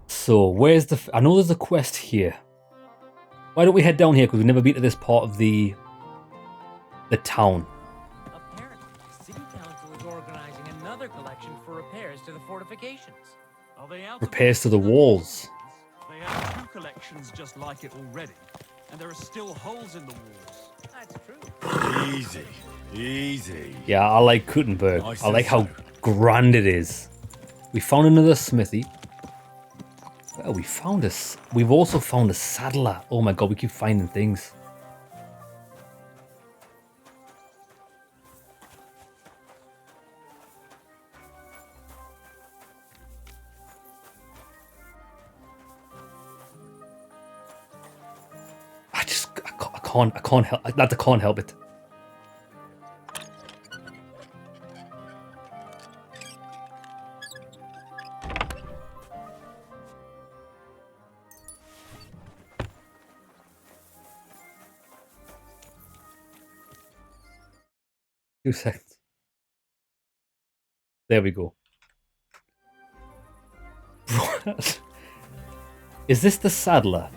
So, where's the... I know there's a quest here. Why don't we head down here? Because we've never been to this part of the town. Apparently, the city council is organizing another collection for repairs to the fortifications. Are they out Repairs to the walls. They have 2 collections just like it already, and there are still holes in the walls. That's true. Easy, easy. Yeah, I like Kuttenberg. I like how grand it is. We found another smithy. Well, we found us. We've also found a saddler. Oh my god, we keep finding things. I can't help. I can't help it. Two seconds. There we go. Is this the saddler?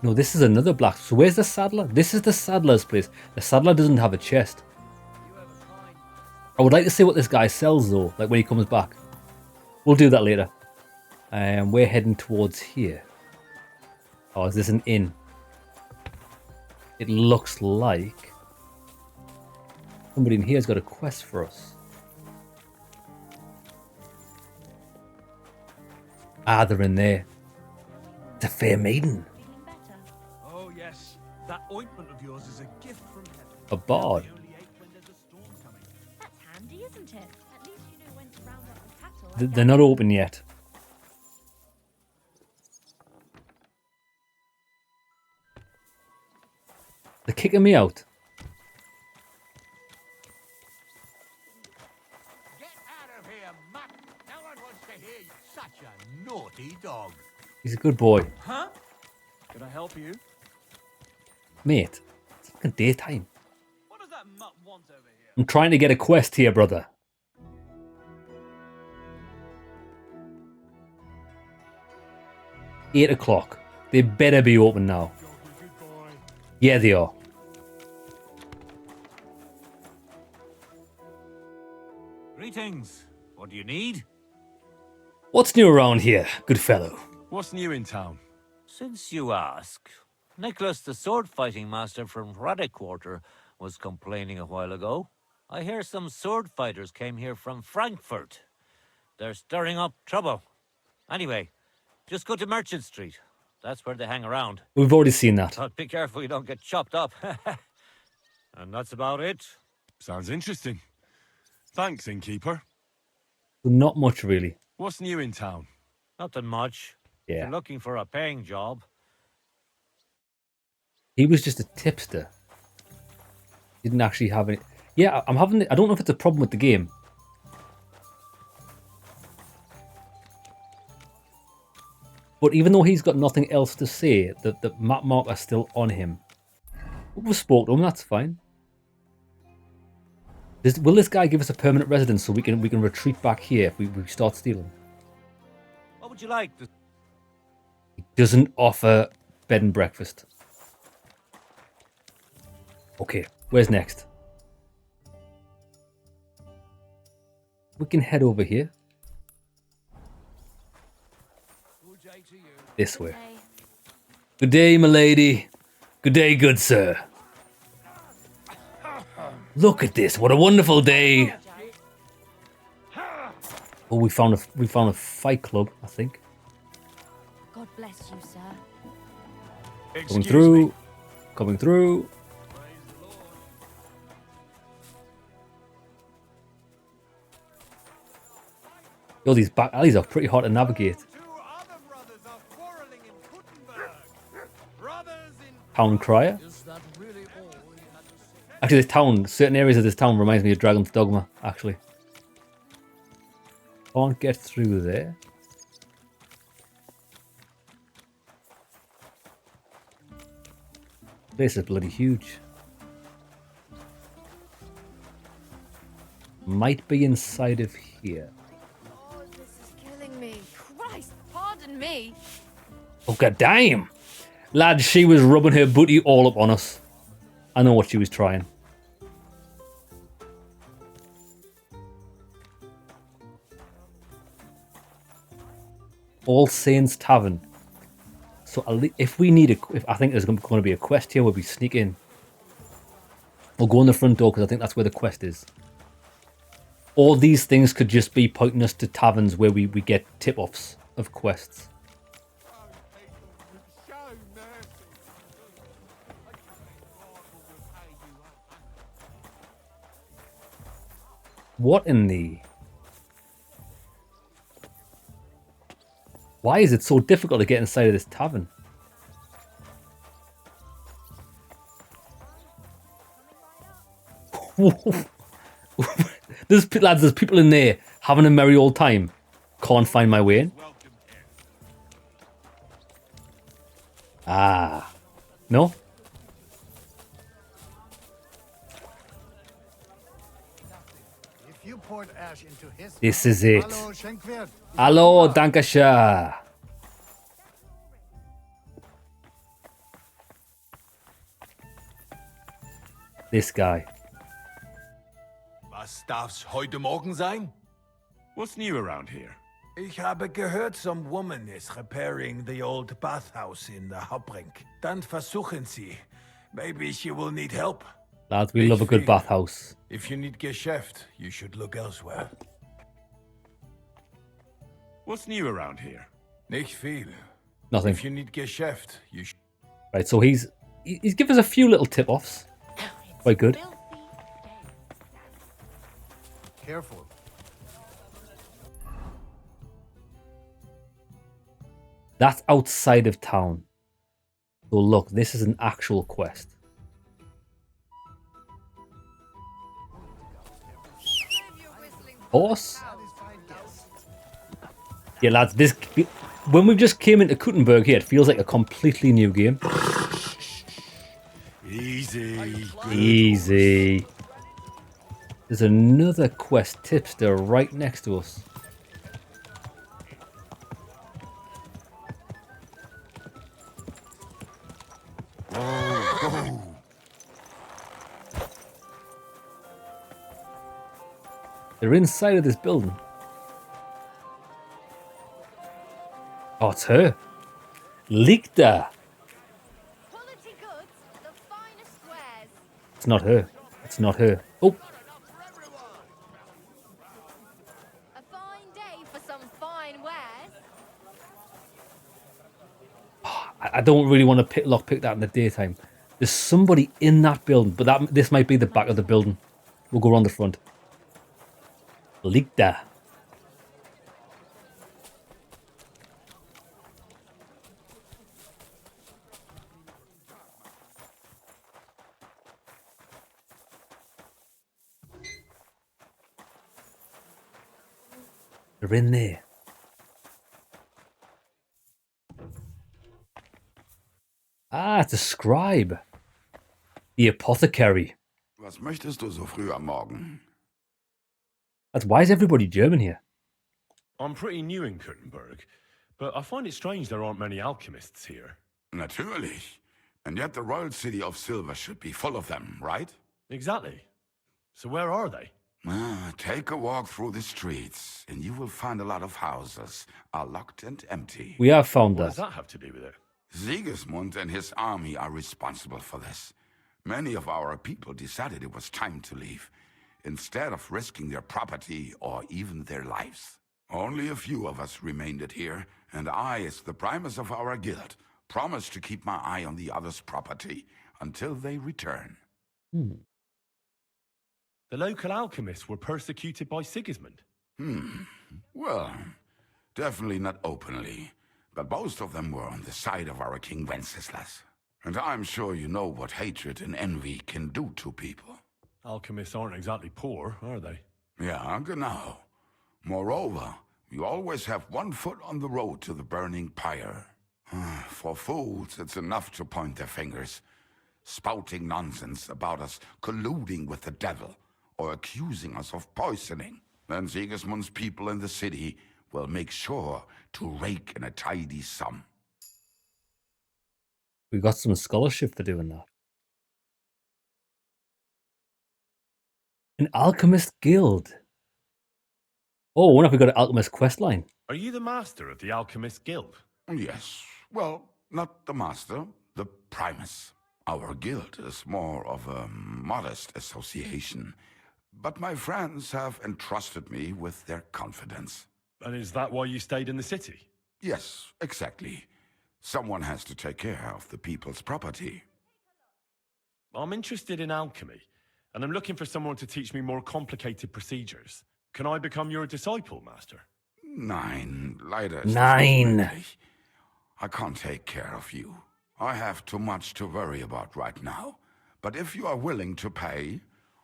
No, this is another black. So where's the saddler? This is the saddler's place. The saddler doesn't have a chest. I would like to see what this guy sells though, like when he comes back. We'll do that later. And we're heading towards here. Oh, is this an inn? It looks like somebody in here has got a quest for us. Ah, they're in there. It's a fair maiden. Oh yes, that ointment of yours is a gift from heaven. A bard. They only ate when there's a storm coming. That's handy, isn't it? At least you know when to round up the cattle. They're not open yet. They're kicking me out. Get out of here, mutt! No one wants to hear you. Such a naughty dog. He's a good boy. Huh? Can I help you? Mate, it's fucking daytime. What does that mutt want over here? I'm trying to get a quest here, brother. Eight o'clock. They better be open now. Yeah, they are. Greetings. What do you need? What's new around here, good fellow? What's new in town? Since you ask, Nicholas, the sword-fighting master from Radek Quarter, was complaining a while ago. I hear some sword fighters came here from Frankfurt. They're stirring up trouble. Anyway, just go to Merchant Street. That's where they hang around. We've already seen that. But be careful you don't get chopped up. And that's about it. Sounds interesting. Thanks, innkeeper. Not much, really. What's new in town? Nothing much. If Yeah. you're looking for a paying job. He was just a tipster. Didn't actually have any... Yeah, I'm having... I don't know if it's a problem with the game. But even though he's got nothing else to say, the map mark are still on him. We spoke to him, that's fine. Will this guy give us a permanent residence so we can retreat back here if we start stealing? What would you like? He doesn't offer bed and breakfast. Okay, where's next? We can head over here. This way. Good day, my lady. Good day, good sir. Look at this! What a wonderful day! Oh, we found a fight club, I think. God bless you, sir. Coming through. Coming through. Yo, these back alleys are pretty hard to navigate. Town Crier. Actually, this town, certain areas of this town reminds me of Dragon's Dogma, actually. Can't get through there. This is bloody huge. Might be inside of here. than me. Oh, god damn. Lad, she was rubbing her booty all up on us. I know what she was trying. All Saints Tavern. So if we need I think there's going to be a quest here where we sneak in. We'll go in the front door because I think that's where the quest is. All these things could just be pointing us to taverns where we get tip-offs of quests. What in the... Why is it so difficult to get inside of this tavern? There's people in there having a merry old time. Can't find my way in. Ah. No? If you poured ash into his This is it. Hallo, Schenkwert. Hallo, Dankeschön. This guy. Was darf's heute Morgen sein? What's new around here? Ich habe gehört, some woman is repairing the old bathhouse in the Hauptring. Dann versuchen Sie. Maybe she will need help. Lads, we love a good bathhouse. If you need Geschäft, you should look elsewhere. What's new around here? Nicht viel. Nothing. If you need Geschäft, you should... Right, so he's given us a few little tip-offs. Quite good. Careful. That's outside of town. So look, this is an actual quest. Horse? Yeah, lads, when we just came into Kuttenberg here, it feels like a completely new game. Easy. Easy. There's another quest tipster right next to us. They're inside of this building. Oh, it's her. Lichter. Quality goods, the finest wares. It's not her. It's not her. Oh. A fine day for some fine wares. I don't really want to lockpick that in the daytime. There's somebody in that building, but this might be the back of the building. We'll go around the front. Lichter. They're in there. Ah, it's a scribe. The apothecary. Was möchtest du so früh am Morgen? Why is everybody German here? I'm pretty new in Kuttenberg, but I find it strange there aren't many alchemists here. Natürlich. And yet the royal city of Silver should be full of them, right? Exactly. So where are they? Take a walk through the streets, and you will find a lot of houses are locked and empty. We have found What that. does that have to do with it? Sigismund and his army are responsible for this. Many of our people decided it was time to leave, instead of risking their property or even their lives. Only a few of us remained here, and I, as the primus of our guild, promised to keep my eye on the others' property until they return. The local alchemists were persecuted by Sigismund. Well, definitely not openly, but most of them were on the side of our King Wenceslas. And I'm sure you know what hatred and envy can do to people. Alchemists aren't exactly poor, are they? Yeah, genau. Moreover, we always have one foot on the road to the burning pyre. For fools, it's enough to point their fingers, spouting nonsense about us colluding with the devil or accusing us of poisoning. Then Sigismund's people in the city will make sure to rake in a tidy sum. We got some scholarship for doing that. An alchemist guild. Oh, I wonder if we got an alchemist quest line. Are you the master of the Alchemist Guild? Yes, well, not the master, the primus. Our guild is more of a modest association, but my friends have entrusted me with their confidence. And is that why you stayed in the city? Yes, exactly. Someone has to take care of the people's property. I'm interested in alchemy, and I'm looking for someone to teach me more complicated procedures. Can I become your disciple, Master? Nein, leider ist Nein. das nicht möglich. I can't take care of you. I have too much to worry about right now. But if you are willing to pay,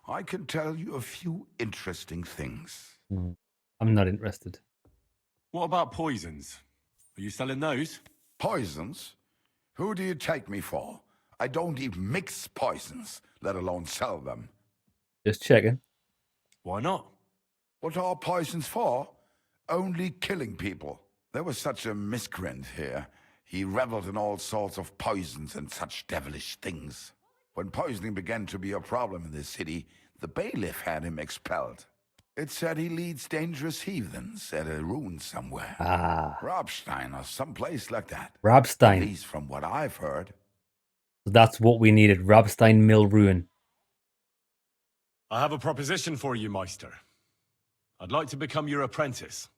I can tell you a few interesting things. I'm not interested. What about poisons? Are you selling those? Poisons? Who do you take me for? I don't even mix poisons, let alone sell them. Just checking. Why not? What are poisons for? Only killing people. There was such a miscreant here. He reveled in all sorts of poisons and such devilish things. When poisoning began to be a problem in the city, the bailiff had him expelled. It said he leads dangerous heathens at a ruin somewhere. Ah. Rabstein or someplace like that. At Rabstein. least from what I've heard. That's what we needed. Rabstein Mill Ruin. I have a proposition for you, Meister. I'd like to become your apprentice.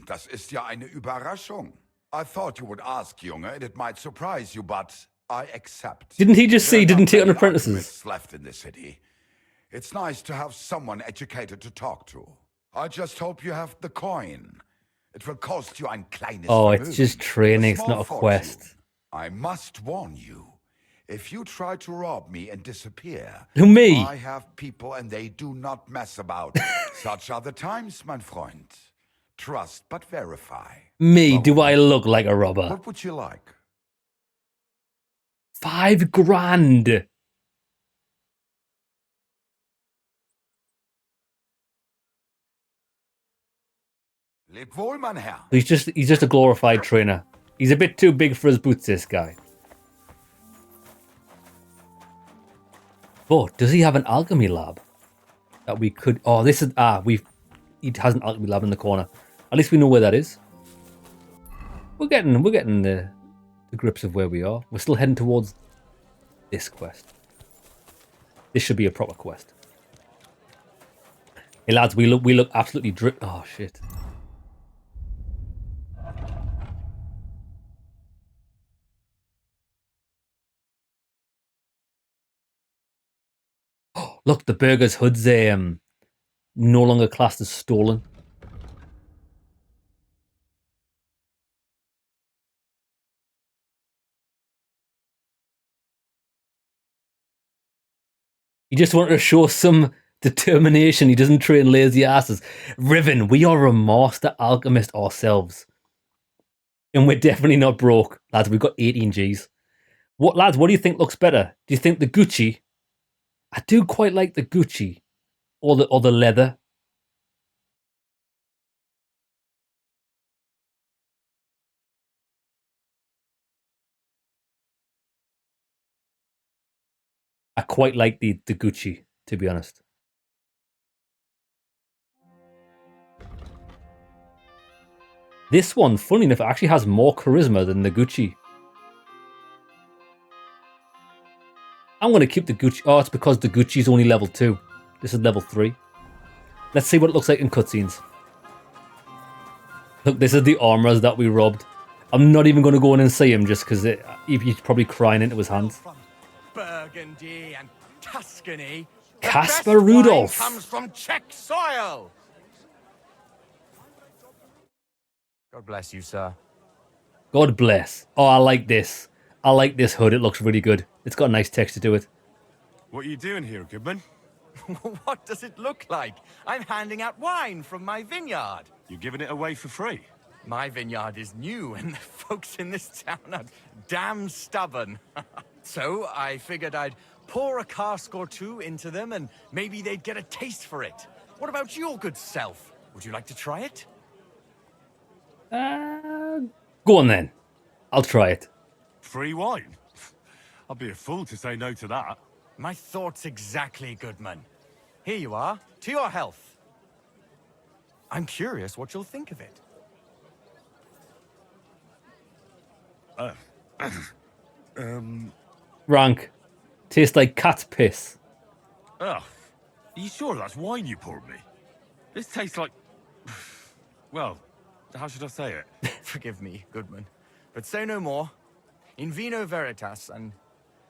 Das ist ja eine Überraschung. I thought you would ask, Junge, and it might surprise you, but I accept. Didn't he just say he There are didn't not take on many apprentices? alchemists left in the city. It's nice to have someone educated to talk to. I just hope you have the coin. It will cost you ein kleines Oh, it's Vermögen, just training, it's small not a fortune. quest. I must warn you. If you try to rob me and disappear, Who, me? I have people and they do not mess about. Such are the times, mein Freund. Trust but verify. Me, Follow do I me. look like a robber? What would you like? 5 grand. Leb wohl, mein Herr. He's just a glorified trainer. He's a bit too big for his boots, this guy. But does he have an alchemy lab that we could? Oh, this is he has an alchemy lab in the corner. At least we know where that is. We're getting the grips of where we are. We're still heading towards this quest. This should be a proper quest. Hey lads, we look absolutely oh shit. Look, the Burger's hood's no longer classed as stolen. He just wanted to show some determination. He doesn't train lazy asses. Riven, we are a master alchemist ourselves. And we're definitely not broke. Lads, we've got 18 Gs. Lads, what do you think looks better? Do you think the Gucci? I do quite like the Gucci. Or the leather. I quite like the Gucci, to be honest. This one, funny enough, actually has more charisma than the Gucci. I'm going to keep the Gucci. Oh, it's because the Gucci's only level 2. This is level 3. Let's see what it looks like in cutscenes. Look, this is the armorers that we robbed. I'm not even going to go in and see him just because he's probably crying into his hands. From Burgundy and Tuscany. the Caspar best wine Rudolph. comes from Czech soil. God bless you, sir. God bless. Oh, I like this. I like this hood. It looks really good. It's got a nice texture to it. What are you doing here, Goodman? What does it look like? I'm handing out wine from my vineyard. You're giving it away for free. My vineyard is new, and the folks in this town are damn stubborn. So I figured I'd pour a cask or two into them, and maybe they'd get a taste for it. What about your good self? Would you like to try it? Go on then. I'll try it. Free wine? I'd be a fool to say no to that. My thoughts exactly, Goodman. Here you are, to your health. I'm curious what you'll think of it. Rank. Tastes like cat's piss. Ugh. Are you sure that's wine you poured me? This tastes like... Well, how should I say it? Forgive me, Goodman, but say no more. In vino veritas, and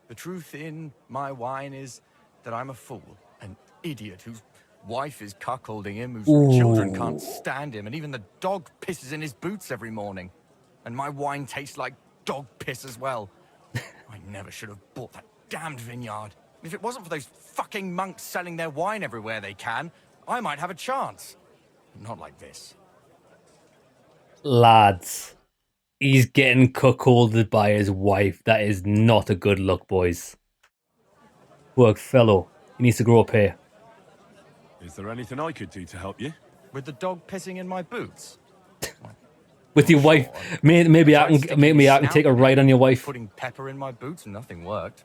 the truth in my wine is that I'm a fool, an idiot whose wife is cuckolding him, whose children can't stand him, and even the dog pisses in his boots every morning. And my wine tastes like dog piss as well. I never should have bought that damned vineyard. If it wasn't for those fucking monks selling their wine everywhere they can, I might have a chance. Not like this. Lads, he's getting cuckolded by his wife. That is not a good look, boys. Work fellow. He needs to grow up here. Is there anything I could do to help you? With the dog pissing in my boots? With your wife, maybe I can take a ride on your wife. Putting pepper in my boots and nothing worked.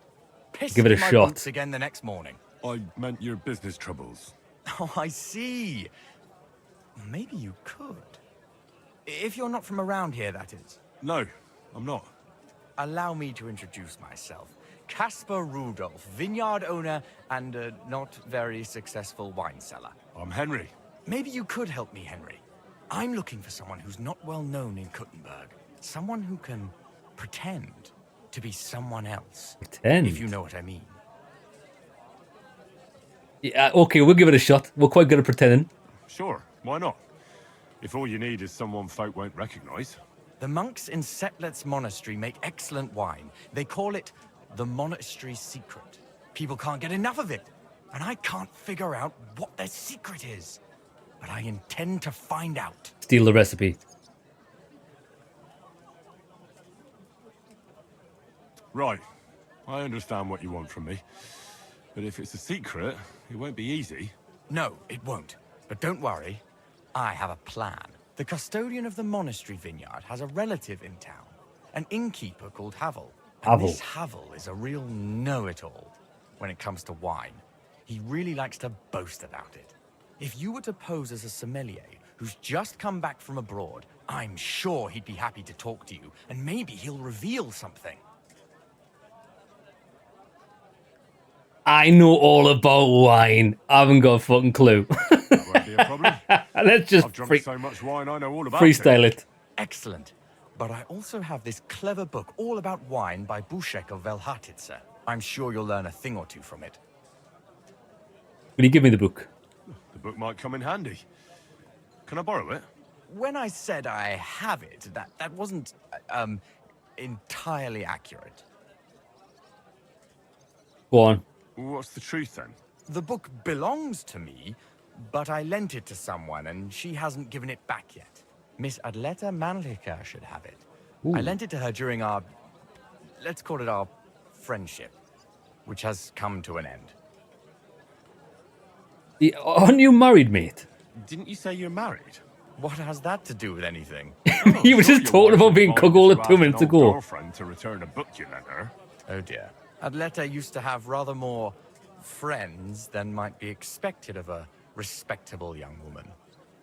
Pissed Give it a in my shot. boots again the next morning. I meant your business troubles. Oh, I see. Maybe you could. If you're not from around here, that is. No, I'm not. Allow me to introduce myself. Caspar Rudolph, vineyard owner and a not very successful wine seller. I'm Henry. Maybe you could help me, Henry. I'm looking for someone who's not well known in Kuttenberg. Someone who can pretend to be someone else. Pretend? If you know what I mean. Yeah, okay, we'll give it a shot. We're quite good at pretending. Sure, why not? If all you need is someone folk won't recognize. The monks in Setlet's monastery make excellent wine. They call it the monastery secret. People can't get enough of it, and I can't figure out what their secret is. But I intend to find out. Steal the recipe. Right, I understand what you want from me. But if it's a secret, it won't be easy. No, it won't. But don't worry, I have a plan. The custodian of the monastery vineyard has a relative in town, an innkeeper called Havel. And this Havel is a real know-it-all when it comes to wine. He really likes to boast about it. If you were to pose as a sommelier who's just come back from abroad, I'm sure he'd be happy to talk to you, and maybe he'll reveal something. I know all about wine. I haven't got a fucking clue. That won't be a problem. Let's just I've drunk so much wine, I know all about freestyle it. Excellent. But I also have this clever book all about wine by Buschek of Velhartitze. I'm sure you'll learn a thing or two from it. Will you give me the book? The book might come in handy. Can I borrow it? When I said I have it, that wasn't, entirely accurate. Go on. What's the truth then? The book belongs to me, but I lent it to someone and she hasn't given it back yet. Miss Adleta Manlicher should have it. I lent it to her during our, let's call it our friendship, which has come to an end. Aren't you married, mate? Didn't you say you're married? What has that to do with anything? You were just talking about being cuckolded 2 minutes ago. Girlfriend to return a book you lent her. Oh dear. Adleta used to have rather more friends than might be expected of a respectable young woman.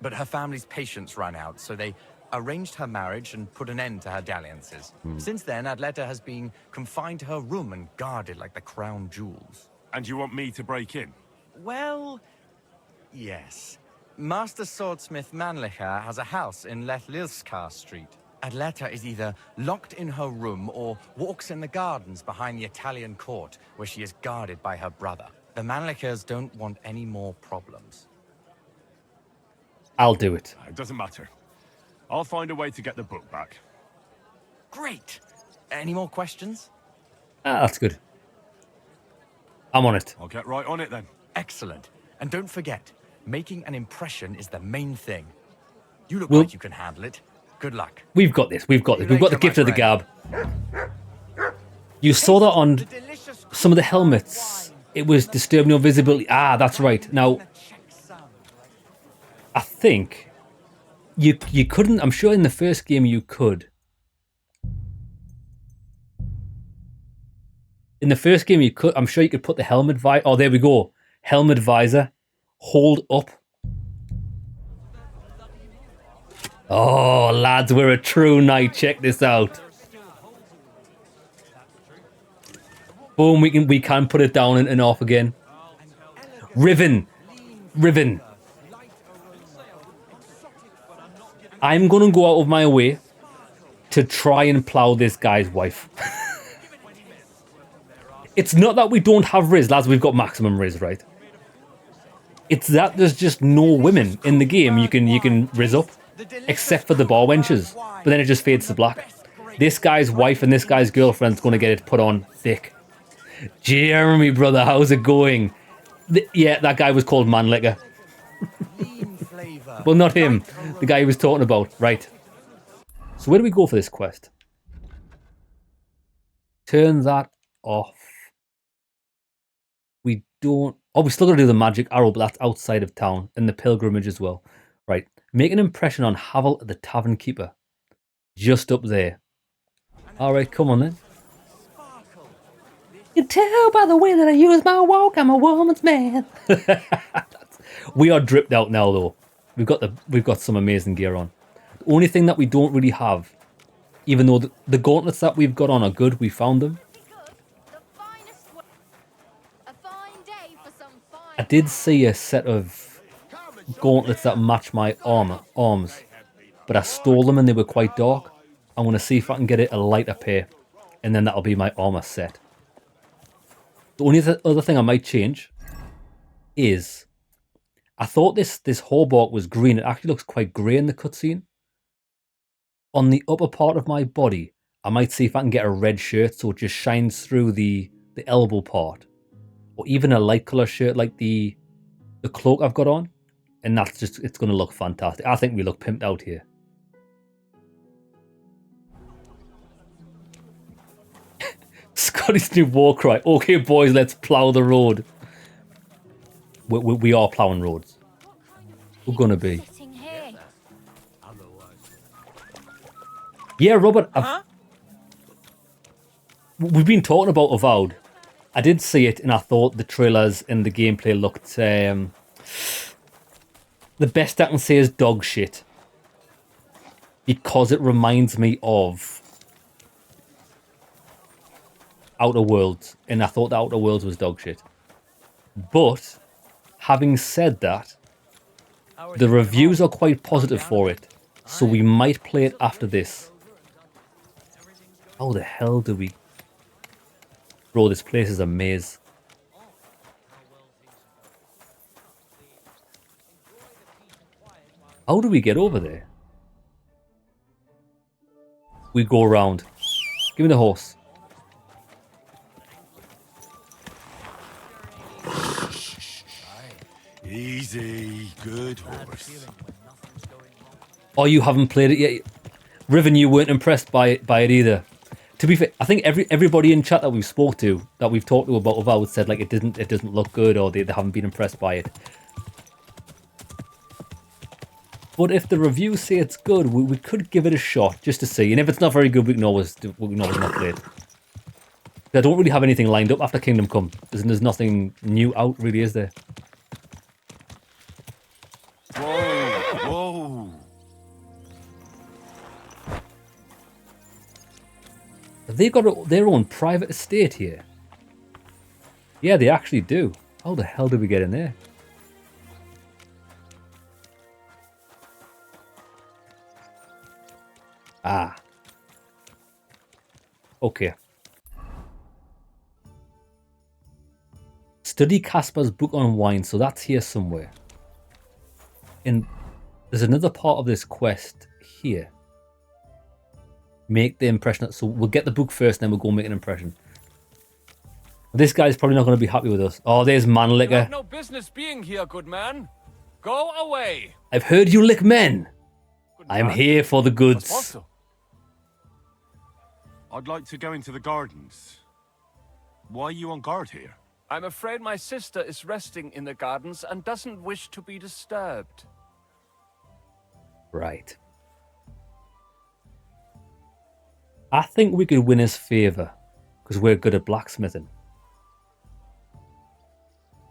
But her family's patience ran out, so they arranged her marriage and put an end to her dalliances. Since then, Adleta has been confined to her room and guarded like the crown jewels. And you want me to break in? Well, yes. Master Swordsmith Manlicher has a house in Lethlilskar Street. Adleta is either locked in her room or walks in the gardens behind the Italian court, where she is guarded by her brother. The Manlichers don't want any more problems. I'll do it. It doesn't matter. I'll find a way to get the book back. Great! Any more questions? That's good. I'm on it. I'll get right on it then. Excellent. And don't forget, making an impression is the main thing. You look like you can handle it. Good luck. We've got this. We've got this. We've got the gift of the gab. You saw that on some of the helmets. It was disturbing your visibility. Ah, that's right. Now, I think You couldn't. I'm sure in the first game you could. In the first game you could. I'm sure you could put the helmet visor. Oh, there we go. Helmet visor. Hold up. Oh, lads, we're a true knight. Check this out. Boom, we can put it down and off again. Riven. I'm gonna go out of my way to try and plow this guy's wife. It's not that we don't have Riz, lads, we've got maximum Riz, right? It's that there's just no women in the game you can Riz up. Except for the bar wenches. But then it just fades to black. This guy's wife and this guy's girlfriend's gonna get it put on thick. Jeremy, brother, how's it going? Yeah, that guy was called Manlicker. Well, not him. The guy he was talking about. Right. So where do we go for this quest? Turn that off. We don't... Oh, we still got to do the magic arrow, but that's outside of town. And the pilgrimage as well. Right. Make an impression on Havel, the tavern keeper. Just up there. Alright, come on then. You tell by the way that I use my walk, I'm a woman's man. We are dripped out now, though. We've got some amazing gear on. The only thing that we don't really have, even though the gauntlets that we've got on are good, we found them. I did see a set of gauntlets that match my arms, but I stole them and they were quite dark. I'm going to see if I can get it a lighter pair, and then that'll be my armor set. The only other thing I might change is, I thought this hauberk was green. It actually looks quite grey in the cutscene. On the upper part of my body, I might see if I can get a red shirt so it just shines through the elbow part. Or even a light colour shirt like the cloak I've got on. And that's just, it's going to look fantastic. I think we look pimped out here. Scotty's new war cry. Okay, boys, let's plough the road. We are ploughing roads. We're going to be. Yeah, Robert, we've been talking about Avowed. I did see it, and I thought the trailers and the gameplay looked... the best I can say is dog shit. Because it reminds me of Outer Worlds, and I thought the Outer Worlds was dog shit. But, having said that, the reviews are quite positive for it, so we might play it after this. How the hell do we... Bro, this place is a maze. How do we get over there? We go around. Give me the horse. Easy, good horse. Oh, you haven't played it yet? Riven, you weren't impressed by it either. To be fair, I think everybody in chat that we've spoke to, that we've talked to about Avowed, said like it doesn't look good, or they haven't been impressed by it. But if the reviews say it's good, we could give it a shot just to see. And if it's not very good, we can always not play it. I don't really have anything lined up after Kingdom Come. There's nothing new out, really, is there? Whoa, whoa. They've got their own private estate here. Yeah, they actually do. How the hell did we get in there? Ah. Okay. Study Casper's book on wine, so that's here somewhere. And there's another part of this quest here. Make the impression. So we'll get the book first, then we'll go make an impression. This guy's probably not going to be happy with us. Oh, there's Manlicker. You have no business being here, good man. Go away. I've heard you lick men. I'm here for the goods. I'd like to go into the gardens. Why are you on guard here? I'm afraid my sister is resting in the gardens and doesn't wish to be disturbed. Right. I think we could win his favour because we're good at blacksmithing.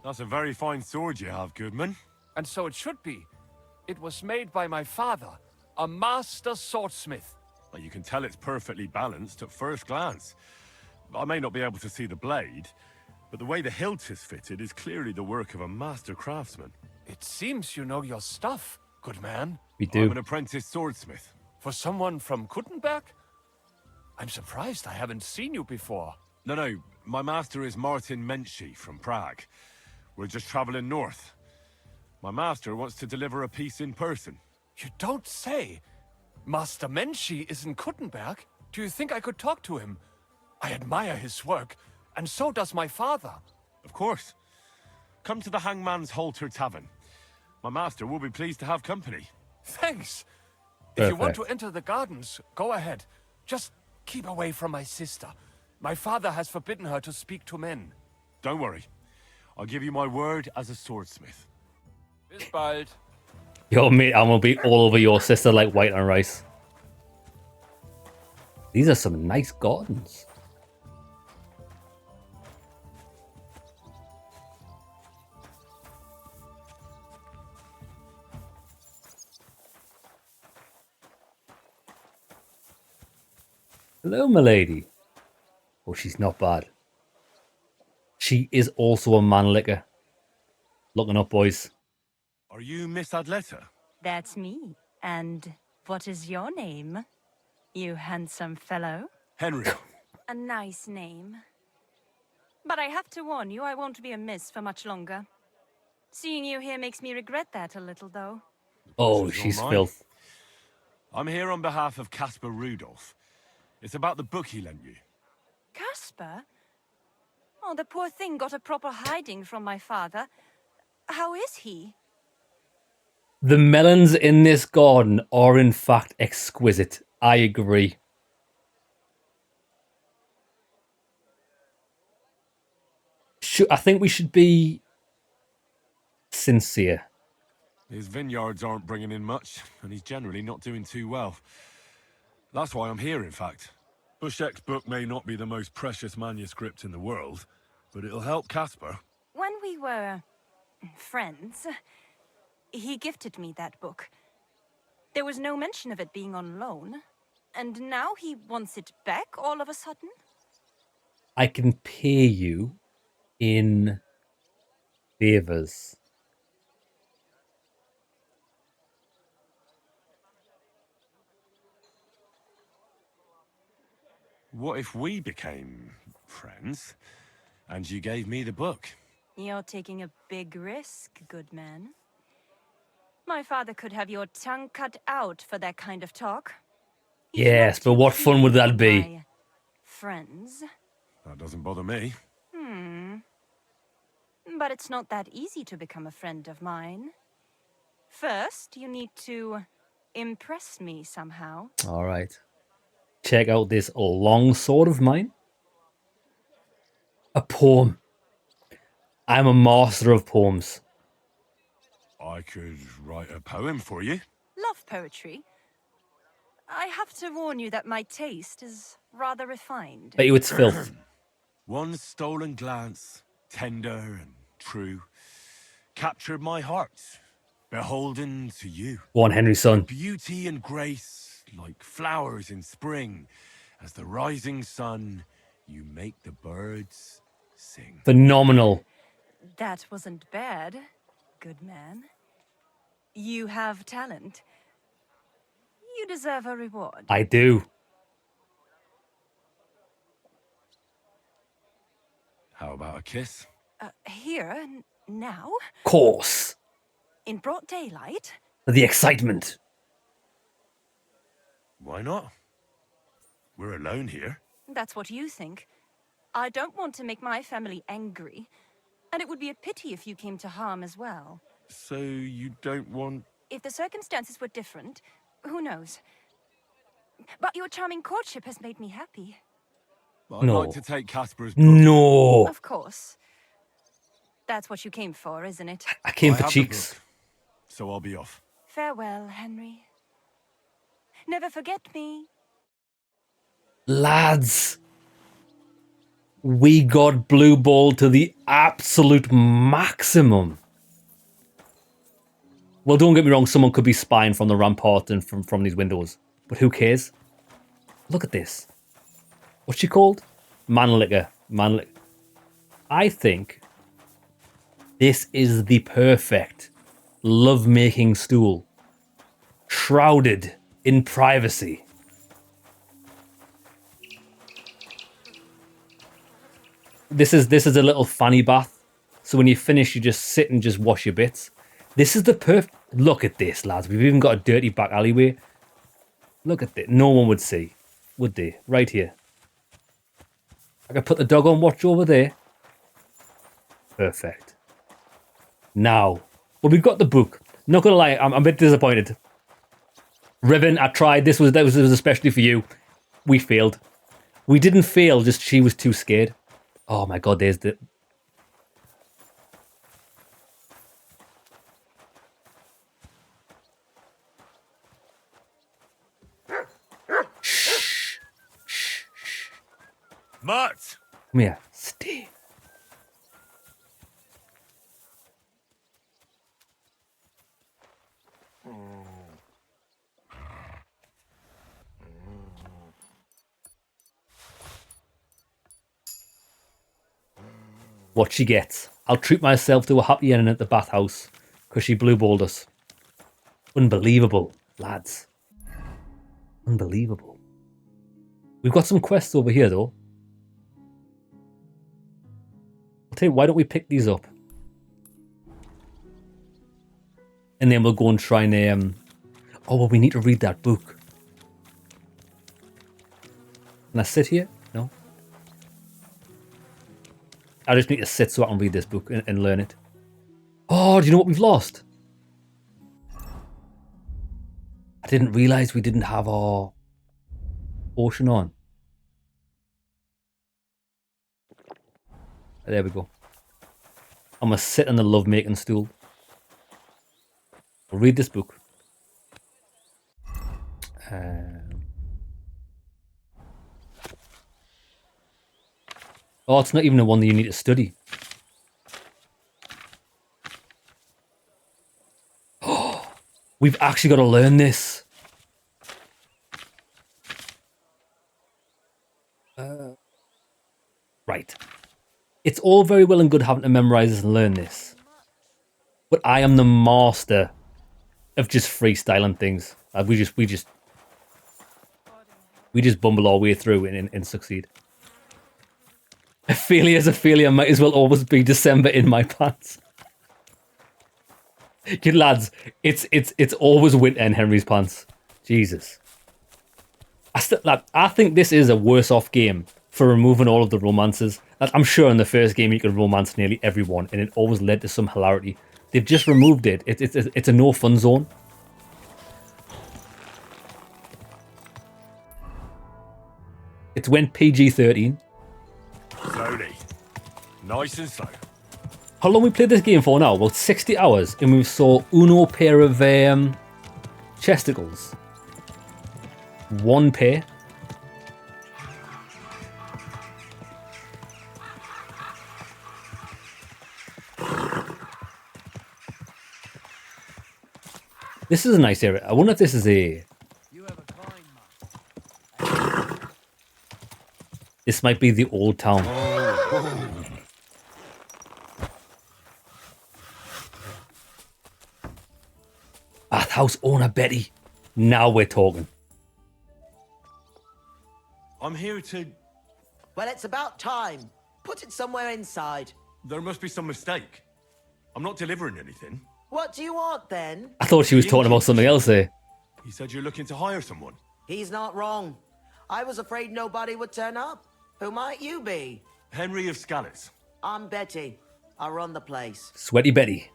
That's a very fine sword you have, Goodman. And so it should be. It was made by my father, a master swordsmith. Well, you can tell it's perfectly balanced at first glance. I may not be able to see the blade, but the way the hilt is fitted is clearly the work of a master craftsman. It seems you know your stuff, good man. We do. I'm an apprentice swordsmith. For someone from Kuttenberg? I'm surprised I haven't seen you before. No, my master is Martin Menschy from Prague. We're just traveling north. My master wants to deliver a piece in person. You don't say. Master Menschy is in Kuttenberg? Do you think I could talk to him? I admire his work, and so does my father. Of course. Come to the Hangman's Halter Tavern. My master will be pleased to have company. Thanks. If you want to Perfect. enter the gardens, go ahead. Just keep away from my sister. My father has forbidden her to speak to men. Don't worry. I'll give you my word as a swordsmith. Bis bald. Yo, mate, I'm gonna be all over your sister like white on rice. These are some nice gardens. Hello, milady. Oh, she's not bad. She is also a man licker. Looking up, boys. Are you Miss Adletta? That's me. And what is your name, you handsome fellow? Henry. A nice name. But I have to warn you, I won't be a miss for much longer. Seeing you here makes me regret that a little, though. Oh, This is she's all mine. filth. I'm here on behalf of Caspar Rudolph. It's about the book he lent you. Caspar? Oh, the poor thing got a proper hiding from my father. How is he? The melons in this garden are in fact exquisite. I agree. I think we should be sincere. His vineyards aren't bringing in much, and he's generally not doing too well. That's why I'm here, in fact. Bushek's book may not be the most precious manuscript in the world, but it'll help Caspar. When we were friends, he gifted me that book. There was no mention of it being on loan. And now he wants it back all of a sudden? I can pay you in favors. What if we became friends, and you gave me the book? You're taking a big risk, good man. My father could have your tongue cut out for that kind of talk. He's Yes, not but too what fun keen would that on be? my friends. That doesn't bother me. But it's not that easy to become a friend of mine. First, you need to impress me somehow. All right. Check out this long sword of mine. A poem. I'm a master of poems. I could write a poem for you. Love poetry. I have to warn you that my taste is rather refined. Bet you it's filth. One stolen glance, tender and true, captured my heart, beholden to you. Go on, Henry, son. Beauty and grace, like flowers in spring, as the rising sun, you make the birds sing. Phenomenal. That wasn't bad, good man. You have talent. You deserve a reward. I do. How about a kiss? Here, now, Course. in broad daylight. The excitement. Why not? We're alone here. That's what you think. I don't want to make my family angry. And it would be a pity if you came to harm as well. So you don't want... If the circumstances were different, who knows? But your charming courtship has made me happy. I'd No. like to take Caspar's book. No. Of course. That's what you came for, isn't it? I came I for have the cheeks. book, so I'll be off. Farewell, Henry. Never forget me. Lads, we got blue ball to the absolute maximum. Well, don't get me wrong, someone could be spying from the rampart and from these windows. But who cares? Look at this. What's she called? Manlicker. Manlicker. I think this is the perfect love-making stool. Shrouded in privacy. This is a little fanny bath. So when you finish, you just sit and just wash your bits. This is the perfect... Look at this, lads. We've even got a dirty back alleyway. Look at this. No one would see, would they? Right here. I could put the dog on watch over there. Perfect. Now, well, we've got the book. Not gonna lie, I'm a bit disappointed. Riven, I tried. This was especially for you. We failed. We didn't fail, just she was too scared. Oh my god, there's the... Shh. Shh. Matt! Come here. Stay. What she gets. I'll treat myself to a happy ending at the bathhouse because she blue-balled us. Unbelievable, lads. Unbelievable. We've got some quests over here, though. I'll tell you, why don't we pick these up? And then we'll go and try and... Oh, well, we need to read that book. Can I sit here? No? I just need to sit so I can read this book and learn it. Oh, do you know what we've lost? I didn't realise we didn't have our potion on. There we go. I'm going to sit on the love-making stool. I'll read this book. Oh, it's not even the one that you need to study. Oh, we've actually got to learn this. Right. It's all very well and good having to memorize this and learn this. But I am the master of just freestyling things. We just bumble our way through and succeed. Ophelia's Ophelia might as well always be December in my pants. You lads, it's always winter in Henry's pants. Jesus. I think this is a worse off game for removing all of the romances. I'm sure in the first game you could romance nearly everyone and it always led to some hilarity. They've just removed it. It's a no fun zone. It's went PG-13. Slowly. Nice and slow. How long we played this game for now? About 60 hours, and we saw uno pair of chesticles. One pair. This is a nice area. I wonder if this is a... This might be the old town. Bathhouse owner Betty. Now we're talking. I'm here to... Well, it's about time. Put it somewhere inside. There must be some mistake. I'm not delivering anything. What do you want, then? I thought she was talking about something else there. You said you're looking to hire someone. He's not wrong. I was afraid nobody would turn up. Who might you be? Henry of Scallis. I'm Betty. I run the place. Sweaty Betty.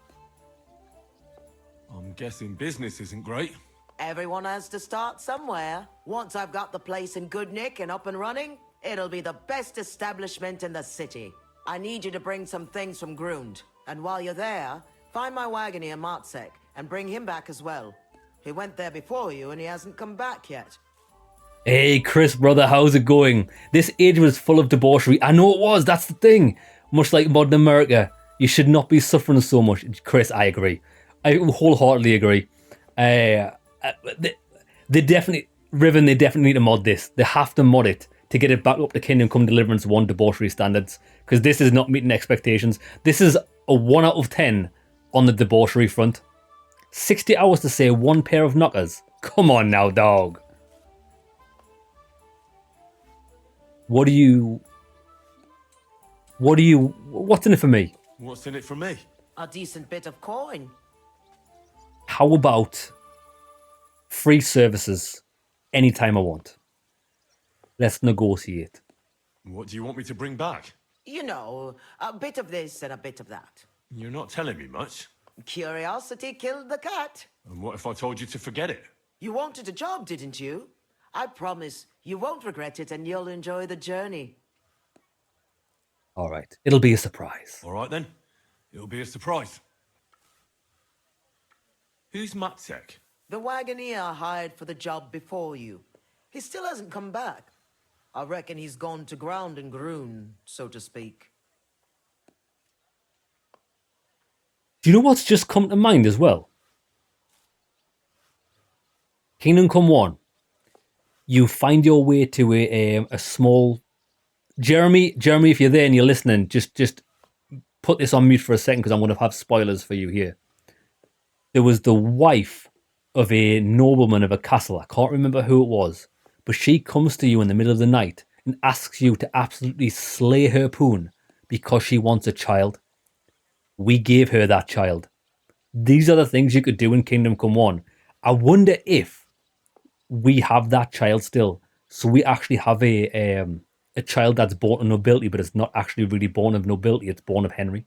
I'm guessing business isn't great. Everyone has to start somewhere. Once I've got the place in good nick and up and running, it'll be the best establishment in the city. I need you to bring some things from Grund. And while you're there, find my wagoner Matsek and bring him back as well. He went there before you and he hasn't come back yet. Hey, Chris, brother, how's it going? This age was full of debauchery. I know it was, that's the thing. Much like modern America, you should not be suffering so much. Chris, I agree. I wholeheartedly agree. They definitely, Riven, they definitely need to mod this. They have to mod it to get it back up to Kingdom Come Deliverance 1 debauchery standards. Because this is not meeting expectations. This is a 1 out of 10 on the debauchery front. 60 hours to say 1 pair of knockers. Come on now, dog. What's in it for me? What's in it for me? A decent bit of coin. How about free services anytime I want? Let's negotiate. What do you want me to bring back? You know, a bit of this and a bit of that. You're not telling me much. Curiosity killed the cat. And what if I told you to forget it? You wanted a job, didn't you? I promise you won't regret it and you'll enjoy the journey. All right, it'll be a surprise. All right then, it'll be a surprise. Who's Matsek? The wagoneer I hired for the job before you. He still hasn't come back. I reckon he's gone to ground and groon, so to speak. Do you know what's just come to mind as well? Kingdom Come 1. You find your way to a small... Jeremy, if you're there and you're listening, just put this on mute for a second because I'm going to have spoilers for you here. There was the wife of a nobleman of a castle. I can't remember who it was. But she comes to you in the middle of the night and asks you to absolutely slay her poon because she wants a child. We gave her that child. These are the things you could do in Kingdom Come 1. I wonder if we have that child still. So we actually have a child that's born of nobility, but it's not actually really born of nobility. It's born of Henry.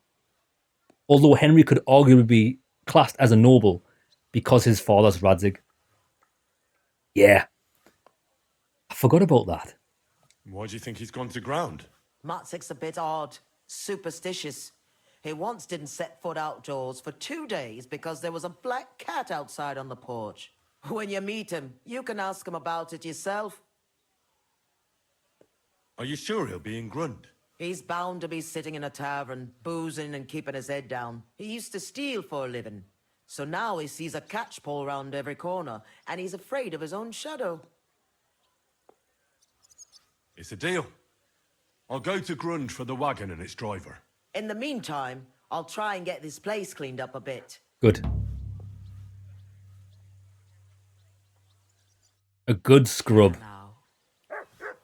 Although Henry could arguably be classed as a noble because his father's Radzig. Yeah. I forgot about that. Why do you think he's gone to ground? Matsek's a bit odd, superstitious. He once didn't set foot outdoors for 2 days because there was a black cat outside on the porch. When you meet him, you can ask him about it yourself. Are you sure he'll be in Grund? He's bound to be sitting in a tavern, boozing and keeping his head down. He used to steal for a living. So now he sees a catchpole round every corner, and he's afraid of his own shadow. It's a deal. I'll go to Grund for the wagon and its driver. In the meantime, I'll try and get this place cleaned up a bit. Good. A good scrub.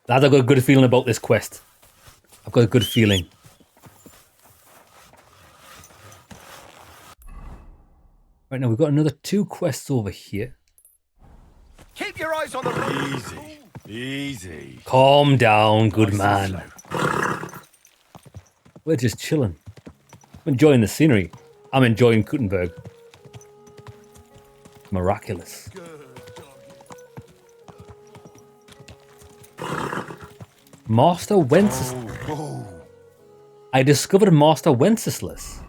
Lads, I've got a good feeling about this quest. I've got a good feeling. Right now, we've got another 2 quests over here. Keep your eyes on the road. Easy. Calm down, good man. We're just chilling. I'm enjoying the scenery. I'm enjoying Gutenberg. Miraculous. Master Wenceslas. I discovered Master Wenceslas.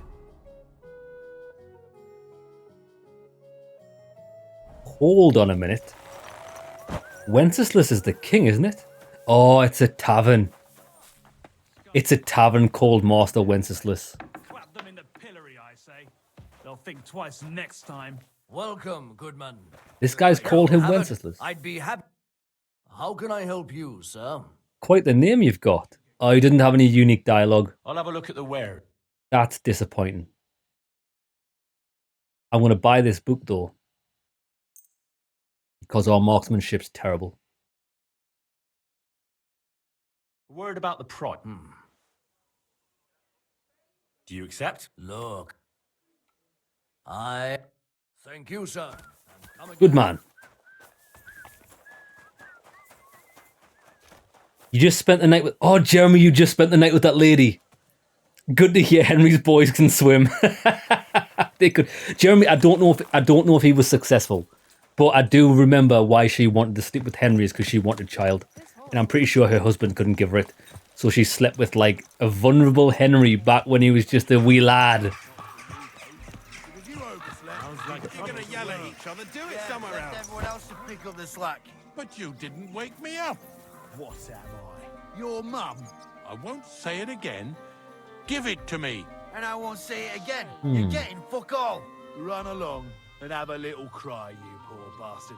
Hold on a minute. Wenceslas is the king, isn't it? Oh, it's a tavern. It's a tavern called Master Wenceslas. Clap them in the pillory, I say. They'll think twice next time. Welcome, goodman. This guy's called him Wenceslas. I'd be happy. How can I help you, sir? Quite the name you've got. Oh, you didn't have any unique dialogue. I'll have a look at the ware. That's disappointing. I'm going to buy this book, though. Because our marksmanship's terrible. Word about the price. Do you accept? Look. Thank you, sir. Good man. You just spent the night with... Oh, Jeremy, you just spent the night with that lady. Good to hear Henry's boys can swim. They could. Jeremy, I don't know if he was successful. But I do remember why she wanted to sleep with Henry is because she wanted a child. And I'm pretty sure her husband couldn't give her it. So she slept with, like, a vulnerable Henry back when he was just a wee lad. You're gonna yell at each other. Do it somewhere pick up the slack. But you didn't wake me up. What am I? Your mum? I won't say it again. Give it to me. And I won't say it again. Hmm. You're getting fuck all. Run along and have a little cry, you poor bastard.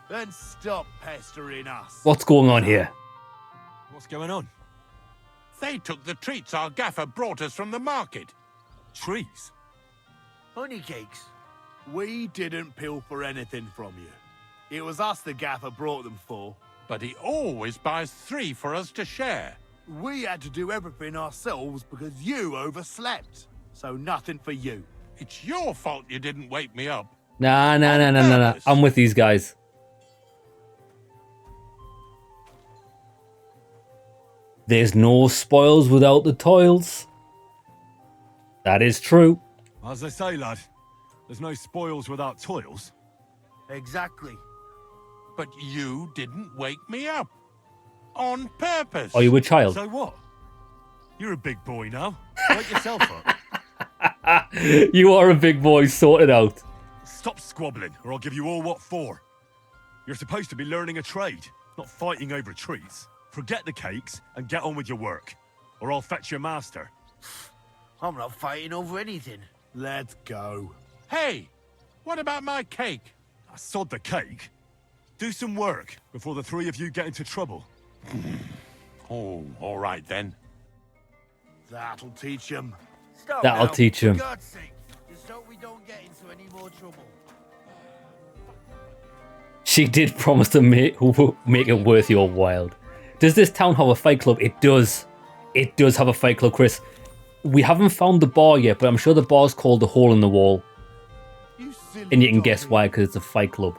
And stop pestering us. What's going on here? What's going on? They took the treats our gaffer brought us from the market. Trees? Honey cakes. We didn't pilfer anything from you. It was us the gaffer brought them for. But he always buys 3 for us to share. We had to do everything ourselves because you overslept. So nothing for you. It's your fault you didn't wake me up. Nah. I'm with these guys. There's no spoils without the toils. That is true. As they say, lad, there's no spoils without toils. Exactly. But you didn't wake me up. On purpose. Are you a child? So what? You're a big boy now. Wake yourself up. You are a big boy, sort it out. Stop squabbling, or I'll give you all what for. You're supposed to be learning a trade, not fighting over treats. Forget the cakes and get on with your work, or I'll fetch your master. I'm not fighting over anything. Let's go. Hey, what about my cake? I sod the cake. Do some work before the 3 of you get into trouble. Oh, all right then. That'll teach him. That'll teach him. For God's sake, just hope we don't get into any more trouble. She did promise to make it worth your while. Does this town have a fight club? It does. It does have a fight club, Chris. We haven't found the bar yet, but I'm sure the bar's called the Hole in the Wall. And you can guess why, because it's a fight club.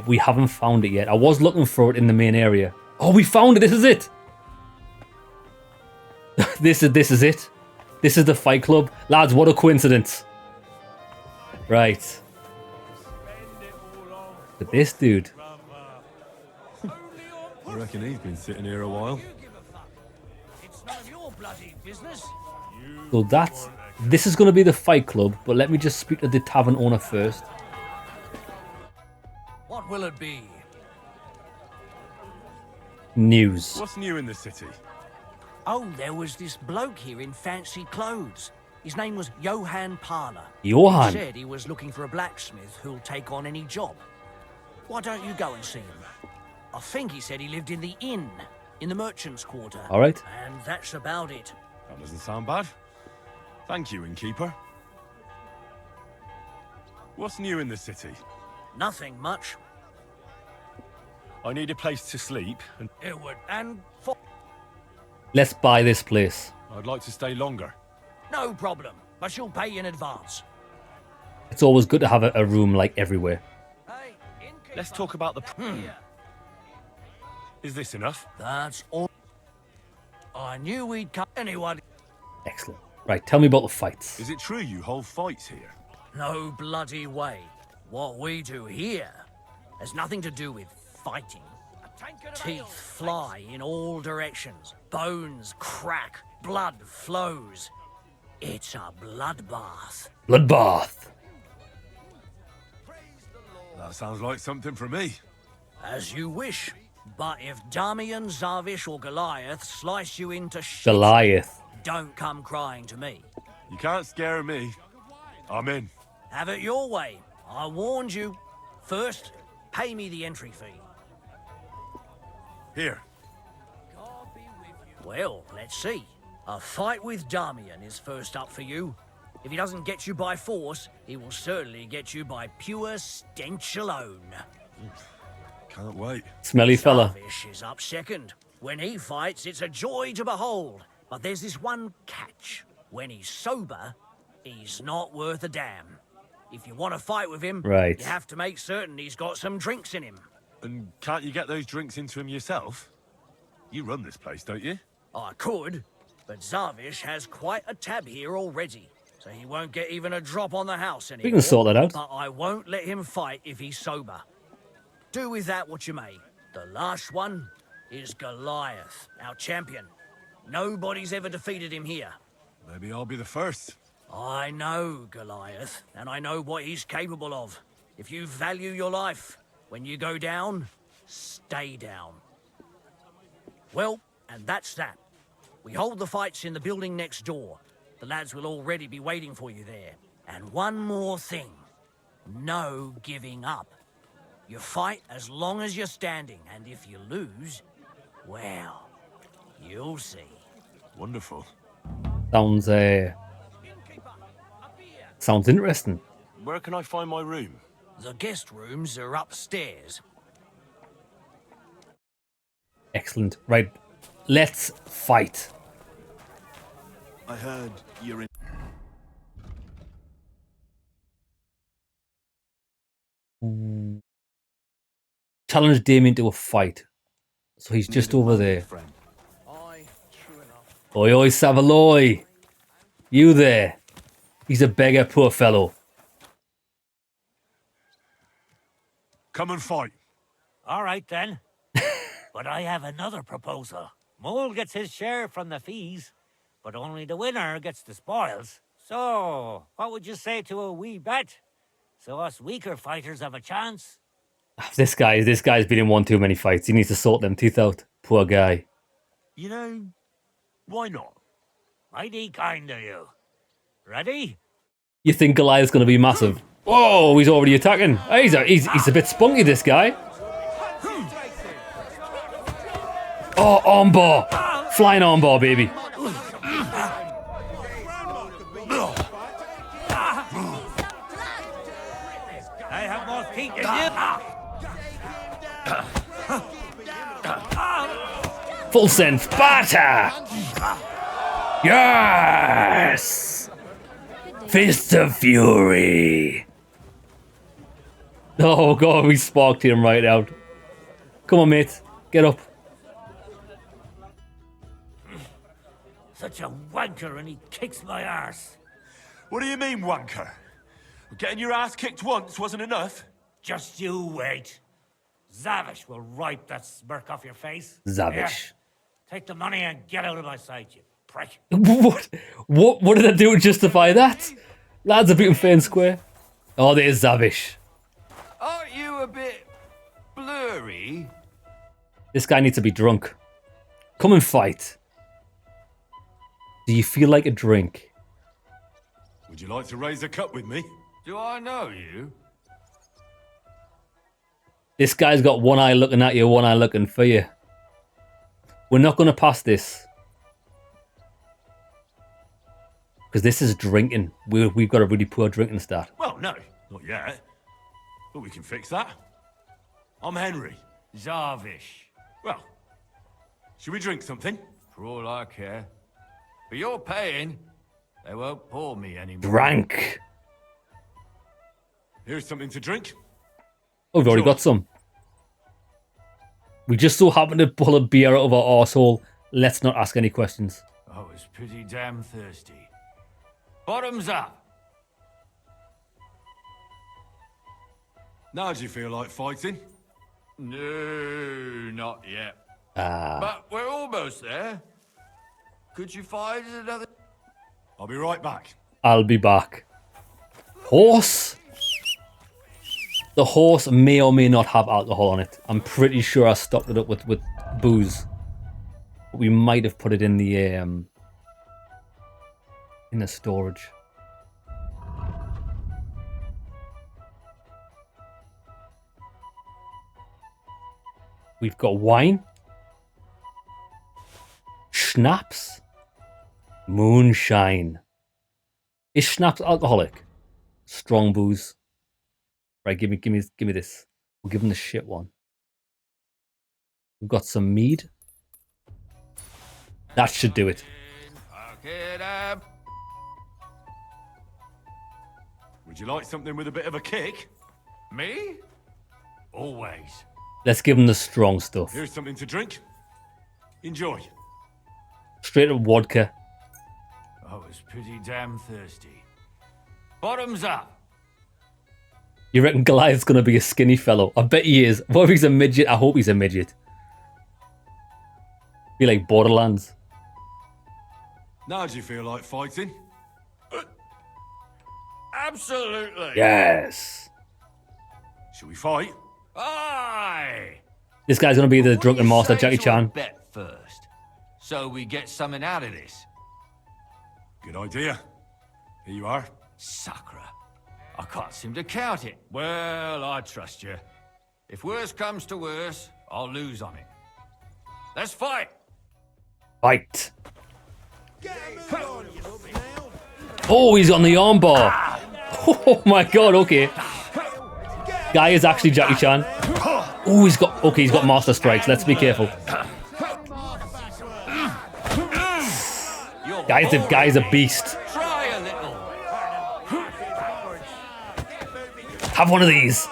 We haven't found it yet. I was looking for it in the main area. Oh, we found it. This is it. This is it. This is the fight club. Lads, what a coincidence. Right. Look at this dude. I reckon he's been sitting here a while. It's none of your bloody business. So this is going to be the fight club, but let me just speak to the tavern owner first. What will it be? News. What's new in the city? Oh, there was this bloke here in fancy clothes. His name was Johann Parler. Johann? He said he was looking for a blacksmith who'll take on any job. Why don't you go and see him? I think he said he lived in the inn, in the merchant's quarter. All right. And that's about it. That doesn't sound bad. Thank you, innkeeper. What's new in the city? Nothing much. I need a place to sleep, and It would... And... Let's buy this place. I'd like to stay longer. No problem, but you'll pay in advance. It's always good to have a room like everywhere. Let's talk about the... Is this enough? That's all. I knew we'd come. Anyone? Excellent. Right, tell me about the fights. Is it true you hold fights here? No bloody way. What we do here has nothing to do with fighting. Teeth fly in all directions. Bones crack. Blood flows. It's a bloodbath. Bloodbath. That sounds like something for me. As you wish. But if Damian, Zavish, or Goliath slice you into shit, Goliath. don't come crying to me. You can't scare me. I'm in. Have it your way. I warned you. First, pay me the entry fee. Here. Well, let's see. A fight with Damian is first up for you. If he doesn't get you by force, he will certainly get you by pure stench alone. Can't wait. Smelly fella. Zavish is up second. When he fights, it's a joy to behold. But there's this one catch. When he's sober, he's not worth a damn. If you want to fight with him, right, you have to make certain he's got some drinks in him. And can't you get those drinks into him yourself? You run this place, don't you? I could, but Zavish has quite a tab here already, so he won't get even a drop on the house anymore. We can sort that out. But I won't let him fight if he's sober. Do with that what you may. The last one is Goliath, our champion. Nobody's ever defeated him here. Maybe I'll be the first. I know Goliath, and I know what he's capable of. If you value your life, When you go down, stay down. Well, and that's that. We hold the fights in the building next door. The lads will already be waiting for you there. And one more thing. No giving up. You fight as long as you're standing, and if you lose, well, you'll see. Wonderful. Sounds sounds interesting. Where can I find my room? The guest rooms are upstairs. Excellent. Right. Let's fight. I heard you're in. Challenge Damien to a fight. So he's just over there. Oi, oi, Savaloy. You there. He's a beggar, poor fellow. Come and fight. All right, then. But I have another proposal. Mole gets his share from the fees, but only the winner gets the spoils. So, what would you say to a wee bet? So us weaker fighters have a chance? This guy's been in one too many fights. He needs to sort them teeth out. Poor guy. You know, why not? Mighty kind of you. Ready? You think Goliath's going to be massive? Oh, he's already attacking. He's a bit spunky, this guy. Oh, armbar. Flying armbar, baby. I have more feet than you. Full send. Sparta. Yes. Fist of Fury. Oh, God, we sparked him right out. Come on, mate. Get up. Such a wanker, and he kicks my arse. What do you mean, wanker? Getting your ass kicked once wasn't enough? Just you wait. Zavish will wipe that smirk off your face. Zavish. Here, take the money and get out of my sight, you prick. What did I do to justify that? Lads are beating fair and square. Oh, there's Zavish. Aren't you a bit blurry? This guy needs to be drunk. Come and fight. Do you feel like a drink? Would you like to raise a cup with me? Do I know you? This guy's got one eye looking at you, one eye looking for you. We're not going to pass this. Because this is drinking. We've got a really poor drinking stat. Well, no, not yet. But we can fix that. I'm Henry. Zavish. Well, should we drink something? For all I care. But you're paying. They won't pour me anymore. Drank. Here's something to drink. Oh, we've already got some. We just so happen to pull a beer out of our arsehole. Let's not ask any questions. I was pretty damn thirsty. Bottoms up. Now do you feel like fighting? No, not yet. Ah. But we're almost there. Could you find another? I'll be right back. I'll be back. Horse? The horse may or may not have alcohol on it. I'm pretty sure I stocked it up with booze. But we might have put it in the storage. We've got wine. Schnapps. Moonshine. Is schnapps alcoholic? Strong booze. Right, give me this. We'll give him the shit one. We've got some mead. That should do it. Would you like something with a bit of a kick? Me? Always. Let's give him the strong stuff. Here's something to drink. Enjoy. Straight up vodka. I was pretty damn thirsty. Bottoms up. You reckon Goliath's gonna be a skinny fellow? I bet he is. What if he's a midget? I hope he's a midget. Be like Borderlands. Now do you feel like fighting? Absolutely. Yes. Shall we fight? Aye! This guy's going to be the drunken master, Jackie Chan. Bet first, so we get something out of this. Good idea. Here you are. Sacre. I can't seem to count it. Well, I trust you. If worse comes to worse, I'll lose on it. Let's fight! Fight. Oh, he's on the armbar. Oh my god, okay. Guy is actually Jackie Chan. Oh, he's got master strikes. Let's be careful. Guy's a beast. Have one of these.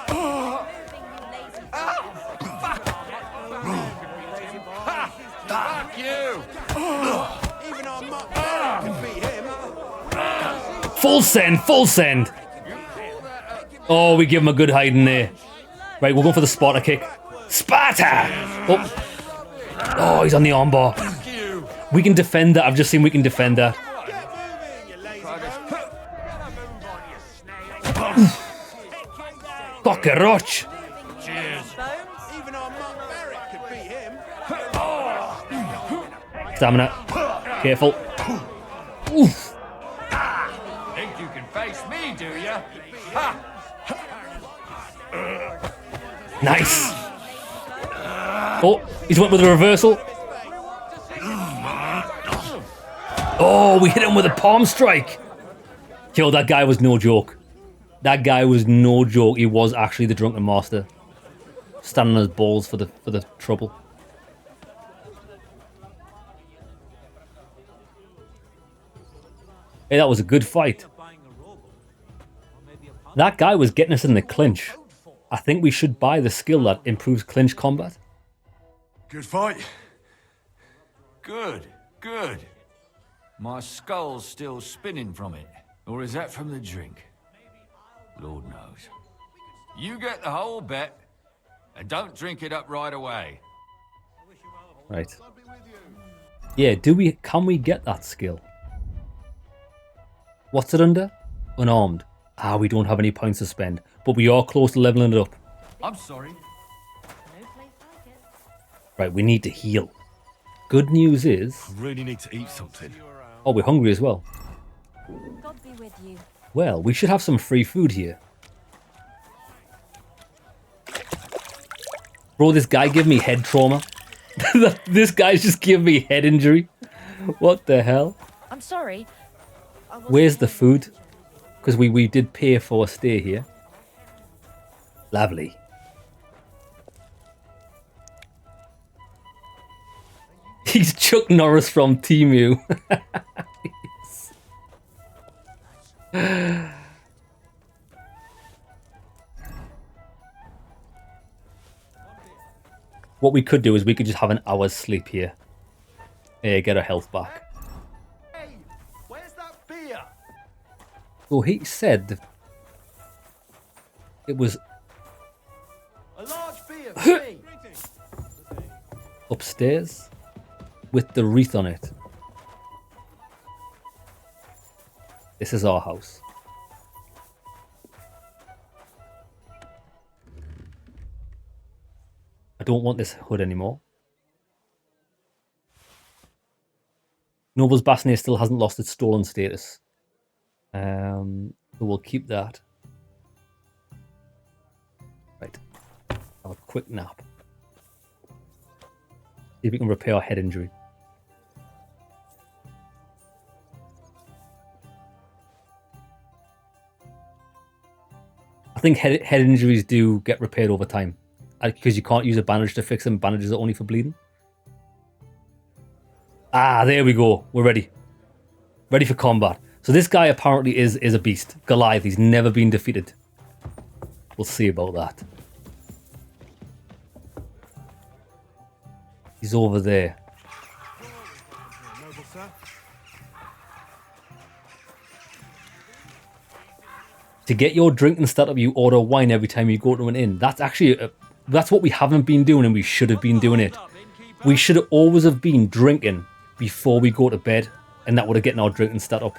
Fuck you! Full send, full send. Oh, we give him a good hiding there. Right, we'll go for the Sparta kick. Sparta! Oh, he's on the armbar. We can defend that. I've just seen we can defend that. Cockroach. Stamina. Careful. Oof. Think you can face me, do you? Ha! Nice. Oh, he's went with a reversal. Oh, we hit him with a palm strike. Yo, that guy was no joke. That guy was no joke. He was actually the drunken master, standing on his balls for the trouble. Hey, that was a good fight. That guy was getting us in the clinch. I think we should buy the skill that improves clinch combat. Good fight. Good, good. My skull's still spinning from it. Or is that from the drink? Lord knows. You get the whole bet, and don't drink it up right away. Right. Yeah, can we get that skill? What's it under? Unarmed. Ah, we don't have any points to spend, but we are close to leveling it up. I'm sorry. Right, we need to heal. Good news is... I really need to eat something. Oh, we're hungry as well. God be with you. Well, we should have some free food here. Bro, this guy gave me head trauma. This guy's just giving me head injury. What the hell? I'm sorry. Where's the food? Because we did pay for a stay here. Lovely. He's Chuck Norris from Temu. What we could do is we could just have an hour's sleep here. Get our health back. Hey, where's that beer? Well, he said it was A large beer for me. upstairs with the wreath on it. This is our house. I don't want this hood anymore. Noble's Bassinet still hasn't lost its stolen status. So we'll keep that. Right. Have a quick nap. See if we can repair our head injury. I think head injuries do get repaired over time. Because you can't use a bandage to fix them. Bandages are only for bleeding. Ah, there we go. We're ready. Ready for combat. So this guy apparently is a beast. Goliath. He's never been defeated. We'll see about that. He's over there. To get your drinking started, you order wine every time you go to an inn. That's actually that's what we haven't been doing, and we should have been doing it. We should always have been drinking before we go to bed, and that would have gotten our drinking stat up.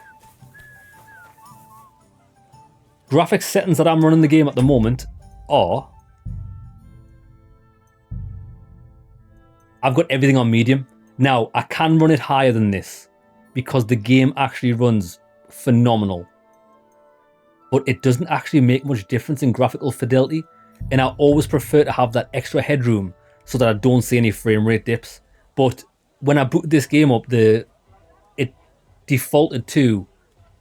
Graphics settings that I'm running the game at the moment are I've got everything on medium. Now, I can run it higher than this because the game actually runs phenomenal. But it doesn't actually make much difference in graphical fidelity, and I always prefer to have that extra headroom so that I don't see any frame rate dips. But when I booted this game up, it defaulted to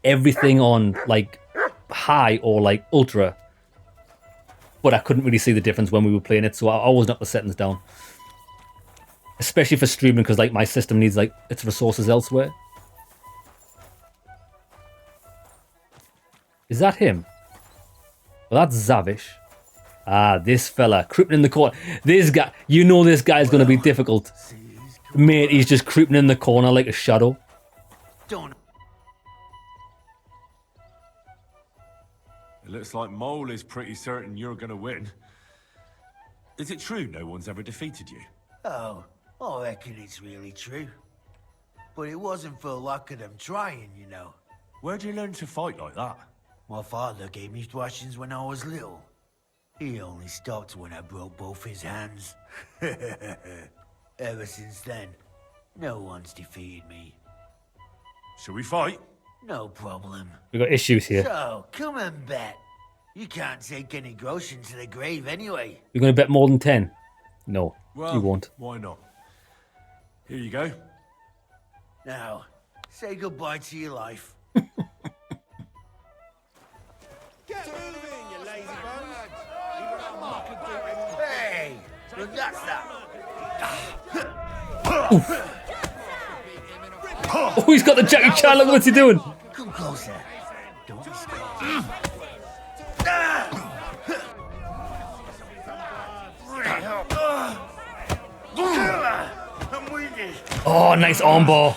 everything on like high or like ultra, but I couldn't really see the difference when we were playing it, so I always knocked the settings down, especially for streaming, because like my system needs like its resources elsewhere. Is that him? Well, that's Zavish. Ah, this fella creeping in the corner. This guy, you know this guy's going to be difficult. Mate, he's just creeping in the corner like a shadow. Don't. It looks like Mole is pretty certain you're gonna win. Is it true no one's ever defeated you? Oh, I reckon it's really true. But it wasn't for lack of them trying, you know. Where'd you learn to fight like that? My father gave me thrashings when I was little. He only stopped when I broke both his hands. Ever since then, no one's defeated me. Shall we fight? No problem. We got issues here. So, come and bet. You can't take any groschen to the grave anyway. You're going to bet more than 10? No, Well, you won't. Why not? Here you go. Now, say goodbye to your life. Get moving, you lazy bones! Hey! Look, that's that! Oh, he's got the Jackie Chan. Look, what's he doing? Come closer. Don't be scared. I'm wounded. Oh, nice armbar.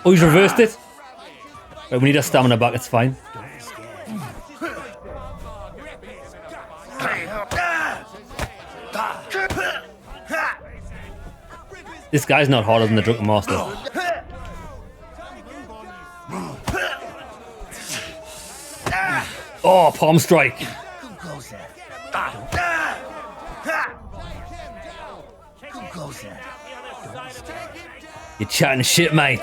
Oh, he's reversed it. Right, we need a stamina back. It's fine. This guy's not harder than the Drunken Master. Oh, palm strike. Come closer. Come closer. You're chatting shit, mate.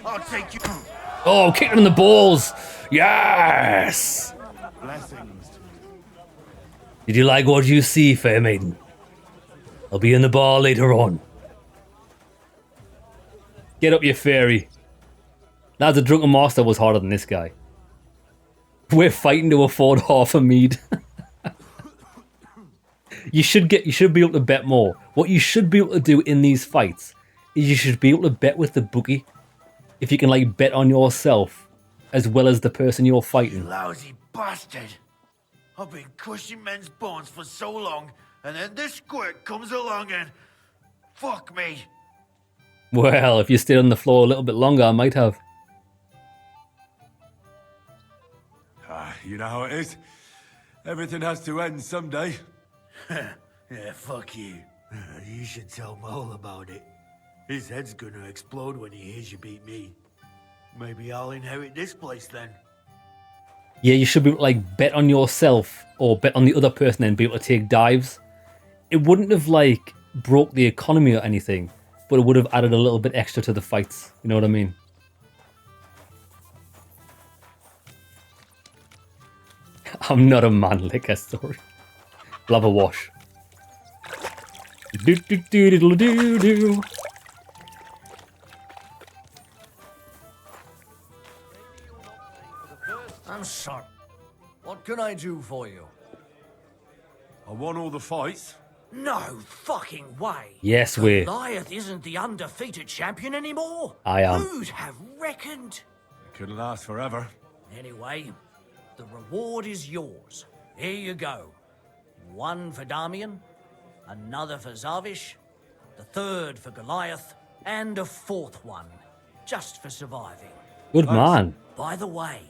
I'll take you. Oh, kick him in the balls. Yes. Blessings. Did you like what you see, fair maiden? I'll be in the bar later on. Get up, you fairy. Now the Drunken Master was harder than this guy. We're fighting to afford half a mead. You should be able to bet more. What you should be able to do in these fights is you should be able to bet with the bookie. If you can like bet on yourself as well as the person you're fighting. You lousy bastard. I've been crushing men's bones for so long, and then this squirt comes along and... Fuck me. Well, if you stayed on the floor a little bit longer, I might have. You know how it is. Everything has to end someday. Yeah, fuck you. You should tell Mole about it. His head's gonna explode when he hears you beat me. Maybe I'll inherit this place then. Yeah, you should be able to, like, bet on yourself or bet on the other person and be able to take dives. It wouldn't have, like, broke the economy or anything, but it would have added a little bit extra to the fights. You know what I mean? I'm not a man liquor story. Love a wash. Do do do diddle do do. I'm sorry. What can I do for you? I won all the fights. No fucking way. Yes, we. Goliath isn't the undefeated champion anymore. I am. Who'd have reckoned? It couldn't last forever. Anyway, the reward is yours. Here you go. One for Damian, another for Zavish, the third for Goliath, and a fourth one, just for surviving. Good man. By the way,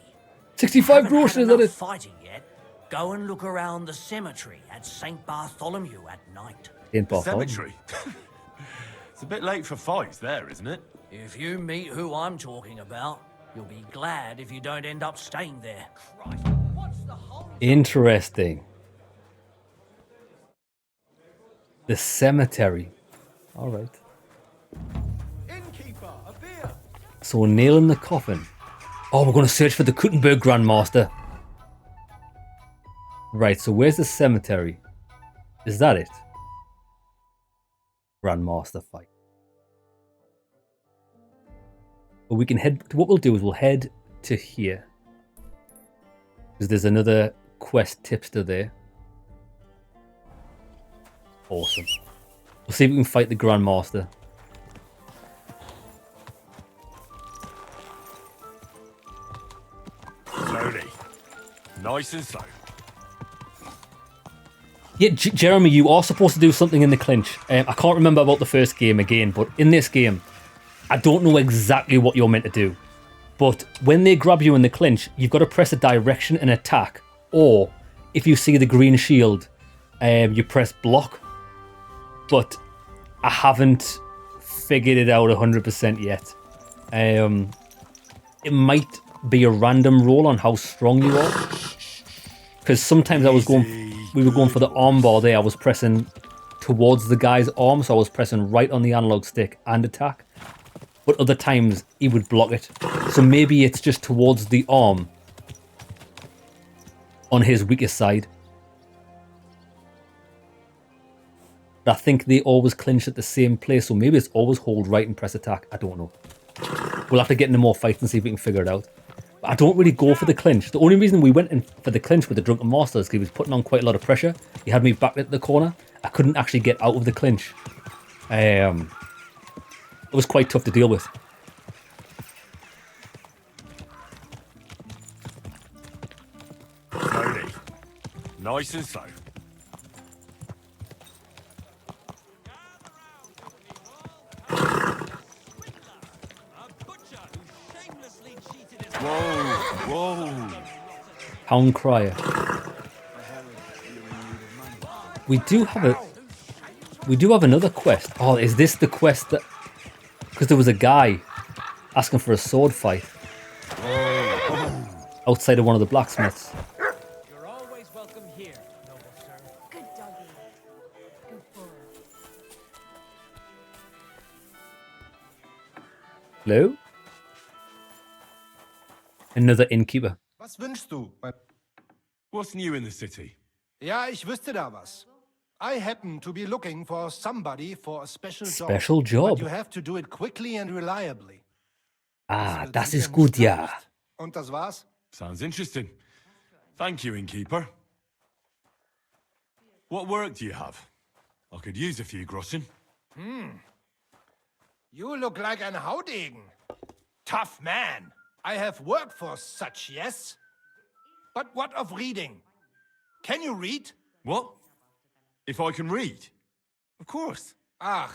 65 groschen, is that it? fighting yet? Go and look around the cemetery at St. Bartholomew at night. In Bartholomew. Cemetery? It's a bit late for fights there, isn't it? If you meet who I'm talking about, you'll be glad if you don't end up staying there. Interesting. The cemetery. All right. Innkeeper, a beer. So we're nailing the coffin. Oh, we're going to search for the Kuttenberg Grandmaster. Right, so where's the cemetery? Is that it? Grandmaster fight. But we can head... What we'll do is we'll head to here. Because there's another quest tipster there. Awesome. We'll see if we can fight the Grandmaster. Slowly. Nice and slow. Yeah, Jeremy, you are supposed to do something in the clinch. I can't remember about the first game again, but in this game, I don't know exactly what you're meant to do. But when they grab you in the clinch, you've got to press a direction and attack. Or, if you see the green shield, you press block. But I haven't figured it out 100% yet. It might be a random roll on how strong you are. Because sometimes we were going for the arm bar there. I was pressing towards the guy's arm, so I was pressing right on the analog stick and attack. But other times he would block it. So maybe it's just towards the arm on his weakest side. But I think they always clinch at the same place, so maybe it's always hold right and press attack. I don't know. We'll have to get into more fights and see if we can figure it out. But I don't really go for the clinch. The only reason we went in for the clinch with the Drunken Master is because he was putting on quite a lot of pressure. He had me back at the corner. I couldn't actually get out of the clinch. It was quite tough to deal with. Slowly. Nice and slow. Whoa, whoa. Hound Crier. We do have another quest. Oh, is this the quest that... Because there was a guy asking for a sword fight outside of one of the blacksmiths. You're always welcome here, noble sir. Good doggy. Good boy. Hello? Another innkeeper. Was wünschst du? What's new in the city? Ja, ich wüsste da was. I happen to be looking for somebody for a special job. Special job? But you have to do it quickly and reliably. Ah, das ist gut, ja. Und das war's? Sounds interesting. Thank you, innkeeper. What work do you have? I could use a few groschen. You look like an Haudegen. Tough man. I have work for such, yes? But what of reading? Can you read? What? If I can read? Of course. Ach.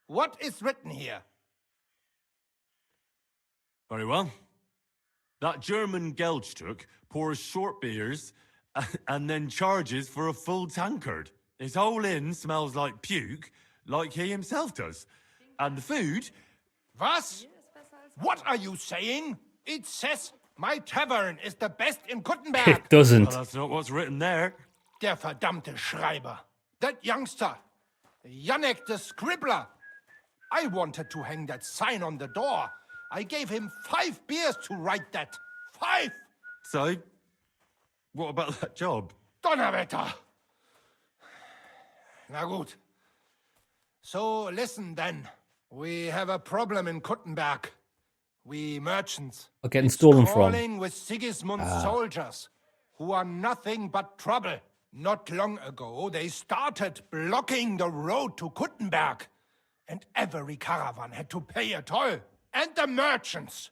What is written here? Very well. That German Geldstück pours short beers and then charges for a full tankard. His whole inn smells like puke, like he himself does. And the food... Was? What are you saying? It says my tavern is the best in Kuttenberg. It doesn't. Well, that's not what's written there. Der verdammte Schreiber. That youngster. Janek the Scribbler. I wanted to hang that sign on the door. I gave him 5 beers to write that. 5! So, what about that job? Donnerwetter! Na gut. So, listen then. We have a problem in Kuttenberg. We merchants. Are getting stolen from. Crawling with Sigismund's soldiers, who are nothing but trouble. Not long ago, they started blocking the road to Kuttenberg. And every caravan had to pay a toll. And the merchants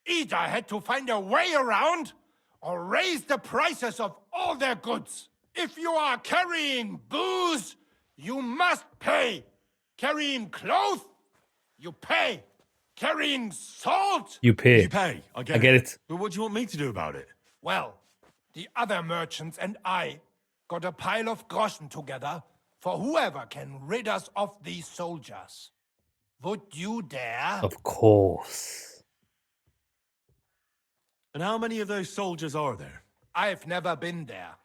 either had to find a way around or raise the prices of all their goods. If you are carrying booze, you must pay. Carrying clothes, you pay. Carrying salt, You pay. You pay. I get it. But what do you want me to do about it? well, the other merchants and I got a pile of groschen together for whoever can rid us of these soldiers. Would you dare? Of course. And how many of those soldiers are there? I've never been there.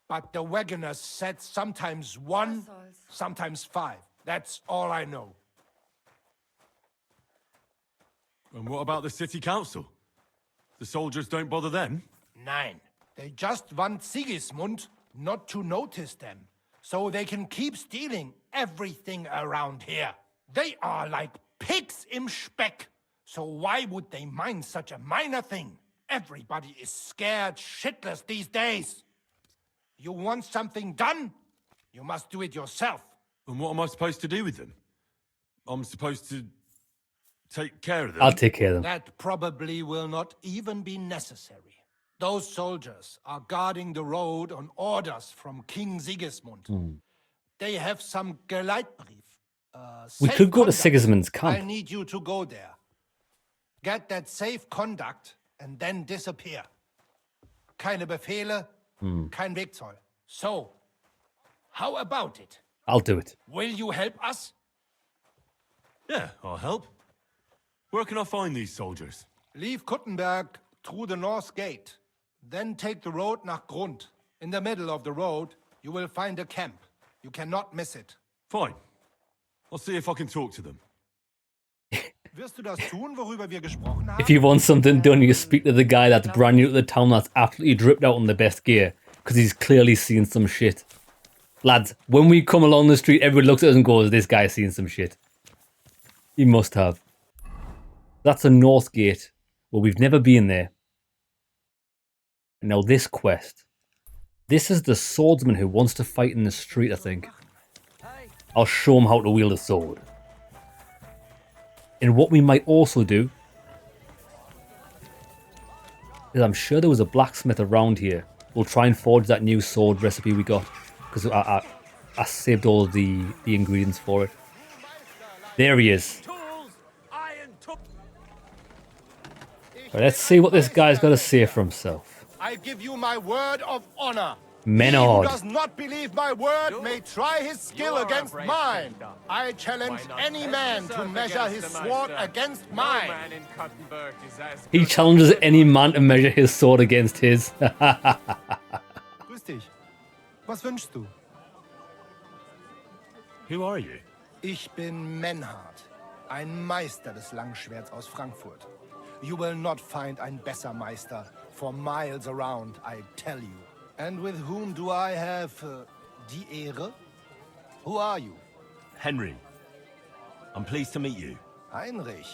But the wagoners said sometimes 1, sometimes 5. That's all I know. And what about the city council? The soldiers don't bother them? Nein. They just want Sigismund not to notice them, so they can keep stealing everything around here. They are like pigs im Speck. So why would they mind such a minor thing? Everybody is scared shitless these days. You want something done? You must do it yourself. And what am I supposed to do with them? I'm supposed to take care of them? I'll take care of them. That probably will not even be necessary. Those soldiers are guarding the road on orders from King Sigismund. They have some Geleitbrief. We safe could go to conduct. Sigismund's camp. I need you to go there. Get that safe conduct and then disappear. Keine Befehle, kein Wegzoll. So, how about it? I'll do it. Will you help us? Yeah, I'll help. Where can I find these soldiers? Leave Kuttenberg through the north gate. Then take the road nach Grund. In the middle of the road, you will find a camp. You cannot miss it. Fine. I'll see if I can talk to them. Wirst du das tun, worüber wir gesprochen haben? If you want something done, you speak to the guy that's brand new to the town that's absolutely dripped out on the best gear. Because he's clearly seen some shit. Lads, when we come along the street, everyone looks at us and goes, this guy's seen some shit. He must have. That's a north gate. Well, we've never been there. Now this quest. This is the swordsman who wants to fight in the street, I think. I'll show him how to wield a sword. And what we might also do is I'm sure there was a blacksmith around here. We'll try and forge that new sword recipe we got. Because I saved all the ingredients for it. There he is. Right, let's see what this guy's got to say for himself. I give you my word of honor. Menard. He who does not believe my word may try his skill against mine. I challenge any man to measure his sword against mine. He challenges any man to measure his sword against his. Grüß dich. Was wünschst du? Who are you? Ich bin Menhard, ein Meister des Langschwerts aus Frankfurt. You will not find ein besser Meister for miles around, I tell you. And with whom do I have die Ehre? Who are you? Henry. I'm pleased to meet you. Heinrich.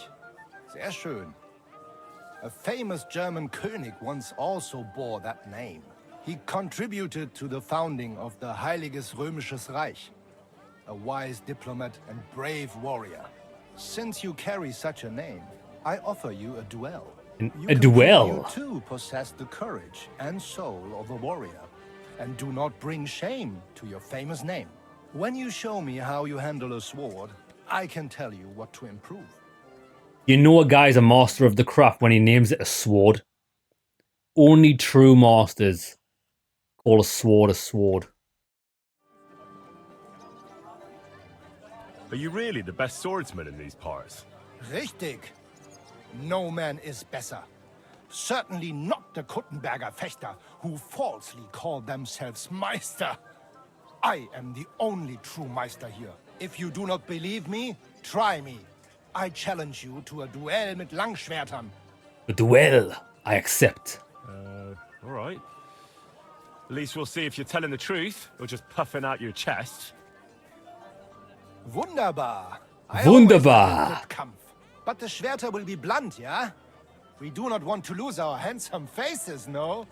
Sehr schön. A famous German König once also bore that name. He contributed to the founding of the Heiliges Römisches Reich. A wise diplomat and brave warrior. Since you carry such a name, I offer you a duel. A duel? You too possess the courage and soul of a warrior, and do not bring shame to your famous name. When you show me how you handle a sword, I can tell you what to improve. You know a guy's a master of the craft when he names it a sword. Only true masters call a sword a sword. Are you really the best swordsman in these parts? Richtig. No man is better. Certainly not the Kuttenberger Fechter, who falsely call themselves Meister. I am the only true Meister here. If you do not believe me, try me. I challenge you to a duel mit Langschwertern. A duel, I accept. All right. At least we'll see if you're telling the truth or just puffing out your chest. Wunderbar. Wunderbar. Kampf. But the Schwerter will be blunt, yeah? We do not want to lose our handsome faces, no?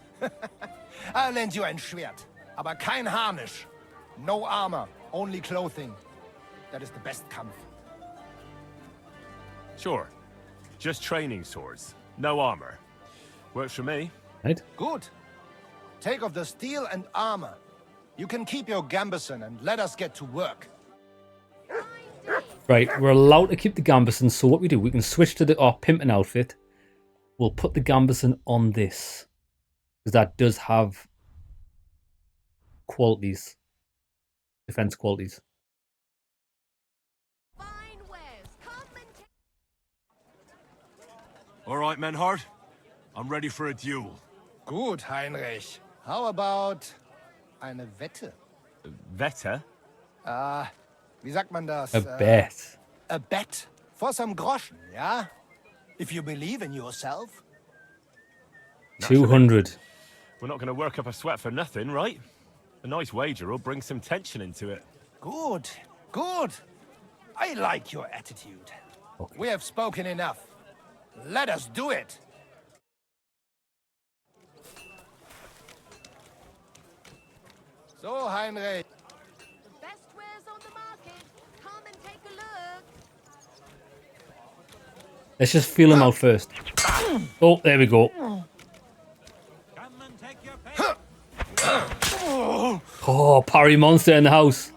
I'll lend you ein Schwert, aber kein Harnisch. No armor, only clothing. That is the best Kampf. Sure. Just training swords. No armor. Works for me. Right. Good. Take off the steel and armor. You can keep your gambeson and let us get to work. Right, we're allowed to keep the gambeson, so what we do, we can switch to our pimping outfit. We'll put the gambeson on this. Because that does have qualities. Defense qualities. All right, Menhard. I'm ready for a duel. Good, Heinrich. How about Eine Wette. Wette? Wie sagt man das? A bet. A bet. For some groschen, yeah? If you believe in yourself. 200. We're not going to work up a sweat for nothing, right? A nice wager will bring some tension into it. Good, good. I like your attitude. Okay. We have spoken enough. Let us do it. So, Heinrich. The best wares on the market. Come and take a look. Let's just feel him out first. Oh, there we go. Oh, parry monster in the house.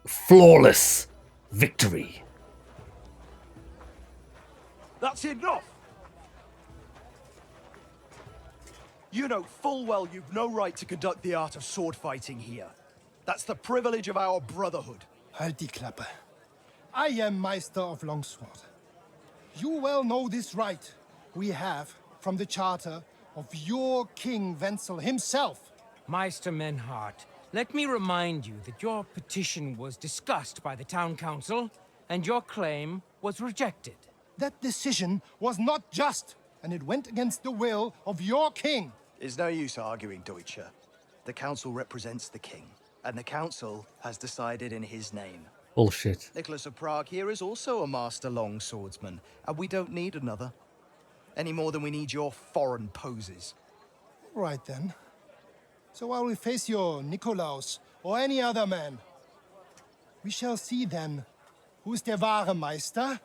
Flawless victory. That's enough! You know full well you've no right to conduct the art of sword fighting here. That's the privilege of our brotherhood. Halt die Klappe. I am Meister of Longsword. You well know this right we have from the charter of your King Wenzel himself. Meister Menhart, let me remind you that your petition was discussed by the town council, and your claim was rejected. That decision was not just, and it went against the will of your king. It's no use arguing, Deutscher. The council represents the king, and the council has decided in his name. Bullshit. Nicholas of Prague here is also a master longswordsman, and we don't need another. Any more than we need your foreign poses. Right then. So I will face your Nikolaus or any other man. We shall see then who is der wahre Meister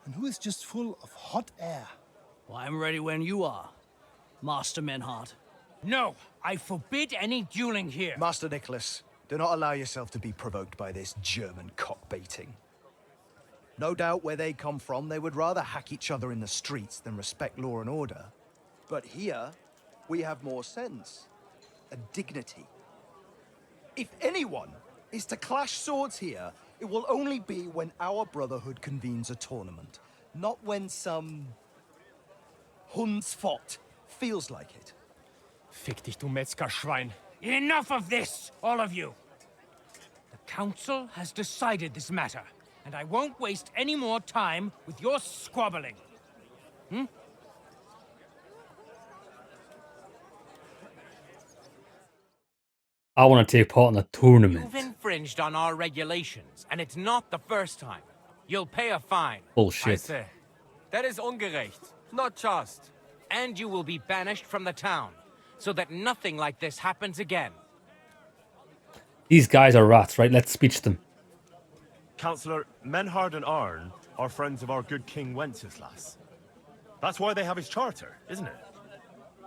and who is just full of hot air. Well, I'm ready when you are, Master Menhart. No, I forbid any dueling here. Master Nicholas, do not allow yourself to be provoked by this German cockbaiting. No doubt where they come from, they would rather hack each other in the streets than respect law and order. But here, we have more sense and dignity. If anyone is to clash swords here, it will only be when our brotherhood convenes a tournament, not when some Hundsfott feels like it. Fick dich, du Metzgerschwein. Enough of this, all of you. The council has decided this matter, and I won't waste any more time with your squabbling. I want to take part in the tournament. You've infringed on our regulations, and it's not the first time. You'll pay a fine. Bullshit. That is ungerecht, not just. And you will be banished from the town, so that nothing like this happens again. These guys are rats, right? Let's speech them. Councillor, Menhard and Arn are friends of our good King Wenceslas. That's why they have his charter, isn't it?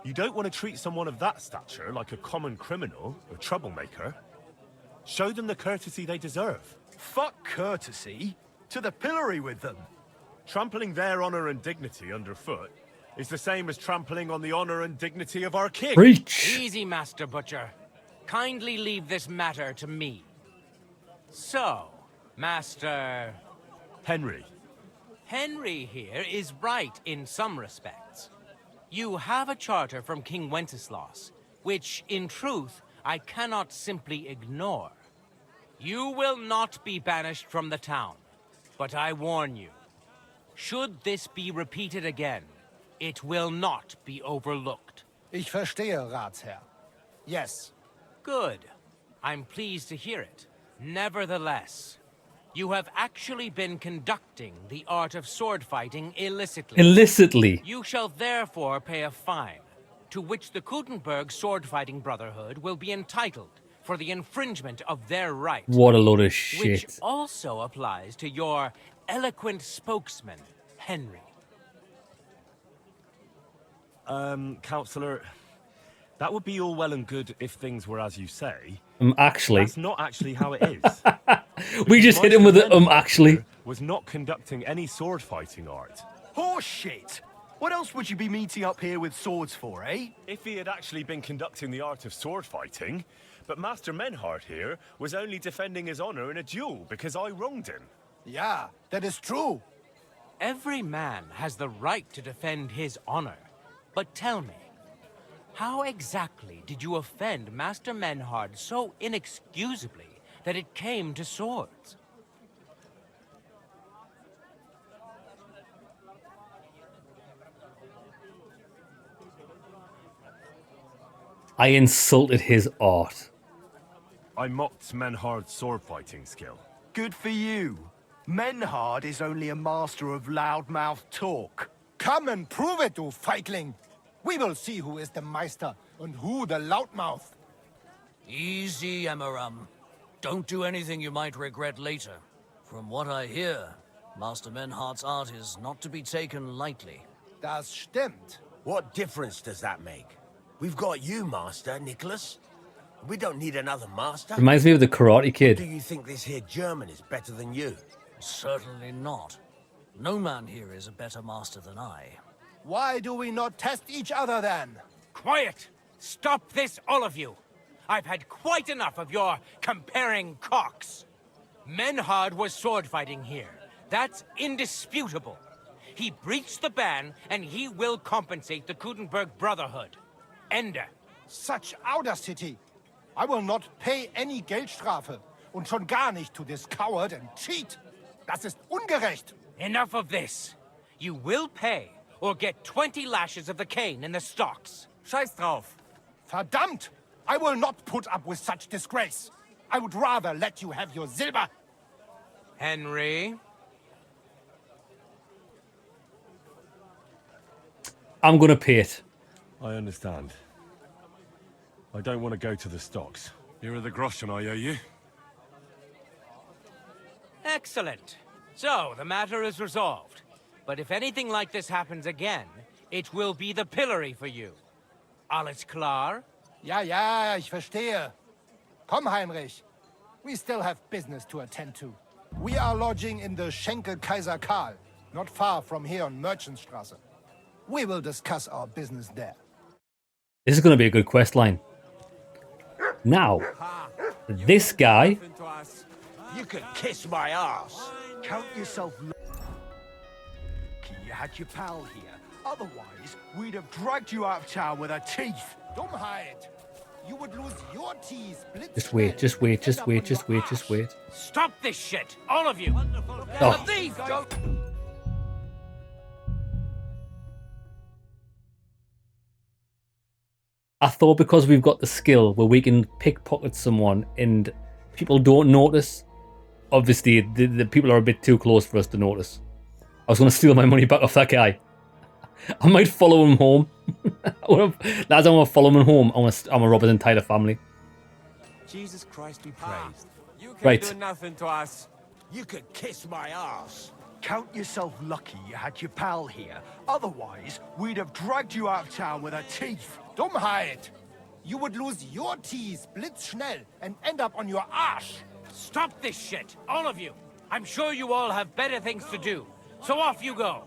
You don't want to treat someone of that stature like a common criminal or troublemaker. Show them the courtesy they deserve. Fuck courtesy. To the pillory with them. Trampling their honor and dignity underfoot is the same as trampling on the honor and dignity of our king. Preach. Easy, Master Butcher. Kindly leave this matter to me. So, Master... Henry. Henry here is right in some respects. You have a charter from King Wenceslas, which, in truth, I cannot simply ignore. You will not be banished from the town, but I warn you, should this be repeated again, it will not be overlooked. Ich verstehe, Ratsherr. Yes. Good. I'm pleased to hear it. Nevertheless, you have actually been conducting the art of sword fighting illicitly. Illicitly. You shall therefore pay a fine, to which the Kutenberg Sword Fighting Brotherhood will be entitled for the infringement of their right. What a load of shit. Which also applies to your eloquent spokesman, Henry. Councillor, that would be all well and good if things were as you say. Actually. That's not actually how it is. We just hit him with it, actually. Was not conducting any sword fighting art. Horseshit! What else would you be meeting up here with swords for, eh? If he had actually been conducting the art of sword fighting, but Master Menhard here was only defending his honor in a duel because I wronged him. Yeah, that is true. Every man has the right to defend his honor. But tell me, How exactly did you offend Master Menhard so inexcusably that it came to swords? I insulted his art. I mocked Menhard's sword fighting skill. Good for you. Menhard is only a master of loudmouth talk. Come and prove it, you feigling. We will see who is the Meister and who the loudmouth. Easy, Emmeram. Don't do anything you might regret later. From what I hear, Master Menhard's art is not to be taken lightly. Das stimmt. What difference does that make? We've got you, Master, Nicholas. We don't need another master. Reminds me of the Karate Kid. Do you think this here German is better than you? Certainly not. No man here is a better master than I. Why do we not test each other then? Quiet! Stop this, all of you! I've had quite enough of your comparing cocks. Menhard was sword fighting here. That's indisputable. He breached the ban, and he will compensate the Kudenberg Brotherhood. Ende. Such audacity! I will not pay any Geldstrafe. Und schon gar nicht to this coward and cheat. Das ist ungerecht. Enough of this. You will pay, or get 20 lashes of the cane in the stocks. Scheiß drauf. Verdammt! I will not put up with such disgrace. I would rather let you have your silver. Henry? I'm gonna pay it. I understand. I don't want to go to the stocks. Here are the groschen I owe you. Excellent. So, the matter is resolved. But if anything like this happens again, it will be the pillory for you. Alles klar? Ja, ja, ich verstehe. Komm, Heinrich. We still have business to attend to. We are lodging in the Schenkel Kaiser Karl, not far from here on Merchantstraße. We will discuss our business there. This is going to be a good quest line. Now, this guy... You could kiss my ass. Count yourself lucky you had your pal here. Otherwise, we'd have dragged you out of town with our teeth. Dummheit! You would lose your teeth. Just wait, just wait, just wait, just wait, just wait. Stop this shit, all of you! Oh. Thief! I thought because we've got the skill where we can pickpocket someone and people don't notice, obviously the people are a bit too close for us to notice. I was going to steal my money back off that guy. I might follow him home. Lads, I want to follow him home. I want to rob his entire family. Jesus Christ be praised. You can do nothing to us. You could kiss my ass. Count yourself lucky you had your pal here. Otherwise, we'd have dragged you out of town with our teeth. Dummheit! You would lose your teeth blitzschnell and end up on your arse. Stop this shit, all of you! I'm sure you all have better things to do, so off you go!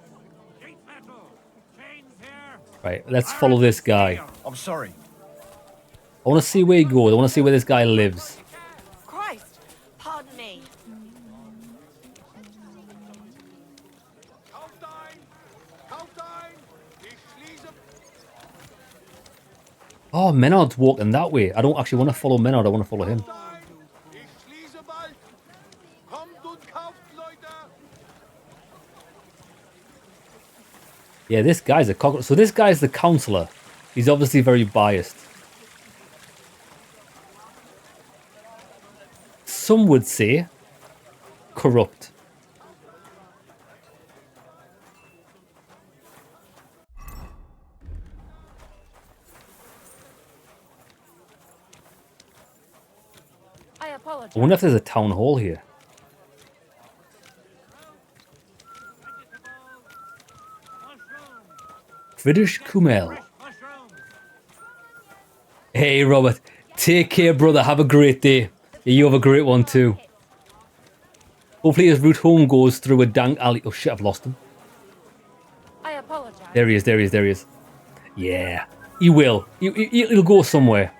Right, let's follow this guy. I'm sorry. I want to see where he goes. I want to see where this guy lives. Christ! Pardon me. Oh, Menard's walking that way. I don't actually want to follow Menard. I want to follow him. Yeah, this guy's a cock. So this guy's the counselor. He's obviously very biased. Some would say corrupt. I apologize. I wonder if there's a town hall here. Friedrich Kummel. Hey, Robert. Take care, brother. Have a great day. You have a great one, too. Hopefully his route home goes through a dank alley. Oh, shit, I've lost him. I apologize. There he is, there he is, there he is. Yeah, he will. He'll go somewhere.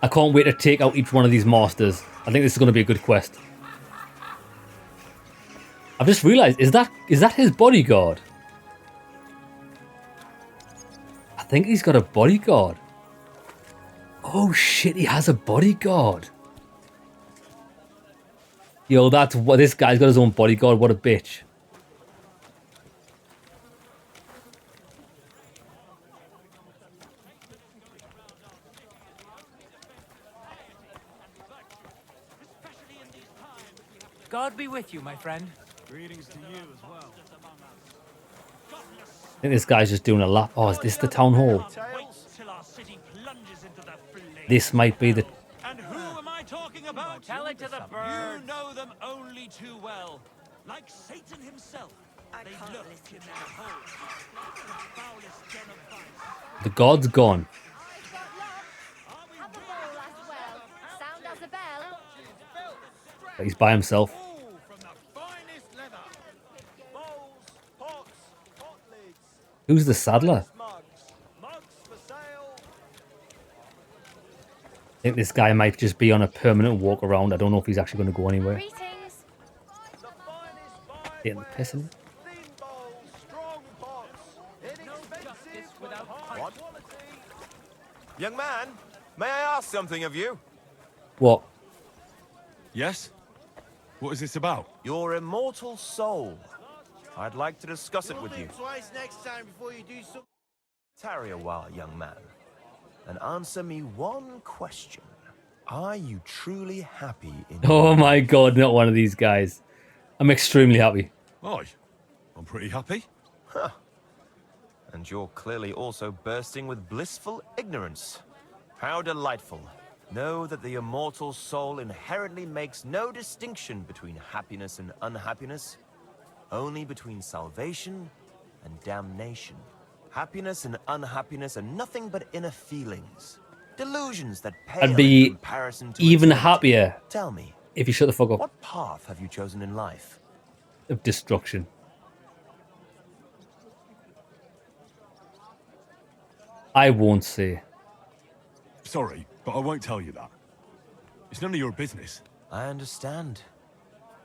I can't wait to take out each one of these masters. I think this is going to be a good quest. I've just realised, is that his bodyguard? think he's got a bodyguard. Oh shit, he has a bodyguard. Yo, that's what this guy's got his own bodyguard. What a bitch. God be with you, my friend. Greetings to you as well. I think this guy's just doing a lap. Oh, is this the town hall? Till our city plunges into the flames. This might be the... And who am I talking about? Tell it to the birds. You know them only too well. Like Satan himself. They lurk in their holes. The foulest den of vice. The god's gone. Have a bowl as well. Sound as a bell. He's by himself. Who's the saddler? I think this guy might just be on a permanent walk around. I don't know if he's actually going to go anywhere. Greetings. Getting the piss in. What? Young man, may I ask something of you? What? Yes? What is this about? Your immortal soul. I'd like to discuss it with you. Twice next time before you do something. Tarry a while, young man, and answer me one question. Are you truly happy in Oh my god, not one of these guys. I'm extremely happy. Aye, I'm pretty happy. Huh. And you're clearly also bursting with blissful ignorance. How delightful. Know that the immortal soul inherently makes no distinction between happiness and unhappiness, only between salvation and damnation. Happiness and unhappiness are nothing but inner feelings, delusions that pale I'd in be comparison to even eternity. happier Tell me, if you shut the fuck up. what path have you chosen in life? Of destruction. I won't say. Sorry, but I won't tell you that. It's none of your business. I understand.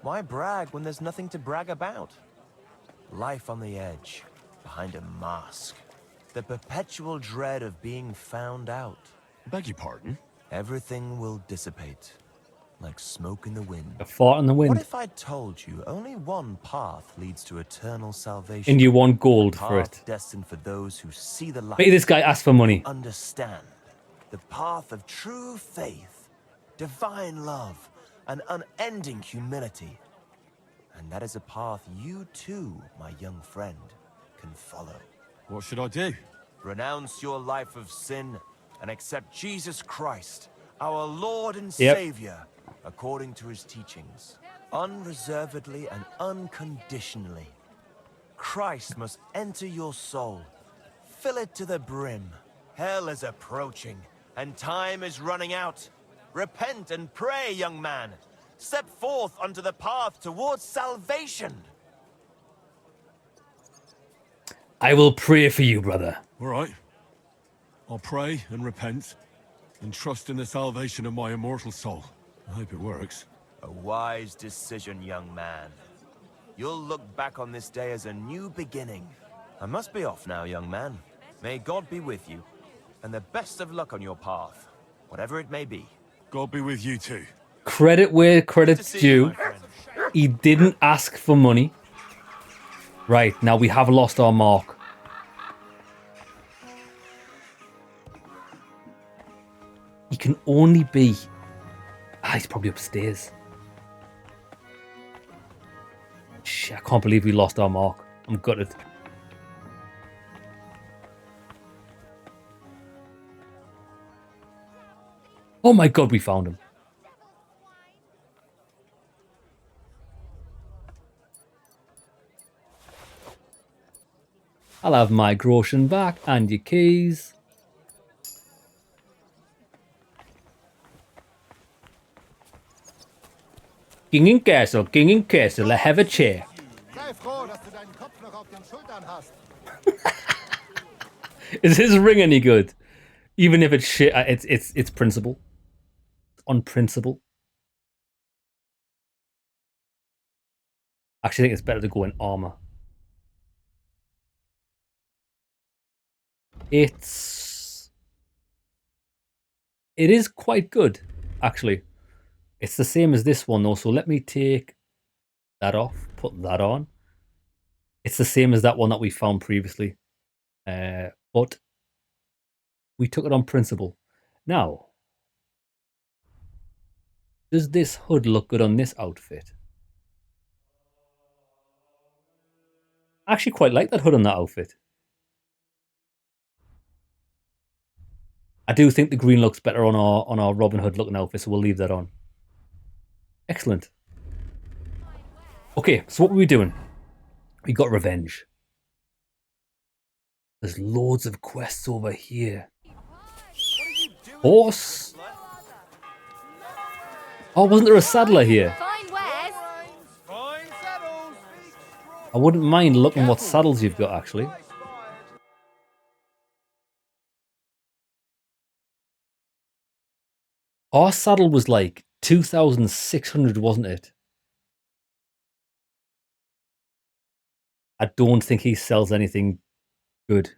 Why brag when there's nothing to brag about? Life on the edge, behind a mask. The perpetual dread of being found out. Beg your pardon? Everything will dissipate, like smoke in the wind. A fart in the wind. What if I told you only one path leads to eternal salvation? And you want gold A for path it. destined for those who see the light. Maybe this guy asked for money. Understand the path of true faith, divine love, and unending humility. And that is a path you too, my young friend, can follow. What should I do? Renounce your life of sin and accept Jesus Christ, our Lord and Yep. Savior, according to his teachings, unreservedly and unconditionally. Christ must enter your soul. Fill it to the brim. Hell is approaching, and time is running out. Repent and pray, young man. Step forth onto the path towards salvation. I will pray for you, brother. All right. I'll pray and repent and trust in the salvation of my immortal soul. I hope it works. A wise decision, young man. You'll look back on this day as a new beginning. I must be off now, young man. May God be with you, and the best of luck on your path, whatever it may be. God be with you too. Credit where credit's due. He didn't ask for money. Right, now we have lost our mark. He can only be... he's probably upstairs. Shit, I can't believe we lost our mark. I'm gutted. Oh my god, we found him. I'll have my groschen back and your keys. King in Castle, I have a chair. Sei froh, dass du deinen Kopf noch auf den Schultern hast. Is his ring any good? Even if it's shit, it's principle. On principle. Actually, I think it's better to go in armor. It is quite good, actually. It's the same as this one though, so let me take that off, put that on. It's the same as that one that we found previously, but we took it on principle. Now, does this hood look good on this outfit? I actually quite like that hood on that outfit. I do think the green looks better on our Robin Hood looking outfit, so we'll leave that on. Excellent. Okay, so what were we doing? We got revenge. There's loads of quests over here. Horse? Oh, wasn't there a saddler here? I wouldn't mind looking what saddles you've got, actually. Our saddle was like 2,600, wasn't it? I don't think he sells anything good.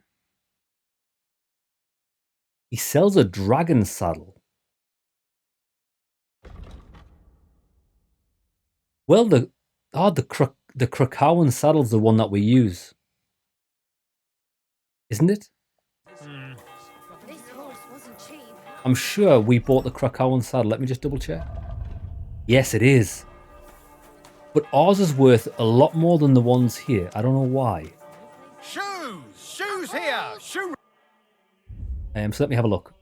He sells a dragon saddle. Well, the Krakowan saddle's the one that we use, isn't it? This horse wasn't cheap. I'm sure we bought the Krakowan saddle. Let me just double check. Yes, it is. But ours is worth a lot more than the ones here. I don't know why. Shoes here. Shoe. So let me have a look.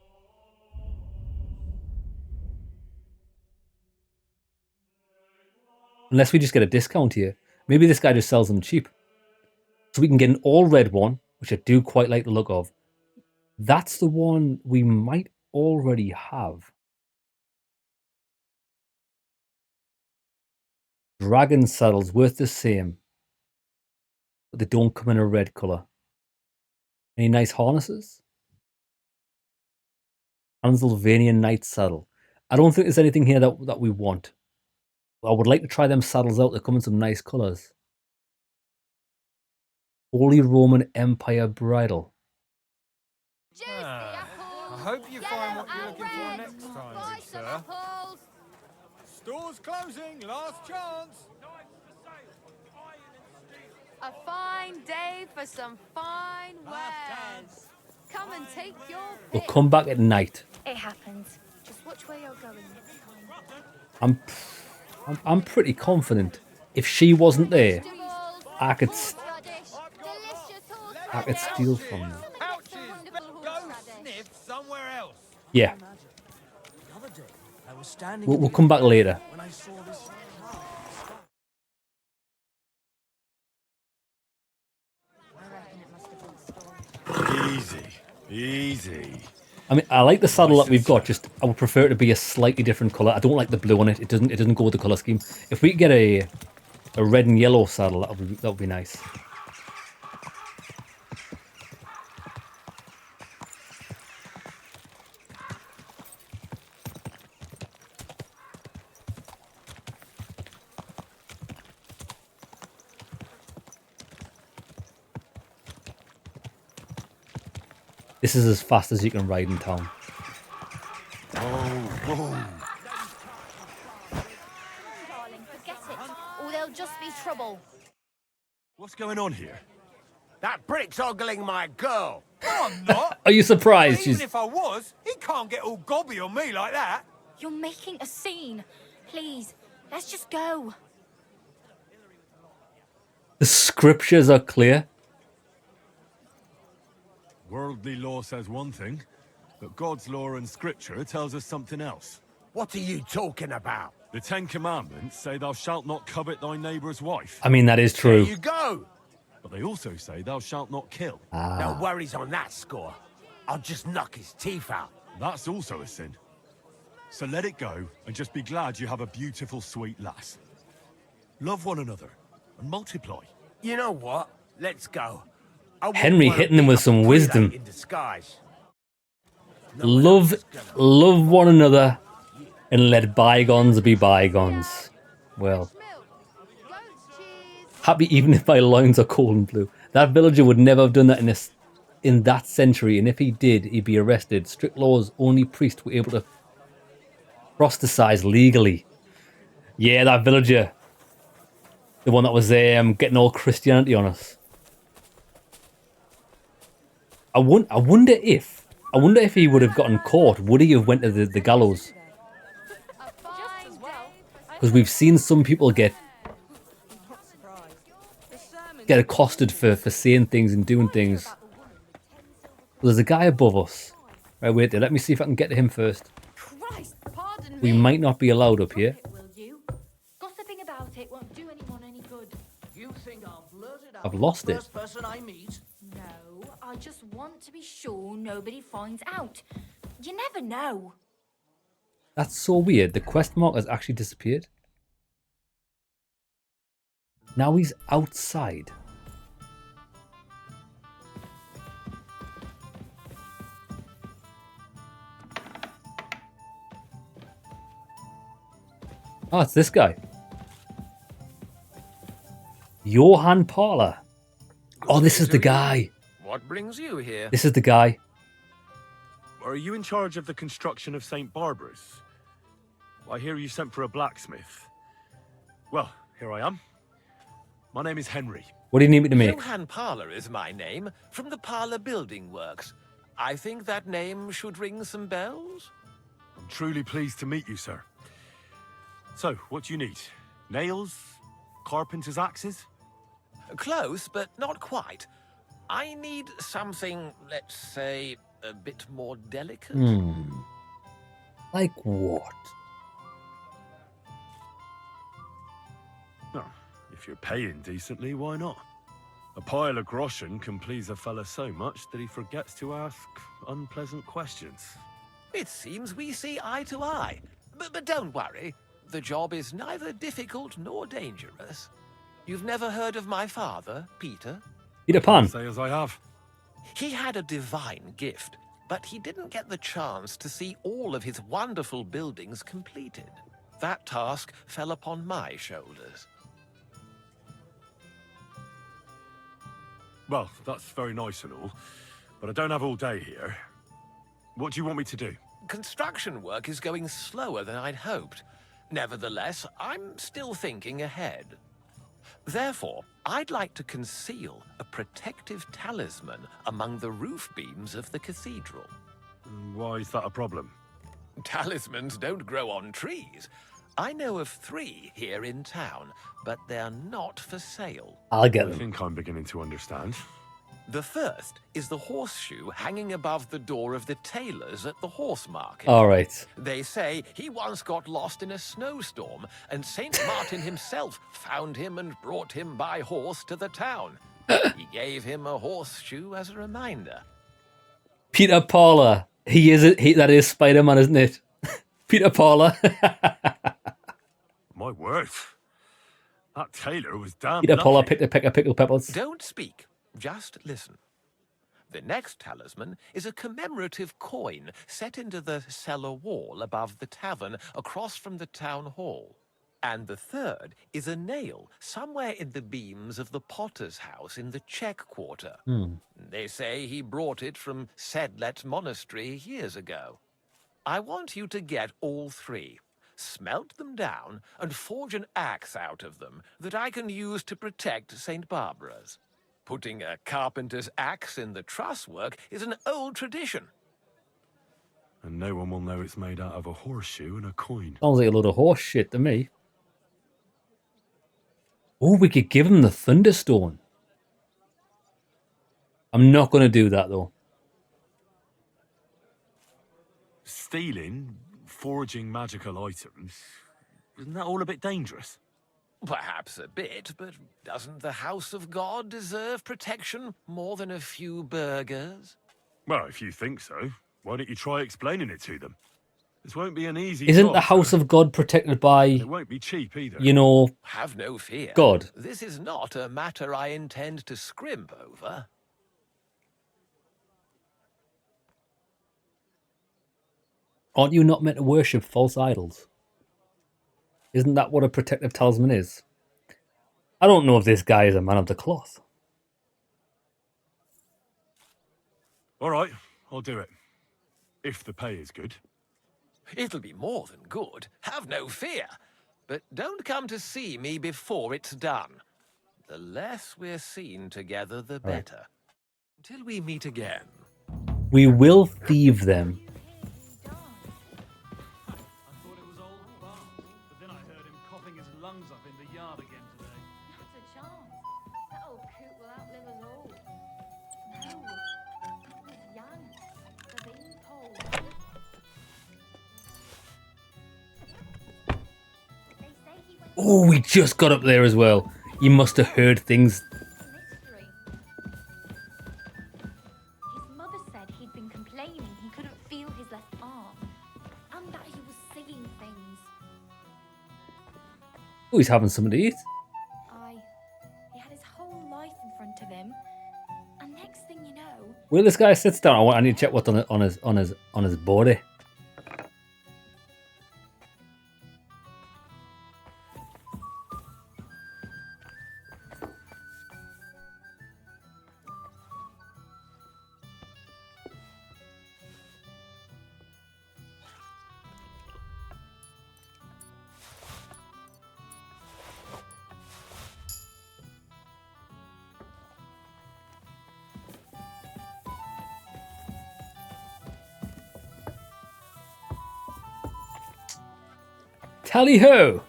Unless we just get a discount here. Maybe this guy just sells them cheap. So we can get an all red one, which I do quite like the look of. That's the one we might already have. Dragon saddles, worth the same. But they don't come in a red colour. Any nice harnesses? Transylvanian Knight saddle. I don't think there's anything here that we want. I would like to try them saddles out. They come in some nice colours. Holy Roman Empire bridle. I hope you find what you're looking for next time, good sir. Store's closing, last chance. A fine day for some fine wares. Come and take your We'll pick. come back at night. It happens. Just watch where you're going next time. I'm pretty confident. If she wasn't there, I could steal from her. Yeah. We'll come back later. Easy. I mean, I like the saddle that we've got. Just I would prefer it to be a slightly different color. I don't like the blue on it. It doesn't go with the color scheme. If we could get a red and yellow saddle, that would be nice. This is as fast as you can ride in town. Darling, forget it, or there'll just be trouble. What's going on here? That brick's ogling my girl. No, I'm not. Are you surprised? Even if I was, he can't get all gobby on me like that. You're making a scene. Please, let's just go. The scriptures are clear. Worldly law says one thing, but God's law and scripture tells us something else. What are you talking about? The Ten Commandments say thou shalt not covet thy neighbour's wife. I mean, that is true. There you go. But they also say thou shalt not kill. No worries on that score. I'll just knock his teeth out. That's also a sin. So let it go and just be glad you have a beautiful, sweet lass. Love one another and multiply. You know what? Let's go. Henry hitting them with some wisdom. In disguise. Love one another and let bygones be bygones. Well, happy even if my loins are cold and blue. That villager would never have done that in in that century, and if he did, he'd be arrested. Strict laws, only priests were able to proselytize legally. Yeah, that villager. The one that was getting all Christianity on us. I wonder if he would have gotten caught. Would he have went to the gallows? Because we've seen some people get accosted for saying things and doing things. Well, there's a guy above us. Right, wait there. Let me see if I can get to him first. Christ, pardon We me. might not be allowed up here. Will you? Gossiping about it won't do anyone any good. You think I'll blurt it out I've lost it. first person I meet? No, I just want to be sure nobody finds out. You never know. That's so weird. The quest mark has actually disappeared. Now he's outside. Oh, it's this guy. Johann Parler. Oh, this is the guy. What brings you here? This is the guy. Are you in charge of the construction of St. Barbara's? I hear you sent for a blacksmith. Well, here I am. My name is Henry. What do you need me to make? Johann Parler is my name, from the Parler Building Works. I think that name should ring some bells. I'm truly pleased to meet you, sir. So, what do you need? Nails? Carpenter's axes? Close, but not quite. I need something, let's say, a bit more delicate. Like what? Oh, if you're paying decently, why not? A pile of groschen can please a fella so much that he forgets to ask unpleasant questions. It seems we see eye to eye. But don't worry. The job is neither difficult nor dangerous. You've never heard of my father, Peter? Peter Pan. Say as I have. He had a divine gift, but he didn't get the chance to see all of his wonderful buildings completed. That task fell upon my shoulders. Well, that's very nice and all, but I don't have all day here. What do you want me to do? Construction work is going slower than I'd hoped. Nevertheless, I'm still thinking ahead. Therefore, I'd like to conceal a protective talisman among the roof beams of the cathedral. Why is that a problem? Talismans don't grow on trees. I know of 3 here in town, but they're not for sale. I'll get I them. think I'm beginning to understand. The first is the horseshoe hanging above the door of the tailors at the horse market. All right. They say he once got lost in a snowstorm, and St. Martin himself found him and brought him by horse to the town. He gave him a horseshoe as a reminder. Peter Parler. That is Spider-Man, isn't it? Peter Parler. My word. That tailor was damn Peter Parler lucky. picked a peck of pickled peppers. Don't speak, just listen. The next talisman is a commemorative coin set into the cellar wall above the tavern across from the town hall. And the third is a nail somewhere in the beams of the potter's house in the Czech Quarter. They say he brought it from Sedlet Monastery years ago. I want you to get all 3, smelt them down, and forge an axe out of them that I can use to protect St. Barbara's. Putting a carpenter's axe in the truss work is an old tradition. And no one will know it's made out of a horseshoe and a coin. Sounds like a load of horse shit to me. Oh, we could give him the Thunderstone. I'm not going to do that, though. Stealing, forging magical items, isn't that all a bit dangerous? Perhaps a bit, but doesn't the house of God deserve protection more than a few burghers? Well, if you think so, why don't you try explaining it to them? This won't be an easy Isn't job, the house sir. of God protected by, It won't be cheap either. you know, Have no fear. God? This is not a matter I intend to scrimp over. Aren't you not meant to worship false idols? Isn't that what a protective talisman is? I don't know if this guy is a man of the cloth. All right, I'll do it. If the pay is good. It'll be more than good, have no fear. But don't come to see me before it's done. The less we're seen together, the Right. better. Until we meet again. We will thieve them. Coughing his lungs up in the yard again today. Not a chance. That old coot will outlive us all. No. That was young. The beanpole. They say he went Oh, we just got up there as well. You must have heard things. mystery. His mother said he'd been complaining he couldn't feel his left arm. And that he was seeing things. Oh, he's having something to eat. He had his whole life in front of him. And next thing you know, Well, this guy sits down. I need to check what's on his body. Tally ho!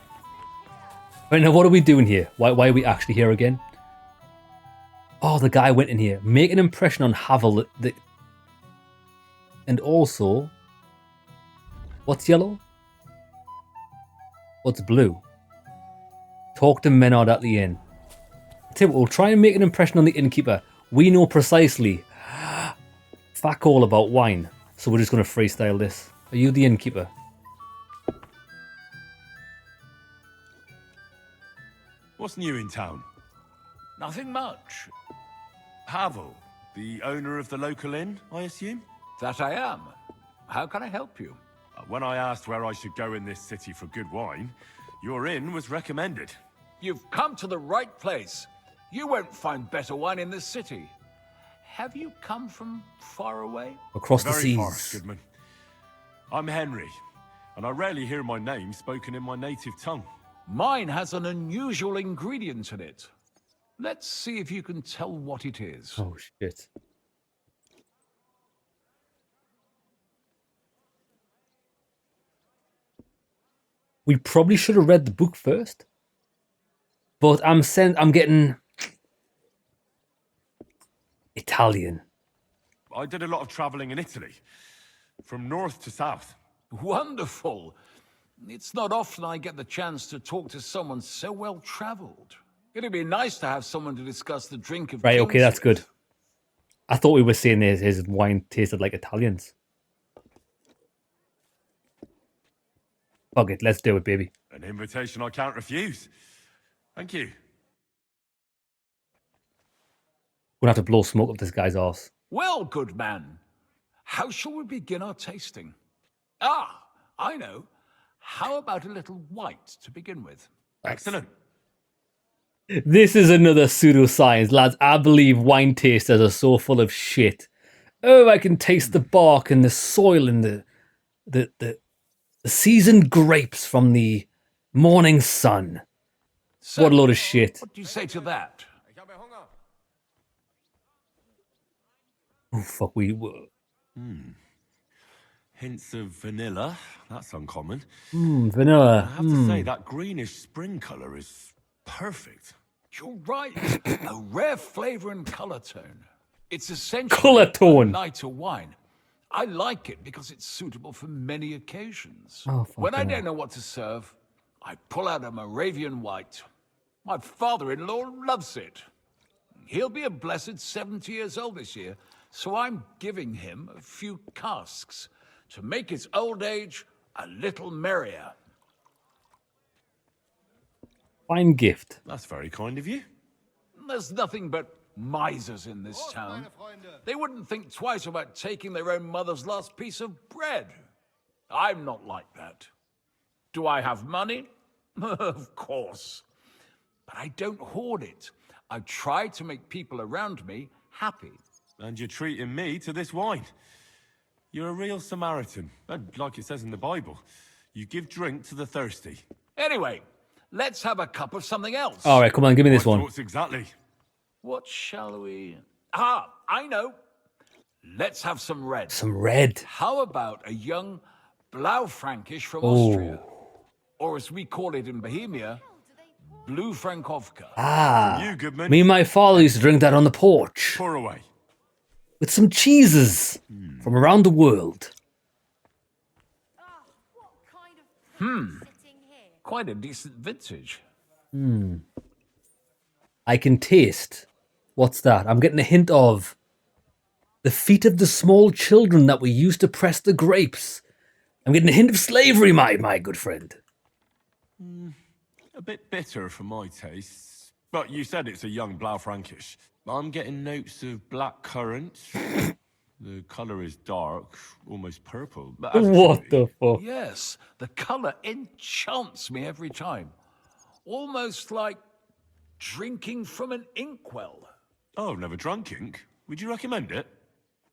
Right now, what are we doing here? Why are we actually here again? Oh, the guy went in here. Make an impression on Havel. And also, what's yellow? What's blue? Talk to Menard at the inn. Tell you what, we'll try and make an impression on the innkeeper. We know precisely fuck all about wine, so we're just going to freestyle this. Are you the innkeeper? What's new in town? Nothing much. Havel, the owner of the local inn, I assume? That I am. How can I help you? When I asked where I should go in this city for good wine, your inn was recommended. You've come to the right place. You won't find better wine in this city. Have you come from far away? Across the Very far, seas. Goodman. I'm Henry, and I rarely hear my name spoken in my native tongue. Mine has an unusual ingredient in it. Let's see if you can tell what it is. Oh, shit. We probably should have read the book first. But I'm getting Italian. I did a lot of traveling in Italy, from north to south. Wonderful. It's not often I get the chance to talk to someone so well traveled. It'd be nice to have someone to discuss the drink of Right, okay, kings that's with. good. I thought we were saying his wine tasted like Italians. Fuck it, let's do it, baby. An invitation I can't refuse. Thank you. We'll have to blow smoke up this guy's arse. Well, good man. How shall we begin our tasting? Ah, I know. How about a little white to begin with? Excellent. This is another pseudoscience, lads. I believe wine tasters are so full of shit. Oh, I can taste the bark and the soil and the seasoned grapes from the morning sun. So, What a load of shit. What do you say to that? Oh, fuck, we... Hints of vanilla. That's uncommon. Vanilla. I have to say, that greenish spring colour is perfect. You're right. A rare flavor and color tone. It's essential Colour tone. lighter wine. I like it because it's suitable for many occasions. Oh, when I fucking don't hell. know what to serve, I pull out a Moravian white. My father-in-law loves it. He'll be a blessed 70 years old this year, so I'm giving him a few casks to make his old age a little merrier. Fine gift. That's very kind of you. There's nothing but misers in this town. They wouldn't think twice about taking their own mother's last piece of bread. I'm not like that. Do I have money? Of course. But I don't hoard it. I try to make people around me happy. And you're treating me to this wine. You're a real Samaritan. And like it says in the Bible, you give drink to the thirsty. Anyway, let's have a cup of something else. All right, come on, give me this My one. thoughts exactly. What shall we... Ah, I know. Let's have some red. Some red. How about a young Blaufränkisch from Oh. Austria? Or as we call it in Bohemia, Blue Frankovka. Ah, You, Goodman. me and my father used to drink that on the porch. Pour away. With some cheeses from around the world. Quite a decent vintage. I can taste. What's that? I'm getting a hint of the feet of the small children that we used to press the grapes. I'm getting a hint of slavery, my good friend. A bit bitter for my tastes. But you said it's a young Blaufränkisch. I'm getting notes of black currant. The colour is dark, almost purple. But as it What should be. the fuck? Yes, the colour enchants me every time. Almost like drinking from an inkwell. Oh, I've never drunk ink. Would you recommend it?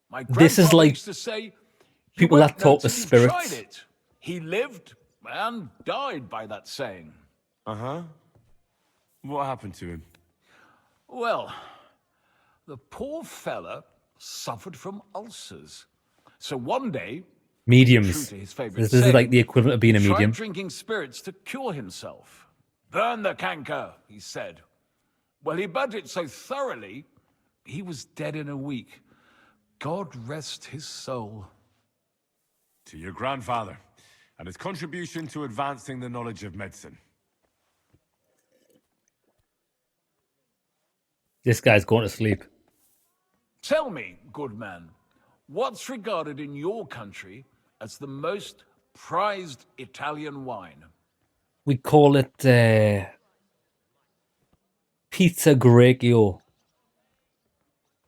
My This is grandfather like used to say, people "You that won't know talk to till you've tried spirits. it." He lived and died by that saying. Uh-huh. What happened to him? Well, the poor fella suffered from ulcers. So one day, Mediums. true to his favourite This is saying, like the equivalent of being a he tried medium. drinking spirits to cure himself. Burn the canker, he said. Well, he burnt it so thoroughly, he was dead in a week. God rest his soul. To your grandfather and his contribution to advancing the knowledge of medicine. This guy's going to sleep. Tell me, good man, what's regarded in your country as the most prized Italian wine? We call it Pizza Greco.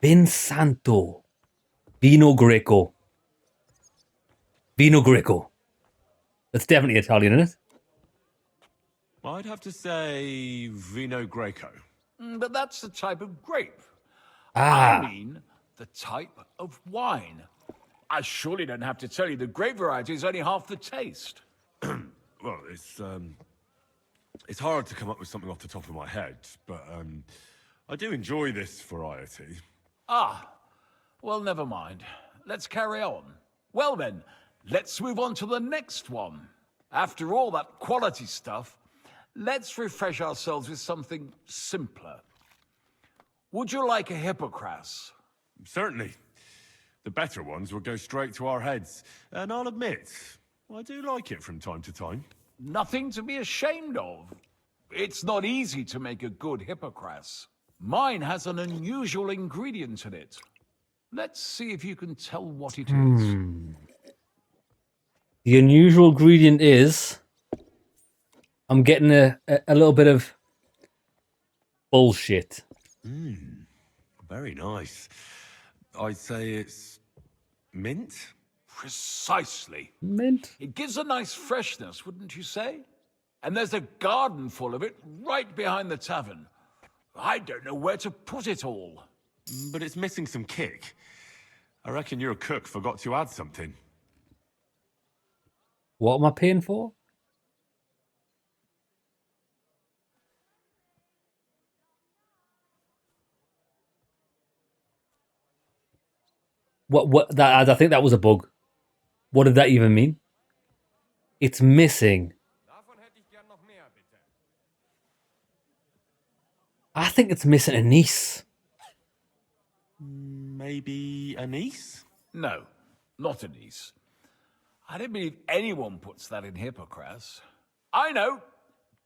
Vin Santo. Vino Greco. Vino Greco. That's definitely Italian, isn't it? I'd have to say Vino Greco. But that's the type of grape. Ah. I mean, the type of wine. I surely don't have to tell you the grape variety is only half the taste. Well, it's hard to come up with something off the top of my head, but I do enjoy this variety. Ah, well, never mind. Let's carry on. Well then, let's move on to the next one. After all that quality stuff, let's refresh ourselves with something simpler. Would you like a Hippocras? Certainly. The better ones will go straight to our heads. And I'll admit, I do like it from time to time. Nothing to be ashamed of. It's not easy to make a good Hippocras. Mine has an unusual ingredient in it. Let's see if you can tell what it is. The unusual ingredient is... I'm getting a little bit of bullshit. Very nice. I'd say it's mint? Precisely. Mint? It gives a nice freshness, wouldn't you say? And there's a garden full of it right behind the tavern. I don't know where to put it all. But it's missing some kick. I reckon your cook forgot to add something. What am I paying for? What that I think that was a bug. What did that even mean? It's missing. I think it's missing anise. Maybe anise? No, not anise. I don't believe anyone puts that in Hippocras. I know.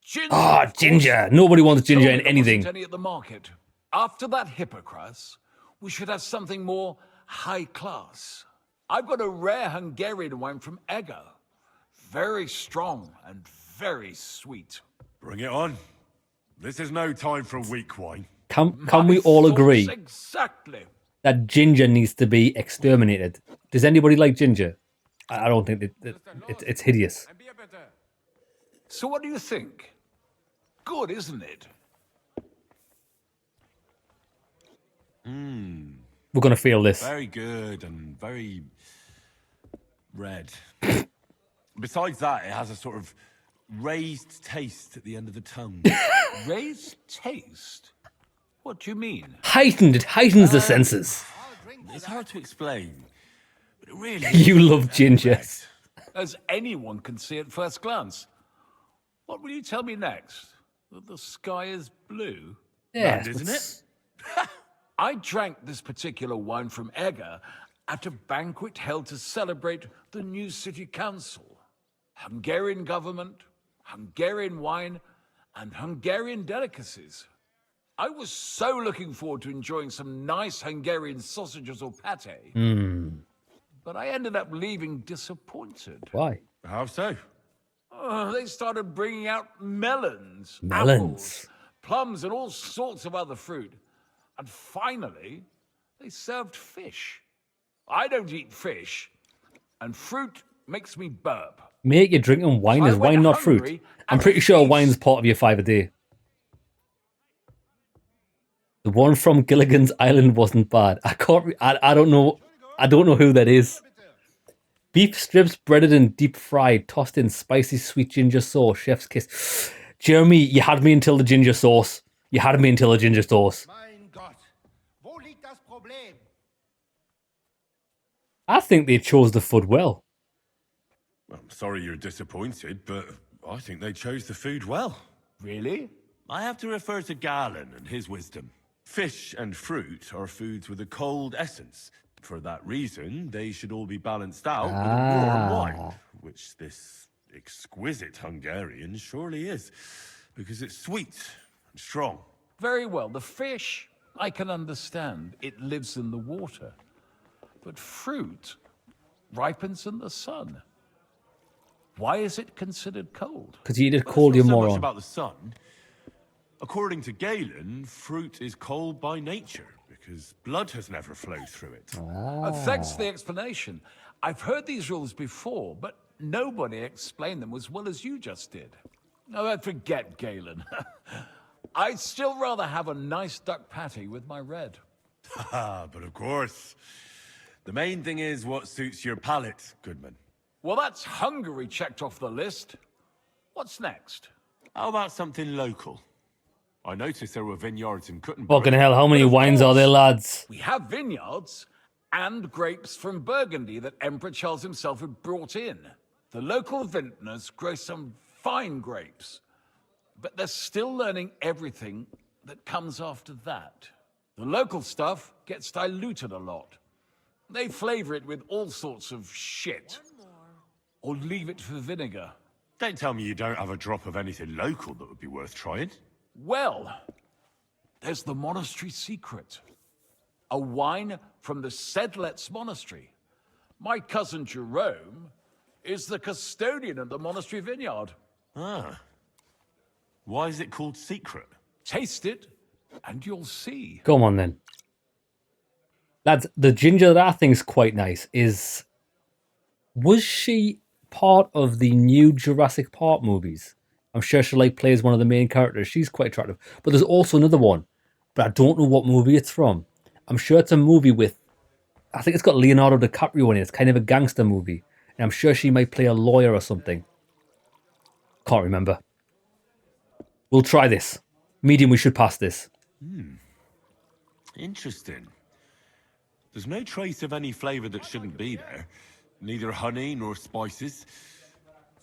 Ginger. Ah, of course. ginger. Nobody wants ginger Told in me there wasn't anything. any at the market. After that Hippocras, we should have something more high class. I've got a rare Hungarian wine from Eger. Very strong and very sweet. Bring it on. This is no time for weak wine. Can we all agree Exactly. that ginger needs to be exterminated? Does anybody like ginger? I don't think it's hideous. So what do you think? Good, isn't it? We're going to feel this. Very good and very red. Besides that, it has a sort of raised taste at the end of the tongue. Raised taste? What do you mean? Heightened. It heightens the senses. It's hard to explain, but it really You love ginger. As anyone can see at first glance. What will you tell me next? That the sky is blue? Yeah, Mad, isn't it? I drank this particular wine from Egger at a banquet held to celebrate the new city council. Hungarian government, Hungarian wine, and Hungarian delicacies. I was so looking forward to enjoying some nice Hungarian sausages or pate. But I ended up leaving disappointed. Why? How so? They started bringing out melons, Melons. apples, plums, and all sorts of other fruit. And finally, they served fish. I don't eat fish, and fruit makes me burp. Mate, you're drinking wine. So I Is wine went not fruit? hungry I'm and pretty sure feast. wine's part of your 5 a day. The one from Gilligan's Island wasn't bad. I don't know. I don't know who that is. Beef strips breaded and deep fried, tossed in spicy sweet ginger sauce. Chef's kiss. Jeremy, you had me until the ginger sauce. You had me until the ginger sauce. Mein Gott, wo liegt das Problem? I think they chose the food well. I'm sorry you're disappointed, but I think they chose the food well. Really? I have to refer to Galen and his wisdom. Fish and fruit are foods with a cold essence. For that reason, they should all be balanced out with a warm wine, which this exquisite Hungarian surely is, because it's sweet and strong. Very well. The fish, I can understand. It lives in the water. But fruit ripens in the sun. Why is it considered cold? Because you did Well, call it's you not so moron. much about the sun. According to Galen, fruit is cold by nature because blood has never flowed through it. Thanks for the explanation. I've heard these rules before, but nobody explained them as well as you just did. No, forget Galen. I'd still rather have a nice duck patty with my red. But of course, the main thing is what suits your palate, Goodman. Well, that's Hungary checked off the list. What's next? How about something local? I noticed there were vineyards in Kuttenberg. Fucking hell, how many wines are there, lads? We have vineyards and grapes from Burgundy that Emperor Charles himself had brought in. The local vintners grow some fine grapes, but they're still learning everything that comes after that. The local stuff gets diluted a lot. They flavor it with all sorts of shit. Or leave it for vinegar. Don't tell me you don't have a drop of anything local that would be worth trying. Well, there's the monastery secret. A wine from the Sedlets Monastery. My cousin Jerome is the custodian of the monastery vineyard. Ah. Why is it called secret? Taste it, and you'll see. Come on, then. Lads, the ginger that I think is quite nice is... Was she part of the new Jurassic Park movies? I'm sure she plays one of the main characters. She's quite attractive. But there's also another one, but I don't know what movie it's from. I'm sure it's a movie with... I think it's got Leonardo DiCaprio in it. It's kind of a gangster movie. And I'm sure she might play a lawyer or something. Can't remember. We'll try this. Medium, we should pass this. Interesting. There's no trace of any flavour that shouldn't be there. Neither honey nor spices.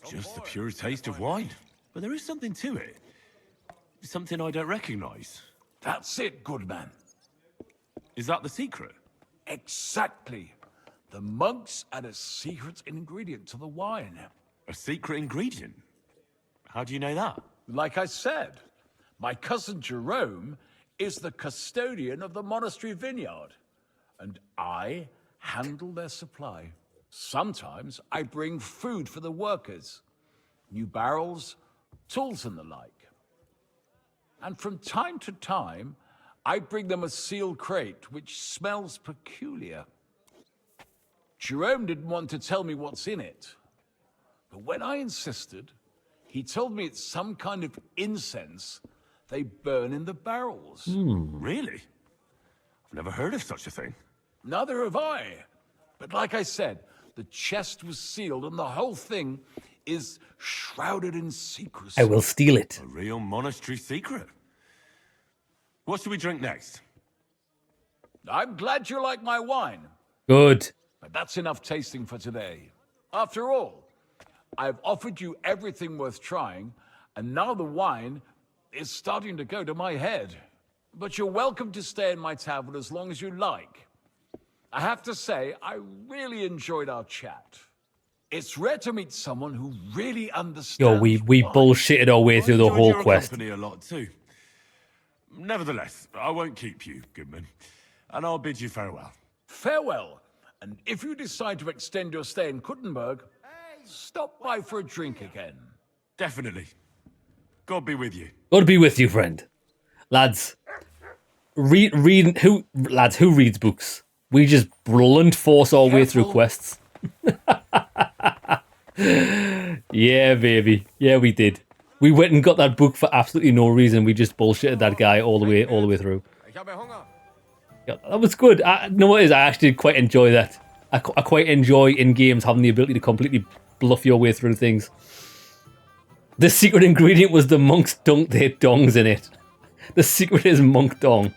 Just the pure taste of wine. But there is something to it. Something I don't recognise. That's it, good man. Is that the secret? Exactly. The monks add a secret ingredient to the wine. A secret ingredient? How do you know that? Like I said, my cousin Jerome is the custodian of the monastery vineyard, and I handle their supply. Sometimes I bring food for the workers, new barrels, tools and the like. And from time to time, I bring them a sealed crate which smells peculiar. Jerome didn't want to tell me what's in it, but when I insisted, he told me it's some kind of incense they burn in the barrels. Really? I've never heard of such a thing. Neither have I. But like I said, the chest was sealed and the whole thing is shrouded in secrecy. I will steal it. A real monastery secret. What should we drink next? I'm glad you like my wine. Good. But that's enough tasting for today. After all, I've offered you everything worth trying, and now the wine is starting to go to my head. But you're welcome to stay in my tavern as long as you like. I have to say, I really enjoyed our chat. It's rare to meet someone who really understands. Yo, we bullshitted our way through the Enjoyed whole your quest. company a lot too. Nevertheless, I won't keep you, Goodman, and I'll bid you farewell. Farewell. And if you decide to extend your stay in Kuttenberg, stop by for a drink again. Definitely. God be with you. God be with you, friend. Lads, who reads books? We just blunt force our way through quests. Yeah, baby. Yeah, we did. We went and got that book for absolutely no reason. We just bullshitted that guy all the way through. Yeah, that was good. No, what it is, I actually quite enjoy that. I quite enjoy in games having the ability to completely bluff your way through things. The secret ingredient was the monks dunked their dongs in it. The secret is monk dong.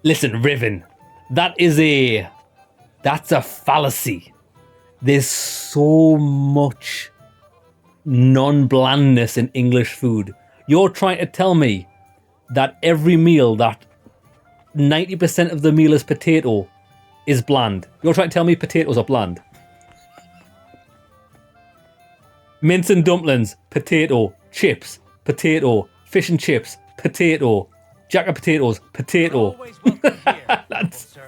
Listen, Riven, that's a fallacy. There's so much non-blandness in English food. You're trying to tell me that every meal, that 90% of the meal is potato, is bland. You're trying to tell me potatoes are bland. Mince and dumplings, potato. Chips, potato. Fish and chips, potato. Jack of potatoes, potato. That's...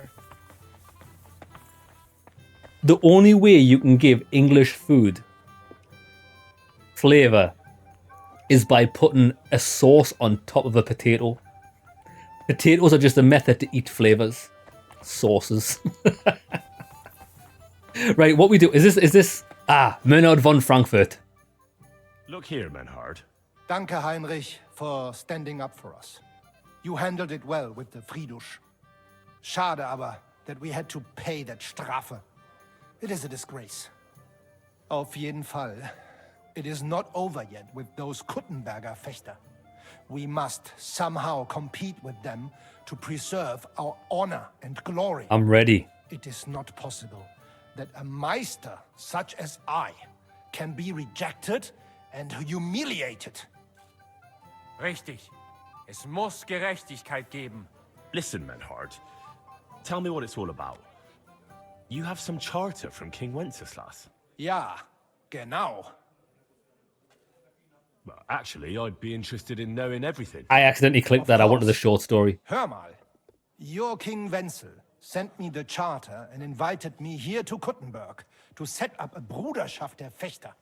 The only way you can give English food flavour is by putting a sauce on top of a potato. Potatoes are just a method to eat flavours. Sauces. Right, what we do, is this... Bernhard von Frankfurt. Look here, Menhard. Danke, Heinrich, for standing up for us. You handled it well with the Friedusch. Schade aber, that we had to pay that Strafe. It is a disgrace. Auf jeden Fall, it is not over yet with those Kuttenberger Fechter. We must somehow compete with them to preserve our honor and glory. I'm ready. It is not possible that a Meister such as I can be rejected and humiliated. Richtig. Es muss Gerechtigkeit geben. Listen, Menhard. Tell me what it's all about. You have some charter from King Wenceslas. Ja, genau. Well, actually, I'd be interested in knowing everything. I accidentally clicked that. I wanted the short story. Hör mal. Your King Wenzel sent me the charter and invited me here to Kuttenberg to set up a Bruderschaft der Fechter.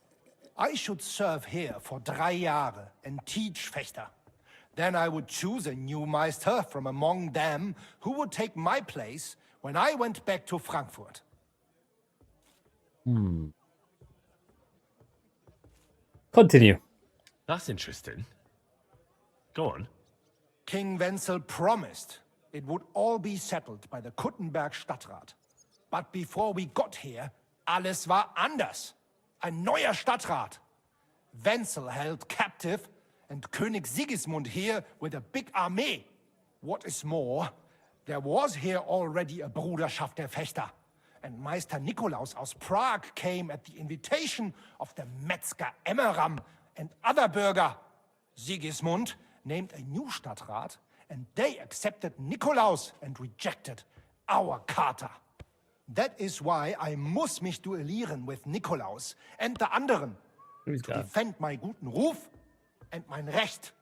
I should serve here for 3 Jahre and teach Fechter. Then I would choose a new Meister from among them who would take my place when I went back to Frankfurt. Continue. That's interesting. Go on. King Wenzel promised it would all be settled by the Kuttenberg Stadtrat. But before we got here, alles war anders. Ein neuer Stadtrat. Wenzel held captive and König Sigismund here with a big army. What is more, there was here already a Bruderschaft der Fechter. And Meister Nikolaus aus Prague came at the invitation of the Metzger Emmeram and other bürger. Sigismund named a new Stadtrat, and they accepted Nikolaus and rejected our Charta. That is why I muss mich duellieren with Nikolaus and the anderen to defend my guten Ruf and mein Recht.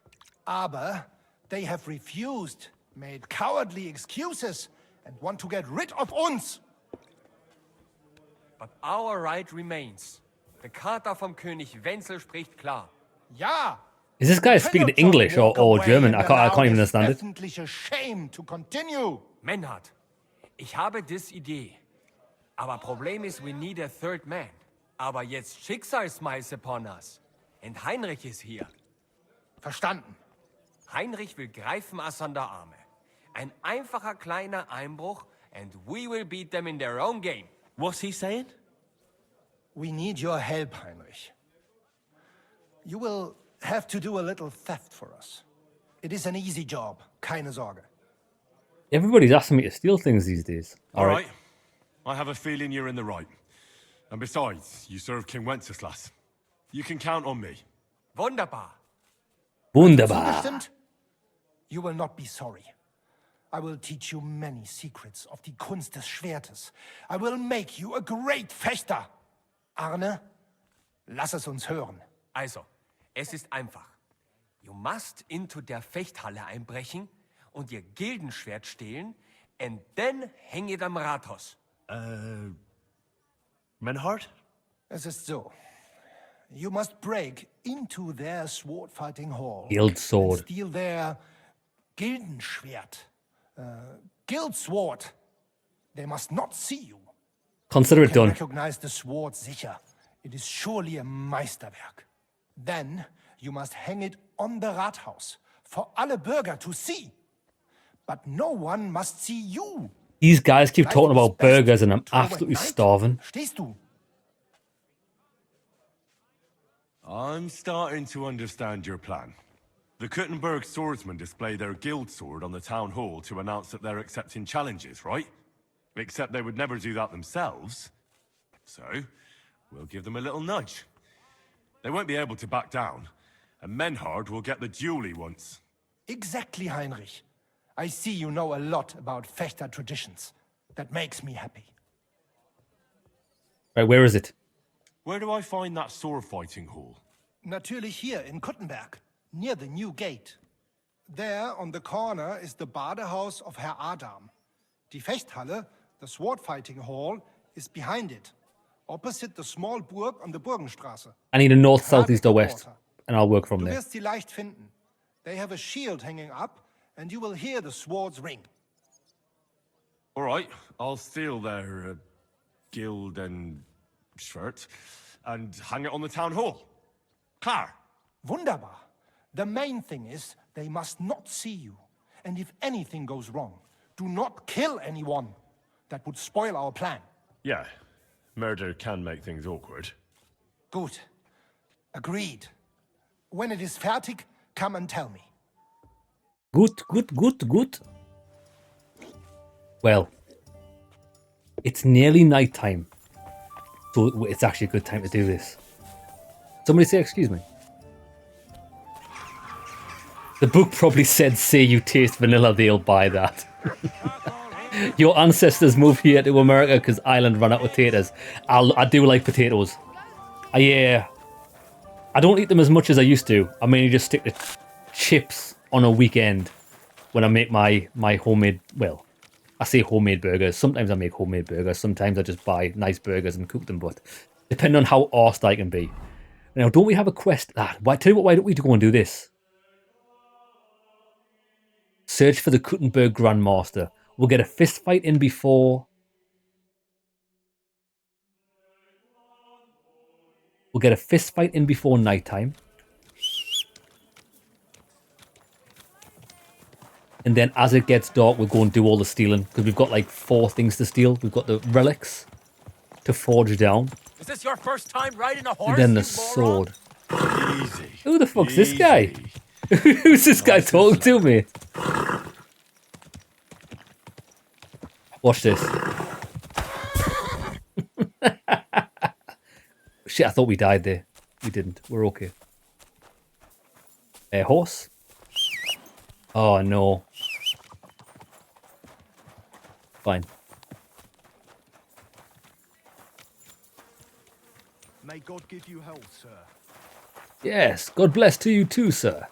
Aber they have refused, made cowardly excuses, and want to get rid of uns. But our right remains. The Charta vom König Wenzel spricht klar. Ja. Is this guy speaking English or German? I can't even understand it. Öffentliche shame to continue. Menhard, ich habe dis Idee. Aber Problem ist, we need a third man. Aber jetzt Schicksalsmeis upon us. And Heinrich ist hier. Verstanden. Heinrich will greifen us under Arme. Ein einfacher kleiner Einbruch, and we will beat them in their own game. What's he saying? We need your help, Heinrich. You will have to do a little theft for us. It is an easy job, keine Sorge. Everybody's asking me to steal things these days. All right. I have a feeling you're in the right. And besides, you serve King Wenceslas. You can count on me. Wunderbar. Wunderbar. Zugestimmt? You will not be sorry. I will teach you many secrets of die Kunst des Schwertes. I will make you a great Fechter. Arne, lass es uns hören. Also, es ist einfach. You must into der Fechthalle einbrechen und ihr Gildenschwert stehlen and then hang it am Rathaus. Menhard? Es ist so. You must break into their sword-fighting hall Guild sword. and steal their Gildenschwert. Guild sword. They must not see you. Consider it You can done. recognize the sword sicher. It is surely a Meisterwerk. Then you must hang it on the Rathaus for alle Bürger to see. But no one must see you. These guys keep Life talking is about best burgers and I'm to at absolutely night. starving. Stehst du? I'm starting to understand your plan. The Kuttenberg swordsmen display their guild sword on the town hall to announce that they're accepting challenges, right? Except they would never do that themselves. So, we'll give them a little nudge. They won't be able to back down, and Menhard will get the duel he wants. Exactly, Heinrich. I see you know a lot about Fechter traditions. That makes me happy. Right, where is it? Where do I find that sword fighting hall? Natürlich hier in Kuttenberg, near the new gate. There, on the corner, is the Badehaus of Herr Adam. Die Fechthalle, the sword-fighting hall, is behind it, opposite the small Burg on the Burgenstraße. I need a north, south, Gerade east, or west, Quarter. and I'll work from Du there. wirst sie leicht finden. They have a shield hanging up, and you will hear the swords ring. All right, I'll steal their guild and shirt and hang it on the town hall. Klar. Wunderbar. The main thing is, they must not see you. And if anything goes wrong, do not kill anyone. That would spoil our plan. Yeah, murder can make things awkward. Gut. Agreed. When it is fertig, come and tell me. Good. Well, it's nearly night time. So it's actually a good time to do this. Somebody say excuse me. The book probably said, say you taste vanilla, they'll buy that. Your ancestors moved here to America because Ireland ran out of potatoes. I do like potatoes. I don't eat them as much as I used to. I mainly just stick to chips on a weekend when I make my homemade, well, I say homemade burgers. Sometimes I make homemade burgers. Sometimes I just buy nice burgers and cook them. But depending on how arsed I can be. Now, don't we have a quest? Tell you what, why don't we go and do this? Search for the Kuttenberg Grandmaster. We'll get a fist fight in before... nighttime. And then as it gets dark, we'll go and do all the stealing. Because we've got like 4 things to steal. We've got the relics to forge down. Is this your first time riding a horse? And then the sword. Who the fuck's this guy? Who's this guy talking to me? Watch this. Shit, I thought we died there. We didn't. We're okay. Horse? Oh, no. Fine. May God give you health, sir. Yes, God bless to you too, sir.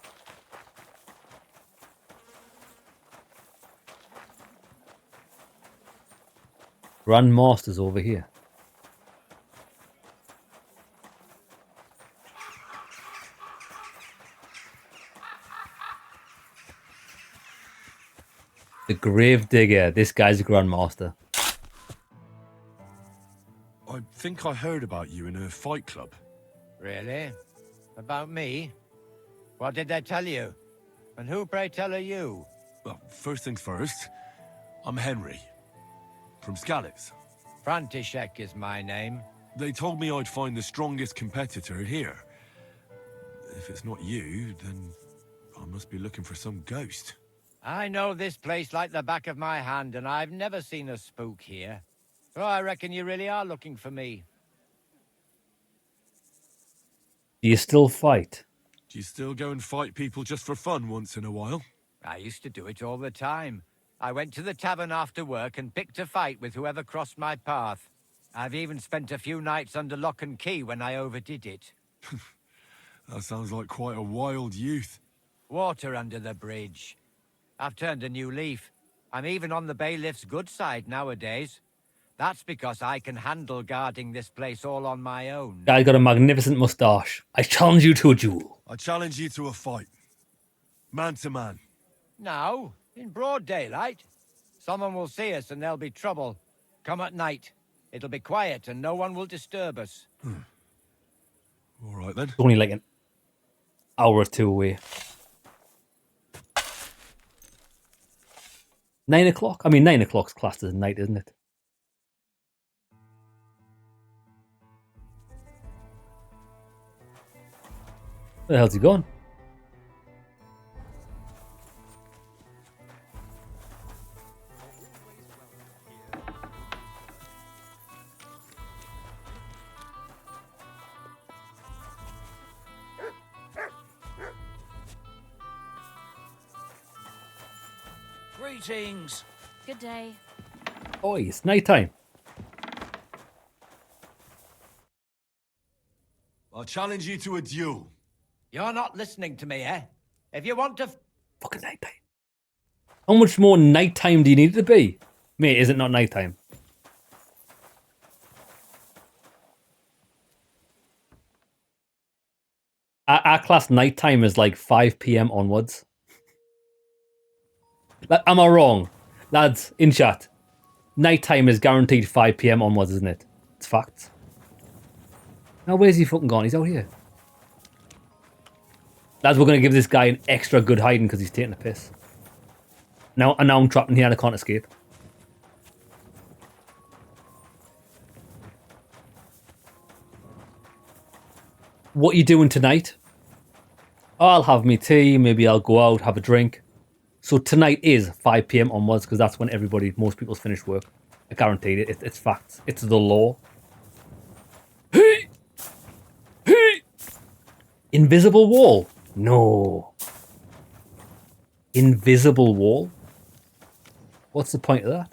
Grandmaster's over here. The grave digger. This guy's a grandmaster. I think I heard about you in a fight club. Really? About me? What did they tell you? And who, pray tell, are you? Well, first things first, I'm Henry. From Scalix. František is my name. They told me I'd find the strongest competitor here. If it's not you, then I must be looking for some ghost. I know this place like the back of my hand, and I've never seen a spook here. So I reckon you really are looking for me. Do you still fight? Do you still go and fight people just for fun once in a while? I used to do it all the time. I went to the tavern after work and picked a fight with whoever crossed my path. I've even spent a few nights under lock and key when I overdid it. That sounds like quite a wild youth. Water under the bridge. I've turned a new leaf. I'm even on the bailiff's good side nowadays. That's because I can handle guarding this place all on my own. Guy got a magnificent moustache. I challenge you to a duel. I challenge you to a fight. Man to man. Now, in broad daylight. Someone will see us and there'll be trouble. Come at night. It'll be quiet and no one will disturb us. All right then. It's only like an hour or two away. 9 o'clock? I mean, 9 o'clock's classed as night, isn't it? Where the hell's he gone? Greetings. Good day. Oh, it's night time. I'll challenge you to a duel. You're not listening to me, eh? If you want to... Fucking night time. How much more nighttime do you need it to be? Mate, is it not nighttime? Our class nighttime is like 5 p.m. onwards. Am I wrong? Lads, in chat. Nighttime is guaranteed 5 p.m. onwards, isn't it? It's facts. Now, where's he fucking gone? He's out here. Lads, we're going to give this guy an extra good hiding because he's taking a piss. Now I'm trapped in here and I can't escape. What are you doing tonight? I'll have me tea. Maybe I'll go out, have a drink. So tonight is 5 p.m. onwards because that's when most people's finish work. I guarantee it. It's facts. It's the law. Hey! Hey! Invisible wall? No. Invisible wall? What's the point of that?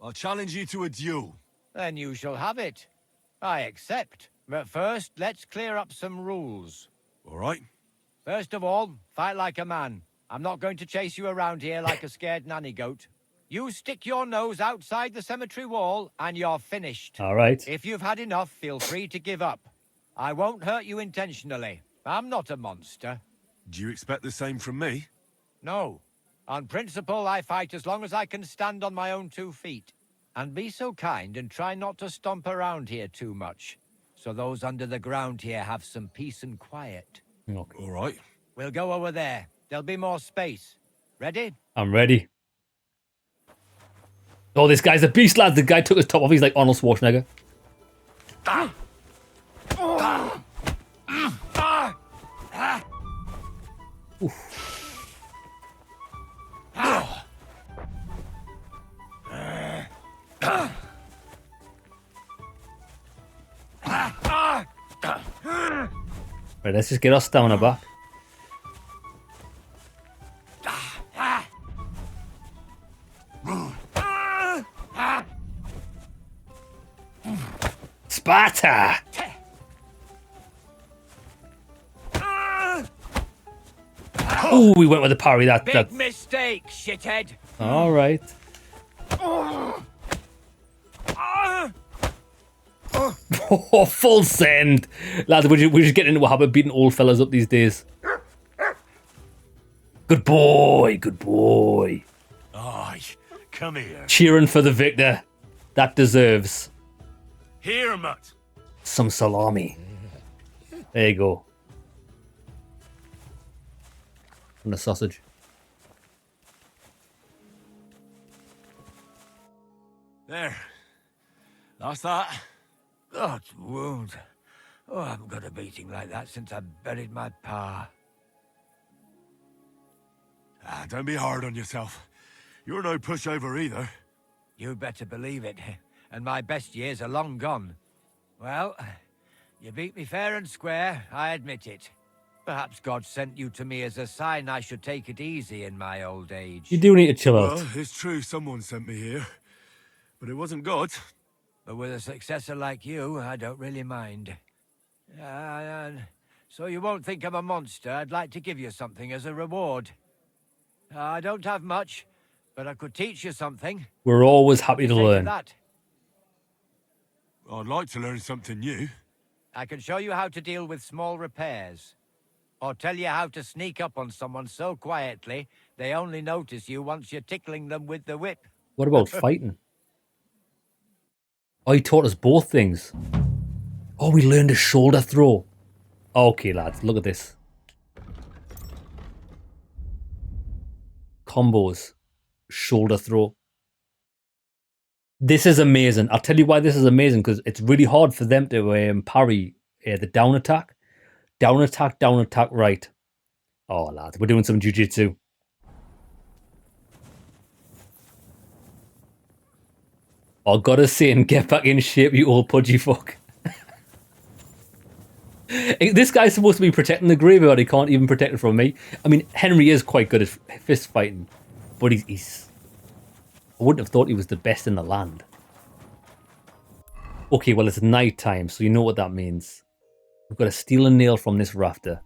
I'll challenge you to a duel. Then you shall have it. I accept. But first, let's clear up some rules. All right. First of all, fight like a man. I'm not going to chase you around here like a scared nanny goat. You stick your nose outside the cemetery wall and you're finished. All right. If you've had enough, feel free to give up. I won't hurt you intentionally. I'm not a monster. Do you expect the same from me? No. On principle, I fight as long as I can stand on my own 2 feet. And be so kind and try not to stomp around here too much. So those under the ground here have some peace and quiet. Okay. All right. We'll go over there. There'll be more space. Ready? I'm ready. Oh, this guy's a beast, lads. The guy took his top off. He's like Arnold Schwarzenegger. Oof. Right, let's just get our stamina back. Sparta! Oh, we went with the parry. Big mistake, shithead. All right. Oh, full send. Lads, we're just getting into a habit of beating old fellas up these days. Good boy, good boy. Aye, come here. Cheering for the victor. That deserves Here, mutt. some salami. There you go. And a sausage. There. That's that. That wound. Oh, I haven't got a beating like that since I buried my pa. Ah, don't be hard on yourself. You're no pushover either. You better believe it. And my best years are long gone. Well, you beat me fair and square, I admit it. Perhaps God sent you to me as a sign I should take it easy in my old age. You do need to chill out. Well, it's true someone sent me here. But it wasn't God. But with a successor like you, I don't really mind. So you won't think I'm a monster. I'd like to give you something as a reward. I don't have much, but I could teach you something. We're always happy to What do you say learn. that? I'd like to learn something new. I can show you how to deal with small repairs. Or tell you how to sneak up on someone so quietly, they only notice you once you're tickling them with the whip. What about fighting? Oh, he taught us both things. Oh, we learned a shoulder throw. Okay, lads, look at this. Combos. Shoulder throw. This is amazing. I'll tell you why this is amazing, because it's really hard for them to parry the down attack. Down attack, right. Oh, lads, we're doing some jiu-jitsu. Oh, gotta say, and get back in shape, you old pudgy fuck. This guy's supposed to be protecting the graveyard. He can't even protect it from me. I mean, Henry is quite good at fist fighting, but he's... I wouldn't have thought he was the best in the land. Okay, well, it's night time, so you know what that means. We've got to steal a nail from this rafter.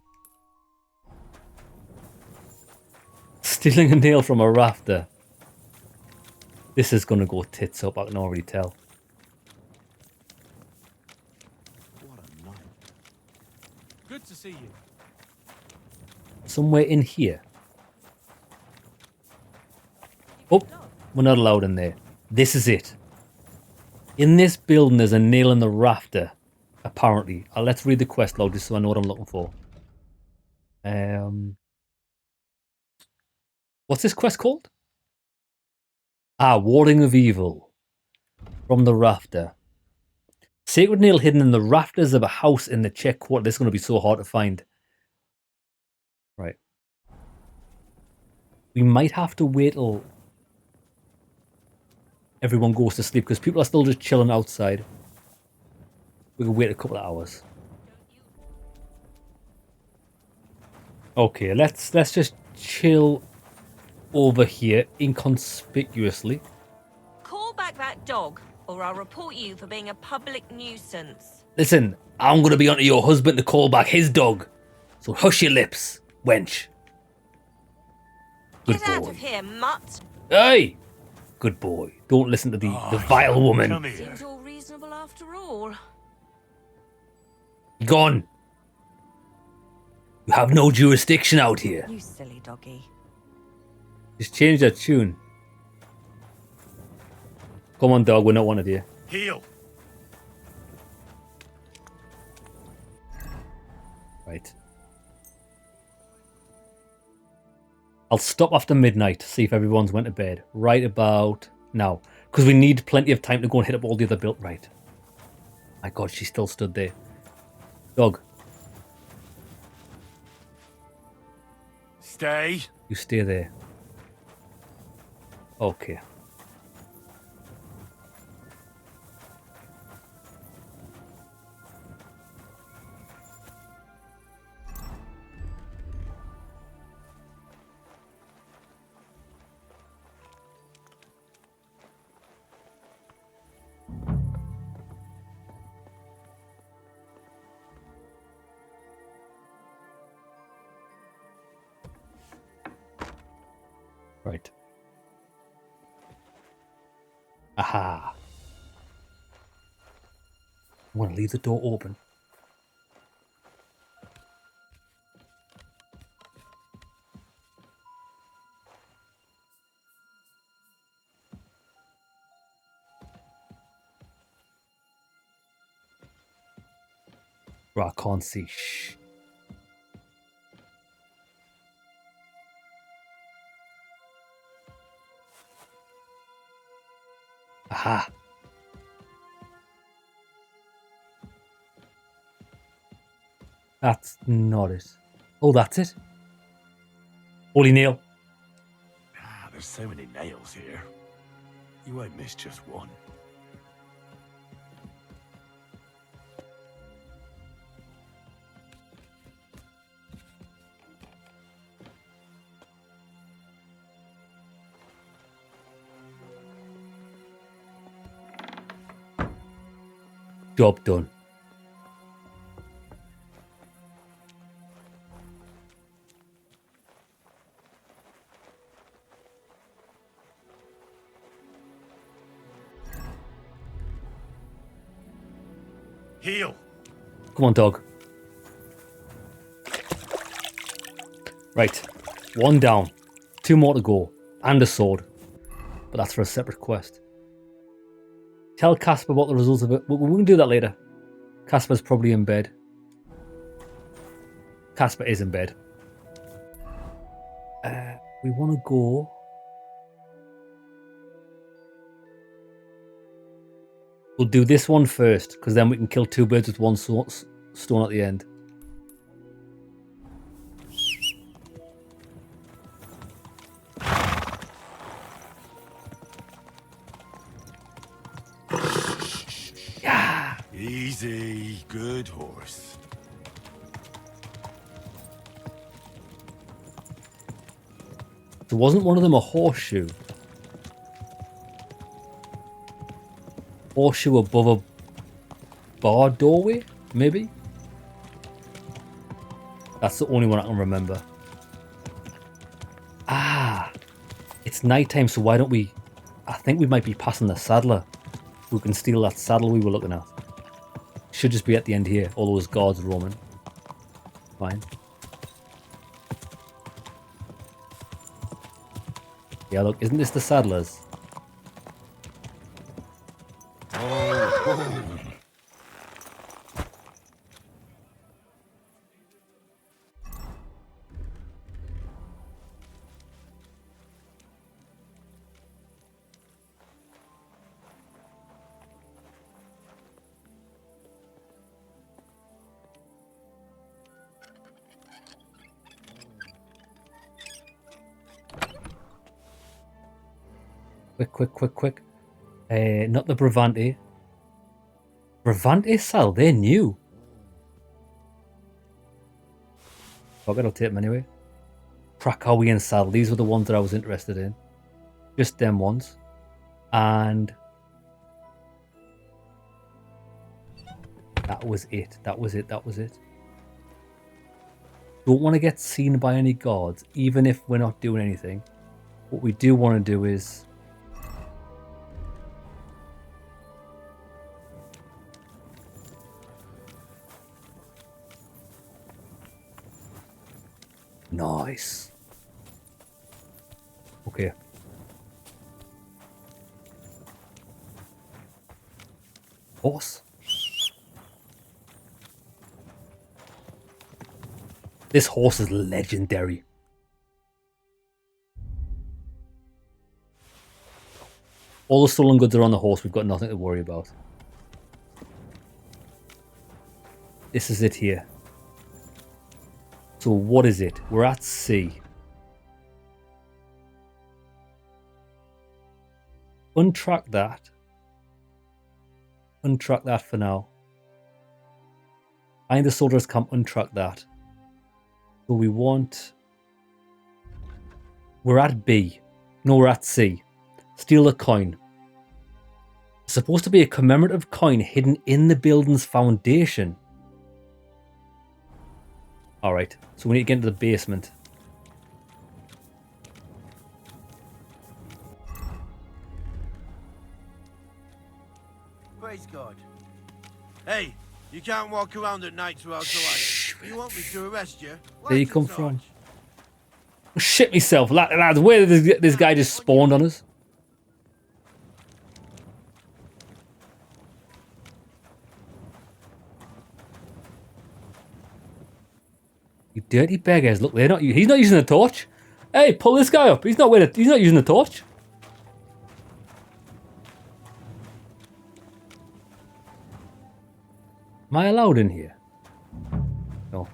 Stealing a nail from a rafter. This is going to go tits up, I can already tell. Good to see you. Somewhere in here. Oh, we're not allowed in there. This is it. In this building, there's a nail in the rafter, apparently. Let's read the quest log just so I know what I'm looking for. What's this quest called? Ah, Warding of Evil. From the rafter. Sacred nail hidden in the rafters of a house in the Czech Quarter. This is going to be so hard to find. Right. We might have to wait till everyone goes to sleep, because people are still just chilling outside. We can wait a couple of hours. Okay, let's just chill over here inconspicuously. Call back that dog, or I'll report you for being a public nuisance. Listen, I'm going to be onto your husband to call back his dog. So hush your lips, wench. Good Get out boy. of here, mutt. Hey! Good boy. Don't listen to the vile woman. Seems all reasonable after all. Gone. You have no jurisdiction out here. You silly doggy. Just change that tune. Come on, dog. We're not one of you. Heal. Right. I'll stop after midnight to see if everyone's went to bed. Right about now. Because we need plenty of time to go and hit up all the other built. Right. My God, she still stood there. Dog. Stay. You stay there. Okay. Right. Aha. I'm going to leave the door open. Bro, I can't see. Shh. Aha. That's not it. Oh, that's it. Holy nail. Ah, there's so many nails here. You won't miss just one. Job done. Heal. Come on, dog. Right. One down. 2 more to go. And a sword. But that's for a separate quest. Tell Casper what the results of it. We can do that later. Casper's probably in bed. Casper is in bed. We want to go... We'll do this one first, because then we can kill 2 birds with 1 stone at the end. Yeah. Easy, good horse. So wasn't one of them a horseshoe? Horseshoe above a bar doorway? Maybe? That's the only one I can remember. Ah! It's nighttime, so why don't we... I think we might be passing the saddler. We can steal that saddle we were looking at. Should just be at the end here. All those guards roaming. Fine. Yeah, look, isn't this the saddlers? Quick. Not the Bravante. Bravante saddle, they're new. Fuck it, I'll take them anyway. Krakowian saddle, these were the ones that I was interested in. Just them ones. And... that was it. Don't want to get seen by any guards, even if we're not doing anything. What we do want to do is... Nice. Okay. Horse. This horse is legendary. All the stolen goods are on the horse. We've got nothing to worry about. This is it here. So what is it? We're at sea. Untrack that. Untrack that for now. Find the soldiers camp, untrack that. So we want... we're at B. No, we're at C. Steal a coin. It's supposed to be a commemorative coin hidden in the building's foundation. Alright, so we need to get into the basement. Praise God. Hey, you can't walk around at night without the light. You want me to arrest you? Where you come from? Shit myself, lads. Where did this guy just spawned on us? You dirty beggars. Look, they're not. He's not using the torch. Hey, pull this guy up. He's not using the torch. Am I allowed in here? No.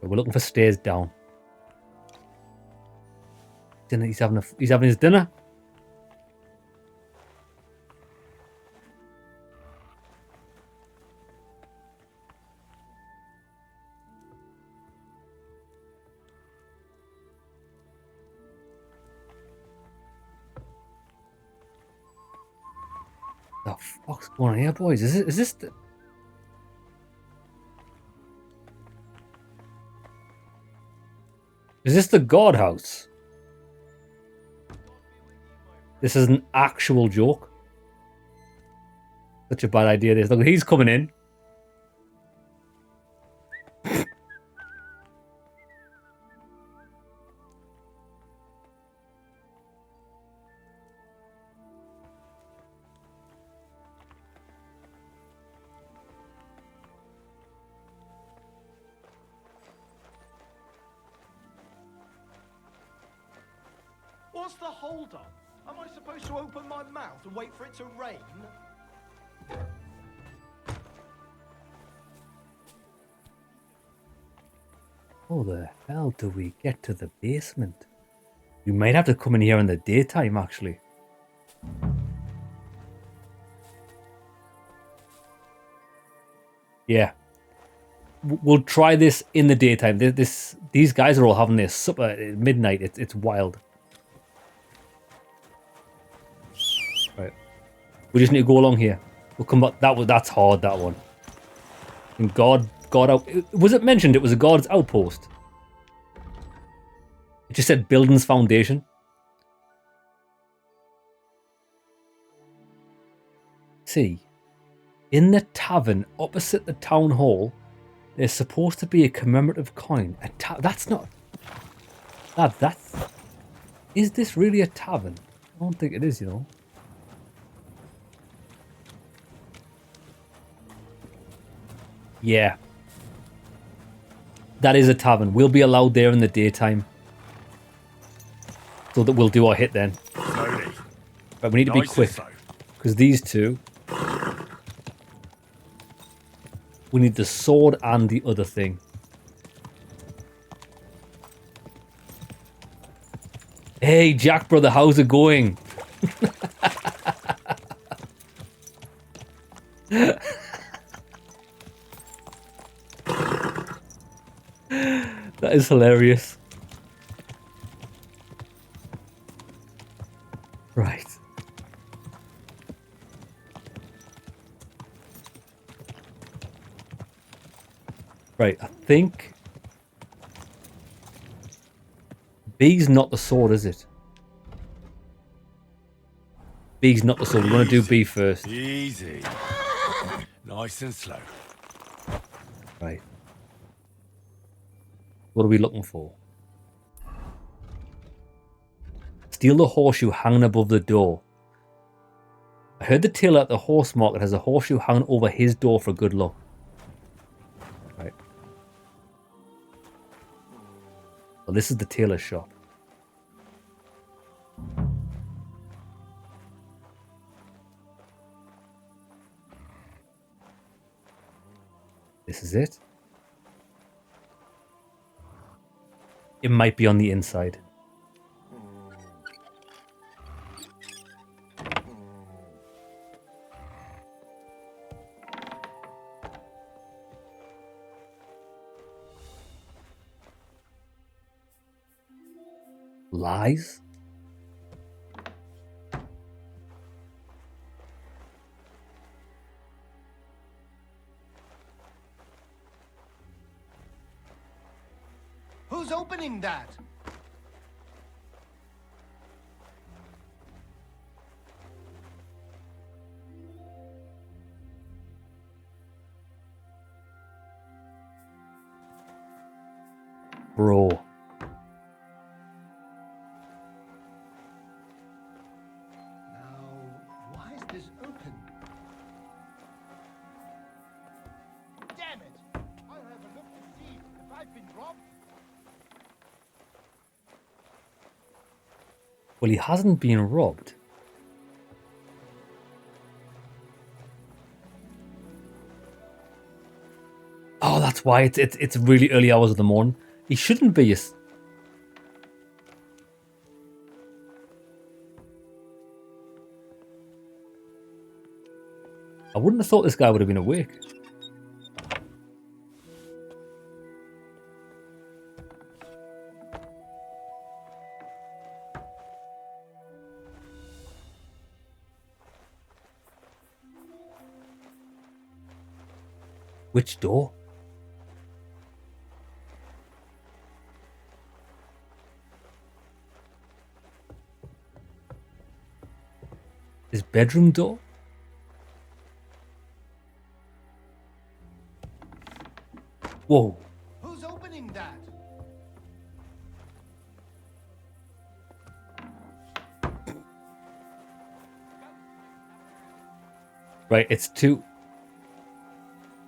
We're looking for stairs down. Dinner. He's having his dinner. The fuck's going on here, boys? Is this the... Is this the God house? This is an actual joke. Such a bad idea this. Look, he's coming in. What's the hold up? Am I supposed to open my mouth and wait for it to rain? How the hell do we get to the basement? You might have to come in here in the daytime, actually. Yeah. We'll try this in the daytime. These guys are all having their supper at midnight. It's wild. Right. We just need to go along here. We'll come back. That's hard, that one. And God out. Was it mentioned it was a God's outpost? It just said building's foundation. See, in the tavern opposite the town hall, there's supposed to be a commemorative coin. That's not... That's... Is this really a tavern? I don't think it is, you know. Yeah. That is a tavern. We'll be allowed there in the daytime. So that we'll do our hit then. Slowly. But we need to be quick. Because these two... We need the sword and the other thing. Hey, Jack, brother, how's it going? That is hilarious. Right. Right, I think B's not the sword, is it? B's not the sword. We want to do B first. Easy. Nice and slow. Right. What are we looking for? Steal the horseshoe hanging above the door. I heard the tailor at the horse market has a horseshoe hanging over his door for good luck. Right. Well, this is the tailor shop. This is it. It might be on the inside. Lies? Who's opening that? Bro. is open. Damn it! I'll have a look to see if I've been robbed. Well, he hasn't been robbed. Oh, that's why it's really early hours of the morning. He shouldn't be. I wouldn't have thought this guy would have been awake. Which door? His bedroom door? Whoa. Who's opening that? Right, it's two.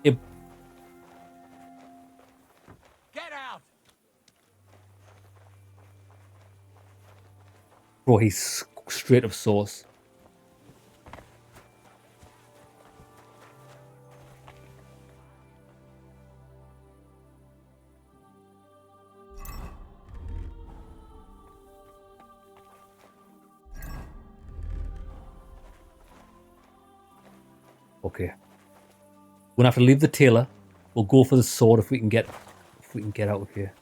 It... Get out! Bro, he's straight up sauce. Okay. We're gonna have to leave the tailor. We'll go for the sword if we can get out of here.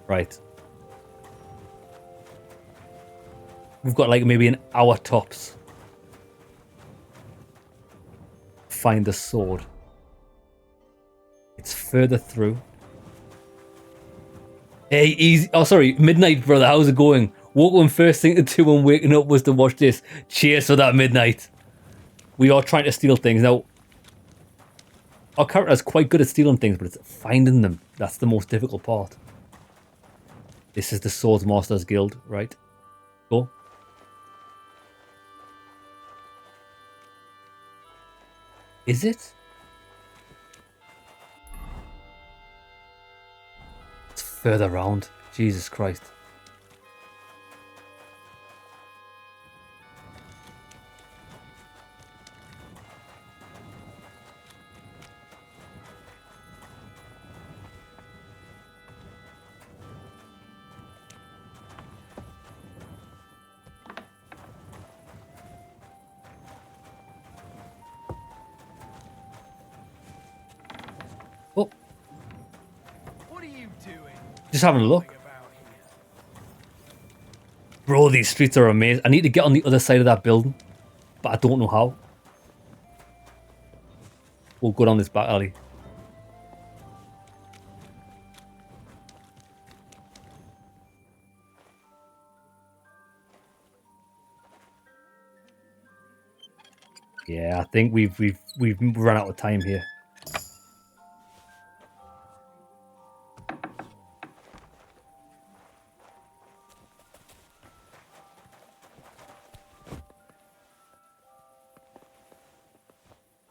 Right. We've got like maybe an hour tops. Find the sword. It's further through. Hey, easy. Oh, sorry. Midnight, brother. How's it going? Woke up first thing to do when waking up was to watch this. Cheers for that, Midnight. We are trying to steal things. Now, our character is quite good at stealing things, but it's finding them. That's the most difficult part. This is the Swordsmasters Guild, right? Go. Is it? It's further round. Jesus Christ. Oh. What are you doing? Just having a look. Bro, these streets are amazing. I need to get on the other side of that building, but I don't know how. We'll go down this back alley. Yeah, I think we've run out of time here.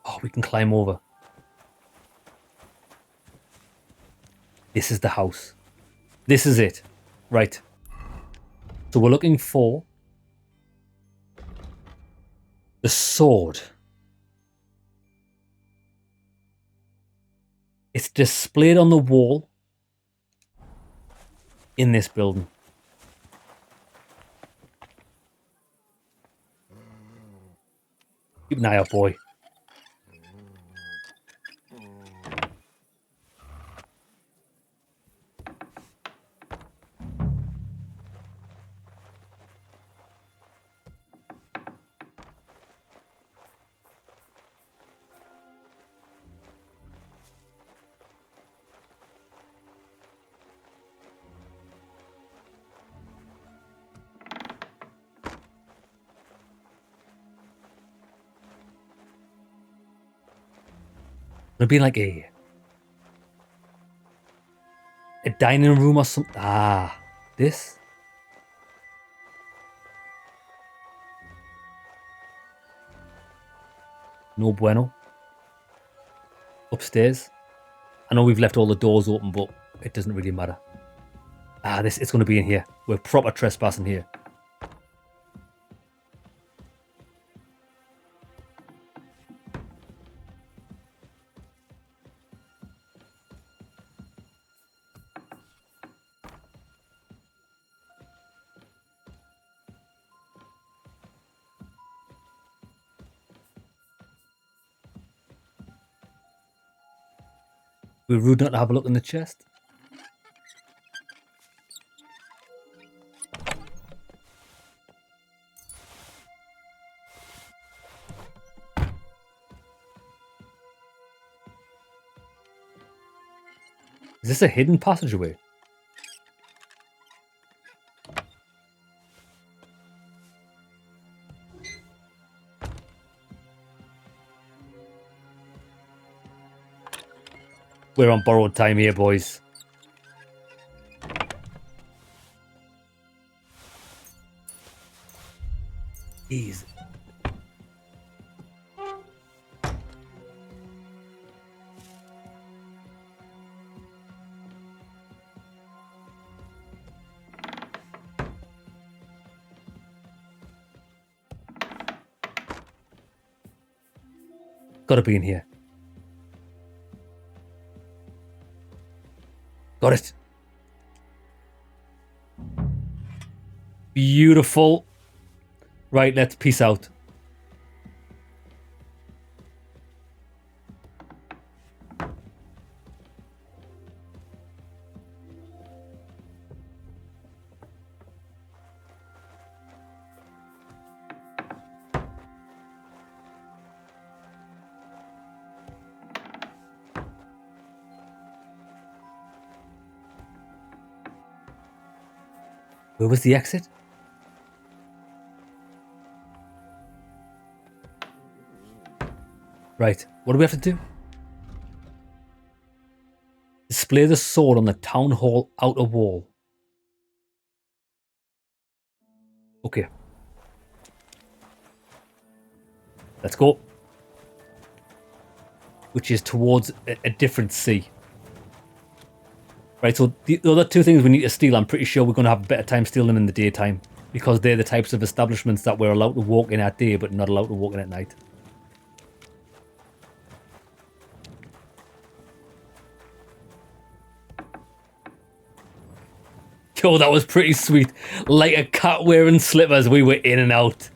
Oh, we can climb over. This is the house. This is it. Right. So we're looking for the sword. It's displayed on the wall in this building. Keep an eye out, boy. It'd be like a dining room or something. Ah, this. No bueno. Upstairs. I know we've left all the doors open, but it doesn't really matter. Ah, it's going to be in here. We're proper trespassing here. We're rude not to have a look in the chest. Is this a hidden passageway? We're on borrowed time here, boys. Easy. Gotta be in here. Got it. Beautiful. Right, let's peace out. Where was the exit? Right, what do we have to do? Display the sword on the town hall outer wall. Okay. Let's go. Which is towards a different sea. Right, so the other two things we need to steal, I'm pretty sure we're going to have a better time stealing them in the daytime. Because they're the types of establishments that we're allowed to walk in at day, but not allowed to walk in at night. Yo, that was pretty sweet. Like a cat wearing slippers, we were in and out.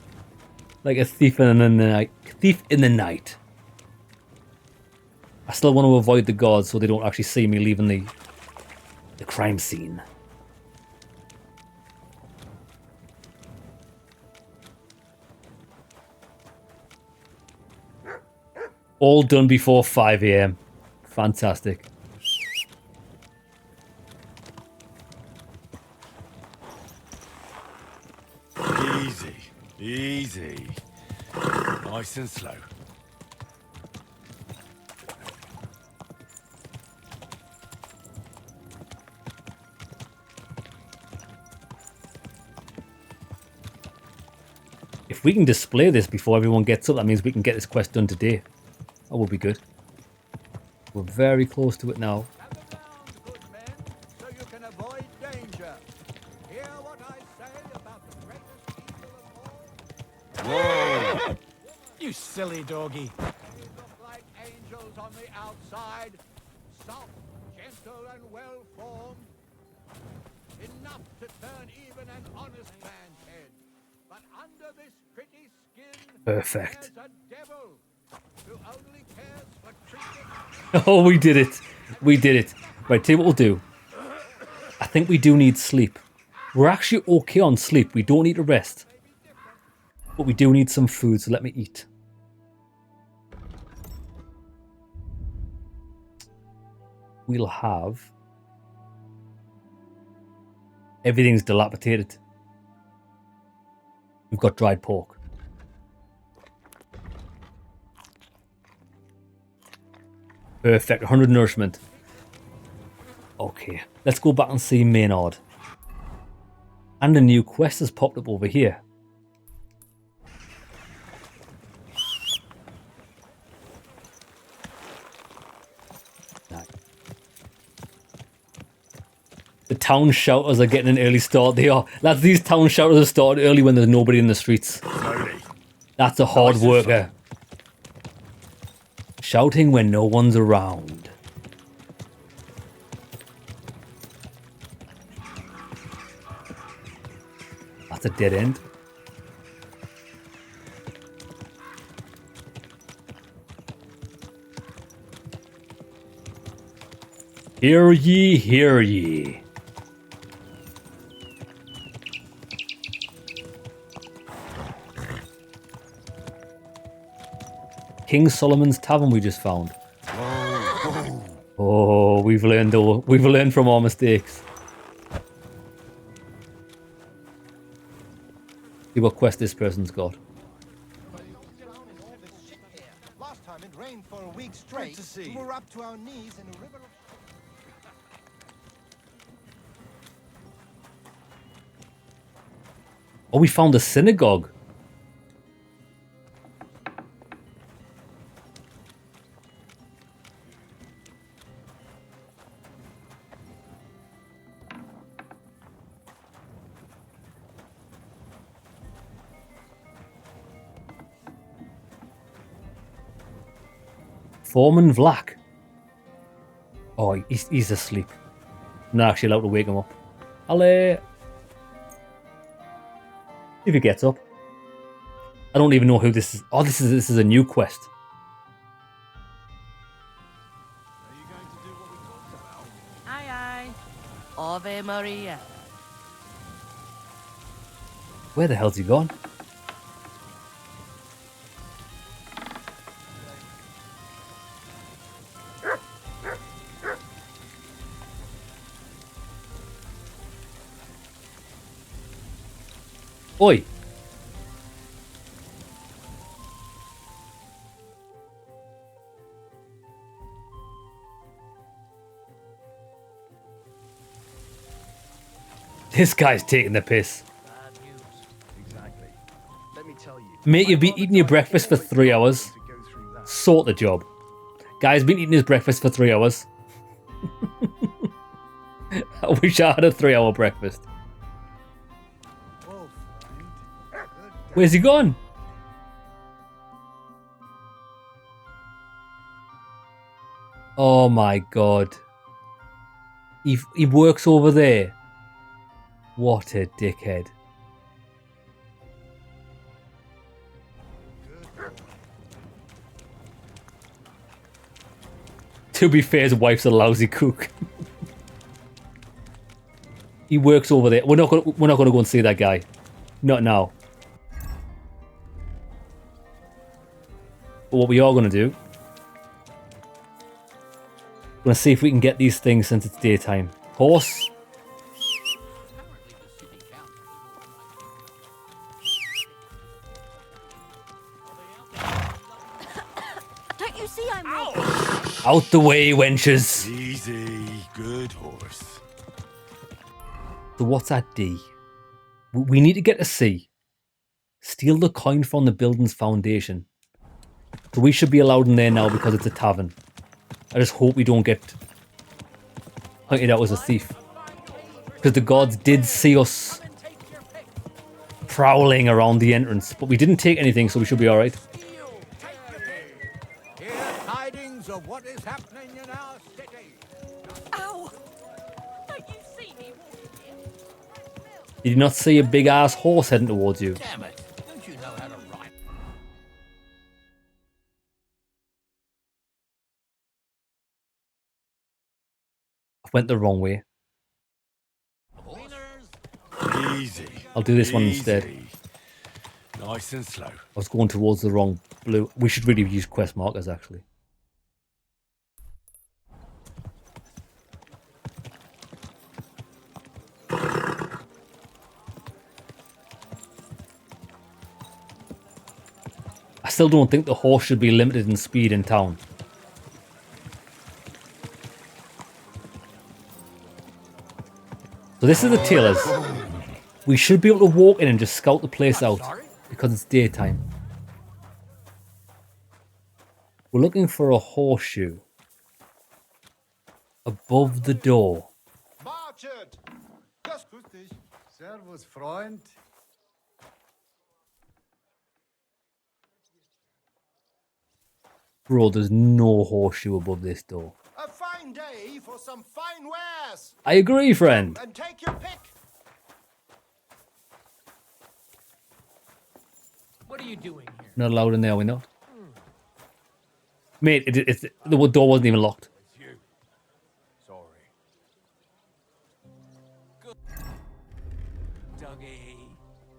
Like a thief in the night. Thief in the night. I still want to avoid the guards so they don't actually see me leaving the crime scene. All done before 5 AM. Fantastic. Easy, easy. Nice and slow. If we can display this before everyone gets up, that means we can get this quest done today. That would be good. We're very close to it now. Whoa! You silly doggy. You look like angels on the outside. Soft, gentle, and well-formed. Enough to turn even an honest man's head. But under this pretty skin, Perfect. there's a devil who only cares for treating... Oh, we did it. We did it. Right, tell you what we'll do. I think we do need sleep. We're actually okay on sleep. We don't need to rest. But we do need some food, so let me eat. We'll have... Everything's dilapidated. We've got dried pork. Perfect. 100 nourishment. Okay. Let's go back and see Maynard. And a new quest has popped up over here. The town shouters are getting an early start. They are. Lads, these town shouters are started early when there's nobody in the streets. Slowly. That's a hard worker. Shouting when no one's around. That's a dead end. Hear ye, hear ye. King Solomon's Tavern we just found. Oh, we've learned from our mistakes. See what quest this person's got. Last time it rained for a week straight. We were up to our knees in a river of... Oh, we found a synagogue. Foreman Vlak. Oh, he's asleep. I'm not actually allowed to wake him up. I'll see if he gets up. I don't even know who this is. Oh, this is a new quest. Aye, aye. Ave Maria. Where the hell's he gone? Oi! This guy's taking the piss. Exactly. Let me tell you. Mate, you've been eating your breakfast for 3 hours. Sort the job. Guy's been eating his breakfast for 3 hours. I wish I had a 3-hour breakfast. Where's he gone? Oh my god. He works over there. What a dickhead. To be fair, his wife's a lousy cook. He works over there. We're not gonna go and see that guy. Not now. But what we are gonna do, we're gonna see if we can get these things since it's daytime. Horse. Don't you see I'm walking? Out the way, wenches. Easy, good horse. So what's at D? We need to get to C. Steal the coin from the building's foundation. So we should be allowed in there now because it's a tavern. I just hope we don't get pointed out as a thief. Because the gods did see us prowling around the entrance. But we didn't take anything, so we should be alright. Hear tidings of what is happening in our city. Ow! Don't you see me walking here? Did you not see a big ass horse heading towards you? Damn it! Don't you know how to ride? I went the wrong way. Easy. I'll do this one instead. Nice and slow. I was going towards the wrong blue. We should really use quest markers, actually. I still don't think the horse should be limited in speed in town. this is the tailor's. We should be able to walk in and just scout the place out because it's daytime. We're looking for a horseshoe above the door. Servus, Freund. Bro, there's no horseshoe above this door. A fine day for some fine wares. I agree, friend. And take your pick. What are you doing here? Not allowed in there, we not. Mate, the door wasn't even locked.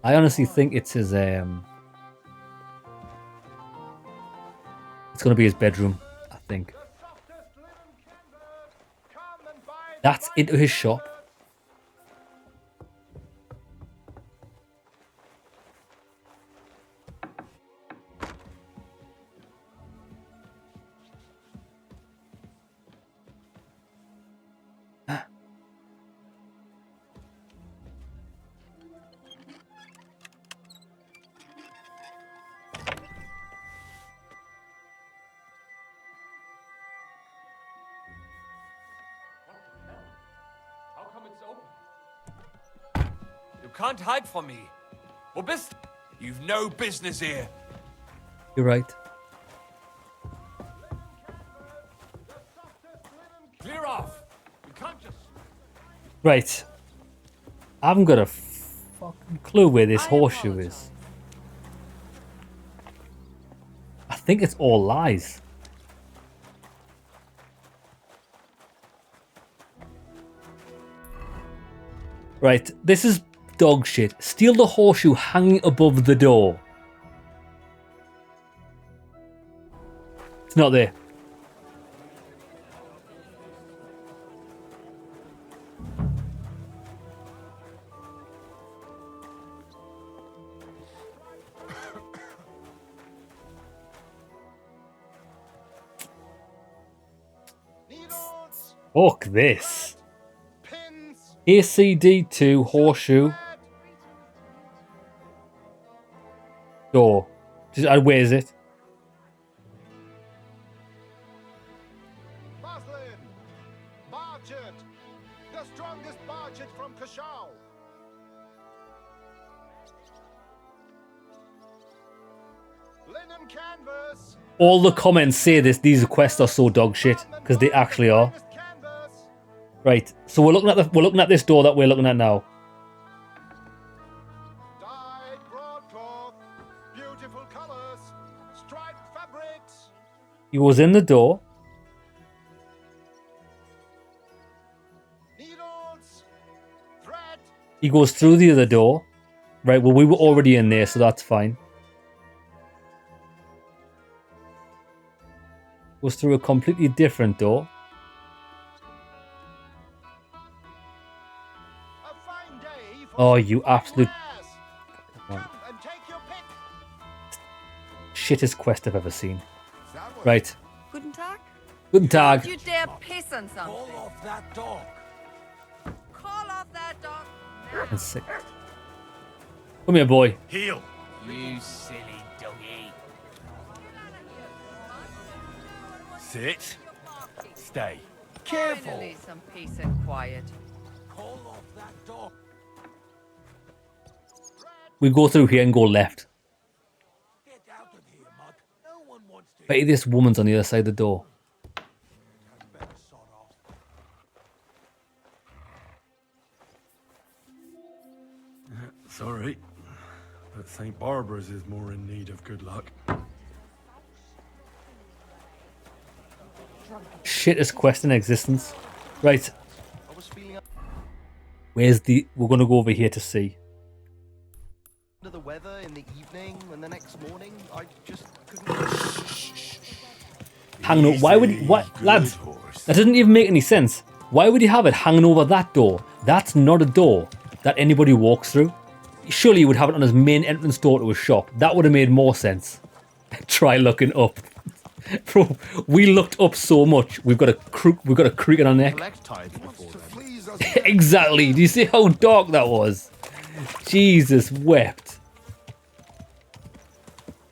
I honestly think it's his, it's gonna be his bedroom, I think. That's into his shop. You can't hide from me. Wo bist? You've no business here. You're right. Clear off. You can't just... Right. I haven't got a fucking clue where this horseshoe is. I think it's all lies. Right, this is dog shit. Steal the horseshoe hanging above the door. It's not there. Fuck this. ACD2 horseshoe. Door. Where is it? The strongest Barchet from Kashau. Linen canvas. All the comments say this. These quests are so dog shit because they actually are. Right, so we're looking at this door that we're looking at now. Dyed broadcloth, beautiful colors, striped fabrics. He was in the door. Needles, thread. He goes through the other door. Right, well, we were already in there, so that's fine. Goes through a completely different door. Oh, you absolute shittest quest I've ever seen. Right. Guten Tag. Guten Tag. Don't you dare piss on something. Call off that dog. Call off that dog. That's sick. Come here, boy. Heel. You silly doggy. Sit. Stay. Careful. Finally, some peace and quiet. Call off that dog. We go through here and go left. Bet this woman's on the other side of the door. Sorry, but St. Barbara's is more in need of good luck. Shittest quest in existence. Right. Where's the... We're going to go over here to see. Under the weather in the evening and the next morning, I just couldn't... Hanging over... Why would he... What? Lads, that doesn't even make any sense. Why would he have it hanging over that door? That's not a door that anybody walks through. Surely he would have it on his main entrance door to his shop. That would have made more sense. Try looking up. Bro, we looked up so much. We've got a creak in our neck. Exactly. Do you see how dark that was? Jesus wept.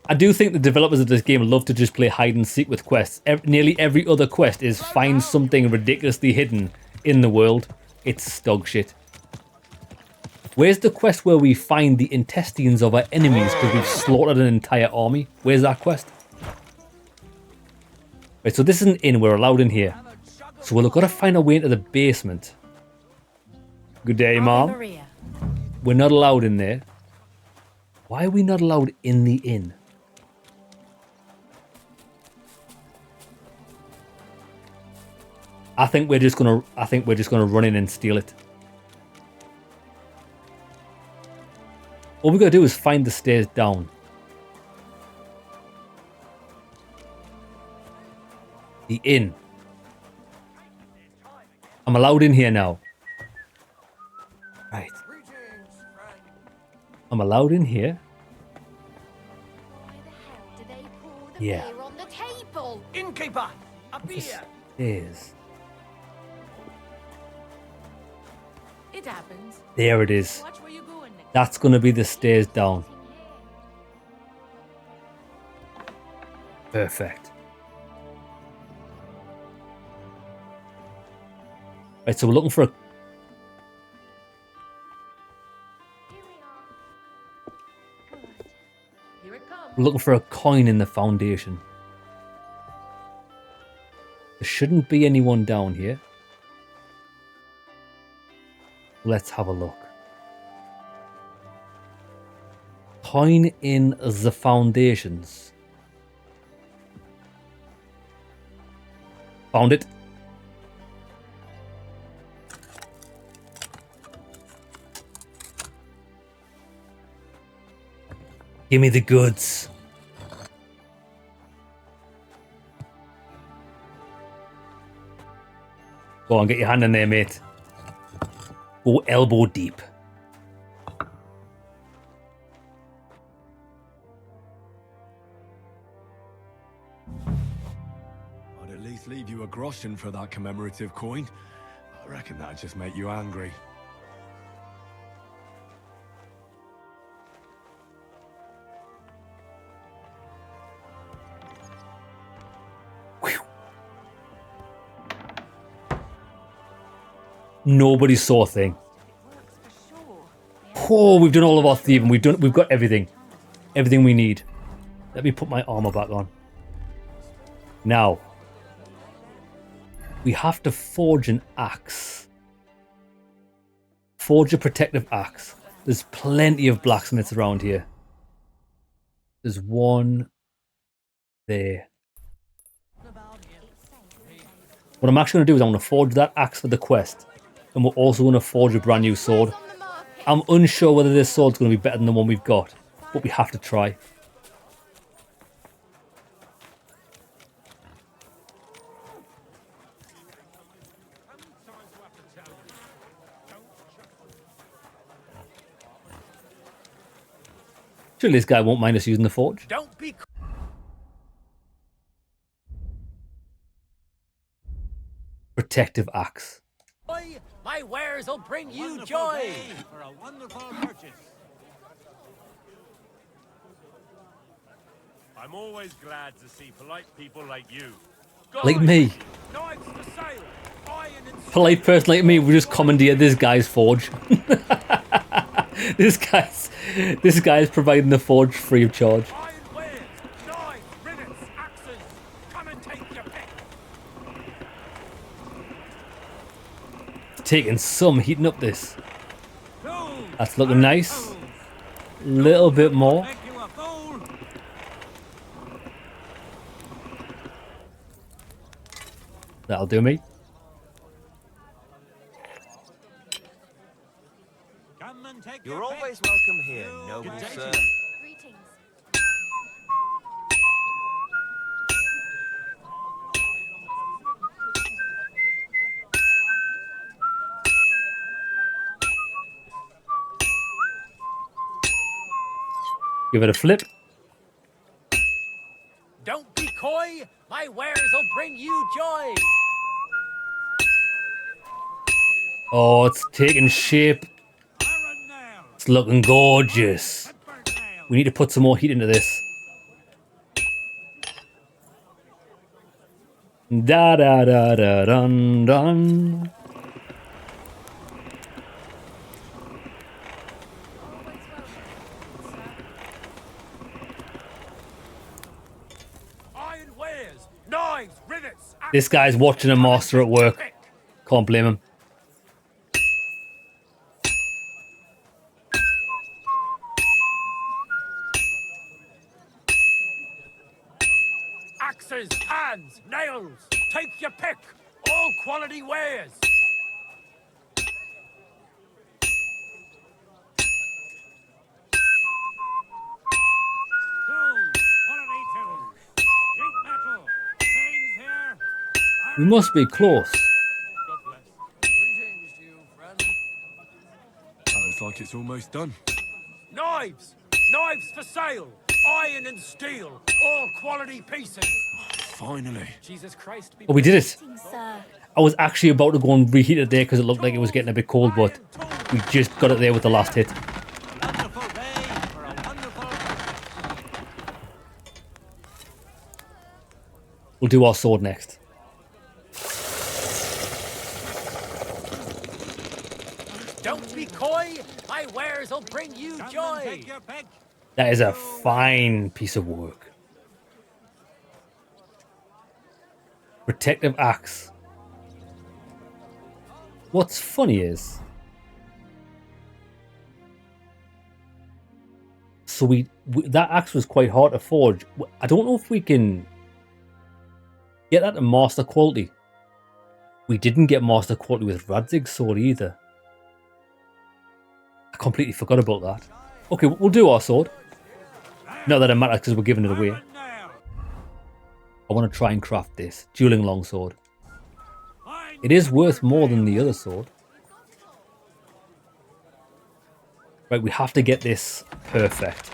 I do think the developers of this game love to just play hide and seek with quests. Nearly every other quest is find something ridiculously hidden in the world. It's dog shit. Where's the quest where we find the intestines of our enemies because we've slaughtered an entire army? Where's that quest? Right, so this is an inn. We're allowed in here. So we've got to find our way into the basement. Good day, Mom. We're not allowed in there. Why are we not allowed in the inn? I think we're just gonna run in and steal it. All we gotta do is find the stairs down. The inn. I'm allowed in here now. Right. I'm allowed in here. Yeah. On the table. Innkeeper, up here. Stairs. It happens. There it is. Watch where you're going next. That's gonna be the stairs down. Perfect. Right, so we're looking for a... Here it comes. We're looking for a coin in the foundation. There shouldn't be anyone down here. Let's have a look. Coin in the foundations. Found it. Give me the goods. Go on, get your hand in there, mate. Go elbow deep. I'd at least leave you a groschen for that commemorative coin. I reckon that'd just make you angry. Nobody saw a thing. Oh, we've done all of our thieving. We've got everything. Everything we need. Let me put my armor back on. Now, we have to forge an axe. Forge a protective axe. There's plenty of blacksmiths around here. There's one there. What I'm actually going to do is I'm going to forge that axe for the quest. And we're also going to forge a brand new sword. I'm unsure whether this sword's going to be better than the one we've got. But we have to try. Surely this guy won't mind us using the forge. Don't be... Protective axe. My wares will bring you joy. For a wonderful purchase. I'm always glad to see polite people like you. Like me. Polite person like me, we just commandeer this guy's forge. This guy's providing the forge free of charge. Taking some, heating up this. That's looking nice. Little bit more. That'll do me. You're always welcome here, noble sir. Greetings. Give it a flip. Don't be coy. My wares will bring you joy. Oh, it's taking shape. It's looking gorgeous. We need to put some more heat into this. Da da da da dun dun. Iron wares, knives, rivets. This guy's watching a master at work. Can't blame him. Axes, hands, nails. Take your pick. All quality wares. We must be close. Looks like it's almost done. Knives, knives for sale. Iron and steel. All quality pieces. Finally. Jesus Christ. Oh, we did it. I was actually about to go and reheat it there because it looked like it was getting a bit cold, but we just got it there with the last hit. We'll do our sword next. Don't be coy. My wares will bring you joy. That is a fine piece of work. Protective axe. What's funny is, so we that axe was quite hard to forge. I don't know if we can get that to master quality. We didn't get master quality with Radzig's sword either. I completely forgot about that. Okay, we'll do our sword. Not that it matters because we're giving it away. I want to try and craft this dueling longsword. It is worth more than the other sword. Right, we have to get this perfect.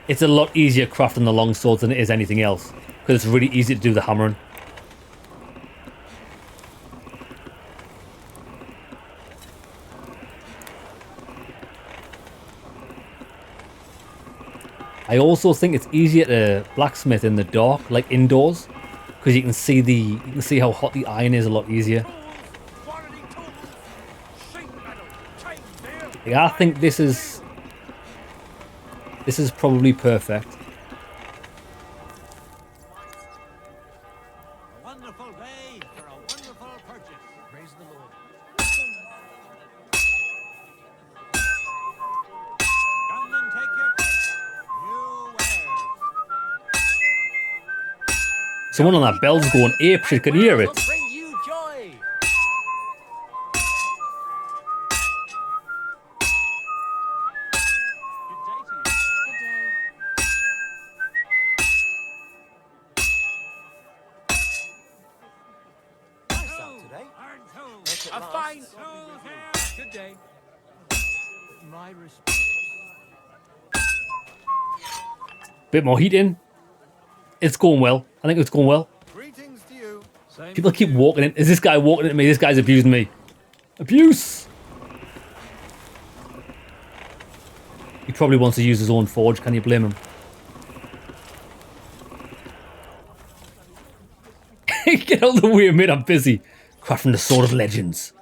It's a lot easier crafting the longswords than it is anything else, because it's really easy to do the hammering. I also think it's easier to blacksmith in the dark, like indoors, because you can see how hot the iron is a lot easier. Like, I think this is probably perfect. A wonderful day for a wonderful purchase. Praise the Lord. Come and take your pick. New wares. Someone on that bell's going apeshit, can you hear it? Bring you joy. A fine tool here. Good day. My respect. Bit more heat in. It's going well. I think it's going well. Greetings to you. People keep walking in. Is this guy walking at me? This guy's abusing me. Abuse! He probably wants to use his own forge. Can you blame him? Get out of the way, mate. I'm busy. Crafting the Sword of Legends.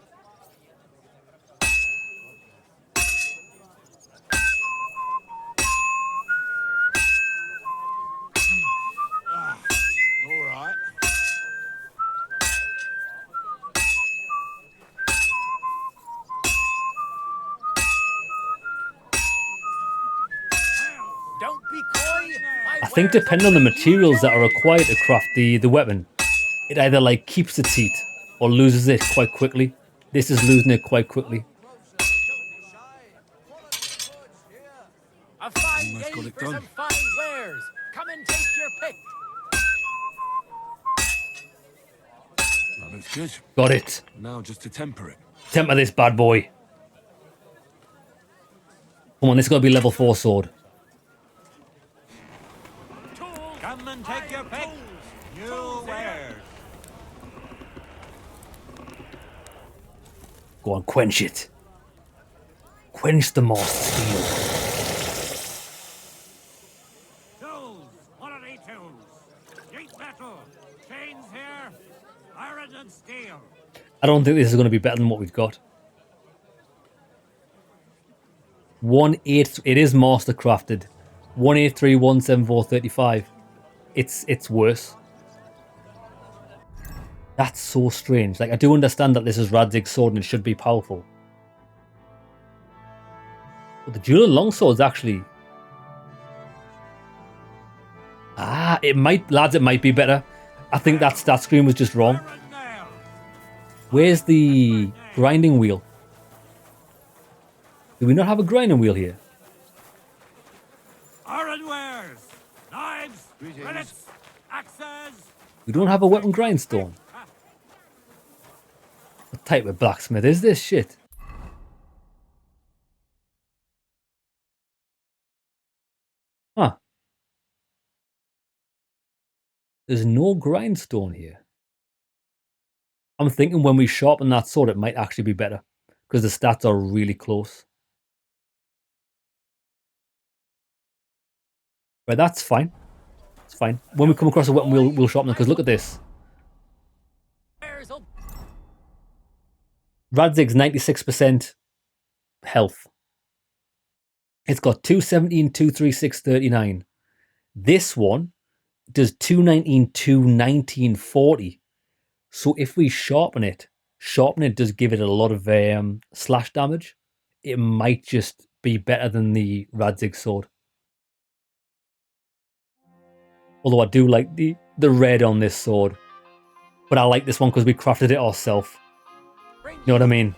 All right. Don't be coy. I think depending on the materials that are required to craft the weapon, it either like keeps its heat or loses it quite quickly. This is losing it quite quickly. A fine Almost day got it for done. some fine wares. Come and take your pick. That looks good. Got it. Now just to temper it. Temper this bad boy. Come on, this is going to be level 4 sword. Come and take your pick. New wares. Go on, quench it. Quench the Master Steel. Tools! Quality tools! Sheet metal! Chains here! Iron and steel! I don't think this is going to be better than what we've got. 1-8. It is master crafted. 183-174-35. It's worse. That's so strange. Like, I do understand that this is Radzig's sword and it should be powerful. But the dual longsword is actually... Ah, it might... Lads, it might be better. I think that stat screen was just wrong. Where's the grinding wheel? Do we not have a grinding wheel here? Iron wares! Knives! Billets! Axes! We don't have a weapon grindstone. What type of blacksmith is this shit? Huh. There's no grindstone here. I'm thinking when we sharpen that sword, it might actually be better. Because the stats are really close. But that's fine. It's fine. When we come across a weapon, we'll sharpen it. Because look at this. Radzig's 96% health. It's got 217, 236, 39. This one does 219, 219, 40. So if we sharpen it does give it a lot of slash damage. It might just be better than the Radzig sword. Although I do like the red on this sword. But I like this one because we crafted it ourselves. You know what I mean?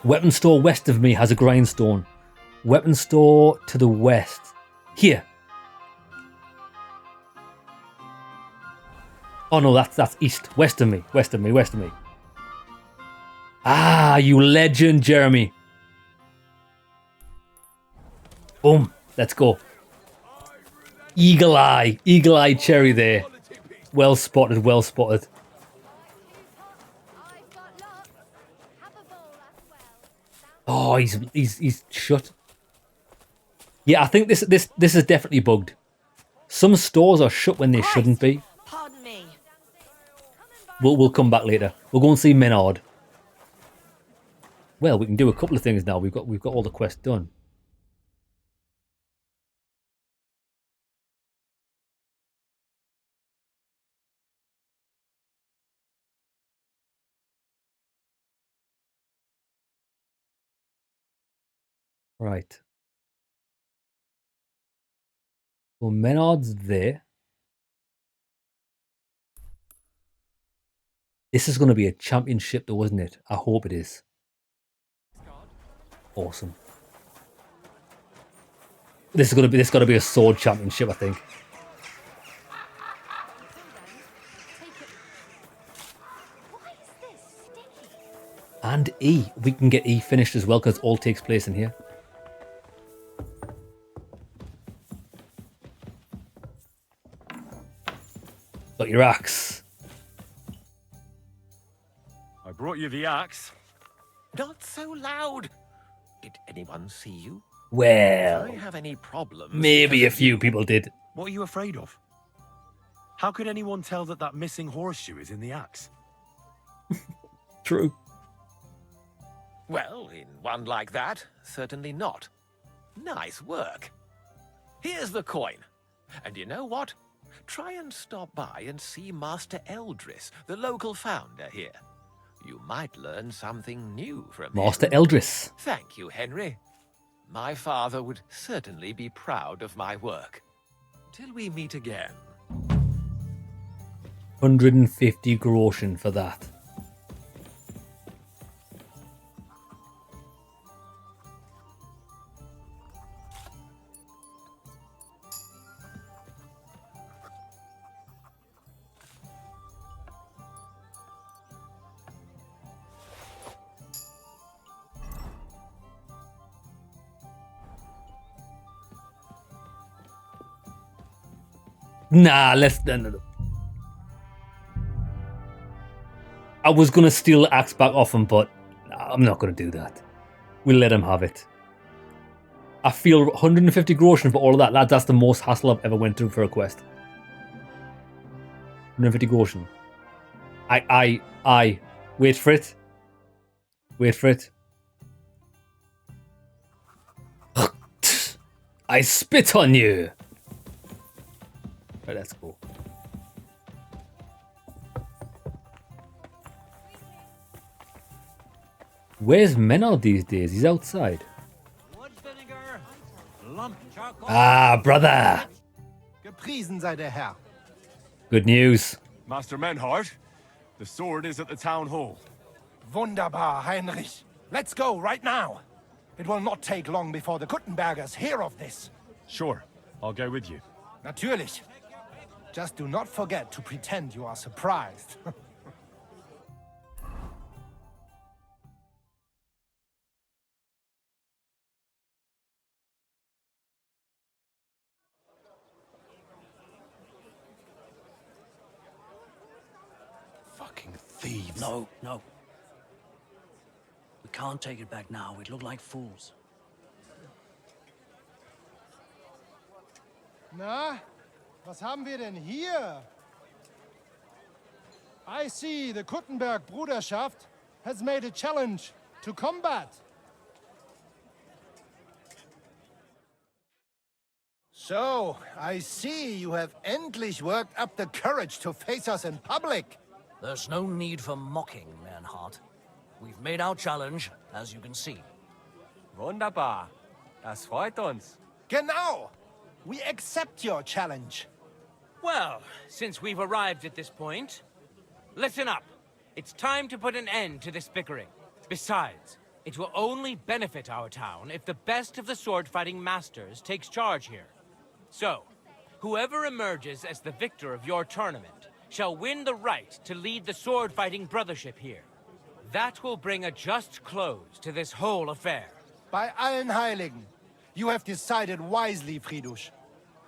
Weapon store west of me has a grindstone. Weapon store to the west. Here. Oh no, that's east. West of me. West of me. West of me. Ah, you legend, Jeremy. Boom. Let's go. Eagle eye. Eagle eye cherry there. Well spotted. Well spotted. Oh, he's shut. Yeah, I think this is definitely bugged. Some stores are shut when they shouldn't be. Pardon me. We'll come back later. We'll go and see Menard. Well, we can do a couple of things now. We've got all the quests done. Right. Well, Menard's there. This is going to be a championship though, isn't it? I hope it is. Awesome. This got to be a sword championship, I think. And E. We can get E finished as well because all takes place in here. Got your axe. I brought you the axe. Not so loud. Did anyone see you? Well, If I have any problems, maybe a few people did. What are you afraid of? How could anyone tell that missing horseshoe is in the axe? True. Well, in one like that, certainly not. Nice work. Here's the coin. And you know what? Try and stop by and see Master Eldris, the local founder here. You might learn something new from Master him. Eldris. Thank you, Henry. My father would certainly be proud of my work. Till we meet again. 150 groschen for that. Nah, no. I was gonna steal the axe back off him, but I'm not going to do that. We'll let him have it. I feel 150 groschen for all of that. That's the most hassle I've ever went through for a quest. 150 groschen. I. Wait for it. Wait for it. I spit on you. Right, let's go. Where's Menard these days? He's outside. Ah, brother. Gepriesen sei der Herr. Good news. Master Menhard, the sword is at the town hall. Wunderbar, Heinrich. Let's go right now. It will not take long before the Kuttenbergers hear of this. Sure, I'll go with you. Natürlich. Just do not forget to pretend you are surprised. Fucking thieves. No, no. We can't take it back now. We'd look like fools. Na, was haben wir denn hier? I see the Kuttenberg Bruderschaft has made a challenge to combat. So, I see you have endlich worked up the courage to face us in public. There's no need for mocking, Manhart. We've made our challenge, as you can see. Wunderbar. Das freut uns. Genau. We accept your challenge. Well, since we've arrived at this point, listen up. It's time to put an end to this bickering. Besides, it will only benefit our town if the best of the sword-fighting masters takes charge here. So, whoever emerges as the victor of your tournament shall win the right to lead the sword-fighting brothership here. That will bring a just close to this whole affair. Bei allen Heiligen, you have decided wisely, Fridush.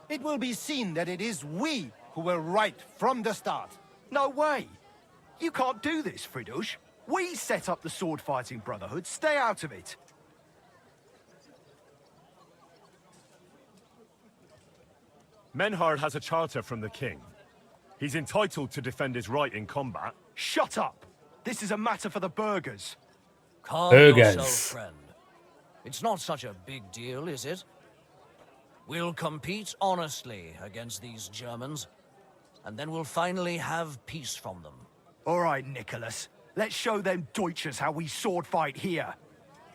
It will be seen that it is we who were right from the start. No way! You can't do this, Fridush. We set up the sword-fighting brotherhood. Stay out of it. Menhard has a charter from the king. He's entitled to defend his right in combat. Shut up! This is a matter for the burghers. Calm yourself, friend. It's not such a big deal, is it? We'll compete honestly against these Germans, and then we'll finally have peace from them. All right, Nicholas. Let's show them Deutschers how we sword fight here.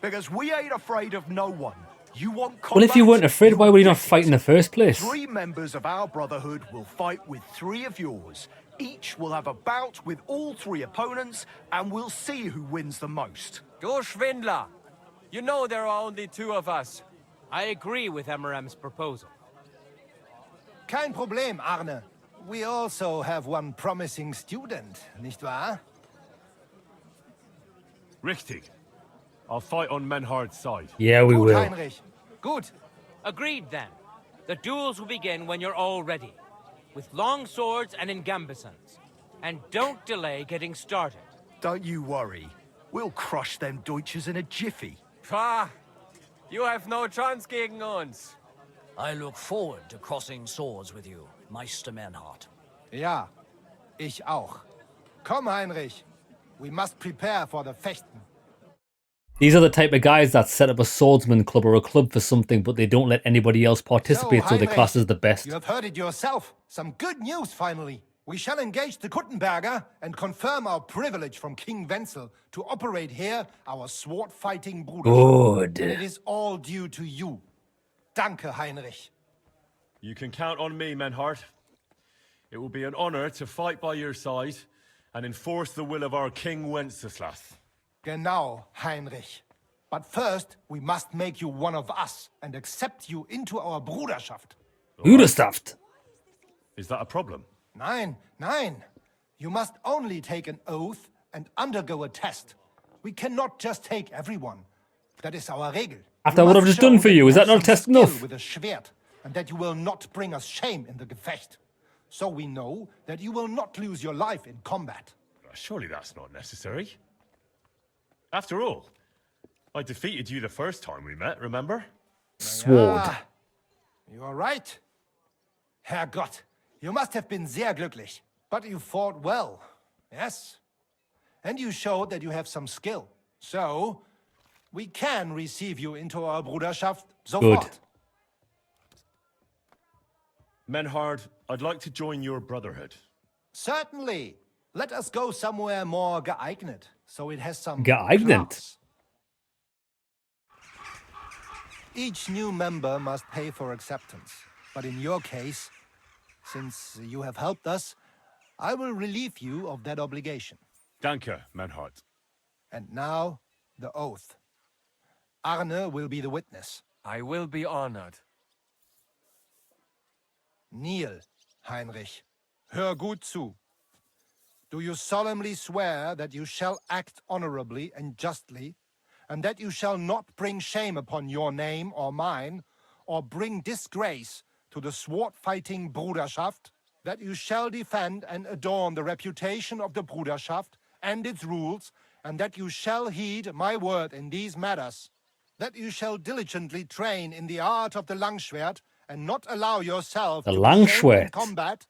Because we ain't afraid of no one. You want combat? Well, if you weren't afraid, why would you not fight in the first place? 3 members of our brotherhood will fight with 3 of yours. Each will have a bout with all 3 opponents, and we'll see who wins the most. Du Schwindler! You know there are only 2 of us. I agree with Emerem's proposal. Kein Problem, Arne. We also have one promising student, nicht wahr? Richtig. I'll fight on Menhard's side. Yeah, we will. Heinrich. Good. Agreed, then. The duels will begin when you're all ready, with long swords and in gambesons. And don't delay getting started. Don't you worry. We'll crush them Deutschers in a jiffy. Pah! You have no chance gegen uns. I look forward to crossing swords with you, Meister Manhart. Ja, ich auch. Komm, Heinrich. We must prepare for the Fechten. These are the type of guys that set up a swordsman club or a club for something, but they don't let anybody else participate, so, they're classed as the best. You have heard it yourself. Some good news, finally. We shall engage the Kuttenberger and confirm our privilege from King Wenzel to operate here our sword-fighting Brudership. Good. And it is all due to you. Danke, Heinrich. You can count on me, Menhard. It will be an honor to fight by your side and enforce the will of our King Wenceslas. Genau, Heinrich. But first, we must make you one of us and accept you into our Bruderschaft. Bruderschaft? Is that a problem? Nein, nein. You must only take an oath and undergo a test. We cannot just take everyone. That is our Regel. After what I've just done for you, is that not a test enough? With a Schwert, and that you will not bring us shame in the Gefecht. So we know that you will not lose your life in combat. Surely that's not necessary. After all, I defeated you the first time we met, remember? Sword. Ja, you are right. Herrgott, you must have been sehr glücklich. But you fought well, yes? And you showed that you have some skill. So, we can receive you into our Bruderschaft sofort. Menhard, I'd like to join your brotherhood. Certainly. Let us go somewhere more geeignet, so it has some Geeignet? class. Each new member must pay for acceptance. But in your case, since you have helped us, I will relieve you of that obligation. Danke, Menhard. And now, the oath. Arne will be the witness. I will be honored. Kneel, Heinrich. Hör gut zu. Do you solemnly swear that you shall act honorably and justly, and that you shall not bring shame upon your name or mine, or bring disgrace to the sword-fighting Bruderschaft, that you shall defend and adorn the reputation of the Bruderschaft and its rules, and that you shall heed my word in these matters, that you shall diligently train in the art of the Langschwert, and not allow yourself The to be shamed in Langschwert. combat,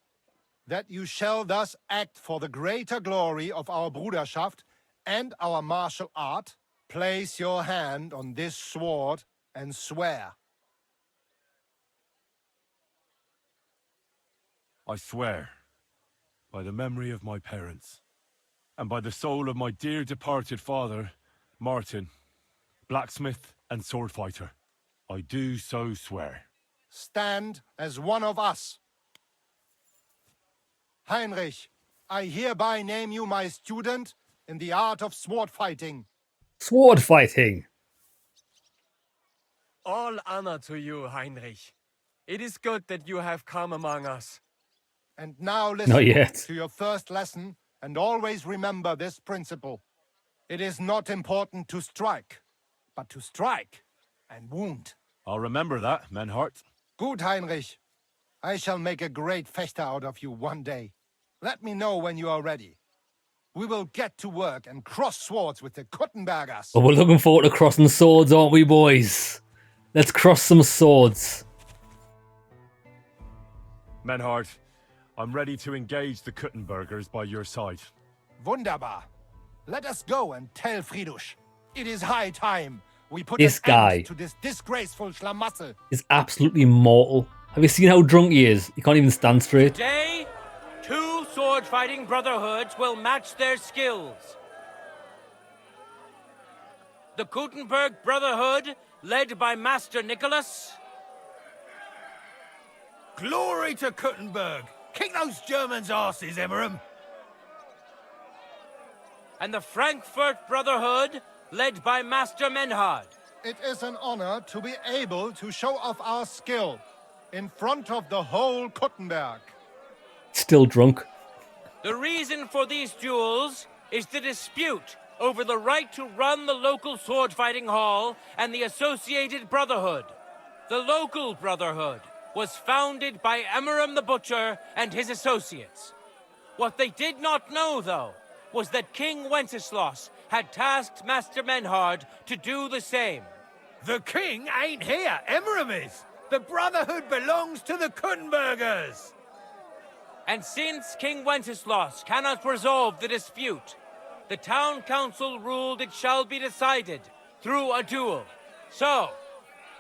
that you shall thus act for the greater glory of our Bruderschaft and our martial art. Place your hand on this sword and swear. I swear, by the memory of my parents, and by the soul of my dear departed father, Martin, blacksmith and sword fighter, I do so swear. Stand as one of us. Heinrich, I hereby name you my student in the art of sword fighting. Sword fighting. All honor to you, Heinrich. It is good that you have come among us. And now Not listen yet. to your first lesson, and always remember this principle. It is not important to strike, but to strike and wound. I'll remember that, Menhart. Gut, Heinrich. I shall make a great fechter out of you one day. Let me know when you are ready. We will get to work and cross swords with the Kuttenbergers. Oh, we're looking forward to crossing swords, aren't we, boys? Let's cross some swords. Menhart, I'm ready to engage the Kuttenbergers by your side. Wunderbar. Let us go and tell Friedrich. It is high time we put This an guy end to this disgraceful schlamassel. is absolutely mortal. Have you seen how drunk he is? He can't even stand straight. Today, two sword-fighting brotherhoods will match their skills. The Gutenberg Brotherhood, led by Master Nicholas. Glory to Kuttenberg! Kick those Germans' asses, Emmeram! And the Frankfurt Brotherhood, led by Master Menhard. It is an honor to be able to show off our skill in front of the whole Kuttenberg. Still drunk. The reason for these duels is the dispute over the right to run the local sword-fighting hall and the associated brotherhood. The local brotherhood was founded by Emmeram the Butcher and his associates. What they did not know, though, was that King Wenceslas had tasked Master Menhard to do the same. The king ain't here, Emmeram is! The Brotherhood belongs to the Kuttenbergers! And since King Wenceslas cannot resolve the dispute, the town council ruled it shall be decided through a duel. So,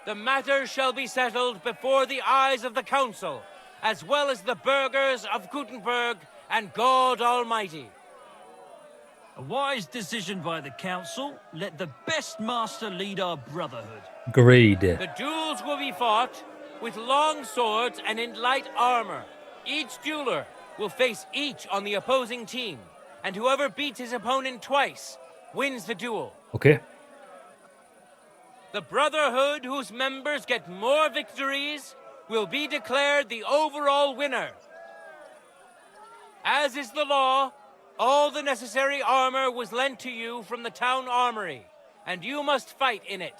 the matter shall be settled before the eyes of the council, as well as the burghers of Gutenberg and God Almighty. A wise decision by the council. Let the best master lead our brotherhood. Agreed. The duels will be fought with long swords and in light armor. Each dueler will face each on the opposing team, and whoever beats his opponent twice wins the duel. Okay. The brotherhood whose members get more victories will be declared the overall winner. As is the law, all the necessary armor was lent to you from the town armory, and you must fight in it.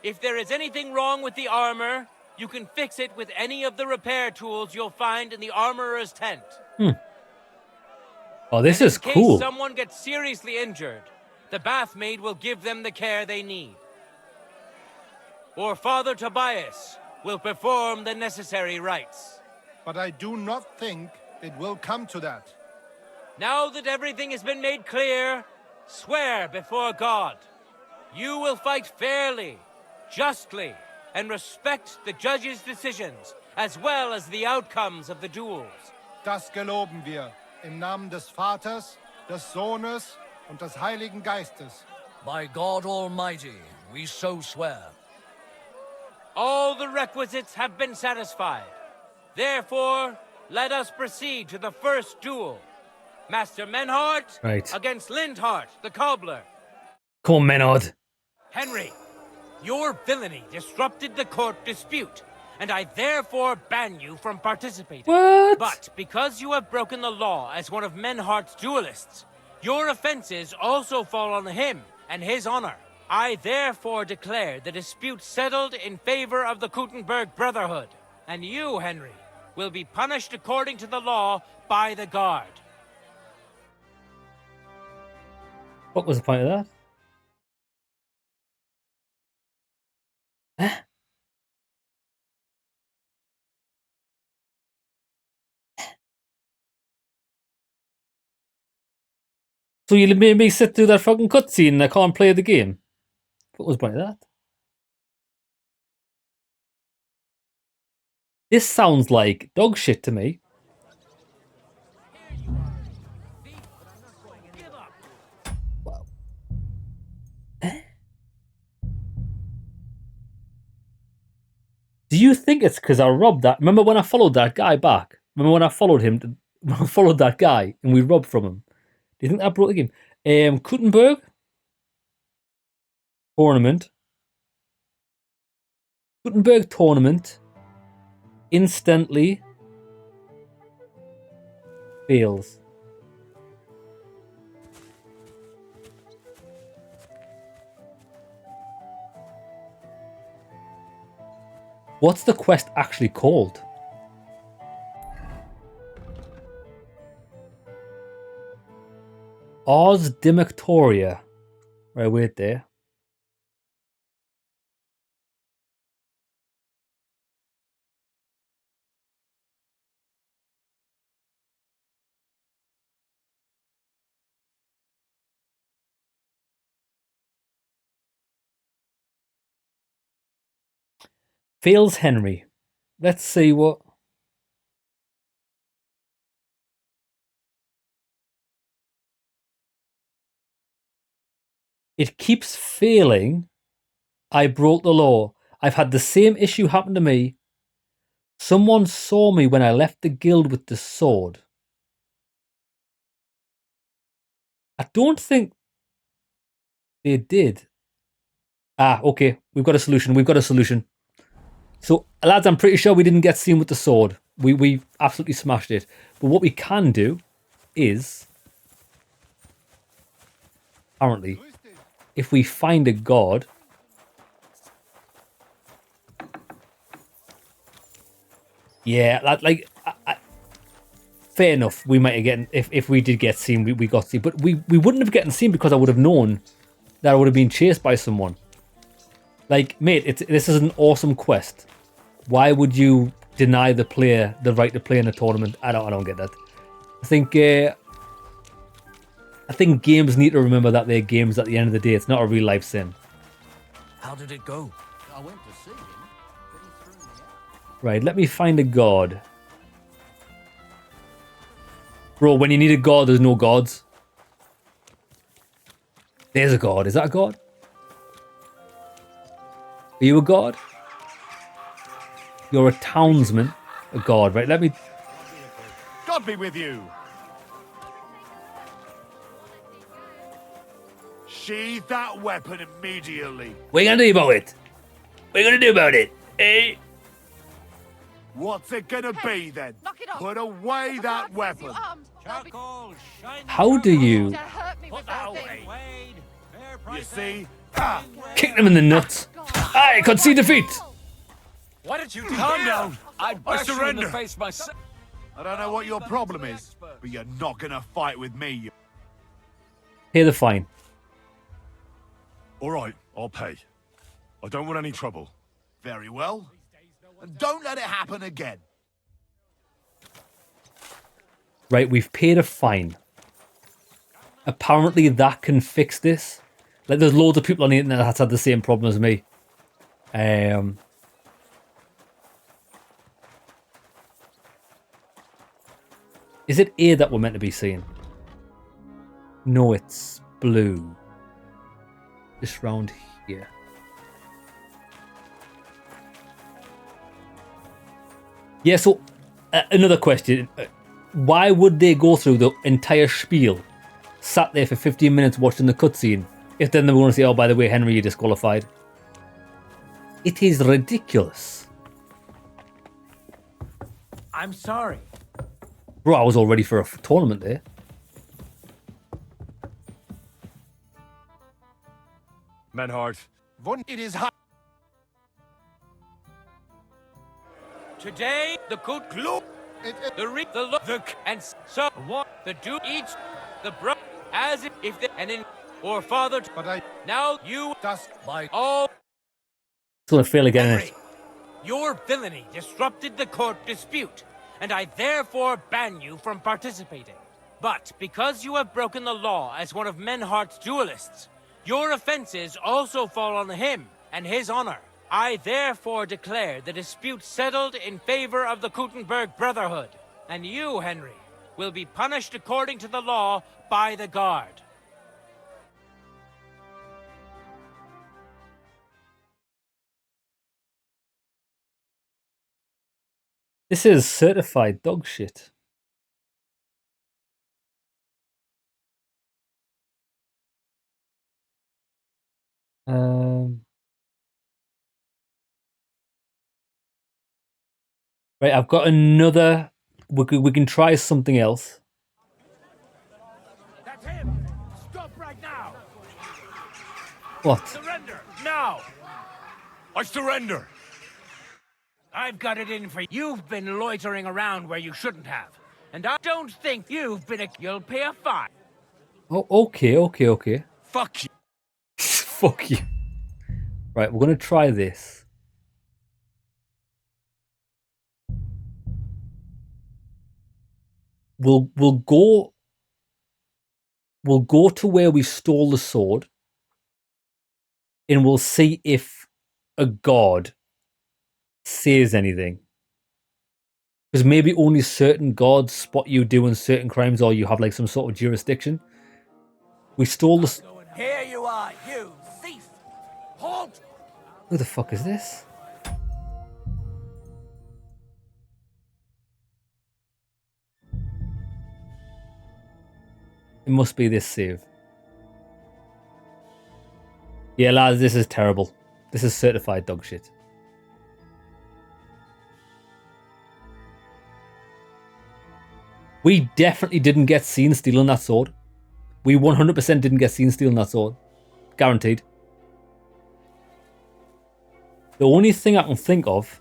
If there is anything wrong with the armor, you can fix it with any of the repair tools you'll find in the armorer's tent. Oh, this is In case cool. someone gets seriously injured, the bathmaid will give them the care they need. Or Father Tobias will perform the necessary rites. But I do not think it will come to that. Now that everything has been made clear, swear before God. You will fight fairly, justly, and respect the judge's decisions, as well as the outcomes of the duels. Das geloben wir im Namen des Vaters, des Sohnes und des Heiligen Geistes. By God Almighty, we so swear. All the requisites have been satisfied. Therefore, let us proceed to the first duel. Master Menhart against Lindhart, the cobbler. Come on, Menard. Henry, your villainy disrupted the court dispute, and I therefore ban you from participating. What? But because you have broken the law as one of Menhart's duelists, your offenses also fall on him and his honor. I therefore declare the dispute settled in favor of the Kuttenberg Brotherhood, and you, Henry, will be punished according to the law by the guard. What was the point of that? So you made me sit through that fucking cutscene and I can't play the game? What was the point of that? This sounds like dog shit to me. Do you think it's because I robbed that? Remember when I followed that guy back? Remember when I followed him? When I followed that guy and we robbed from him? Do you think that brought the game? Kuttenberg? Tournament. Kuttenberg tournament. Instantly. Fails. What's the quest actually called? Oz Dimictoria. Right, wait there. Fails Henry. Let's see what... It keeps failing. I broke the law. I've had the same issue happen to me. Someone saw me when I left the guild with the sword. I don't think they did. Ah, okay. We've got a solution. We've got a solution. So, lads, I'm pretty sure we didn't get seen with the sword. We absolutely smashed it. But what we can do is... Apparently, if we find a god... Yeah, fair enough. We might have gotten... If we did get seen, we got seen. But we wouldn't have gotten seen because I would have known that I would have been chased by someone. Like, mate, this is an awesome quest. Why would you deny the player the right to play in a tournament? I don't get that. I think games need to remember that they're games at the end of the day. It's not a real life sim. How did it go? I went to see him, but he threw me out. Right, let me find a god. Bro, when you need a god, there's no gods. There's a god. Is that a god? Are you a god? You're a townsman. A god, right? Let me... God be with you. Sheathe that weapon immediately. What are you gonna do about it? What are you gonna do about it? Eh? What's it gonna be then? Put away that weapon. How do you... You see? Kick them in the nuts. I concede defeat. Why did you do Calm that? down. I surrender. face myself. I don't know what your problem is, but you're not gonna fight with me. Pay the fine. All right, I'll pay. I don't want any trouble. Very well. And don't let it happen again. Right, we've paid a fine. Apparently that can fix this. Like, there's loads of people on the internet that's had the same problem as me. Is it A that we're meant to be seeing? No, it's blue. Just round here. Yeah, so another question. Why would they go through the entire spiel, sat there for 15 minutes watching the cutscene, if then they were going to say, oh, by the way, Henry, you're disqualified? It is ridiculous. I'm sorry. Bro, I was all ready for a tournament there. Menhard. It is hot. Today, the good clue, the re, the look, the and so what the do each, the bro, as if they and in or father. But I now you does by all. It's going to fail again. Henry, your villainy disrupted the court dispute, and I therefore ban you from participating. But because you have broken the law as one of Menhardt's duelists, your offenses also fall on him and his honor. I therefore declare the dispute settled in favor of the Kuttenberg Brotherhood, and you, Henry, will be punished according to the law by the guard. This is certified dog shit. Right, I've got another. We can try something else. That's him. Stop right now. What? Surrender now. I surrender. I've got it in for you. You've been loitering around where you shouldn't have, and I don't think you've been. You'll pay a fine. Oh, okay. Fuck you. Fuck you. Right, we're gonna try this. We'll go to where we stole the sword, and we'll see if a god says anything. Because maybe only certain gods spot you doing certain crimes, or you have like some sort of jurisdiction. We stole the. Here you are, you thief! Halt! Who the fuck is this? It must be this save. Yeah, lads, this is terrible. This is certified dog shit. We definitely didn't get seen stealing that sword. We 100% didn't get seen stealing that sword. Guaranteed. The only thing I can think of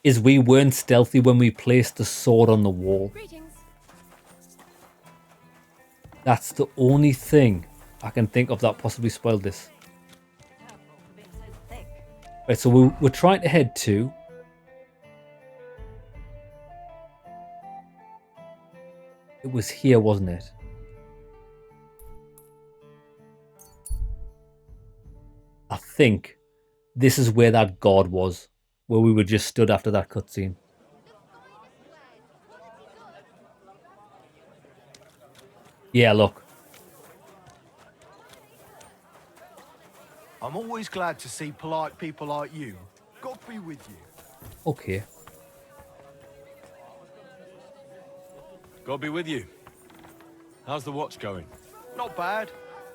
is we weren't stealthy when we placed the sword on the wall. Greetings. That's the only thing I can think of that possibly spoiled this. Right, so we're trying to head to... It was here, wasn't it? I think this is where that god was, where we were just stood after that cutscene. Yeah, look. I'm always glad to see polite people like you. God be with you. Okay. God be with you. How's the watch going? Not bad.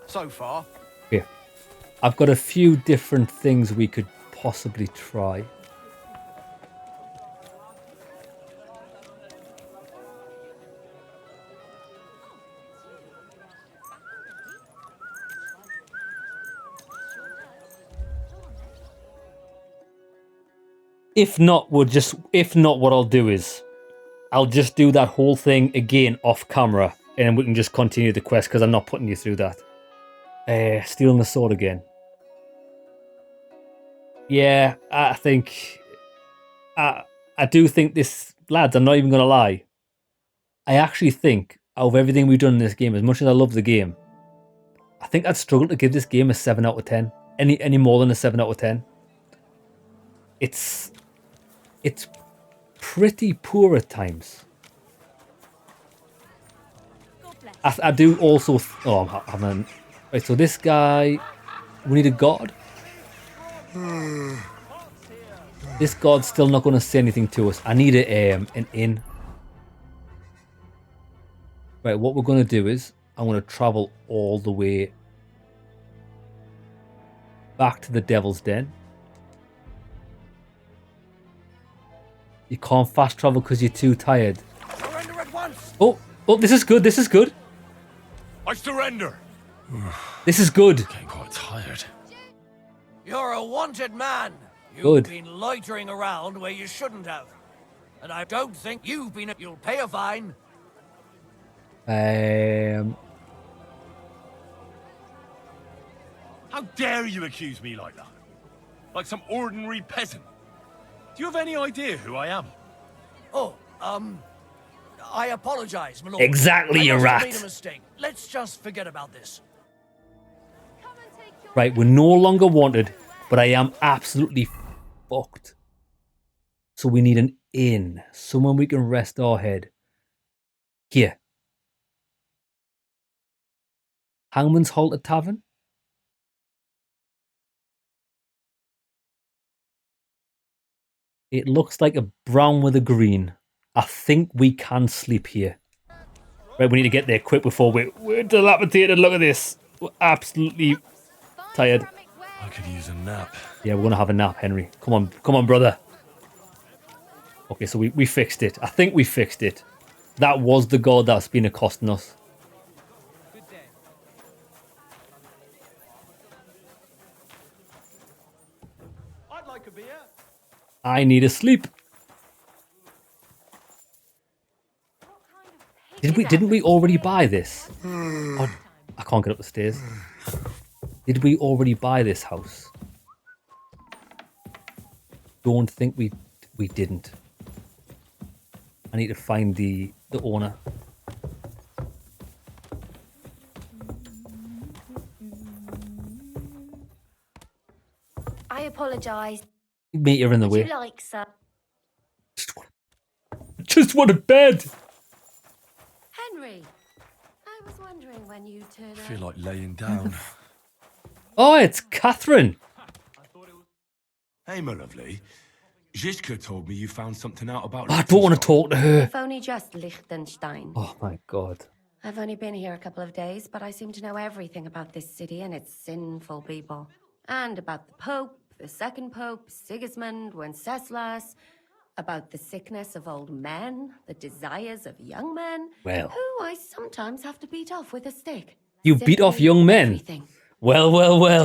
So far. Okay. I've got a few different things we could possibly try. If not, what I'll do is I'll just do that whole thing again off camera And we can just continue the quest because I'm not putting you through that. Stealing the sword again. Yeah, I think... I do think this... Lads, I'm not even going to lie. I actually think, out of everything we've done in this game, as much as I love the game, I think I'd struggle to give this game a 7 out of 10. Any more than a 7 out of 10. It's pretty poor at times. I do also... Oh, I'm having... Right, so this guy... We need a god. This god's still not going to say anything to us. I need an inn. Right, what we're going to do is... I'm going to travel all the way back to the Devil's Den. You can't fast travel because you're too tired. Surrender at once. Oh, this is good. This is good. I surrender. This is good. Getting quite tired. You're a wanted man. You've Good. been loitering around where you shouldn't have. And I don't think you've been... You'll pay a fine. How dare you accuse me like that? Like some ordinary peasant. Do you have any idea who I am? Oh, I apologize, my lord. Exactly, you I must have rat. made a mistake. Let's just forget about this. Right, we're no longer wanted, but I am absolutely fucked. So we need an inn. Somewhere we can rest our head. Here. Hangman's Halter Tavern. It looks like a brown with a green. I think we can sleep here. Right, we need to get there quick before we're dilapidated. Look at this. We're absolutely tired. I could use a nap. Yeah, we're going to have a nap, Henry. Come on, brother. Okay, so we fixed it. I think we fixed it. That was the god that's been accosting us. I'd like a beer. I need a sleep. Didn't we already buy this? Oh, I can't get up the stairs. Did we already buy this house? Don't think we didn't. I need to find the owner. I apologise. Meet her in the Would way. you like some? Just want a bed. Henry, I was wondering when you turn I feel up. like laying down. Oh, it's Catherine. Hey, my lovely. Zizka told me you found something out about... I don't want to talk to her. I've only just Liechtenstein. Oh my god. I've only been here a couple of days, but I seem to know everything about this city and its sinful people. And about the Pope, the second Pope, Sigismund, Wenceslas, about the sickness of old men, the desires of young men, Well. who I sometimes have to beat off with a stick. You beat off Simply young men? everything. Well.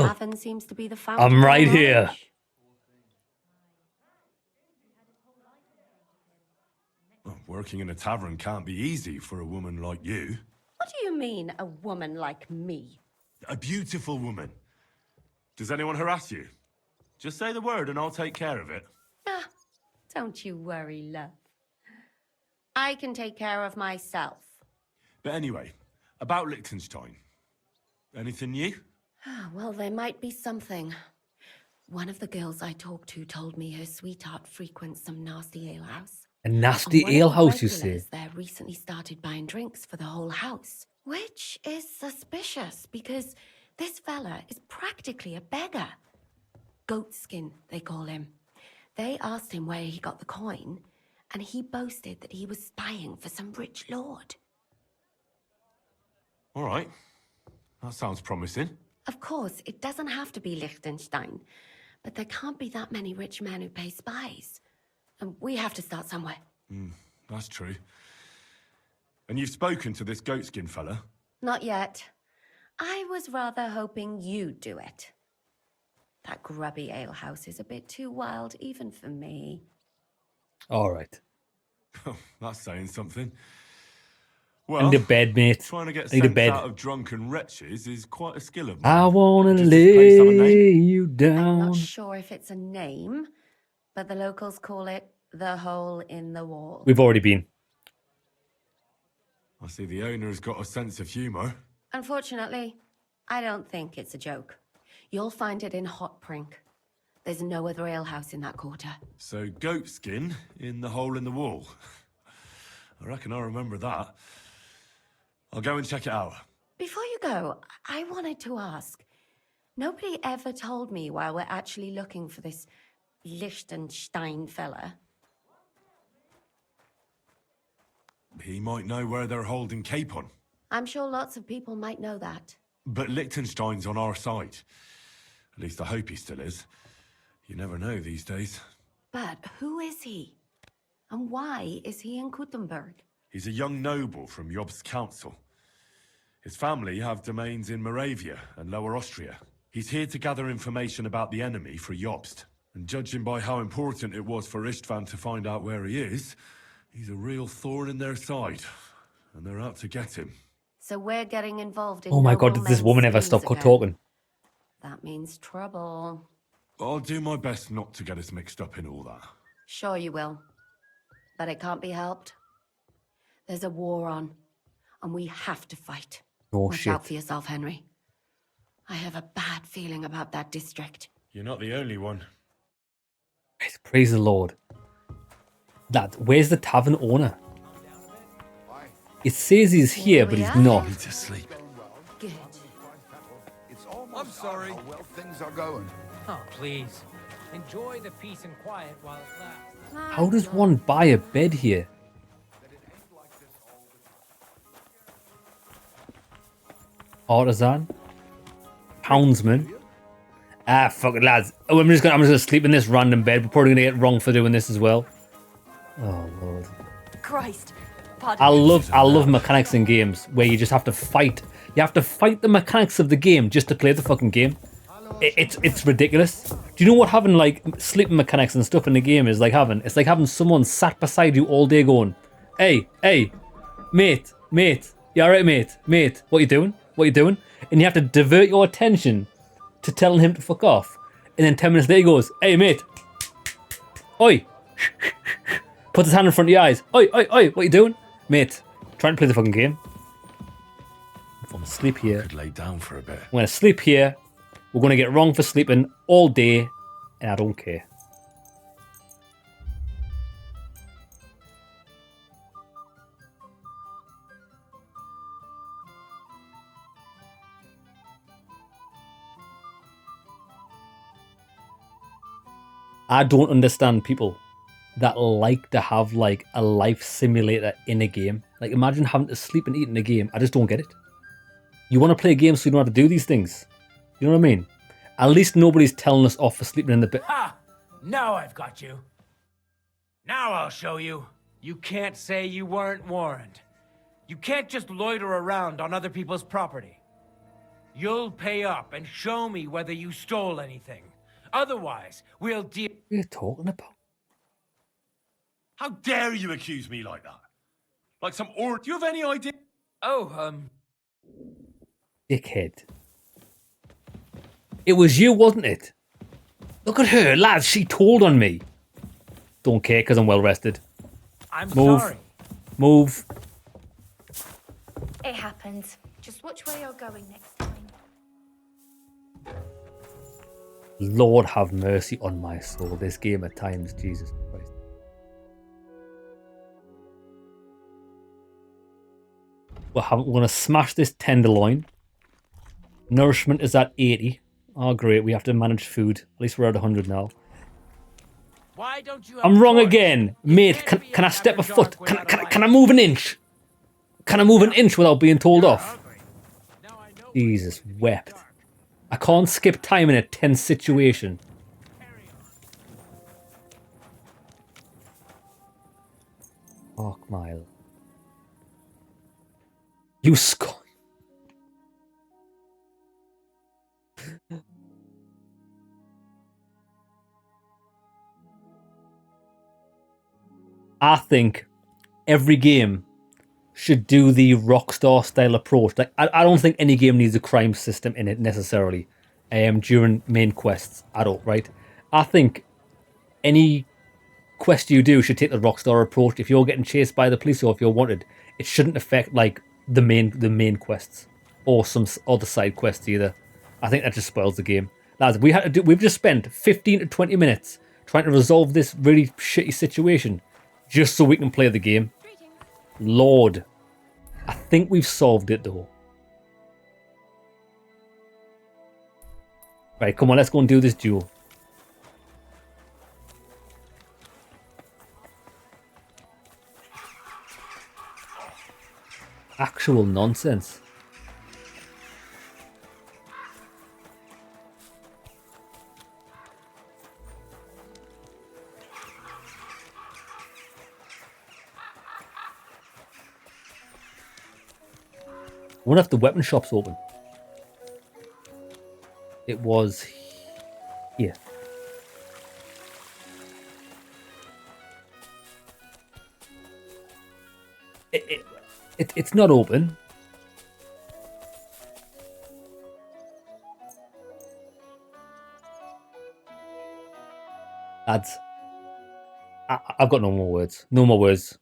Tavern seems to be the fountain I'm of right knowledge. here. Well, working in a tavern can't be easy for a woman like you. What do you mean, a woman like me? A beautiful woman. Does anyone harass you? Just say the word and I'll take care of it. Ah, don't you worry, love. I can take care of myself. But anyway, about Liechtenstein. Anything new? Well, there might be something. One of the girls I talked to told me her sweetheart frequents some nasty alehouse. A nasty And one of the alehouse, you say? regulars there recently started buying drinks for the whole house, which is suspicious because this fella is practically a beggar. Goatskin, they call him. They asked him where he got the coin, and he boasted that he was spying for some rich lord. All right. That sounds promising. Of course, it doesn't have to be Liechtenstein, but there can't be that many rich men who pay spies. And we have to start somewhere. That's true. And you've spoken to this goatskin fella? Not yet. I was rather hoping you'd do it. That grubby alehouse is a bit too wild, even for me. All right. That's saying something. Well, I need a bed, mate. trying to get I need a sense bed. out of drunken wretches is quite a skill of I mine. wanna Does this place have a name? lay you I'm down. not sure if it's a name, but the locals call it the hole in the wall. We've already been. I see the owner's got a sense of humour. Unfortunately, I don't think it's a joke. You'll find it in Hot Prink. There's no other alehouse in that quarter. So goat skin in the hole in the wall. I reckon I remember that. I'll go and check it out. Before you go, I wanted to ask. Nobody ever told me why we're actually looking for this Liechtenstein fella. He might know where they're holding Capon. I'm sure lots of people might know that. But Liechtenstein's on our side. At least I hope he still is. You never know these days. But who is he? And why is he in Kuttenberg? He's a young noble from Jobst's council. His family have domains in Moravia and Lower Austria. He's here to gather information about the enemy for Jobst. And judging by how important it was for Istvan to find out where he is, he's a real thorn in their side. And they're out to get him. So we're getting involved in Oh my god, did this woman ever stop talking? That means trouble. I'll do my best not to get us mixed up in all that. Sure you will. But it can't be helped. There's a war on, and we have to fight. Oh, Watch shit. out for yourself, Henry. I have a bad feeling about that district. You're not the only one. Praise the Lord. Lad, where's the tavern owner? It says he's here, but he's not. Need to sleep. Good. I'm sorry. How well things are going. Oh, please. Enjoy the peace and quiet while it lasts. How does one buy a bed here? Artisan? Houndsman? Ah, fuck it, lads. Oh, I'm just gonna sleep in this random bed. We're probably gonna get wrong for doing this as well. Oh, Lord. Christ. Pardon I me. love mechanics in games where you just have to fight. You have to fight the mechanics of the game just to play the fucking game. It's ridiculous. Do you know what having like sleeping mechanics and stuff in the game is like having? It's like having someone sat beside you all day going, "Hey, mate, you alright, mate? What you doing? And you have to divert your attention to telling him to fuck off. And then 10 minutes later he goes, "Hey, mate, oi." Puts his hand in front of your eyes. Oi, what you doing? Mate, trying to play the fucking game. I'm going to sleep here. Could lay down for a bit. I'm going to sleep here. We're going to get wrong for sleeping all day. And I don't care. I don't understand people that like to have like a life simulator in a game. Like imagine having to sleep and eat in a game. I just don't get it. You want to play a game so you don't have to do these things. You know what I mean? At least nobody's telling us off for sleeping in the bed. Ha! Now I've got you. Now I'll show you. You can't say you weren't warned. You can't just loiter around on other people's property. You'll pay up and show me whether you stole anything. Otherwise, we'll deal... What are you talking about? How dare you accuse me like that? Like some or... Do you have any idea? Oh, Dickhead. It was you, wasn't it? Look at her, lads. She told on me. Don't care because I'm well rested. I'm Move. sorry. Move. It happens. Just watch where you're going next time. Lord have mercy on my soul. This game at times, Jesus Christ. We're going to smash this tenderloin. Nourishment is at 80. Oh, great. We have to manage food. At least we're at 100 now. Why don't you I'm wrong again. Mate, can I step a foot? Can I move an inch? Can I move an inch without being told off? Jesus wept. I can't skip time in a tense situation. Fuck mile. You scoff. I think every game should do the Rockstar style approach. Like, I don't think any game needs a crime system in it necessarily during main quests at all, right? I think any quest you do should take the Rockstar approach. If you're getting chased by the police or if you're wanted, it shouldn't affect like the main quests or some other side quests either. I think that just spoils the game. Lads, we've just spent 15 to 20 minutes trying to resolve this really shitty situation just so we can play the game. Lord, I think we've solved it though. Right, come on, let's go and do this duel. Actual nonsense. I wonder if the weapon shop's open. It was here. It's not open. Lads, I've got no more words. No more words.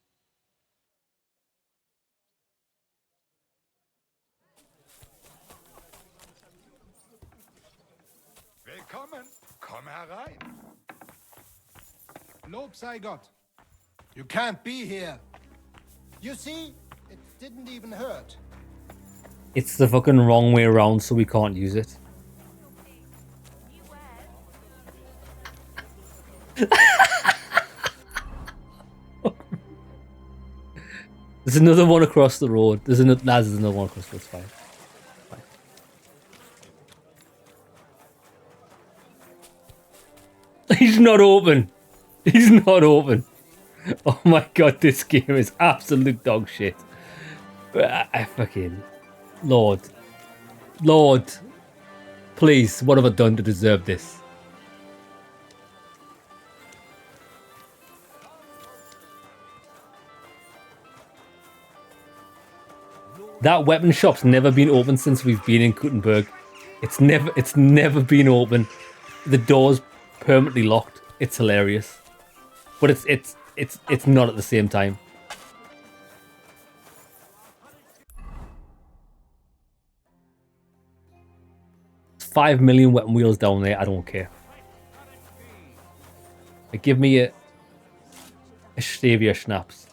Willkommen. Komm herein. Lob sei Gott. You can't be here. You see, it didn't even hurt. It's the fucking wrong way around, so we can't use it. There's another one across the road. There's another one across the road. It's fine. He's not open. He's not open. Oh my god, this game is absolute dog shit. I fucking... Lord. Please, what have I done to deserve this? That weapon shop's never been open since we've been in Kuttenberg. It's never been open. The door's permanently locked. It's hilarious. But it's not at the same time. It's 5 million weapon wheels down there. I don't care. Give me a Stevia schnapps.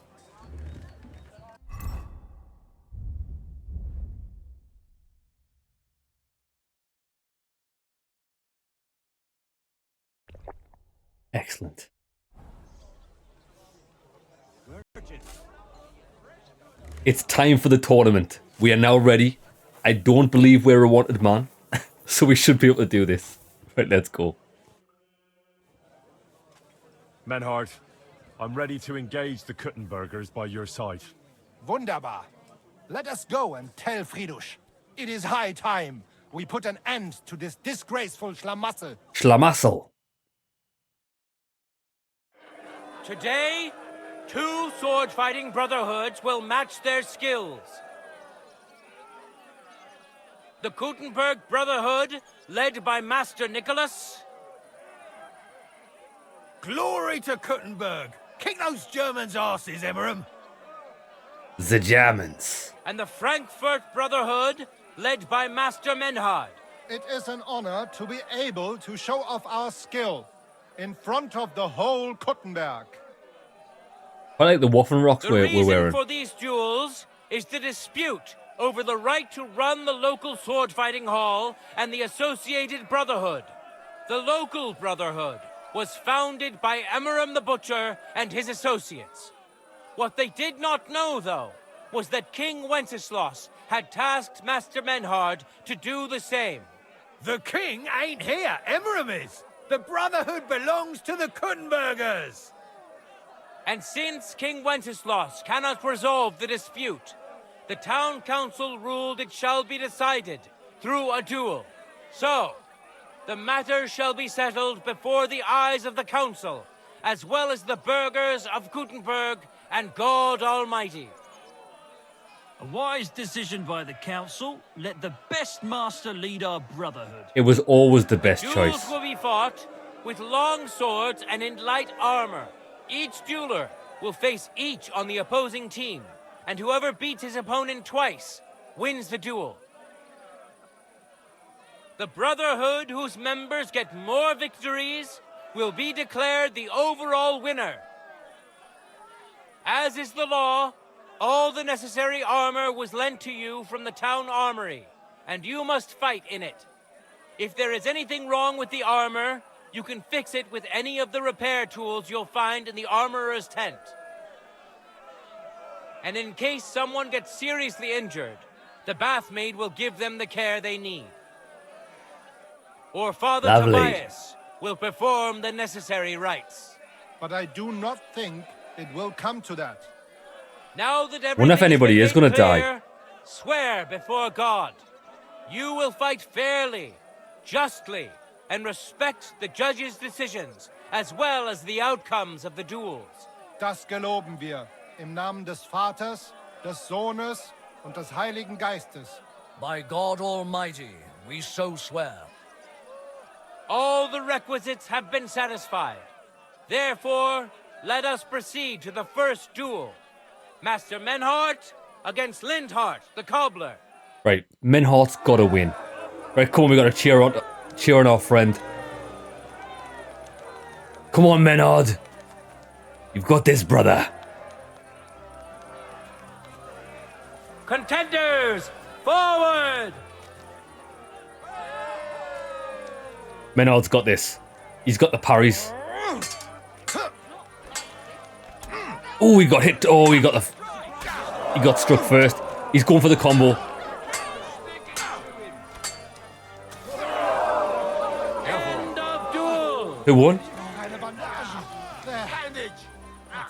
Excellent. It's time for the tournament. We are now ready. I don't believe we're a wanted man, so we should be able to do this. Right, let's go. Menhard, I'm ready to engage the Kuttenbergers by your side. Wunderbar. Let us go and tell Friedusch. It is high time we put an end to this disgraceful schlamassel. Schlamassel. Today, 2 sword-fighting brotherhoods will match their skills. The Kuttenberg Brotherhood, led by Master Nicholas. Glory to Kuttenberg! Kick those Germans' asses, Emmeram! The Germans. And the Frankfurt Brotherhood, led by Master Menhard. It is an honor to be able to show off our skill in front of the whole Kuttenberg. I like the Waffen rocks we're The reason wearing. for these duels is the dispute over the right to run the local sword-fighting hall and the associated brotherhood. The local brotherhood was founded by Emmeram the Butcher and his associates. What they did not know, though, was that King Wenceslas had tasked Master Menhard to do the same. The king ain't here, Emmeram is! The Brotherhood belongs to the Kuttenbergers! And since King Wenceslas cannot resolve the dispute, the town council ruled it shall be decided through a duel. So, the matter shall be settled before the eyes of the council, as well as the burghers of Kuttenberg and God Almighty. A wise decision by the council. Let the best master lead our brotherhood. It was always the best Duels choice. will be fought with long swords and in light armor. Each dueler will face each on the opposing team, and whoever beats his opponent twice wins the duel. The Brotherhood whose members get more victories will be declared the overall winner. As is the law, all the necessary armor was lent to you from the town armory, and you must fight in it. If there is anything wrong with the armor, you can fix it with any of the repair tools you'll find in the armorer's tent. And in case someone gets seriously injured, the bathmaid will give them the care they need. Or Father Tobias will perform the necessary rites. But I do not think it will come to that. Now that Wonder if anybody is going to die. clear, swear before God. You will fight fairly, justly, and respect the judge's decisions, as well as the outcomes of the duels. Das geloben wir im Namen des Vaters, des Sohnes und des Heiligen Geistes. By God Almighty, we so swear. All the requisites have been satisfied. Therefore, let us proceed to the first duel. Master Menhart against Lindhart, the cobbler. Right, Menhart's got to win. Right, come on, we got to cheer on our friend. Come on, Menhart. You've got this, brother. Contenders, forward! Menard's got this. He's got the parries. Oh, he got hit. Oh, he got struck first. He's going for the combo. End of duel. Who won?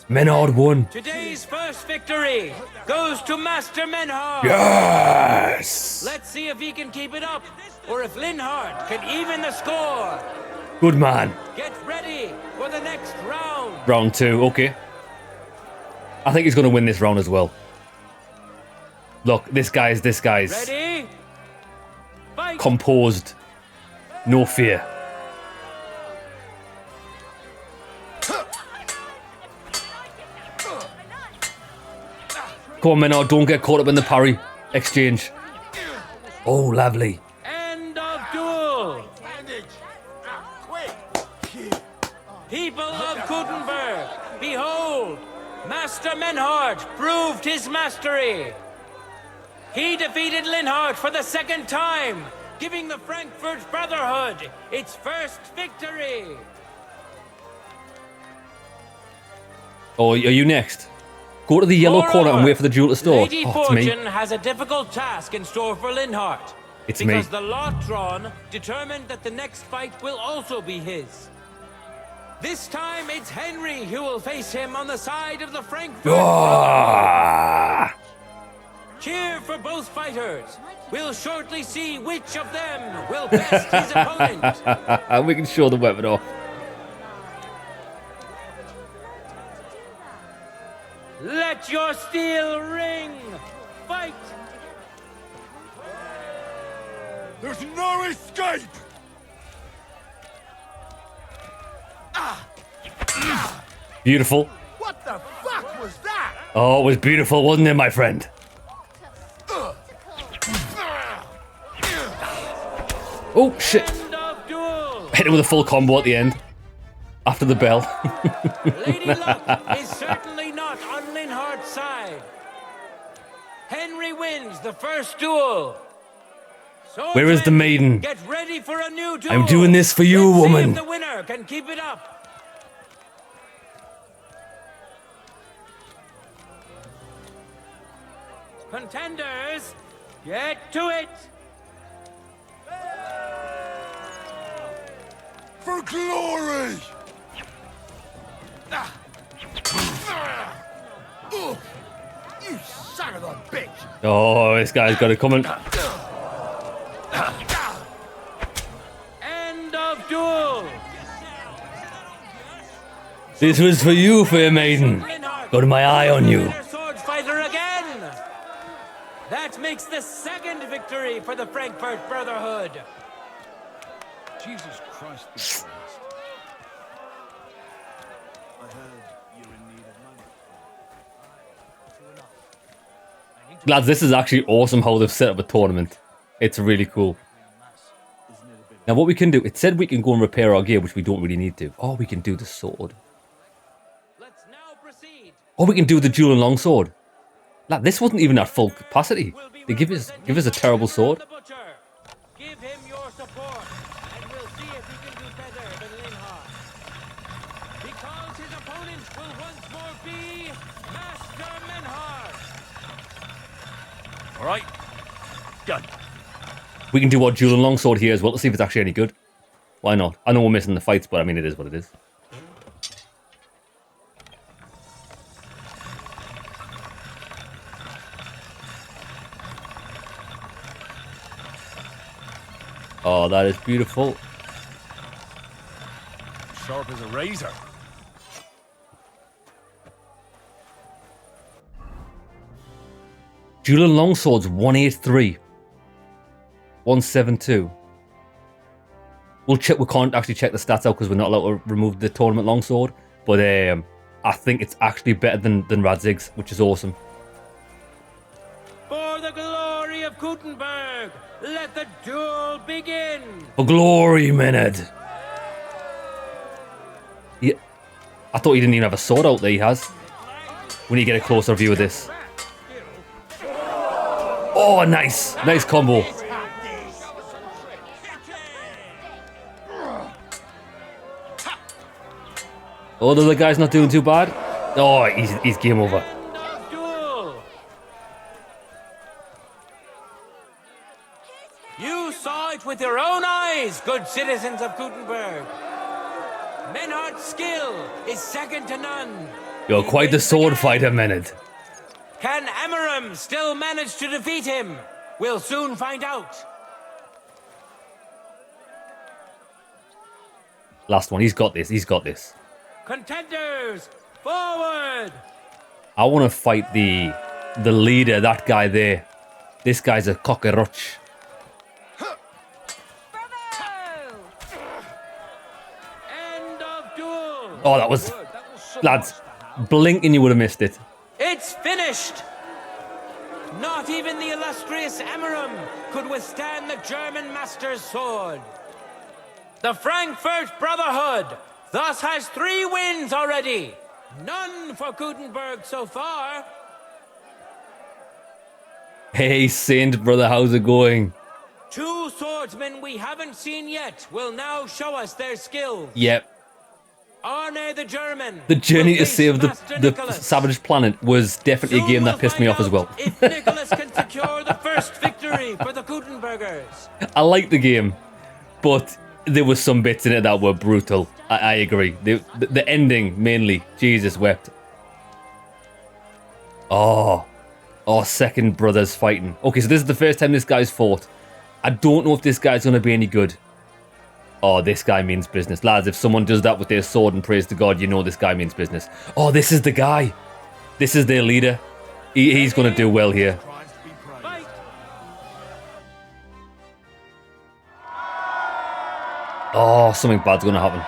Menard won. Today's first victory goes to Master Menhart. Yes! Let's see if he can keep it up, or if Linhart can even the score. Good man. Get ready for the next round. Round 2, okay. I think he's going to win this round as well. Look, this guy's Ready? Fight. composed. No fear. Come on, Menard, don't get caught up in the parry exchange. Oh, lovely. End of duel. People of Gutenberg, behold, Master Menhart proved his mastery. He defeated Linhart for the second time, giving the Frankfurt Brotherhood its first victory. Oh, are you next? Go to the yellow corner and wait for the duel to start. Lady Oh, it's me. Fortune has a difficult task in store for Linhart. It's me. Because the lot drawn determined that the next fight will also be his. This time it's Henry who will face him on the side of the Frankfurt. Ah! Cheer for both fighters. We'll shortly see which of them will best his opponent. And we can show the weapon off. Let your steel ring. Fight. There's no escape! Beautiful. What the fuck was that? Oh, it was beautiful, wasn't it, my friend? Oh, shit. Hit him with a full combo at the end. After the bell. Lady Luck is certainly not on Linhart's side. Henry wins the first duel. Where is the maiden? Get ready for a new duel. I'm doing this for you, Let's woman. See if the winner can keep it up. Contenders, get to it. For glory! You son of a bitch! Oh, this guy's got it coming. End of duel. This was for you, fair maiden. Got my eye on you. Sword fighter again. makes the second victory for the Frankfurt Brotherhood. Jesus Christ be praised. I heard you're in need of money. Lads, this is actually awesome how they've set up a tournament. It's really cool. Now what we can do, it said we can go and repair our gear, which we don't really need to. Oh, we can do the sword. Oh, we can do the dual and long sword. Lad, this wasn't even at full capacity. They give us a terrible sword. Give him your support, and we'll see if he can do better than Linhart. Because his opponent will once more be Master Menhart. All right. Done. We can do our dual and long sword here as well to see if it's actually any good. Why not? I know we're missing the fights, but I mean, it is what it is. Oh, that is beautiful. Sharp as a razor. Dual and long swords 183. 172. We'll check. We can't actually check the stats out because we're not allowed to remove the tournament longsword. But I think it's actually better than Radzig's, which is awesome. For the glory of Gutenberg, let the duel begin. For glory, Menad. Yeah, I thought he didn't even have a sword out there. He has. When you get a closer view of this. Oh, nice, nice combo. Oh, the other guy's not doing too bad. Oh, he's game over. You saw it with your own eyes, good citizens of Gutenberg. Menhardt's skill is second to none. You're quite the sword fighter, Menad. Can Emmeram still manage to defeat him? We'll soon find out. Last one, he's got this, he's got this. Contenders, forward! I want to fight the leader, that guy there. This guy's a cockroach. Oh, that was... Lads, blinking you would have missed it. It's finished! Not even the illustrious Emmeram could withstand the German master's sword. The Frankfurt Brotherhood thus has 3 wins already. None for Gutenberg so far. Hey, Saint, brother, how's it going? 2 swordsmen we haven't seen yet will now show us their skills. Yep. Arne the German. The journey to save the savage planet was definitely a game that pissed me off as well. If Nicholas can secure the first victory for the Gutenbergers. I liked the game, but there was some bits in it that were brutal. I agree. The ending, mainly. Jesus wept. Oh, second brothers fighting. Okay, so this is the first time this guy's fought. I don't know if this guy's going to be any good. Oh, this guy means business. Lads, if someone does that with their sword and prays to God, you know this guy means business. Oh, this is the guy. This is their leader. He's going to do well here. Oh, something bad's going to happen.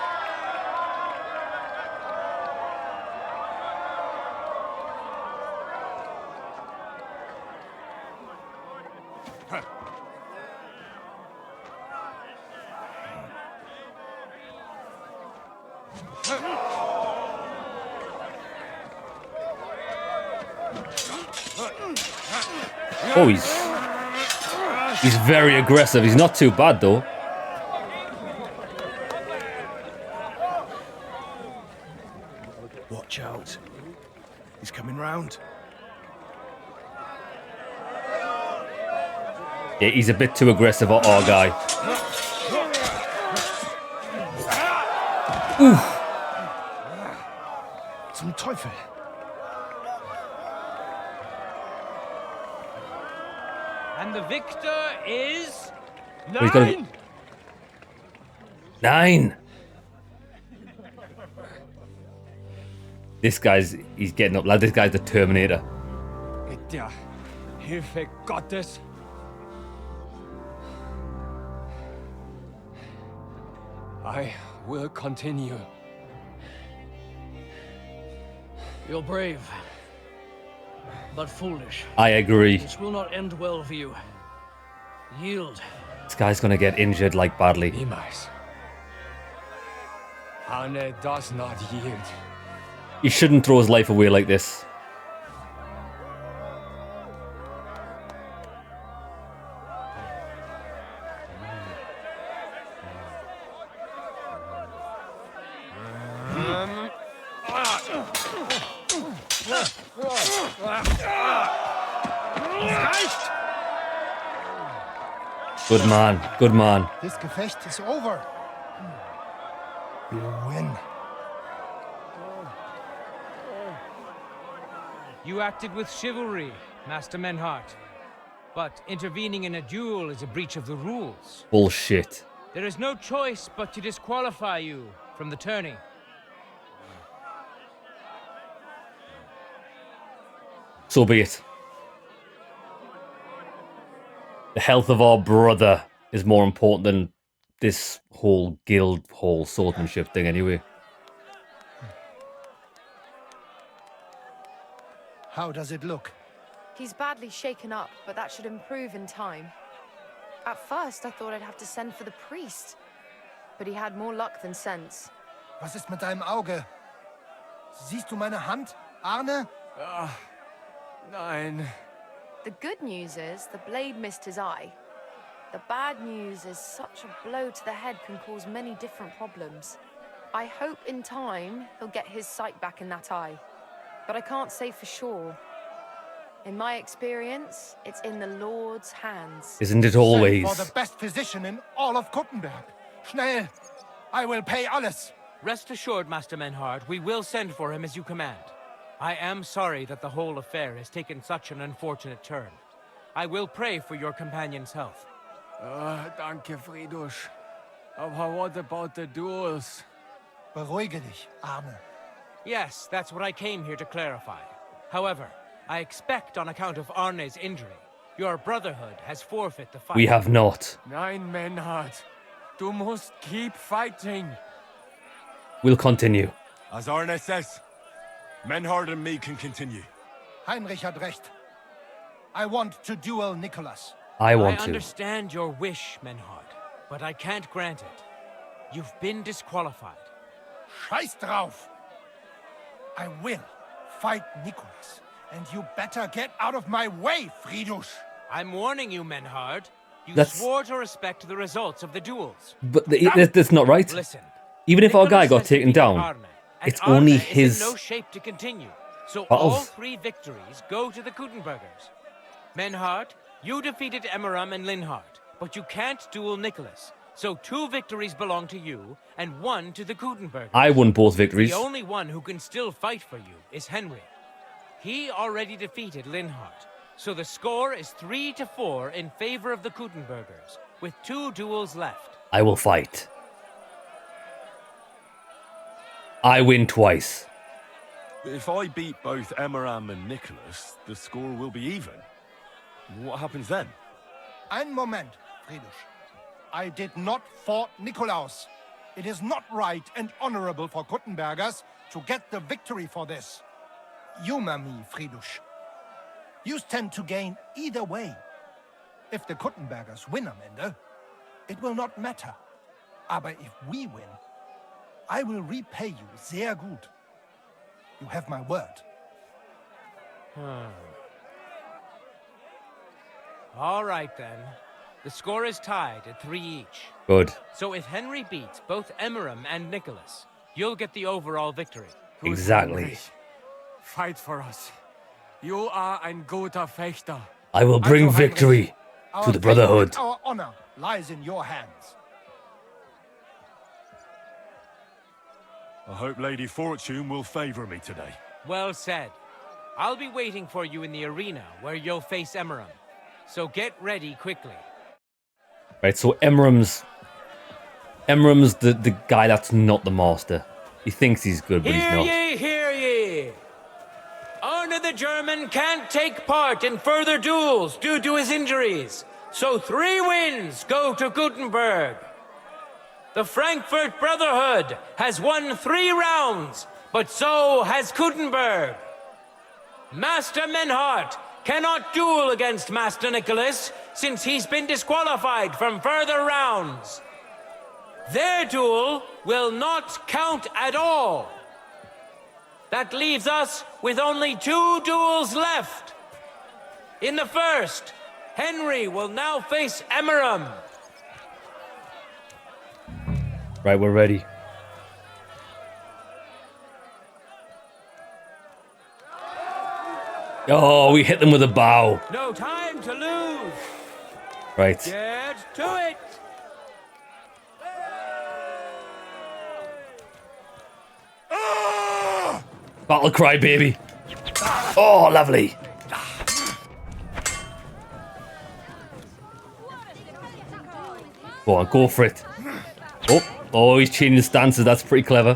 Oh, he's very aggressive. He's not too bad, though. Watch out. He's coming round. Yeah, he's a bit too aggressive, our guy. Oof. Zum Teufel. And the victor is... He's got 9! This guy's... He's getting up, lad. This guy's the Terminator. Hilfe Gottes. I will continue. You're brave, but foolish. I agree. This will not end well for you. Yield. This guy's gonna get injured like badly. Niemals. Arne does not yield. He shouldn't throw his life away like this. Good man, good man. This Gefecht is over. You win. You acted with chivalry, Master Menhart. But intervening in a duel is a breach of the rules. Bullshit. There is no choice but to disqualify you from the tourney. So be it. The health of our brother is more important than this whole guild, whole swordsmanship thing anyway. How does it look? He's badly shaken up, but that should improve in time. At first, I thought I'd have to send for the priest, but he had more luck than sense. Was ist mit deinem Auge? Siehst du meine Hand, Arne? Nein. The good news is the blade missed his eye. The bad news is such a blow to the head can cause many different problems. I hope in time he'll get his sight back in that eye, but I can't say for sure. In my experience, it's in the Lord's hands. Isn't it always? Send for the best physician in all of Kuttenberg. Schnell! I will pay alles. Rest assured, Master Menhart, we will send for him as you command. I am sorry that the whole affair has taken such an unfortunate turn. I will pray for your companion's health. Danke, Friedrich. Aber what about the duels? Beruhige dich, Arne. Yes, that's what I came here to clarify. However, I expect on account of Arne's injury, your brotherhood has forfeit the fight. We have not. Nein, Menhart. Du musst keep fighting. We'll continue. As Arne says, Menhard and me can continue. Heinrich had recht. I want to duel Nicholas. I want to. understand your wish, Menhard, but I can't grant it. You've been disqualified. Scheiß drauf! I will fight Nicholas, and you better get out of my way, Friedrich! I'm warning you, Menhard. You That's- swore to respect the results of the duels. But that's not right. Listen, Even if our guy Nicholas got has taken defeated down, Arne, and it's only Arne his is in no shape to continue. So battles. all 3 victories go to the Kuttenbergers. Menhard, you defeated Emmeram and Linhart, but you can't duel Nicholas. So 2 victories belong to you, and 1 to the Kuttenbergers. I won both victories. The only one who can still fight for you is Henry. He already defeated Linhart, so the score is 3-4 in favor of the Kuttenbergers, with 2 duels left. I will fight. I win twice. If I beat both Emmeram and Nicholas, the score will be even. What happens then? Ein Moment, Friedrich. I did not fought Nikolaus. It is not right and honorable for Kuttenbergers to get the victory for this. Humor me, Friedrich. You stand to gain either way. If the Kuttenbergers win am Ende, it will not matter. Aber if we win, I will repay you sehr gut. You have my word. All right, then. The score is tied at 3 each. Good. So if Henry beats both Emmeram and Nicholas, you'll get the overall victory. Exactly. Fight for us. You are ein guter Fechter. I will bring Also, victory Our to the fate Brotherhood. and our honor lies in your hands. I hope Lady Fortune will favor me today. Well said. I'll be waiting for you in the arena where you'll face Emmeram. So get ready quickly. Right, so Emram's the guy that's not the master. He thinks he's good, but he's Hear not. ye, hear ye! Arne the German can't take part in further duels due to his injuries, so 3 wins go to Gutenberg. The Frankfurt Brotherhood has won 3 rounds, but so has Gutenberg. Master Menhart cannot duel against Master Nicholas since he's been disqualified from further rounds. Their duel will not count at all. That leaves us with only 2 duels left. In the first, Henry will now face Emeram. Right, we're ready. Oh, we hit them with a bow. No time to lose. Right. Get to it. Battle cry, baby. Oh, lovely. Go on, go for it. Oh, he's changing stances. That's pretty clever.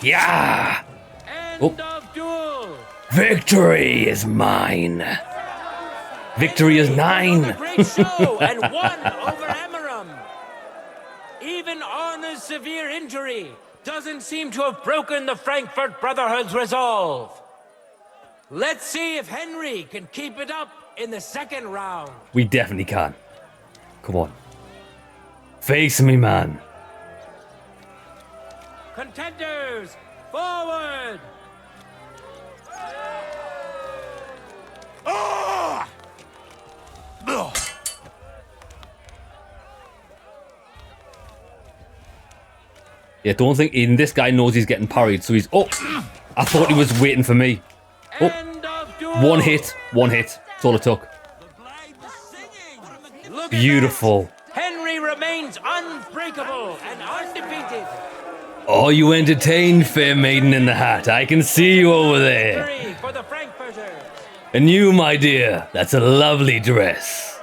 Yeah. Victory is mine. Victory is 9. Great show and won over Emeram. Even Arna's severe injury doesn't seem to have broken the Frankfurt Brotherhood's resolve. Let's see if Henry can keep it up in the second round. We definitely can. Come on. Face me, man. Contenders, forward! Yeah, don't think even this guy knows he's getting parried, so he's... Oh! I thought he was waiting for me. Oh! One hit. That's all it took. Beautiful. Henry remains unbreakable and undefeated. Oh, you entertained, fair maiden in the hat. I can see you over there. Victory for the Frankfurters. And you, my dear, that's a lovely dress.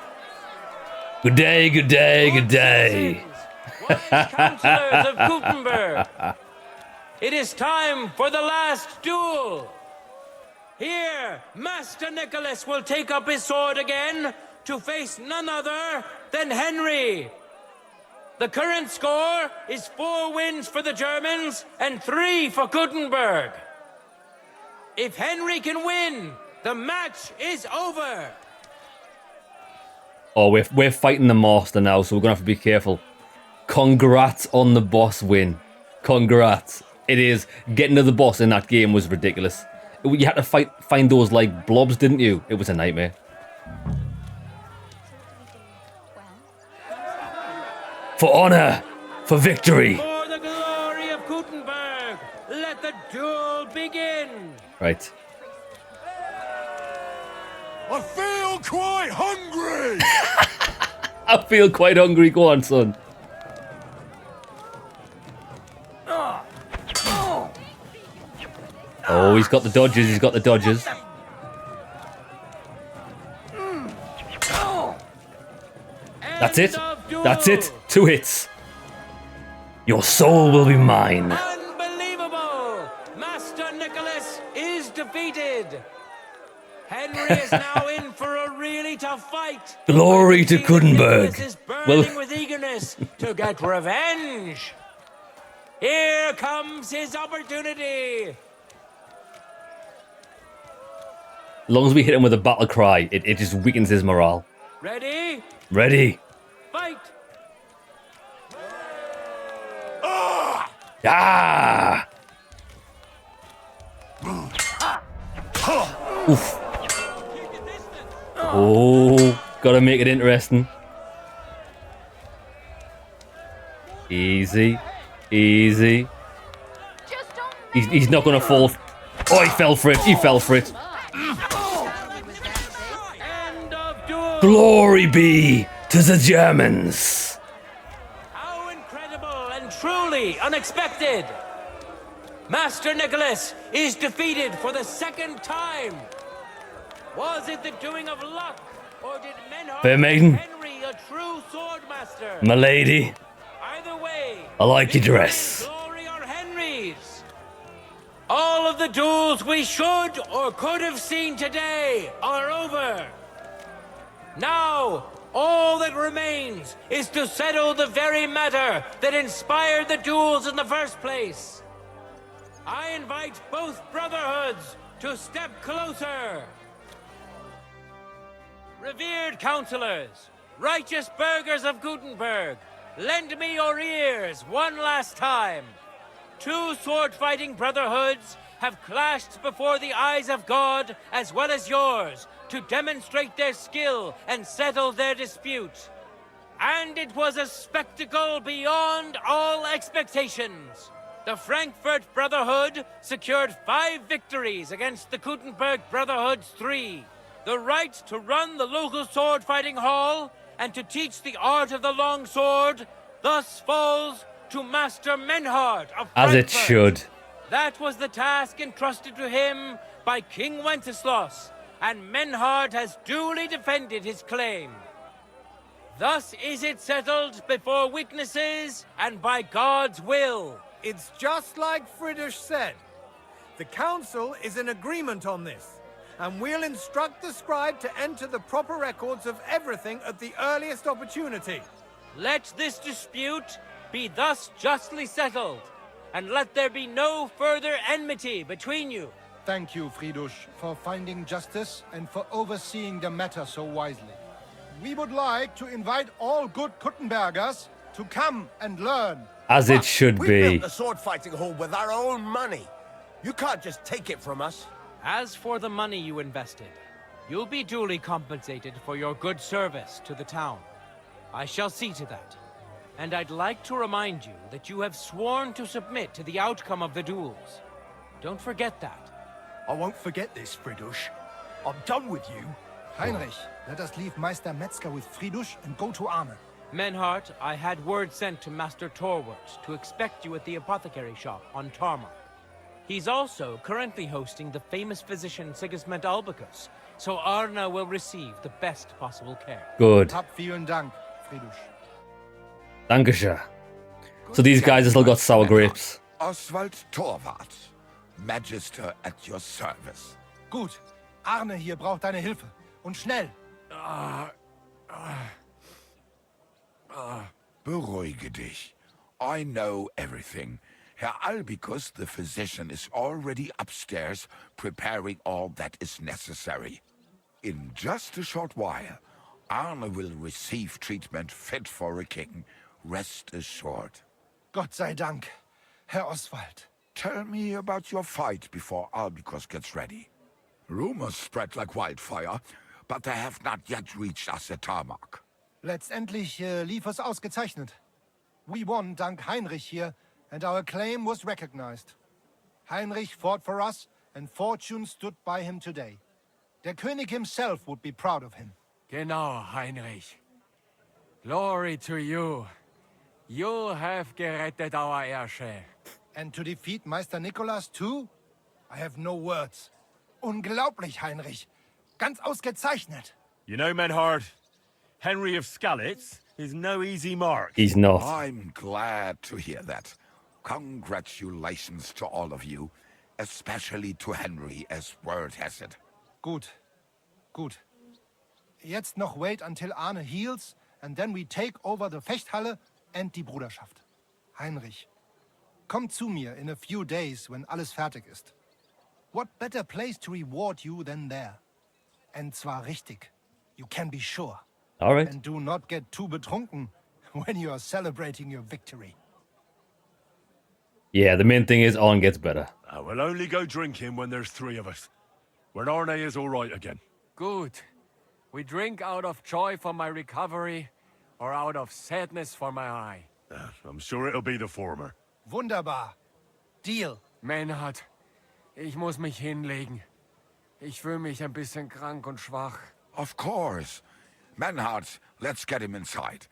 Good day, good day, good day. Councillors of Gutenberg. It is time for the last duel. Here, Master Nicholas will take up his sword again to face none other than Henry. The current score is 4 wins for the Germans and 3 for Gutenberg. If Henry can win, the match is over. Oh, we're fighting the master now, so we're gonna have to be careful. Congrats on the boss win. Congrats. It is. Getting to the boss in that game was ridiculous. You had to find those like blobs, didn't you? It was a nightmare. For honor, for victory. For the glory of Gutenberg, let the duel begin. Right. I feel quite hungry. I feel quite hungry. Go on, son. Oh, he's got the dodges. He's got the dodges. That's it. That's it. 2 hits. Your soul will be mine. Unbelievable! Master Nicholas is defeated. Henry is now in for a really tough fight. Glory to Gutenberg. Nicholas is burning with eagerness to get revenge. Here comes his opportunity. As long as we hit him with a battle cry, it just weakens his morale. Ready? Ready. Fight. Ah! Oof. Oh, gotta make it interesting. Easy. Easy. He's not gonna fall. Oh, he fell for it. He fell for it. Glory be to the Germans. How incredible and truly unexpected. Master Nicholas is defeated for the 2nd time. Was it the doing of luck, or did Menhart Fair maiden. Henry a true swordmaster? My lady. Either way, I like your dress. glory or Henry's. All of the duels we should or could have seen today are over. Now, all that remains is to settle the very matter that inspired the duels in the first place. I invite both brotherhoods to step closer. Revered counselors, righteous burghers of Gutenberg, lend me your ears one last time. Two sword-fighting brotherhoods have clashed before the eyes of God as well as yours to demonstrate their skill and settle their dispute. And it was a spectacle beyond all expectations. The Frankfurt Brotherhood secured 5 victories against the Gutenberg Brotherhood's 3. The right to run the local sword-fighting hall and to teach the art of the long sword thus falls to Master Menhard of Frankfurt. As it should. That was the task entrusted to him by King Wenceslas, and Menhard has duly defended his claim. Thus is it settled before witnesses and by God's will. It's just like Friedrich said. The council is in agreement on this, and we'll instruct the scribe to enter the proper records of everything at the earliest opportunity. Let this dispute be thus justly settled, and let there be no further enmity between you. Thank you, Friedrich, for finding justice and for overseeing the matter so wisely. We would like to invite all good Kuttenbergers to come and learn. As it should We be. built the sword fighting hall with our own money. You can't just take it from us. As for the money you invested, you'll be duly compensated for your good service to the town. I shall see to that. And I'd like to remind you that you have sworn to submit to the outcome of the duels. Don't forget that. I won't forget this, Friedrich. I'm done with you. Heinrich, let us leave Meister Metzger with Friedrich and go to Arne. Menhart, I had word sent to Master Torwart to expect you at the apothecary shop on Tarmac. He's also currently hosting the famous physician Sigismund Albicus, so Arne will receive the best possible care. Good. Hab vielen Dank, Friedrich. Dankeschön. So these guys have still got sour grapes. Oswald Torwart, Magister at your service. Gut. Arne hier braucht deine Hilfe. Und schnell. Beruhige dich. I know everything. Herr Albicus, the physician, is already upstairs preparing all that is necessary. In just a short while, Arne will receive treatment fit for a king. Rest assured. Gott sei Dank, Herr Oswald. Tell me about your fight before Albicus gets ready. Rumors spread like wildfire, but they have not yet reached us at Tarmac. Letztendlich lief es ausgezeichnet. We won dank Heinrich hier, and our claim was recognized. Heinrich fought for us, and fortune stood by him today. Der König himself would be proud of him. Genau, Heinrich. Glory to you. You have gerettet our Ersche. And to defeat Meister Nicholas too? I have no words. Unglaublich, Heinrich. Ganz ausgezeichnet. You know, Menhard, Henry of Skalitz is no easy mark. He's not. I'm glad to hear that. Congratulations to all of you, especially to Henry, as word has it. Gut. Gut. Jetzt noch wait until Arne heals, and then we take over the Fechthalle and die Bruderschaft. Heinrich, komm zu mir in a few days when alles fertig ist. What better place to reward you than there? And zwar richtig. You can be sure. All right. And do not get too betrunken when you are celebrating your victory. Yeah, the main thing is Arne gets better. We'll only go drinking when there's 3 of us. When Arne is all right again. Good. We drink out of joy for my recovery, or out of sadness for my eye. I'm sure it'll be the former. Wunderbar. Deal. Menhard, ich muss mich hinlegen. Ich fühle mich ein bisschen krank und schwach. Of course. Menhard, let's get him inside.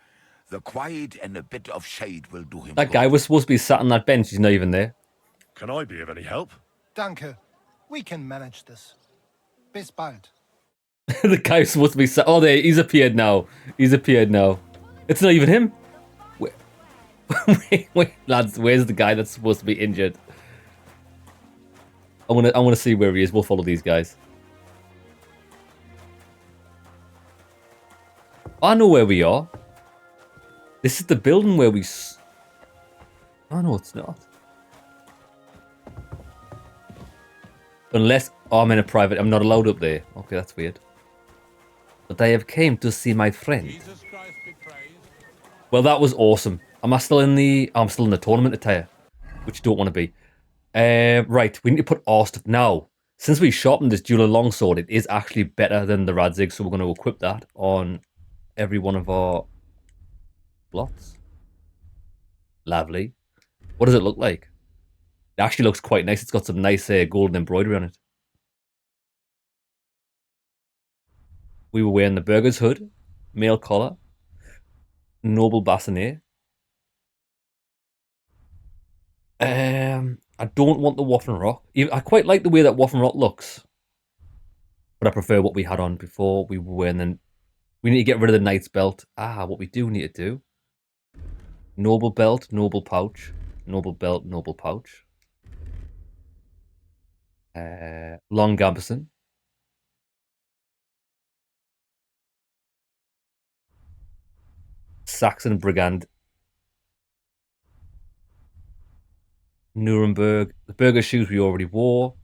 The quiet and a bit of shade will do him That good. guy was supposed to be sat on that bench. He's not even there. Can I be of any help? Danke. We can manage this. Bis bald. The guy was supposed to be sat. Oh, there. He's appeared now. He's appeared now. It's not even him. Wait, lads. Where's the guy that's supposed to be injured? I wanna see where he is. We'll follow these guys. I know where we are. This is the building where we... Oh, no, it's not. Unless... Oh, I'm in a private... I'm not allowed up there. Okay, that's weird. But I have came to see my friend. Well, that was awesome. Am I still in the... I'm still in the tournament attire. Which you don't want to be. Right, we need to put our stuff... Now, since we sharpened this jeweler longsword, it is actually better than the Radzig, so we're going to equip that on every one of our slots. Lovely. What does it look like? It actually looks quite nice. It's got some nice golden embroidery on it. We were wearing the burger's hood, mail collar, noble bassinet. I don't want the Waffen Rock. I quite like the way that Waffen Rock looks. But I prefer what we had on before. We were wearing the... We need to get rid of the Knight's belt. What we do need to do. Noble belt, noble pouch. Noble belt, noble pouch. Long gambesson. Saxon brigand. Nuremberg. The burger shoes we already wore.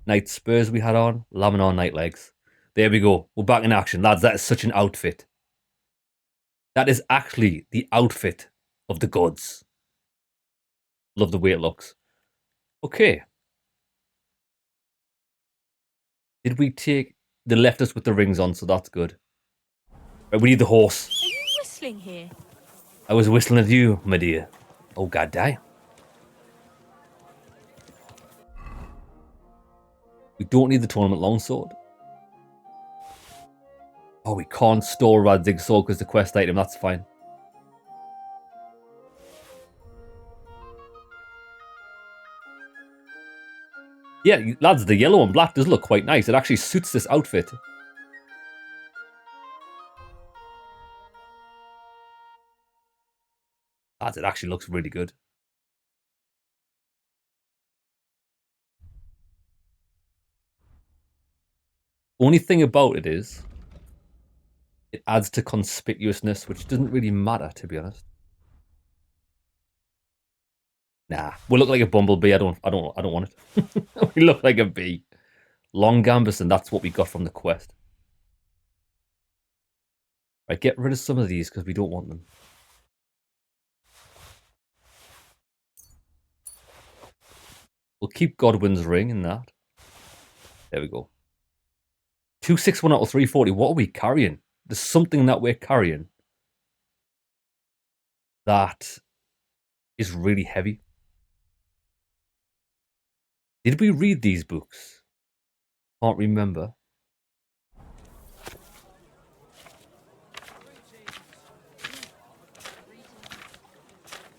Knight spurs we had on. Laminar night legs. There we go. We're back in action. Lads, that is such an outfit. That is actually the outfit of the gods. Love the way it looks. Okay. Did we take... They left us with the rings on, so that's good. Right, we need the horse. Are you whistling here? I was whistling at you, my dear. Oh, god damn. We don't need the tournament longsword. Oh, we can't store Radzig sword because the quest item. That's fine. Yeah, lads, the yellow and black does look quite nice. It actually suits this outfit. Lads, it actually looks really good. Only thing about it is, it adds to conspicuousness, which doesn't really matter, to be honest. Nah, we look like a bumblebee. I don't want it. We look like a bee. Long gambesson, that's what we got from the quest. Right, get rid of some of these because we don't want them. We'll keep Godwin's ring in that. There we go. 261 out of 340. What are we carrying? There's something that we're carrying that is really heavy. Did we read these books? Can't remember.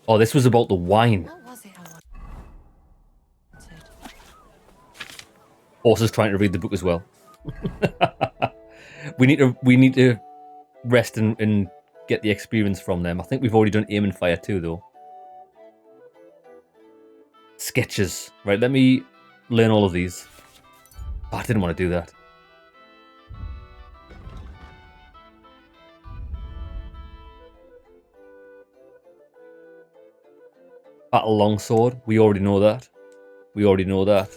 Oh, this was about the wine. What was it I wanted? Horses trying to read the book as well. we need to rest and get the experience from them. I think we've already done aim and fire too, though. Sketches. Right, let me learn all of these. Oh, I didn't want to do that. Battle longsword. We already know that. We already know that.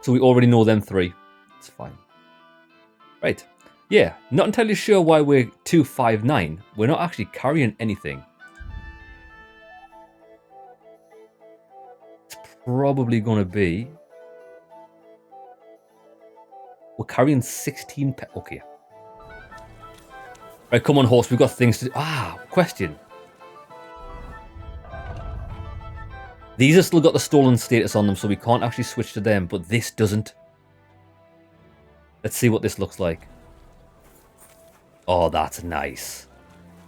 So we already know them three. It's fine. Right. Yeah, not entirely sure why we're 259. We're not actually carrying anything. It's probably going to be... We're carrying 16... Okay. Right, come on, horse. We've got things to do. Question. These have still got the stolen status on them, so we can't actually switch to them, but this doesn't. Let's see what this looks like. Oh, that's nice.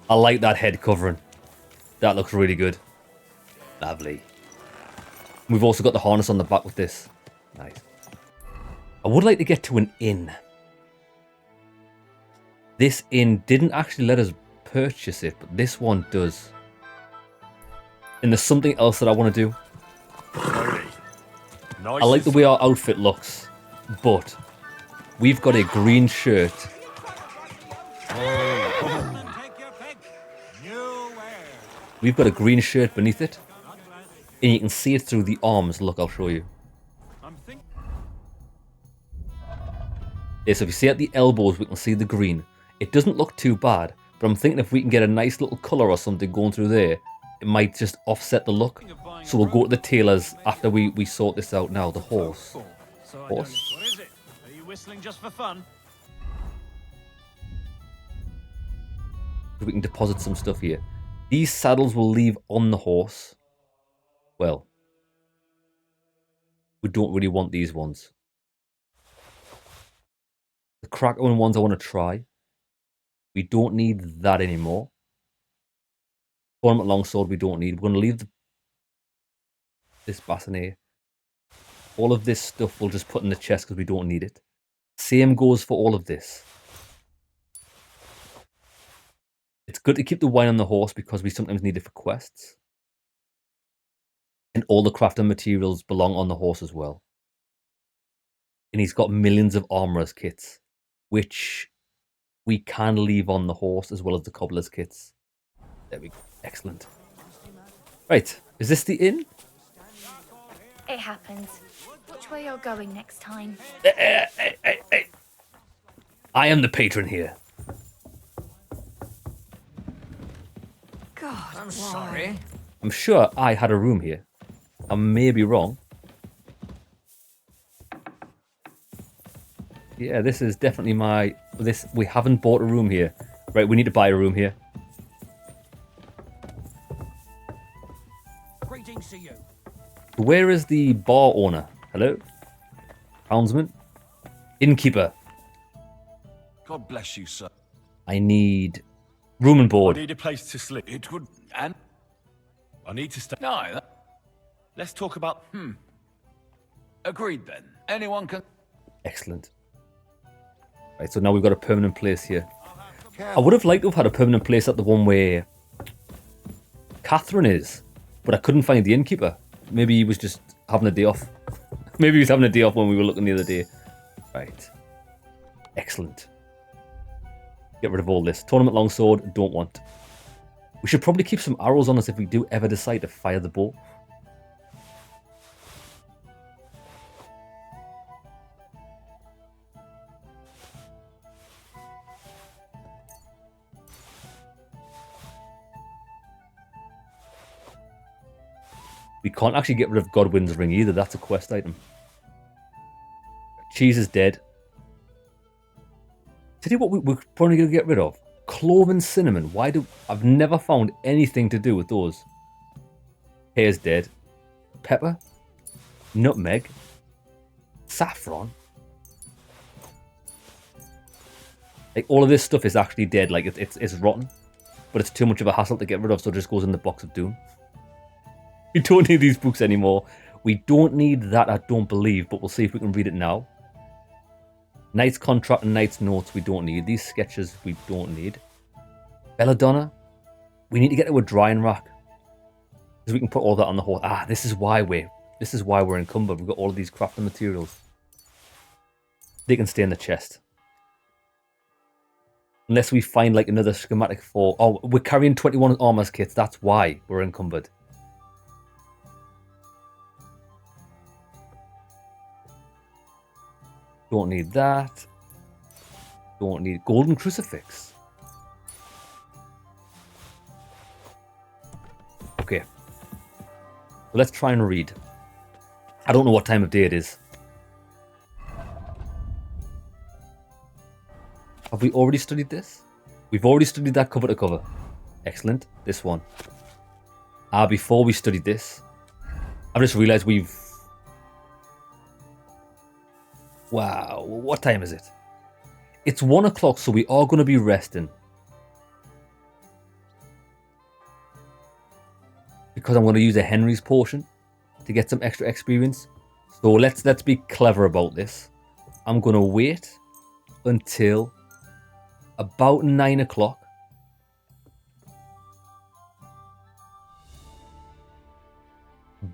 I like that head covering. That looks really good. Lovely. We've also got the harness on the back with this. Nice. I would like to get to an inn. This inn didn't actually let us purchase it, but this one does. And there's something else that I want to do. Sorry. I like the way our outfit looks, but we've got a green shirt. We've got a green shirt beneath it, and you can see it through the arms. Look, I'll show you. Yeah, so if you see at the elbows, we can see the green. It doesn't look too bad, but I'm thinking if we can get a nice little colour or something going through there, it might just offset the look. So we'll go to the tailors after we sort this out now. The horse. Horse? What is it? Are you whistling just for fun? We can deposit some stuff here. These saddles will leave on the horse. Well, we don't really want these ones. The Kraken ones I want to try. We don't need that anymore. Tournament longsword we don't need. We're going to leave this bassinet. All of this stuff we'll just put in the chest because we don't need it. Same goes for all of this. It's good to keep the wine on the horse because we sometimes need it for quests. And all the crafting materials belong on the horse as well. And he's got millions of armorer's kits, which we can leave on the horse as well as the cobbler's kits. There we go. Excellent. Right, is this the inn? It happens. Which way you're going next time? Hey. I am the patron here. God, I'm sorry. I'm sure I had a room here. I may be wrong. Yeah, this is definitely my... We haven't bought a room here. Right, we need to buy a room here. Greetings to you. Where is the bar owner? Hello? Houndsman? Innkeeper. God bless you, sir. I need room and I board. need a place to sleep. It would... and... I need to stay. No, Let's talk about... Agreed then. Anyone can... Excellent. Right, so now we've got a permanent place here. I would have liked to have had a permanent place at the one where Catherine is, but I couldn't find the innkeeper. Maybe he was just having a day off. Maybe he was having a day off when we were looking the other day. Right. Excellent. Get rid of all this. Tournament longsword, don't want. We should probably keep some arrows on us if we do ever decide to fire the bow. We can't actually get rid of Godwin's ring either. That's a quest item. Cheese is dead. Tell you what we're probably going to get rid of. Clove and cinnamon. Why do... I've never found anything to do with those. Hare's dead. Pepper. Nutmeg. Saffron. Like, all of this stuff is actually dead. Like, it's rotten. But it's too much of a hassle to get rid of, so it just goes in the box of doom. We don't need these books anymore. We don't need that, I don't believe, but we'll see if we can read it now. Knight's contract and Knight's notes we don't need. These sketches we don't need. Belladonna. We need to get to a drying rack. Because we can put all that on the horse. Ah, this is why we're encumbered. We've got all of these crafting materials. They can stay in the chest. Unless we find like another schematic for... Oh, we're carrying 21 armor's kits. That's why we're encumbered. Don't need that. Don't need golden crucifix. Okay. So let's try and read. I don't know what time of day it is. Have we already studied this? We've already studied that cover to cover. Excellent. This one. Before we studied this, I've just realized we've... Wow, what time is it? It's 1 o'clock, so we are going to be resting. Because I'm going to use a Henry's potion to get some extra experience. So let's be clever about this. I'm going to wait until about 9 o'clock.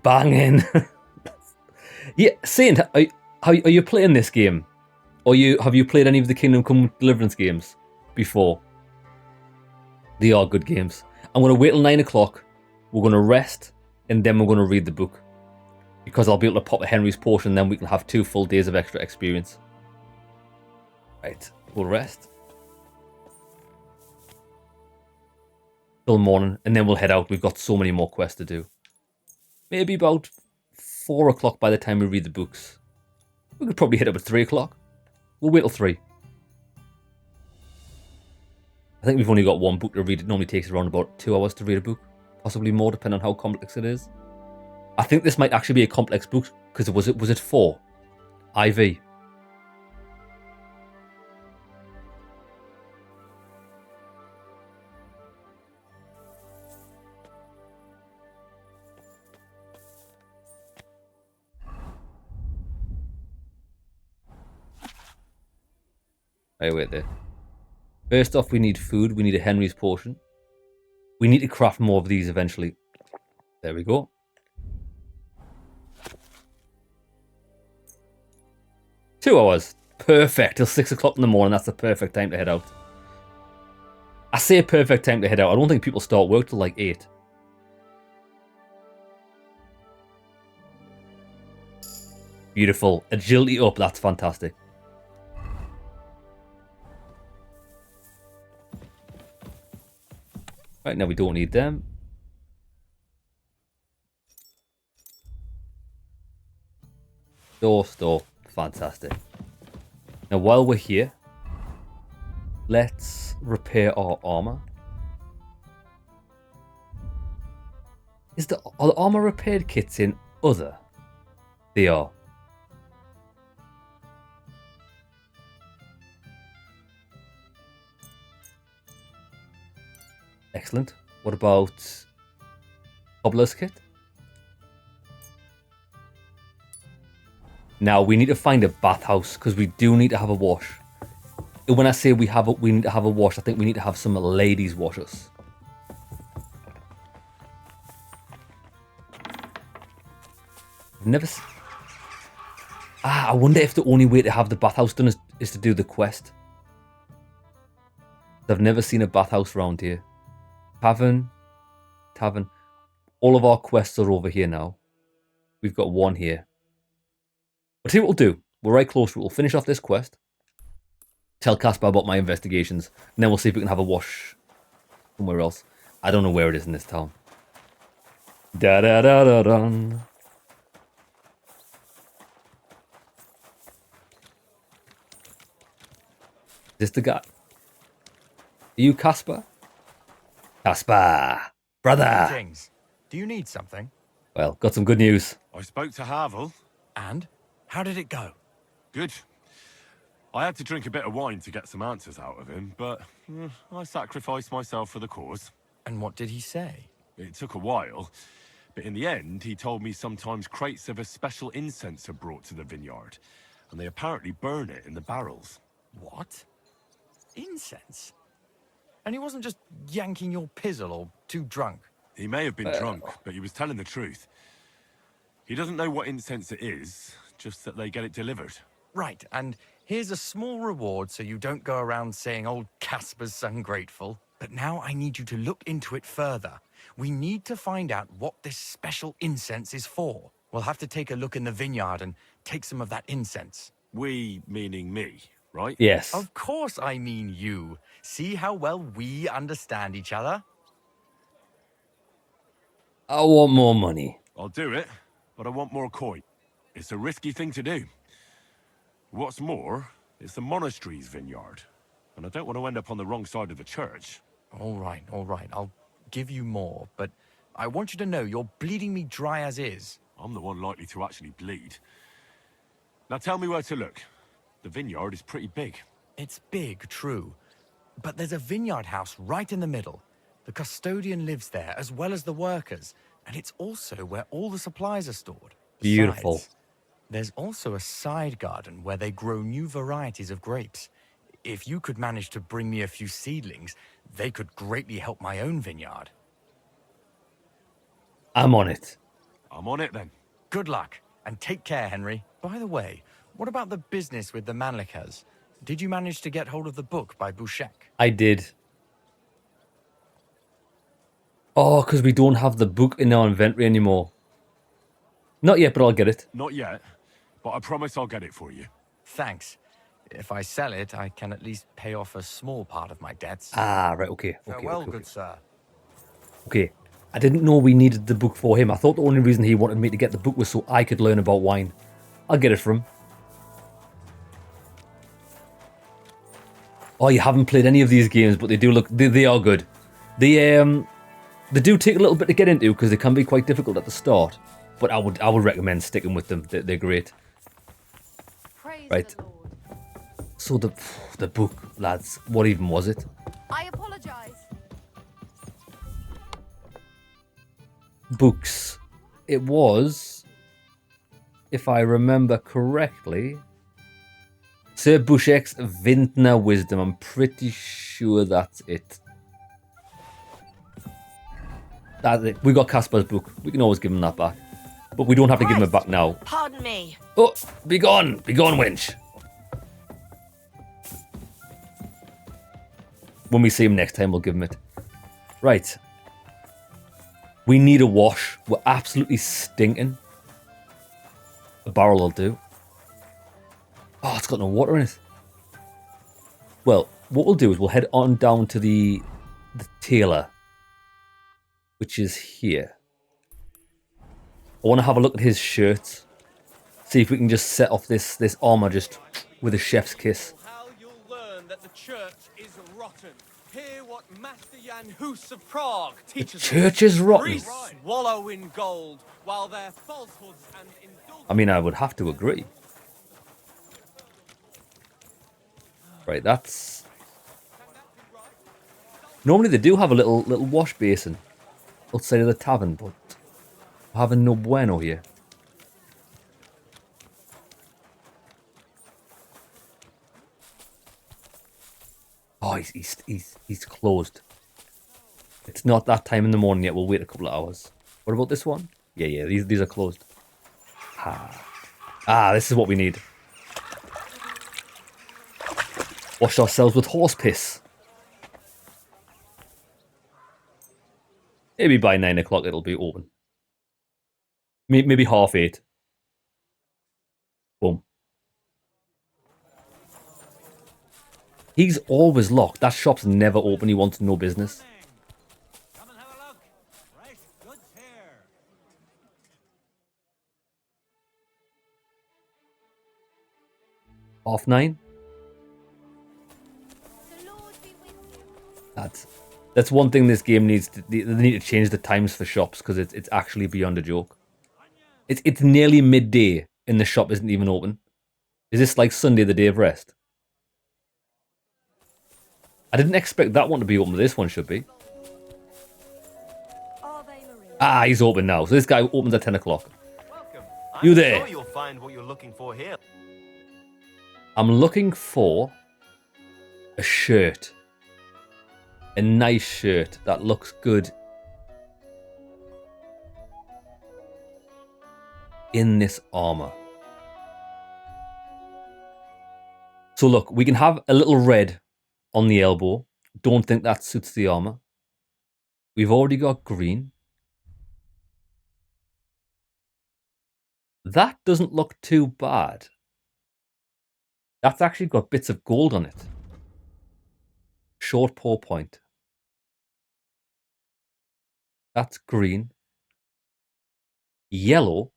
Banging. Yeah, Saint, are you playing this game? Or have you played any of the Kingdom Come Deliverance games before? They are good games. I'm going to wait till 9 o'clock. We're going to rest, and then we're going to read the book. Because I'll be able to pop a Henry's portion, then we can have 2 full days of extra experience. Right, we'll rest. Till morning, and then we'll head out. We've got so many more quests to do. Maybe about 4 o'clock by the time we read the books. We could probably hit up at 3 o'clock. We'll wait till 3. I think we've only got 1 book to read. It normally takes around about 2 hours to read a book. Possibly more, depending on how complex it is. I think this might actually be a complex book, because was it 4? IV. Right, wait there. First off, we need food. We need a Henry's portion. We need to craft more of these eventually. There we go. Two hours. Perfect. Till 6 o'clock in the morning. That's the perfect time to head out. I say a perfect time to head out. I don't think people start work till like 8. Beautiful. Agility up. That's fantastic. Right, now we don't need them. Store. Fantastic. Now, while we're here, let's repair our armor. Are the armor repaired kits in other? They are. Excellent. What about cobbler's kit? Now we need to find a bathhouse because we do need to have a wash. When I say we need to have a wash, I think we need to have some ladies wash us. I've never. I wonder if the only way to have the bathhouse done is to do the quest. I've never seen a bathhouse around here. Tavern. All of our quests are over here now. We've got one here. But see what we'll do. We're right close to it. We'll finish off this quest. Tell Caspar about my investigations. And then we'll see if we can have a wash somewhere else. I don't know where it is in this town. Da-da-da-da-dun. Is this the guy? Are you Caspar? Caspar! Brother! James, do you need something? Well, got some good news. I spoke to Havel. And? How did it go? Good. I had to drink a bit of wine to get some answers out of him, but I sacrificed myself for the cause. And what did he say? It took a while, but in the end, he told me sometimes crates of a special incense are brought to the vineyard, and they apparently burn it in the barrels. What? Incense? And he wasn't just yanking your pizzle or too drunk? He may have been drunk, but he was telling the truth. He doesn't know what incense it is, just that they get it delivered. Right, and here's a small reward so you don't go around saying old Casper's ungrateful. But now I need you to look into it further. We need to find out what this special incense is for. We'll have to take a look in the vineyard and take some of that incense. We, meaning me, right? Yes. Of course I mean you. See how well we understand each other? I want more money. I'll do it, but I want more coin. It's a risky thing to do. What's more, it's the monastery's vineyard, and I don't want to end up on the wrong side of the church. All right. I'll give you more, but I want you to know you're bleeding me dry as is. I'm the one likely to actually bleed. Now tell me where to look. The vineyard is pretty big. It's big, true. But there's a vineyard house right in the middle. The custodian lives there, as well as the workers, and it's also where all the supplies are stored. Beautiful. Besides, there's also a side garden where they grow new varieties of grapes. If you could manage to bring me a few seedlings, they could greatly help my own vineyard. I'm on it. I'm on it then. Good luck. And take care, Henry. By the way, what about the business with the Manlikas? Did you manage to get hold of the book by Bouchek? I did. Oh, because we don't have the book in our inventory anymore. Not yet, but I'll get it. Not yet, but I promise I'll get it for you. Thanks. If I sell it, I can at least pay off a small part of my debts. Ah, right, okay. Farewell, good sir. Okay. I didn't know we needed the book for him. I thought the only reason he wanted me to get the book was so I could learn about wine. I'll get it for him. Oh, you haven't played any of these games, but they do look... They are good. They do take a little bit to get into because they can be quite difficult at the start. But I would recommend sticking with them. They're great. Right. So the book, lads, what even was it? I apologize. Books. It was, if I remember correctly, Sir Bouchek's Vintner Wisdom. I'm pretty sure that's it. That's it. We got Casper's book. We can always give him that back. But we don't have to give him it back now. Pardon me. Oh, be gone. Be gone, wench. When we see him next time, we'll give him it. Right. We need a wash. We're absolutely stinking. A barrel will do. Oh, it's got no water in it. Well, what we'll do is we'll head on down to the tailor, which is here. I want to have a look at his shirt. See if we can just set off this armor just with a chef's kiss. How you'll learn that the church is rotten. Hear what Master Jan Hus of Prague teaches us. Church is rotten. Priests wallow in gold while their falsehoods and indulgences. I mean, I would have to agree. Right, that's... Normally they do have a little wash basin outside of the tavern, but we're having no bueno here. Oh, he's closed. It's not that time in the morning yet. We'll wait a couple of hours. What about this one? Yeah, these are closed. This is what we need. Wash ourselves with horse piss. Maybe by 9 o'clock it'll be open. Maybe 8:30. Boom. He's always locked. That shop's never open. He wants no business. Come and have a look. Fresh goods here. 9:30. That's one thing this game needs to... They need to change the times for shops because it's actually beyond a joke. It's nearly midday and the shop isn't even open. Is this like Sunday, the day of rest? I didn't expect that one to be open, but this one should be. He's open now. So this guy opens at 10 o'clock. You there? Sure you'll find what you're looking for here. I'm looking for a shirt. A nice shirt that looks good in this armor. So look, we can have a little red on the elbow. Don't think that suits the armor. We've already got green. That doesn't look too bad. That's actually got bits of gold on it. Short paw point. That's green. Yellow.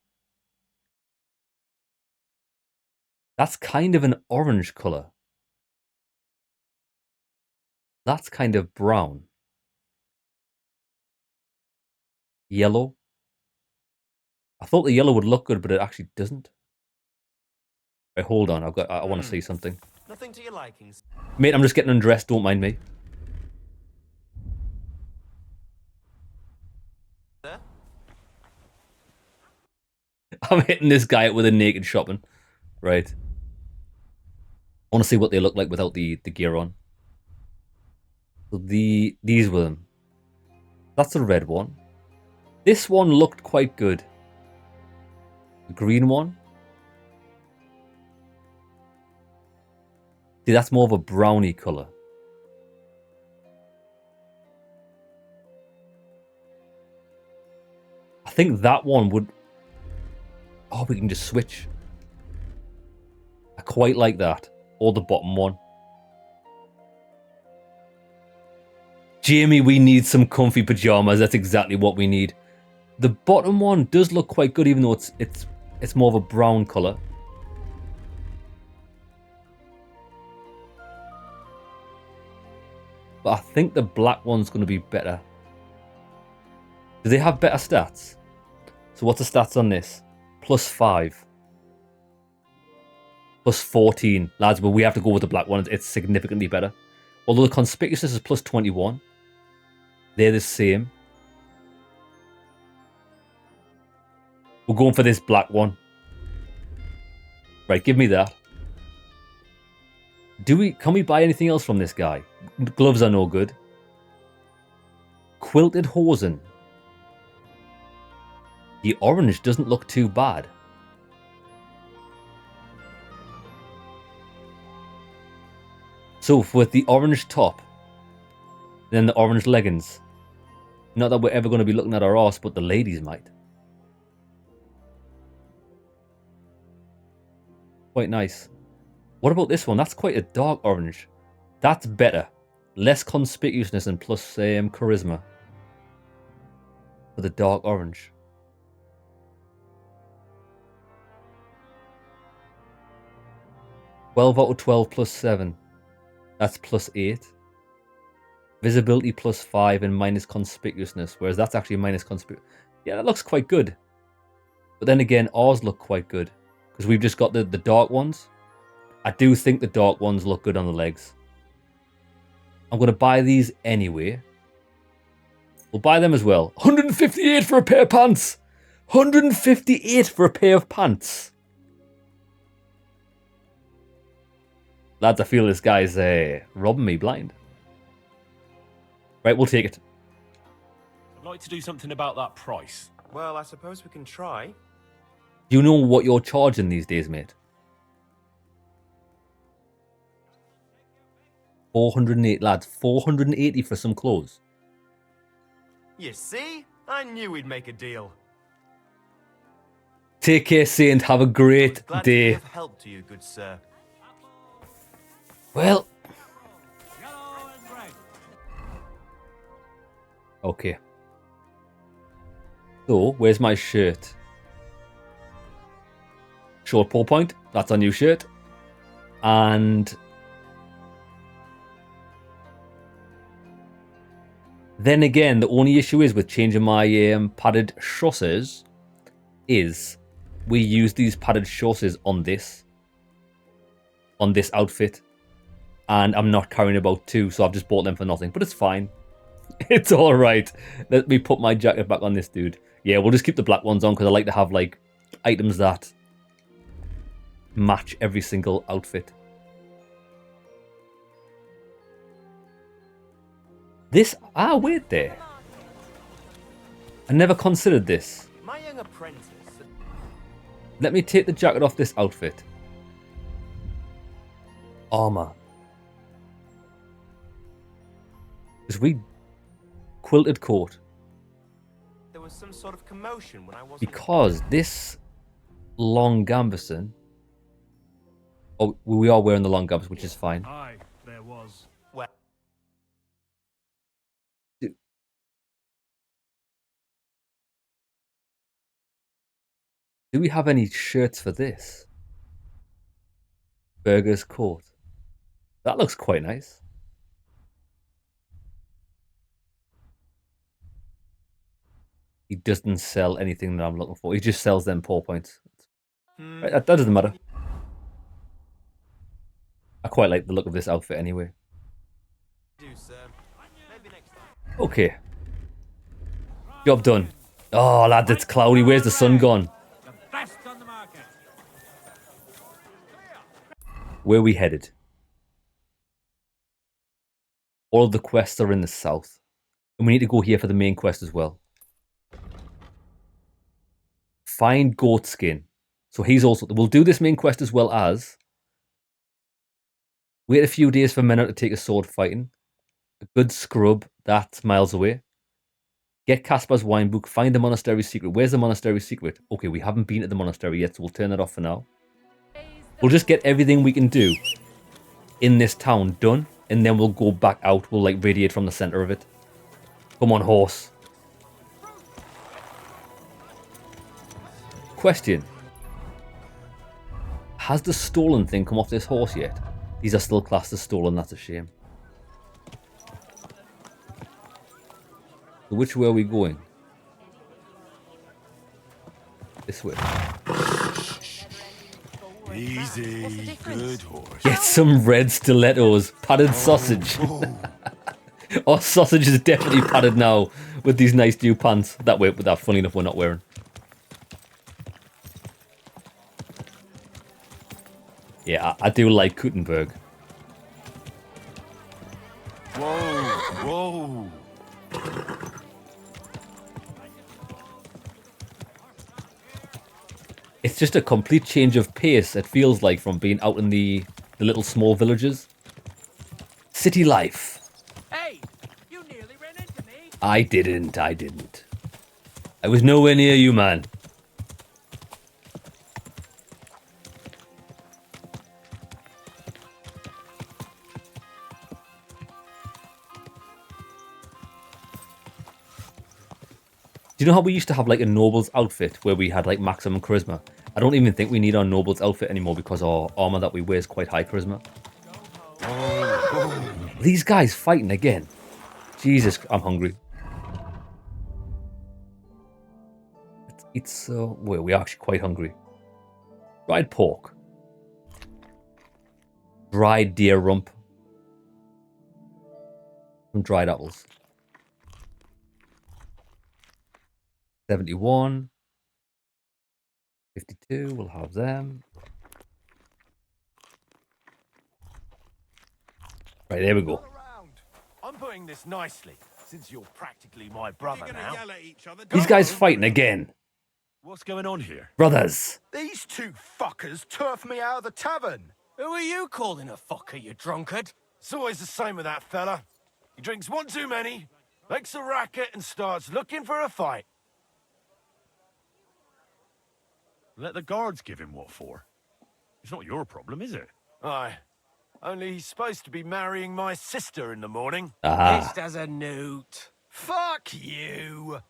That's kind of an orange color. That's kind of brown. Yellow. I thought the yellow would look good, but it actually doesn't. Wait, hold on. I want to see something. Nothing to your likings. Mate, I'm just getting undressed. Don't mind me. I'm hitting this guy with a naked shopping. Right. I want to see what they look like without the gear on. So these were them. That's a red one. This one looked quite good. The green one. See, that's more of a brownie colour. I think that one would... Oh, we can just switch. I quite like that. Or the bottom one. Jamie, we need some comfy pajamas. That's exactly what we need. The bottom one does look quite good, even though it's more of a brown colour. But I think the black one's going to be better. Do they have better stats? So what's the stats on this? +5. +14. Lads, but we have to go with the black one. It's significantly better. Although the conspicuousness is +21. They're the same. We're going for this black one. Right, give me that. Can we buy anything else from this guy? Gloves are no good. Quilted hosen. The orange doesn't look too bad. So with the orange top, then the orange leggings. Not that we're ever going to be looking at our arse, but the ladies might. Quite nice. What about this one? That's quite a dark orange. That's better. Less conspicuousness and plus charisma. For the dark orange. $12 out of 12 +7. That's +8. Visibility +5 and minus conspicuousness. Whereas that's actually minus conspicuous. Yeah, that looks quite good. But then again, ours look quite good. Because we've just got the dark ones. I do think the dark ones look good on the legs. I'm going to buy these anyway. We'll buy them as well. 158 for a pair of pants. 158 for a pair of pants. Lads, I feel this guy's robbing me blind. Right, we'll take it. I'd like to do something about that price. Well, I suppose we can try. Do you know what you're charging these days, mate? 408, lads. 480 for some clothes. You see? I knew we'd make a deal. Take care, Saint. Have a great Glad day. to be of help to you, good sir. Well. Okay. So, where's my shirt? Short pull point. That's our new shirt. And then again, the only issue is with changing my padded chausses is we use these padded chausses on this outfit. And I'm not carrying about 2, so I've just bought them for nothing. But it's fine. It's alright. Let me put my jacket back on this dude. Yeah, we'll just keep the black ones on because I like to have like items that match every single outfit. This... Ah, wait there. I never considered this. My young apprentice. Let me take the jacket off this outfit. Armor. Because we... Quilted coat. There was some sort of commotion when I wasn't. Because this long gambeson... Oh, we are wearing the long gambus, which is fine. Aye, there was. Well. Do we have any shirts for this? Burger's coat. That looks quite nice. He doesn't sell anything that I'm looking for. He just sells them poor points. Right, that doesn't matter. I quite like the look of this outfit anyway. Okay. Job done. Oh, lads, it's cloudy. Where's the sun gone? Where are we headed? All of the quests are in the south. And we need to go here for the main quest as well. Find goat skin. So he's also... We'll do this main quest as well as... Wait a few days for Menor to take a sword fighting. A good scrub, that's miles away. Get Caspar's wine book, find the monastery secret. Where's the monastery secret? Okay, we haven't been to the monastery yet, so we'll turn that off for now. We'll just get everything we can do in this town done, and then we'll go back out. We'll like radiate from the center of it. Come on, horse. Question. Has the stolen thing come off this horse yet? These are still classed as stolen, that's a shame. So which way are we going? This way. Easy, good horse. Get some red stilettos, padded sausage. Our sausage is definitely padded now with these nice new pants that funny enough we're not wearing. Yeah, I do like Kuttenberg. Whoa, whoa. It's just a complete change of pace, it feels like, from being out in the little small villages. City life. Hey, you nearly ran into me. I didn't. I was nowhere near you, man. Do you know how we used to have like a noble's outfit where we had like maximum charisma? I don't even think we need our noble's outfit anymore because our armor that we wear is quite high charisma. These guys fighting again. Jesus, I'm hungry. It's well, we're actually quite hungry. Dried pork. Dried deer rump. Some dried apples. 71. 52, we'll have them. Right, there we go. I'm putting this nicely, since you're practically my brother now. These guys fighting again. What's going on here? Brothers. These two fuckers turfed me out of the tavern. Who are you calling a fucker, you drunkard? It's always the same with that fella. He drinks one too many, makes a racket, and starts looking for a fight. Let the guards give him what for. It's not your problem, is it? Aye. Only he's supposed to be marrying my sister in the morning. Just as a newt. Fuck you!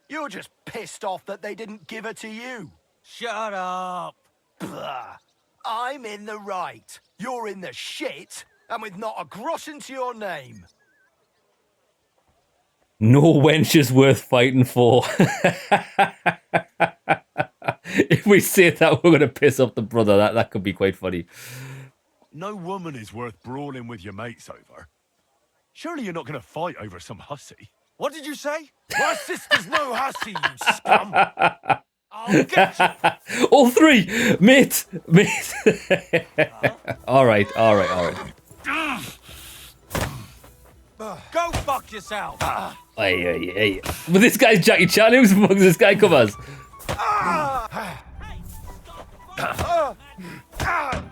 You're just pissed off that they didn't give her to you. Shut up. Blah. I'm in the right. You're in the shit, and with not a groschen to your name. No wench is worth fighting for. If we say that, we're going to piss off the brother. That could be quite funny. No woman is worth brawling with your mates over. Surely you're not going to fight over some hussy. What did you say? My sister's no hussy, you scum. I'll get you. All three! Mate! Alright. Go fuck yourself. Hey. But this guy's Jackie Chan. Who the fuck does this guy come as?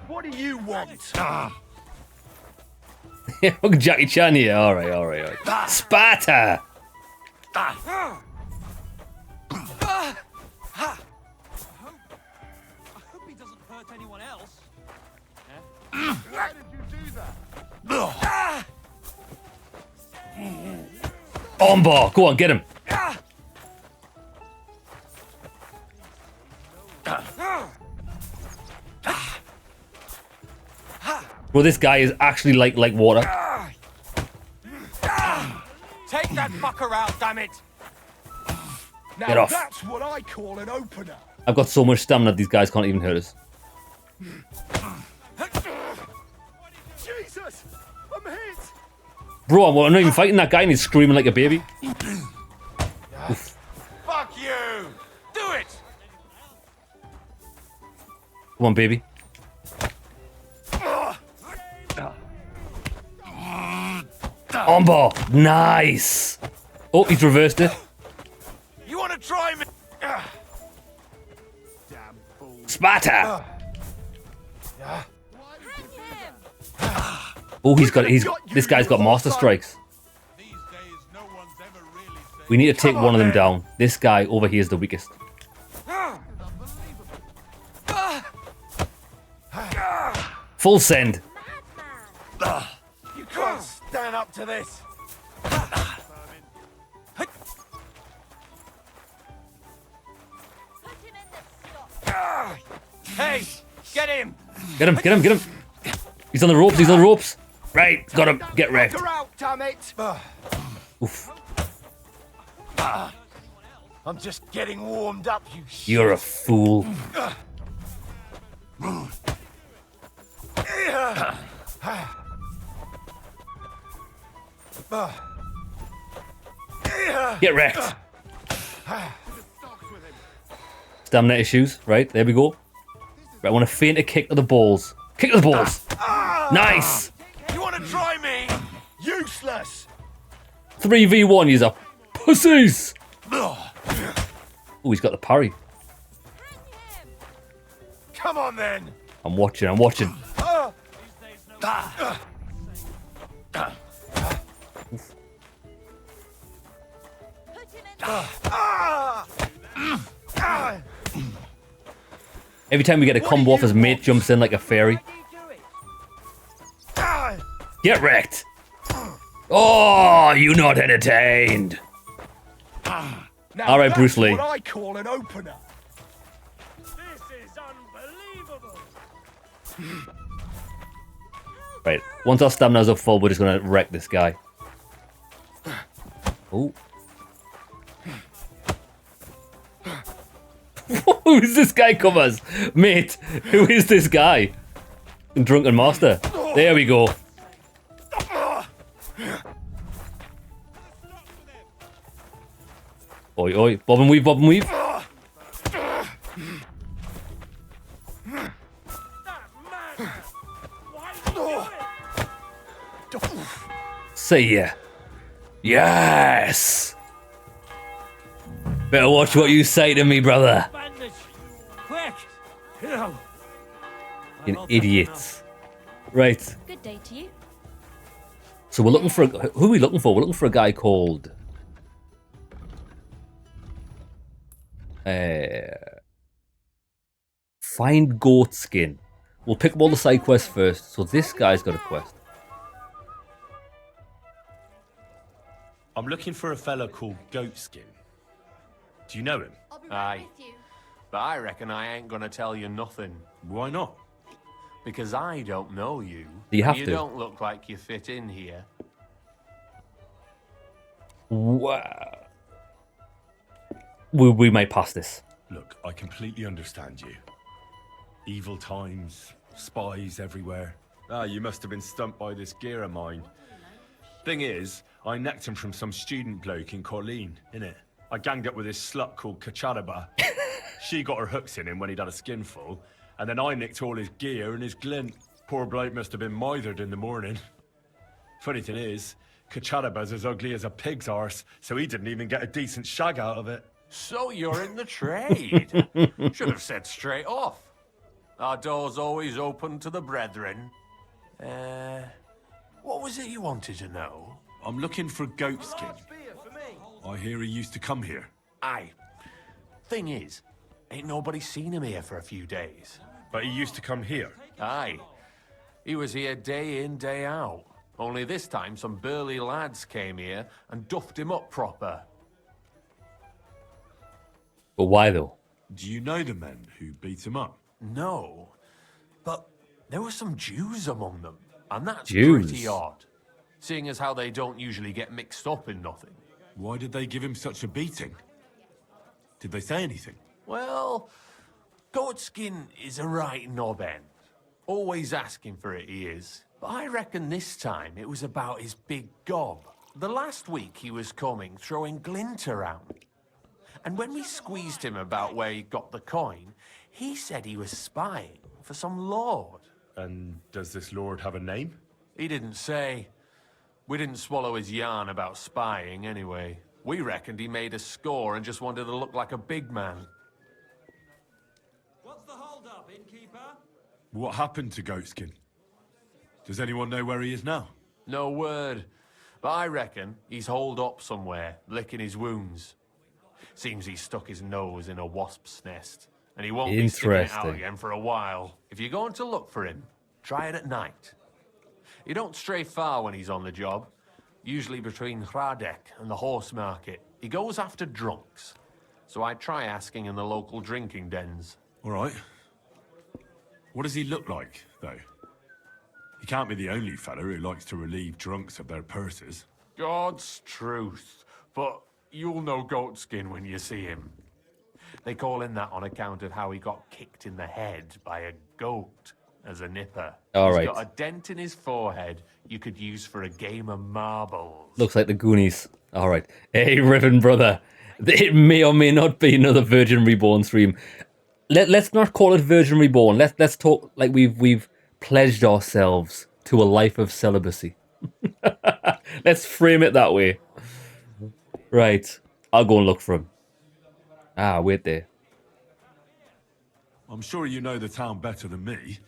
What do you want? Look, Jackie Chan here. Alright. Sparta! I hope he doesn't hurt anyone else. Why did you do that? Embark! Go on, get him. Well, this guy is actually like water. Take that fucker out, damn it. Now Get off. That's what I call an opener. I've got so much stamina, these guys can't even hurt us. Jesus! I'm hit! Bro, I'm not even fighting that guy and he's screaming like a baby. Oof. Fuck you! Do it! Come on, baby. Ombo! Nice! Oh, he's reversed it. You want to try me? Sparta! Oh, this guy's got master strikes. We need to take one of them down. This guy over here is the weakest. Full send. You can't stand up to this. Hey, get him! Get him, get him, get him. He's on the ropes, he's on the ropes. Right, got him. Get wrecked. Out, damn it! Oof. I'm just getting warmed up, you shit. You're a fool. Get wrecked. Stamina issues. Right, there we go. Right, I want to feint a kick to the balls. Kick to the balls. Nice. You want to try me? Useless. 3v1, you're a pussies. Oh, he's got the parry. Come on then. I'm watching, I'm watching. Every time we get a combo off, his mate jumps in like a fairy. Get wrecked. Oh, you not entertained. All right, Bruce Lee. What I call an opener. This is unbelievable. Right, once our stamina's up full, we're just gonna wreck this guy. Oh. Who is this guy come as? Mate, who is this guy? Drunken Master. There we go. Oi, oi. Bob and weave, bob and weave. See ya. Yes. Better watch what you say to me, brother. Quick! You idiots. Right. Good day to you. So we're looking for who are we looking for? We're looking for a guy called Find Goat Skin. We'll pick up all the side quests first. So this guy's got a quest. I'm looking for a fella called Goatskin. Do you know him? Aye. But I reckon I ain't gonna tell you nothing. Why not? Because I don't know you. You have you to. Don't look like you fit in here. Wow. We might pass this. Look, I completely understand you. Evil times, spies everywhere. Ah, you must have been stumped by this gear of mine. Thing is, I necked him from some student bloke in Colleen, innit? I ganged up with this slut called Kacharaba. She got her hooks in him when he'd had a skinful, and then I nicked all his gear and his glint. Poor bloke must have been mithered in the morning. Funny thing is, Kacharaba's as ugly as a pig's arse, so he didn't even get a decent shag out of it. So you're in the trade. Should have said straight off. Our door's always open to the brethren. What was it you wanted to know? I'm looking for Goatskin. I hear he used to come here. Aye. Thing is, ain't nobody seen him here for a few days. But he used to come here? Aye. He was here day in, day out. Only this time some burly lads came here and duffed him up proper. But why though? Do you know the men who beat him up? No. But there were some Jews among them. And that's Jews? pretty odd. Seeing as how they don't usually get mixed up in nothing. Why did they give him such a beating? Did they say anything? Well, Goatskin is a right knob end. Always asking for it, he is. But I reckon this time it was about his big gob. The last week he was coming, throwing glint around. And when we squeezed him about where he got the coin, he said he was spying for some lord. And does this lord have a name? He didn't say. We didn't swallow his yarn about spying anyway. We reckoned he made a score and just wanted to look like a big man. What's the hold What happened to Goatskin? Does anyone know where he is now? No word. But I reckon he's holed up somewhere, licking his wounds. Seems he stuck his nose in a wasp's nest, and he won't be sticking it out again for a while. If you're going to look for him, try it at night. You don't stray far when he's on the job. Usually between Hradek and the horse market. He goes after drunks. So I try asking in the local drinking dens. All right. What does he look like, though? He can't be the only fella who likes to relieve drunks of their purses. God's truth. But you'll know Goatskin when you see him. They call him that on account of how he got kicked in the head by a goat as a nipper. All He's right. got a dent in his forehead you could use for a game of marbles. Looks like the Goonies. All right. Hey, Riven brother. It may or may not be another Virgin Reborn stream. Let's not call it Virgin Reborn. Let's talk like we've pledged ourselves to a life of celibacy. Let's frame it that way. Right. I'll go and look for him. Ah, wait there. I'm sure you know the town better than me.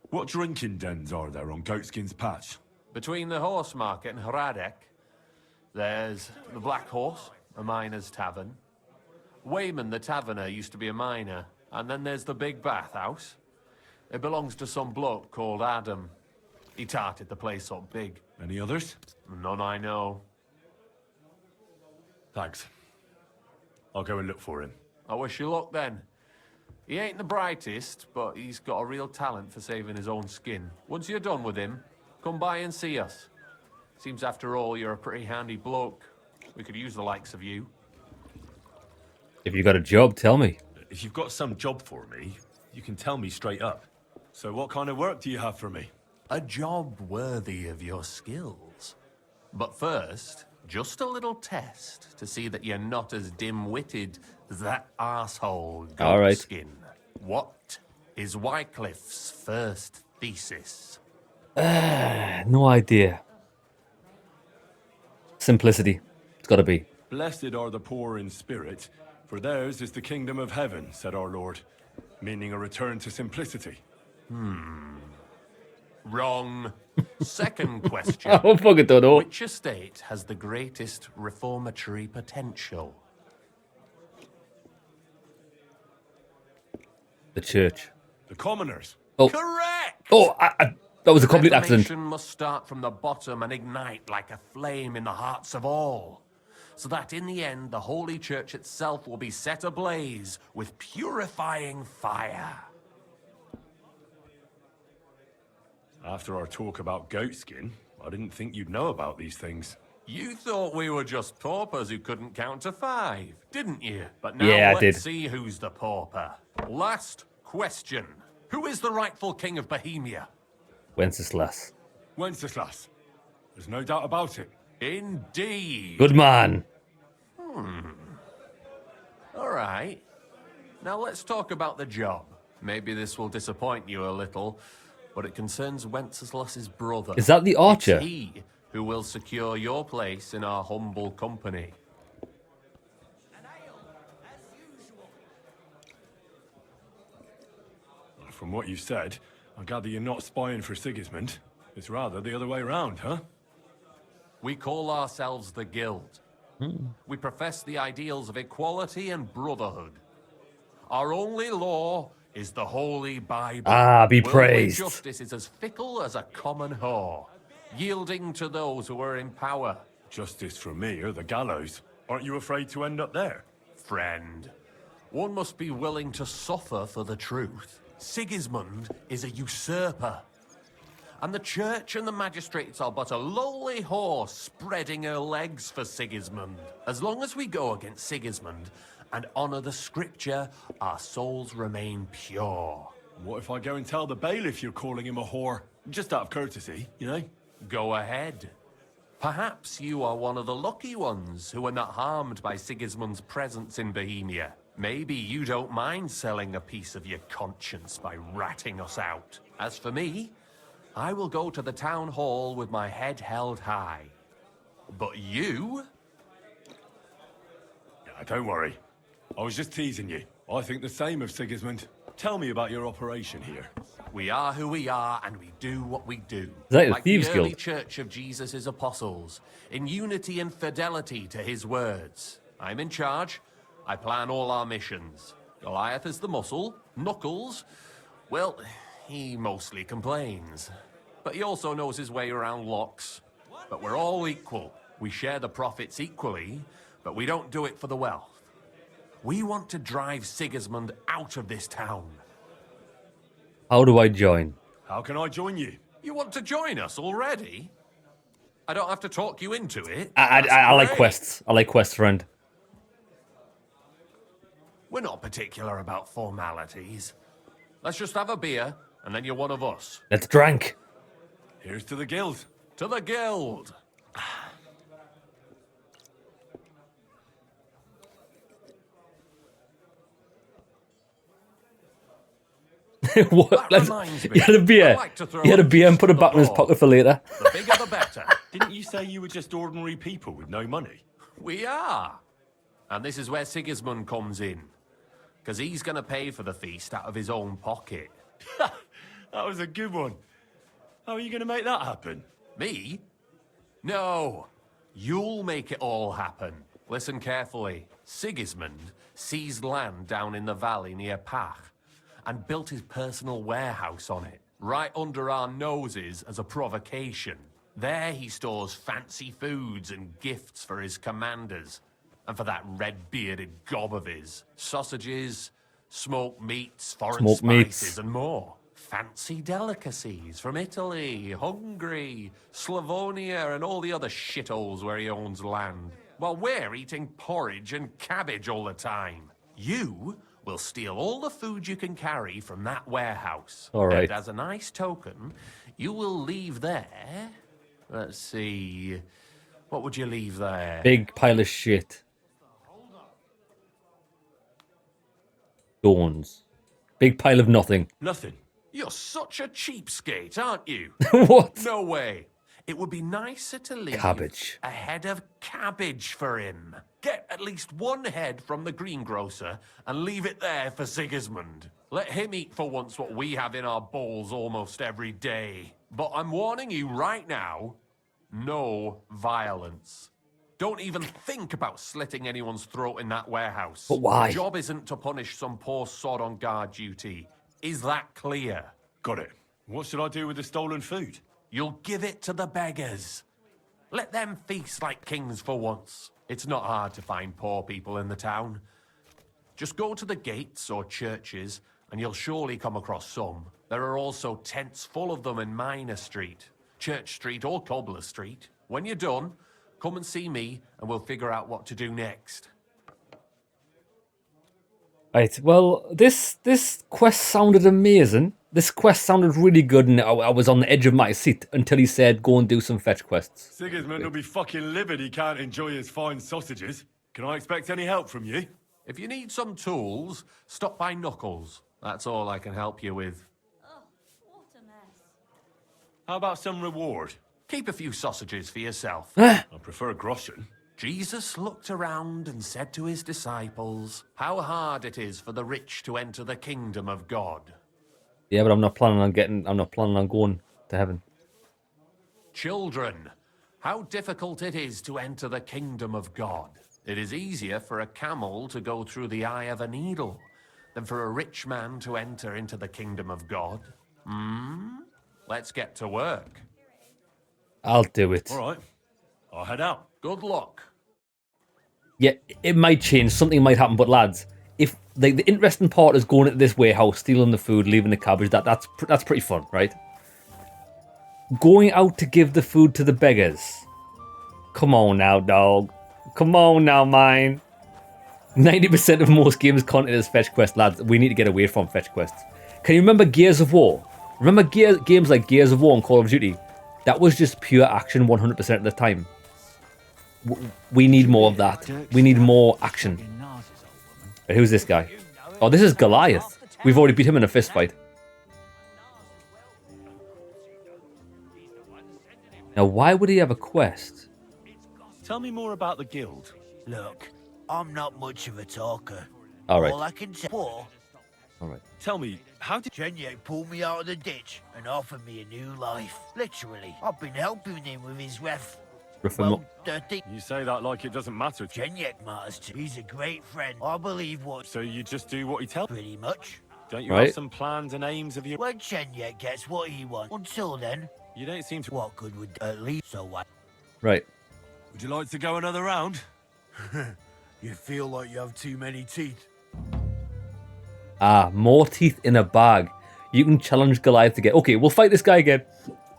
What drinking dens are there on Goatskin's Patch? Between the horse market and Hradek, there's the Black Horse, a miner's tavern. Wayman the taverner used to be a miner. And then there's the Big Bathhouse. It belongs to some bloke called Adam. He tarted the place up big. Any others? None I know. Thanks. I'll go and look for him. I wish you luck then. He ain't the brightest, but he's got a real talent for saving his own skin. Once you're done with him, come by and see us. Seems after all you're a pretty handy bloke. We could use the likes of you. If you got a job, tell me. If you've got some job for me, you can tell me straight up. So what kind of work do you have for me? A job worthy of your skills. But first, just a little test to see that you're not as dim-witted as that arsehole Goatskin. What is Wycliffe's first thesis? No idea. Simplicity. It's got to be. Blessed are the poor in spirit, for theirs is the kingdom of heaven, said our Lord, meaning a return to simplicity. Wrong. Second question. I fucking don't know. Which estate has the greatest reformatory potential? The church. The commoners. Oh. Correct! Oh, that was a complete accident. Reformation must start from the bottom and ignite like a flame in the hearts of all, so that in the end the Holy Church itself will be set ablaze with purifying fire. After our talk about Goatskin, I didn't think you'd know about these things. You thought we were just paupers who couldn't count to 5, didn't you? But now Yeah, I let's did. see who's the pauper. Last question. Who is the rightful king of Bohemia? Wenceslas. Wenceslas. There's no doubt about it. Indeed. Good man. All right. Now let's talk about the job. Maybe this will disappoint you a little, but it concerns Wenceslas's brother. Is that the archer? It's he who will secure your place in our humble company. From what you said, I gather you're not spying for Sigismund. It's rather the other way around, huh? We call ourselves the Guild. We profess the ideals of equality and brotherhood. Our only law is the Holy Bible. Ah, be Worldly praised. justice is as fickle as a common whore, yielding to those who are in power. Justice for me or the gallows. Aren't you afraid to end up there? Friend, one must be willing to suffer for the truth. Sigismund is a usurper. And the church and the magistrates are but a lowly horse spreading her legs for Sigismund. As long as we go against Sigismund and honor the scripture, our souls remain pure. What if I go and tell the bailiff you're calling him a whore? Just out of courtesy, you know? Go ahead. Perhaps you are one of the lucky ones who are not harmed by Sigismund's presence in Bohemia. Maybe you don't mind selling a piece of your conscience by ratting us out. As for me, I will go to the town hall with my head held high. But you? Don't worry. I was just teasing you. I think the same of Sigismund. Tell me about your operation here. We are who we are, and we do what we do. that the like Thieves the early Guild? Church of Jesus' apostles, in unity and fidelity to his words. I'm in charge. I plan all our missions. Goliath is the muscle. Knuckles, well, he mostly complains. But he also knows his way around locks. But we're all equal. We share the profits equally, but we don't do it for the wealth. We want to drive Sigismund out of this town. How do I join? How can I join you? You want to join us already? I don't have to talk you into it. I like Great. quests. I like quests, friend. We're not particular about formalities. Let's just have a beer, and then you're one of us. Let's drink. Here's to the guild. To the guild. What? reminds me, He had a beer. I'd like to throw He had a a beer and put it feast back for in his the pocket for later. The bigger the better. Didn't you say you were just ordinary people with no money? We are. And this is where Sigismund comes in. Because he's going to pay for the feast out of his own pocket. That was a good one. How are you going to make that happen? Me? No. You'll make it all happen. Listen carefully. Sigismund seized land down in the valley near Pach and built his personal warehouse on it, right under our noses as a provocation. There he stores fancy foods and gifts for his commanders, and for that red-bearded gob of his. Sausages, smoked meats, foreign Smoked spices, meats. and more. Fancy delicacies from Italy, Hungary, Slavonia, and all the other shitholes where he owns land. While we're eating porridge and cabbage all the time. You will steal all the food you can carry from that warehouse. All right. And as a nice token, you will leave there... Let's see... What would you leave there? Big pile of shit. Stones. Big pile of nothing. Nothing. You're such a cheapskate, aren't you? What? No way. It would be nicer to leave Cabbage. a head of cabbage for him. Get at least one head from the greengrocer and leave it there for Sigismund. Let him eat for once what we have in our bowls almost every day. But I'm warning you right now, no violence. Don't even think about slitting anyone's throat in that warehouse. But why? The job isn't to punish some poor sod on guard duty. Is that clear? Got it. What should I do with the stolen food? You'll give it to the beggars. Let them feast like kings for once. It's not hard to find poor people in the town. Just go to the gates or churches, and you'll surely come across some. There are also tents full of them in Minor Street, Church Street or Cobbler Street. When you're done, come and see me, and we'll figure out what to do next. Right, well, this quest sounded amazing. This quest sounded really good, and I was on the edge of my seat until he said, go and do some fetch quests. Sigismund will be fucking livid he can't enjoy his fine sausages. Can I expect any help from you? If you need some tools, stop by Knuckles. That's all I can help you with. How about some reward? Keep a few sausages for yourself. I prefer groschen. Jesus looked around and said to his disciples, how hard it is for the rich to enter the kingdom of God. Yeah, but I'm not planning on going to heaven. Children, how difficult it is to enter the kingdom of God. It is easier for a camel to go through the eye of a needle than for a rich man to enter into the kingdom of God. Let's get to work. I'll do it. All right. I'll head out. Good luck. Yeah, it might change. Something might happen, but lads, if the interesting part is going into this warehouse, stealing the food, leaving the cabbage, that's pretty fun, right? Going out to give the food to the beggars. Come on now, dog. Come on now, mine. 90% of most games content is fetch quest, lads. We need to get away from fetch quests. Can you remember Gears of War? Remember games like Gears of War and Call of Duty? That was just pure action 100% of the time. We need more of that. We need more action. But who's this guy? Oh, this is Goliath. We've already beat him in a fist fight. Now, why would he have a quest? Tell me more about the guild. Look, I'm not much of a talker. All right. All I can say, All right. Tell me, how did Genyek pulled me out of the ditch and offered me a new life. Literally, I've been helping him with his dirty. You say that like it doesn't matter. Genyek matters to. He's a great friend. I believe what. So you just do what he tells. Pretty much. Don't you Right. have some plans and aims of your? When Genyek gets what he wants. Until then, you don't seem to. What good would at least so what? Right. Would you like to go another round? You feel like you have too many teeth. Ah, more teeth in a bag. You can challenge Goliath to get. Okay, we'll fight this guy again.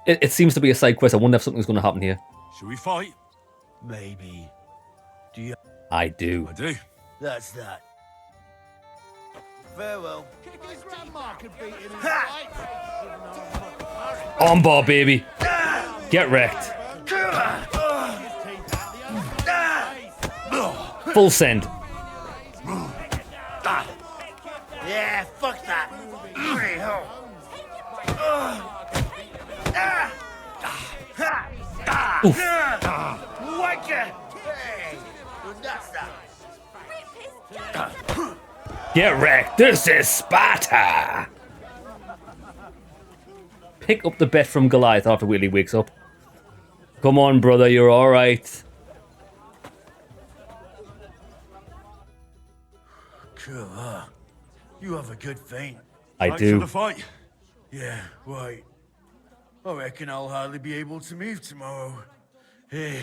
It seems to be a side quest. I wonder if something's going to happen here. Should we fight? Maybe. Do you? I do. I do. That's that. Farewell. Armbar, baby. Get wrecked. Full send. Yeah, fuck that. Oof. Get wrecked. This is Sparta. Pick up the bet from Goliath after Willie wakes up. Come on, brother. You're all right. Cool. You have a good feint. I Thanks do. for the fight. Yeah, right. I reckon I'll hardly be able to move tomorrow. Here,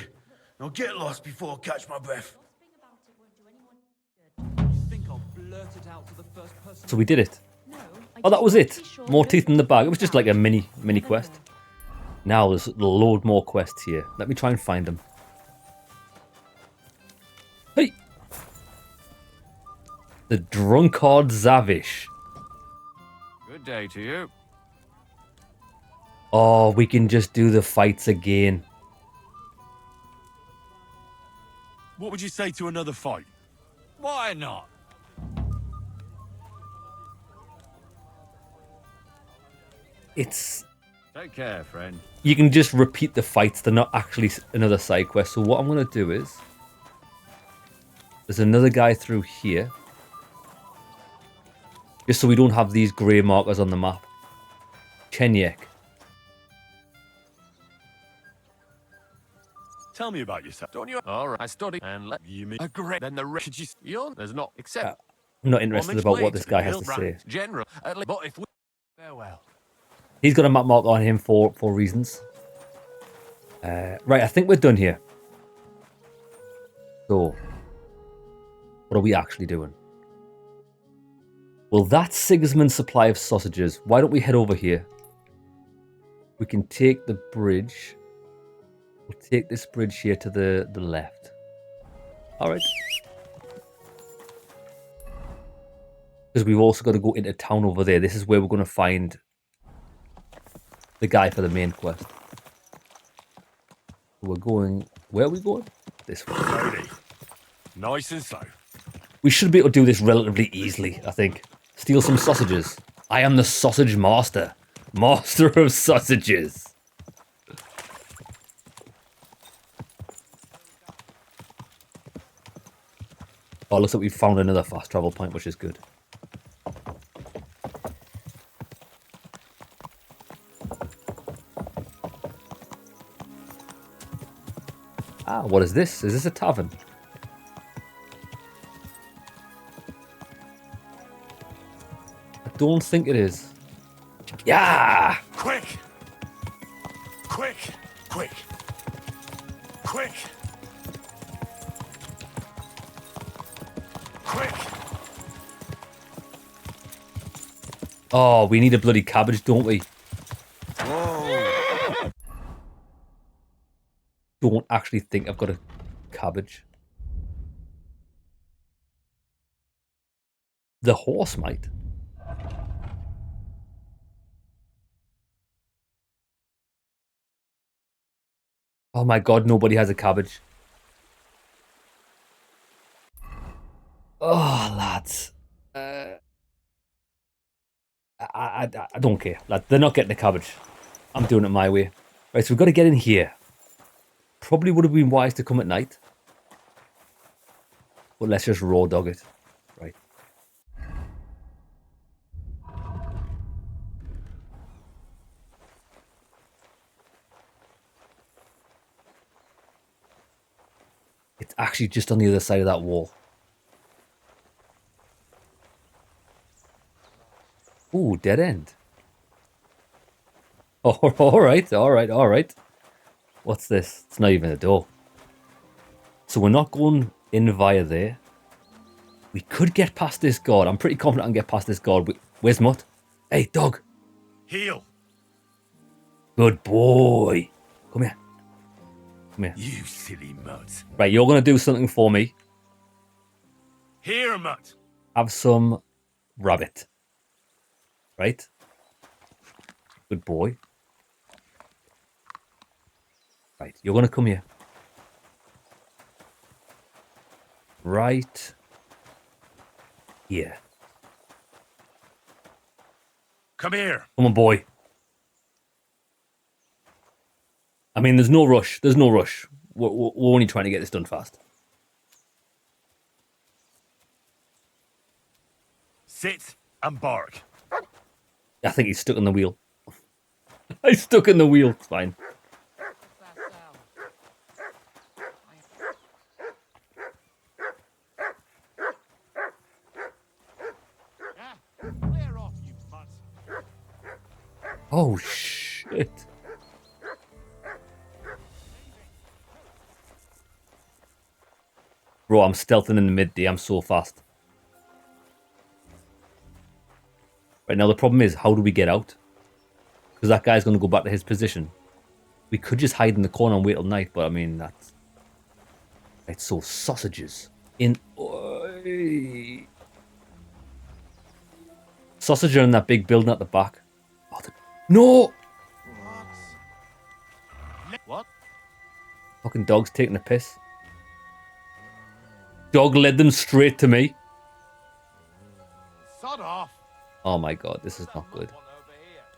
I'll get lost before I catch my breath. So we did it. Oh, that was it. More teeth in the bag. It was just like a mini quest. Now there's a load more quests here. Let me try and find them. Hey! The Drunkard Zavish. Good day to you. Oh, we can just do the fights again. What would you say to another fight? Why not? It's... Take care, friend. You can just repeat the fights. They're not actually another side quest. So what I'm going to do is... There's another guy through here. Just so we don't have these grey markers on the map. Chenyek. Tell me about yourself. Don't you? All right, I study and let you mean a great. Then the rich there's not except. I'm not interested about what this guy has to say. General, at least, but if we farewell. He's got a map mark on him for reasons. Right, I think we're done here. So, what are we actually doing? Well, that's Sigismund's supply of sausages. Why don't we head over here? We can take the bridge. We'll take this bridge here to the left. Alright. Because we've also got to go into town over there. This is where we're going to find the guy for the main quest. We're going... Where are we going? This way. Slowly. Nice and slow. We should be able to do this relatively easily, I think. Steal some sausages. I am the sausage master. Master of sausages. Oh, looks like we've found another fast travel point, which is good. Ah, what is this? Is this a tavern? I don't think it is. Yeah! Quick! Quick! Quick! Quick! Quick! Oh, we need a bloody cabbage, don't we? Whoa! Don't actually think I've got a cabbage. The horse might. Oh my god, nobody has a cabbage. Oh, lads. I don't care. Lad, they're not getting a cabbage. I'm doing it my way. Right, so we've got to get in here. Probably would have been wise to come at night. But let's just raw dog it. Right. It's actually just on the other side of that wall. Ooh, dead end. Oh, all right. What's this? It's not even a door. So we're not going in via there. We could get past this guard. I'm pretty confident I can get past this guard. Where's Mutt? Hey, dog. Heel. Good boy. Come here. Come here. You silly mutt. Right, you're going to do something for me. Here, mutt. Have some rabbit. Right? Good boy. Right, you're going to come here. Right here. Come here. Come on, boy. I mean, there's no rush. There's no rush. We're only trying to get this done fast. Sit and bark. I think he's stuck in the wheel. He's stuck in the wheel. It's fine. Oh, shit. Bro, I'm stealthing in the mid-D. I'm so fast. Right, now the problem is, how do we get out? Because that guy's going to go back to his position. We could just hide in the corner and wait till night, but I mean, that's... Right, so sausages. Sausage are in that big building at the back. Oh, no! What? Fucking dog's taking a piss. Dog led them straight to me. Sod off. Oh my god, this is not good.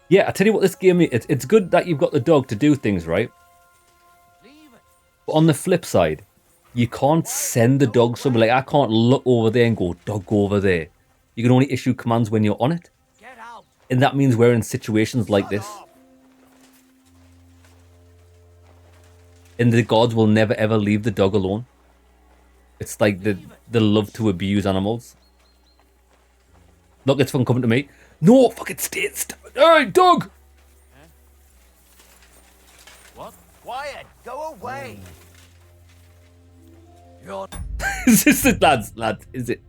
Yeah, I tell you what, this game, it's good that you've got the dog to do things, right? But on the flip side, you can't send the dog somewhere. Like, I can't look over there and go, dog, go over there. You can only issue commands when you're on it. And that means we're in situations like this. And the gods will never ever leave the dog alone. It's like the love to abuse animals. Look, it's fun coming to me. No, fucking stay. Hey, dog! What? Quiet! Go away! You're... Is this it, lads? Is it?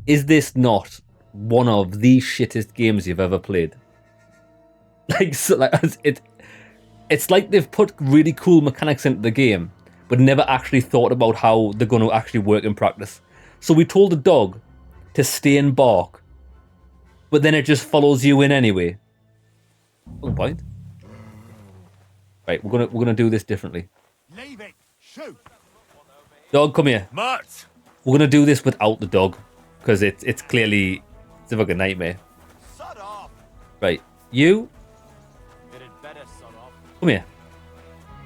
Is this not one of the shittest games you've ever played? It's like they've put really cool mechanics into the game, but never actually thought about how they're going to actually work in practice. So we told the dog to stay and bark, but then it just follows you in anyway. Oh, point. Right, we're gonna do this differently. Leave it. Shoot. Dog, come here. Mutt. We're gonna do this without the dog, because it's clearly it's a fucking nightmare. Right, you. Come here.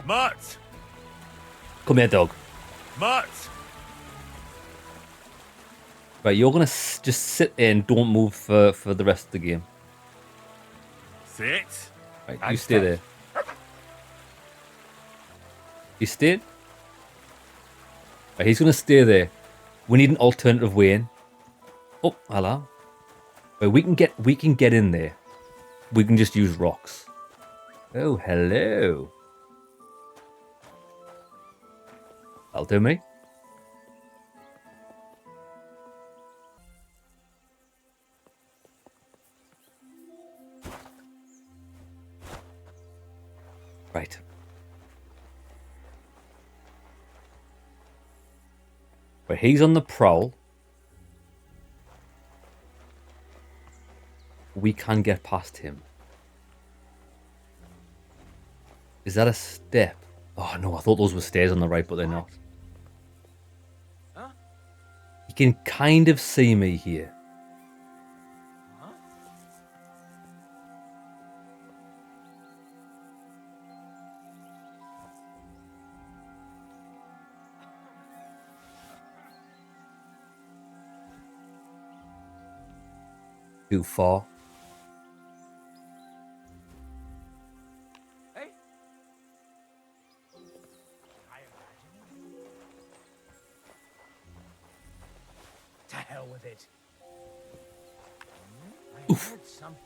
Mutt. Come here, dog. Mutt. Right, you're gonna just sit there and don't move for the rest of the game. Sit. Right, you stay there. You stayed? Right, he's gonna stay there. We need an alternative way in. Oh, hello. Right, we can get in there. We can just use rocks. Oh, hello. That'll do me. Right. But he's on the prowl. We can get past him. Is that a step? Oh no, I thought those were stairs on the right, but they're not. You can kind of see me here. Too far. hell with it. I heard something.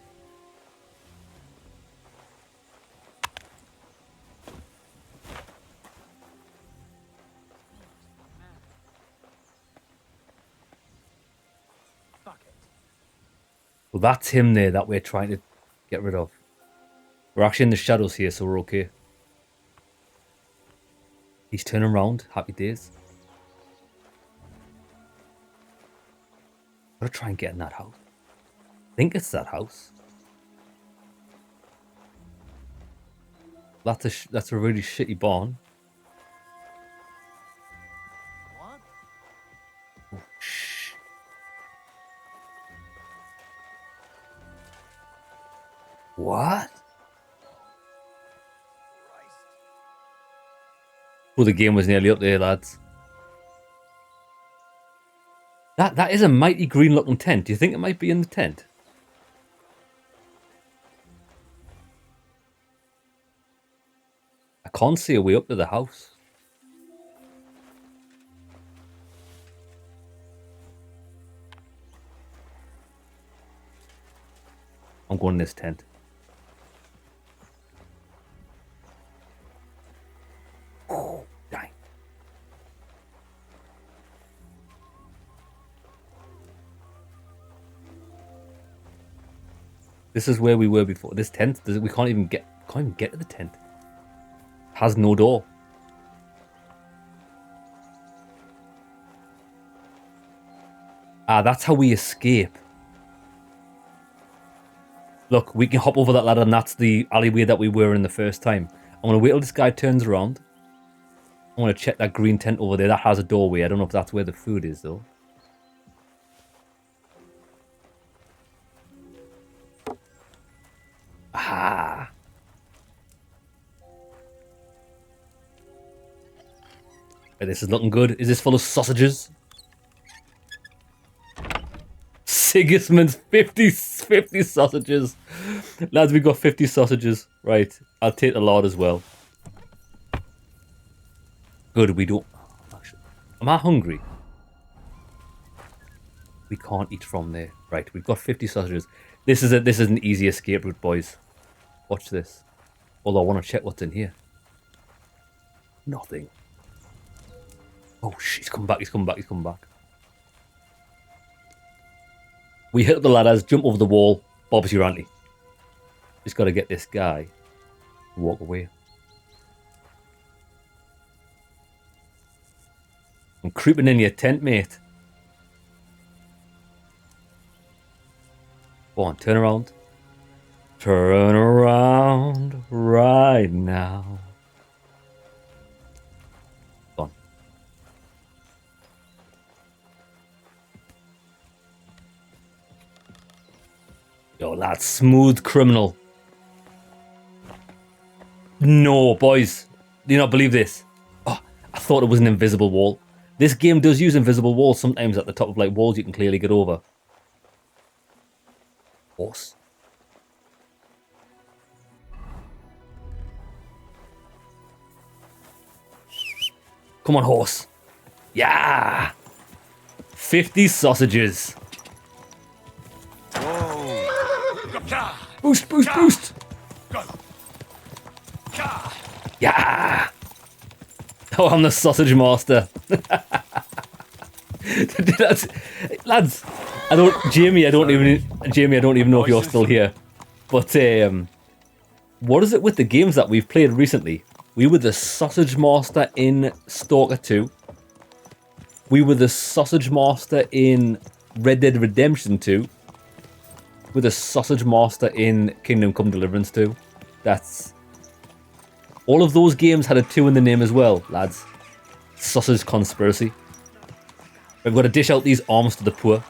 Well, that's him there that we're trying to get rid of. We're actually in the shadows here, so we're okay. He's turning around. Happy days. Gotta try and get in that house. I think it's that house. That's a really shitty barn. What? Oh, shh. What? Well, the game was nearly up there, lads. That is a mighty green looking tent. Do you think it might be in the tent? I can't see a way up to the house. I'm going in this tent. Oh, dang. This is where we were before. This tent, we can't even get to the tent. It has no door. Ah, that's how we escape. Look, we can hop over that ladder, and that's the alleyway that we were in the first time. I'm going to wait till this guy turns around. I'm going to check that green tent over there. That has a doorway. I don't know if that's where the food is, though. Ah. This is looking good. Is this full of sausages? Sigismund's 50 sausages. Lads, we got 50 sausages. Right, I'll take a lot as well. Good, we don't... Actually, am I hungry? We can't eat from there. Right, we've got 50 sausages. This is an easy escape route, boys. Watch this. Although I want to check what's in here. Nothing. Oh, shit, he's come back, he's come back, he's come back. We hit up the ladders, jump over the wall, Bob's your auntie. Just got to get this guy to walk away. I'm creeping in your tent, mate. Go on, turn around. Turn around right now. Go on. Yo, that smooth criminal. No, boys. Do you not believe this? Oh, I thought it was an invisible wall. This game does use invisible walls sometimes at the top of like walls you can clearly get over. Horse. Come on, horse. Yeah. 50 sausages. Boost, boost, boost. Yeah. Oh, I'm the sausage master. Lads, Jamie, I don't even know if you're still here. But what is it with the games that we've played recently? We were the sausage master in Stalker 2. We were the sausage master in Red Dead Redemption 2. We're the sausage master in Kingdom Come Deliverance 2. All of those games had a 2 in the name as well, lads. Sausage conspiracy. We've got to dish out these arms to the poor.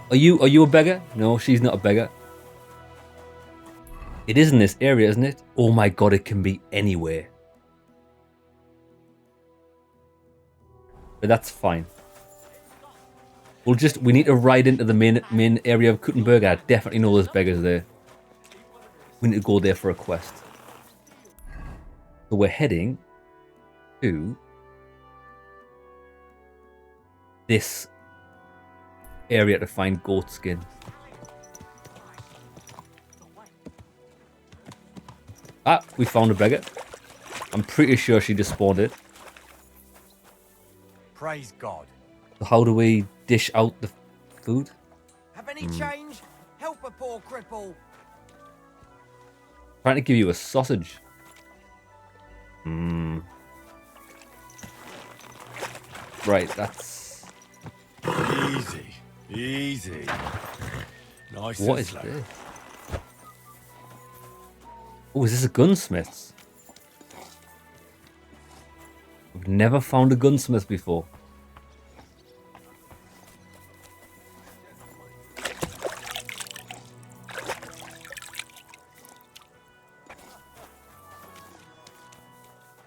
Are you a beggar? No, she's not a beggar. It is in this area, isn't it? Oh my god, it can be anywhere. But that's fine. We need to ride into the main area of Kuttenberg. I definitely know there's beggars there. We need to go there for a quest. So we're heading to this area to find goat skin. Ah, we found a beggar. I'm pretty sure she just spawned it. Praise God. So how do we dish out the food? Have any change? Help a poor cripple. Trying to give you a sausage. Hmm. Right, that's... Easy. Easy. Nice. What is this? Oh, is this a gunsmith's? I've never found a gunsmith before.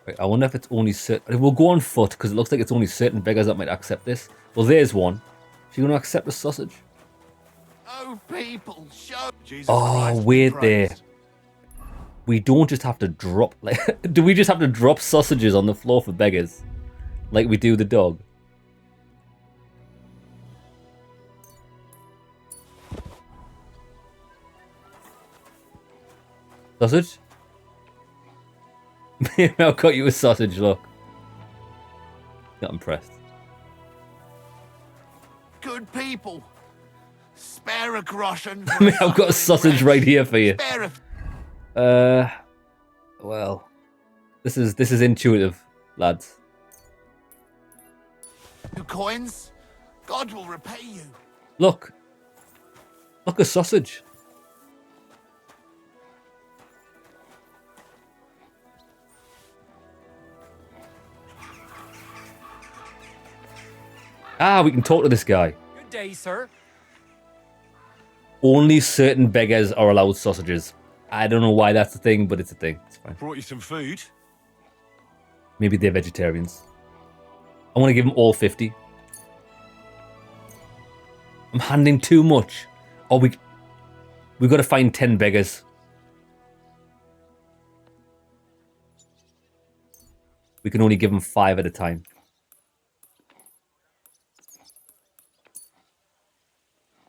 Right, I wonder if it's only certain... We'll go on foot, because it looks like it's only certain beggars that might accept this. Well, there's one. She's going to accept a sausage? Oh, people, show Jesus Oh, Christ wait be there. praised. We don't just have to drop... Like, do we just have to drop sausages on the floor for beggars? Like we do the dog? Sausage? I've got you a sausage, look. Not impressed. Good people. Spare a groschen. I mean, I've got a sausage right here for you. Spare a... Well, this is intuitive, lads. 2 coins. God will repay you. Look, a sausage. Ah, we can talk to this guy. Good day, sir. Only certain beggars are allowed sausages. I don't know why that's a thing, but it's a thing. It's fine. Brought you some food. Maybe they're vegetarians. I want to give them all 50. I'm handing too much. Oh, we've got to find 10 beggars. We can only give them 5 at a time.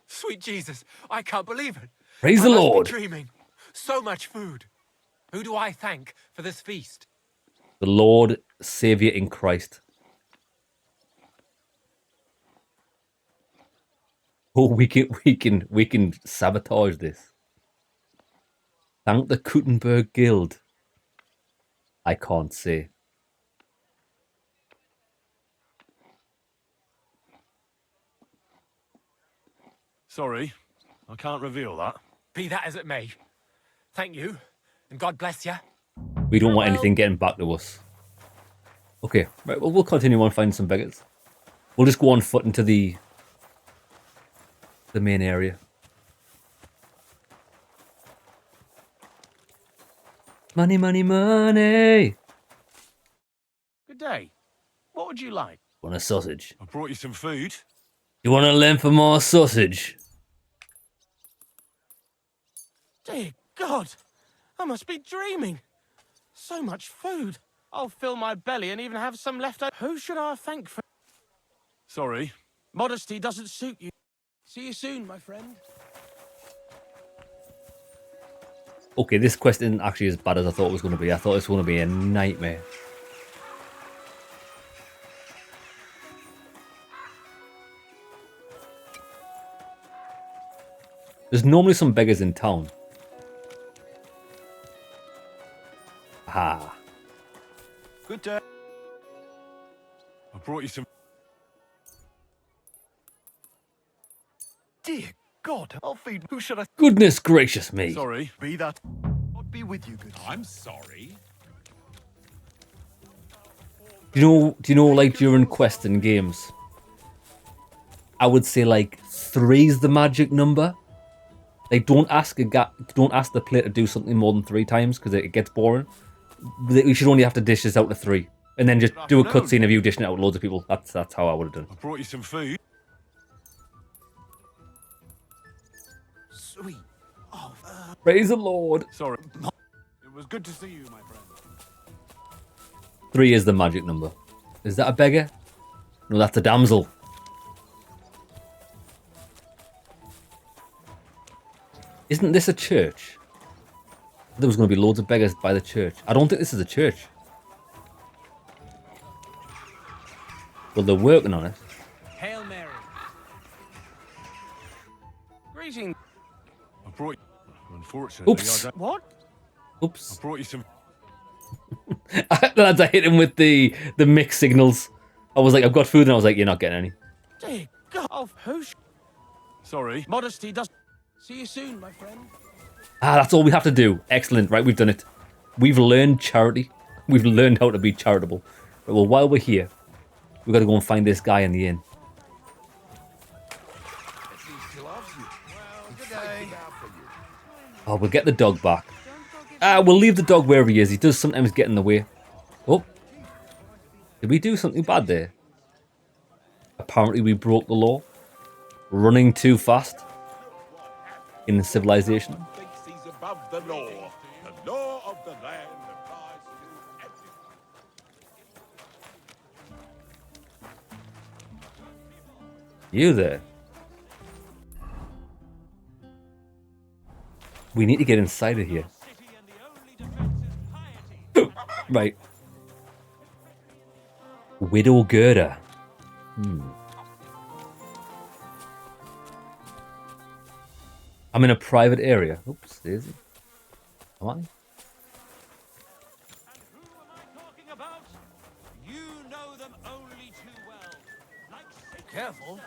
Sweet Jesus, I can't believe it. Praise I the must be Lord. dreaming. So much food. Who do I thank for this feast? The Lord, Savior in Christ. Oh, we can sabotage this. Thank the Gutenberg Guild. I can't say. Sorry, I can't reveal that. Be that as it may. Thank you, and God bless you. We don't want anything getting back to us. Okay, right, well, we'll continue on finding some beggars. We'll just go on foot into the main area. Money, money, money! Good day. What would you like? Want a sausage? I brought you some food. You want a lamb for more sausage? Dear God, I must be dreaming. So much food. I'll fill my belly and even have some left over. Who should I thank for... Sorry. Modesty doesn't suit you. See you soon, my friend. Okay, this quest isn't actually as bad as I thought it was going to be. I thought it was going to be a nightmare. There's normally some beggars in town. Ah. Good day. I brought you some... Dear God, I'll feed. Who should I? Goodness gracious me. Sorry. Be that. God be with you, good. I'm sorry. Do you know, like during quests and games, I would say like 3's the magic number. Like don't ask the player to do something more than 3 times because it gets boring. We should only have to dish this out to 3, and then just do a cutscene of you dishing it out to loads of people. That's how I would have done. I brought you some food. Sweet. Oh, Praise the Lord. Sorry. It was good to see you, my friend. 3 is the magic number. Is that a beggar? No, that's a damsel. Isn't this a church? There was going to be loads of beggars by the church. I don't think this is a church. Well, they're working on it. Hail Mary. Greetings. I brought you... Unfortunately, Oops. What? Oops. I brought you some... Lads, I hit him with the mixed signals. I was like, I've got food, and I was like, you're not getting any. Dear God. Of who's... Sorry. Modesty does... See you soon, my friend. Ah, that's all we have to do. Excellent. Right, we've done it. We've learned charity. We've learned how to be charitable. Right, well, while we're here, we've got to go and find this guy in the inn. Oh, we'll get the dog back. Ah, we'll leave the dog wherever he is. He does sometimes get in the way. Oh. Did we do something bad there? Apparently we broke the law. Running too fast. In civilization. The law of the land applies to everyone. You there? We need to get inside of here. Right. Widow Gerda. I'm in a private area. Oops, there's it. Am I? Careful.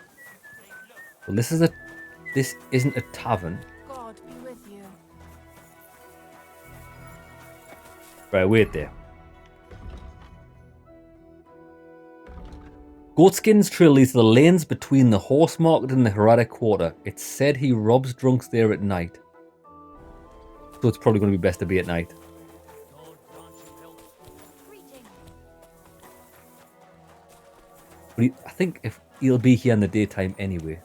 Well, this isn't a tavern. God be with you. Right, wait there. Goatskin's trail leads to the lanes between the horse market and the Heradic Quarter. It's said he robs drunks there at night. So it's probably going to be best to be at night. But I think if he'll be here in the daytime anyway.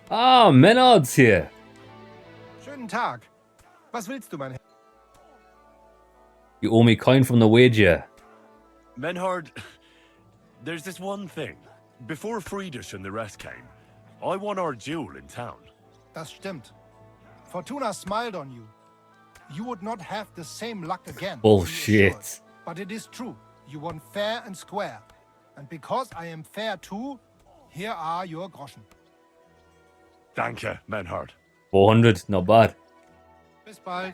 Ah, Menard's here. Schönen Tag. Was willst du, mein Herr? You owe me coin from the wager. Menhard, there's this one thing. Before Friedrich and the rest came, I won our duel in town. Das stimmt. Fortuna smiled on you. You would not have the same luck again. Bullshit. But it is true. You won fair and square. And because I am fair too, here are your groschen. Danke, Menhard. 400, not bad. Bis bald.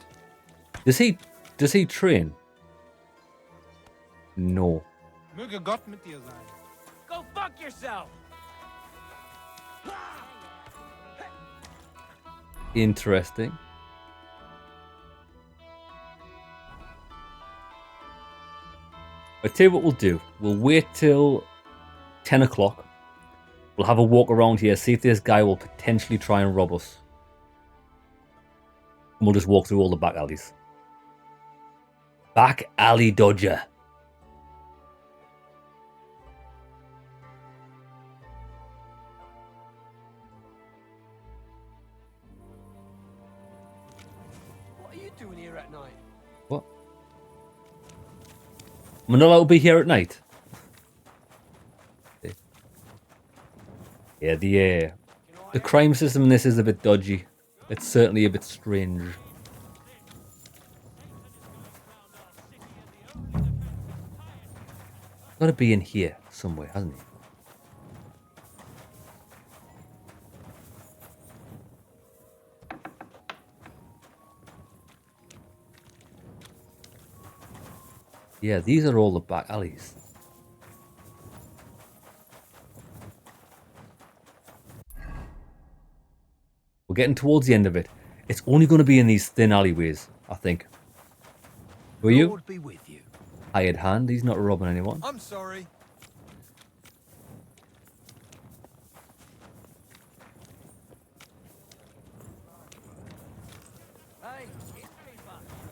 Does he train? No. Möge Gott mit dir sein. Go fuck yourself. Interesting. I'll tell you what we'll do. We'll wait till 10 o'clock. We'll have a walk around here, see if this guy will potentially try and rob us. And we'll just walk through all the back alleys. Back alley dodger. What are you doing here at night? What? Manila will be here at night. Yeah, the crime system in this is a bit dodgy. It's certainly a bit strange. Got to be in here somewhere, hasn't he? Yeah, these are all the back alleys. We're getting towards the end of it. It's only going to be in these thin alleyways, I think. Were you? Lord be with you. Hired hand, he's not robbing anyone. I'm sorry.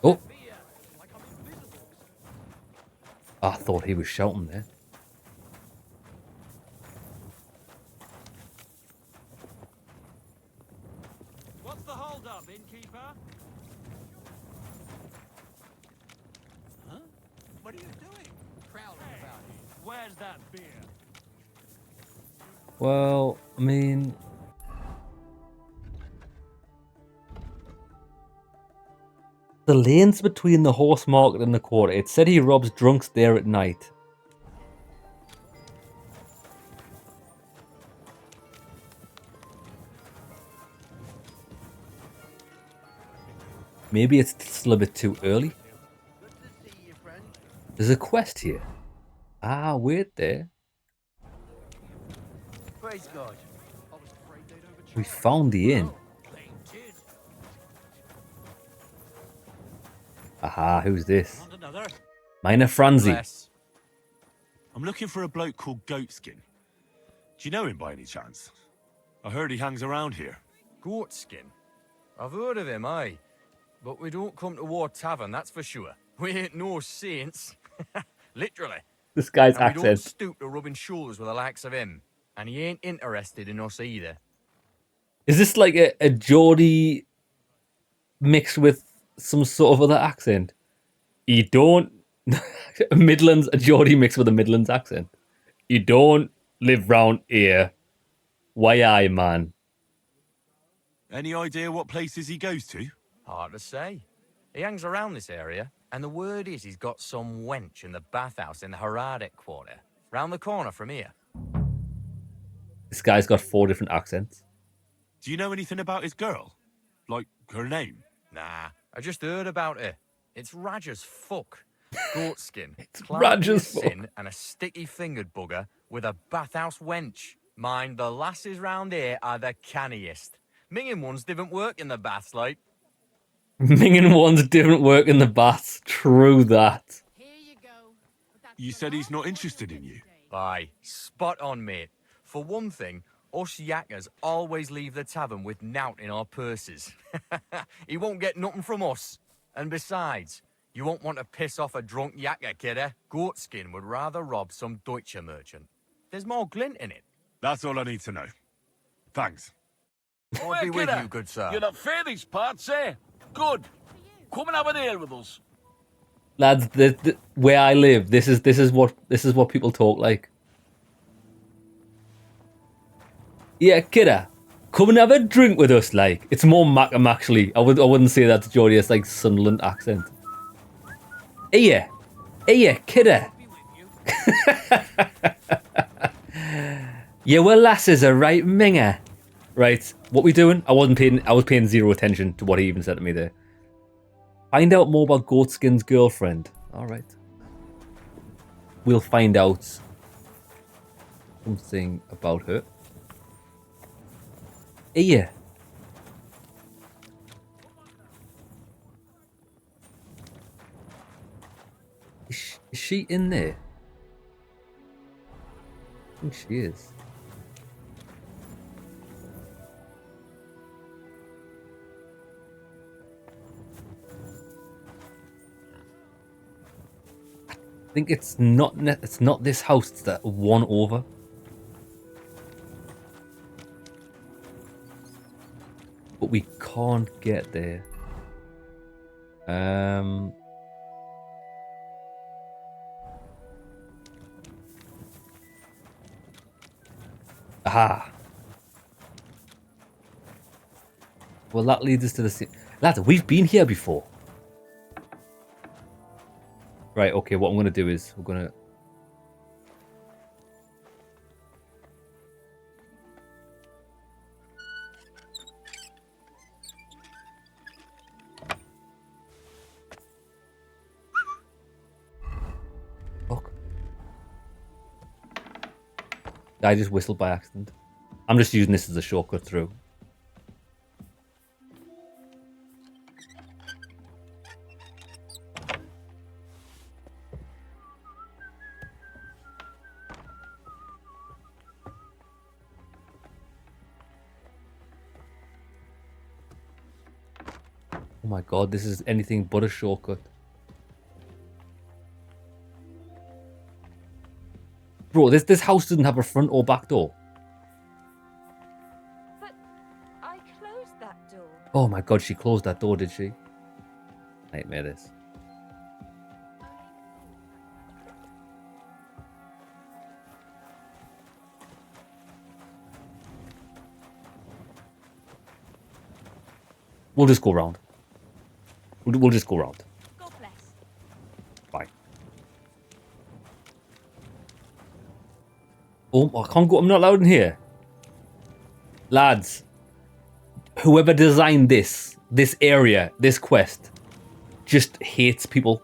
Oh! I thought he was shouting there. has that beer? Well, I mean... The lanes between the horse market and the quarter. It said he robs drunks there at night. Maybe it's still a bit too early. There's a quest here. Ah, wait there. Praise God. We found the inn. Aha, who's this? Minor Franzi. Bless. I'm looking for a bloke called Goatskin. Do you know him by any chance? I heard he hangs around here. Goatskin? I've heard of him, aye. But we don't come to War Tavern, that's for sure. We ain't no saints. Literally. This guy's and we don't accent. stoop to rubbing shoulders with the likes of him. And he ain't interested in us either. Is this like a Geordie mixed with some sort of other accent? You don't... Midlands, a Geordie mixed with a Midlands accent. You don't live round here. Why aye, man? Any idea what places he goes to? Hard to say. He hangs around this area, and the word is he's got some wench in the bathhouse in the Heradic quarter, round the corner from here. This guy's got 4 different accents. Do you know anything about his girl? Like, her name? Nah, I just heard about her. It's Raj as fuck. Goatskin. It's Raj as fuck. Sin and a sticky-fingered bugger with a bathhouse wench. Mind, the lasses round here are the canniest. Minging ones didn't work in the baths, like. Minging ones didn't work in the baths. True that. You said he's not interested in you. Aye, spot on, mate. For one thing, us yakkers always leave the tavern with nowt in our purses. He won't get nothing from us. And besides, you won't want to piss off a drunk yakker, kidder. Goatskin would rather rob some Deutsche merchant. There's more glint in it. That's all I need to know. Thanks. I'll be with you, good sir. You're not fair these parts, eh? Good. Come and have an ale with us. Lads, where I live, this is what people talk like. Yeah, kidder, come and have a drink with us, like. It's more Macam, actually. I wouldn't say that to Geordie, it's like Sunderland accent. Hey, kidder. Yeah, well, lasses are right minger. Right, what we doing? I was paying 0 attention to what he even said to me there. Find out more about Goatskin's girlfriend. Alright. We'll find out something about her. Hey. Is she in there? I think she is. I think it's not this house, it's that one over. But we can't get there. Aha. Well, that leads us to the... Lads, we've been here before. Right, okay, what I'm going to do is we're going to... Fuck. I just whistled by accident. I'm just using this as a shortcut through. Oh my god, this is anything but a shortcut. Bro, this house doesn't have a front or back door. But I closed that door. Oh my god, she closed that door, did she? Nightmare this. We'll just go round. We'll just go round. God bless. Bye. Oh, I can't go. I'm not allowed in here. Lads, whoever designed this area, this quest, just hates people.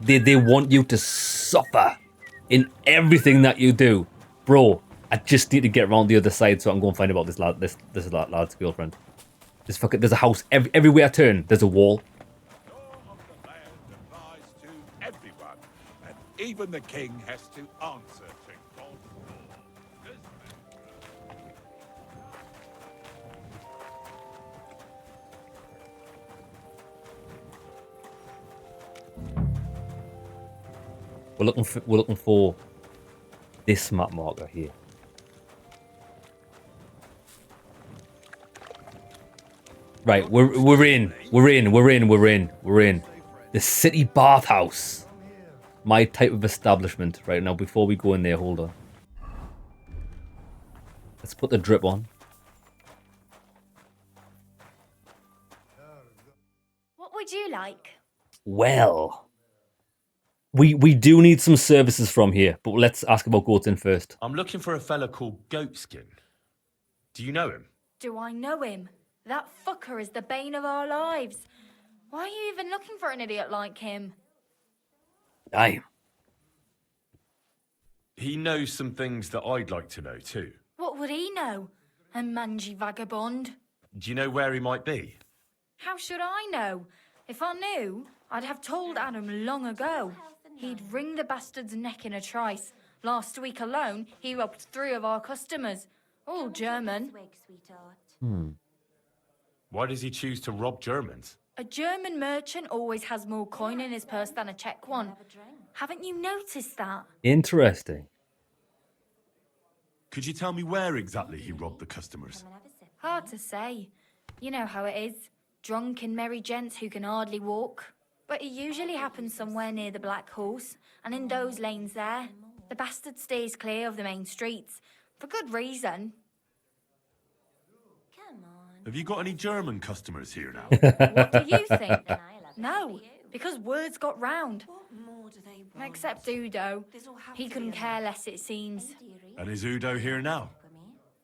They want you to suffer in everything that you do. Bro, I just need to get around the other side so I can go and find about this lad, this lad's girlfriend. Just fuck it. There's a house. Everywhere I turn, there's a wall. Everyone, and even the king has to answer to God's We're looking for this map marker here. Right, we're in. The city bathhouse. My type of establishment. Right now, before we go in there, hold on. Let's put the drip on. What would you like? Well, we do need some services from here, but let's ask about Goatin first. I'm looking for a fella called Goatskin. Do you know him? Do I know him? That fucker is the bane of our lives. Why are you even looking for an idiot like him? Damn. He knows some things that I'd like to know too. What would he know? A mangy vagabond? Do you know where he might be? How should I know? If I knew, I'd have told Adam long ago. He'd wring the bastard's neck in a trice. Last week alone, he robbed 3 of our customers. All German. Why does he choose to rob Germans? A German merchant always has more coin in his purse than a Czech one. Haven't you noticed that? Interesting. Could you tell me where exactly he robbed the customers? Hard to say. You know how it is. Drunken merry gents who can hardly walk. But it usually happens somewhere near the Black Horse, and in those lanes there. The bastard stays clear of the main streets. For good reason. Have you got any German customers here now? What do you think? No, because words got round. Except Udo. He couldn't care less, it seems. And is Udo here now?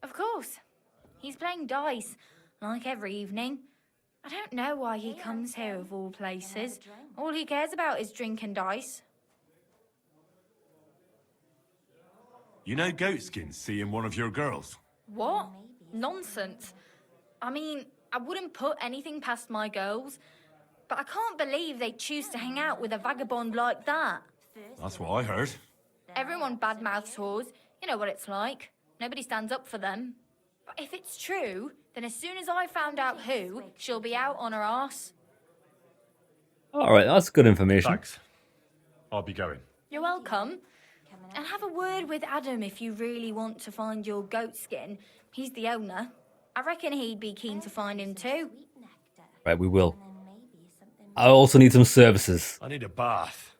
Of course. He's playing dice, like every evening. I don't know why he comes here of all places. All he cares about is drink and dice. You know Goatskin seeing one of your girls? What? Nonsense. I mean, I wouldn't put anything past my girls, but I can't believe they choose to hang out with a vagabond like that. That's what I heard. Everyone badmouths whores. You know what it's like. Nobody stands up for them. But if it's true, then as soon as I found out who, she'll be out on her arse. Alright, that's good information. Thanks. I'll be going. You're welcome. And have a word with Adam if you really want to find your goat skin. He's the owner. I reckon he'd be keen to find him too. Right, we will. I also need some services. I need a bath.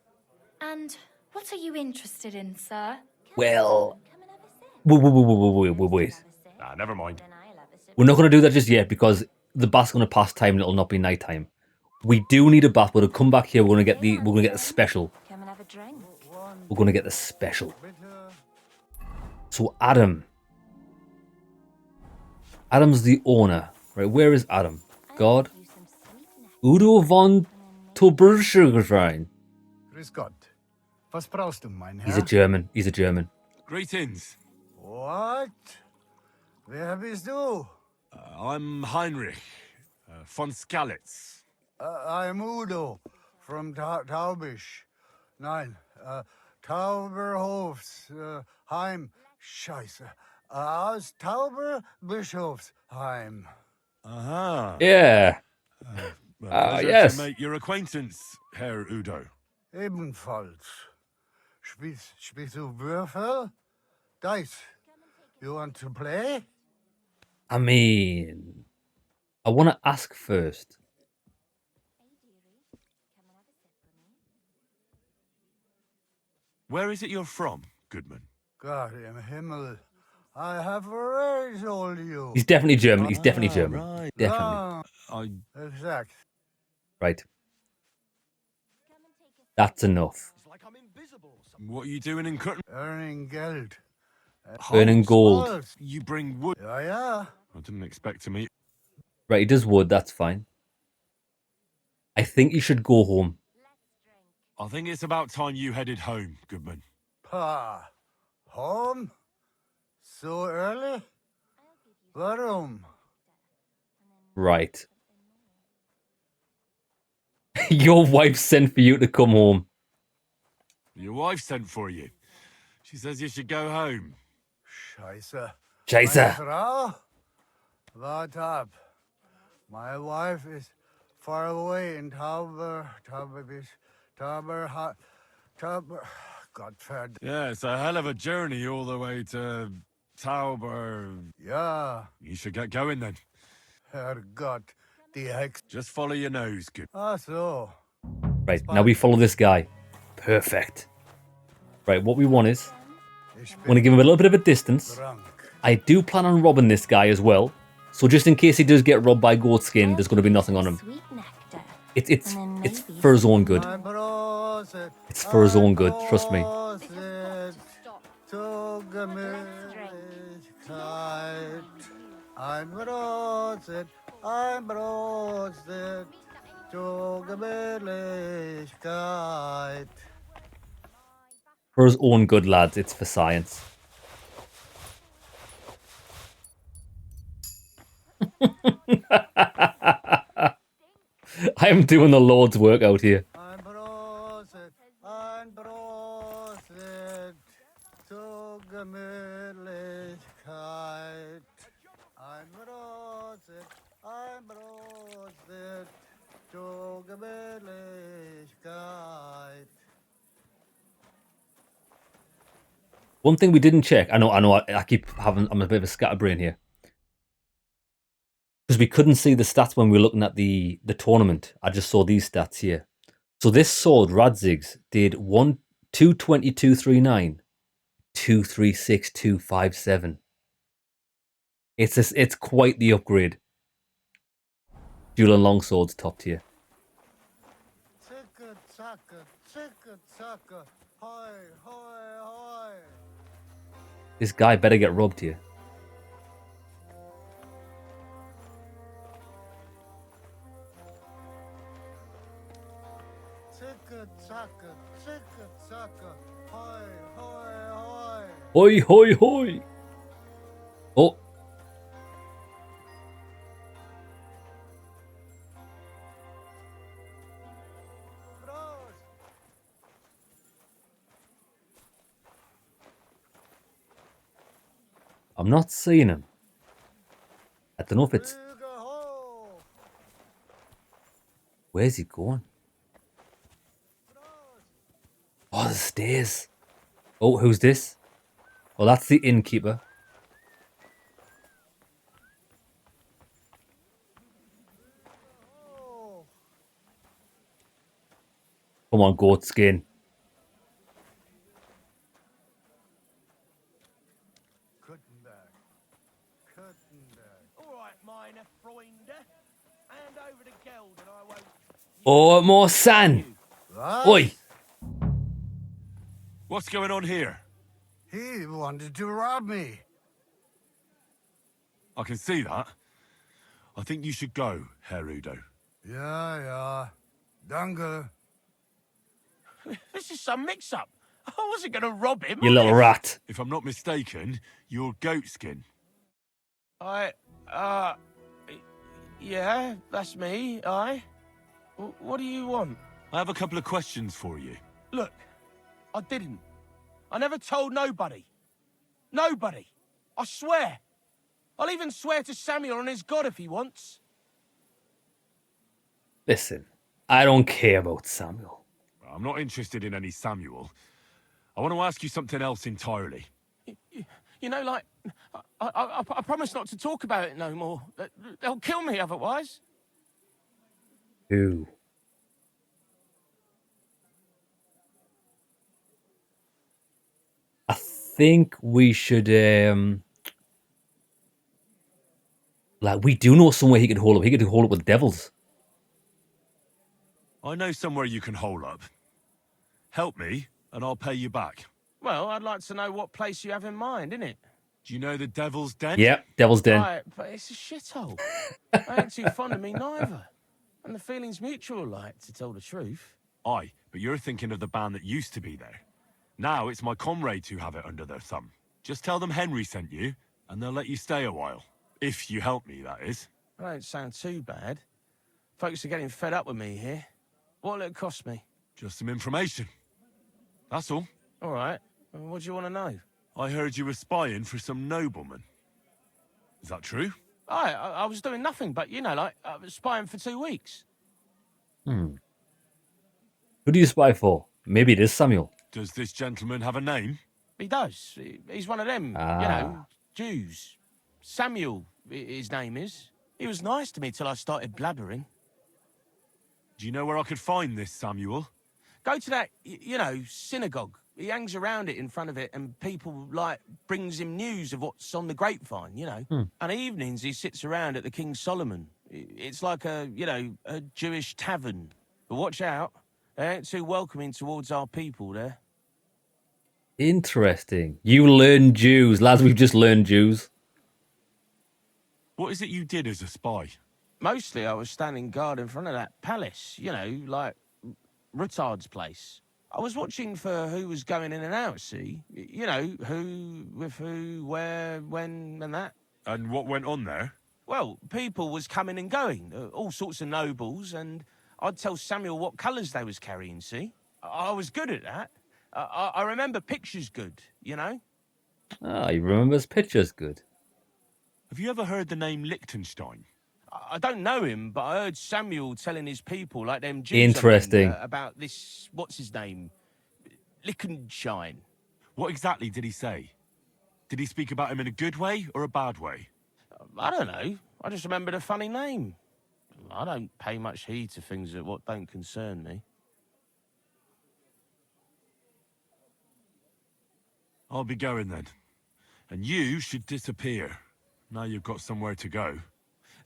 And what are you interested in, sir? Well, wait. Nah, never mind. We're not going to do that just yet because the bath's going to pass time and it'll not be night time. We do need a bath. We're going to come back here. We're going to get the special. We're going to get the special. So Adam's the owner, right? Where is Adam? God. Udo von Tuberschrein. Grüß Gott. Was brauchst du, mein Herr? He's a German. Greetings. What? Wer bist du? I'm Heinrich von Skalitz. I'm Udo from Taubisch. Nein, Tauberhofs Heim. Scheiße. Aus Tauberbischofsheim. Aha. Yeah. Pleasure yes. to make your acquaintance, Herr Udo. Ebenfalls. Spielst du Würfel? Dice. You want to play? I mean, I want to ask first. Where is it you're from, Goodman? Gott im Himmel. I have already told you. He's definitely German. He's definitely German. Right. Definitely. Exact. Right. That's enough. What are you doing in Curtin? Earning Geld. Earning gold. You bring wood. Yeah, yeah. I didn't expect to meet. Right, he does wood. That's fine. I think you should go home. I think it's about time you headed home, Goodman. Pa. Home? So early? Warum? Right. Your wife sent for you to come home. Your wife sent for you. She says you should go home. Scheiße. Scheiße. Meine Frau? Wart ab. My wife is far away in Tauber, Godfred. Yeah, it's a hell of a journey all the way to Tauber. Yeah. You should get going then. Herrgott, die Hex. Just follow your nose, good. Ah, so. Right, now we follow this guy. Perfect. Right, what we want is... want to give him a little bit of a distance. I do plan on robbing this guy as well. So just in case he does get robbed by Goatskin, there's going to be nothing on him. It's for his own good. It's for his own good, trust me. I'm roasted to Gemütlichkeit. For his own good, lads. It's for science. I am doing the Lord's work out here. I'm roasted to Gemütlichkeit. I'm roasted to Gemütlichkeit. One thing we didn't check. I know. I keep having. I'm a bit of a scatterbrain here. Because we couldn't see the stats when we were looking at the tournament. I just saw these stats here. So this sword, Radzig's, did 222.39, 236.257. It's quite the upgrade. Dual and long swords top tier. This guy better get robbed here. Hoi, hoi, hoi. Oh. I'm not seeing him. I don't know if it's... Where's he going? Oh, the stairs. Oh, who's this? Well, that's the innkeeper. Come on, goat skin. Oh, more sand. Oi. What's going on here? He wanted to rob me. I can see that. I think you should go, Herr Udo. Yeah. Danke. This is some mix-up. I wasn't going to rob him. You little rat. If I'm not mistaken, you're Goatskin. Yeah, that's me, What do you want? I have a couple of questions for you. Look, I didn't. I never told nobody. Nobody. I swear. I'll even swear to Samuel and his god if he wants. Listen, I don't care about Samuel. I'm not interested in any Samuel. I want to ask you something else entirely. You know, like, I promise not to talk about it no more. They'll kill me otherwise. Who? I think we should Like, we do know somewhere he could hold up. He could hold up with devils. I know somewhere you can hole up. Help me, and I'll pay you back. Well, I'd like to know what place you have in mind, innit? Do you know the Devil's Den? Yep, Devil's Den. Right, but it's a shithole. I ain't too fond of me neither. And the feeling's mutual, like, to tell the truth. Aye, but you're thinking of the band that used to be there. Now it's my comrades who have it under their thumb. Just tell them Henry sent you, and they'll let you stay a while. If you help me, that is. That don't sound too bad. Folks are getting fed up with me here. What'll it cost me? Just some information. That's all. All right. What do you want to know? I heard you were spying for some nobleman. Is that true? I was doing nothing but, you know, like, I was spying for 2 weeks. Who do you spy for? Maybe it is Samuel. Does this gentleman have a name? He does. He's one of them, you know, Jews. Samuel, his name is. He was nice to me till I started blabbering. Do you know where I could find this Samuel? Go to that, you know, synagogue. He hangs around it in front of it, and people, like, brings him news of what's on the grapevine, you know. And evenings he sits around at the King Solomon. It's like a, you know, a Jewish tavern. But watch out. They ain't too welcoming towards our people there. Interesting. You learn Jews. Lads, we've just learned Jews. What is it you did as a spy? Mostly I was standing guard in front of that palace, you know, like Rutard's place. I was watching for who was going in and out, see? You know, who, with who, where, when, and that. And what went on there? Well, people was coming and going, all sorts of nobles, and I'd tell Samuel what colours they was carrying, see? I was good at that. I remember pictures good, you know? Ah, he remembers pictures good. Have you ever heard the name Liechtenstein? I don't know him, but I heard Samuel telling his people, like them Jews, Interesting. About this, what's his name? Liechtenstein. What exactly did he say? Did he speak about him in a good way or a bad way? I don't know. I just remembered a funny name. I don't pay much heed to things that what don't concern me. I'll be going then. And you should disappear. Now you've got somewhere to go.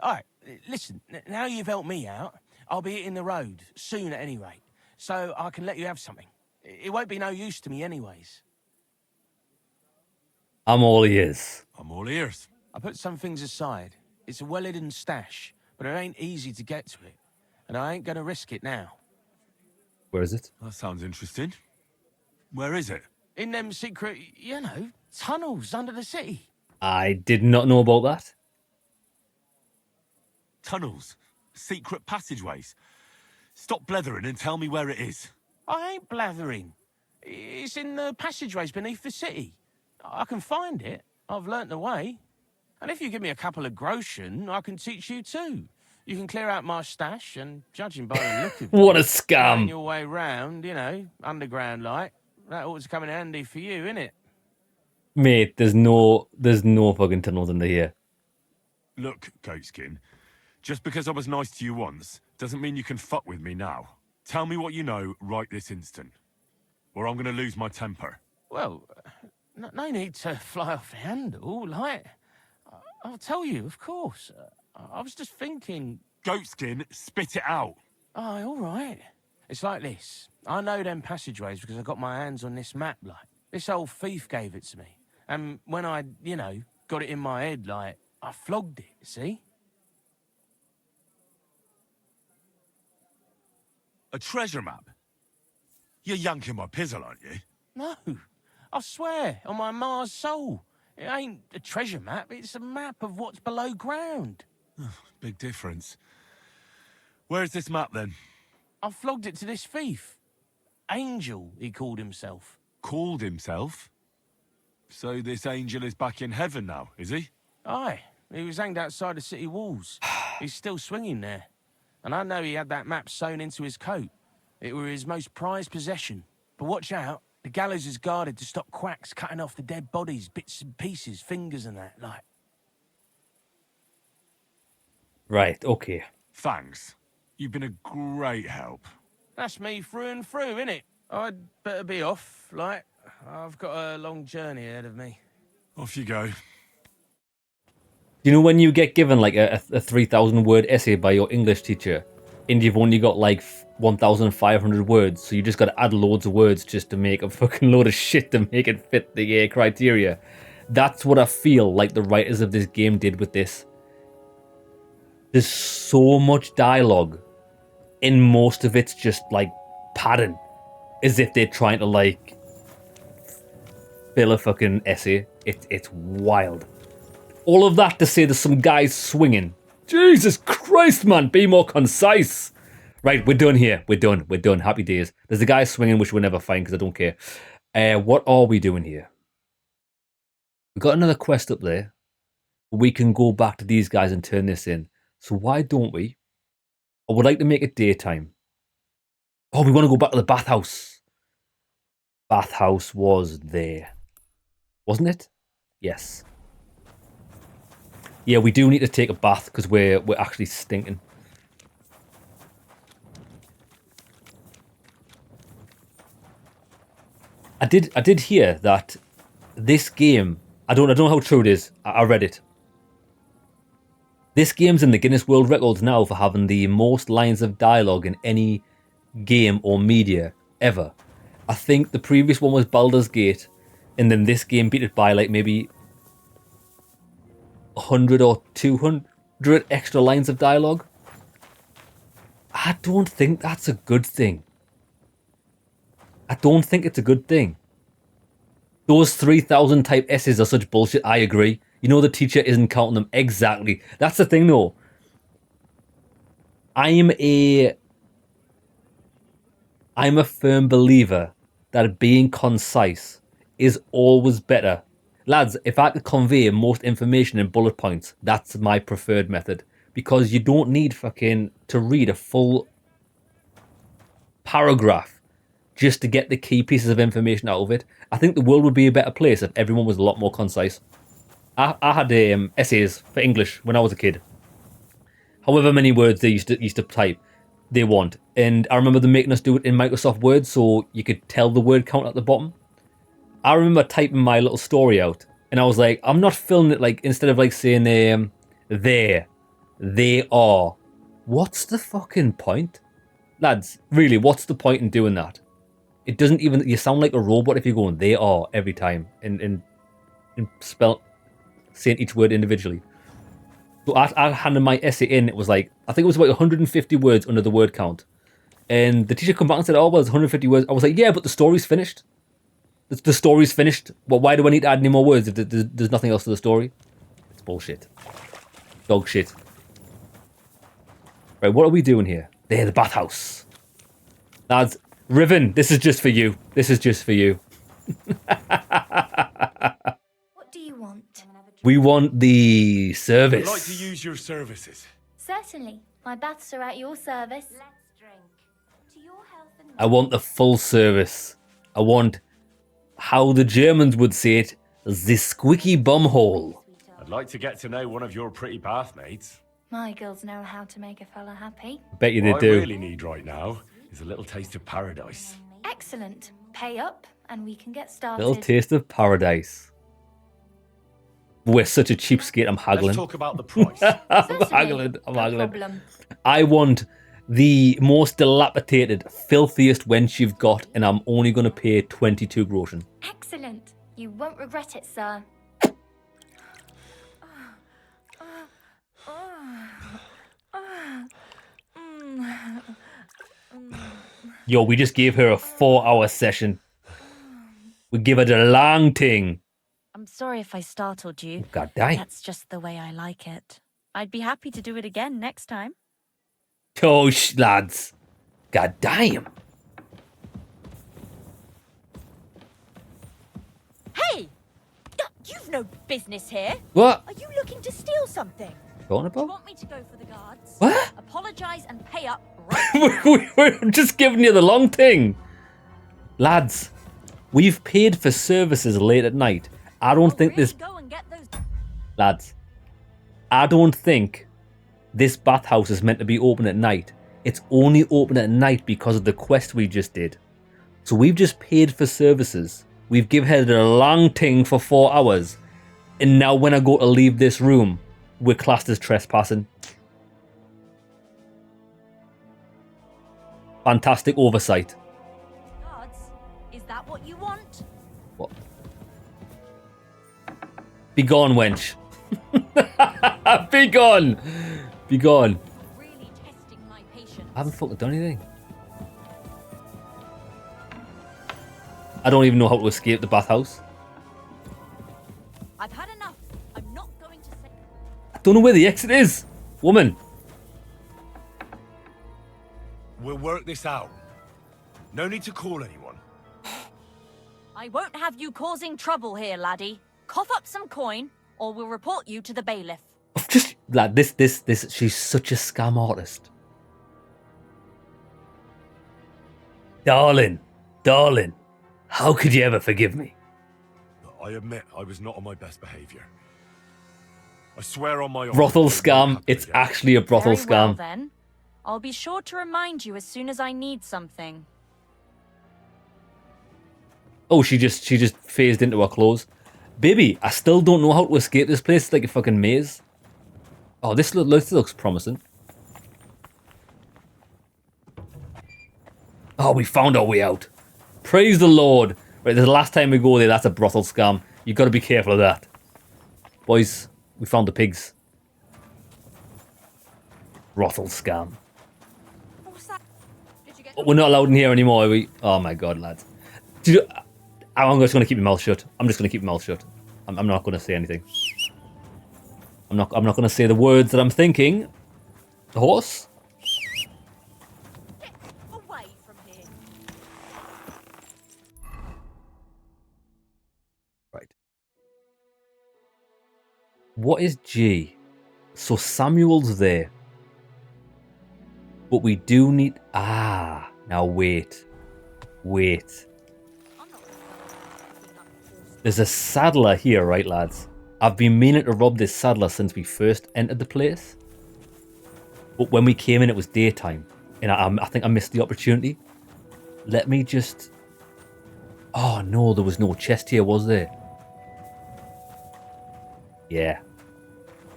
All right, listen, now you've helped me out, I'll be hitting the road, soon at any rate, so I can let you have something. It won't be no use to me anyways. I'm all ears. I'm all ears. I put some things aside. It's a well-hidden stash, but it ain't easy to get to it, and I ain't gonna risk it now. Where is it? That sounds interesting. Where is it? In them secret, you know, tunnels under the city. I did not know about that. Tunnels. Secret passageways. Stop blethering and tell me where it is. I ain't blathering. It's in the passageways beneath the city. I can find it. I've learnt the way. And if you give me a couple of groschen, I can teach you too. You can clear out my stash, and judging by the look of What a you, scam. find your way round, you know, underground like. That ought to come in handy for you, innit? Mate, there's no fucking tunnels under here. Look, Goatskin, just because I was nice to you once doesn't mean you can fuck with me now. Tell me what you know right this instant, or I'm going to lose my temper. Well, no need to fly off the handle, like. I'll tell you, of course. I was just thinking... Goatskin, spit it out. Oh, all right. It's like this. I know them passageways because I got my hands on this map, like. This old thief gave it to me. And when I, you know, got it in my head, like, I flogged it, see? A treasure map? You're yanking my pizzle, aren't you? No. I swear, on my Mars soul. It ain't a treasure map, it's a map of what's below ground. Big difference. Where's this map, then? I flogged it to this thief. Angel, he called himself. Called himself? So this angel is back in heaven now, is he? Aye. He was hanged outside the city walls. He's still swinging there. And I know he had that map sewn into his coat. It were his most prized possession. But watch out. The gallows is guarded to stop quacks cutting off the dead bodies, bits and pieces, fingers and that, like. Right, okay. Thanks. You've been a great help. That's me through and through, innit? I'd better be off, like. I've got a long journey ahead of me. Off you go. Do you know when you get given like a 3,000 word essay by your English teacher and you've only got like 1,500 words, so you just got to add loads of words just to make a fucking load of shit to make it fit the criteria? That's what I feel like the writers of this game did with this. There's so much dialogue, and most of it's just like padding, as if they're trying to like fill a fucking essay. It's wild. All of that to say there's some guys swinging. Jesus Christ, man, be more concise. Right, we're done here. We're done. Happy days. There's a guy swinging, which we'll never find because I don't care. What are we doing here? We've got another quest up there. We can go back to these guys and turn this in. So why don't we? I would like to make it daytime. Oh, we want to go back to the bathhouse. Bathhouse was there. Wasn't it? Yes. Yeah, we do need to take a bath because we're actually stinking. I did hear that this game, I don't know how true it is. I read it. This game's in the Guinness World Records now for having the most lines of dialogue in any game or media ever. I think the previous one was Baldur's Gate, and then this game beat it by like maybe 100 or 200 extra lines of dialogue. I don't think that's a good thing. I don't think it's a good thing. Those 3,000 type essays are such bullshit, I agree. You know the teacher isn't counting them. Exactly. That's the thing though. I'm a firm believer that being concise is always better. Lads, if I could convey most information in bullet points, that's my preferred method. Because you don't need fucking to read a full paragraph just to get the key pieces of information out of it. I think the world would be a better place if everyone was a lot more concise. I had essays for English when I was a kid. However many words they used to type, they want. And I remember them making us do it in Microsoft Word so you could tell the word count at the bottom. I remember typing my little story out, and I was like, I'm not filling it like, instead of like saying there, they are. What's the fucking point? Lads, really, what's the point in doing that? It doesn't even, you sound like a robot if you're going, they are every time, and saying each word individually. So I handed my essay in, it was like, I think it was about 150 words under the word count. And the teacher come back and said, oh, well, it's 150 words. I was like, yeah, but the story's finished. The story's finished. Well, why do I need to add any more words if there's nothing else to the story? It's bullshit. Dog shit. Right, what are we doing here? There, the bathhouse. Lads, Riven, this is just for you. This is just for you. What do you want? We want the service. I'd like to use your services. Certainly. My baths are at your service. Let's drink. To your health and I want the full service. I want, how the Germans would say it, the squeaky bumhole. I'd like to get to know one of your pretty bathmates. My girls know how to make a fella happy. Bet you they what do. I really need right now is a little taste of paradise. Excellent. Pay up and we can get started. Little taste of paradise. We're such a cheapskate, I'm haggling. Let's talk about the price. I'm haggling. No problem. I want the most dilapidated, filthiest wench you've got, and I'm only going to pay 22 groschen. Excellent. You won't regret it, sir. Yo, we just gave her a 4-hour session. We give her the long thing. I'm sorry if I startled you. God damn. That's just the way I like it. I'd be happy to do it again next time. Oh, lads. God damn. Hey! You've no business here. What? Are you looking to steal something? Talking Do you about? want me to go for the guards? What? Apologize and pay up right We're just giving you the long thing. Lads, we've paid for services late at night. I don't think this... Go and get those... Lads, I don't think this bathhouse is meant to be open at night. It's only open at night because of the quest we just did. So we've just paid for services. We've given her the long thing for 4 hours. And now when I go to leave this room, we're classed as trespassing. Fantastic oversight. Guards, is that what you want? What? Be gone, wench. Be gone. Be gone. Really testing my patience. I haven't fucking done anything. I don't even know how to escape the bathhouse. I've had enough. I'm not going to say. I don't know where the exit is. Woman. We'll work this out. No need to call anyone. I won't have you causing trouble here, laddie. Cough up some coin, or we'll report you to the bailiff. Just like this. She's such a scam artist. Darling. How could you ever forgive me? I admit I was not on my best behavior. I swear on my honor. Brothel scam. It's actually a brothel Very well, scam. then. I'll be sure to remind you as soon as I need something. Oh, she just phased into her clothes. Baby, I still don't know how to escape this place. It's like a fucking maze. Oh, this looks promising. Oh, we found our way out. Praise the Lord. Right, this is the last time we go there. That's a brothel scam. You've got to be careful of that. Boys, we found the pigs. Brothel scam. Oh, we're not allowed in here anymore, are we? Oh my god, lads. I'm just going to keep my mouth shut. I'm just going to keep my mouth shut. I'm not going to say anything. I'm not going to say the words that I'm thinking. The horse? Get away from here. Right. What is G? So Samuel's there. But we do need... Ah, now wait. Wait. There's a saddler here, right, lads? I've been meaning to rob this saddler since we first entered the place. But when we came in, it was daytime. And I think I missed the opportunity. Let me just... Oh, no, there was no chest here, was there? Yeah.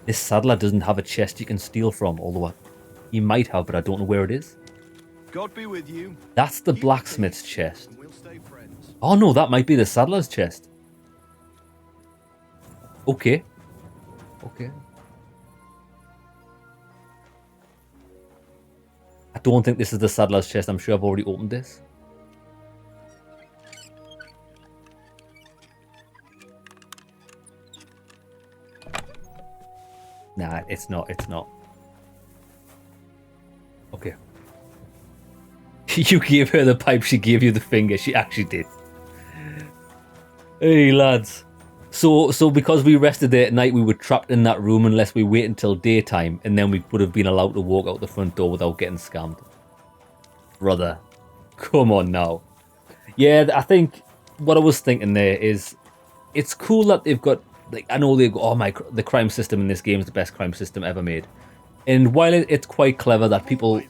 This saddler doesn't have a chest you can steal from, although he might have, but I don't know where it is. God be with you. That's the blacksmith's chest. Oh, no, that might be the saddler's chest. Okay. Okay. I don't think this is the saddler's chest. I'm sure I've already opened this. Nah, it's not. It's not. Okay. You gave her the pipe, she gave you the finger. She actually did. Hey, lads. So because we rested there at night, we were trapped in that room unless we wait until daytime, and then we would have been allowed to walk out the front door without getting scammed. Brother, come on now. Yeah, I think what I was thinking there is, it's cool that they've got, like, I know they've got, oh the crime system in this game is the best crime system ever made. And while it's quite clever that people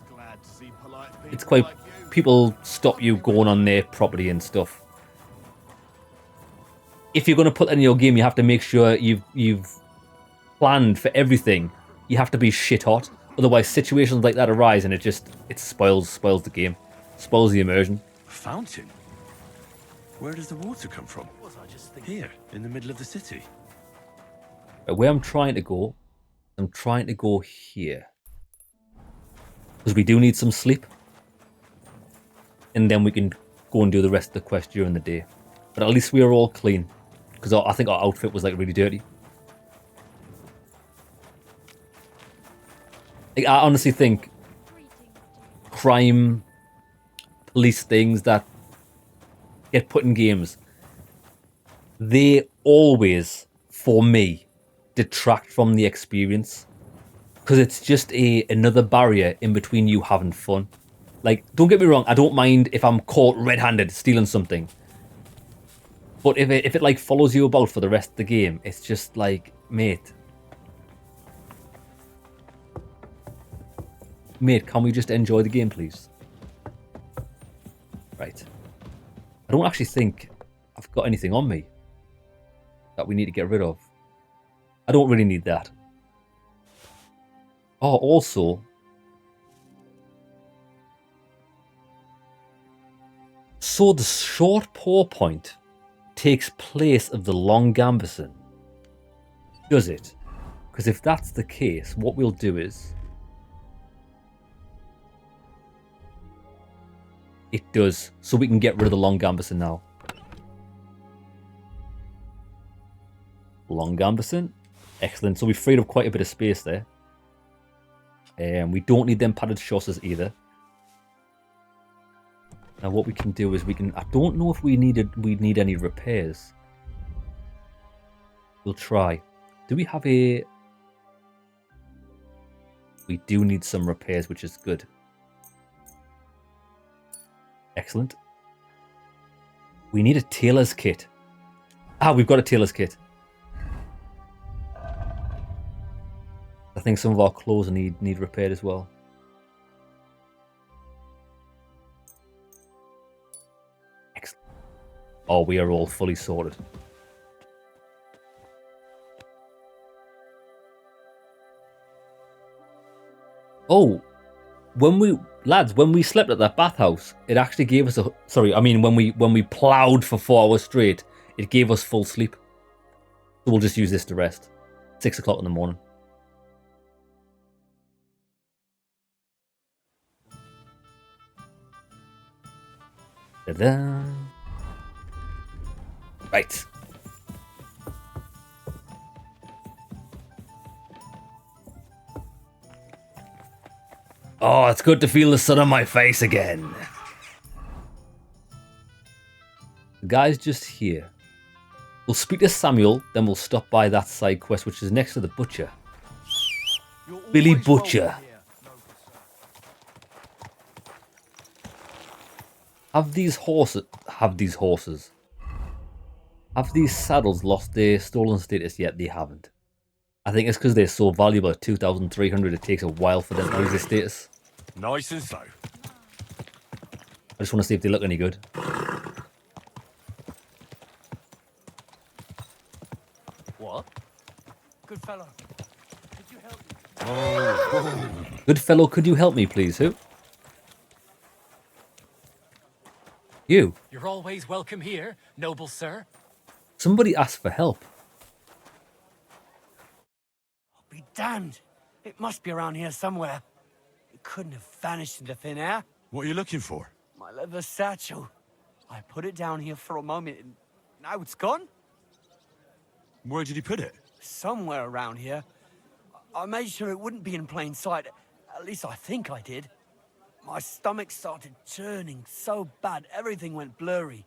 stop you going on their property and stuff. If you're going to put that in your game, you have to make sure you've planned for everything. You have to be shit hot. Otherwise, situations like that arise and it spoils the game. Spoils the immersion. A fountain? Where does the water come from? Here, in the middle of the city. Where I'm trying to go here. Because we do need some sleep. And then we can go and do the rest of the quest during the day. But at least we are all clean. Because I think our outfit was like really dirty. Like, I honestly think crime, police things that get put in games, they always, for me, detract from the experience. Because it's just another barrier in between you having fun. Like, don't get me wrong, I don't mind if I'm caught red-handed stealing something. But if it like follows you about for the rest of the game, it's just like, mate, can we just enjoy the game, please? Right. I don't actually think I've got anything on me that we need to get rid of. I don't really need that. Oh, also, so the short paw point takes place of the long gambeson. Does it? Because if that's the case, what we'll do is... It does. So we can get rid of the long gambeson now. Long gambeson. Excellent. So we freed up quite a bit of space there. And we don't need them padded chausses either. Now what we can do is we can... I don't know if we need any repairs. We'll try. Do we have a... We do need some repairs, which is good. Excellent. We need a tailor's kit. Ah, we've got a tailor's kit. I think some of our clothes need repaired as well. Excellent. Oh, we are all fully sorted. Oh, when we slept at that bathhouse, it actually gave us a... Sorry, I mean when we ploughed for 4 hours straight, it gave us full sleep. So we'll just use this to rest. 6 o'clock in the morning. Ta-da. Right. Oh, it's good to feel the sun on my face again. The guy's just here. We'll speak to Samuel, then we'll stop by that side quest, which is next to the butcher. Billy Butcher. Have these saddles lost their stolen status yet? They haven't. I think it's because they're so valuable at 2,300, it takes a while for them to lose their status. Nice and slow. I just want to see if they look any good. What? Good fellow. Could you help me? Oh. Good fellow, could you help me, please? Who? You. You're always welcome here, noble sir. Somebody asked for help. Be damned. It must be around here somewhere. It couldn't have vanished into thin air. What are you looking for? My leather satchel. I put it down here for a moment and now it's gone? Where did you put it? Somewhere around here. I made sure it wouldn't be in plain sight. At least I think I did. My stomach started churning so bad, everything went blurry.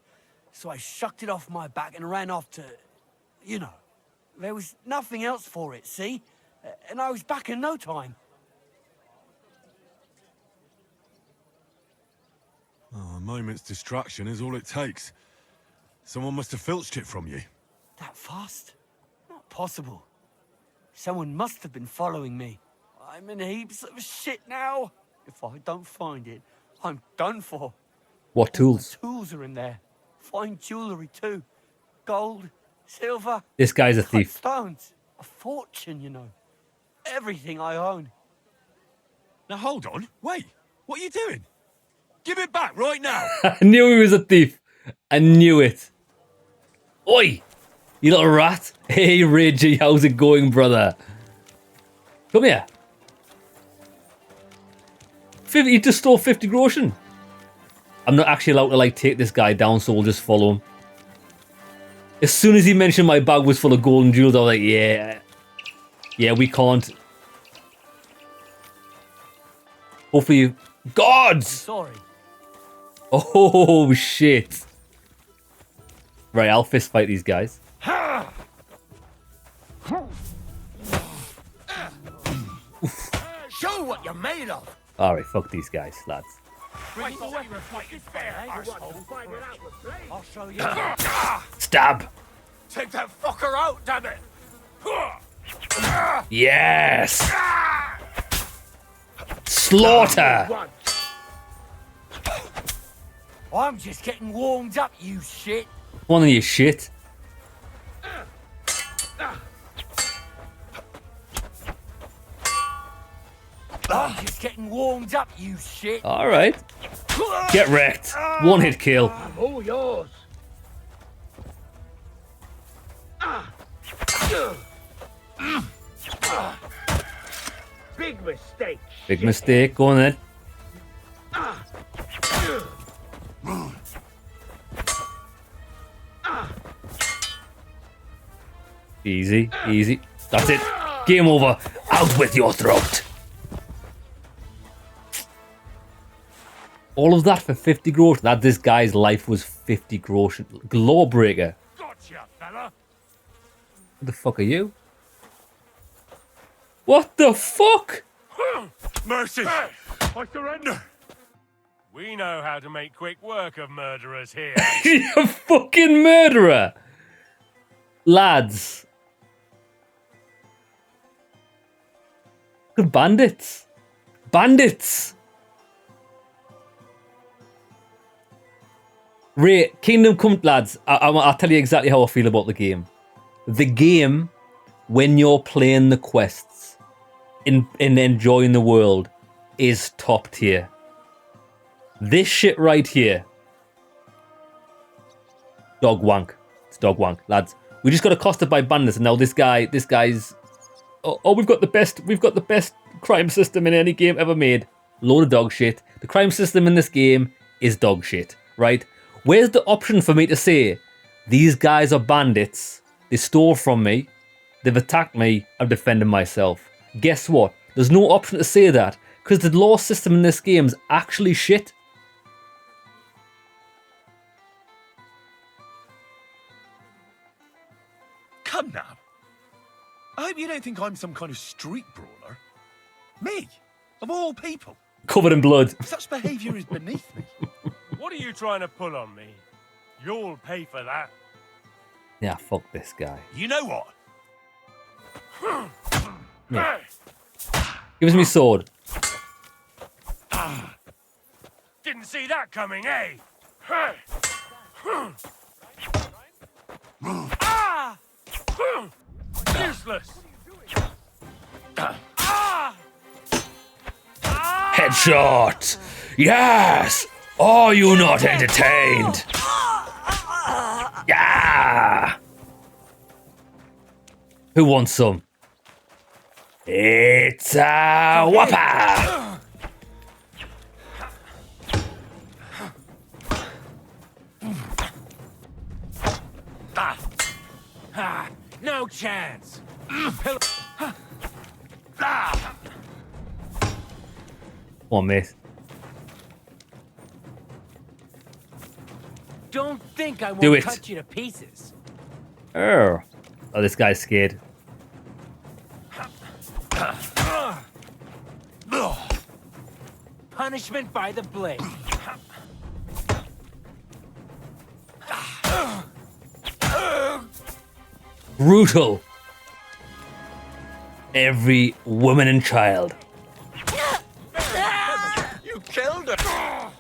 So I shucked it off my back and ran off to... You know. There was nothing else for it, see? And I was back in no time. Oh, a moment's distraction is all it takes. Someone must have filched it from you. That fast? Not possible. Someone must have been following me. I'm in heaps of shit now. If I don't find it, I'm done for. What tools? My tools are in there. Fine jewelry too. Gold, silver. This guy's a thief. Stones. A fortune, you know. Everything I own. Now hold on. Wait. What are you doing? Give it back right now. I knew he was a thief. I knew it. Oi! You little rat. Hey, Reggie. How's it going, brother? Come here. You just stole 50 groschen. I'm not actually allowed to like take this guy down, so we'll just follow him. As soon as he mentioned my bag was full of gold and jewels, I was like, yeah, we can't. Hopefully, gods. Sorry. Oh shit. Right, I'll fist fight these guys. Show what you're made of. All right, fuck these guys, lads. I'll show you. Stab. Take that fucker out, damn it! Yes. Slaughter. I'm just getting warmed up, you shit. One of you shit. Just getting warmed up, you shit. All right. Get wrecked. One hit kill. All yours. Big mistake. Big mistake. Go on then. Easy, easy. That's it. Game over. Out with your throat. All of that for 50 grosh. That this guy's life was 50 grosh. Glowbreaker. Gotcha, fella. What the fuck are you? What the fuck? Mercy! I surrender! We know how to make quick work of murderers here. You fucking murderer! Lads. Good bandits. Bandits! Ray, Kingdom Come, lads. I'll tell you exactly how I feel about the game. The game, when you're playing the quests and enjoying the world, is top tier. This shit right here, dog wank. It's dog wank, lads. We just got accosted by bandits, and now this guy's. Oh, we've got the best crime system in any game ever made. Load of dog shit. The crime system in this game is dog shit, right? Where's the option for me to say, these guys are bandits, they stole from me, they've attacked me, I'm defending myself? Guess what? There's no option to say that, because the law system in this game is actually shit. Come now. I hope you don't think I'm some kind of street brawler. Me, of all people. Covered in blood. Such behaviour is beneath me. What are you trying to pull on me? You'll pay for that. Yeah, fuck this guy. You know what? Yeah. Give us me sword. Didn't see that coming, eh? Useless. Headshot! Yes! Are you not entertained? Yeah! Who wants some? It's a whopper! No chance. Come on, mate. Don't think I Do won't it. cut you to pieces. Oh, this guy's scared. Punishment by the blade. Brutal. Every woman and child. You killed her.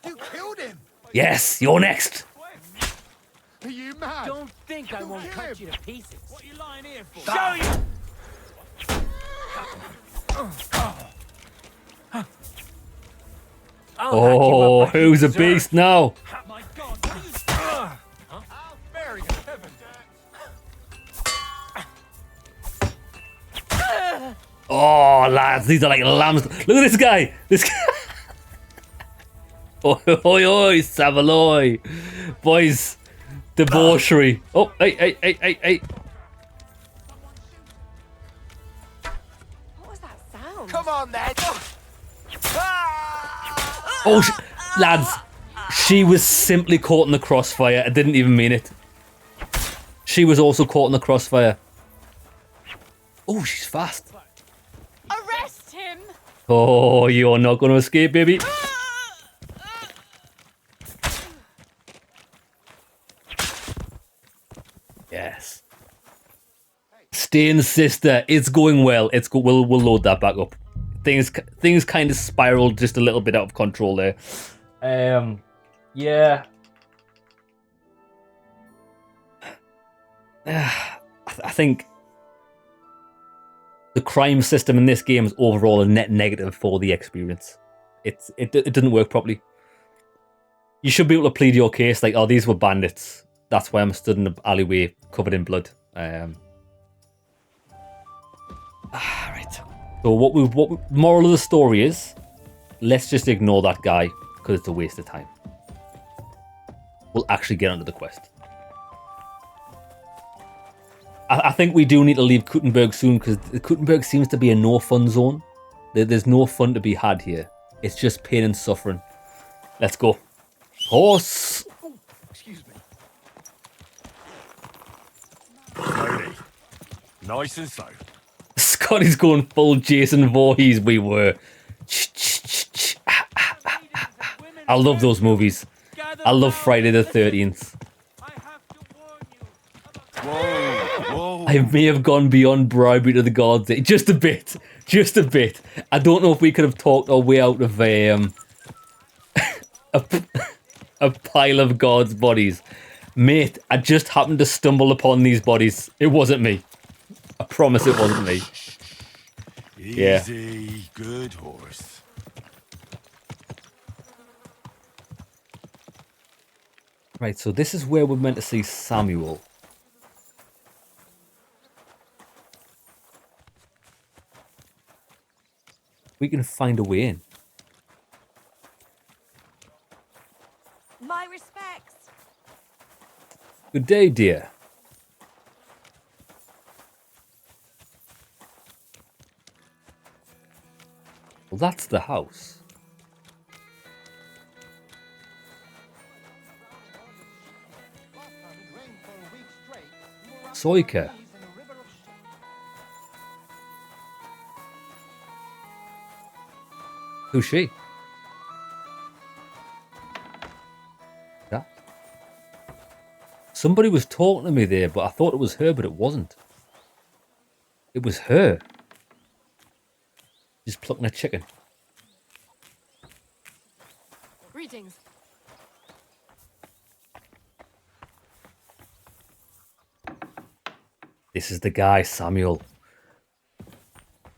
You killed him. Yes, you're next. Are you mad? Don't think I won't cut you to pieces. What are you lying here for? Show you. Oh, who's a beast now? My God, I'll bury you, heaven. Oh, lads, these are like lambs. Look at this guy. This guy. Oi, oi, oi, Savaloy. Boys, debauchery. Oh, hey. What was that sound? Come on, then. Oh, lads, she was simply caught in the crossfire. I didn't even mean it. She was also caught in the crossfire. Oh, she's fast. Arrest him! Oh, you're not going to escape, baby. Yes. Stain's sister. It's going well. We'll load that back up. Things kind of spiraled just a little bit out of control there. Yeah. I think crime system in this game is overall a net negative for the experience. It doesn't work properly. You should be able to plead your case like, oh, these were bandits. That's why I'm stood in the alleyway covered in blood. Right. So what moral of the story is, let's just ignore that guy because it's a waste of time. We'll actually get onto the quest. I think we do need to leave Kuttenberg soon because Kuttenberg seems to be a no fun zone. There's no fun to be had here. It's just pain and suffering. Let's go. Horse! Oh, excuse me. Slowly. Nice and slow. Scotty's going full Jason Voorhees. We were. I love those movies. I love Friday the 13th. Whoa. I may have gone beyond bribery to the gods. Just a bit. Just a bit. I don't know if we could have talked our way out of a pile of gods' bodies. Mate, I just happened to stumble upon these bodies. It wasn't me. I promise it wasn't me. Easy, good horse. Right, so this is where we're meant to see Samuel. We can find a way in. My respects. Good day, dear. Well, that's the house. Soika. Who's she? That? Somebody was talking to me there, but I thought it was her, but it wasn't. It was her. Just plucking a chicken. Greetings. This is the guy, Samuel.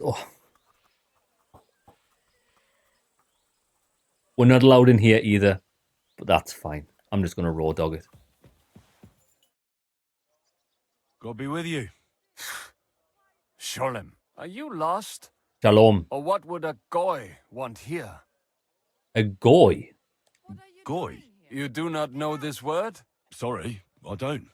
Oh. We're not allowed in here either, but that's fine. I'm just going to raw dog it. God be with you. Sholem, are you lost? Shalom. Or what would a goy want here? A goy? Goy? You do not know this word? Sorry, I don't.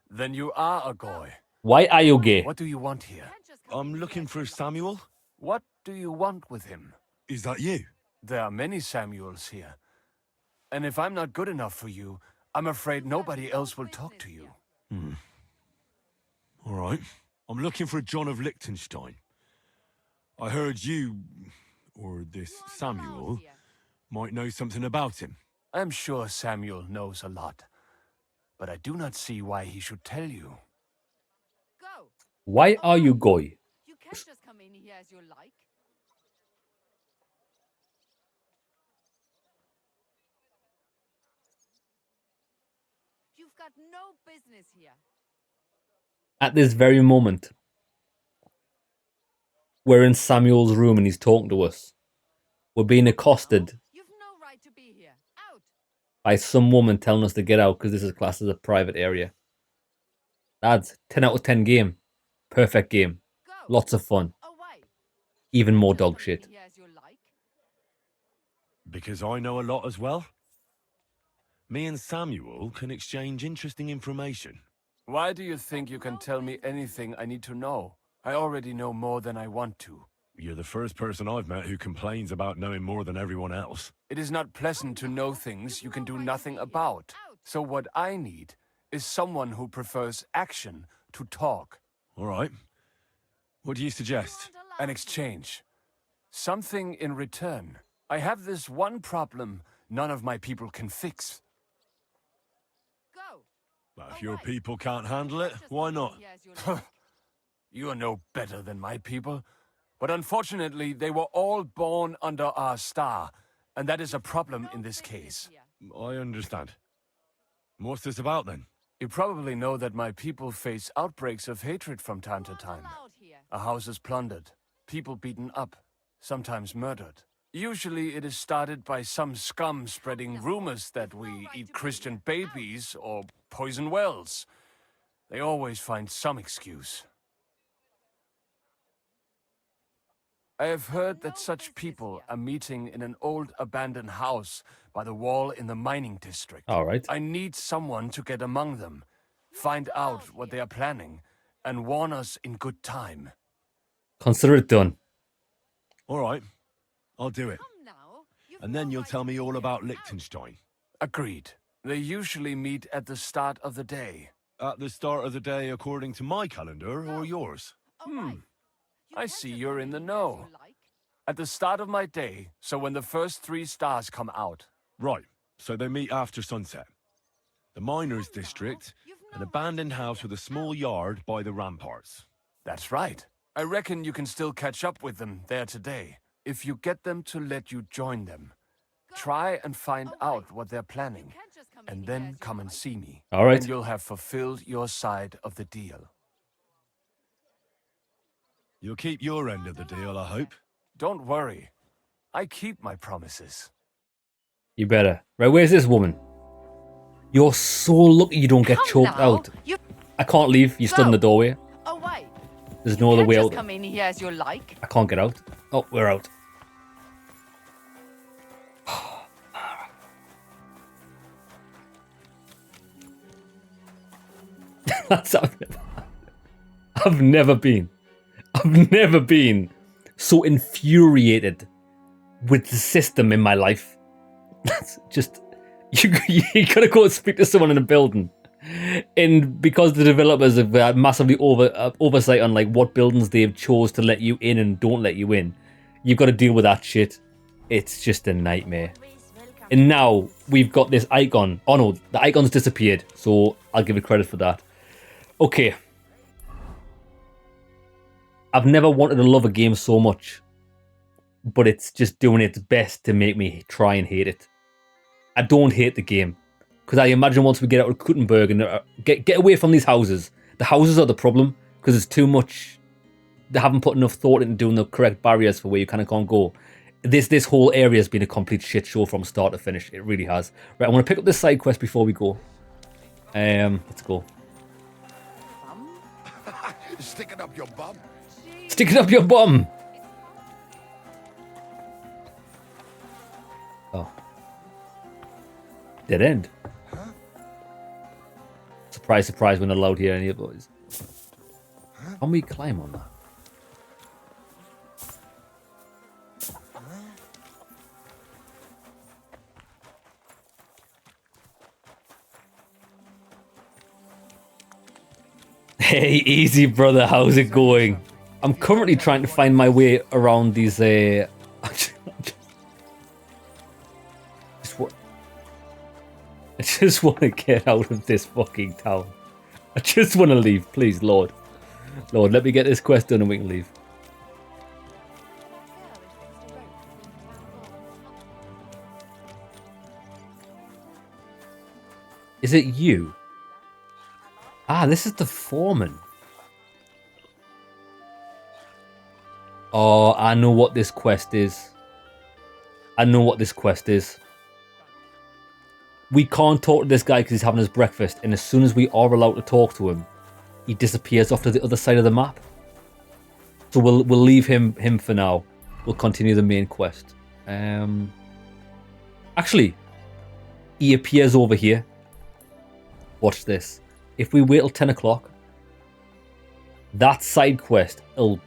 Then you are a goy. Why are you gay? What do you want here? I'm looking for Samuel. What do you want with him? Is that you? There are many Samuels here. And if I'm not good enough for you, I'm afraid nobody else will talk to you. All right. I'm looking for John of Liechtenstein. I heard you, or this Samuel, might know something about him. I'm sure Samuel knows a lot. But I do not see why he should tell you. Why are you goy? You can't just come in here as you like. You've got no business here. At this very moment, we're in Samuel's room and he's talking to us. We're being accosted by some woman telling us to get out because this is classed as a private area. Lads, 10 out of 10 game. Perfect game. Lots of fun. Even more dog shit. Because I know a lot as well. Me and Samuel can exchange interesting information. Why do you think you can tell me anything I need to know? I already know more than I want to. You're the first person I've met who complains about knowing more than everyone else. It is not pleasant to know things you can do nothing about. So what I need is someone who prefers action to talk. All right. What do you suggest? An exchange. Something in return. I have this one problem none of my people can fix. Well, if your people can't handle it, why not? You are no better than my people. But unfortunately, they were all born under our star. And that is a problem in this case. I understand. What's this about then? You probably know that my people face outbreaks of hatred from time to time. A house is plundered, people beaten up, sometimes murdered. Usually it is started by some scum spreading rumors that we eat Christian babies or poison wells. They always find some excuse. I have heard that such people are meeting in an old abandoned house by the wall in the mining district. All right. I need someone to get among them, find out what they are planning, and warn us in good time. Consider it done. All right, I'll do it. And then you'll tell me all about Liechtenstein. Agreed. They usually meet at the start of the day. At the start of the day according to my calendar or yours? I see you're in the know. At the start of my day, so when the first 3 stars come out. Right, so they meet after sunset. The miners' district, an abandoned house with a small yard by the ramparts. That's right. I reckon you can still catch up with them there today, if you get them to let you join them. Try and find out what they're planning, and then come and see me. All right. And you'll have fulfilled your side of the deal. You'll keep your end of the deal, I hope. Don't worry. I keep my promises. You better. Right, where's this woman? You're so lucky you don't get choked out. I can't leave. You stood in the doorway. Away. There's no other way Just out. come in here as you like. I can't get out. Oh, we're out. That's I've never been so infuriated with the system in my life. That's just you gotta go and speak to someone in a building, and because the developers have massively oversight on like what buildings they've chose to let you in and don't let you in, you've got to deal with that shit. It's just a nightmare. And now we've got this icon. Oh no, the icon's disappeared, so I'll give it credit for that. Okay. I've never wanted to love a game so much, but it's just doing its best to make me try and hate it. I don't hate the game, because I imagine once we get out of Kuttenberg and get away from these houses, the houses are the problem, because it's too much. They haven't put enough thought into doing the correct barriers for where you kind of can't go. This whole area has been a complete shit show from start to finish. It really has. Right, I'm going to pick up this side quest before we go. Let's go. Stick it up your bum. Stick it up your bum. Oh. Dead end. Surprise, surprise, we're not allowed here any of those. Can we climb on that? Hey, easy brother, how's it going? I'm currently trying to find my way around these I just want to get out of this fucking town. I just want to leave, please, Lord. Lord, let me get this quest done and we can leave. Is it you? Ah, this is the foreman. Oh, I know what this quest is. I know what this quest is. We can't talk to this guy because he's having his breakfast, and as soon as we are allowed to talk to him, he disappears off to the other side of the map. So we'll leave him for now. We'll continue the main quest. Actually, he appears over here. Watch this. If we wait till 10 o'clock, that side quest will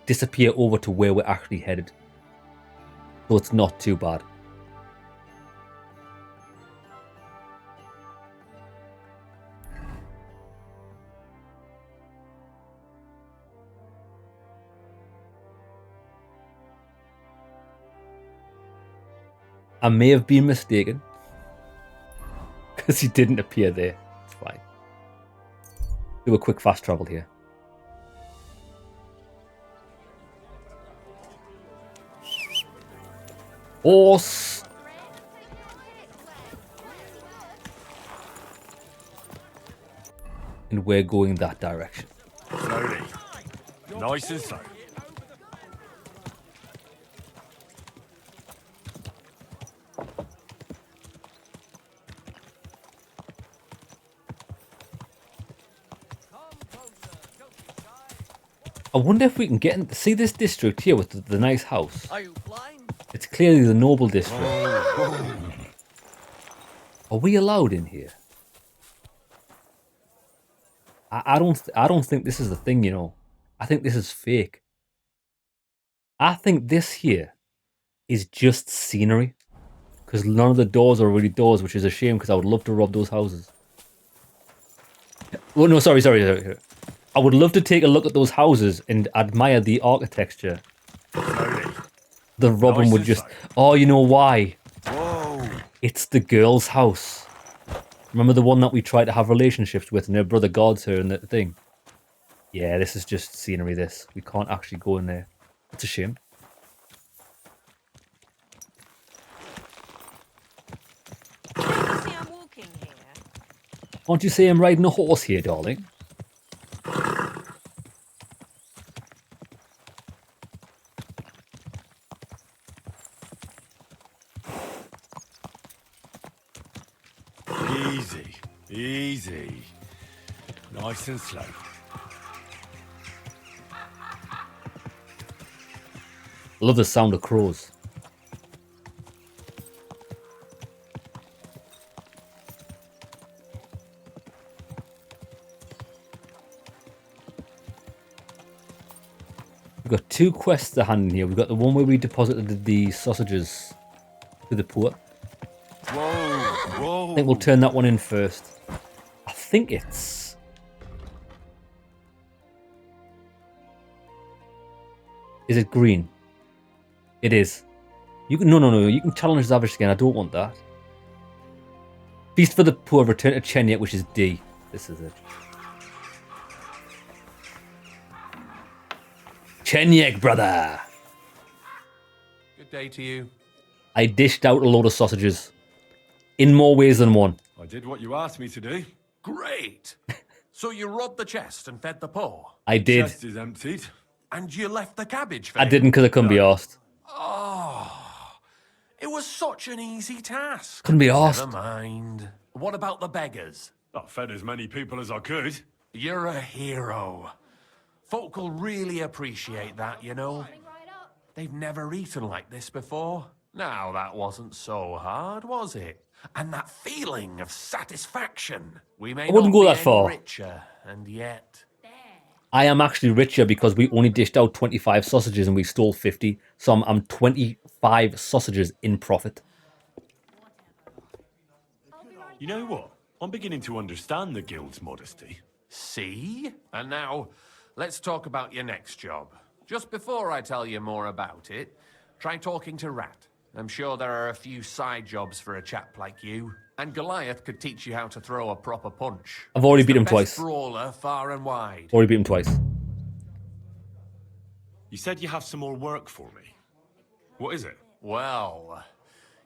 disappear over to where we're actually headed. So it's not too bad. I may have been mistaken because he didn't appear there. It's fine. Do a quick fast travel here. Horse. And we're going that direction. Slowly. Nice and slow. I wonder if we can get in. See this district here with the nice house? Are you blind? It's clearly the noble district. Are we allowed in here? I don't think this is the thing, you know. I think this is fake. I think this here is just scenery. Because none of the doors are really doors, which is a shame because I would love to rob those houses. Well, no, sorry. I would love to take a look at those houses and admire the architecture. The robin would just... Oh, you know why? Whoa. It's the girl's house. Remember the one that we tried to have relationships with and her brother guards her and the thing? Yeah, this is just scenery, this. We can't actually go in there. It's a shame. Can't you say I'm riding a horse here, darling? Easy, easy. Nice and slow. I love the sound of crows. We've got two quests to hand in here. We've got the one where we deposited the sausages to the poor. Whoa. I think we'll turn that one in first. I think it's... Is it green? It is. You can... No. You can challenge Zavish again. I don't want that. Feast for the poor. Return to Chenyet, which is D. This is it. Chenyet, brother. Good day to you. I dished out a load of sausages. In more ways than one. I did what you asked me to do. Great. So you robbed the chest and fed the poor? I did. Chest is emptied. And you left the cabbage for I him? didn't because I couldn't be arsed. Oh, it was such an easy task. Couldn't be arsed. Never mind. What about the beggars? I fed as many people as I could. You're a hero. Folk will really appreciate that, you know. They've never eaten like this before. Now, that wasn't so hard, was it? And that feeling of satisfaction. We may I wouldn't not go be that any far. richer, and yet... I am actually richer because we only dished out 25 sausages and we stole 50. So I'm 25 sausages in profit. You know what? I'm beginning to understand the guild's modesty. See? And now, let's talk about your next job. Just before I tell you more about it, try talking to Rat. I'm sure there are a few side jobs for a chap like you. And Goliath could teach you how to throw a proper punch. I've already He's beat the him best twice. Brawler far and wide. Already beat him twice. You said you have some more work for me. What is it? Well,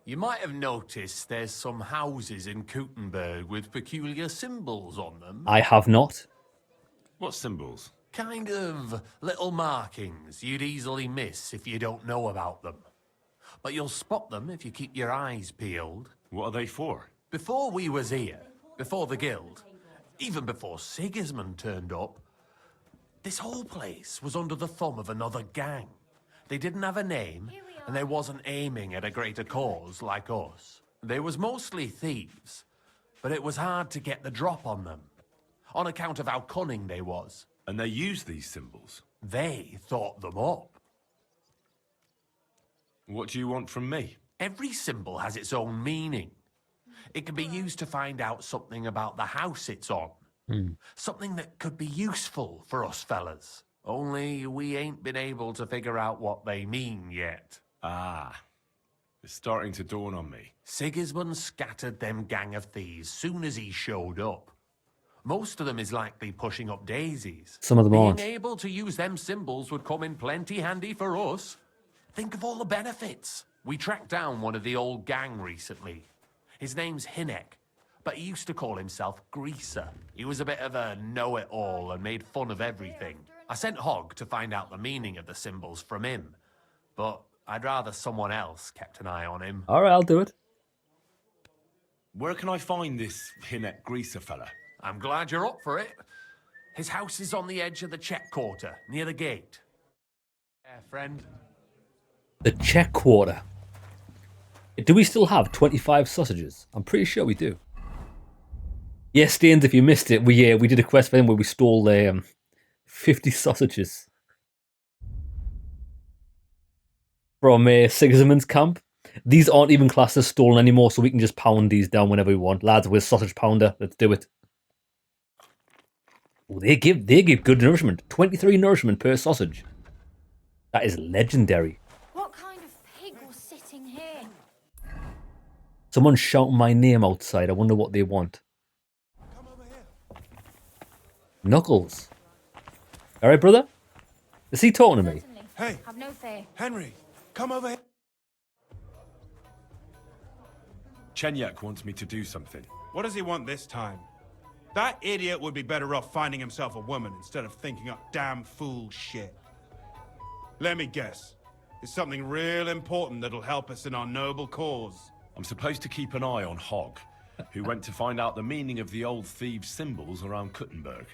you might have noticed there's some houses in Kuttenberg with peculiar symbols on them. I have not. What symbols? Kind of little markings you'd easily miss if you don't know about them. But you'll spot them if you keep your eyes peeled. What are they for? Before we was here, before the guild, even before Sigismund turned up, this whole place was under the thumb of another gang. They didn't have a name, and they wasn't aiming at a greater cause like us. They was mostly thieves, but it was hard to get the drop on them, on account of how cunning they was. And they use these symbols? They thought them up. What do you want from me? Every symbol has its own meaning. It can be used to find out something about the house it's on. Something that could be useful for us fellas. Only we ain't been able to figure out what they mean yet. Ah, it's starting to dawn on me. Sigismund scattered them gang of thieves soon as he showed up. Most of them is likely pushing up daisies. Some of them aren't. Being able to use them symbols would come in plenty handy for us. Think of all the benefits. We tracked down one of the old gang recently. His name's Hinek, but he used to call himself Greaser. He was a bit of a know-it-all and made fun of everything. I sent Hogg to find out the meaning of the symbols from him, but I'd rather someone else kept an eye on him. All right, I'll do it. Where can I find this Hinek Greaser fella? I'm glad you're up for it. His house is on the edge of the check quarter, near the gate. Yeah, friend. The check quarter. Do we still have 25 sausages? I'm pretty sure we do. Yes, Stains, if you missed it, we did a quest for him where we stole 50 sausages from Sigismund's camp. These aren't even classed as stolen anymore, so we can just pound these down whenever we want. Lads, we're sausage pounder. Let's do it. Oh, they give good nourishment. 23 nourishment per sausage. That is legendary. What kind of pig was sitting here? Someone's shouting my name outside. I wonder what they want. Knuckles. All right, brother? Is he talking to me? Hey, have no fear. Henry, come over here. Chenyak wants me to do something. What does he want this time? That idiot would be better off finding himself a woman instead of thinking up damn fool shit. Let me guess. It's something real important that'll help us in our noble cause. I'm supposed to keep an eye on Hogg, who went to find out the meaning of the old thieves' symbols around Kuttenberg.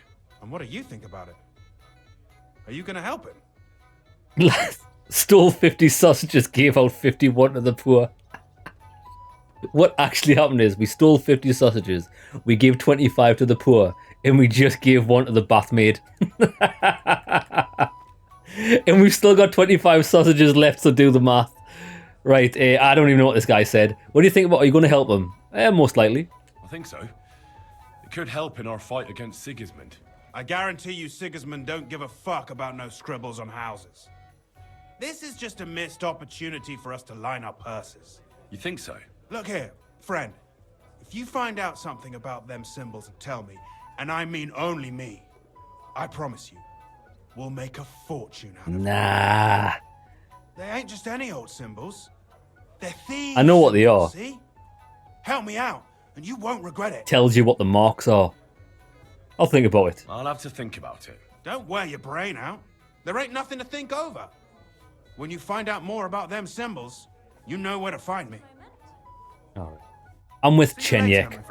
And what do you think about it? Are you gonna help him? Stole 50 sausages, gave out 51 to the poor. What actually happened is we stole 50 sausages, we gave 25 to the poor, and we just gave one to the bathmaid. And we've still got 25 sausages left, so do the math. Right, I don't even know what this guy said. What do you think about, are you going to help him? Most likely. I think so. It could help in our fight against Sigismund. I guarantee you Sigismund don't give a fuck about no scribbles on houses. This is just a missed opportunity for us to line our purses. You think so? Look here, friend. If you find out something about them symbols and tell me, and I mean only me, I promise you, we'll make a fortune out of it. Nah. They ain't just any old symbols. They're thieves. I know what they are. See? Help me out, and you won't regret it. Tells you what the marks are. I'll think about it. I'll have to think about it. Don't wear your brain out. There ain't nothing to think over. When you find out more about them symbols, you know where to find me. Alright. I'm with Chenyak.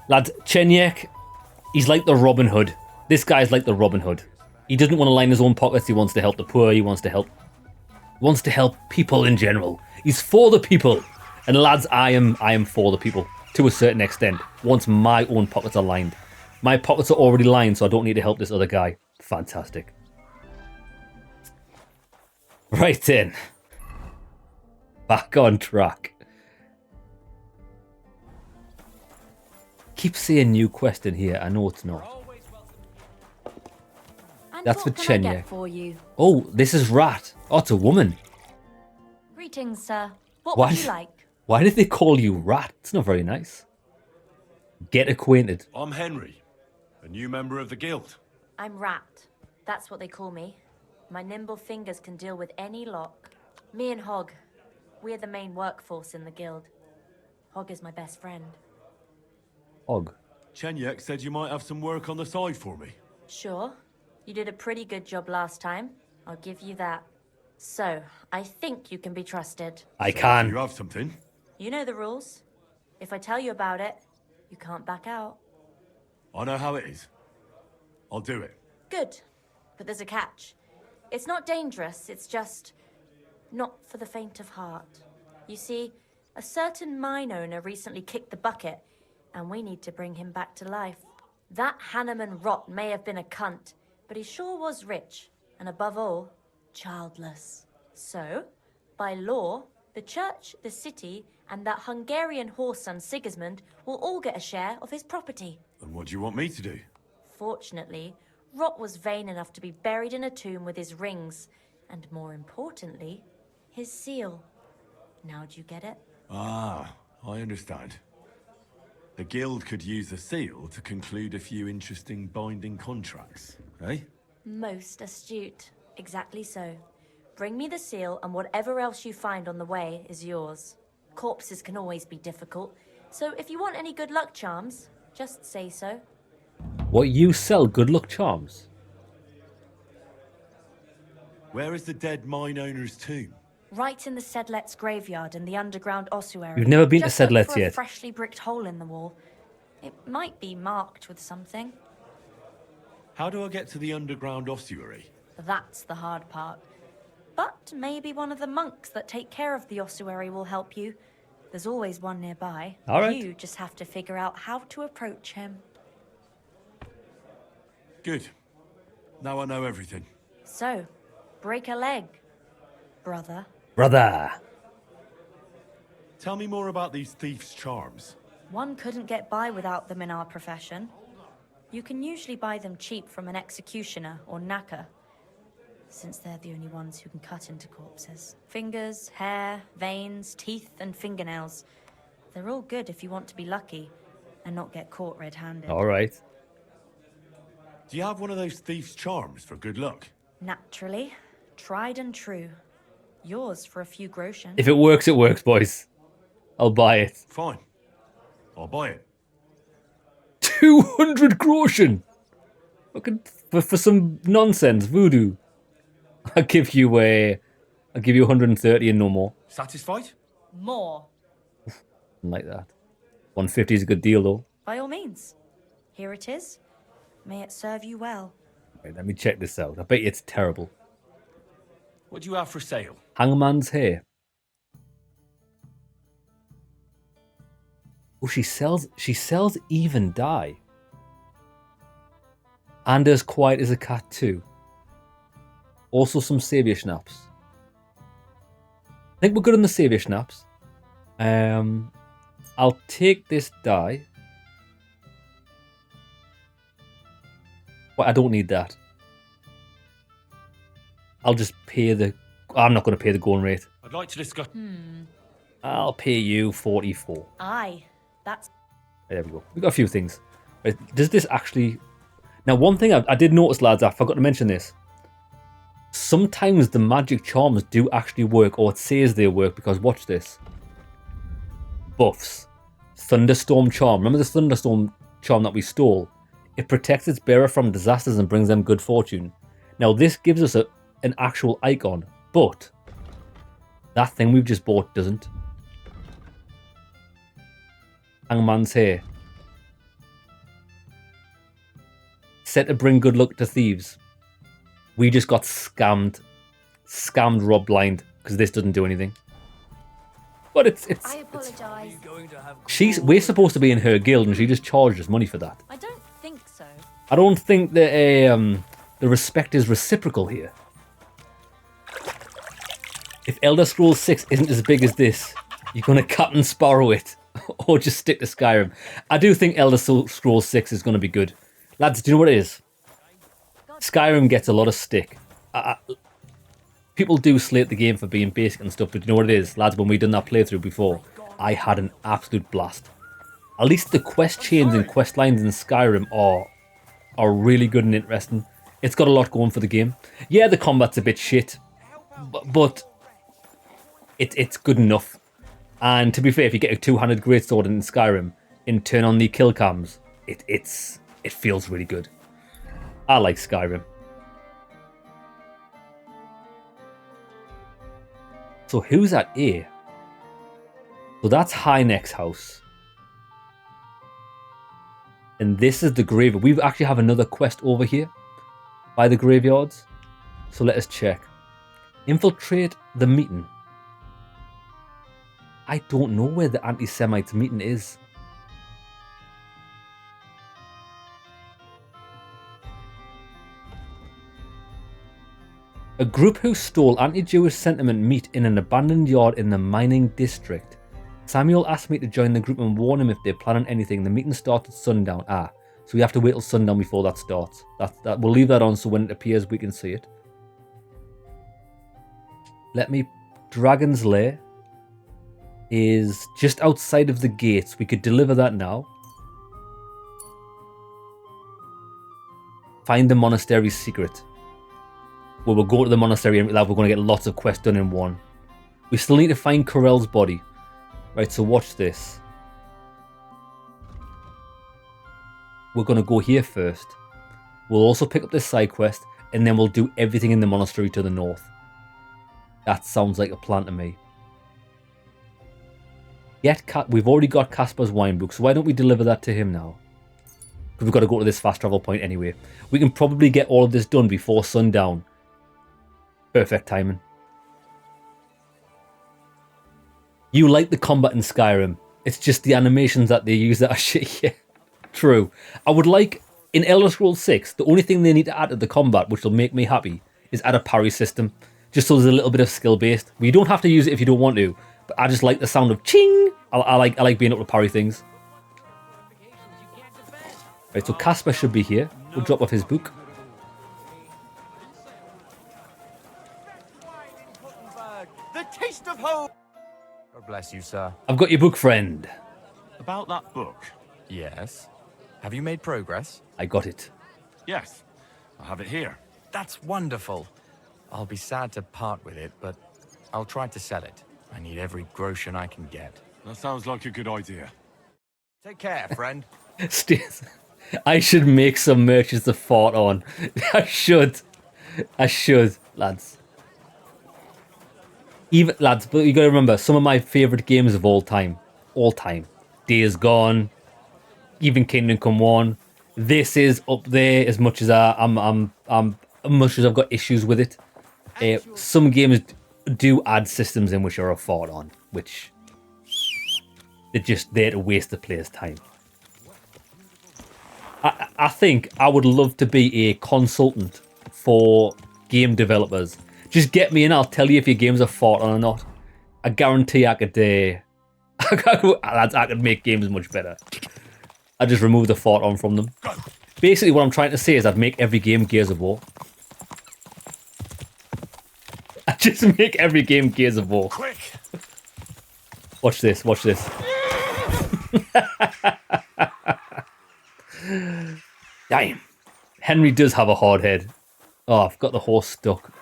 Lads, Chenyak, he's like the Robin Hood. This guy's like the Robin Hood. He doesn't want to line his own pockets, he wants to help the poor, he wants to help people in general. He's for the people. And lads, I am for the people to a certain extent. Once my own pockets are lined. My pockets are already lined, so I don't need to help this other guy. Fantastic. Right then. Back on track. Keep saying new quest in here. I know it's not. And That's for what can I Chenyak. get for you? Oh, this is Rat. Oh, it's a woman. Greetings, sir. What Why would did- you like? Why did they call you Rat? It's not very nice. Get acquainted. I'm Henry, a new member of the guild. I'm Rat. That's what they call me. My nimble fingers can deal with any lock. Me and Hogg, we're the main workforce in the guild. Hogg is my best friend. Hogg. Chenyak said you might have some work on the side for me. Sure. You did a pretty good job last time. I'll give you that. So, I think you can be trusted. I can. You have something? You know the rules. If I tell you about it, you can't back out. I know how it is. I'll do it. Good. But there's a catch. It's not dangerous, it's just not for the faint of heart. You see, a certain mine owner recently kicked the bucket, and we need to bring him back to life. That Hanneman rot may have been a cunt, but he sure was rich, and above all, childless. So, by law, the church, the city, and that Hungarian horse son Sigismund will all get a share of his property. And what do you want me to do? Fortunately, Rot was vain enough to be buried in a tomb with his rings, and more importantly, his seal. Now do you get it? Ah, I understand. The guild could use the seal to conclude a few interesting binding contracts, eh? Most astute. Exactly so. Bring me the seal, and whatever else you find on the way is yours. Corpses can always be difficult, so if you want any good luck charms, just say so. What, you sell good luck charms? Where is the dead mine owner's tomb? Right in the Sedlet's graveyard in the underground ossuary. You've never been to Just look Sedlet's for a yet. freshly bricked hole in the wall. It might be marked with something. How do I get to the underground ossuary? That's the hard part. But maybe one of the monks that take care of the ossuary will help you. There's always one nearby. All right. You just have to figure out how to approach him. Good. Now I know everything. So, break a leg, brother. Brother. Tell me more about these thieves' charms. One couldn't get by without them in our profession. You can usually buy them cheap from an executioner or knacker, since they're the only ones who can cut into corpses. Fingers, hair, veins, teeth, and fingernails. They're all good if you want to be lucky and not get caught red-handed. All right. Do you have one of those thieves' charms for good luck? Naturally. Tried and true. Yours for a few groschen. If it works, boys. I'll buy it. Fine. I'll buy it. 200 groschen! Fucking for some nonsense, voodoo. I'll give you 130 and no more. Satisfied? More. Like that. 150 is a good deal though. By all means. Here it is. May it serve you well. Right, let me check this out. I bet you it's terrible. What do you have for sale? Hangman's hair. Oh, she sells even dye. And as quiet as a cat too. Also some saviour schnapps. I think we're good on the saviour schnapps. I'll take this dye. But I don't need that. I'll just pay the... I'm not going to pay the going rate. I'd like to discuss... I'll pay you 44. Aye, that's... There we go. We've got a few things. Right, does this actually... Now, one thing I did notice, lads, I forgot to mention this. Sometimes the magic charms do actually work, or it says they work, because watch this. Buffs. Thunderstorm charm. Remember the thunderstorm charm that we stole? It protects its bearer from disasters and brings them good fortune. Now, this gives us an actual icon, but that thing we've just bought doesn't. Hangman's hair. Set to bring good luck to thieves. We just got scammed. Scammed Rob blind, because this doesn't do anything. But I apologise. we're supposed to be in her guild, and she just charged us money for that. I don't think so. I don't think that the respect is reciprocal here. If Elder Scrolls 6 isn't as big as this, you're going to Captain Sparrow it, or just stick to Skyrim. I do think Elder Scrolls 6 is going to be good. Lads, do you know what it is? Skyrim gets a lot of stick. People do slate the game for being basic and stuff, but you know what it is? Lads, when we done that playthrough before, I had an absolute blast. At least the quest chains and quest lines in Skyrim are really good and interesting. It's got a lot going for the game. Yeah, the combat's a bit shit, but it's good enough. And to be fair, if you get a two-handed greatsword in Skyrim and turn on the kill cams, it feels really good. I like Skyrim. So who's at A? So that's Hynex house. And this is the graveyard. We actually have another quest over here by the graveyards. So let us check. Infiltrate the meeting. I don't know where the anti-Semites meeting is. A group who stole anti-Jewish sentiment meet in an abandoned yard in the mining district. Samuel asked me to join the group and warn him if they're planning anything. The meeting starts at sundown. So we have to wait till sundown before that starts. We'll leave that on so when it appears we can see it. Dragon's Lair is just outside of the gates. We could deliver that now. Find the monastery's secret. Well, we'll go to the monastery and we're going to get lots of quests done in one. We still need to find Corell's body. Right, so watch this. We're going to go here first. We'll also pick up this side quest. and then we'll do everything in the monastery to the north. That sounds like a plan to me. Yet, we've already got Casper's wine book, so why don't we deliver that to him now? Because we've got to go to this fast travel point anyway. We can probably get all of this done before sundown. Perfect timing. You like the combat in Skyrim. It's just the animations that they use that are shit. Yeah, true. I would like, in Elder Scrolls 6, the only thing they need to add to the combat, which will make me happy, is add a parry system. Just so there's a little bit of skill based. You don't have to use it if you don't want to, but I just like the sound of ching. I like being able to parry things. Right, so Casper should be here. We'll drop off his book. The taste of home. God bless you, sir. I've got your book, friend. About that book? Yes. Have you made progress? I got it. Yes. I have it here. That's wonderful. I'll be sad to part with it, but I'll try to sell it. I need every groschen I can get. That sounds like a good idea. Take care, friend. I should make some merches to fart on. I should, lads. Even lads, but you gotta remember, some of my favorite games of all time, Days Gone, even Kingdom Come 1. This is up there as much as much as I've got issues with it. Some games do add systems in which are a fart on, which they're just there to waste the player's time. I think I would love to be a consultant for game developers. Just get me in, I'll tell you if your games are fart on or not. I guarantee I could make games much better. I just remove the fart on from them. Basically what I'm trying to say is I'd make every game Gears of War. I just make every game Gears of War. Quick. Watch this, watch this. Damn. Henry does have a hard head. Oh, I've got the horse stuck.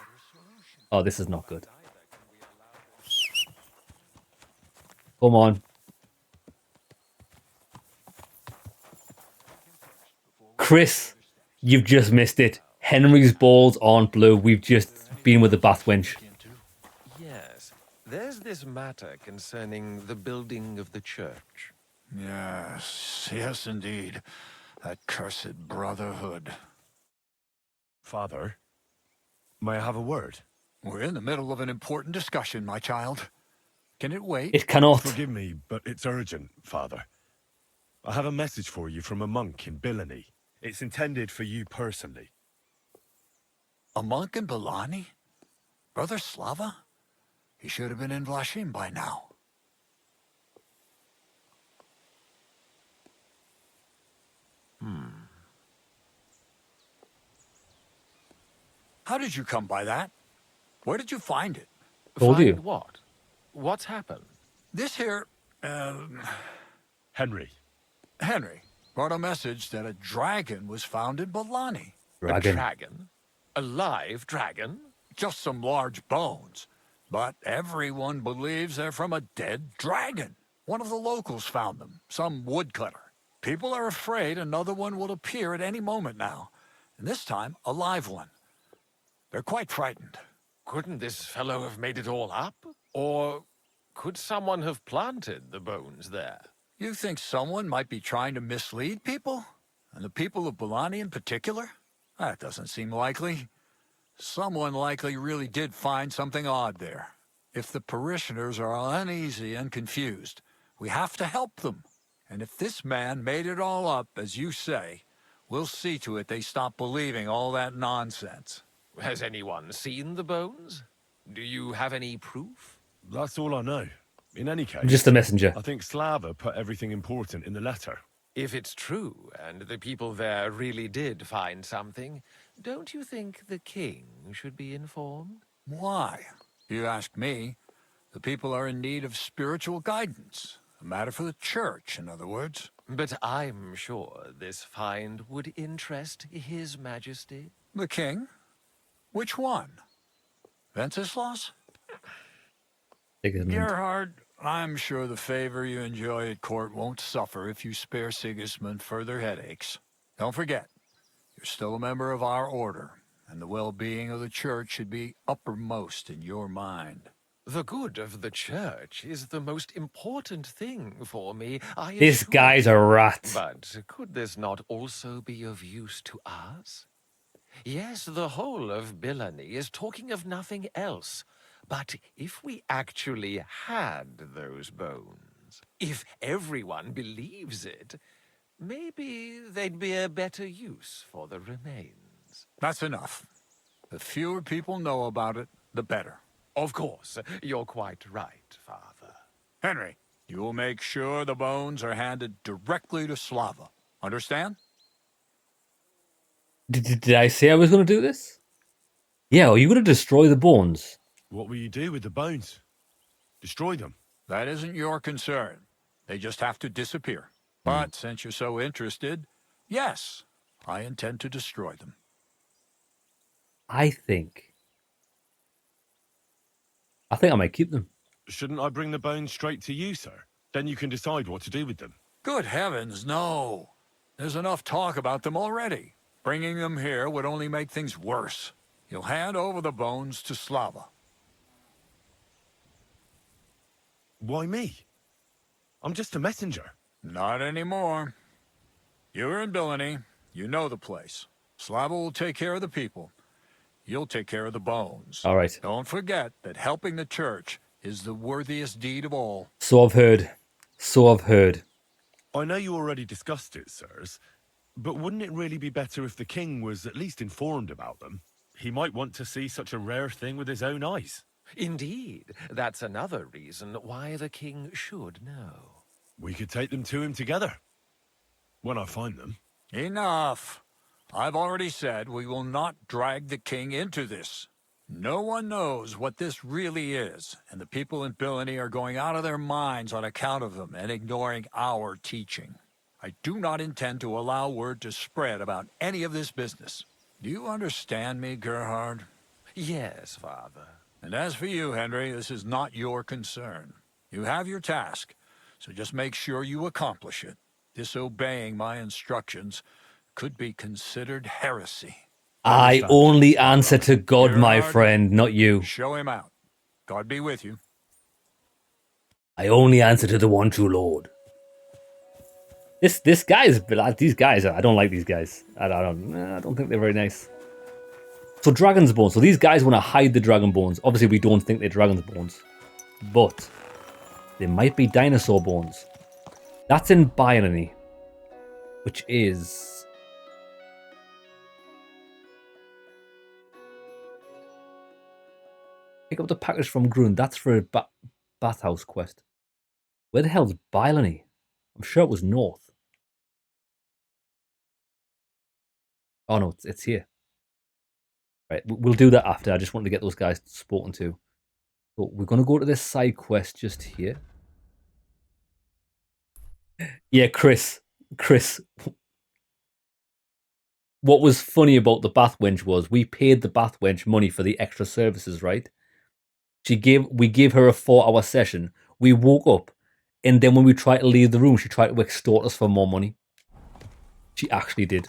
Oh, this is not good. Come on. Chris, you've just missed it. Henry's balls aren't blue. We've just been with the bath wench. Yes. There's this matter concerning the building of the church. Yes, yes indeed. That cursed brotherhood. Father, may I have a word? We're in the middle of an important discussion, my child. Can it wait? It cannot. Forgive me, but it's urgent, Father. I have a message for you from a monk in Billany. It's intended for you personally. A monk in Billany? Brother Slava? He should have been in Vlashim by now. How did you come by that? Where did you find it? Told you. Find what? What's happened? This here, Henry. Henry brought a message that a dragon was found in Billany. A dragon? A live dragon? Just some large bones. But everyone believes they're from a dead dragon. One of the locals found them, some woodcutter. People are afraid another one will appear at any moment now. And this time, a live one. They're quite frightened. Couldn't this fellow have made it all up? Or could someone have planted the bones there? You think someone might be trying to mislead people? And the people of Billany in particular? That doesn't seem likely. Someone likely really did find something odd there. If the parishioners are uneasy and confused, we have to help them. And if this man made it all up, as you say, we'll see to it they stop believing all that nonsense. Has anyone seen the bones? Do you have any proof? That's all I know. In any case, I'm just a messenger. I think Slava put everything important in the letter. If it's true, and the people there really did find something, don't you think the king should be informed? Why? You ask me. The people are in need of spiritual guidance. A matter for the church, in other words. But I'm sure this find would interest His Majesty. The king? Which one? Wenceslas? Gerhard, I'm sure the favor you enjoy at court won't suffer if you spare Sigismund further headaches. Don't forget, you're still a member of our order, and the well-being of the church should be uppermost in your mind. The good of the church is the most important thing for me, I This assure guy's you. a rat. But could this not also be of use to us? Yes, the whole of Billany is talking of nothing else. But if we actually had those bones, if everyone believes it, maybe they'd be a better use for the remains. That's enough. The fewer people know about it, the better. Of course, you're quite right, Father. Henry, you will make sure the bones are handed directly to Slava. Understand? Did I say I was going to do this? Yeah, are you going to destroy the bones? What will you do with the bones? Destroy them? That isn't your concern. They just have to disappear. But since you're so interested, yes, I intend to destroy them. I think I might keep them. Shouldn't I bring the bones straight to you, sir? Then you can decide what to do with them. Good heavens, no. There's enough talk about them already. Bringing them here would only make things worse. You'll hand over the bones to Slava. Why me? I'm just a messenger. Not anymore. You're in Billany. You know the place. Slava will take care of the people. You'll take care of the bones. All right. Don't forget that helping the church is the worthiest deed of all. So I've heard. So I've heard. I know you already discussed it, sirs, but wouldn't it really be better if the king was at least informed about them? He might want to see such a rare thing with his own eyes. Indeed, that's another reason why the king should know. We could take them to him together. When I find them. Enough. I've already said we will not drag the king into this. No one knows what this really is, and the people in Billany are going out of their minds on account of them and ignoring our teaching. I do not intend to allow word to spread about any of this business. Do you understand me, Gerhard? Yes, Father. And as for you, Henry, this is not your concern. You have your task, so just make sure you accomplish it. Disobeying my instructions could be considered heresy. I only answer to God, my friend, not you. Show him out. God be with you. I only answer to the one true Lord. This guy is these guys. I don't like these guys. I don't think they're very nice. So dragon's bones. So these guys want to hide the dragon bones. Obviously, we don't think they're dragon's bones, but they might be dinosaur bones. That's in Byrony, which is pick up the package from Grun. That's for a bathhouse quest. Where the hell's Byrony? I'm sure it was north. Oh no, it's here. Right, we'll do that after. I just wanted to get those guys spoken to. But we're going to go to this side quest just here. Yeah, Chris. What was funny about the bath wench was we paid the bath wench money for the extra services, right? We gave her a 4-hour session. We woke up, and then when we tried to leave the room, she tried to extort us for more money. She actually did.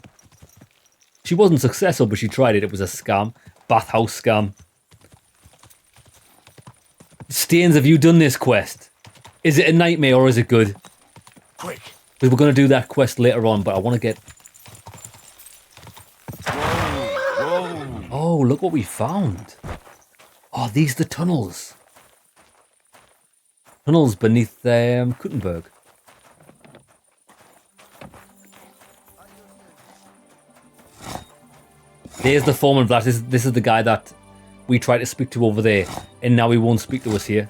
She wasn't successful, but she tried it. It was a scam. Bathhouse scam. Staines, have you done this quest? Is it a nightmare or is it good? Quick. We're going to do that quest later on, but I want to get... Whoa. Oh, look what we found. Oh, these are the tunnels. Tunnels beneath Kuttenberg. There's the foreman blast. This is the guy that we tried to speak to over there, and now he won't speak to us here.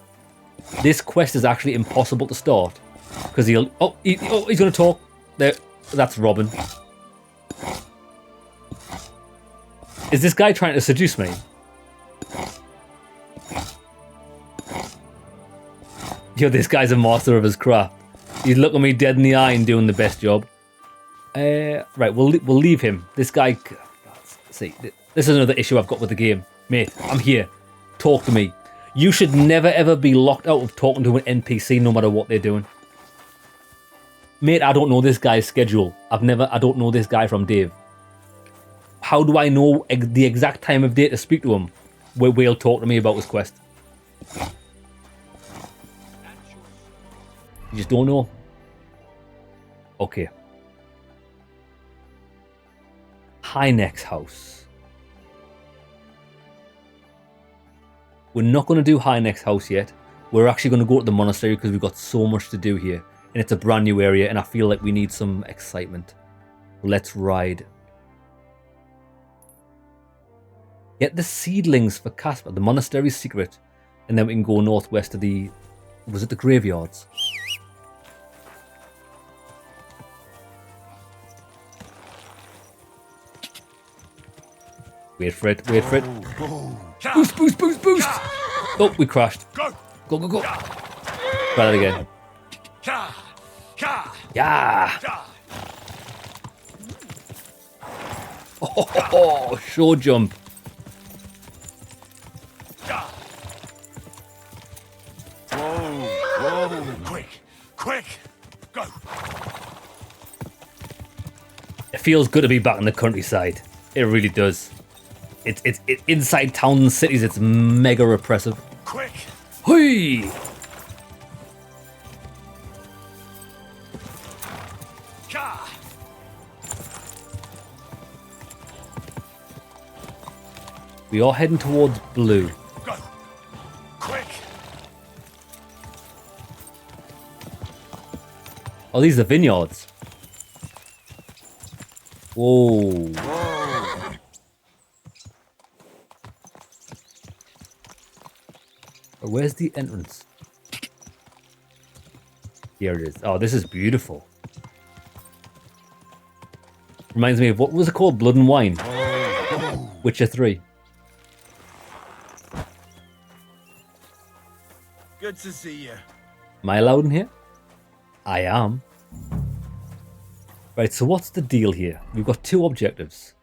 This quest is actually impossible to start because he's going to talk. There, that's Robin. Is this guy trying to seduce me? Yo, this guy's a master of his craft. He's looking me dead in the eye and doing the best job. Right, we'll leave him. This guy. See, this is another issue I've got with the game. Mate, I'm here. Talk to me. You should never ever be locked out of talking to an NPC no matter what they're doing. Mate, I don't know this guy's schedule. I don't know this guy from Dave. how do I know the exact time of day to speak to him? Where he'll talk to me about his quest. You just don't know. Okay. Hynex house. We're not going to do Hynex house yet. We're actually going to go to the monastery because we've got so much to do here. And it's a brand new area and I feel like we need some excitement. Let's ride. Get the seedlings for Casper, the monastery's secret. And then we can go northwest to the... Was it the graveyards? Wait for it, wait for it. Boost, boost, boost, boost! Oh, we crashed. Go, go, go. Try that again. Yeah! Oh, show jump. Whoa! Quick! Quick! Go! It feels good to be back in the countryside. It really does. It's inside towns and cities. It's mega repressive. Quick! Hui! We are heading towards blue. Go! Quick! Oh, these are vineyards. Whoa. Where's the entrance? Here it is. Oh, this is beautiful. Reminds me of, what was it called? Blood and Wine. Witcher 3. Good to see you. Am I allowed in here? I am. Right, so what's the deal here? We've got two objectives.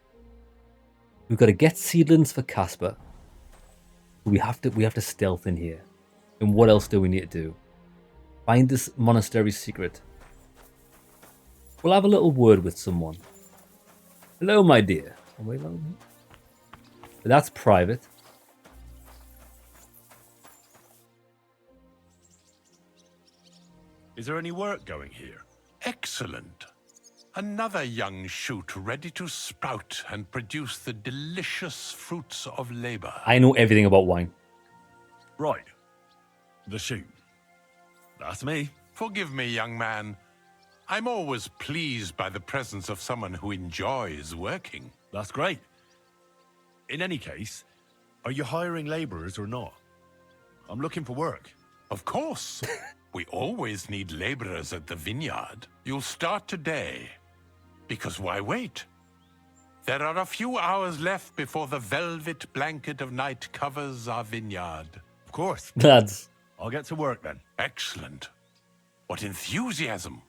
We've got to get seedlings for Casper. We have to stealth in here. And what else do we need to do? Find this monastery secret. We'll have a little word with someone. Hello, my dear. Are we allowed here? But that's private. Is there any work going here? Excellent. Another young shoot ready to sprout and produce the delicious fruits of labor. I know everything about wine. Right. The shoot. That's me. Forgive me, young man. I'm always pleased by the presence of someone who enjoys working. That's great. In any case, are you hiring laborers or not? I'm looking for work. Of course. We always need laborers at the vineyard. You'll start today. Because why wait? There are a few hours left before the velvet blanket of night covers our vineyard. Of course. Lads. I'll get to work then. Excellent. What enthusiasm.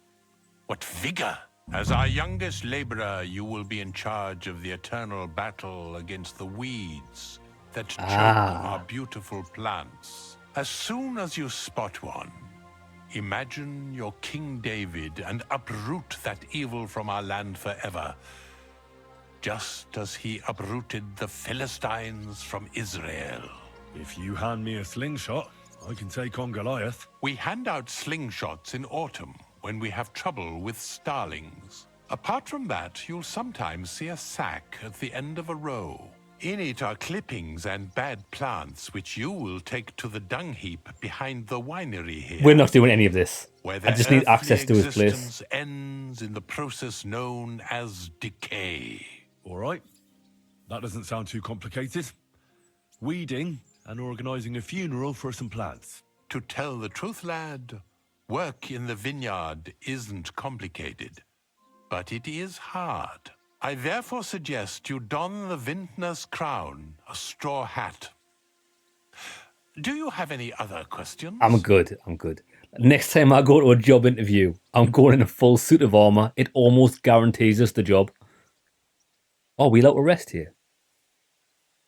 What vigor. As our youngest laborer, you will be in charge of the eternal battle against the weeds that choke our beautiful plants. As soon as you spot one, imagine you're King David and uproot that evil from our land forever, just as he uprooted the Philistines from Israel. If you hand me a slingshot, I can take on Goliath. We hand out slingshots in autumn when we have trouble with starlings. Apart from that, you'll sometimes see a sack at the end of a row. In it are clippings and bad plants, which you will take to the dung heap behind the winery here. We're not doing any of this. Where I just need access to his place. Existence ends in the process known as decay. All right. That doesn't sound too complicated. Weeding and organizing a funeral for some plants. To tell the truth, lad, work in the vineyard isn't complicated, but it is hard. I therefore suggest you don the vintner's crown, a straw hat. Do you have any other questions? I'm good. Next time I go to a job interview, I'm going in a full suit of armor. It almost guarantees us the job. Oh, we'll out to rest here.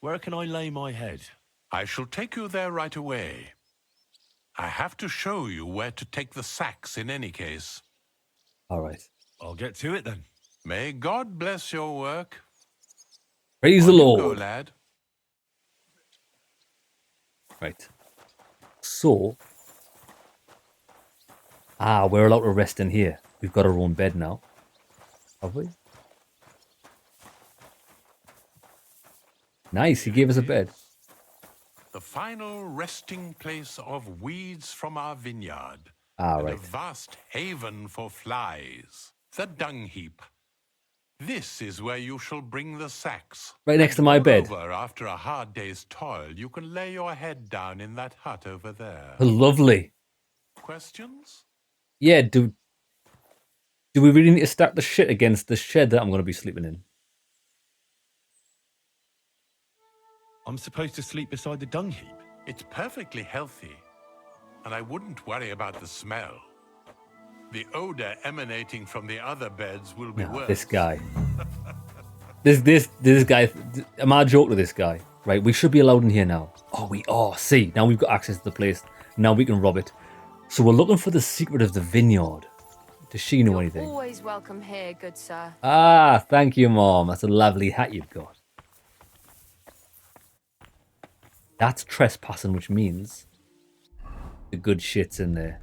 Where can I lay my head? I shall take you there right away. I have to show you where to take the sacks in any case. All right. I'll get to it then. May God bless your work. Praise the On you go, Lord. lad. Right. So. We're allowed to rest in here. We've got our own bed now. Have we? Nice, he gave us a bed. The final resting place of weeds from our vineyard. Right. And a vast haven for flies. The dung heap. This is where you shall bring the sacks. Right next to And my bed. moreover, after a hard day's toil, you can lay your head down in that hut over there. Lovely. Questions? Yeah, do we really need to stack the shit against the shed that I'm going to be sleeping in? I'm supposed to sleep beside the dung heap? It's perfectly healthy, and I wouldn't worry about the smell. The odor emanating from the other beds will be worse. This guy. this guy. Am I a joke to this guy? Right, we should be allowed in here now. Oh, we are. See, now we've got access to the place. Now we can rob it. So we're looking for the secret of the vineyard. Does she know anything? Always welcome here, good sir. Thank you, Mom. That's a lovely hat you've got. That's trespassing, which means the good shit's in there.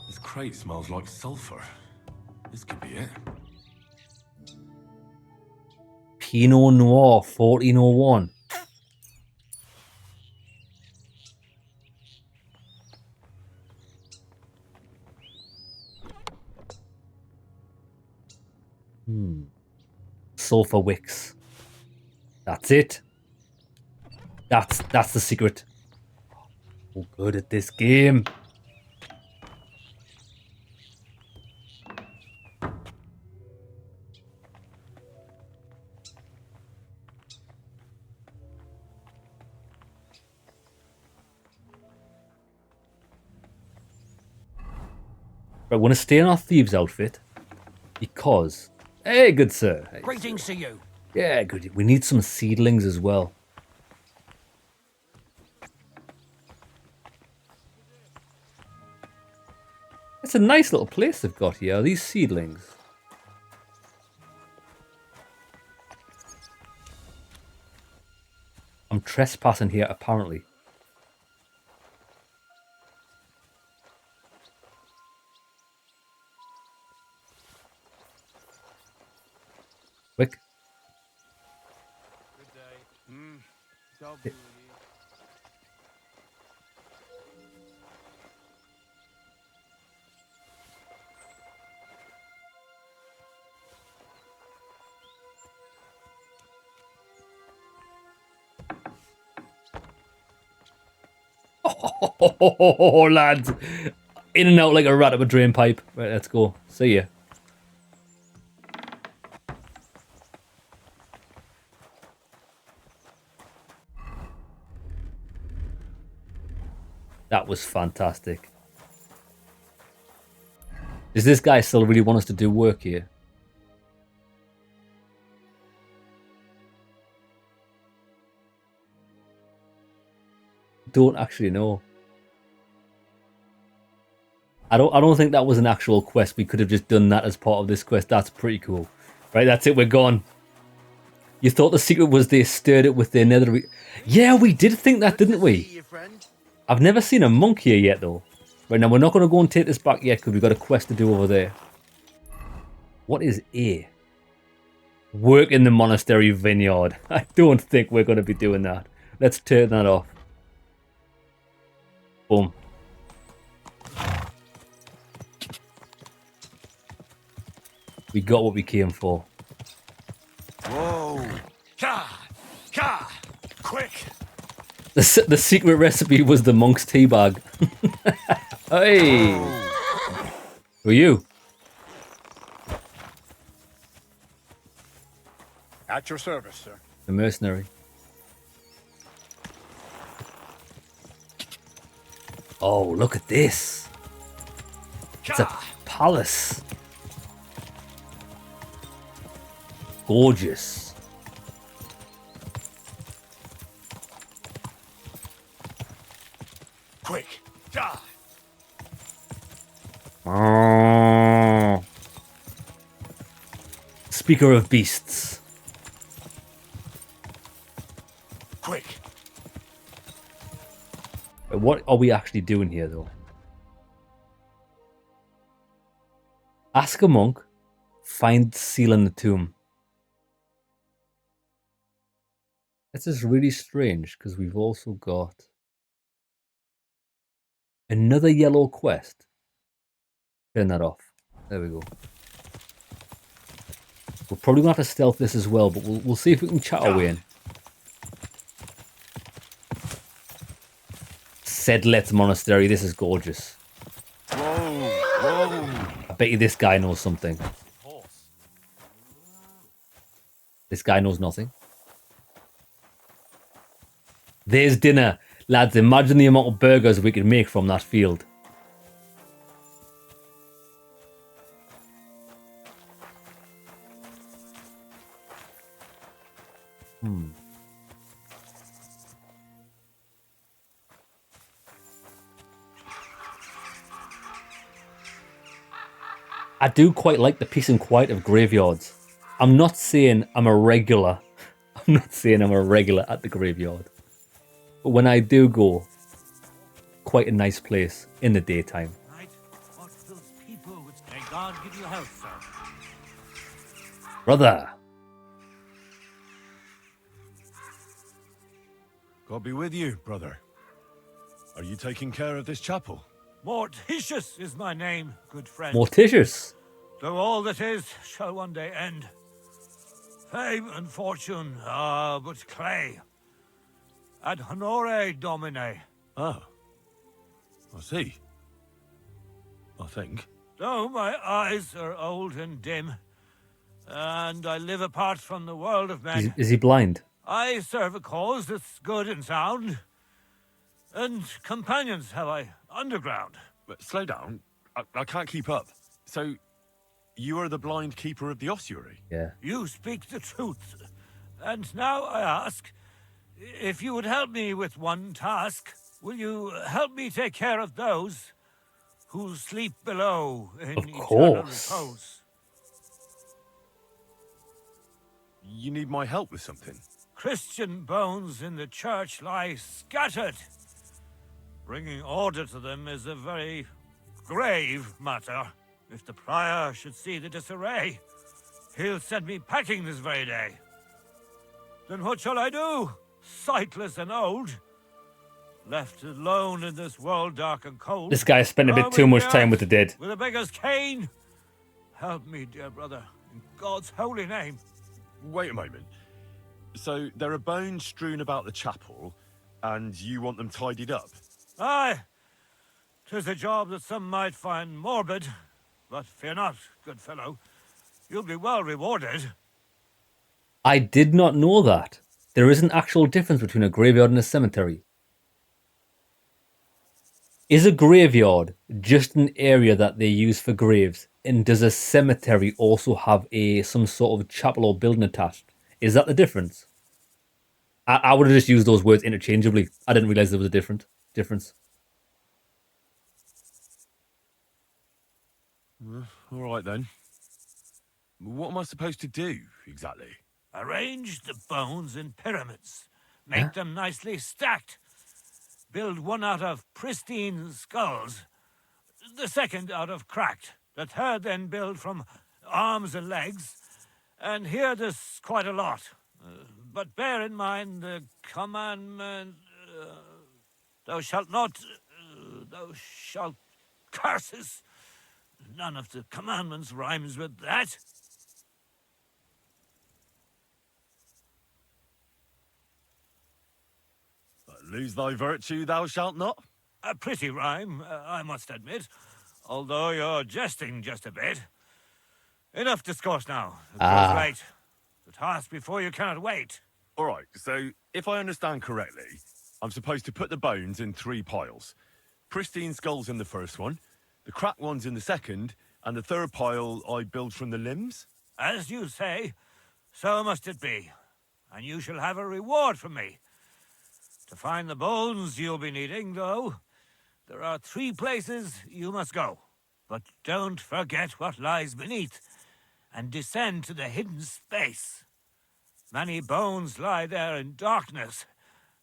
This crate smells like sulfur. This could be it. Pinot Noir 1401. Sulfur wicks. That's it. That's the secret. Oh, good at this game. Right, we want to stay in our thieves' outfit because... Hey, good sir. Hey, Greetings to you. Yeah, good. We need some seedlings as well. It's a nice little place they've got here, these seedlings. I'm trespassing here, apparently. Quick. Good day. Oh, lads. In and out like a rat up a drain pipe. Right, let's go. See ya. That was fantastic. Does this guy still really want us to do work here? Don't actually know. I don't think that was an actual quest. We could have just done that as part of this quest. That's pretty cool. Right, that's it. We're gone. You thought the secret was they stirred it with their nether... Yeah, we did think that, didn't we? I've never seen a monk here yet, though. Right, now we're not going to go and take this back yet because we've got a quest to do over there. What is A? Work in the monastery vineyard. I don't think we're going to be doing that. Let's turn that off. Boom. We got what we came for. Whoa! Quick! The secret recipe was the monk's tea bag. Hey! Who are you? At your service, sir. The mercenary. Oh, look at this. It's a palace. Gorgeous. Quick, die! Oh. Speaker of beasts. Quick. What are we actually doing here, though? Ask a monk. Find seal in the tomb. This is really strange because we've also got another yellow quest. Turn that off. There we go. We're probably going to have to stealth this as well, but we'll see if we can chat our way in. Sedlet's Monastery. This is gorgeous. Whoa. I bet you this guy knows something. This guy knows nothing. There's dinner. Lads, imagine the amount of burgers we could make from that field. I do quite like the peace and quiet of graveyards. I'm not saying I'm a regular. I'm not saying I'm a regular at the graveyard. But when I do go, quite a nice place in the daytime. Right? What those people would may God give you health, sir. Brother. God be with you, brother. Are you taking care of this chapel? Mortitius is my name, good friend. Mortitius. Though all that is shall one day end. Fame and fortune are but clay. Ad honore domine. Oh. I see. I think. Though my eyes are old and dim, and I live apart from the world of men. Is he blind? I serve a cause that's good and sound. And companions have I underground. But slow down. I can't keep up. So, you are the blind keeper of the ossuary? Yeah. You speak the truth. And now I ask, if you would help me with one task, will you help me take care of those who sleep below in eternal repose? You need my help with something? Christian bones in the church lie scattered. Bringing order to them is a very grave matter. If the prior should see the disarray, he'll send me packing this very day. Then what shall I do? Sightless and old, left alone in this world dark and cold. This guy spent a bit too much time with the dead. With a beggar's cane. Help me, dear brother, in God's holy name. Wait a moment. So, there are bones strewn about the chapel, and you want them tidied up? Aye. 'Tis a job that some might find morbid, but fear not, good fellow. You'll be well rewarded. I did not know that. There is an actual difference between a graveyard and a cemetery. Is a graveyard just an area that they use for graves? And does a cemetery also have some sort of chapel or building attached? Is that the difference? I would have just used those words interchangeably. I didn't realize there was a difference. All right then. What am I supposed to do, exactly? Arrange the bones in pyramids. Make them nicely stacked. Build one out of pristine skulls. The second out of cracked. The third then build from arms and legs. And here there's quite a lot. But bear in mind the commandment... thou shalt not... thou shalt... Curses! None of the commandments rhymes with that. Lose thy virtue, thou shalt not? A pretty rhyme, I must admit. Although you're jesting just a bit. Enough discourse now. It grows late. The task before you cannot wait. All right, so if I understand correctly, I'm supposed to put the bones in 3 piles. Pristine skulls in the first one, the cracked ones in the second, and the third pile I build from the limbs? As you say, So must it be, and you shall have a reward from me. To find the bones you'll be needing, though, there are 3 places you must go. But don't forget what lies beneath, and descend to the hidden space. Many bones lie there in darkness,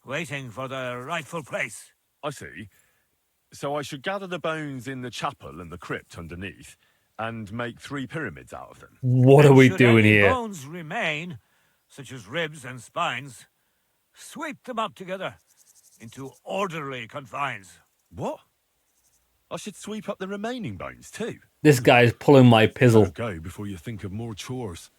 waiting for their rightful place. I see. So I should gather the bones in the chapel and the crypt underneath, and make 3 pyramids out of them. What are And we should doing any here? bones remain, such as ribs and spines, sweep them up together into orderly confines. What? I should sweep up the remaining bones too? This guy's pulling my pizzle. Go before you think of more chores.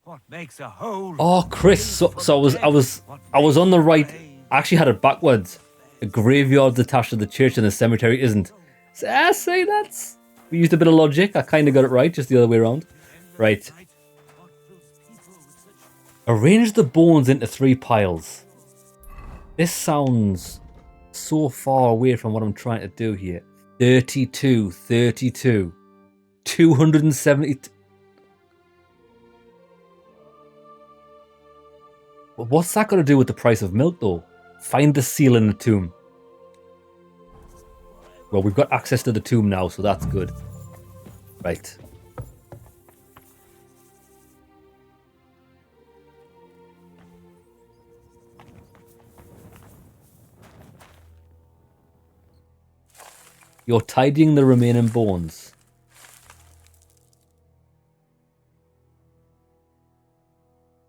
What makes a hole? Oh, Chris. So I was on the right. I actually had it backwards. The graveyard's attached to the church and the cemetery isn't. So, say that's. We used a bit of logic. I kind of got it right, just the other way around. Right. Arrange the bones into 3 piles. This sounds so far away from what I'm trying to do here. 32, 32, 270. But what's that got to do with the price of milk, though? Find the seal in the tomb. Well, we've got access to the tomb now, so that's good. Right. You're tidying the remaining bones.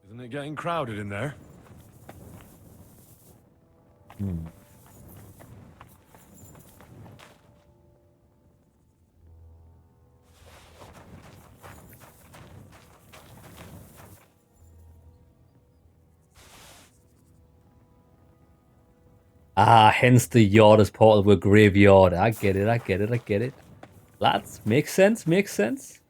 Isn't it getting crowded in there? Ah, hence the yard as part of a graveyard. I get it, I get it, I get it. Lads, makes sense, makes sense.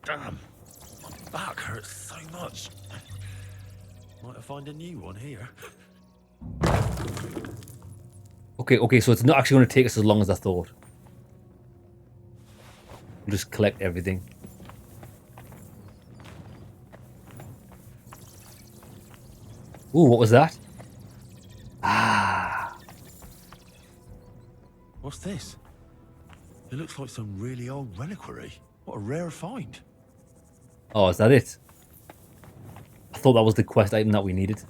Damn. My back hurts so much. Might have find a new one here. Okay, so it's not actually going to take us as long as I thought. We'll just collect everything. Ooh, what was that? Ah. What's this? It looks like some really old reliquary. What a rare find. Oh, is that it? I thought that was the quest item that we needed.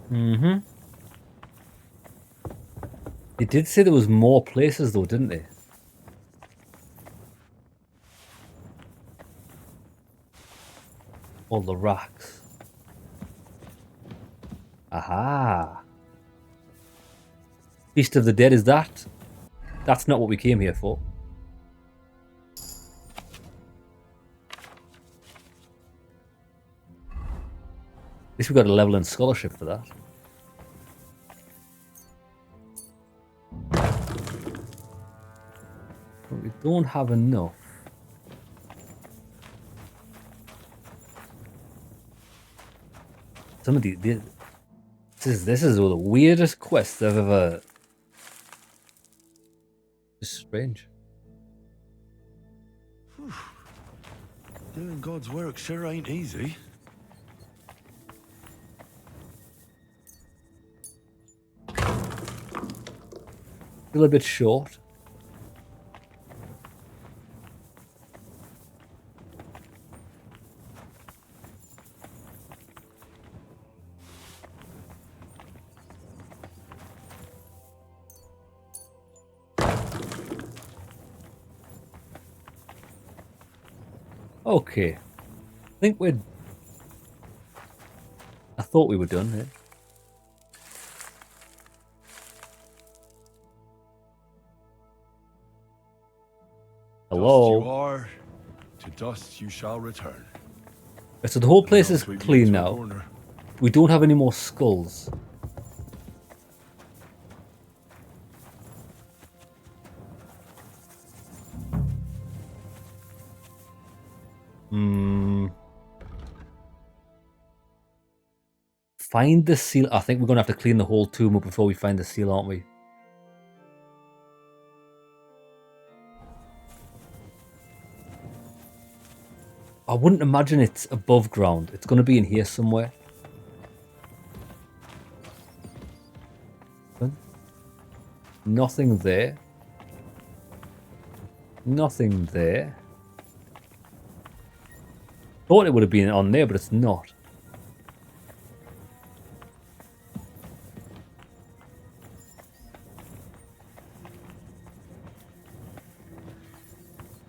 Mm-hmm. They did say there was more places though, didn't they? All the racks. Aha. Feast of the Dead, is that? That's not what we came here for. At least we got a level in scholarship for that. But we don't have enough. Some of these this is the weirdest quest I've ever. It's strange. Doing God's work sure ain't easy. Still a bit short. Okay. I think we're... I thought we were done here. Hello? you are, to dust you shall return. So the whole place I'll is sweep you clean into a now. corner. We don't have any more skulls. Find the seal. I think we're going to have to clean the whole tomb up before we find the seal, aren't we? I wouldn't imagine it's above ground. It's going to be in here somewhere. Nothing there. Nothing there. Thought it would have been on there, but it's not.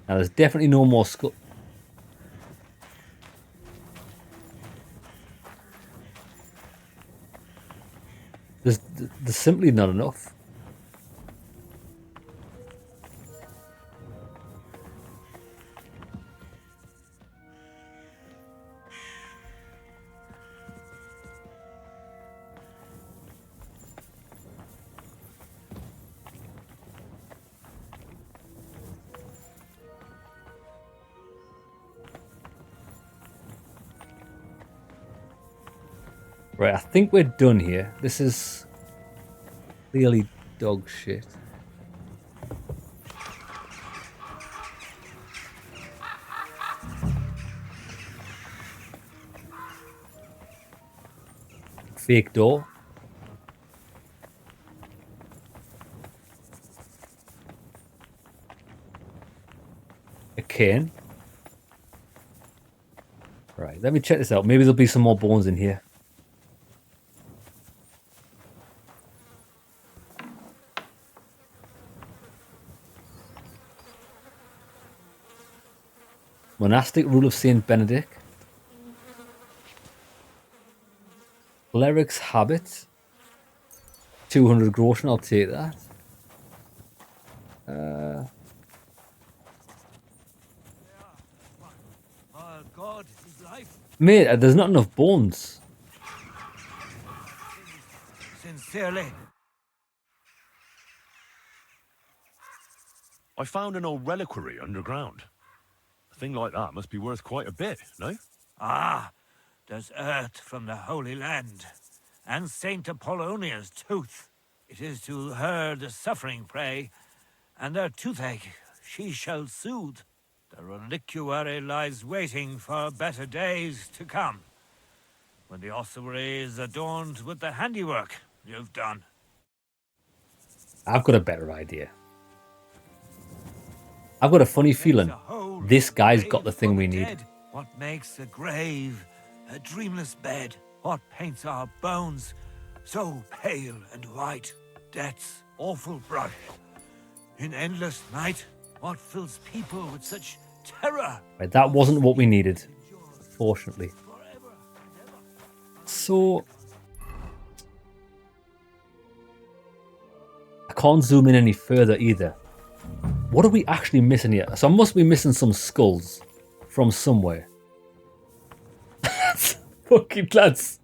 Now, there's definitely no more skull. There's simply not enough. Right, I think we're done here. This is clearly dog shit. Fake door. A cane. Right, let me check this out. Maybe there'll be some more bones in here. Monastic Rule of Saint Benedict. Cleric's Habit. 200 groschen, I'll take that. Mate, there's not enough bones. Sincerely. I found an old reliquary underground. A thing like that must be worth quite a bit, no? Ah, there's earth from the Holy Land, and Saint Apollonia's tooth. It is to her the suffering pray, and their toothache she shall soothe. The reliquary lies waiting for better days to come, when the ossuary is adorned with the handiwork you've done. I've got a better idea. I've got a funny feeling this guy's got the thing we need. What makes a grave a dreamless bed? What paints our bones so pale and white? Death's awful brush. In endless night, what fills people with such terror? Right, that wasn't what we needed, fortunately. So I can't zoom in any further either. What are we actually missing here? So I must be missing some skulls from somewhere. Fucking lads.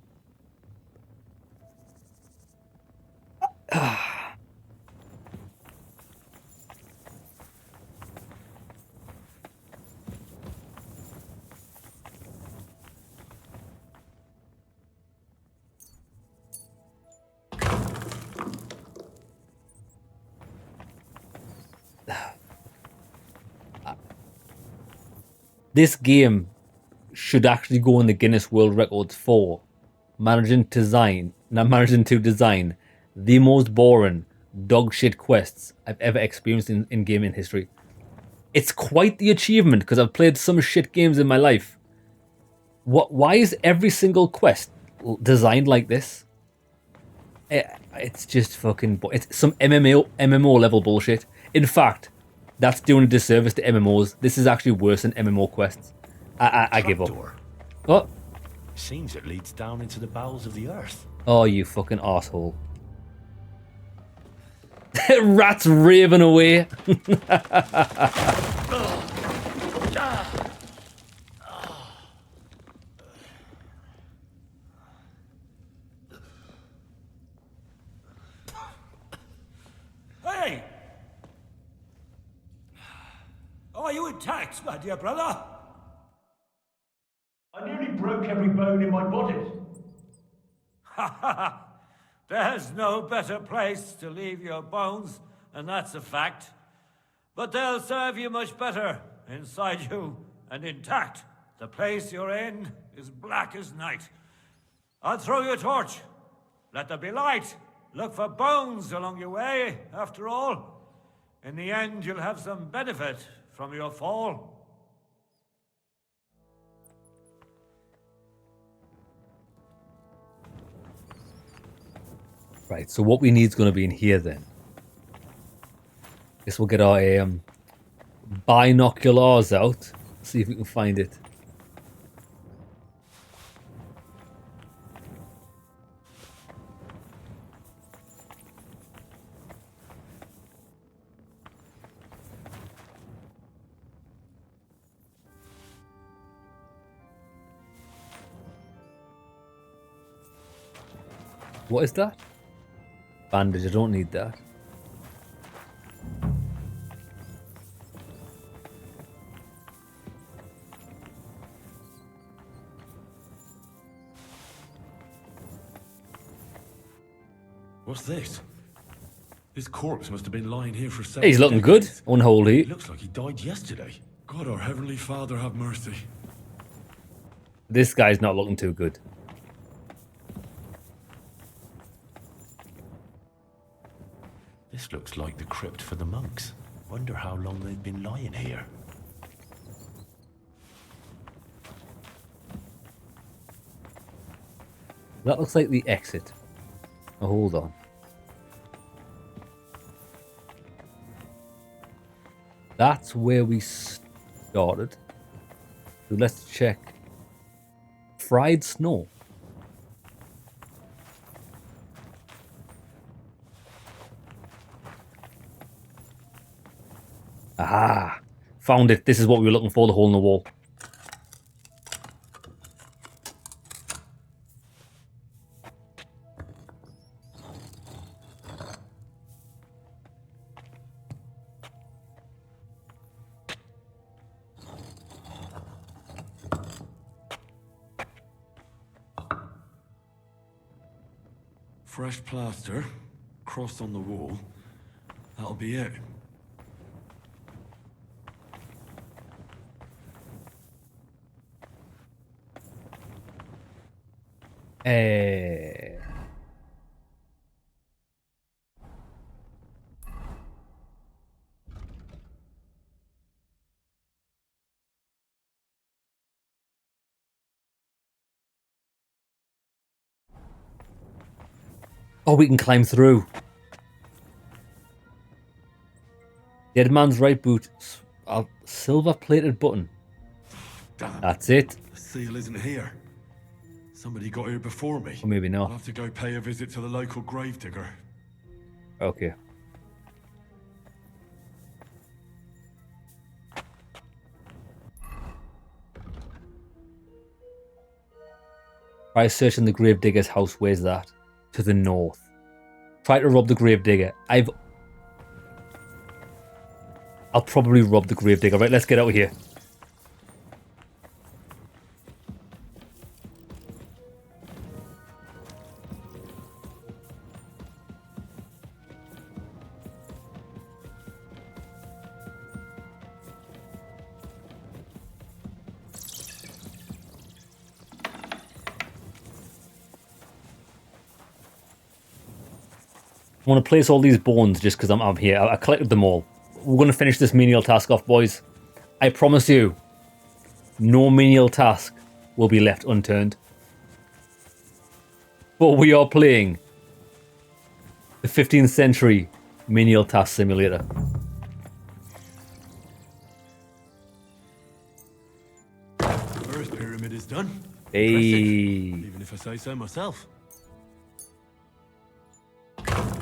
This game should actually go in the Guinness World Records for managing to design the most boring dog shit quests I've ever experienced in gaming history. It's quite the achievement because I've played some shit games in my life. Why is every single quest designed like this? It's just fucking... It's some MMO level bullshit. In fact, that's doing a disservice to MMOs. This is actually worse than MMO quests. I give up. What? Seems it leads down into the bowels of the earth. Oh, you fucking asshole. Rat's raving away. good tax, my dear brother. I nearly broke every bone in my body. Ha ha ha! There's no better place to leave your bones, and that's a fact. But they'll serve you much better inside you and intact. The place you're in is black as night. I'll throw you a torch. Let there be light. Look for bones along your way, after all. In the end, you'll have some benefit from your fall. Right, so what we need is going to be in here then. Guess we'll get our binoculars out. See if we can find it. What is that? Bandage, I don't need that. What's this? This corpse must have been lying here for several Hey, he's looking good, unholy. It looks like he died yesterday. God, our Heavenly Father have mercy. This guy's not looking too good. This looks like the crypt for the monks. Wonder how long they've been lying here. That looks like the exit. Oh, hold on. That's where we started. So let's check. Fried snow. Ah, found it. This is what we were looking for, the hole in the wall. Fresh plaster, cross on the wall. That'll be it. Oh, we can climb through. Dead man's right boot. A silver-plated button. Damn. That's it. The seal isn't here. Somebody got here before me. Or maybe not. I'll have to go pay a visit to the local gravedigger. Okay. Try searching the gravedigger's house. Where's that? To the north. Try to rob the gravedigger. I'll probably rob the gravedigger. Right, let's get out of here. I want to place all these bones just because I'm here. I collected them all. We're going to finish this menial task off, boys. I promise you, no menial task will be left unturned. But we are playing the 15th century menial task simulator. The first pyramid is done. Hey. Impressive, even if I say so myself.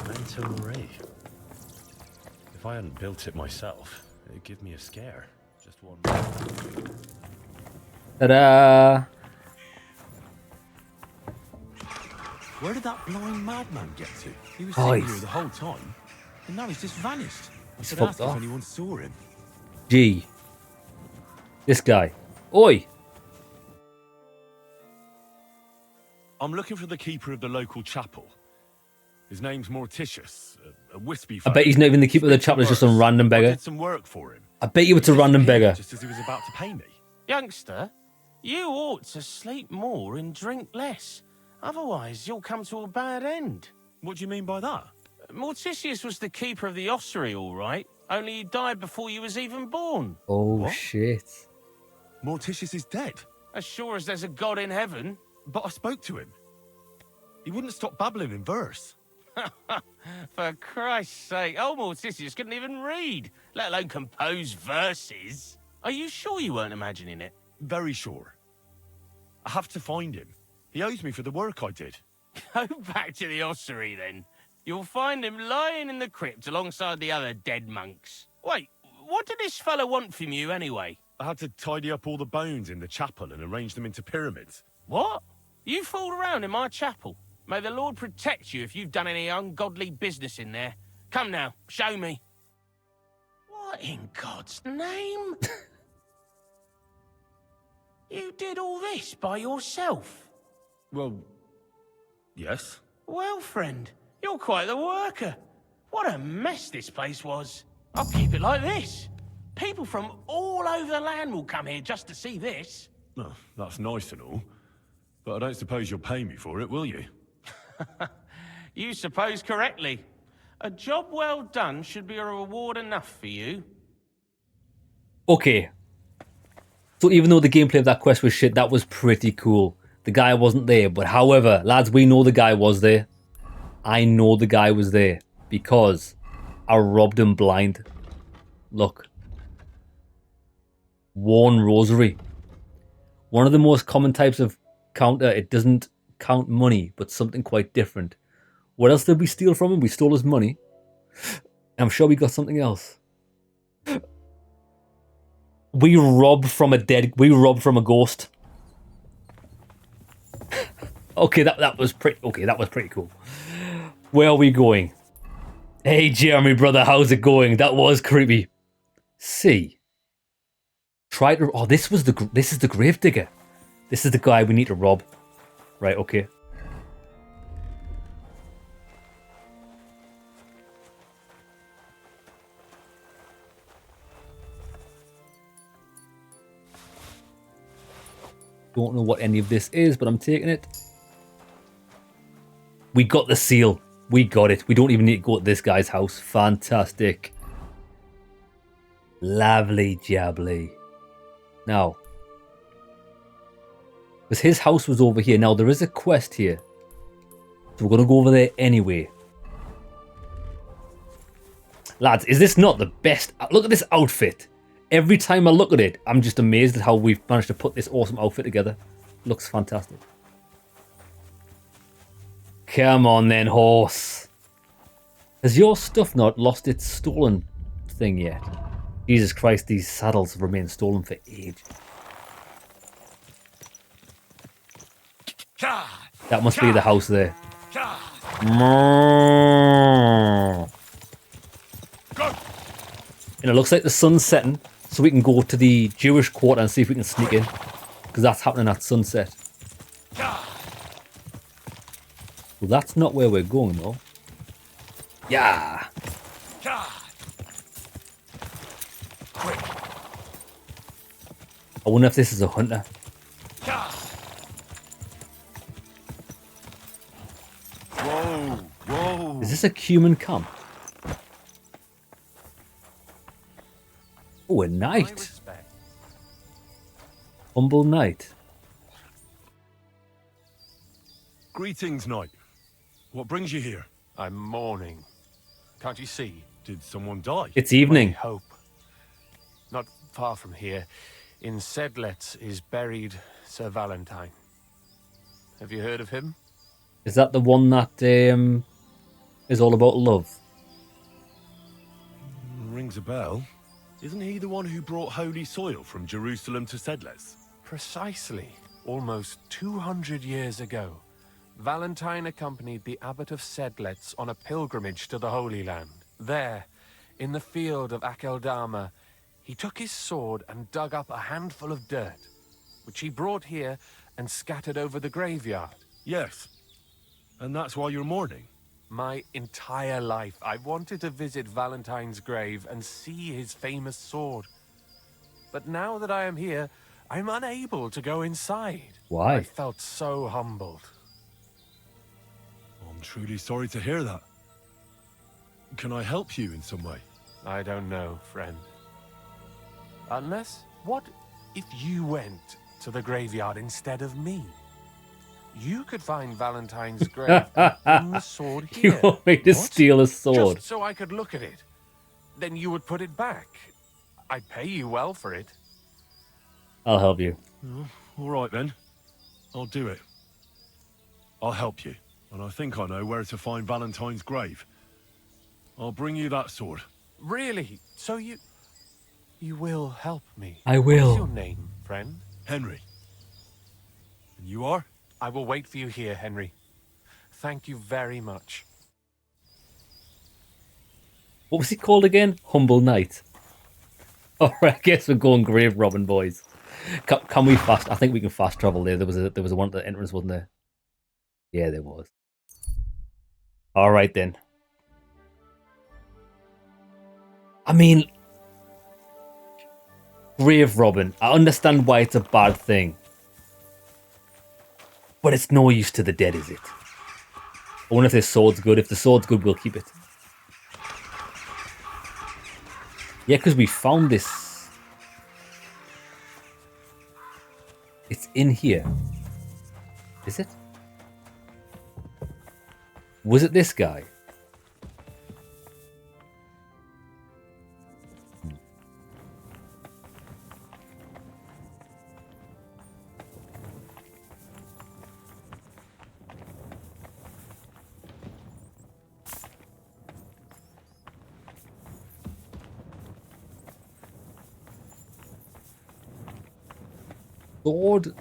Mental ray. If I hadn't built it myself, it'd give me a scare. Just one. Ta-da! Where did that blind madman get to? He was Oh, sitting here the whole time, and now he's just vanished. I He's should fucked ask if off. anyone saw him. G. This guy. Oi! I'm looking for the keeper of the local chapel. His name's Morticius, a wispy I fellow. bet he's not even the keeper of the Speaks chapel, it's just verse. some random I beggar. did some work for him. I bet you it's a random beggar. Just as he was about to pay me. Youngster, you ought to sleep more and drink less. Otherwise, you'll come to a bad end. What do you mean by that? Morticius was the keeper of the ossuary, all right. Only he died before you was even born. Oh, What? shit. Morticius is dead. As sure as there's a God in heaven. But I spoke to him. He wouldn't stop babbling in verse. For Christ's sake, old Morticius couldn't even read, let alone compose verses. Are you sure you weren't imagining it? Very sure. I have to find him. He owes me for the work I did. Go back to the ossuary, then. You'll find him lying in the crypt alongside the other dead monks. Wait, what did this fellow want from you, anyway? I had to tidy up all the bones in the chapel and arrange them into pyramids. What? You fooled around in my chapel? May the Lord protect you if you've done any ungodly business in there. Come now, show me. What in God's name? You did all this by yourself? Well, yes. Well, friend, you're quite the worker. What a mess this place was. I'll keep it like this. People from all over the land will come here just to see this. Oh, that's nice and all. But I don't suppose you'll pay me for it, will you? You suppose correctly. A job well done should be a reward enough for you. Okay. So even though the gameplay of that quest was shit, that was pretty cool. The guy wasn't there. But however, lads, we know the guy was there. I know the guy was there. Because I robbed him blind. Look. Worn rosary. One of the most common types of counter. It doesn't count money, but something quite different. What else did we steal from him? We stole his money. I'm sure we got something else. We robbed from a ghost. Okay, that was pretty cool. Where are we going? Hey Jeremy, brother, how's it going? That was creepy. See. Try to this is the gravedigger. This is the guy we need to rob. Right, okay. Don't know what any of this is, but I'm taking it. We got the seal. We got it. We don't even need to go to this guy's house. Fantastic. Lovely jubbly. Now, because his house was over here. Now, there is a quest here. So we're going to go over there anyway. Lads, is this not the best? Look at this outfit. Every time I look at it, I'm just amazed at how we've managed to put this awesome outfit together. Looks fantastic. Come on then, horse. Has your stuff not lost its stolen thing yet? Jesus Christ, these saddles have remained stolen for ages. That must be the house there. And it looks like the sun's setting, so we can go to the Jewish quarter and see if we can sneak in. Because that's happening at sunset. Well, that's not where we're going, though. Yeah. I wonder if this is a hunter. Whoa, whoa. Is this a human camp? Oh, a knight. Humble knight. Greetings, knight. What brings you here? I'm mourning. Can't you see? Did someone die? It's evening. I hope. Not far from here, in Sedlets, is buried Sir Valentine. Have you heard of him? Is that the one that is all about love? Rings a bell. Isn't he the one who brought holy soil from Jerusalem to Sedlets? Precisely. Almost 200 years ago, Valentine accompanied the abbot of Sedlets on a pilgrimage to the Holy Land. There, in the field of Akeldama, He took his sword and dug up a handful of dirt, which he brought here and scattered over the graveyard. Yes. And that's why you're mourning? My entire life, I wanted to visit Valentine's grave and see his famous sword. But now that I am here, I'm unable to go inside. Why? I felt so humbled. I'm truly sorry to hear that. Can I help you in some way? I don't know, friend. Unless, what if you went to the graveyard instead of me? You could find Valentine's grave and bring the sword here. You want me to steal a sword? Just so I could look at it. Then you would put it back. I'd pay you well for it. I'll help you. Oh, all right then. I'll do it. I'll help you. And I think I know where to find Valentine's grave. I'll bring you that sword. Really? So you will help me? I will. What's your name, friend? Henry. And you are? I will wait for you here, Henry. Thank you very much. What was he called again? Humble Knight. Alright, I guess we're going grave robbing, boys. Can we fast? I think we can fast travel there. There was a one at the entrance, wasn't there? Yeah, there was. Alright then. I mean, grave robbing. I understand why it's a bad thing. But it's no use to the dead, is it? I wonder if this sword's good. If the sword's good, we'll keep it. Yeah, because we found this. It's in here. Is it? Was it this guy? Sword.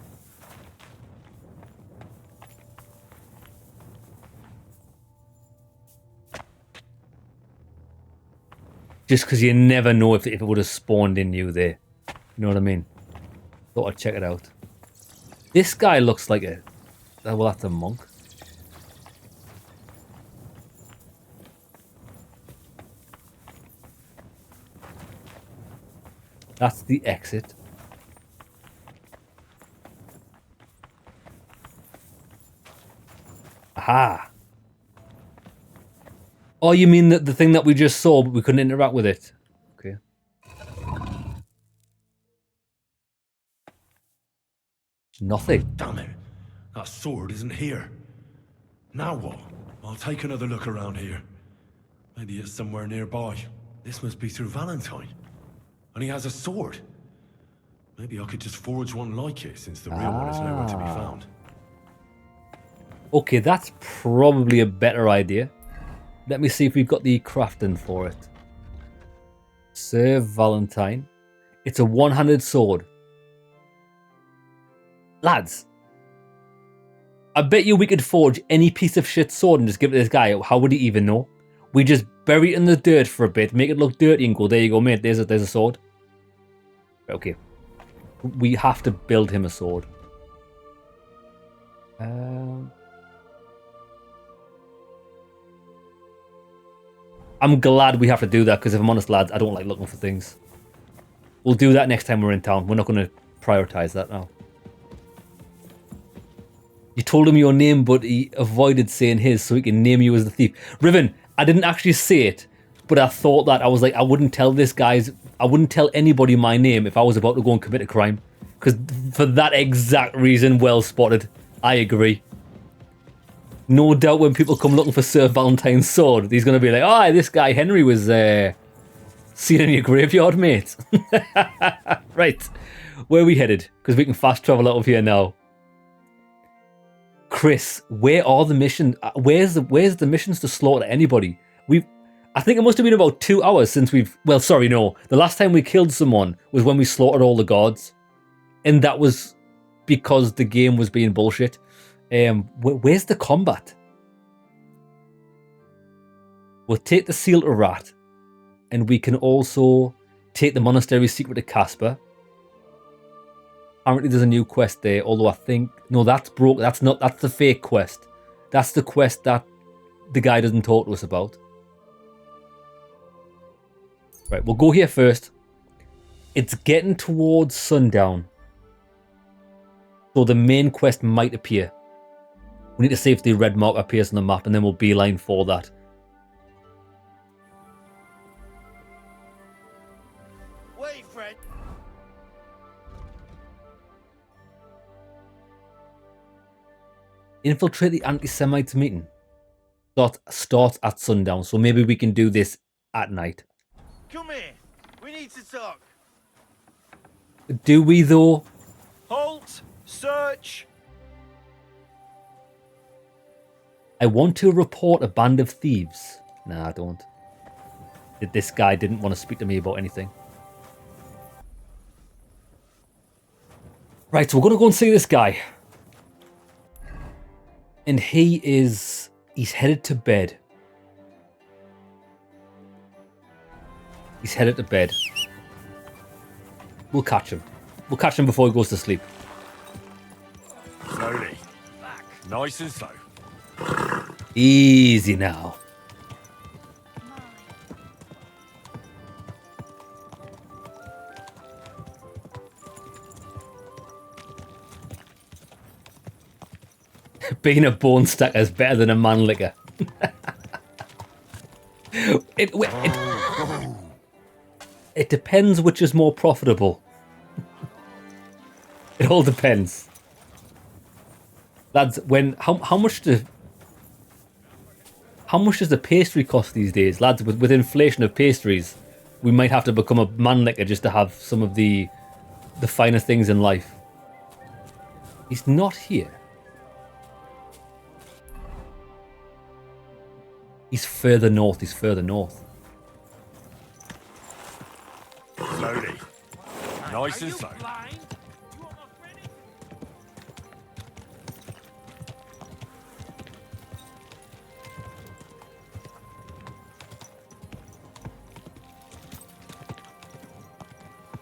Just because you never know if it would have spawned in you there. You know what I mean? Thought I'd check it out. This guy looks like a... Well, that's a monk. That's the exit. Aha! Oh, you mean the thing that we just saw, but we couldn't interact with it? Okay. Nothing. Damn it. That sword isn't here. Now what? I'll take another look around here. Maybe it's somewhere nearby. This must be through Valentine. And he has a sword. Maybe I could just forge one like it, since the real one is nowhere to be found. Okay, that's probably a better idea. Let me see if we've got the crafting for it. Sir Valentine. It's a one-handed sword. Lads, I bet you we could forge any piece of shit sword and just give it to this guy. How would he even know? We just bury it in the dirt for a bit, make it look dirty and go, there you go, mate, there's a sword. Okay. We have to build him a sword. I'm glad we have to do that, because if I'm honest, lads, I don't like looking for things. We'll do that next time we're in town. We're not going to prioritize that now. You told him your name, but he avoided saying his so he can name you as the thief. Riven, I didn't actually say it, but I thought that. I was like, I wouldn't tell anybody my name if I was about to go and commit a crime. Because for that exact reason, well spotted. I agree. No doubt when people come looking for Sir Valentine's sword, he's going to be like, oh, this guy Henry was seen in your graveyard, mate. Right. Where are we headed? Because we can fast travel out of here now. Chris, where are the missions? Where's the missions to slaughter anybody? I think it must have been about 2 hours since we've... Well, sorry, no. The last time we killed someone was when we slaughtered all the gods. And that was because the game was being bullshit. Where's the combat? We'll take the seal to rat. And we can also Take the monastery secret to Casper. Apparently there's a new quest there, although I think... No, that's broke. That's the fake quest. That's the quest that the guy doesn't talk to us about. Right, we'll go here first. It's getting towards sundown. So the main quest might appear. We need to see if the red mark appears on the map, and then we'll beeline for that. Wait, Fred. Infiltrate the anti-Semites meeting. Starts at sundown, so maybe we can do this at night. Come here. We need to talk. Do we though? Halt. Search. I want to report a band of thieves. Nah, I don't. This guy didn't want to speak to me about anything. Right, so we're going to go and see this guy. And he's headed to bed. He's headed to bed. We'll catch him. We'll catch him before he goes to sleep. Slowly. Nice and slow. Easy now. Being a bone stacker is better than a man licker. It depends which is more profitable. It all depends. Lads, how much does the pastry cost these days? Lads, with inflation of pastries, we might have to become a man licker just to have some of the finer things in life. He's not here. He's further north. He's further north. Slowly. Nice and slow.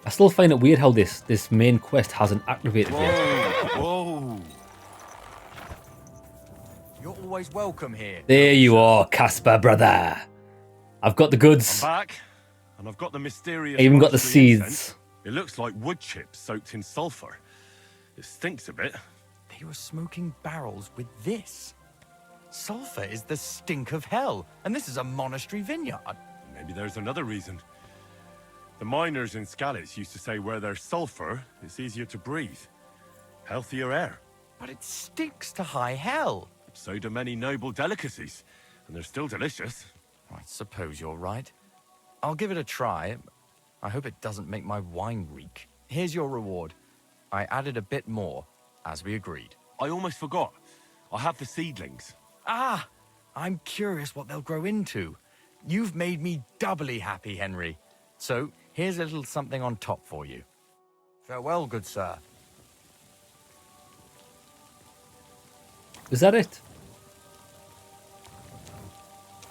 I still find it weird how this main quest hasn't activated yet. Whoa. You're always welcome here. There you are, Casper, brother. I've got the goods. I'm back, and I've got the mysterious... I even got the monstrous seeds. incense. It looks like wood chips soaked in sulfur. It stinks a bit. They were smoking barrels with this. Sulfur is the stink of hell, and this is a monastery vineyard. Maybe there's another reason. The miners in Skalitz used to say where there's sulfur, it's easier to breathe. Healthier air. But it stinks to high hell. So do many noble delicacies, and they're still delicious. I suppose you're right. I'll give it a try. I hope it doesn't make my wine reek. Here's your reward. I added a bit more, as we agreed. I almost forgot. I have the seedlings. Ah! I'm curious what they'll grow into. You've made me doubly happy, Henry. So, here's a little something on top for you. Farewell, good sir. Is that it?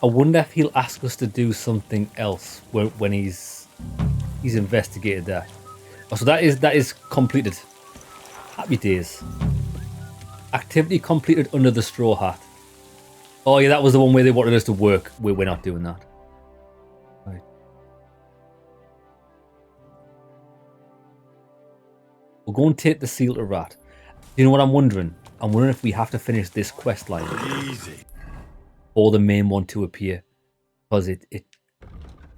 I wonder if he'll ask us to do something else when he's investigated that. Oh, so that is completed. Happy days. Activity completed under the straw hat. Oh yeah, that was the one where they wanted us to work. We're not doing that. Right. We'll go and take the seal to Rat. You know what I'm wondering? I'm wondering if we have to finish this quest line. Easy. Or the main one to appear. Because it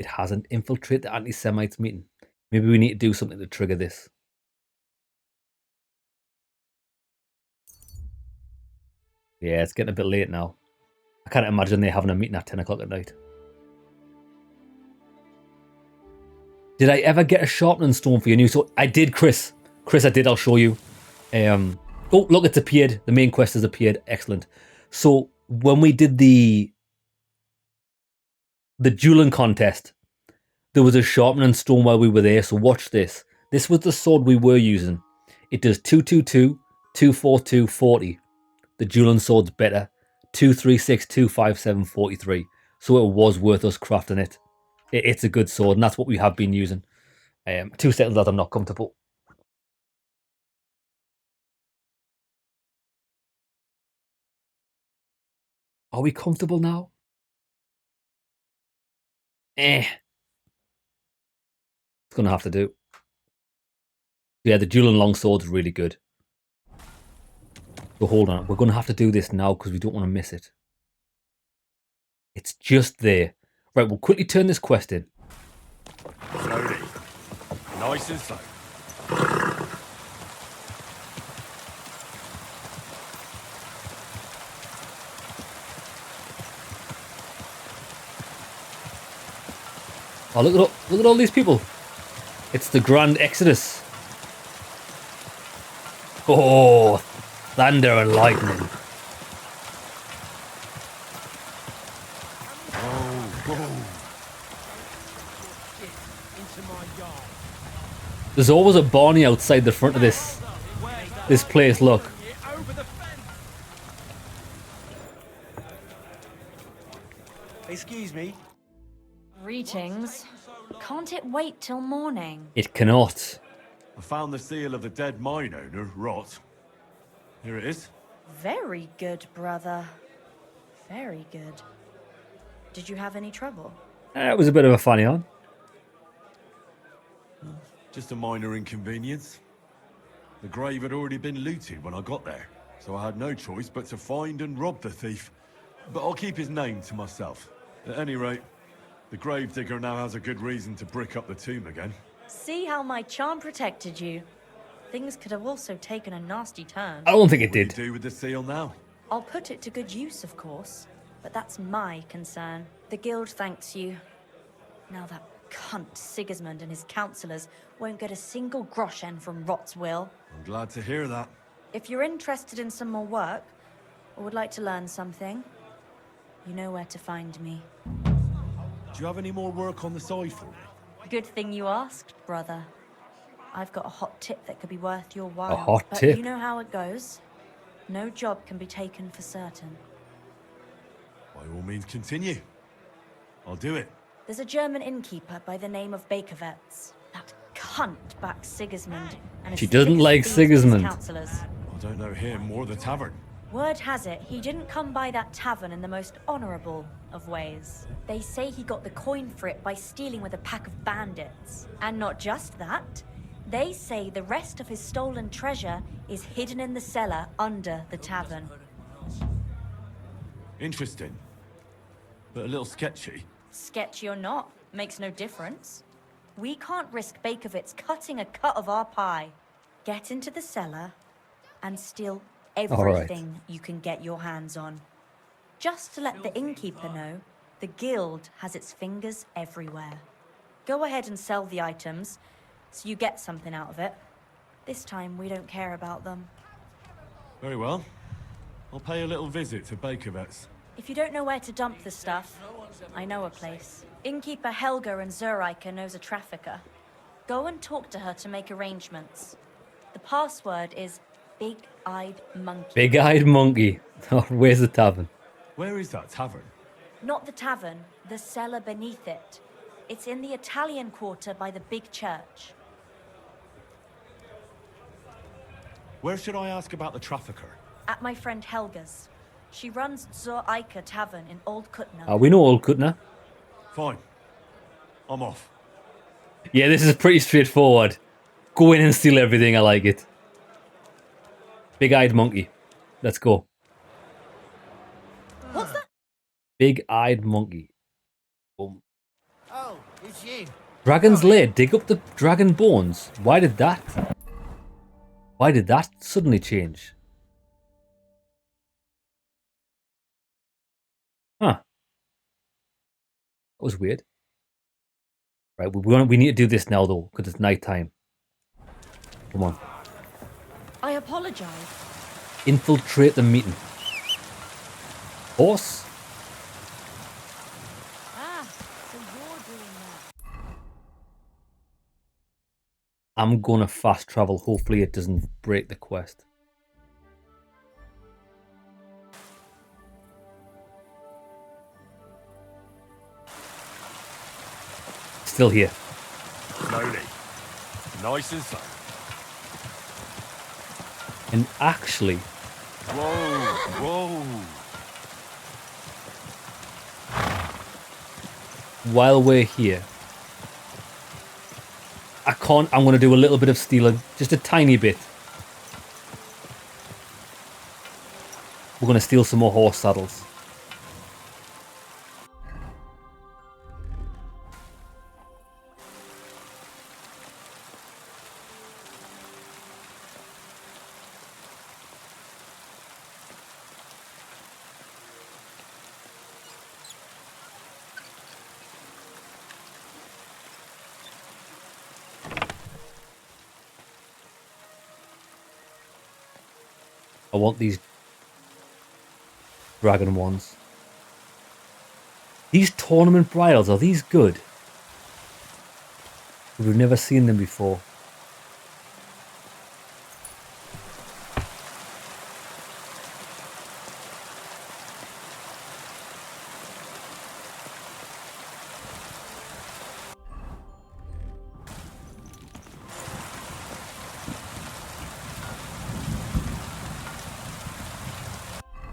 hasn't infiltrated the anti-Semites meeting. Maybe we need to do something to trigger this. Yeah, it's getting a bit late now. I can't imagine they're having a meeting at 10 o'clock at night. Did I ever get a sharpening stone for your new sword? I did, Chris. Chris, I did. I'll show you. Oh, look, it's appeared. The main quest has appeared. Excellent. So, when we did the dueling contest, there was a sharpening stone while we were there. So, watch this. This was the sword we were using. It does 222, 242, 40. The dueling sword's better. 236, 257, 43. So, it was worth us crafting it. It's a good sword, and that's what we have been using. 2 seconds that I'm not comfortable. Are we comfortable now? It's gonna have to do. Yeah, the dual and long sword's really good. So hold on, we're gonna have to do this now because we don't want to miss it. It's just there. Right, we'll quickly turn this quest in. Slowly. Nice and slow. Oh, look at all these people. It's the Grand Exodus. Oh, thunder and lightning. There's always a Barney outside the front of this place, look. Excuse me. Greetings. Can't it wait till morning? It cannot. I found the seal of the dead mine owner, Rot. Here it is. Very good, brother. Very good. Did you have any trouble? It was a bit of a funny one. Just a minor inconvenience. The grave had already been looted when I got there, so I had no choice but to find and rob the thief. But I'll keep his name to myself. At any rate, the gravedigger now has a good reason to brick up the tomb again. See how my charm protected you? Things could have also taken a nasty turn. I don't think it What do did. you do with the seal now? I'll put it to good use, of course. But that's my concern. The guild thanks you. Now that cunt Sigismund and his councillors won't get a single groschen from Rot's will. I'm glad to hear that. If you're interested in some more work, or would like to learn something, you know where to find me. Do you have any more work on the side for me? Good thing you asked, brother. I've got a hot tip that could be worth your while. A hot but tip? You know how it goes. No job can be taken for certain. By all means, continue. I'll do it. There's a German innkeeper by the name of Bakervetz. That cunt backs Sigismund and She is doesn't six like feet with his Sigismund. councillors. I don't know him or the tavern. Word has it, he didn't come by that tavern in the most honourable of ways. They say he got the coin for it by stealing with a pack of bandits. And not just that, they say the rest of his stolen treasure is hidden in the cellar under the tavern. Interesting. But a little sketchy. Sketchy or not, makes no difference. We can't risk Bakervitz cutting a cut of our pie. Get into the cellar and steal everything you can get your hands on. Just to let the innkeeper know, the guild has its fingers everywhere. Go ahead and sell the items, so you get something out of it. This time, we don't care about them. Very well. I'll pay a little visit to Bakervetz. If you don't know where to dump the stuff, I know a place. Innkeeper Helga in Zurich knows a trafficker. Go and talk to her to make arrangements. The password is Big-Eyed Monkey. Big-eyed monkey. Oh, where's the tavern? Where is that tavern? Not the tavern, the cellar beneath it. It's in the Italian quarter by the big church. Where should I ask about the trafficker? At my friend Helga's. She runs Zur Eiker Tavern in Old Kutner. We know Old Kutner. Fine. I'm off. Yeah, this is pretty straightforward. Go in and steal everything. I like it. Big-eyed monkey. Let's go. What's that? Big-eyed monkey. Boom. Oh, it's you. Dragon's Lair. Dig up the dragon bones. Why did that suddenly change? Huh. That was weird. Right, we need to do this now though, because it's night time. Come on. I apologize. Infiltrate the meeting. Horse? Ah, so you're doing that. I'm gonna fast travel. Hopefully it doesn't break the quest. Still here. Slowly. Nice and slow. And actually, Whoa. while we're here, I'm going to do a little bit of stealing, just a tiny bit. We're going to steal some more horse saddles. I want these dragon ones. These tournament bridles, are these good? We've never seen them before.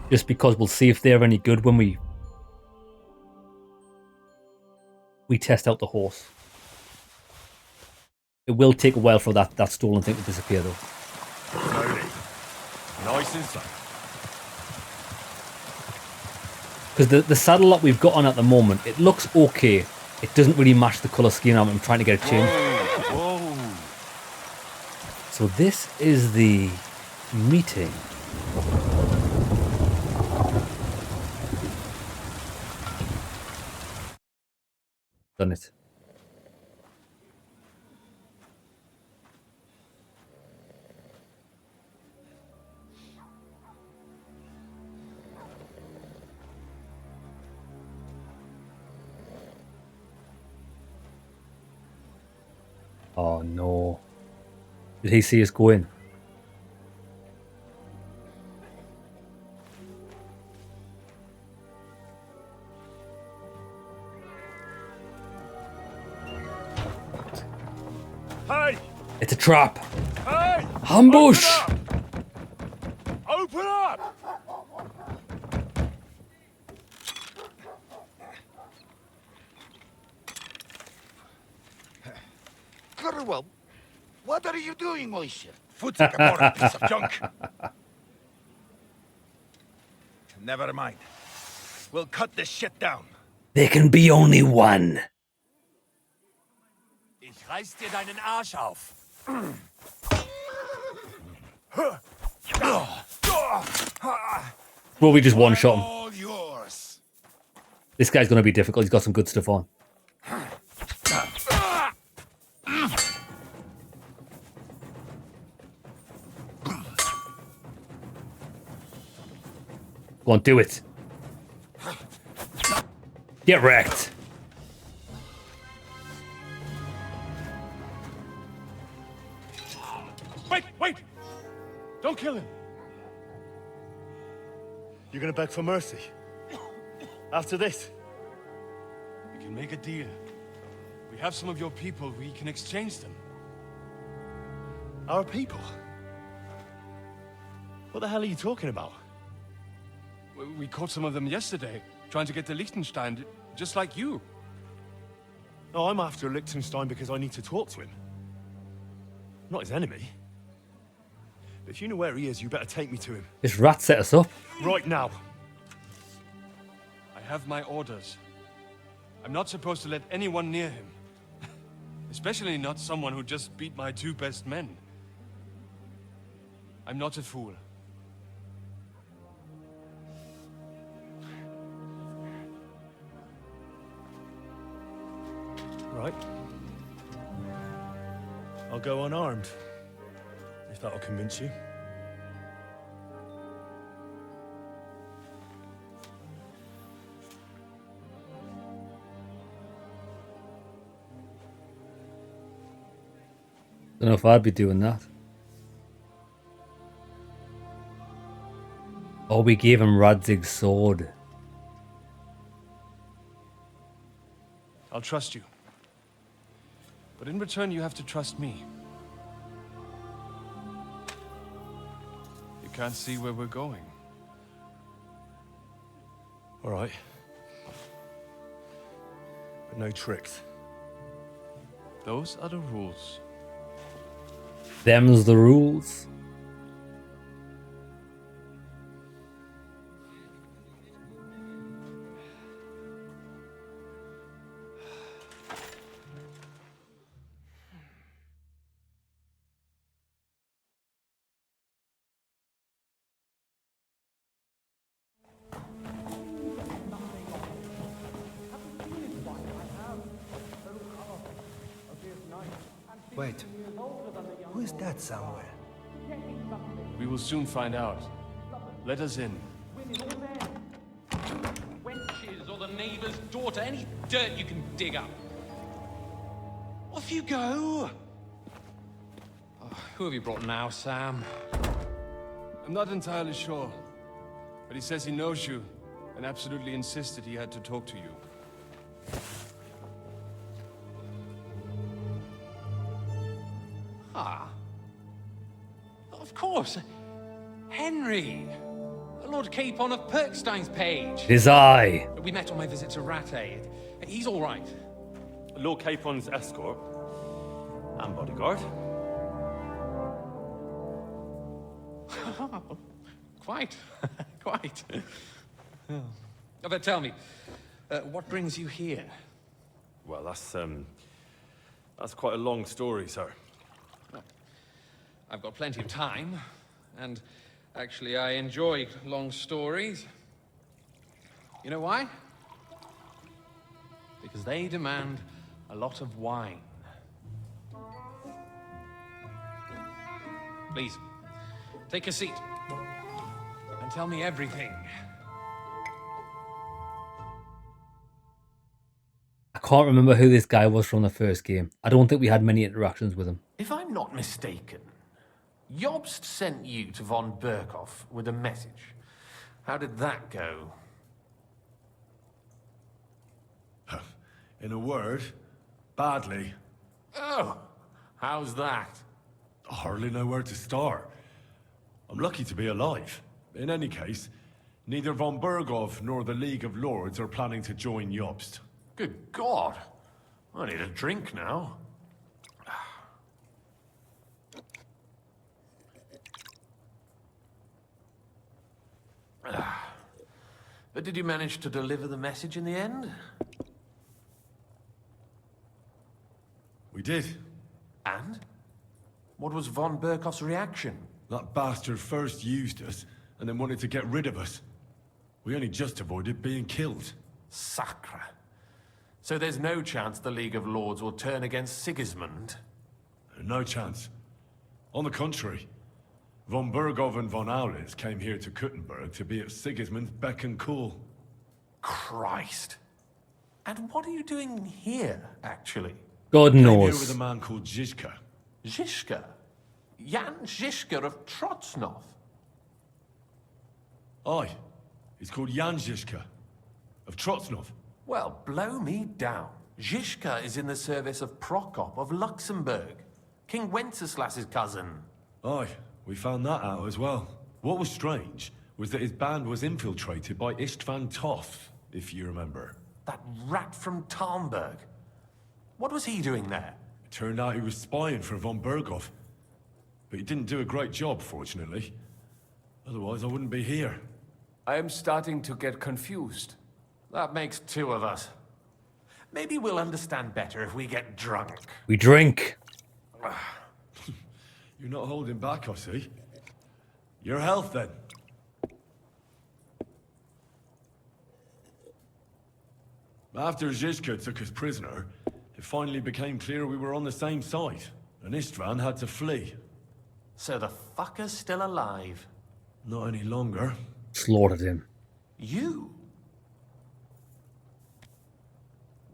Just because we'll see if they're any good when we test out the horse. It will take a while for that stolen thing to disappear, though. Slowly. Nice and slow. Because the saddle that we've got on at the moment, it looks okay. It doesn't really match the colour scheme I'm trying to get it changed. Whoa. So this is the meeting. Done it. Oh no. Did he see us go in? Hey! It's a trap! Hey! Ambush! Open up! Curwell, what are you doing, Moishe? Foot's like a boring piece of junk. Never mind. We'll cut this shit down. There can be only one. Ich reiß dir deinen Arsch auf. Will we just one-shot him? All yours. This guy's going to be difficult. He's got some good stuff on. Go on, do it. Get wrecked. Wait! Don't kill him. You're gonna beg for mercy? After this? We can make a deal. We have some of your people. We can exchange them. Our people? What the hell are you talking about? We caught some of them yesterday, trying to get to Liechtenstein, just like you. No, I'm after Liechtenstein because I need to talk to him. I'm not his enemy. But if you know where he is, you better take me to him. This rat set us up. Right now. I have my orders. I'm not supposed to let anyone near him. Especially not someone who just beat my two best men. I'm not a fool. Right. I'll go unarmed. If that'll convince you. Don't know if I'd be doing that. Oh, we gave him Radzig's sword. I'll trust you. But in return, you have to trust me. can't see where we're going. All right. But no tricks. Those are the rules. Them's the rules. Wait, who is that somewhere? We will soon find out. Let us in. Wenches or the neighbor's daughter, any dirt you can dig up. Off you go! Oh, who have you brought now, Sam? I'm not entirely sure, but he says he knows you and absolutely insisted he had to talk to you. Ah. Of course. Henry. Lord Capon of Perkstein's page. It is I. We met on my visit to Rattay. He's all right. Lord Capon's escort and bodyguard. Quite. Quite. Oh. But tell me, what brings you here? Well, that's quite a long story, sir. I've got plenty of time, and actually I enjoy long stories. You know why? Because they demand a lot of wine. Please, take a seat, and tell me everything. I can't remember who this guy was from the first game. I don't think we had many interactions with him. If I'm not mistaken, Jobst sent you to von Berkhoff with a message. How did that go? In a word, badly. Oh, how's that? I hardly know where to start. I'm lucky to be alive. In any case, neither von Berghoff nor the League of Lords are planning to join Jobst. Good God. I need a drink now. But did you manage to deliver the message in the end? We did. And? What was von Berkhoff's reaction? That bastard first used us, and then wanted to get rid of us. We only just avoided being killed. Sacre. So there's no chance the League of Lords will turn against Sigismund? No chance. On the contrary, von Berghoff and von Aulitz came here to Kuttenberg to be at Sigismund's beck and call. Christ. And what are you doing here, actually? God Came knows. here with a man called Zizka. Zizka? Jan Zizka of Trotznov? Aye. He's called Jan Zizka. Of Trotznov. Well, blow me down. Zizka is in the service of Prokop of Luxembourg, King Wenceslas's cousin. Aye, we found that out as well. What was strange was that his band was infiltrated by Istvan Toth, if you remember. That rat from Talmberg. What was he doing there? It turned out he was spying for von Berghoff. But he didn't do a great job, fortunately. Otherwise, I wouldn't be here. I am starting to get confused. That makes two of us. Maybe we'll understand better if we get drunk. We drink. You're not holding back, I see. Your health, then. After Zizka took us prisoner, it finally became clear we were on the same side, and Istvan had to flee. So the fucker's still alive? Not any longer. Slaughtered him. You?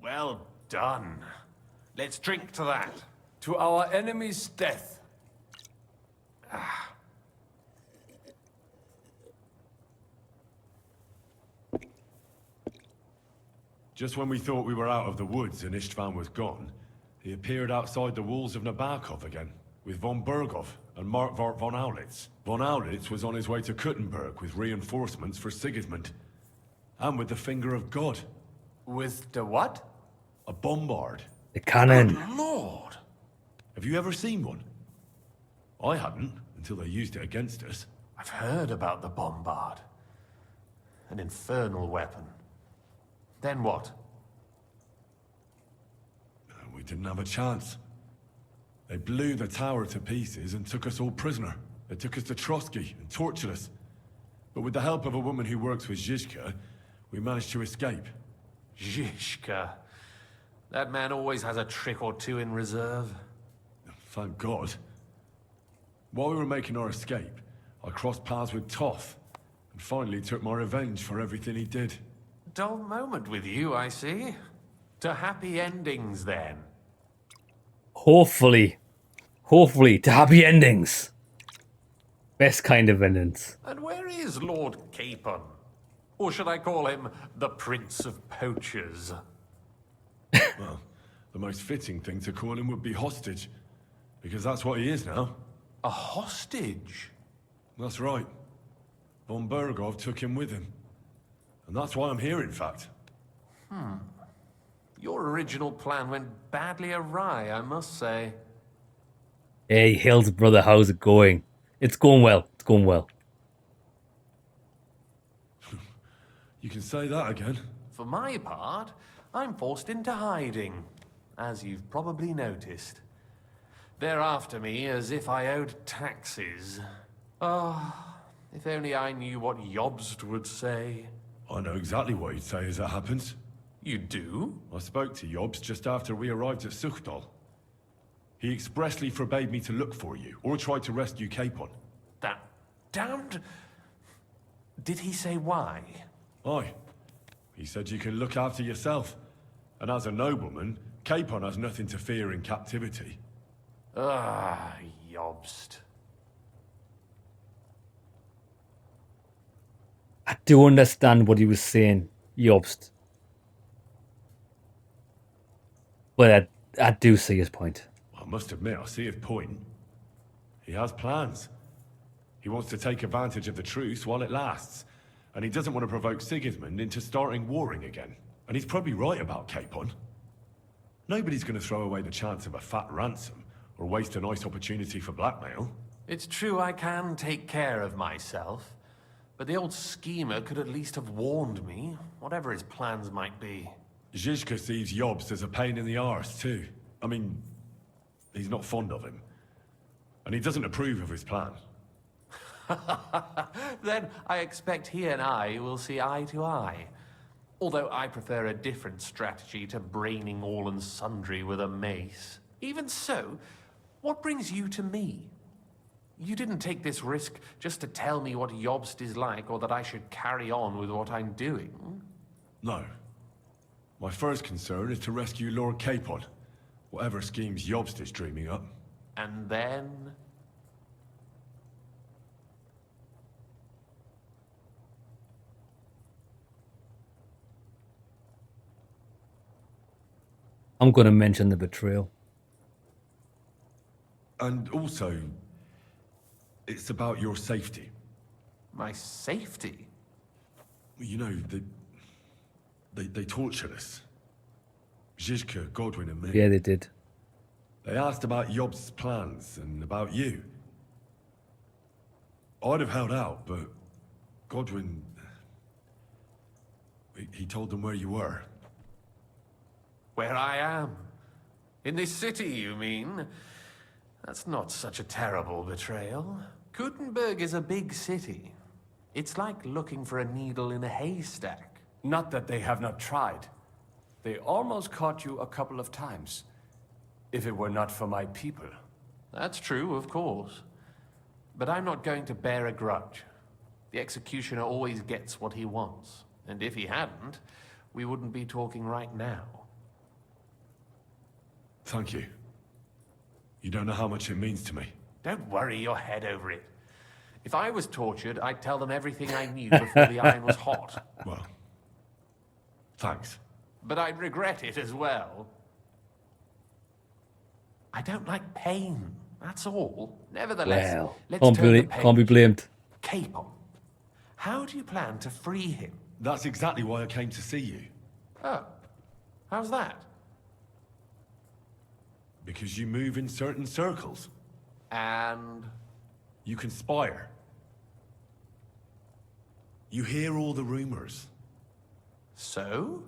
Well done. Let's drink to that. To our enemy's death. Just when we thought we were out of the woods and Istvan was gone, he appeared outside the walls of Nabokov again, with von Berghoff and Markvart von Aulitz. Von Aulitz was on his way to Kuttenberg with reinforcements for Sigismund. And with the finger of God. With the what? A bombard. The cannon. Good Lord! Have you ever seen one? I hadn't, until they used it against us. I've heard about the bombard. An infernal weapon. Then what? We didn't have a chance. They blew the tower to pieces and took us all prisoner. They took us to Trotsky and tortured us. But with the help of a woman who works with Zizka, we managed to escape. Zizka. That man always has a trick or two in reserve. Thank God. While we were making our escape, I crossed paths with Toth, and finally took my revenge for everything he did. Dull moment with you, I see. To happy endings, then. Hopefully. Hopefully, to happy endings. Best kind of endings. And where is Lord Capon? Or should I call him the Prince of Poachers? Well, the most fitting thing to call him would be hostage, because that's what he is now. A hostage? That's right. Von Bergov took him with him. And that's why I'm here, in fact. Your original plan went badly awry, I must say. Hey, Hill's brother, how's it going? It's going well. It's going well. You can say that again. For my part, I'm forced into hiding, as you've probably noticed. They're after me as if I owed taxes. Oh, if only I knew what Jobst would say. I know exactly what he'd say as it happens. You do? I spoke to Jobst just after we arrived at Suchdal. He expressly forbade me to look for you, or try to rescue Capon. That damned... Did he say why? Aye. He said you can look after yourself. And as a nobleman, Capon has nothing to fear in captivity. Ah, Jobst. I do understand what he was saying, Jobst. But I do see his point. I must admit, I see his point. He has plans. He wants to take advantage of the truce while it lasts. And he doesn't want to provoke Sigismund into starting warring again. And he's probably right about Capon. Nobody's going to throw away the chance of a fat ransom, or waste a nice opportunity for blackmail. It's true I can take care of myself. But the old schemer could at least have warned me, whatever his plans might be. Zizka sees Jobst as a pain in the arse, too. I mean, he's not fond of him. And he doesn't approve of his plan. Then I expect he and I will see eye to eye. Although I prefer a different strategy to braining all and sundry with a mace. Even so, what brings you to me? You didn't take this risk just to tell me what Jobst is like, or that I should carry on with what I'm doing. No. My first concern is to rescue Lord Capon, whatever schemes Jobst is dreaming up. And then... I'm going to mention the betrayal. And also, it's about your safety. My safety? You know, they tortured us. Zizka, Godwin and me. Yeah, they did. They asked about Jobst's plans and about you. I'd have held out, but Godwin... He told them where you were. Where I am? In this city, you mean? That's not such a terrible betrayal. Kuttenberg is a big city. It's like looking for a needle in a haystack. Not that they have not tried. They almost caught you a couple of times. If it were not for my people. That's true, of course. But I'm not going to bear a grudge. The executioner always gets what he wants. And if he hadn't, we wouldn't be talking right now. Thank you. You don't know how much it means to me. Don't worry your head over it. If I was tortured, I'd tell them everything I knew before the iron was hot. Well, thanks. But I'd regret it as well. I don't like pain. That's all. Nevertheless, Well, let's can't turn the be, page. can't be blamed. Capon. How do you plan to free him? That's exactly why I came to see you. Oh, how's that? Because you move in certain circles. And? You conspire. You hear all the rumors. So?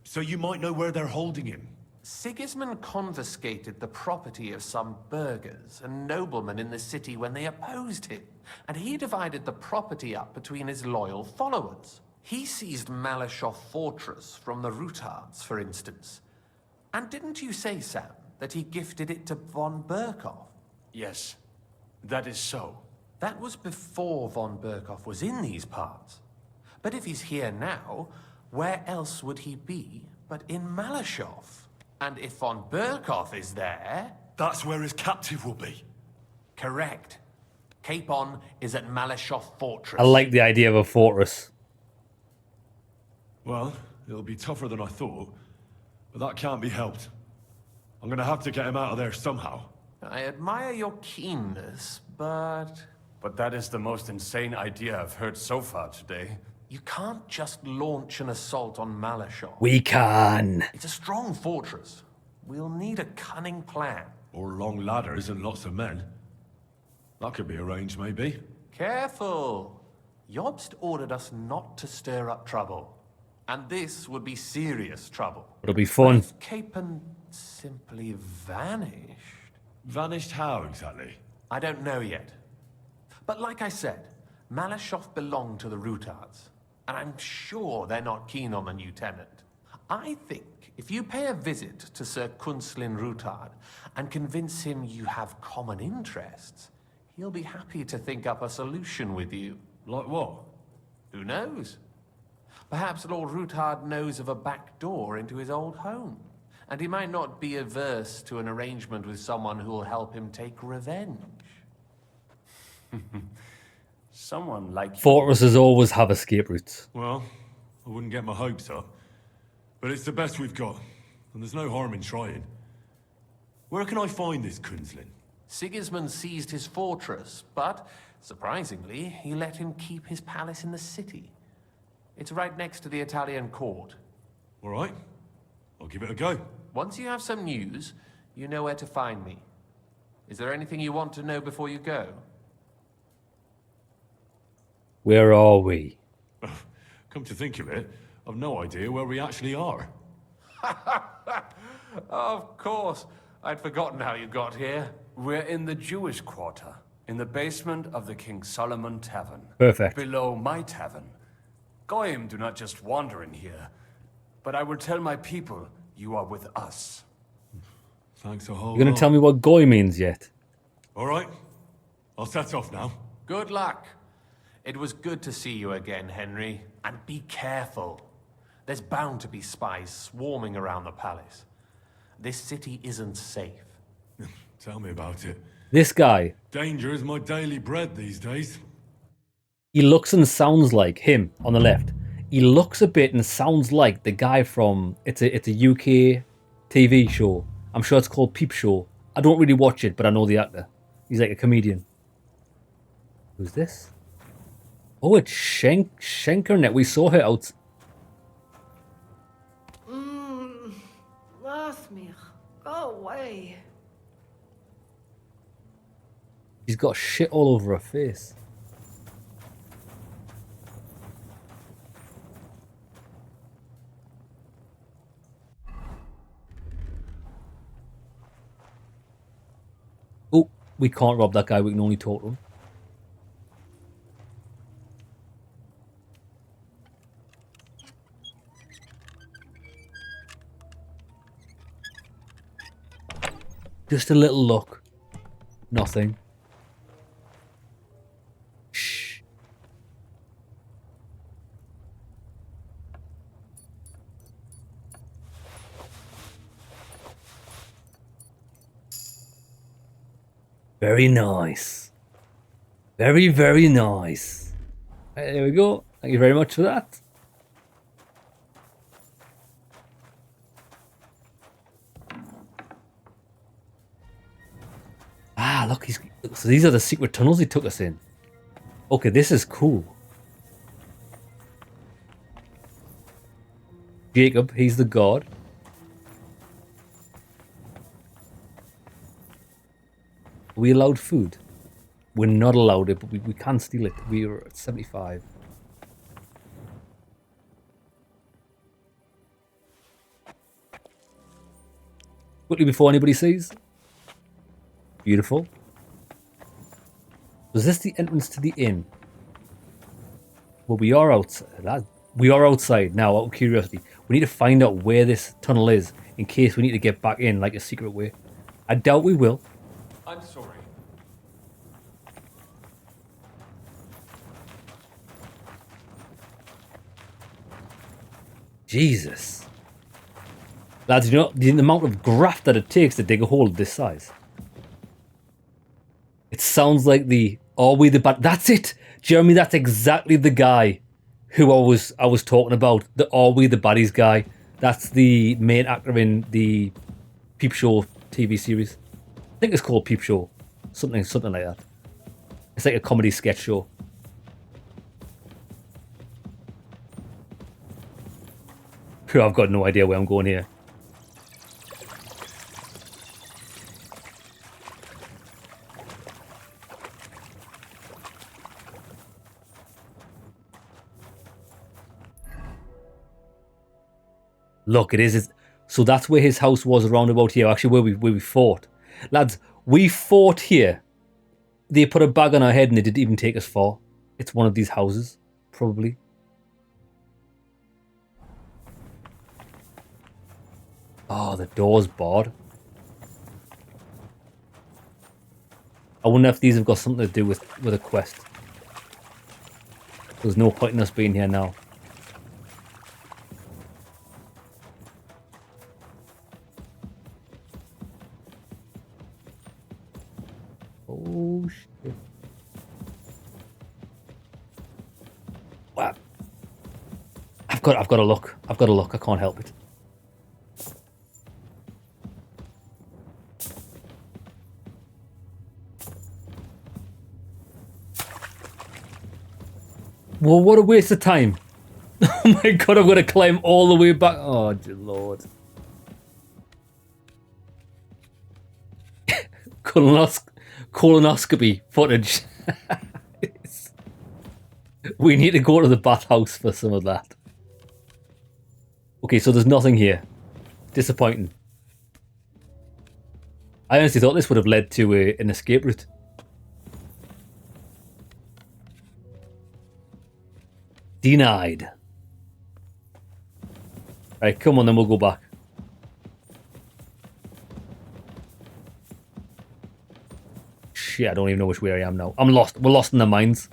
So you might know where they're holding him. Sigismund confiscated the property of some burghers and noblemen in the city when they opposed him, and he divided the property up between his loyal followers. He seized Malashov Fortress from the Rutards, for instance. And didn't you say, Sam, that he gifted it to von Berkhoff? Yes, that is so. That was before von Berkhoff was in these parts. But if he's here now, where else would he be but in Malashov? And if von Berkhoff is there... That's where his captive will be. Correct. Capon is at Malashov Fortress. I like the idea of a fortress. Well, it'll be tougher than I thought, but that can't be helped. I'm gonna have to get him out of there somehow. I admire your keenness, but... But that is the most insane idea I've heard so far today. You can't just launch an assault on Malashov. We can. It's a strong fortress. We'll need a cunning plan. Or long ladders and lots of men. That could be arranged, maybe. Careful! Jobst ordered us not to stir up trouble. And this would be serious trouble. It'll be fun. If Capon simply vanished... Vanished how, exactly? I don't know yet. But like I said, Malashov belonged to the Rutards. And I'm sure they're not keen on the new tenant. I think if you pay a visit to Sir Kunslin Rutard and convince him you have common interests, he'll be happy to think up a solution with you. Like what? Who knows? Perhaps Lord Rutard knows of a back door into his old home. And he might not be averse to an arrangement with someone who'll help him take revenge. Someone like Fortresses always have escape routes. Well, I wouldn't get my hopes up. But it's the best we've got, and there's no harm in trying. Where can I find this Kunslin? Sigismund seized his fortress, but, surprisingly, he let him keep his palace in the city. It's right next to the Italian court. All right. I'll give it a go. Once you have some news, you know where to find me. Is there anything you want to know before you go? Where are we? Come to think of it, I've no idea where we actually are. Of course. I'd forgotten how you got here. We're in the Jewish quarter, in the basement of the King Solomon Tavern. Perfect. Below my tavern. Goyim do not just wander in here, but I will tell my people you are with us. Thanks a whole You're going lot. to tell me what goy means yet? All right. I'll set off now. Good luck. It was good to see you again, Henry. And be careful. There's bound to be spies swarming around the palace. This city isn't safe. Tell me about it. This guy, Danger is my daily bread these days. he looks and sounds like him on the left. He looks a bit and sounds like the guy from it's a UK TV show. I'm sure it's called Peep Show. I don't really watch it, but I know the actor. He's like a comedian. Who's this? Oh, it's Schenkernet. We saw her out. Lass mich. Go away. She's got shit all over her face. Oh, we can't rob that guy. We can only talk to him. Just a little look. Nothing. Shh. Very nice. Very, very nice. Right, there we go. Thank you very much for that. Ah, look, so these are the secret tunnels he took us in. Okay, this is cool. Jacob, he's the god. Are we allowed food? We're not allowed it, but we can steal it. We are at 75. Quickly before anybody sees. Beautiful. Was this the entrance to the inn? Well, we are outside. We are outside now, out of curiosity. We need to find out where this tunnel is in case we need to get back in like a secret way. I doubt we will. I'm sorry. Jesus. Lads, you know the amount of graft that it takes to dig a hole of this size? It sounds like the Are We the Bad... That's it! Jeremy, that's exactly the guy who I was talking about. The Are We the Baddies guy. That's the main actor in the Peep Show TV series. I think it's called Peep Show. Something like that. It's like a comedy sketch show. I've got no idea where I'm going here. Look, it is. So that's where his house was, around about here. Actually, where we fought. Lads, we fought here. They put a bag on our head and they didn't even take us far. It's one of these houses, probably. Oh, the door's barred. I wonder if these have got something to do with a quest. There's no point in us being here now. Oh shit. Wow. I've got to look. I've got to look. I can't help it. Well, what a waste of time. Oh my god, I'm going to climb all the way back. Oh, dear lord. Colonoscopy footage. We need to go to the bathhouse for some of that. Okay, so there's nothing here. Disappointing. I honestly thought this would have led to an escape route. Denied. Right, come on, then we'll go back. Shit, I don't even know which way I am now. I'm lost. We're lost in the mines.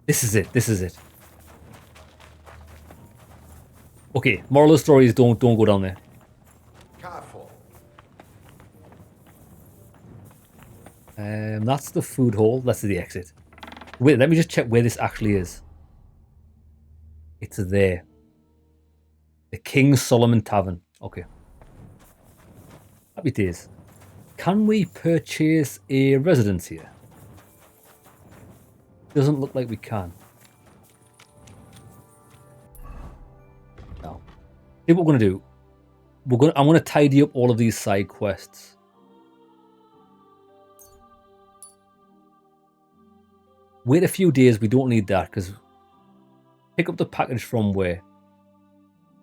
This is it. This is it. Okay, moral of the story is don't go down there. Careful. That's the food hall. That's the exit. Wait, let me just check where this actually is. It's there. The King Solomon Tavern. Okay. Happy days. Can we purchase a residence here? Doesn't look like we can. No. Here's what we're gonna do. I'm gonna tidy up all of these side quests. Wait a few days. We don't need that because pick up the package from where?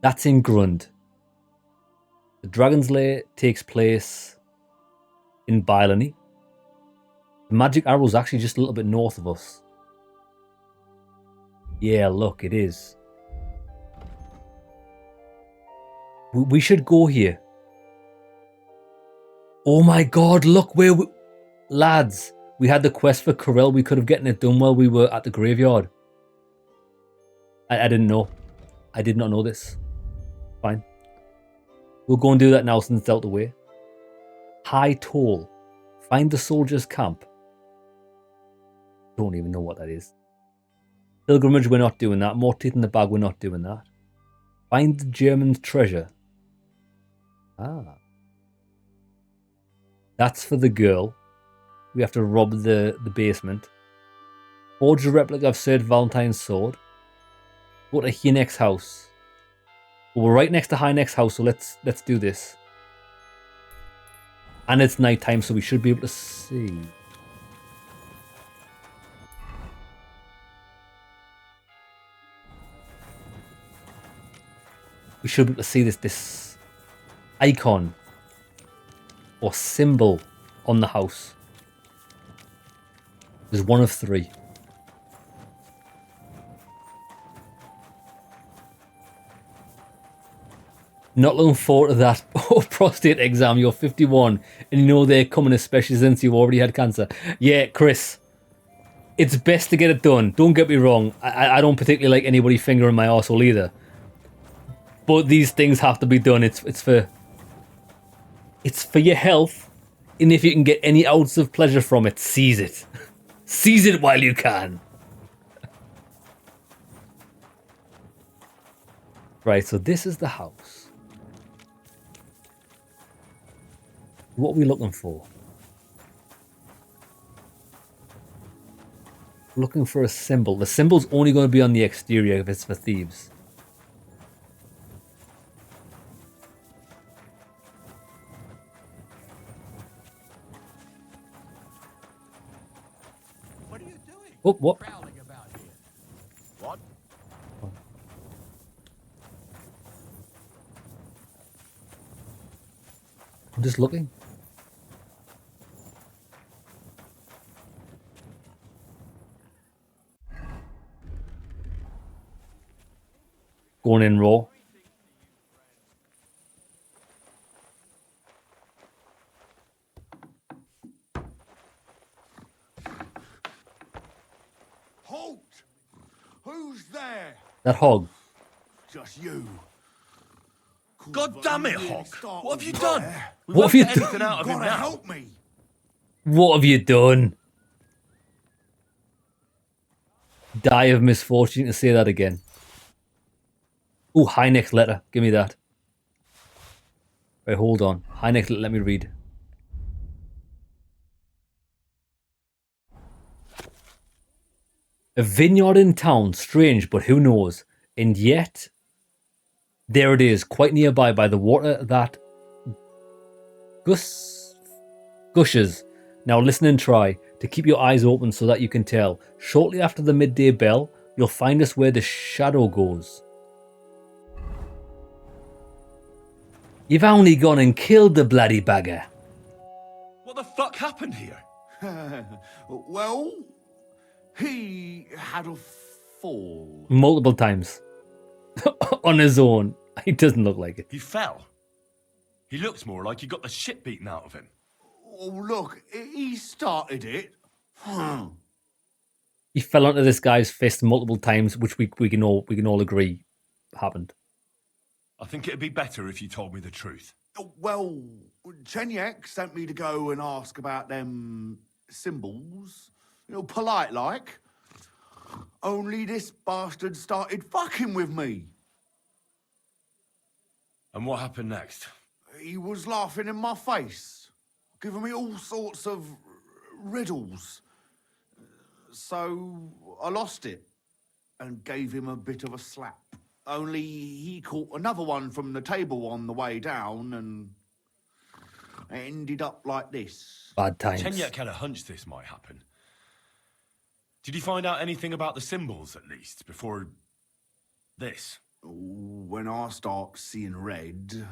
That's in Grund. The Dragon's Lair takes place in Bylany. The Magic Arrow's actually just a little bit north of us. Yeah, look, it is. We should go here. Oh my god, look where we... Lads, we had the quest for Corel. We could have gotten it done while we were at the graveyard. I didn't know. I did not know this. Fine. We'll go and do that now since it's out the way. High Toll. Find the soldiers' camp. Don't even know what that is. Pilgrimage, we're not doing that. More teeth in the bag, we're not doing that. Find the German treasure. Ah. That's for the girl. We have to rob the basement. Forge a replica of Sir Valentine's sword. Go to Hynek's house. Well, we're right next to Hynek's house, so let's do this. And it's nighttime, so we should be able to see. We should be able to see this icon or symbol on the house. There's one of 3. Not looking forward to that prostate exam. You're 51 and you know they're coming, especially since you've already had cancer. Yeah, Chris, it's best to get it done. Don't get me wrong. I don't particularly like anybody fingering my arsehole either. But these things have to be done. It's for your health. And if you can get any ounce of pleasure from it, seize it. Seize it while you can. Right, so this is the house. What are we looking for? Looking for a symbol. The symbol's only going to be on the exterior if it's for thieves. What are you doing? Oh, what? Prowling about here. What? I'm just looking. Going in raw. Halt! Who's there? That hog. Just you. God damn it, Hawk! What have you done? We What won't have you get done? anything out of him Gotta now. help me. What have you done? Die of misfortune to say that again. Oh, Hynek's letter. Give me that. Right, hold on. Hynek's letter, let me read. A vineyard in town. Strange, but who knows? And yet, there it is, quite nearby by the water that gushes. Now listen and try to keep your eyes open so that you can tell. Shortly after the midday bell, you'll find us where the shadow goes. You've only gone and killed the bloody bagger. What the fuck happened here? Well, he had a fall. Multiple times. On his own. He doesn't look like it. He fell. He looks more like he got the shit beaten out of him. Oh, look, he started it. He fell onto this guy's fist multiple times, which we can all agree happened. I think it'd be better if you told me the truth. Well, Chenyek sent me to go and ask about them symbols. You know, polite like. Only this bastard started fucking with me. And what happened next? He was laughing in my face, giving me all sorts of riddles. So I lost it and gave him a bit of a slap. Only he caught another one from the table on the way down and it ended up like this. Bad times. Chenyek had a hunch this might happen. Did you find out anything about the symbols, at least, before this? When I start seeing red,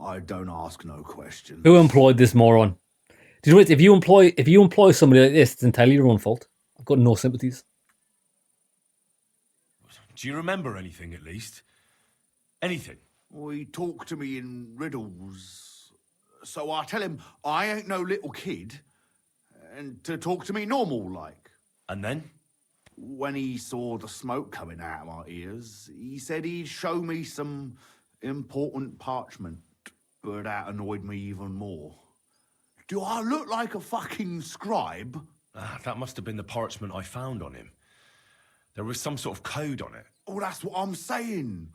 I don't ask no questions. Who employed this moron? Do you know what? If you employ somebody like this, it's entirely your own fault. I've got no sympathies. Do you remember anything, at least? Anything? Well, he talked to me in riddles. So I tell him I ain't no little kid and to talk to me normal like. And then? When he saw the smoke coming out of my ears, he said he'd show me some important parchment, but that annoyed me even more. Do I look like a fucking scribe? Ah, that must have been the parchment I found on him. There was some sort of code on it. Oh, that's what I'm saying.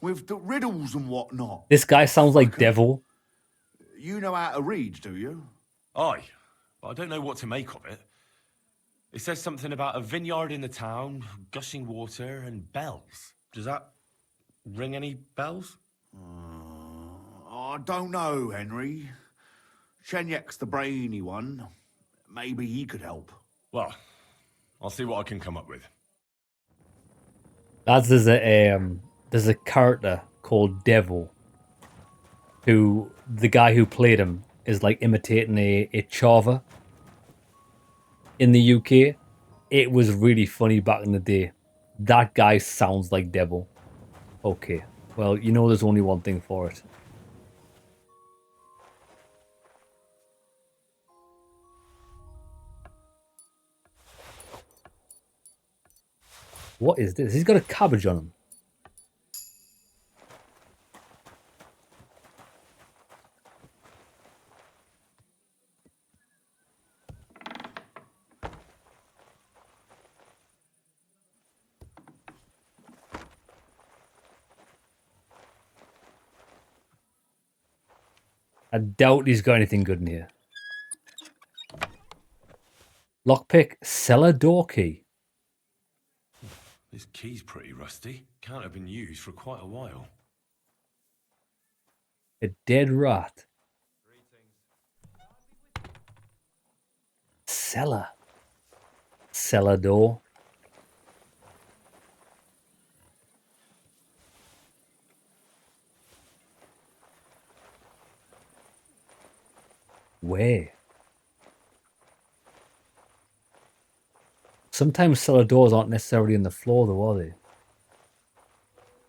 With the riddles and whatnot. This guy sounds like Devil. You know how to read, do you? Aye, but I don't know what to make of it. It says something about a vineyard in the town, gushing water, and bells. Does that ring any bells? I don't know, Henry. Chenyak's the brainy one. Maybe he could help. Well, I'll see what I can come up with. Lads, there's a character called Devil, who the guy who played him is like imitating a Chava in the UK. It was really funny back in the day. That guy sounds like Devil. Okay, well, you know there's only one thing for it. What is this? He's got a cabbage on him. I doubt he's got anything good in here. Lockpick, cellar door key. This key's pretty rusty. Can't have been used for quite a while. A dead rat. Cellar. Cellar door. Where? Sometimes cellar doors aren't necessarily in the floor though, are they?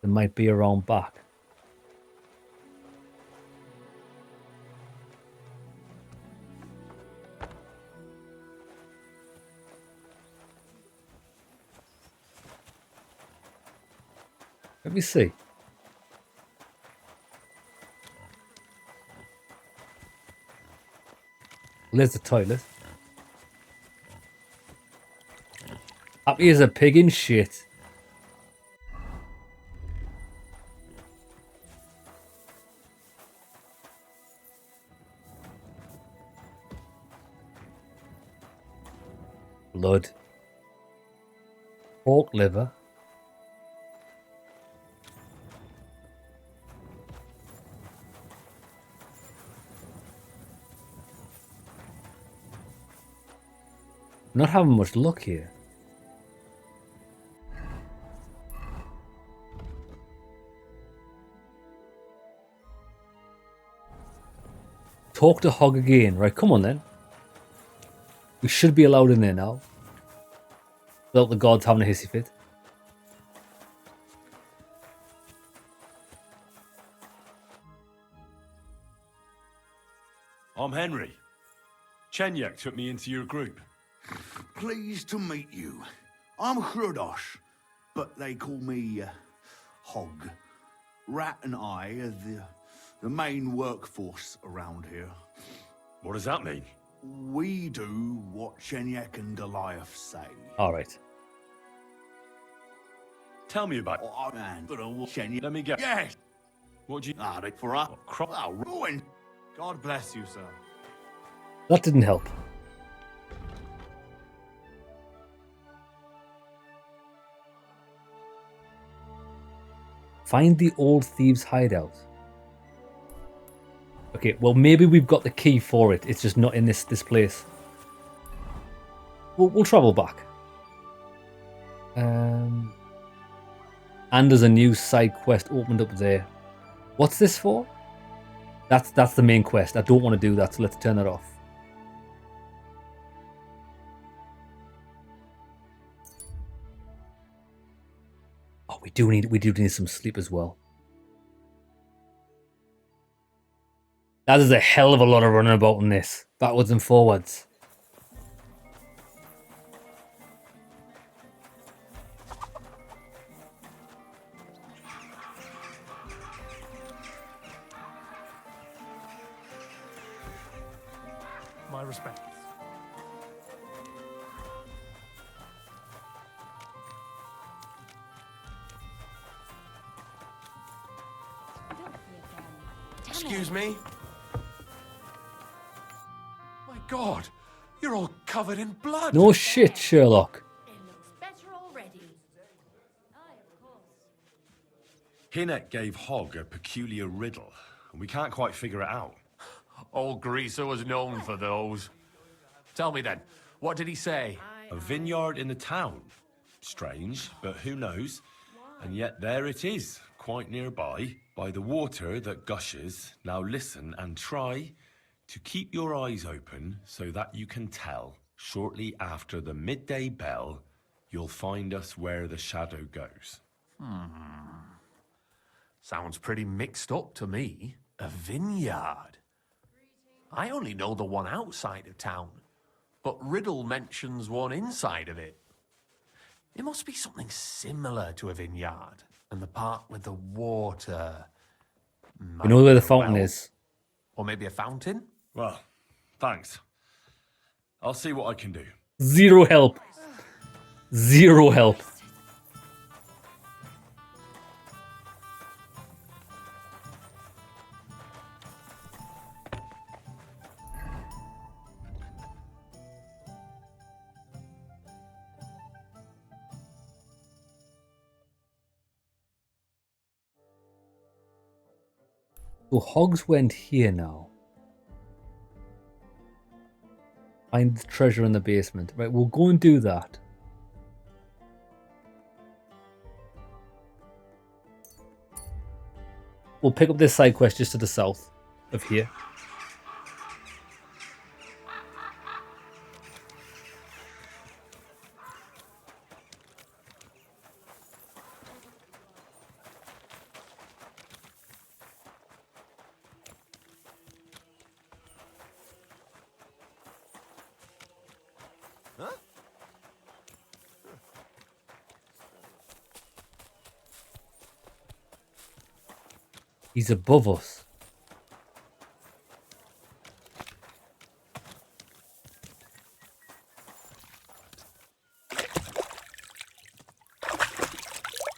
They might be around back. Let me see. There's the toilet. Happy as a pig in shit. Blood. Pork liver. Not having much luck here. Talk to Hog again. Right, come on then. We should be allowed in there now. Without the gods having a hissy fit. I'm Henry. Chenyak took me into your group. Pleased to meet you. I'm Hrudosh, but they call me Hog. Rat and I are the main workforce around here. What does that mean? We do what Chenyak and Goliath say. All right. Tell me about it. Oh, man. Chenyak. Let me guess. Yes. What do you... For us. Oh, ruin. God bless you, sir. That didn't help. Find the old thieves' hideout. Okay, well maybe we've got the key for it. It's just not in this place. We'll travel back. And there's a new side quest opened up there. What's this for? That's the main quest. I don't want to do that, so let's turn it off. Oh, we do need some sleep as well. That is a hell of a lot of running about in this, backwards and forwards. My respects. Excuse me? My God, you're all covered in blood. No shit, Sherlock. Better already. Hinnet gave Hogg a peculiar riddle, and we can't quite figure it out. Old Greaser was known for those. Tell me then, what did he say? A vineyard in the town. Strange, but who knows? And yet there it is, quite nearby, by the water that gushes. Now listen and try to keep your eyes open so that you can tell. Shortly after the midday bell, you'll find us where the shadow goes. Sounds pretty mixed up to me. A vineyard. I only know the one outside of town, but Riddle mentions one inside of it. It must be something similar to a vineyard, and the part with the water. You know where the fountain is. Or maybe a fountain? Well, thanks. I'll see what I can do. Zero help. Zero help. So Hogs went here now. Find the treasure in the basement. Right, we'll go and do that. We'll pick up this side quest just to the south of here. He's above us.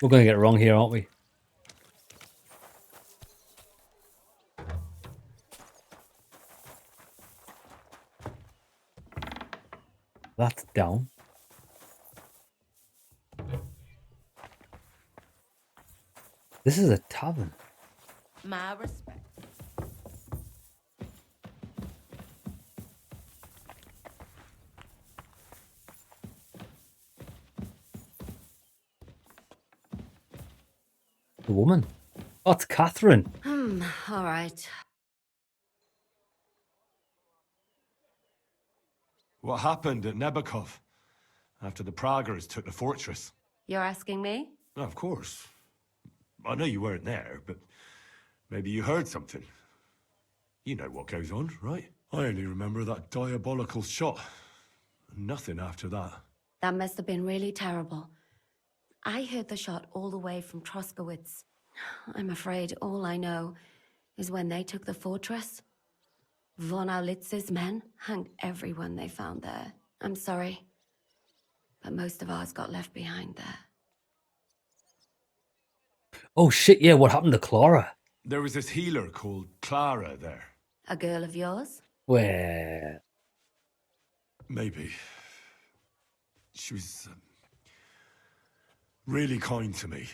We're going to get it wrong here, aren't we? That's down. This is a tavern. My respect. The woman. Oh, it's Catherine. All right. What happened at Nebakov after the Praguers took the fortress? You're asking me? No, of course. I know you weren't there, but maybe you heard something. You know what goes on, right? I only remember that diabolical shot. Nothing after that. That must have been really terrible. I heard the shot all the way from Troskowitz. I'm afraid all I know is when they took the fortress, von Aulitz's men hanged everyone they found there. I'm sorry, but most of ours got left behind there. Oh shit, yeah, what happened to Clara? There was this healer called Clara there. A girl of yours? Where? Maybe. She was really kind to me.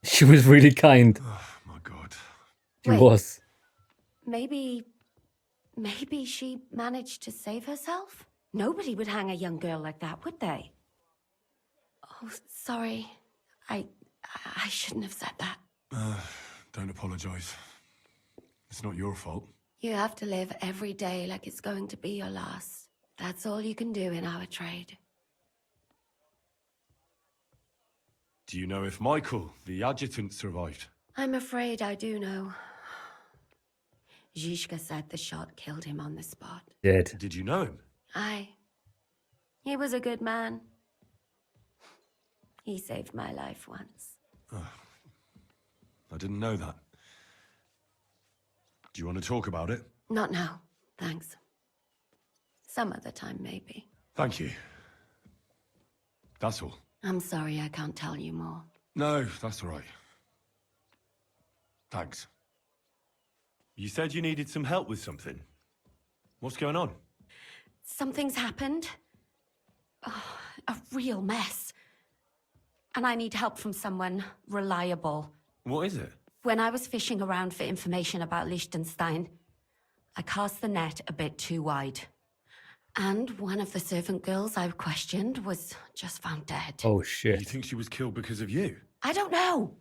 She was really kind. Oh my God. She Wait. was. Maybe she managed to save herself? Nobody would hang a young girl like that, would they? Oh, sorry. I shouldn't have said that. Don't apologize. It's not your fault. You have to live every day like it's going to be your last. That's all you can do in our trade. Do you know if Michael, the adjutant, survived? I'm afraid I do know. Zhishka said the shot killed him on the spot. Dead. Did you know him? Aye. He was a good man. He saved my life once. I didn't know that. Do you want to talk about it? Not now, thanks. Some other time, maybe. Thank you. That's all. I'm sorry I can't tell you more. No, that's all right. Thanks. You said you needed some help with something. What's going on? Something's happened. Oh, a real mess. And I need help from someone reliable. What is it? When I was fishing around for information about Liechtenstein, I cast the net a bit too wide. And one of the servant girls I questioned was just found dead. Oh, shit. You think she was killed because of you? I don't know.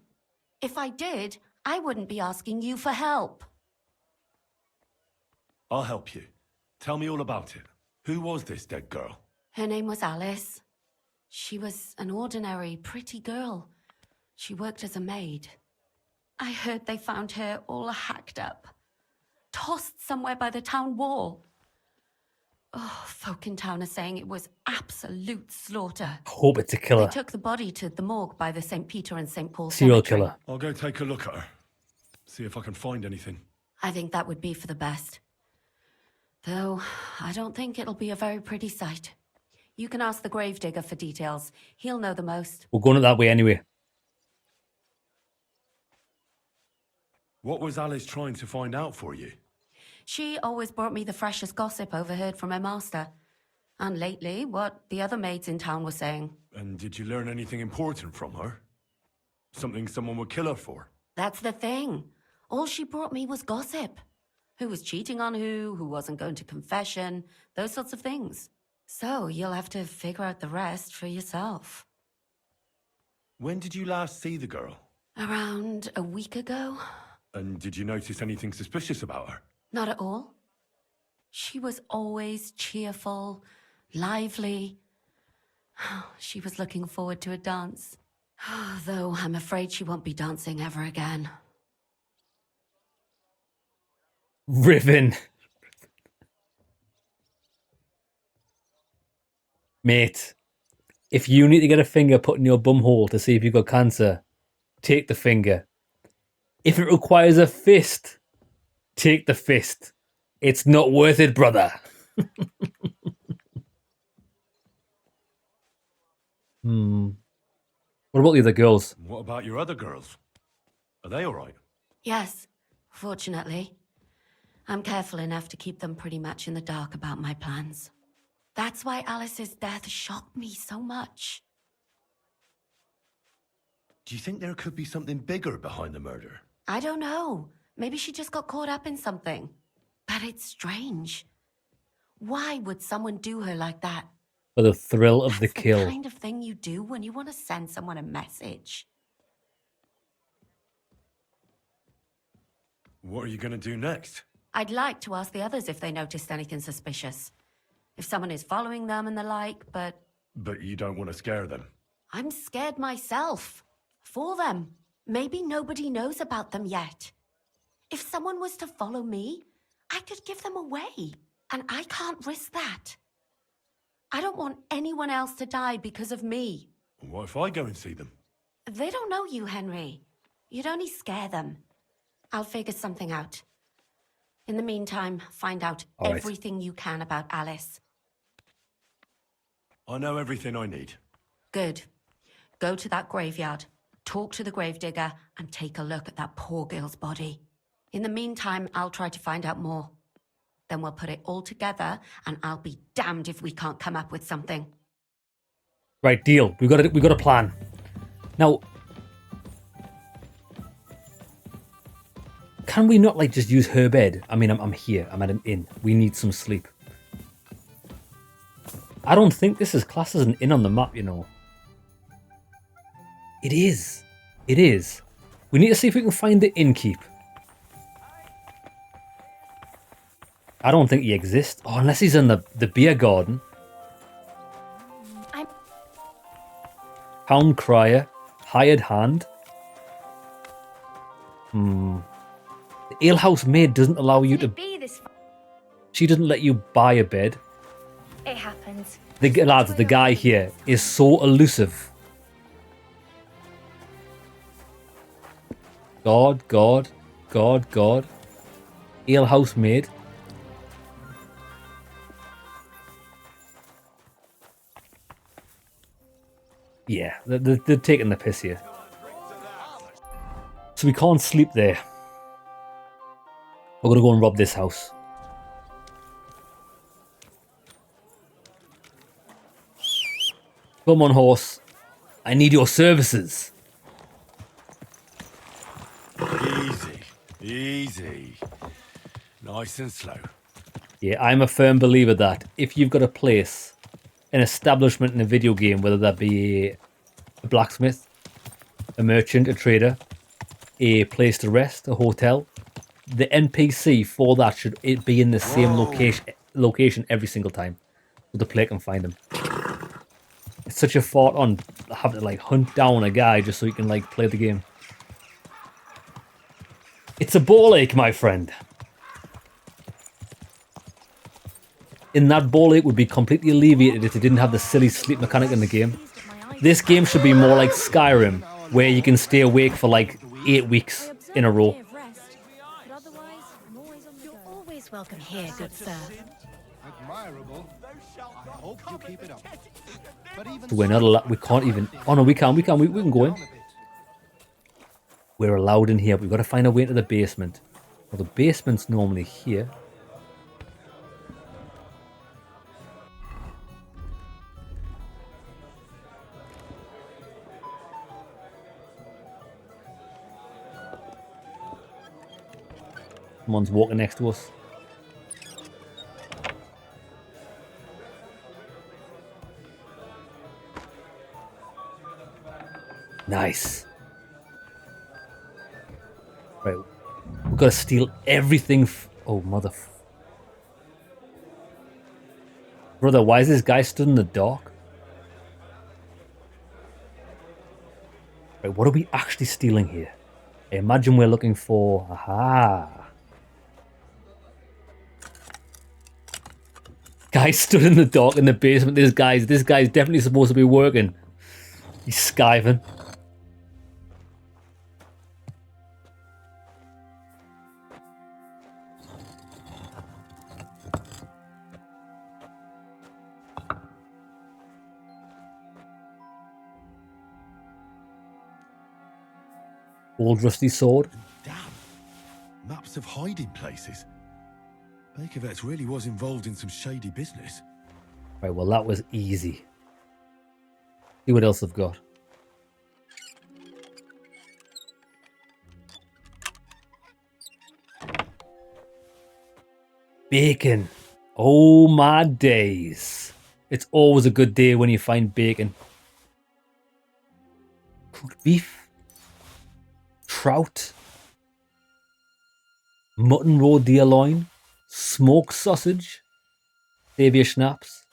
If I did, I wouldn't be asking you for help. I'll help you. Tell me all about it. Who was this dead girl? Her name was Alice. She was an ordinary, pretty girl. She worked as a maid. I heard they found her all hacked up, tossed somewhere by the town wall. Oh, folk in town are saying it was absolute slaughter. Hope it's a killer. They took the body to the morgue by the St. Peter and St. Paul Serial cemetery. killer. I'll go take a look at her. See if I can find anything. I think that would be for the best. Though, I don't think it'll be a very pretty sight. You can ask the gravedigger for details. He'll know the most. We're going it that way anyway. What was Alice trying to find out for you? She always brought me the freshest gossip overheard from her master. And lately, what the other maids in town were saying. And did you learn anything important from her? Something someone would kill her for? That's the thing. All she brought me was gossip. Who was cheating on who wasn't going to confession, those sorts of things. So you'll have to figure out the rest for yourself. When did you last see the girl? Around a week ago? And did you notice anything suspicious about her? Not at all. She was always cheerful, lively. She was looking forward to a dance. Though I'm afraid she won't be dancing ever again. Riven. Mate, if you need to get a finger put in your bum hole to see if you've got cancer, take the finger. If it requires a fist, take the fist. It's not worth it, brother. What about the other girls? What about your other girls? Are they all right? Yes, fortunately. I'm careful enough to keep them pretty much in the dark about my plans. That's why Alice's death shocked me so much. Do you think there could be something bigger behind the murder? I don't know. Maybe she just got caught up in something. But it's strange. Why would someone do her like that? For the thrill of the That's kill. the kind of thing you do when you want to send someone a message. What are you going to do next? I'd like to ask the others if they noticed anything suspicious. If someone is following them and the like, but... But you don't want to scare them. I'm scared myself. For them. Maybe nobody knows about them yet. If someone was to follow me, I could give them away. And I can't risk that. I don't want anyone else to die because of me. What if I go and see them? They don't know you, Henry. You'd only scare them. I'll figure something out. In the meantime, find out All right. everything you can about Alice. I know everything I need. Good. Go to that graveyard, talk to the gravedigger, and take a look at that poor girl's body. In the meantime, I'll try to find out more. Then we'll put it all together, and I'll be damned if we can't come up with something. Right, deal. We got a plan. Now, can we not like just use her bed? I mean, I'm here. I'm at an inn. We need some sleep. I don't think this is classed as an inn on the map, you know. It is. It is. We need to see if we can find the innkeep. I don't think he exists. Oh, unless he's in the beer garden. Hound crier. Hired hand. The alehouse maid doesn't allow you to... She doesn't let you buy a bed. It happens. Lads, the guy here is so elusive. God. Alehouse maid. Yeah, they're taking the piss here. So we can't sleep there. We're gonna go and rob this house. Come on, horse. I need your services. Easy. Easy. Nice and slow. Yeah, I'm a firm believer that if you've got a place, an establishment in a video game, whether that be a blacksmith, a merchant, a trader, a place to rest, a hotel, the NPC for that should it be in the same location every single time, so the player can find them. It's such a fart on having to like hunt down a guy just so you can like play the game. It's a ball ache, my friend. And that ball ache would be completely alleviated if it didn't have the silly sleep mechanic in the game. This game should be more like Skyrim, where you can stay awake for like 8 weeks in a row. You're always welcome here, good sir. Admirable. I hope you keep it up. But even So we're not allowed. We can't even. Oh no, we can. We can go in. We're allowed in here. We've got to find a way into the basement. Well, the basement's normally here. Someone's walking next to us. Nice. Right. We've got to steal everything. Oh, mother. Brother, why is this guy stood in the dock? Right, what are we actually stealing here? I imagine we're looking for... Aha. Guy stood in the dock in the basement. This guy's definitely supposed to be working. He's skiving. Old rusty sword. Damn. Maps of hiding places. Bakervet's really was involved in some shady business. Right, well that was easy. See what else I've got. Bacon. Oh my days. It's always a good day when you find bacon. Cooked beef. Trout. Mutton raw deer loin. Smoked sausage. Saviour schnapps.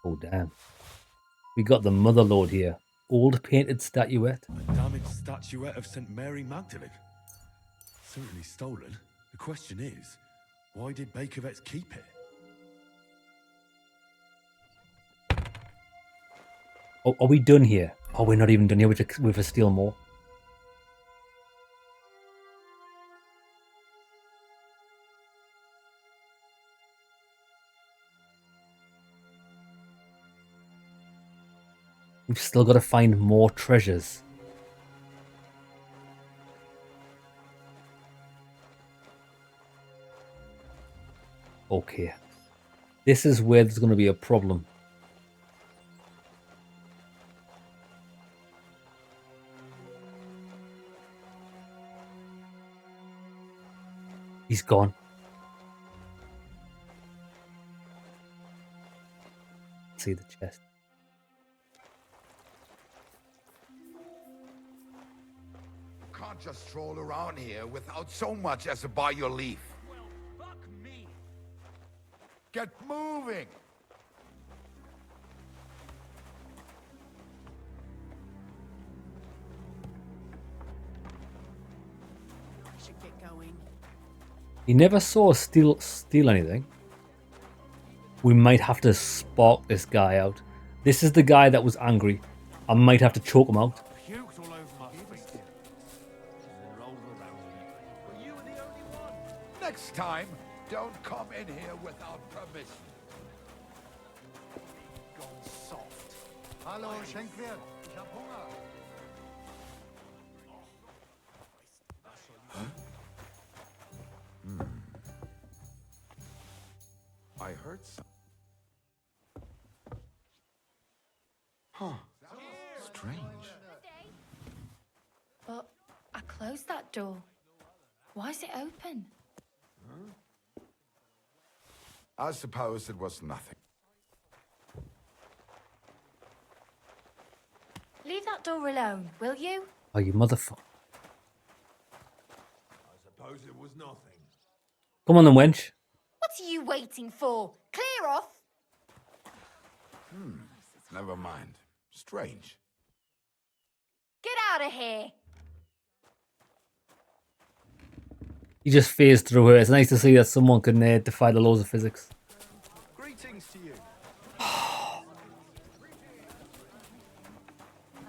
Oh damn. We got the motherlode here. Old painted statuette. A damaged statuette of St. Mary Magdalene. Certainly stolen. The question is, why did Bakervet's keep it? Oh, are we done here? Oh, we're not even done here. We have to steal more. We've still got to find more treasures. Okay. This is where there's going to be a problem. He's gone. See the chest. You can't just stroll around here without so much as a by your leaf. Well, fuck me. Get moving! I should get going. He never saw us steal anything. We might have to spark this guy out. This is the guy that was angry. I might have to choke him out. Puked all over my face. And rolled around me. Were you the only one? Next time, don't come in here without permission. Gone soft. Hallo, Schenkwert. Ich hab Hunger. Huh. Strange. But I closed that door. Why is it open? I suppose it was nothing. Leave that door alone, will you? Oh, you motherfucker. I suppose it was nothing. Come on then, wench. What are you waiting for? Clear off! Never mind. Strange. Get out of here! You just phased through her. It's nice to see that someone can defy the laws of physics. Greetings to you. I'd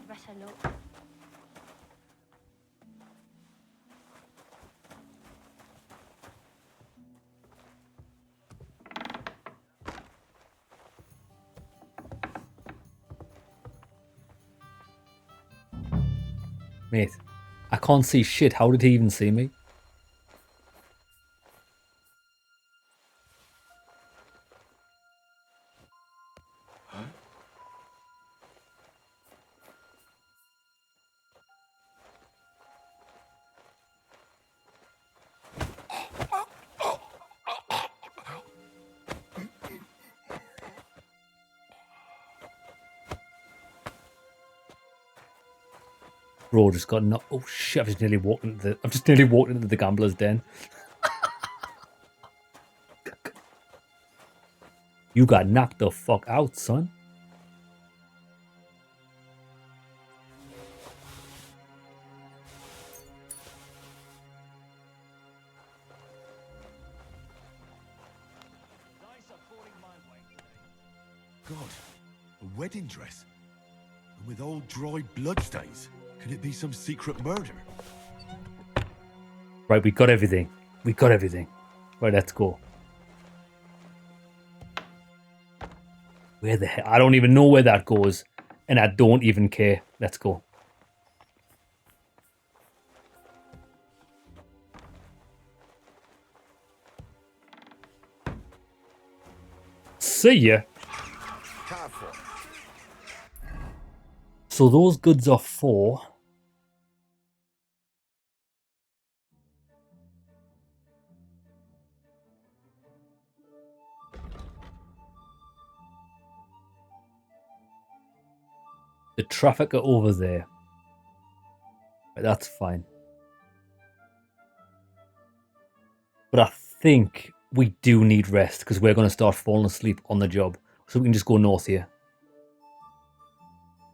better look. Mate, I can't see shit. How did he even see me? Bro just got knocked. Oh shit! I've just nearly walked into the gambler's den. You got knocked the fuck out, son. God, a wedding dress? And with old dry bloodstains? Could it be some secret murder? Right, we got everything. We got everything. Right, let's go. Where the hell? I don't even know where that goes. And I don't even care. Let's go. See ya. Careful. So those goods are 4. The trafficker over there. But that's fine. But I think we do need rest because we're going to start falling asleep on the job. So we can just go north here.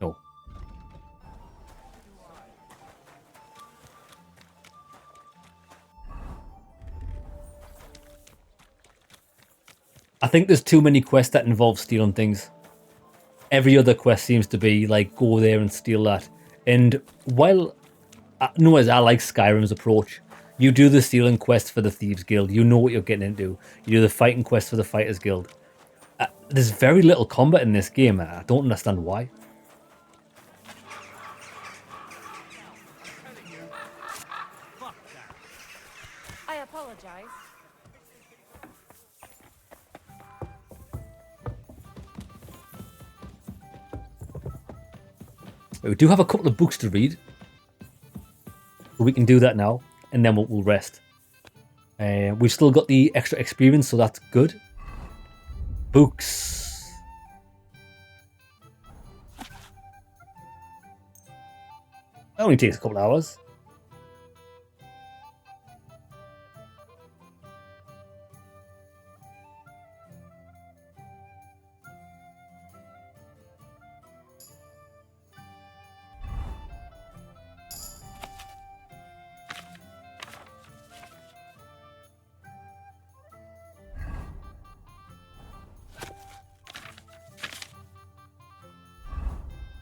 No. I think there's too many quests that involve stealing things. Every other quest seems to be like, go there and steal that. And while, I like Skyrim's approach. You do the stealing quest for the Thieves Guild. You know what you're getting into. You do the fighting quest for the Fighters Guild. There's very little combat in this game. I don't understand why. I apologize. We do have a couple of books to read. So we can do that now, and then we'll rest. We've still got the extra experience, so that's good. Books. That only takes a couple of hours.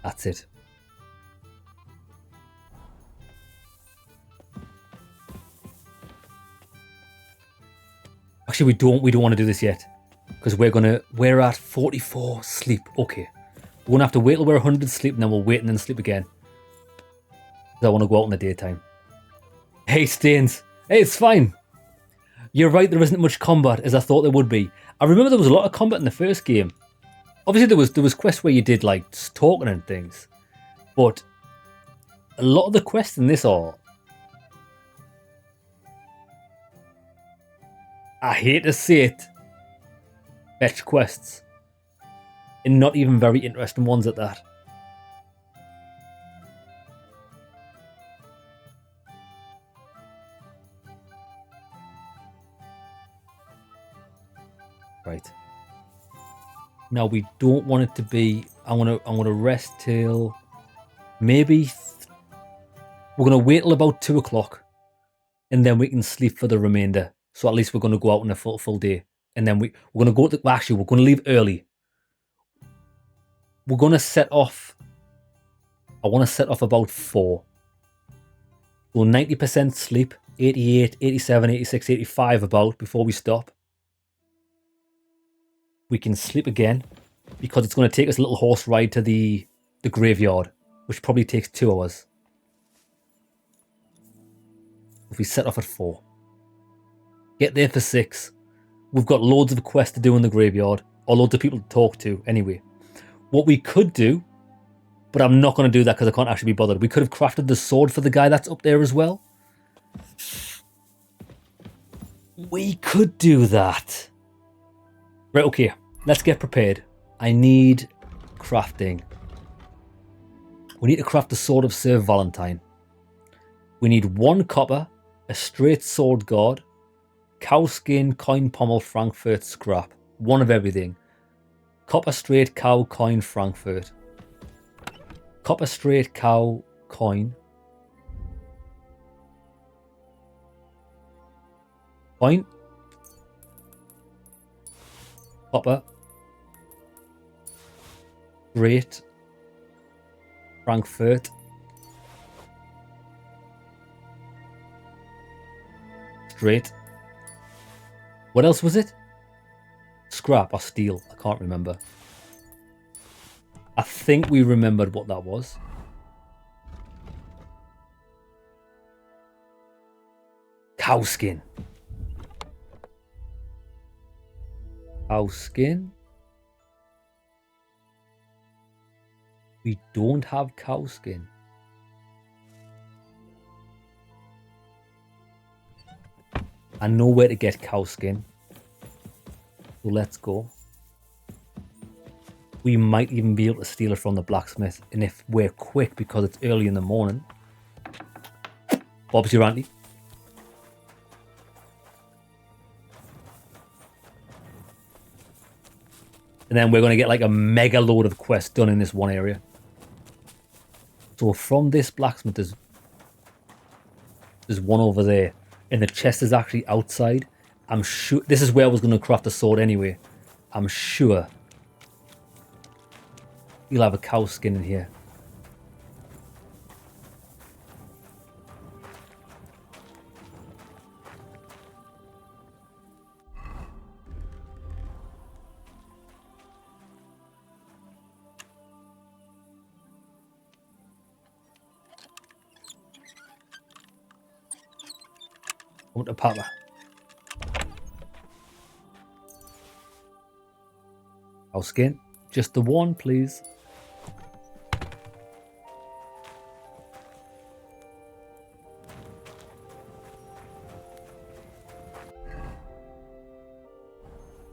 That's it. Actually, we don't want to do this yet. Because we're at 44 sleep. Okay. We're gonna have to wait till we're 100 sleep and then we'll wait and then sleep again. Because I want to go out in the daytime. Hey, Stains. Hey, it's fine. You're right, there isn't much combat as I thought there would be. I remember there was a lot of combat in the first game. Obviously, there was quests where you did like talking and things, but a lot of the quests in this are, I hate to say it, fetch quests, and not even very interesting ones at that. Right. Now we don't want it to be. I'm gonna rest till maybe we're gonna wait till about 2 o'clock, and then we can sleep for the remainder. So at least we're gonna go out on a full day, and then we're gonna go. Actually, we're gonna leave early. We're gonna set off. I want to set off about 4. So 90% sleep, 88, 87, 86, 85 about before we stop. We can sleep again because it's going to take us a little horse ride to the graveyard, which probably takes 2 hours. If we set off at 4, get there for 6. We've got loads of quests to do in the graveyard, or loads of people to talk to anyway. What we could do, but I'm not going to do that because I can't actually be bothered. We could have crafted the sword for the guy that's up there as well. We could do that. Right, okay. Let's get prepared. I need crafting. We need to craft the Sword of Sir Valentine. We need 1 copper, a straight sword guard, cow skin, coin pommel, Frankfurt scrap. 1 of everything. Copper straight, cow, coin, Frankfurt. Copper straight, cow, coin. Coin. Copper. Straight. Frankfurt. Straight. What else was it? Scrap or steel? I can't remember. I think we remembered what that was. Cow skin. Cow skin. We don't have cow skin. I know where to get cow skin. So let's go. We might even be able to steal it from the blacksmith. And if we're quick because it's early in the morning. Bob's your auntie. And then we're going to get like a mega load of quests done in this one area. So from this blacksmith, there's one over there. And the chest is actually outside. I'm sure... This is where I was going to craft a sword anyway. I'm sure you'll have a cow skin in here. I want a papa. Cow skin. Just the one, please.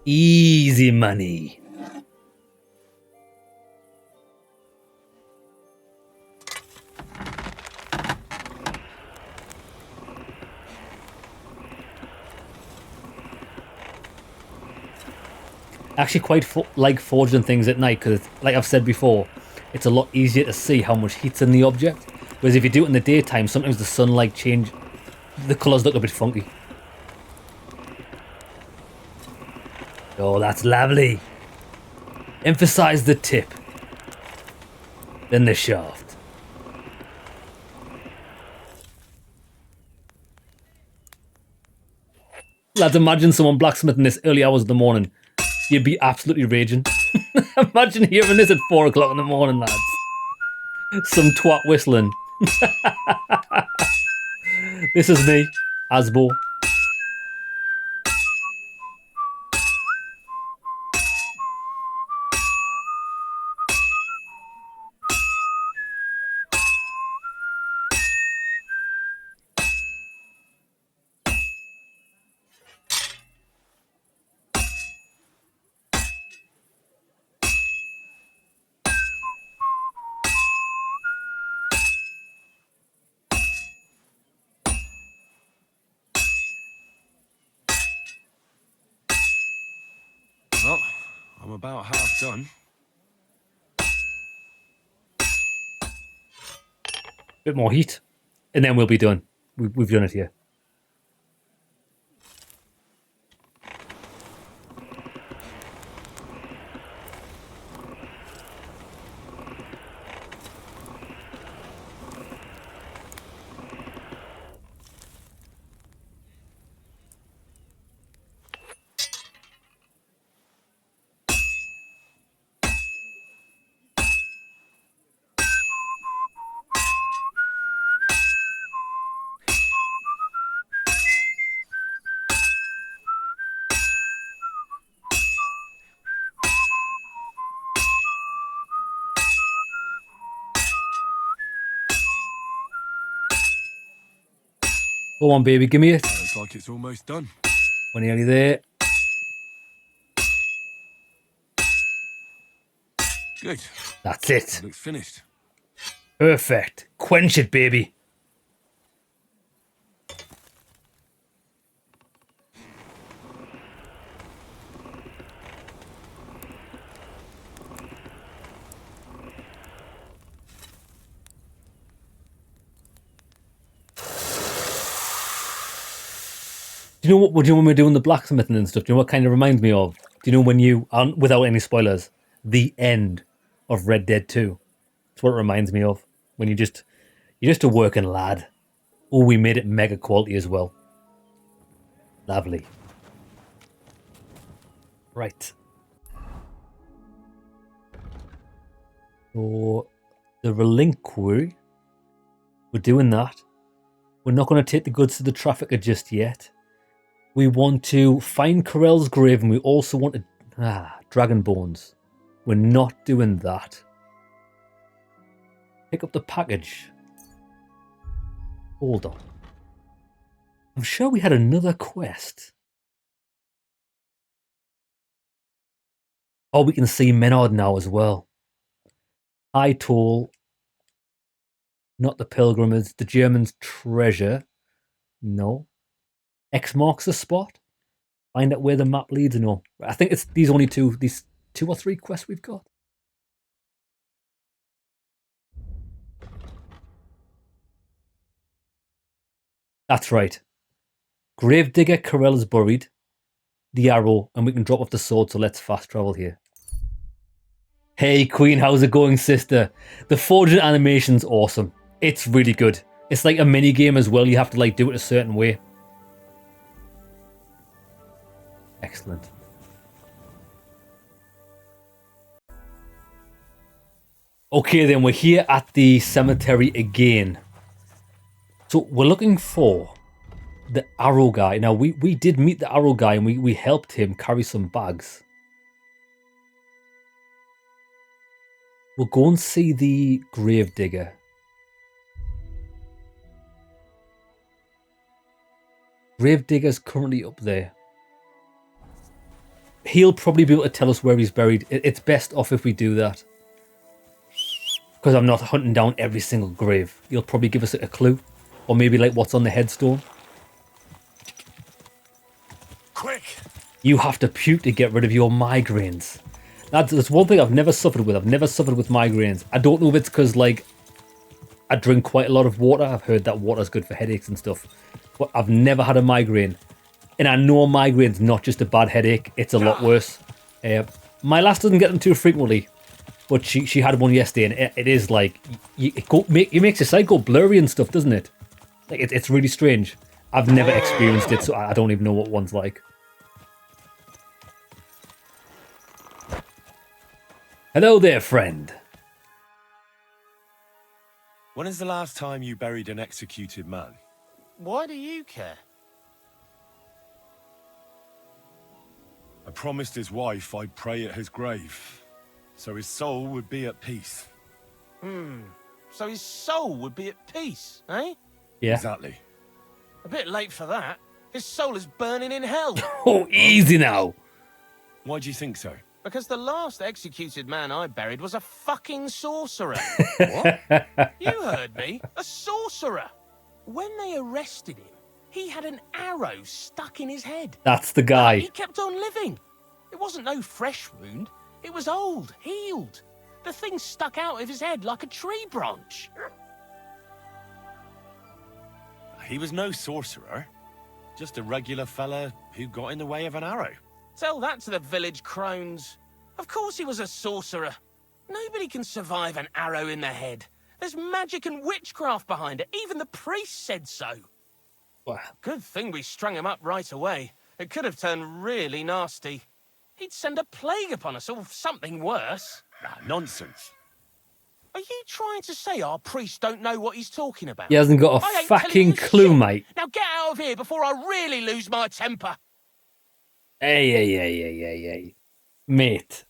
Easy money. Actually quite like forging things at night because, like I've said before, it's a lot easier to see how much heat's in the object. Whereas if you do it in the daytime, sometimes the sunlight change, the colours look a bit funky. Oh, that's lovely. Emphasize the tip, then the shaft. Lads, imagine someone blacksmithing this early hours of the morning. You'd be absolutely raging. Imagine hearing this at 4 o'clock in the morning, lads. Some twat whistling. This is me, Asbo. I'm about half done. Bit more heat, and then we'll be done. We've done it here. Go on, baby, give me it. Looks like it's almost done. We're nearly there. Good. That's it. Looks finished. Perfect. Quench it, baby. Do you know what? Do you know when we're doing the blacksmithing and stuff? Do you know what kind of reminds me of? Do you know when you, without any spoilers, the end of Red Dead 2? That's what it reminds me of. When you're just a working lad. Oh, we made it mega quality as well. Lovely. Right. So the relinquiry. We're doing that. We're not going to take the goods to the trafficker just yet. We want to find Corell's grave, and we also want to... dragon bones. We're not doing that. Pick up the package. Hold on. I'm sure we had another quest. Oh, we can see Menard now as well. High Toll. Not the Pilgrimage. The German's treasure. No. X marks the spot. Find out where the map leads. No. I think it's these two or three quests we've got. That's right. Gravedigger Corell is buried. The arrow, and we can drop off the sword, so let's fast travel here. Hey Queen, how's it going, sister? The forging animation's awesome. It's really good. It's like a mini game as well. You have to like do it a certain way. Excellent. Okay, then we're here at the cemetery again. So we're looking for the arrow guy. Now we did meet the arrow guy, and we helped him carry some bags. We'll go and see the gravedigger. Gravedigger's currently up there. He'll probably be able to tell us where he's buried. It's best off if we do that. Because I'm not hunting down every single grave. He'll probably give us a clue. Or maybe like what's on the headstone. Quick! You have to puke to get rid of your migraines. That's one thing I've never suffered with. I've never suffered with migraines. I don't know if it's because like I drink quite a lot of water. I've heard that water's good for headaches and stuff. But I've never had a migraine. And I know a migraine's not just a bad headache. It's a lot worse. My lass doesn't get them too frequently. But she had one yesterday, and it is like... It makes your sight go blurry and stuff, doesn't it? Like it's really strange. I've never experienced it, so I don't even know what one's like. Hello there, friend. When is the last time you buried an executed man? Why do you care? I promised his wife I'd pray at his grave, so his soul would be at peace. So his soul would be at peace, eh? Yeah. Exactly. A bit late for that. His soul is burning in hell. Oh, easy now. Why do you think so? Because the last executed man I buried was a fucking sorcerer. What? You heard me. A sorcerer. When they arrested him, he had an arrow stuck in his head. That's the guy. He kept on living. It wasn't no fresh wound. It was old, healed. The thing stuck out of his head like a tree branch. He was no sorcerer. Just a regular fella who got in the way of an arrow. Tell that to the village crones. Of course he was a sorcerer. Nobody can survive an arrow in the head. There's magic and witchcraft behind it. Even the priest said so. Wow. Good thing we strung him up right away. It could have turned really nasty. He'd send a plague upon us or something worse. Ah, nonsense. Are you trying to say our priest don't know what he's talking about? He hasn't got a I ain't telling fucking you clue, shit. mate. Now get out of here before I really lose my temper. Hey. Mate.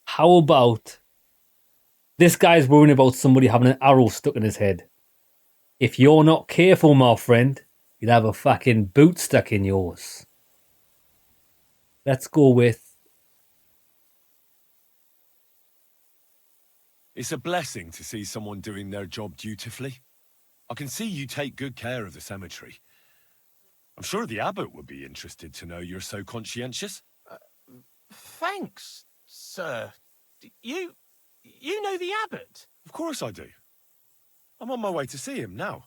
How about... This guy's worrying about somebody having an arrow stuck in his head. If you're not careful, my friend, you'd have a fucking boot stuck in yours. Let's go with... It's a blessing to see someone doing their job dutifully. I can see you take good care of the cemetery. I'm sure the abbot would be interested to know you're so conscientious. Thanks, sir. You know the abbot? Of course I do. I'm on my way to see him now.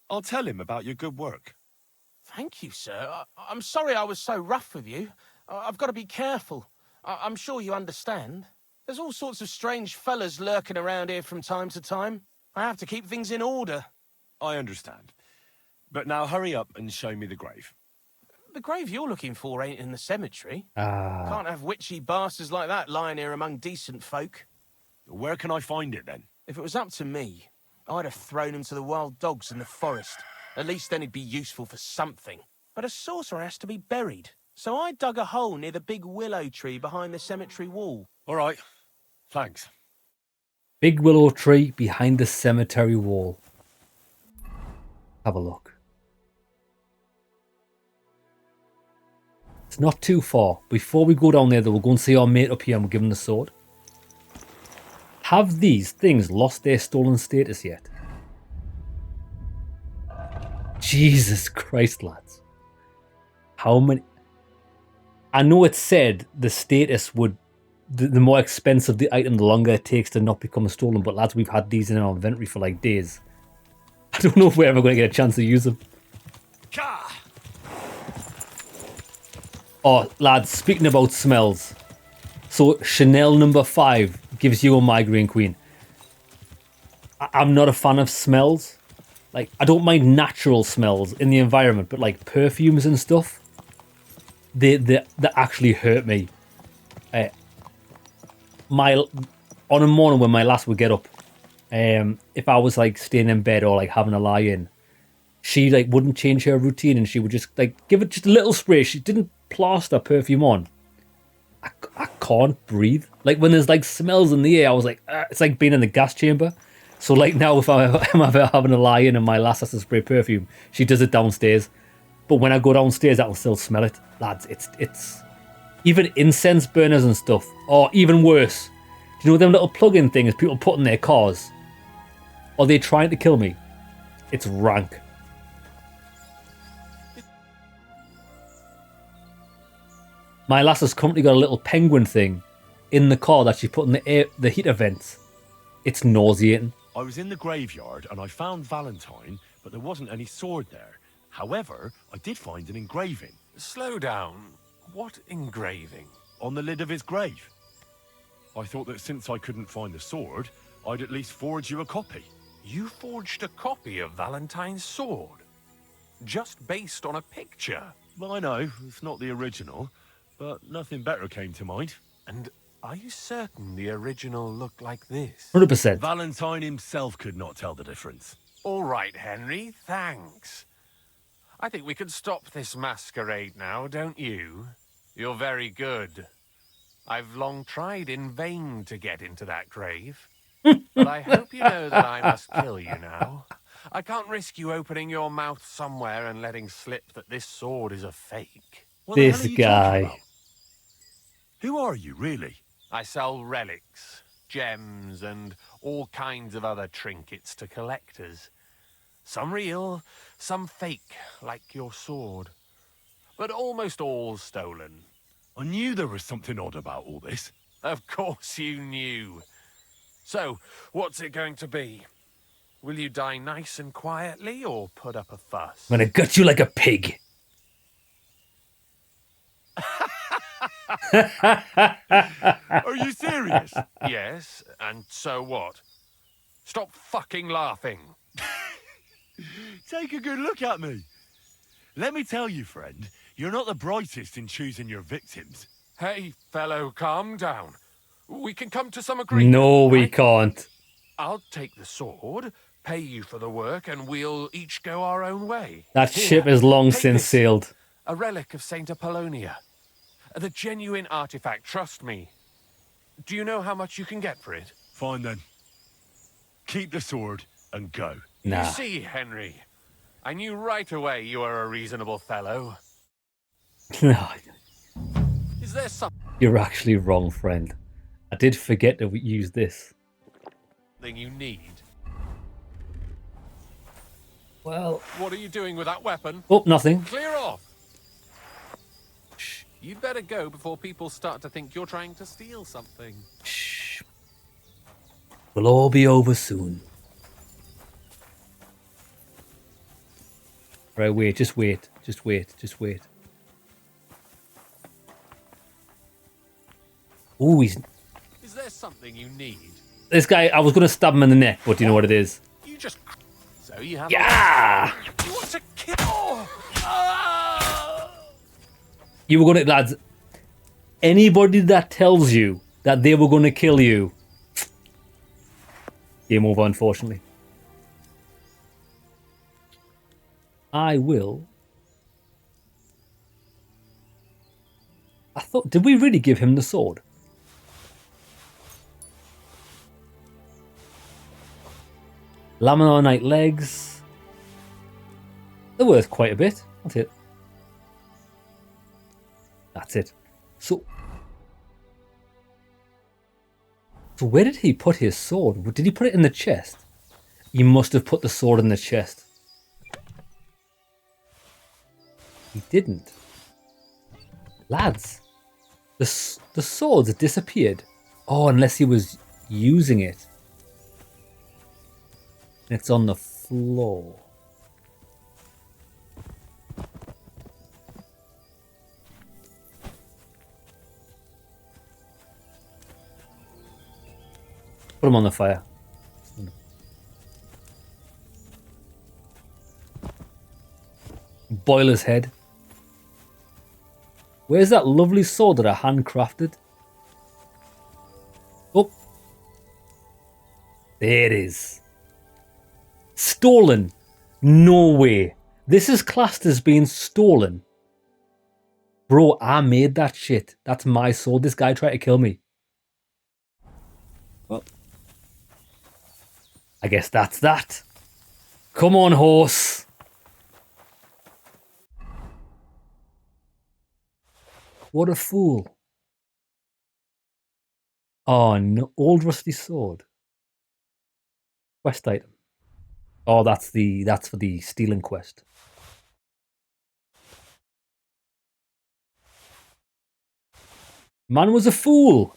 I'll tell him about your good work. Thank you, sir. I'm sorry I was so rough with you. I've got to be careful. I'm sure you understand. There's all sorts of strange fellas lurking around here from time to time. I have to keep things in order. I understand. But now hurry up and show me the grave. The grave you're looking for ain't in the cemetery. Ah. Can't have witchy bastards like that lying here among decent folk. Where can I find it, then? If it was up to me, I'd have thrown him to the wild dogs in the forest. At least then he'd be useful for something. But a sorcerer has to be buried. So I dug a hole near the big willow tree behind the cemetery wall. All right. Thanks. Big willow tree behind the cemetery wall. Have a look. It's not too far. Before we go down there, though, we'll go and see our mate up here and we'll give him the sword. Have these things lost their stolen status yet? Jesus Christ, lads. How many... I know it said the status would... The more expensive the item, the longer it takes to not become stolen. But lads, we've had these in our inventory for like days. I don't know if we're ever going to get a chance to use them. Oh, lads, speaking about smells. So, Chanel number 5 gives you a migraine, queen. I'm not a fan of smells. Like, I don't mind natural smells in the environment, but like perfumes and stuff, they actually hurt me. On a morning when my lass would get up, if I was like staying in bed or like having a lie in, she like wouldn't change her routine and she would just like give it just a little spray. She didn't plaster perfume on. I can't breathe. Like when there's like smells in the air, I was like, it's like being in the gas chamber. So like now if I'm ever having a lie in and my lass has to spray perfume, she does it downstairs. But when I go downstairs, I can still smell it. Lads, it's even incense burners and stuff. Or even worse, do you know them little plug-in things people put in their cars? Are they trying to kill me? It's rank. My lass has currently got a little penguin thing in the car that she put in the heater vents. It's nauseating. I was in the graveyard and I found Valentine, but there wasn't any sword there. However, I did find an engraving. Slow down. What engraving? On the lid of his grave. I thought that since I couldn't find the sword, I'd at least forge you a copy. You forged a copy of Valentine's sword? Just based on a picture? Well, I know, it's not the original, but nothing better came to mind. And are you certain the original looked like this? 100%. Valentine himself could not tell the difference. All right, Henry, thanks. I think we can stop this masquerade now, don't you? You're very good. I've long tried in vain to get into that grave. But I hope you know that I must kill you now. I can't risk you opening your mouth somewhere and letting slip that this sword is a fake. What This the hell are you guy. talking about? Who are you, really? I sell relics, gems, and all kinds of other trinkets to collectors. Some real, some fake, like your sword. But almost all stolen. I knew there was something odd about all this. Of course you knew. So, what's it going to be? Will you die nice and quietly, or put up a fuss? I'm gonna gut you like a pig. Are you serious? Yes, and so what? Stop fucking laughing. Take a good look at me. Let me tell you, friend, you're not the brightest in choosing your victims. Hey, fellow, calm down. We can come to some agreement. No, we right? can't. I'll take the sword, pay you for the work, and we'll each go our own way. That Here, ship is long take since this. sailed. A relic of Saint Apollonia. The genuine artifact, trust me. Do you know how much you can get for it? Fine then. Keep the sword and go. Nah. You see, Henry, I knew right away you were a reasonable fellow. No, Is there something you're actually wrong, friend. I did forget to use this. you need? Well... What are you doing with that weapon? Oh, nothing. Clear off! Shh. You'd better go before people start to think you're trying to steal something. Shh. We'll all be over soon. Right, wait, just wait. Just wait, just wait. Ooh, he's... Is there something you need? This guy, I was going to stab him in the neck, but do you know what it is? You just... So you have... Yeah! You want to kill... Ah! You were going to... Lads, anybody that tells you that they were going to kill you... Game over, unfortunately. I will... I thought... Did we really give him the sword? Laminate legs. They're worth quite a bit. That's it. That's it. So where did he put his sword? Did he put it in the chest? He must have put the sword in the chest. He didn't. Lads, the sword's disappeared. Oh, unless he was using it. It's on the floor. Put him on the fire. Boil his head. Where's that lovely sword that I handcrafted? Oh. There it is. Stolen. No way. This is classed as being stolen. Bro, I made that shit. That's my sword. This guy tried to kill me. Well, I guess that's that. Come on, horse. What a fool. Oh, no. Old rusty sword. Quest item. Oh, that's for the stealing quest. Man was a fool.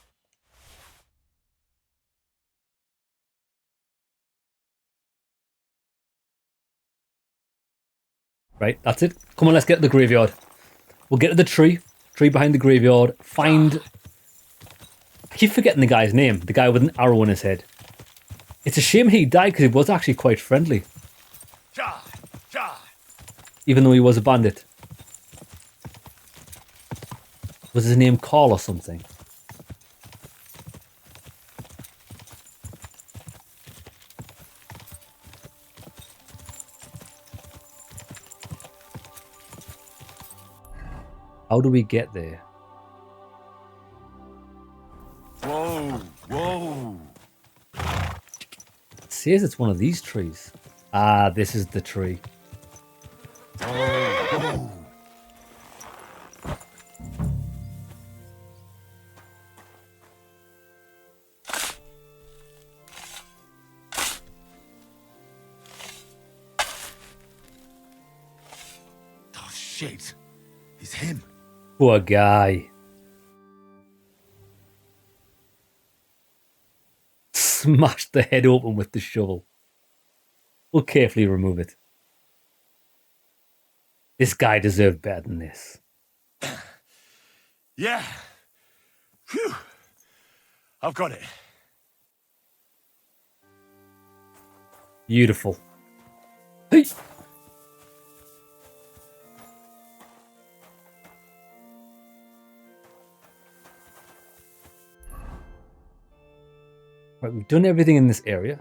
Right, that's it. Come on, let's get to the graveyard. We'll get to the tree. Tree behind the graveyard. Find... I keep forgetting the guy's name. The guy with an arrow in his head. It's a shame he died because he was actually quite friendly. Even though he was a bandit. Was his name Carl or something? How do we get there? Whoa, whoa. It says it's one of these trees. Ah, this is the tree. Whoa. Oh, shit. It's him. Poor guy. smashed the head open with the shovel. We'll carefully remove it. This guy deserved better than this. Yeah. Phew. I've got it. Beautiful. Hey. Right, we've done everything in this area.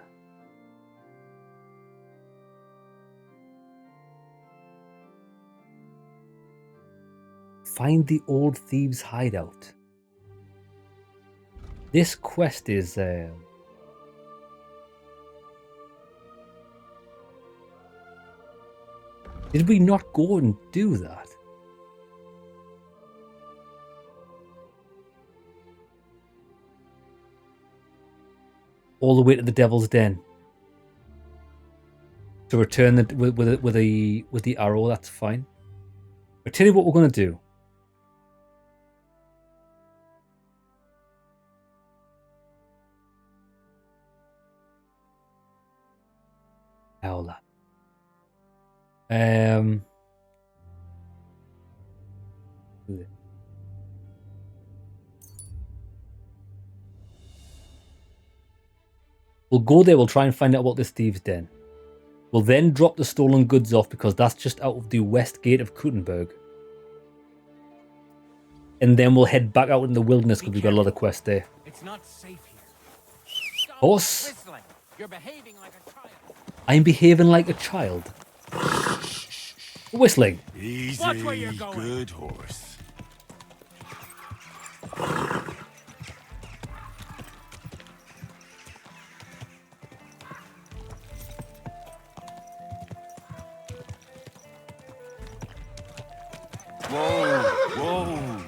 Find the old thieves' hideout. This quest is did we not go and do that? All the way to the Devil's Den. To return the with the arrow, that's fine. I'll tell you what we're gonna do. Howler. We'll go there, we'll try and find out what this thieves' den. We'll then drop the stolen goods off because that's just out of the west gate of Kuttenberg. And then we'll head back out in the wilderness because we've got a lot of quests there. It's not safe here. Horse. Whistling. You're behaving like a child. I'm behaving like a child. Whistling. Easy, Watch where you're going. good horse. Whoa, whoa.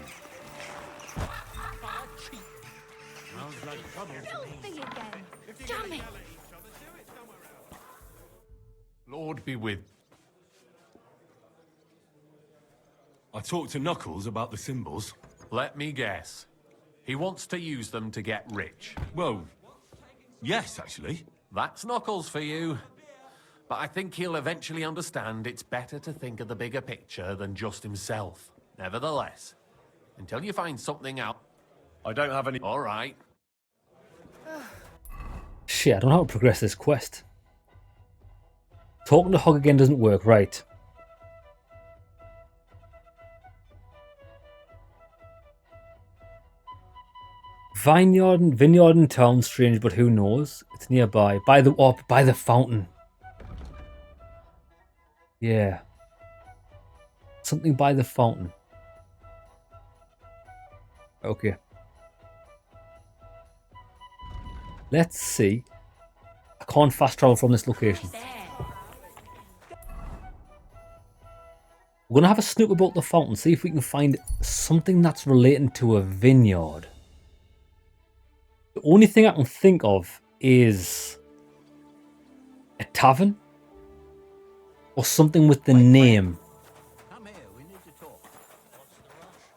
Damn it! Lord be with. I talked to Knuckles about the symbols. Let me guess. He wants to use them to get rich. Well, yes, actually. That's Knuckles for you. But I think he'll eventually understand it's better to think of the bigger picture than just himself. Nevertheless, until you find something out... I don't have any... All right. Shit, I don't know how to progress this quest. Talking to Hog again doesn't work, right. Vineyard in town, strange, but who knows? It's nearby. By the fountain. Yeah. Something by the fountain. Okay. Let's see. I can't fast travel from this location. We're going to have a snoop about the fountain, see if we can find something that's relating to a vineyard. The only thing I can think of is a tavern or something with the name.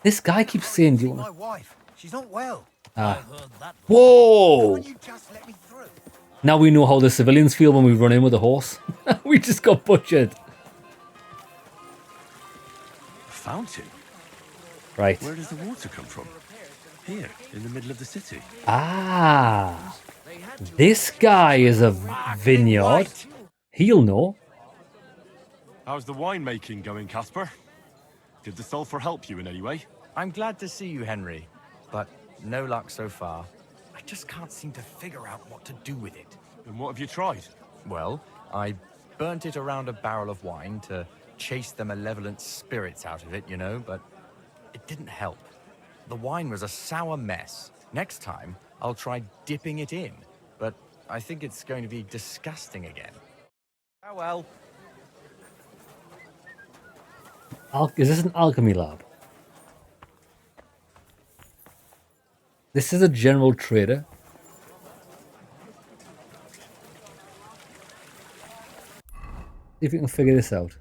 This guy keeps saying, "Do you want?" My wife, she's not well. Whoa! You just let me through. Now we know how the civilians feel when we run in with a horse. We just got butchered. A fountain? Right. Where does the water come from? Here, in the middle of the city. Ah. This guy is a vineyard. He'll know. How's the winemaking going, Casper? Did the sulfur help you in any way? I'm glad to see you, Henry, but no luck so far. I just can't seem to figure out what to do with it. And what have you tried? Well, I burnt it around a barrel of wine to chase the malevolent spirits out of it, you know, but it didn't help. The wine was a sour mess. Next time, I'll try dipping it in, but I think it's going to be disgusting again. Oh well. Is this an alchemy lab? This is a general trader. See if we can figure this out.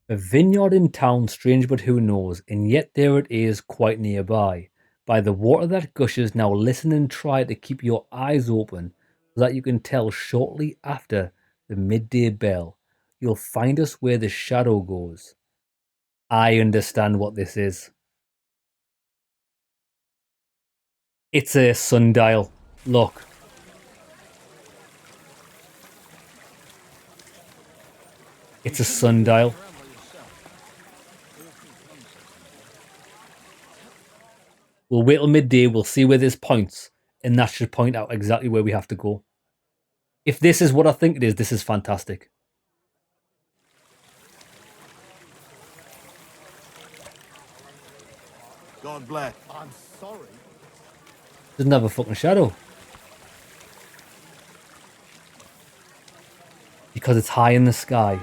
A vineyard in town, strange but who knows, and yet there it is quite nearby. By the water that gushes, now listen and try to keep your eyes open so that you can tell shortly after the midday bell. You'll find us where the shadow goes. I understand what this is. It's a sundial. Look. It's a sundial. We'll wait till midday, we'll see where this points, and that should point out exactly where we have to go. If this is what I think it is, this is fantastic. God bless. I'm sorry. Doesn't have a fucking shadow. Because it's high in the sky.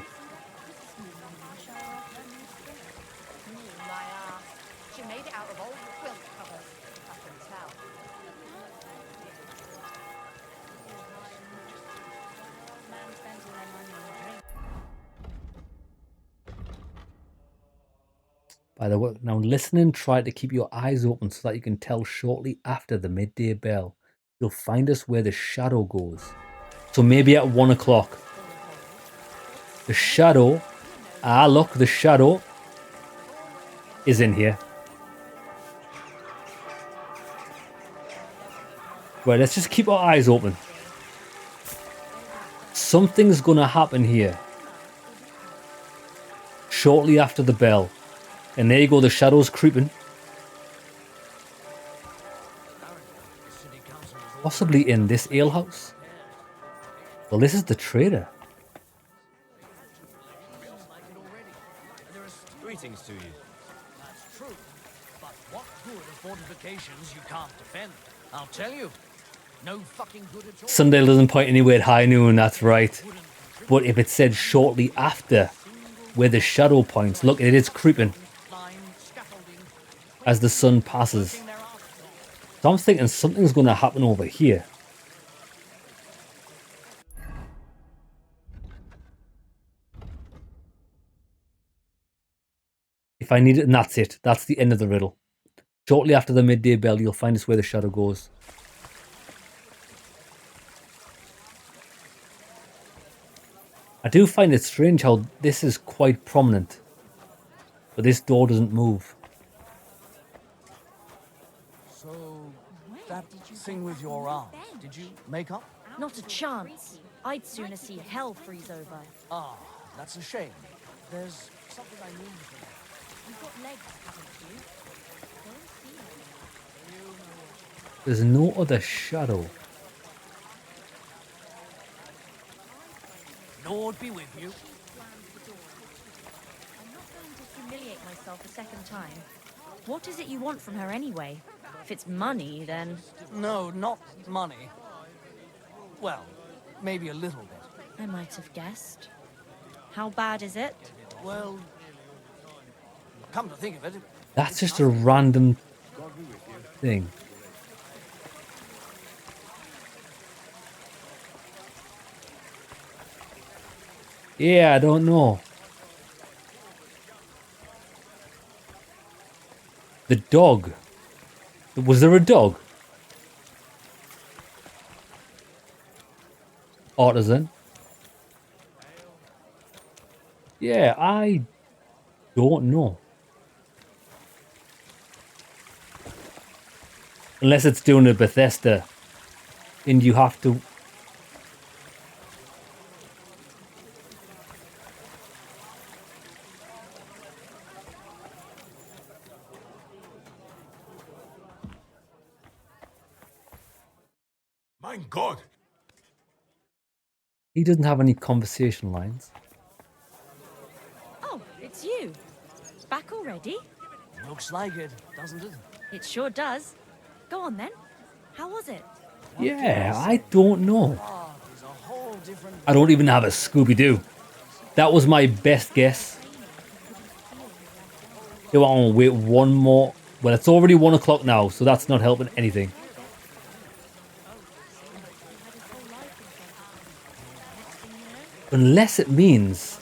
She made it out of old quilt covers, I can tell. By the way, now listen and try to keep your eyes open so that you can tell shortly after the midday bell. You'll find us where the shadow goes. So maybe at 1 o'clock. The shadow. Ah, look, the shadow is in here. Right, let's just keep our eyes open. Something's gonna happen here. Shortly after the bell. And there you go, the shadow's creeping. Possibly in this alehouse. Well, this is the trader. Greetings to you. That's true. But what good are fortifications you can't defend? I'll tell you. No fucking good at all. Sundial doesn't point anywhere at high noon, that's right. But if it said shortly after, where the shadow points, look, it is creeping as the sun passes. So I'm thinking something's going to happen over here. If I need it, and that's it. That's the end of the riddle. Shortly after the midday bell, you'll find us where the shadow goes. I do find it strange how this is quite prominent, but this door doesn't move. So, that thing with your arm, did you make up? Not a chance. I'd sooner see hell freeze over. Ah, that's a shame. There's something I need for you. You've got legs, haven't you? There's no other shadow. Lord be with you. I'm not going to humiliate myself a second time. What is it you want from her anyway? If it's money, then... No, not money. Well, maybe a little bit. I might have guessed. How bad is it? Well, come to think of it... That's just a random thing. Yeah, I don't know. The dog. Was there a dog? Artisan. Yeah, I don't know. Unless it's doing a Bethesda. And you have to... My God! He doesn't have any conversation lines. Oh, it's you. Back already? Looks like it, doesn't it? It sure does. Go on then. How was it? Yeah, I don't know. I don't even have a Scooby-Doo. That was my best guess. Do I want to wait one more? Well, it's already 1 o'clock now, so that's not helping anything. Unless it means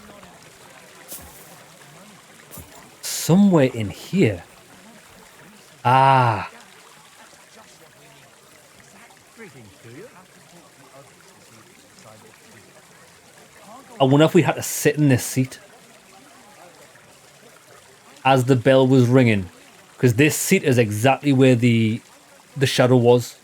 somewhere in here. Ah, I wonder if we had to sit in this seat as the bell was ringing, because this seat is exactly where the shadow was.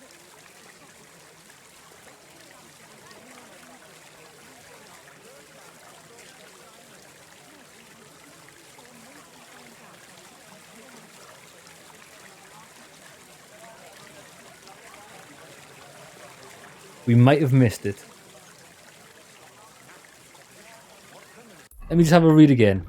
We might have missed it. Let me just have a read again.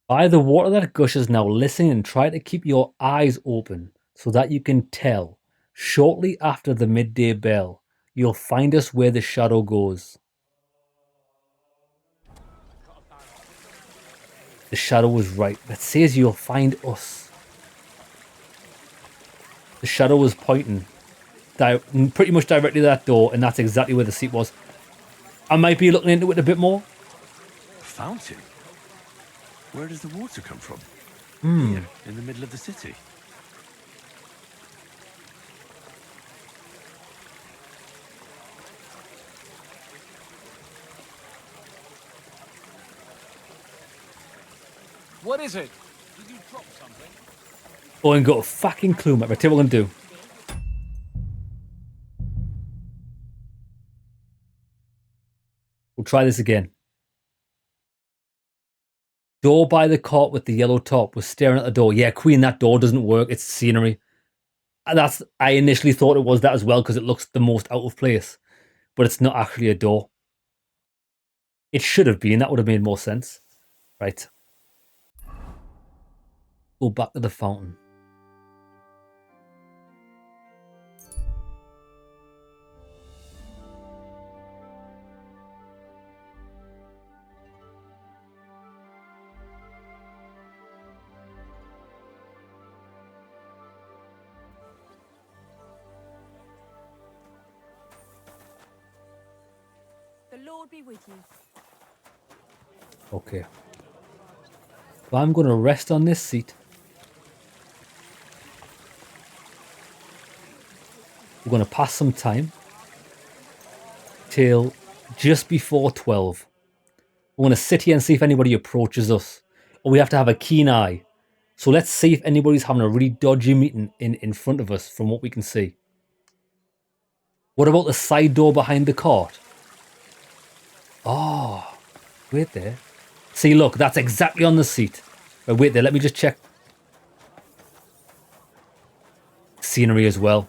By the water that gushes now, listen and try to keep your eyes open so that you can tell. Shortly after the midday bell, you'll find us where the shadow goes. The shadow was right. That says you'll find us. The shadow was pointing pretty much directly to that door, and that's exactly where the seat was. I might be looking into it a bit more. A fountain? Where does the water come from? Hmm. Here, in the middle of the city. What is it? Did you drop something? Oh, I ain't got a fucking clue, mate. Right, tell you what I'm going to do. We'll try this again. Door by the cart with the yellow top was staring at the door. Yeah, Queen, that door doesn't work. It's scenery. And I initially thought it was that as well because it looks the most out of place. But it's not actually a door. It should have been. That would have made more sense. Right. Go back to the fountain. The Lord be with you. Okay. But I'm going to rest on this seat. We're going to pass some time. Till just before 12. We're going to sit here and see if anybody approaches us. Or we have to have a keen eye. So let's see if anybody's having a really dodgy meeting in front of us from what we can see. What about the side door behind the cart? Oh, wait there. See, look, that's exactly on the seat. Wait there, let me just check. Scenery as well.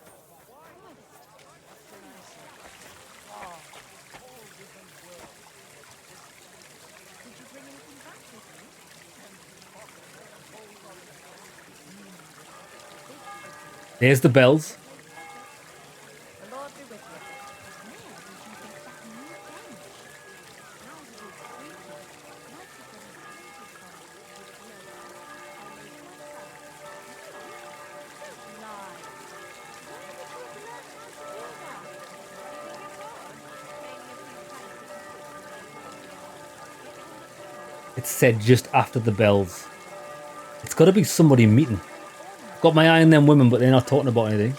There's the bells. It's said just after the bells. It's got to be somebody meeting. Got my eye on them women, but they're not talking about anything.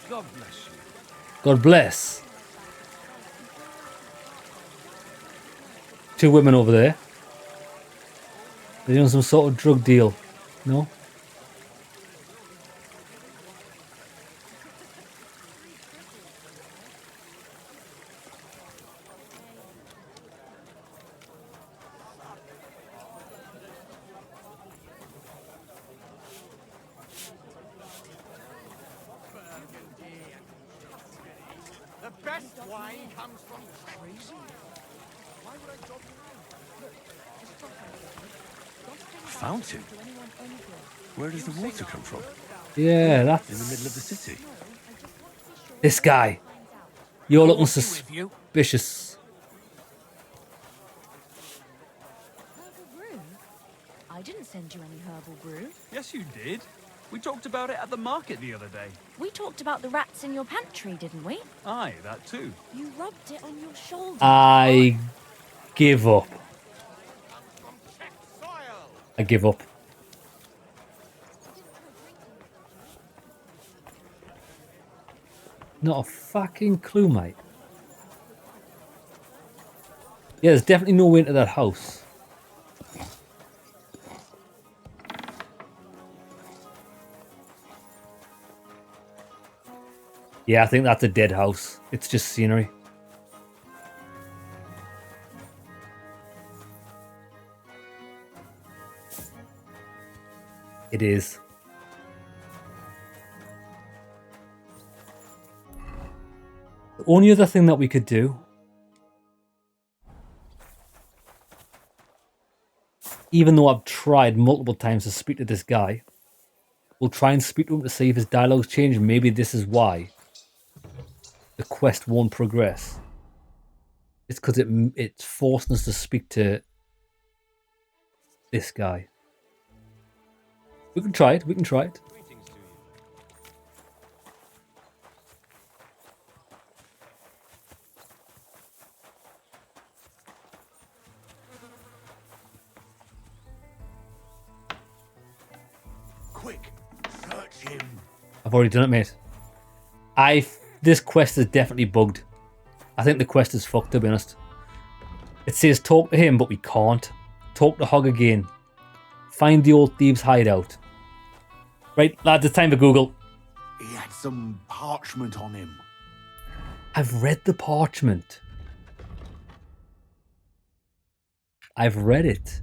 God bless you. God bless. Two women over there. They're doing some sort of drug deal. No? The best wine comes from crazy. Why would I drop A fountain? Where does the water come from? Yeah, that's... In the middle of the city. This guy. You're looking suspicious. I didn't send you any herbal brew. Yes, you did. We talked about it at the market the other day. We talked about the rats in your pantry, didn't we? Aye, that too. You rubbed it on your shoulder. I give up. I give up. Not a fucking clue, mate. Yeah, there's definitely no way into that house. Yeah, I think that's a dead house. It's just scenery. It is. The only other thing that we could do, even though I've tried multiple times to speak to this guy, we'll try and speak to him to see if his dialogue's changed. Maybe this is why the quest won't progress. It's because it's forcing us to speak to this guy. We can try it. We can try it. Quick, search him. I've already done it, mate. This quest is definitely bugged. I think the quest is fucked, to be honest. It says talk to him, but we can't. Talk to Hog again. Find the old thieves' hideout. Right, lads, it's time for Google. He had some parchment on him. I've read the parchment. I've read it.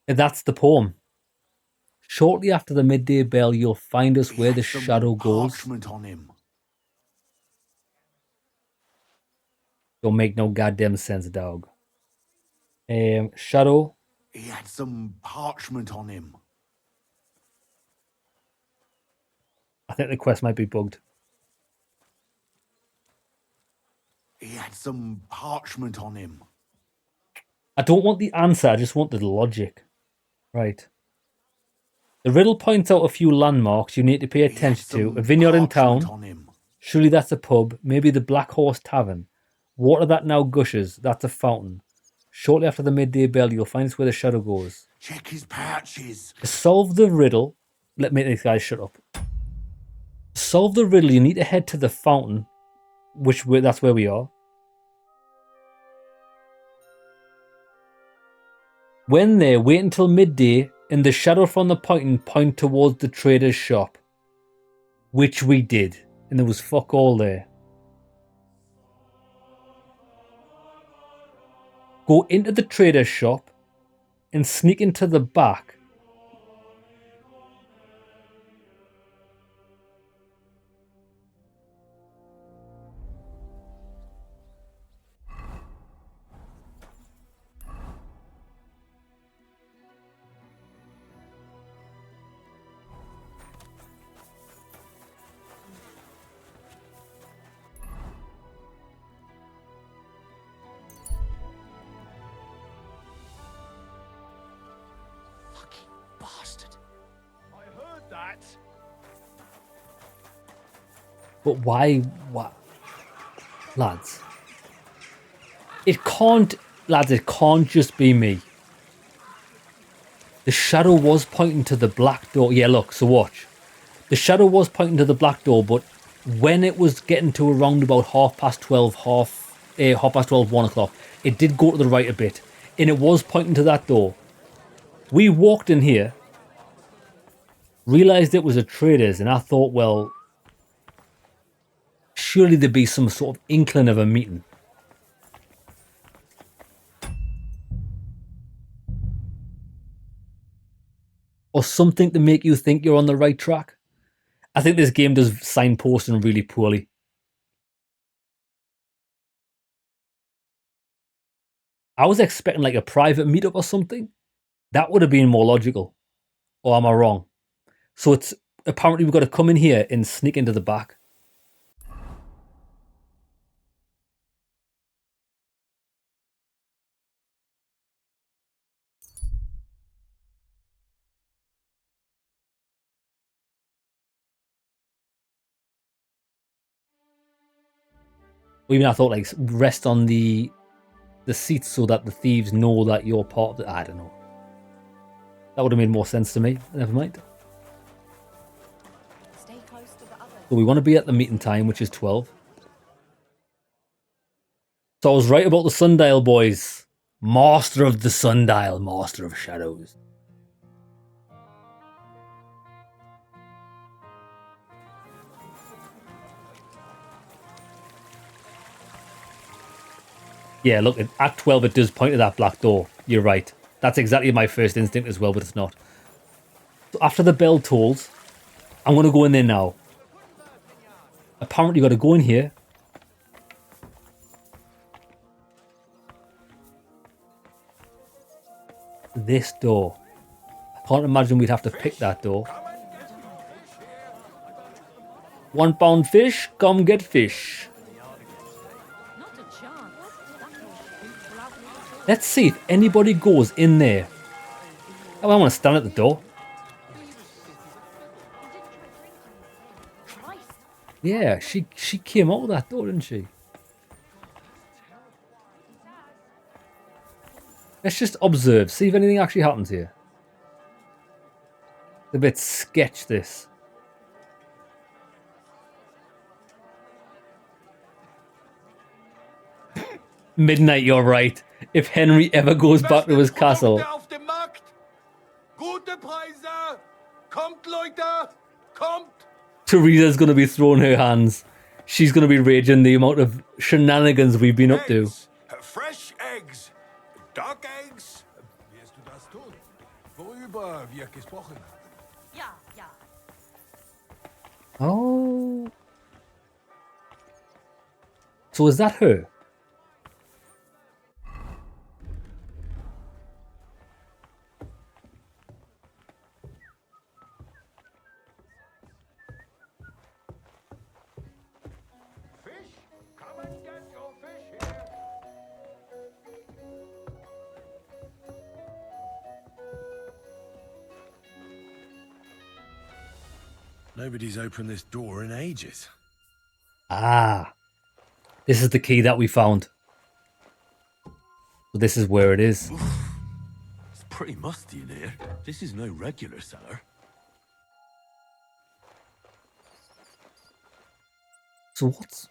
And that's the poem. Shortly after the midday bell, you'll find us where the shadow goes. Parchment on him. Don't make no goddamn sense, dog. Shadow. He had some parchment on him. I think the quest might be bugged. He had some parchment on him. I don't want the answer, I just want the logic. Right. The riddle points out a few landmarks you need to pay attention to. A vineyard in town. Surely that's a pub. Maybe the Black Horse Tavern. Water that now gushes. That's a fountain. Shortly after the midday bell, you'll find us where the shadow goes. Check his pouches. To solve the riddle... Let me these guys shut up. To solve the riddle, you need to head to the fountain. That's where we are. When there, wait until midday, and the shadow from the fountain point towards the trader's shop. Which we did, and there was fuck all there. Go into the trader's shop, and sneak into the back. But why? What? Lads. It can't just be me. The shadow was pointing to the black door. Yeah, look, so watch. The shadow was pointing to the black door, but when it was getting to around about 12:30, 1 o'clock, it did go to the right a bit. And it was pointing to that door. We walked in here, realised it was a trader's, and I thought, well, surely there'd be some sort of inkling of a meeting. Or something to make you think you're on the right track. I think this game does signposting really poorly. I was expecting like a private meetup or something. That would have been more logical. Or am I wrong? So it's apparently we've got to come in here and sneak into the back. Or even I thought like rest on the seats so that the thieves know that you're part of it. I don't know. That would have made more sense to me. Never mind. Stay close to the others. So we want to be at the meeting time, which is 12. So I was right about the sundial, boys. Master of the sundial, master of shadows. Yeah, look, at 12 it does point to that black door. You're right. That's exactly my first instinct as well, but it's not. So after the bell tolls, I'm going to go in there now. Apparently you got to go in here. This door. I can't imagine we'd have to pick that door. £1 fish, come get fish. Let's see if anybody goes in there. Oh, I want to stand at the door. Yeah, she came out of that door, didn't she? Let's just observe, see if anything actually happens here. It's a bit sketch, this. Midnight, you're right. If Henry ever goes back to his castle. Gute Preise! Kommt, Leute! Kommt! Teresa's going to be throwing her hands. She's going to be raging the amount of shenanigans we've been up to. Fresh eggs! Duck eggs! Wirst du das tun? Worüber wird gesprochen? Ja, ja. Oh. So is that her? Nobody's opened this door in ages. Ah. This is the key that we found. So this is where it is. It's pretty musty in here. This is no regular cellar. So what's...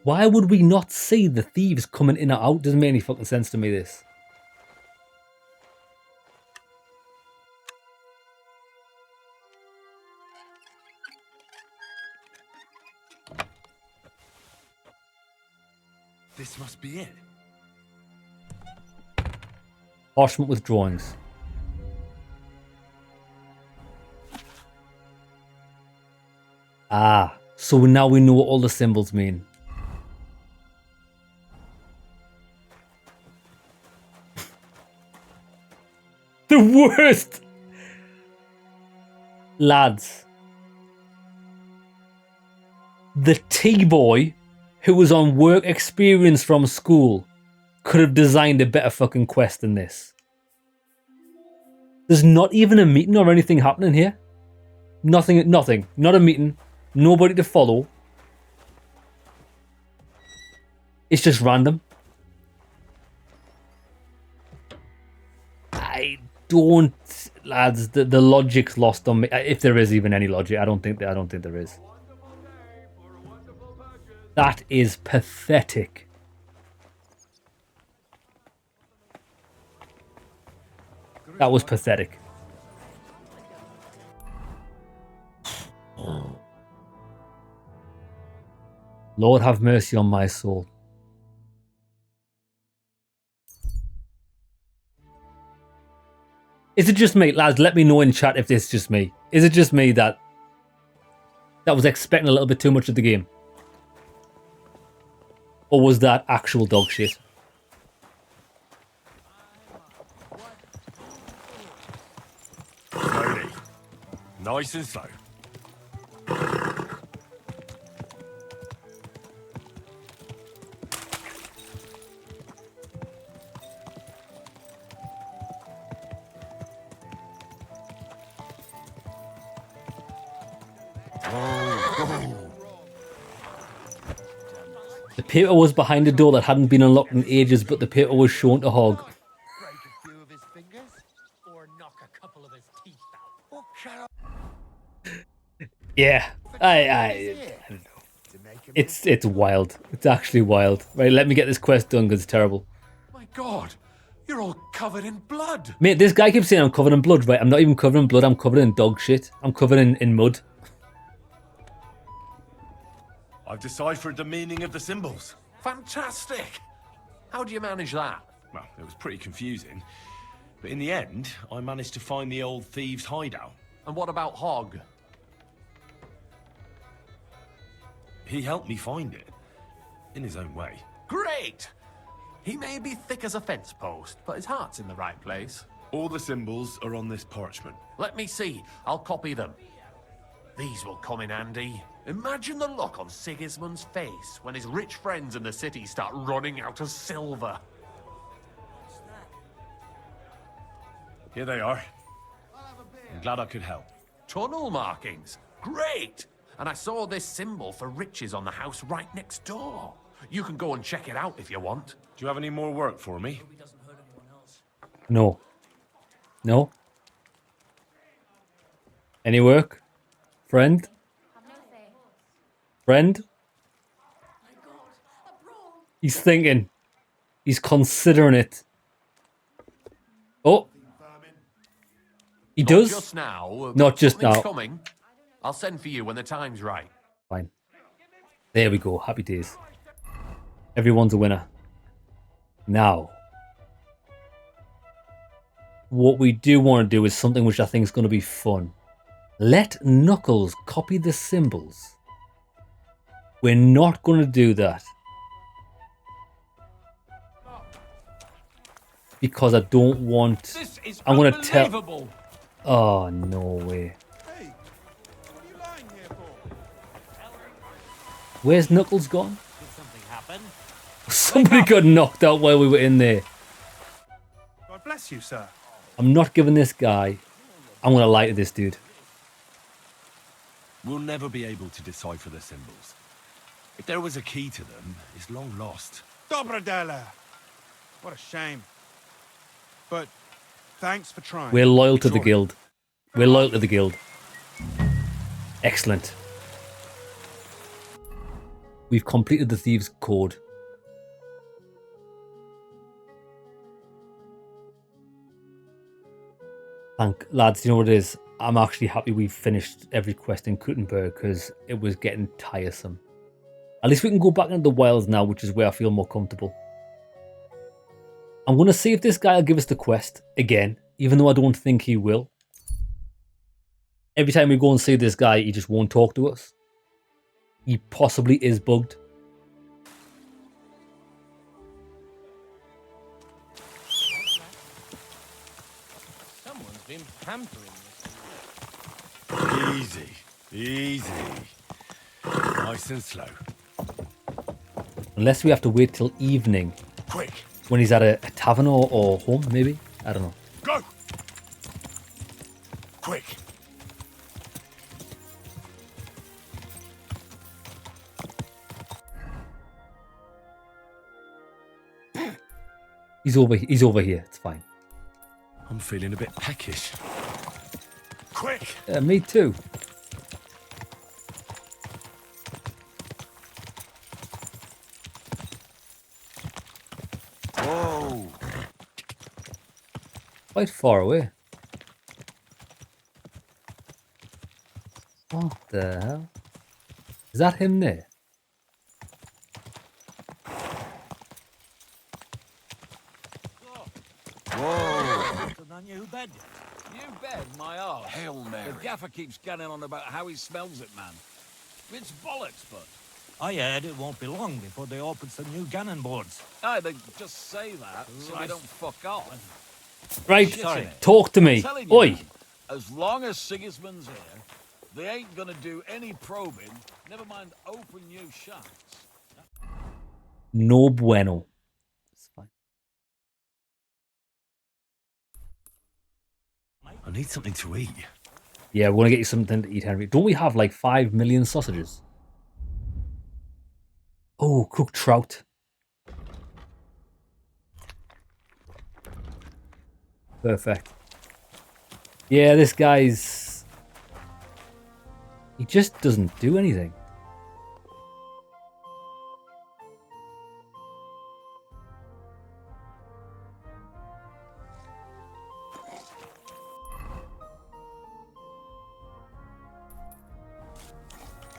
Why would we not see the thieves coming in or out? Doesn't make any fucking sense to me, this. This must be it. Parchment with drawings. Ah, so now we know what all the symbols mean. The worst! Lads. The T-boy who was on work experience from school could have designed a better fucking quest than this. There's not even a meeting or anything happening here. Nothing. Not a meeting. Nobody to follow. It's just random. I don't, lads. The logic's lost on me. If there is even any logic, I don't think there is. That is pathetic. That was pathetic. Lord have mercy on my soul. Is it just me? Lads, let me know in chat if it's just me. Is it just me that was expecting a little bit too much of the game? Or was that actual dog shit? Slowly. Nice and slow. The paper was behind a door that hadn't been unlocked in ages, but the paper was shown to Hog. Yeah, I don't know. It's wild. It's actually wild. Right, let me get this quest done because it's terrible. My God, you're all covered in blood. Mate, this guy keeps saying I'm covered in blood. Right, I'm not even covered in blood. I'm covered in dog shit. I'm covered in mud. I've deciphered the meaning of the symbols. Fantastic. How do you manage that? Well, it was pretty confusing. But in the end, I managed to find the old thieves' hideout. And what about Hog? He helped me find it. In his own way. Great! He may be thick as a fence post, but his heart's in the right place. All the symbols are on this parchment. Let me see. I'll copy them. These will come in handy. Imagine the look on Sigismund's face when his rich friends in the city start running out of silver. Here they are. I'm glad I could help. Tunnel markings. Great! And I saw this symbol for riches on the house right next door. You can go and check it out if you want. Do you have any more work for me? No. No? Any work? Friend? Friend? He's thinking. He's considering it. Oh. He does? Not just now. Not just something's now. Coming. I'll send for you when the time's right. Fine. There we go. Happy days. Everyone's a winner. Now, what we do want to do is something which I think is going to be fun. Let Knuckles copy the symbols. We're not going to do that. Because I don't want... This is I'm going to tell... unbelievable. Oh, no way. Where's Knuckles gone? Somebody got knocked out while we were in there. God bless you, sir. I'm not giving this guy... I'm going to lie to this dude. We'll never be able to decipher the symbols. If there was a key to them, it's long lost. Dobrodela. What a shame. But thanks for trying. We're loyal to the guild. We're loyal to the guild. Excellent. We've completed the Thieves' Code. Lads, you know what it is? I'm actually happy we finished every quest in Kuttenberg because it was getting tiresome. At least we can go back into the wilds now, which is where I feel more comfortable. I'm going to see if this guy will give us the quest again, even though I don't think he will. Every time we go and see this guy, he just won't talk to us. He possibly is bugged. Someone's been pampering this. Easy, easy. Nice and slow. Unless we have to wait till evening. Quick. When he's at a tavern or home, maybe? I don't know. Go! Quick. He's over here. It's fine. I'm feeling a bit peckish. Quick! Me too. Whoa! Quite far away. What the hell? Is that him there? The new bed. New bed, my arse. Hail Mary. The gaffer keeps getting on about how he smells it, man. It's bollocks, but... I heard it won't be long before they open some new cannon boards. Aye, they just say that, so we don't fuck off. Right, Sorry. talk to me. I'm telling you, Oi! man, as long as Sigismund's here, they ain't gonna do any probing, never mind open new shafts. No bueno. It's fine. I need something to eat. Yeah, we're gonna get you something to eat, Henry. Don't we have like 5 million sausages? Oh, Oh, cooked trout. Perfect. Yeah, this guy's... He just doesn't do anything.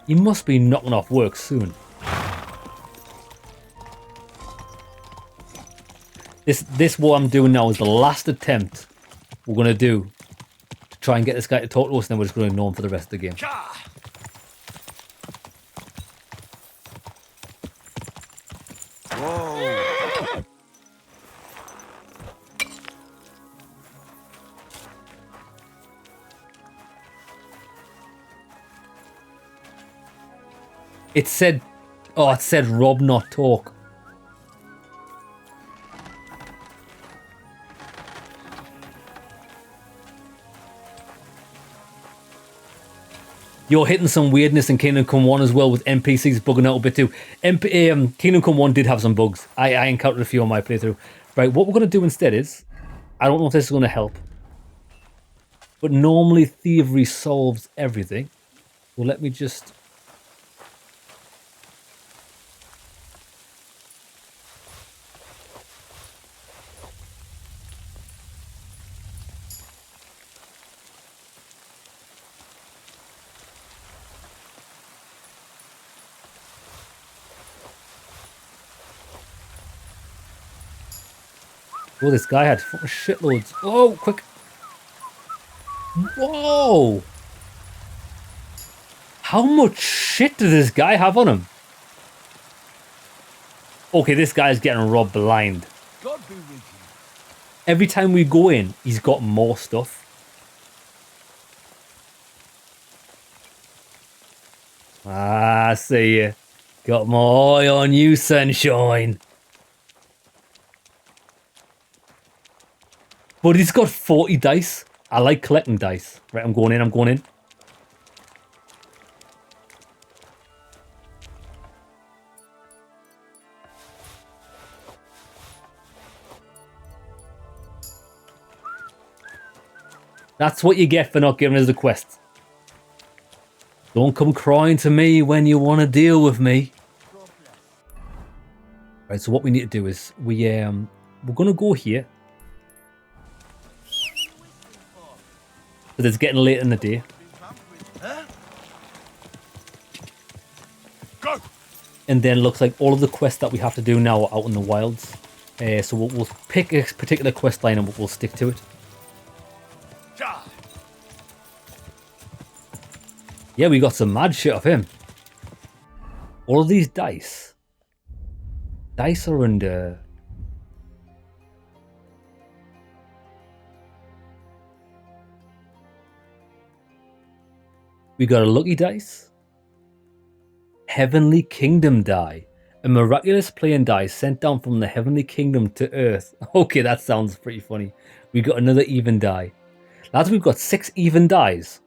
He must be knocking off work soon. This what I'm doing now is the last attempt we're gonna do to try and get this guy to talk to us, and then we're just gonna ignore him for the rest of the game. Whoa! It said, oh, it said Rob, not talk. You're hitting some weirdness in Kingdom Come 1 as well, with NPCs bugging out a bit too. Kingdom Come 1 did have some bugs. I encountered a few on my playthrough. Right, what we're going to do instead is, I don't know if this is going to help, but normally thievery solves everything. Well, let me just... Oh, this guy had fucking shitloads. Oh, quick. Whoa. How much shit does this guy have on him? Okay, this guy's getting robbed blind. God be with you. Every time we go in, he's got more stuff. Ah, I see you. Got my eye on you, sunshine. But he's got 40 dice. I like collecting dice. Right, I'm going in, I'm going in. That's what you get for not giving us the quest. Don't come crying to me when you want to deal with me. Right, so what we need to do is we're gonna go here. But it's getting late in the day. Go. And then looks like all of the quests that we have to do now are out in the wilds. So we'll pick a particular quest line and we'll stick to it. Yeah, we got some mad shit off him. All of these dice. Dice are under... We got a lucky dice. Heavenly Kingdom die. A miraculous playing die sent down from the Heavenly Kingdom to Earth. Okay, that sounds pretty funny. We got another even die. Lads, we've got 6 even dies.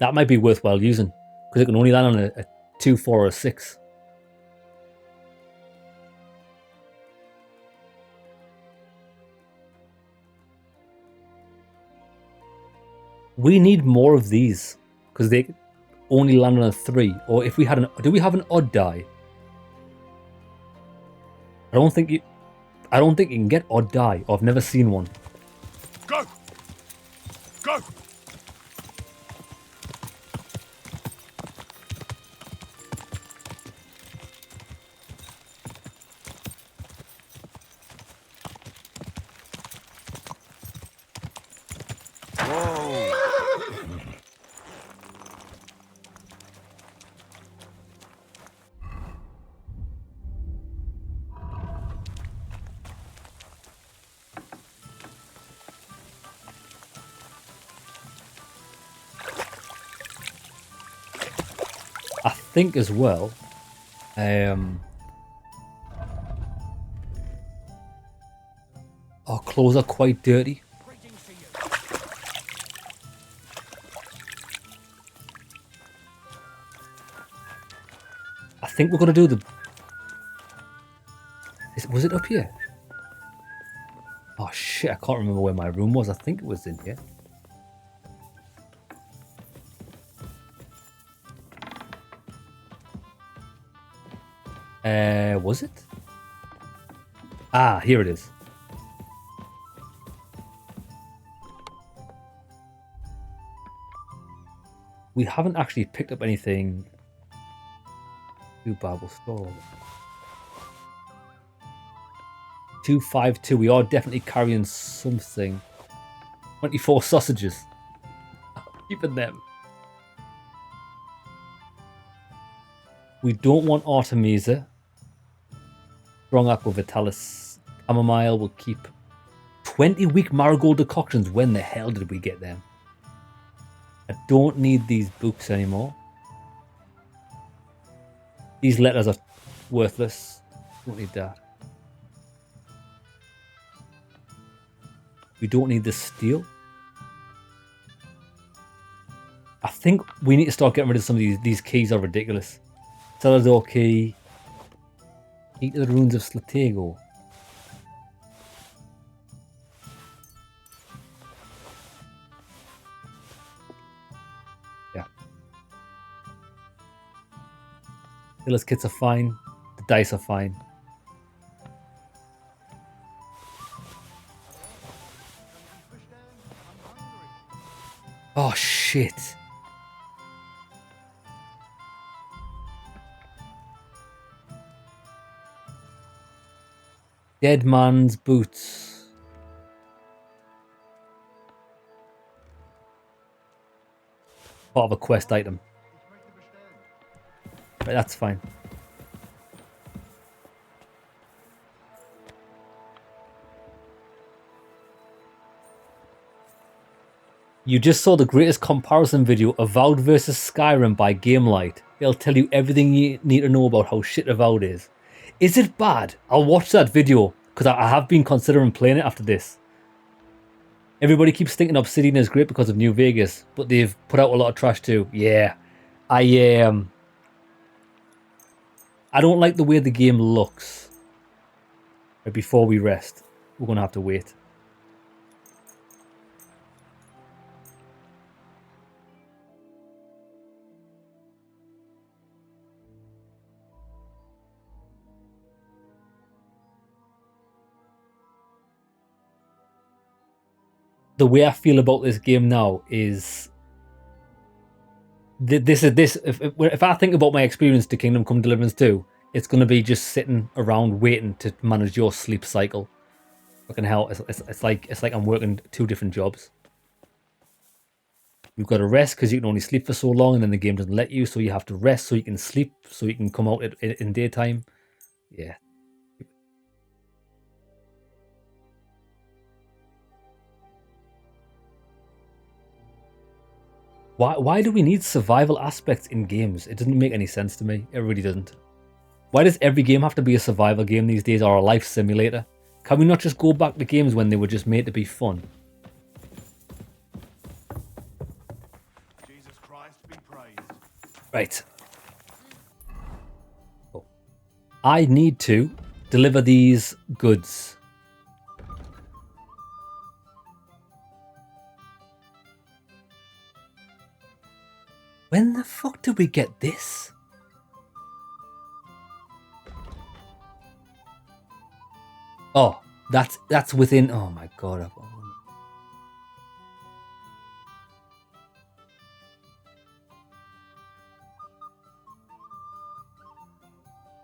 That might be worthwhile using, because it can only land on a 2, 4, or a 6. We need more of these, because they only land on a 3. Or if we had an... Do we have an odd die? I don't think you can get odd die. I've never seen one. Go. Go. I think as well, our clothes are quite dirty. I think we're going to do the Was it up here? Oh shit, I can't remember where my room was. I think it was in here. Was it? Ah, here it is. We haven't actually picked up anything to Bible store. 252. We are definitely carrying something. 24 sausages. Keeping them. We don't want Artemisia. Strong Aqua Vitalis. Chamomile will keep 20 weak marigold decoctions. When the hell did we get them? I don't need these books anymore. These letters are worthless. Don't need that. We don't need the steel. I think we need to start getting rid of some of these keys are ridiculous. Celador key. Key to the ruins of Slatego. Yeah. Killer's kits are fine. The dice are fine. Oh shit. Dead man's boots. Part of a quest item. Right, that's fine. You just saw the greatest comparison video, Avowed versus Skyrim by Gamelight. It'll tell you everything you need to know about how shit Avowed is. Is it bad? I'll watch that video, because I have been considering playing it after this. Everybody keeps thinking Obsidian is great because of New Vegas, but they've put out a lot of trash too. Yeah. I don't like the way the game looks. But before we rest, we're going to have to wait. The way I feel about this game now is if I think about my experience to Kingdom Come Deliverance 2, it's going to be just sitting around waiting to manage your sleep cycle. Fucking hell, it's like I'm working 2 different jobs. You've got to rest because you can only sleep for so long, and then the game doesn't let you, so you have to rest so you can sleep, so you can come out in daytime. Yeah. Why do we need survival aspects in games? It doesn't make any sense to me. It really doesn't. Why does every game have to be a survival game these days, or a life simulator? Can we not just go back to games when they were just made to be fun? Jesus Christ be praised. Right. Oh. I need to deliver these goods. When the fuck did we get this? Oh, that's within. Oh my god!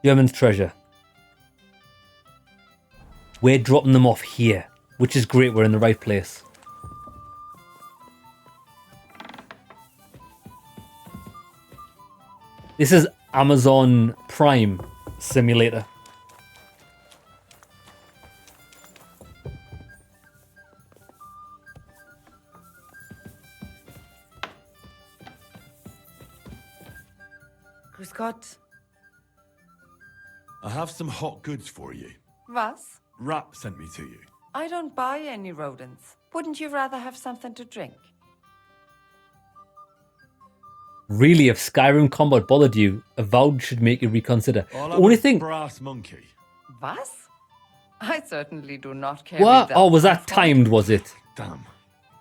German's treasure. We're dropping them off here, which is great. We're in the right place. This is Amazon Prime Simulator. Grüß Gott. I have some hot goods for you. Was? Rap sent me to you. I don't buy any rodents. Wouldn't you rather have something to drink? Really, if Skyrim combat bothered you, Avowed should make you reconsider. I'll The have only a thing... brass monkey. Was? I certainly do not care. What? That, Oh, was my that friend. timed, was it? Damn,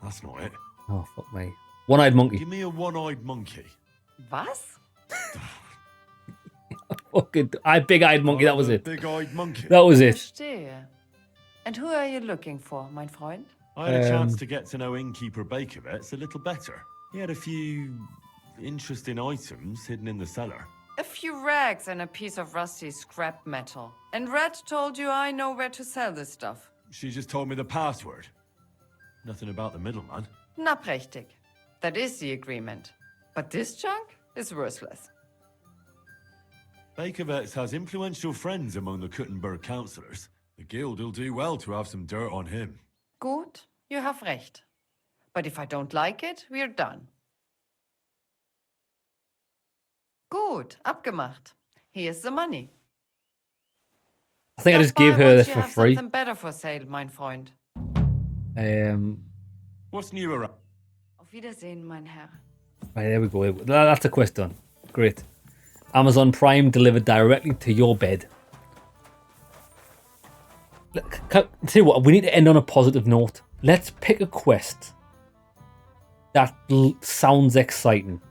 that's not it. Oh, fuck me. One-eyed monkey. Give me a one-eyed monkey. Was? Fucking big-eyed monkey, that was it. Big-eyed monkey. That was it. Verstehe. And who are you looking for, mein Freund? I had a chance to get to know innkeeper Bakovets a little better. He had a few interesting items hidden in the cellar. A few rags and a piece of rusty scrap metal. And Red told you I know where to sell this stuff. She just told me the password. Nothing about the middleman. Na prächtig. That is the agreement. But this junk is worthless. Bakovets has influential friends among the Kuttenberg councillors. The guild will do well to have some dirt on him. Gut, you have recht. But if I don't like it, we're done. Gut, abgemacht. Here's the money. I think I just gave her this for free. Something better for sale, mein Freund. What's new around? Auf Wiedersehen, mein Herr. Right, there we go. That's a quest done. Great. Amazon Prime delivered directly to your bed. Tell you what, we need to end on a positive note. Let's pick a quest that sounds exciting.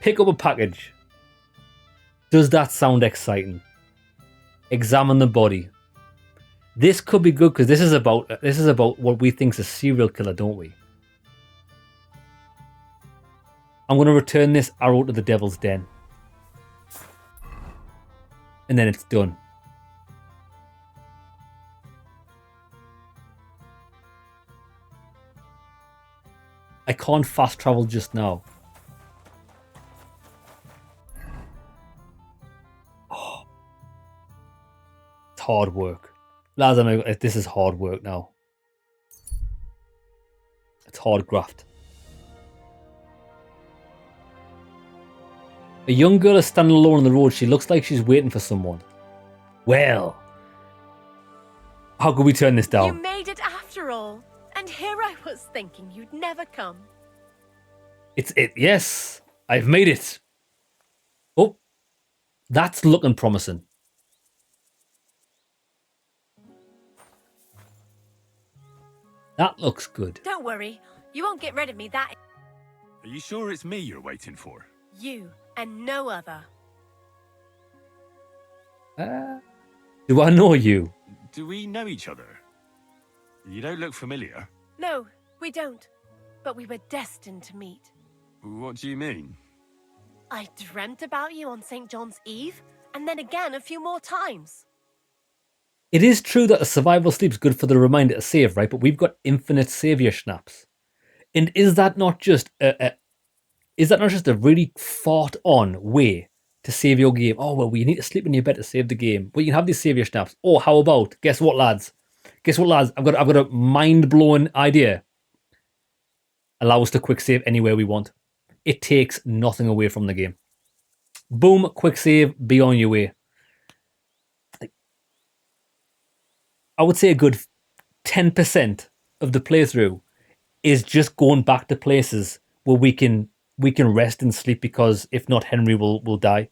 Pick up a package. Does that sound exciting? Examine the body. This could be good because this is about what we think is a serial killer, don't we? I'm going to return this arrow to the devil's den. And then it's done. I can't fast travel just now. Oh. It's hard work. Lads, I know this is hard work now. It's hard graft. A young girl is standing alone on the road. She looks like she's waiting for someone. Well, how could we turn this down? You made it after all. And here I was thinking you'd never come. Yes, I've made it. Oh, that's looking promising. That looks good. Don't worry. You won't get rid of me that... Are you sure it's me you're waiting for? You and no other. Do I know you? Do we know each other? You don't look familiar. No, we don't. But we were destined to meet. What do you mean? I dreamt about you on St. John's Eve, and then again a few more times. It is true that a survival sleep's good for the reminder to save, right? But we've got infinite savior snaps. And is that not just a really thought on way to save your game? Oh, well, you need to sleep in your bed to save the game. Well, you can have these savior snaps. Oh, how about, guess what, lads? I've got a mind-blowing idea. Allow us to quick save anywhere we want. It takes nothing away from the game. Boom, quick save, be on your way. I would say a good 10% of the playthrough is just going back to places where we can rest and sleep, because if not, Henry will die.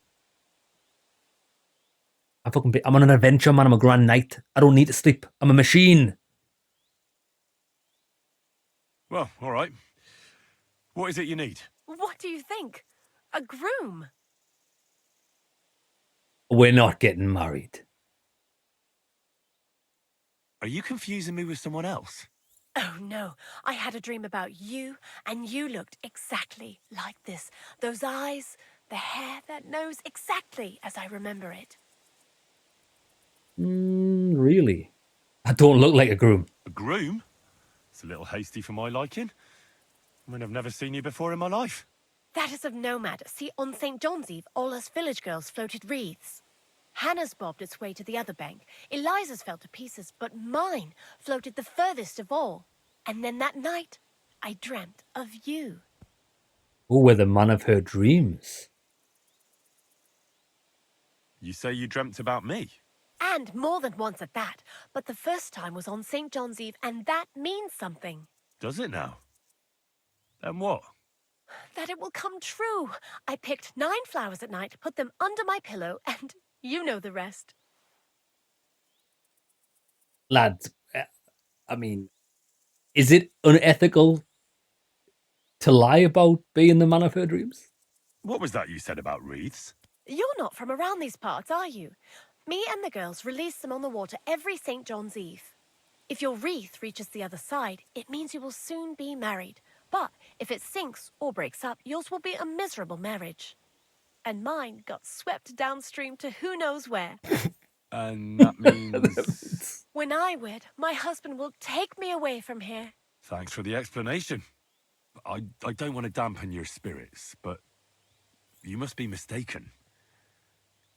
I'm on an adventure, man. I'm a grand knight. I don't need to sleep. I'm a machine. Well, all right. What is it you need? What do you think? A groom? We're not getting married. Are you confusing me with someone else? Oh no, I had a dream about you, and you looked exactly like this. Those eyes, the hair, that nose, exactly as I remember it. Really? I don't look like a groom. A groom? It's a little hasty for my liking. I mean, I've never seen you before in my life. That is of no matter. See, on St. John's Eve, all us village girls floated wreaths. Hannah's bobbed its way to the other bank. Eliza's fell to pieces, but mine floated the furthest of all. And then that night, I dreamt of you. Oh, we're the man of her dreams. You say you dreamt about me? And more than once at that. But the first time was on St. John's Eve, and that means something. Does it now? Then what? That it will come true. I picked 9 flowers at night, put them under my pillow, and You know the rest. Lads, I mean, is it unethical to lie about being the man of her dreams? What was that you said about wreaths? You're not from around these parts, are you? Me and the girls release them on the water every St. John's Eve. If your wreath reaches the other side, it means you will soon be married. But if it sinks or breaks up, yours will be a miserable marriage. And mine got swept downstream to who knows where. And that means... When I wed, my husband will take me away from here. Thanks for the explanation. I don't want to dampen your spirits, but you must be mistaken.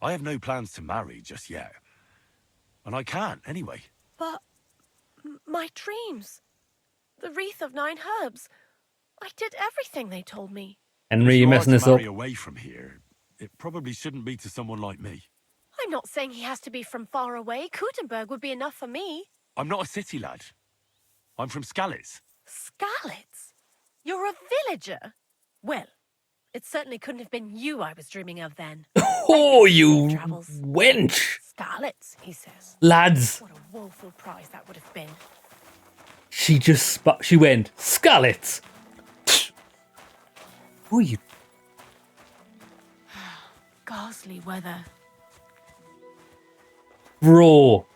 I have no plans to marry just yet. And I can't, anyway. But my dreams, the wreath of 9 herbs, I did everything they told me. Henry, you're messing this up. Away from here, it probably shouldn't be to someone like me. I'm not saying he has to be from far away. Kuttenberg would be enough for me. I'm not a city lad. I'm from Skalitz. Skalitz? You're a villager? Well, it certainly couldn't have been you I was dreaming of then. Oh, you wench! Skalitz, he says. Lads. What a woeful prize that would have been. She just she went, Skalitz! Oh, you... Ghastly weather. Bro.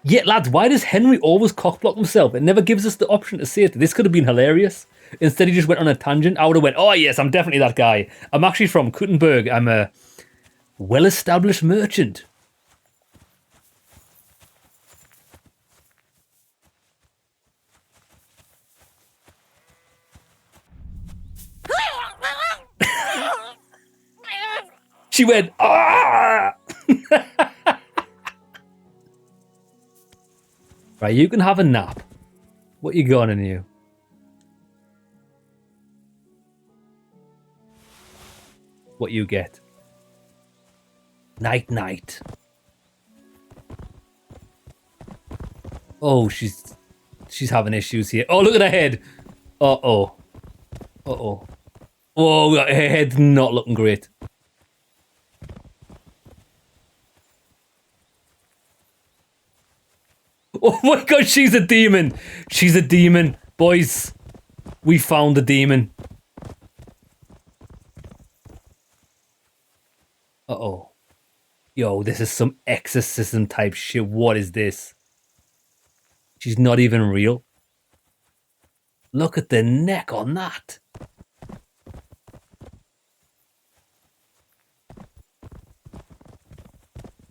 Yeah, lads, why does Henry always cockblock himself? It never gives us the option to say it. This could have been hilarious. Instead, he just went on a tangent. I would have went, oh, yes, I'm definitely that guy. I'm actually from Kuttenberg. I'm a well-established merchant. She went, ah! Right, you can have a nap. What you got in you? What you get? Night, night. Oh, she's having issues here. Oh, look at her head. Uh-oh. Uh-oh. Oh, her head's not looking great. Oh my god, she's a demon. She's a demon. Boys, we found the demon. Uh-oh. Yo, this is some exorcism type shit. What is this? She's not even real. Look at the neck on that.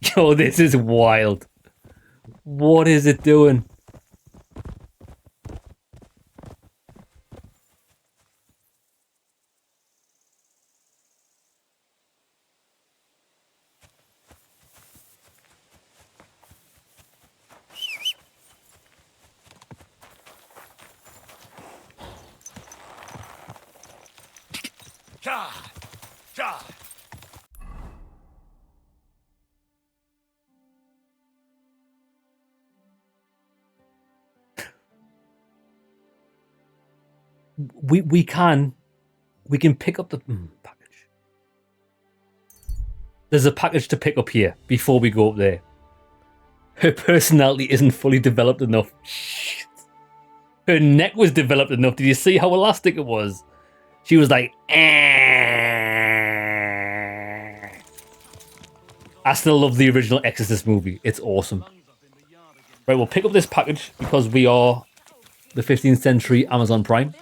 Yo, this is wild. What is it doing? We can pick up the package. There's a package to pick up here before we go up there. Her personality isn't fully developed enough. Shit. Her neck was developed enough. Did you see how elastic it was? She was like, eh. I still love the original Exorcist movie. It's awesome. Right, we'll pick up this package because we are the 15th century Amazon Prime.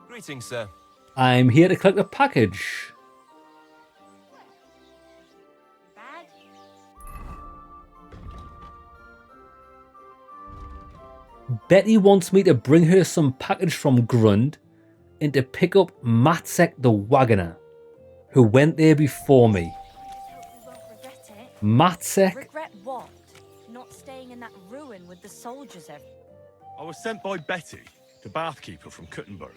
Greetings, sir. I'm here to collect a package. Betty wants me to bring her some package from Grund and to pick up Matsek the Wagoner, who went there before me. Matsek? Regret what? Not staying in that ruin with the soldiers every... I was sent by Betty, the bathkeeper from Kuttenberg.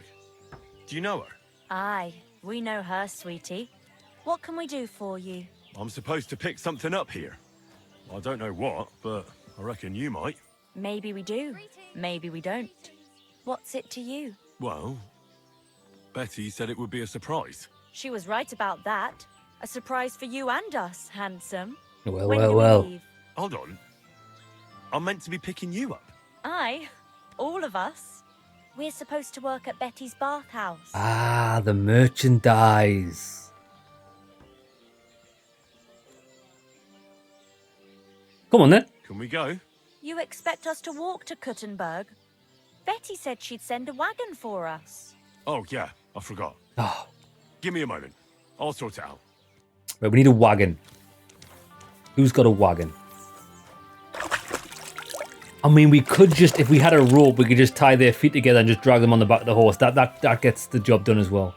Do you know her? Aye, we know her, sweetie. What can we do for you? I'm supposed to pick something up here. I don't know what, but I reckon you might. Maybe we do. Maybe we don't. What's it to you? Well, Betty said it would be a surprise. She was right about that. A surprise for you and us, handsome. Well, When do we well. leave? Hold on. I'm meant to be picking you up. Aye, all of us. We're supposed to work at Betty's bathhouse. Ah, the merchandise. Come on then. Can we go? You expect us to walk to Kuttenberg? Betty said she'd send a wagon for us. Oh, yeah, I forgot. Oh. Give me a moment. I'll sort it out. Right, we need a wagon. Who's got a wagon? I mean, we could just, if we had a rope, we could just tie their feet together and just drag them on the back of the horse. That gets the job done as well.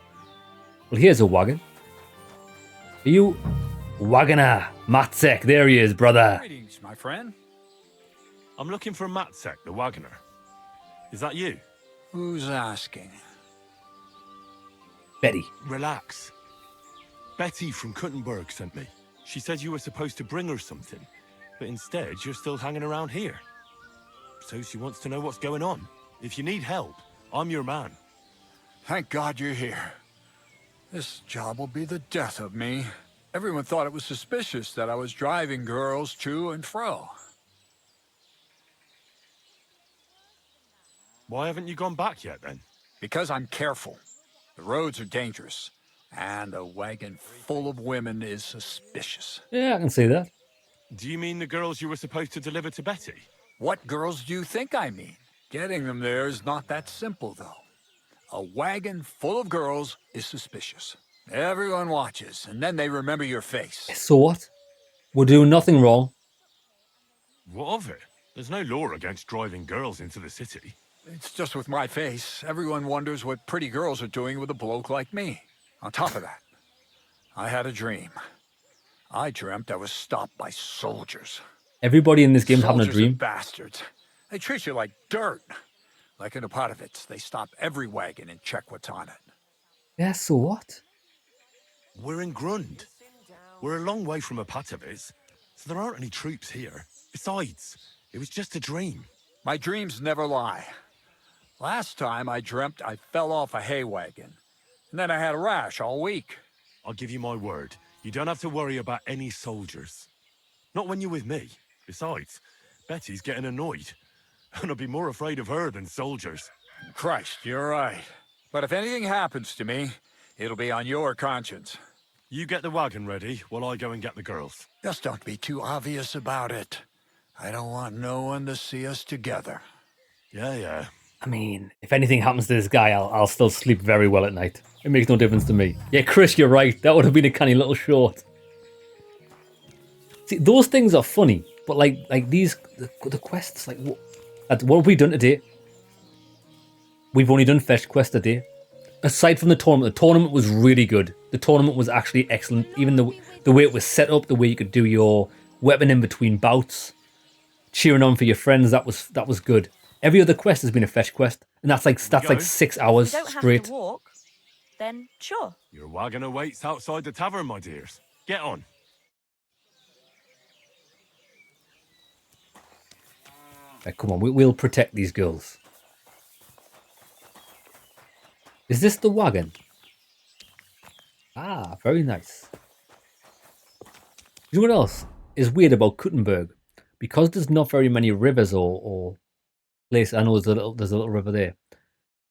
Well, here's a wagon. Are you... Wagoner, Matsek, there he is, brother. Greetings, my friend. I'm looking for Matsek, the wagoner. Is that you? Who's asking? Betty. Relax. Betty from Kuttenberg sent me. She said you were supposed to bring her something, but instead you're still hanging around here. So she wants to know what's going on. If you need help, I'm your man. Thank God you're here. This job will be the death of me. Everyone thought it was suspicious that I was driving girls to and fro. Why haven't you gone back yet, then? Because I'm careful. The roads are dangerous, and a wagon full of women is suspicious. Yeah, I can see that. Do you mean the girls you were supposed to deliver to Betty? What girls do you think I mean? Getting them there is not that simple, though. A wagon full of girls is suspicious. Everyone watches, and then they remember your face. So what? We're doing nothing wrong. What of it? There's no law against driving girls into the city. It's just with my face. Everyone wonders what pretty girls are doing with a bloke like me. On top of that, I had a dream. I dreamt I was stopped by soldiers. Everybody in this game's having a Soldiers are dream. bastards. They treat you like dirt. Like in Opotovitz, they stop every wagon and check what's on it. Yeah, so what? We're in Grund. We're a long way from Opotovitz, so there aren't any troops here. Besides, it was just a dream. My dreams never lie. Last time I dreamt I fell off a hay wagon, and then I had a rash all week. I'll give you my word. You don't have to worry about any soldiers. Not when you're with me. Besides, Betty's getting annoyed. And I'd be more afraid of her than soldiers. Christ, you're right. But if anything happens to me, it'll be on your conscience. You get the wagon ready while I go and get the girls. Just don't be too obvious about it. I don't want no one to see us together. Yeah. I mean, if anything happens to this guy, I'll still sleep very well at night. It makes no difference to me. Yeah, Chris, you're right. That would have been a canny little short. See, those things are funny, but like these, the quests, like what have we done today? We've only done fetch quest today. Aside from the tournament was really good. The tournament was actually excellent. Even the way it was set up, the way you could do your weapon in between bouts, cheering on for your friends, that was good. Every other quest has been a fetch quest, and that's like 6 hours You don't straight. have to walk, then sure. Your wagon awaits outside the tavern, my dears. Get on. Right, come on, we'll protect these girls. Is this the wagon? Ah, very nice. You know what else is weird about Kuttenberg? Because there's not very many rivers or places. I know there's a little river there.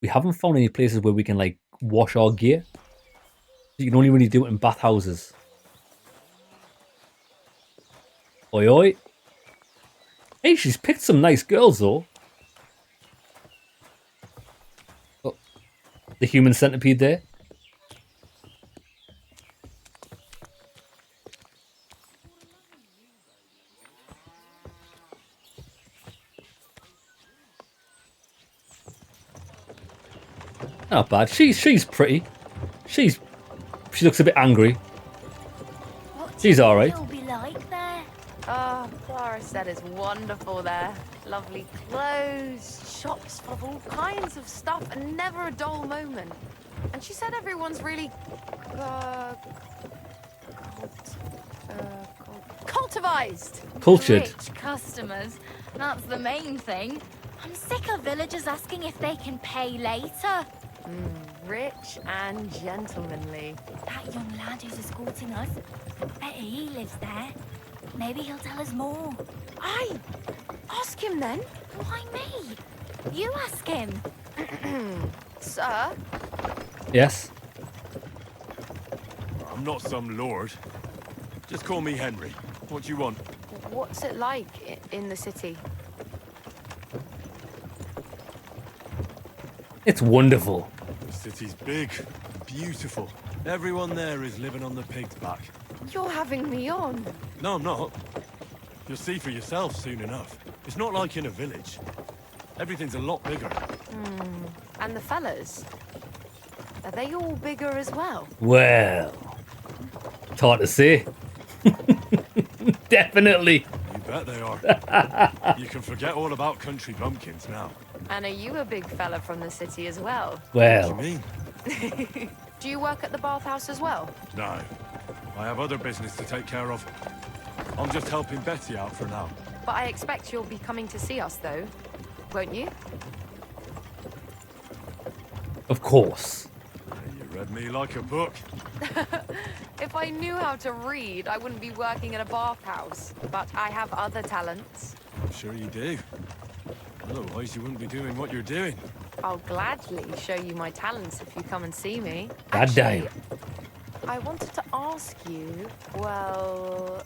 We haven't found any places where we can like wash our gear. You can only really do it in bathhouses. Oi oi. Hey, she's picked some nice girls though. Oh, the human centipede there. Not bad. She's pretty. She looks a bit angry. She's all right. It'll be like there. Oh, Clara said it's wonderful there. Lovely clothes, shops full of all kinds of stuff, and never a dull moment. And she said everyone's really cultivized. Cultured. Rich customers. That's the main thing. I'm sick of villagers asking if they can pay later. Rich and gentlemanly. That young lad who's escorting us. Bet he lives there. Maybe he'll tell us more. Aye. Ask him then. Why me? You ask him. Sir? Yes? I'm not some lord. Just call me Henry. What do you want? What's it like in the city? It's wonderful. The city's big, beautiful. Everyone there is living on the pig's back. You're having me on. No, I'm not. You'll see for yourself soon enough. It's not like in a village. Everything's a lot bigger. And the fellas? Are they all bigger as well? Well, it's hard to say. Definitely. You bet they are. You can forget all about country bumpkins now. And are you a big fella from the city as well? Well. What do you mean? Do you work at the bathhouse as well? No. I have other business to take care of. I'm just helping Betty out for now. But I expect you'll be coming to see us, though. Won't you? Of course. You read me like a book. If I knew how to read, I wouldn't be working in a bathhouse. But I have other talents. I'm sure you do. Otherwise, you wouldn't be doing what you're doing. I'll gladly show you my talents if you come and see me. God damn. I wanted to ask you, well...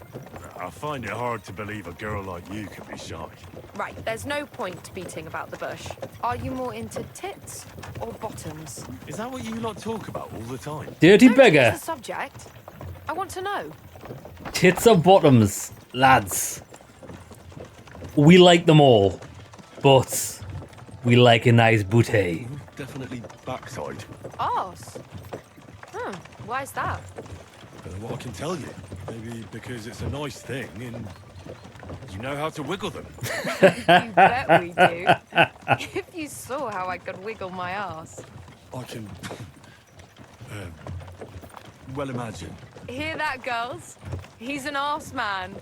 I find it hard to believe a girl like you can be shy. Right, there's no point beating about the bush. Are you more into tits or bottoms? Is that what you lot talk about all the time? Dirty Don't beggar. change the subject. I want to know. Tits or bottoms, lads. We like them all. But we like a nice booty. Definitely backside. Arse? Why's that? What I can tell you. Maybe because it's a nice thing and you know how to wiggle them. You bet we do. If you saw how I could wiggle my ass. I can... well, imagine. Hear that, girls? He's an arse man.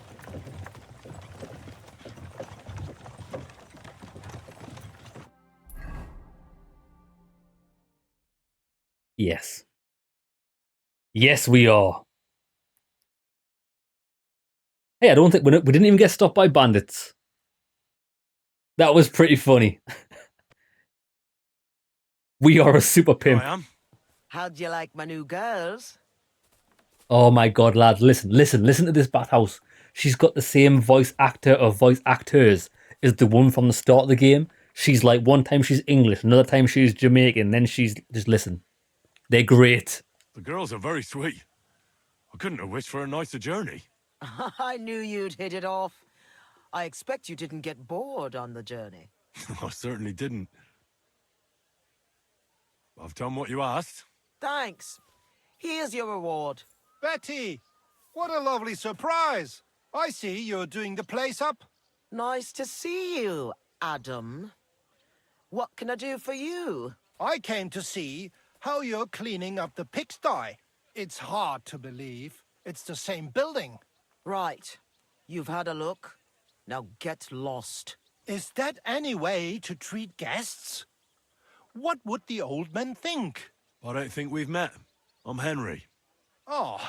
Yes. Yes, we are. Hey, I don't think we didn't even get stopped by bandits. That was pretty funny. We are a super pimp. I am. How'd you like my new girls? Oh my god, lads, listen to this bathhouse. She's got the same voice actor or voice actors as the one from the start of the game. She's like, one time she's English, another time she's Jamaican, then she's just listen. They're great. The girls are very sweet. I couldn't have wished for a nicer journey. I knew you'd hit it off. I expect you didn't get bored on the journey. I certainly didn't. I've done what you asked. Thanks. Here's your reward. Betty, what a lovely surprise. I see you're doing the place up. Nice to see you, Adam. What can I do for you? I came to see how you're cleaning up the pigsty. It's hard to believe. It's the same building. Right. You've had a look. Now get lost. Is that any way to treat guests? What would the old men think? I don't think we've met. I'm Henry. Oh,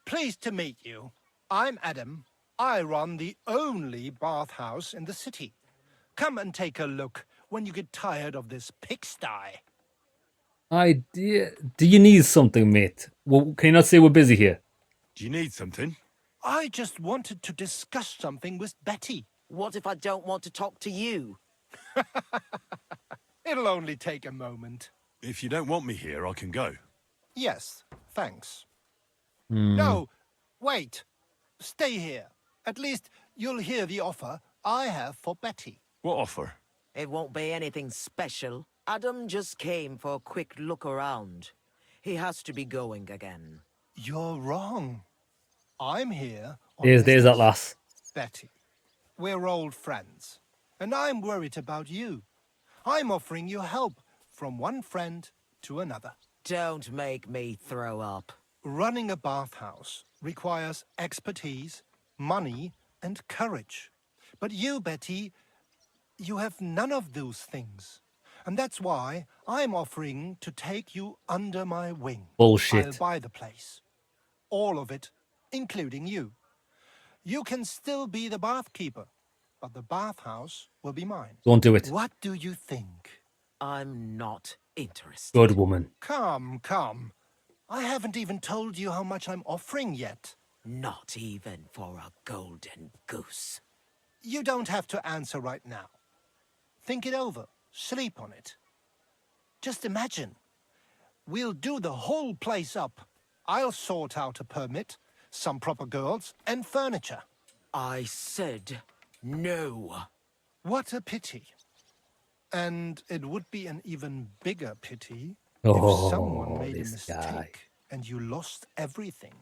pleased to meet you. I'm Adam. I run the only bathhouse in the city. Come and take a look when you get tired of this pigsty. Do you need something, mate? Well, can you not say we're busy here? Do you need something? I just wanted to discuss something with Betty. What if I don't want to talk to you? It'll only take a moment. If you don't want me here, I can go. Yes, thanks. No, wait. Stay here. At least you'll hear the offer I have for Betty. What offer? It won't be anything special. Adam just came for a quick look around. He has to be going again. You're wrong. I'm here on There's business. that lass. Betty, we're old friends, and I'm worried about you. I'm offering you help from one friend to another. Don't make me throw up. Running a bathhouse requires expertise, money, and courage. But you, Betty, you have none of those things. And that's why I'm offering to take you under my wing. Bullshit. I'll buy the place. All of it, including you. You can still be the bath keeper, but the bathhouse will be mine. Don't do it. What do you think? I'm not interested. Good woman. Come, come. I haven't even told you how much I'm offering yet. Not even for a golden goose. You don't have to answer right now. Think it over. Sleep on it. Just imagine. We'll do the whole place up. I'll sort out a permit, some proper girls, and furniture. I said no. What a pity. And it would be an even bigger pity Oh, if someone made a this mistake guy. and you lost everything.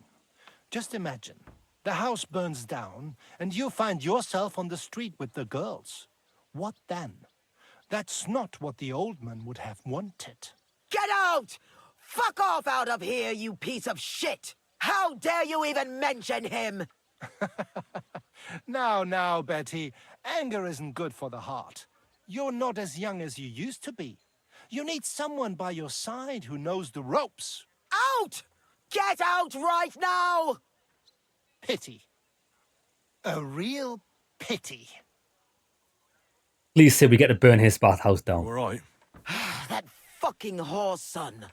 Just imagine. The house burns down and you find yourself on the street with the girls. What then? That's not what the old man would have wanted. Get out! Fuck off out of here, you piece of shit! How dare you even mention him? Now, Betty, anger isn't good for the heart. You're not as young as you used to be. You need someone by your side who knows the ropes. Out! Get out right now! Pity. A real pity. Please say we get to burn his bathhouse down. All right. That fucking whore son.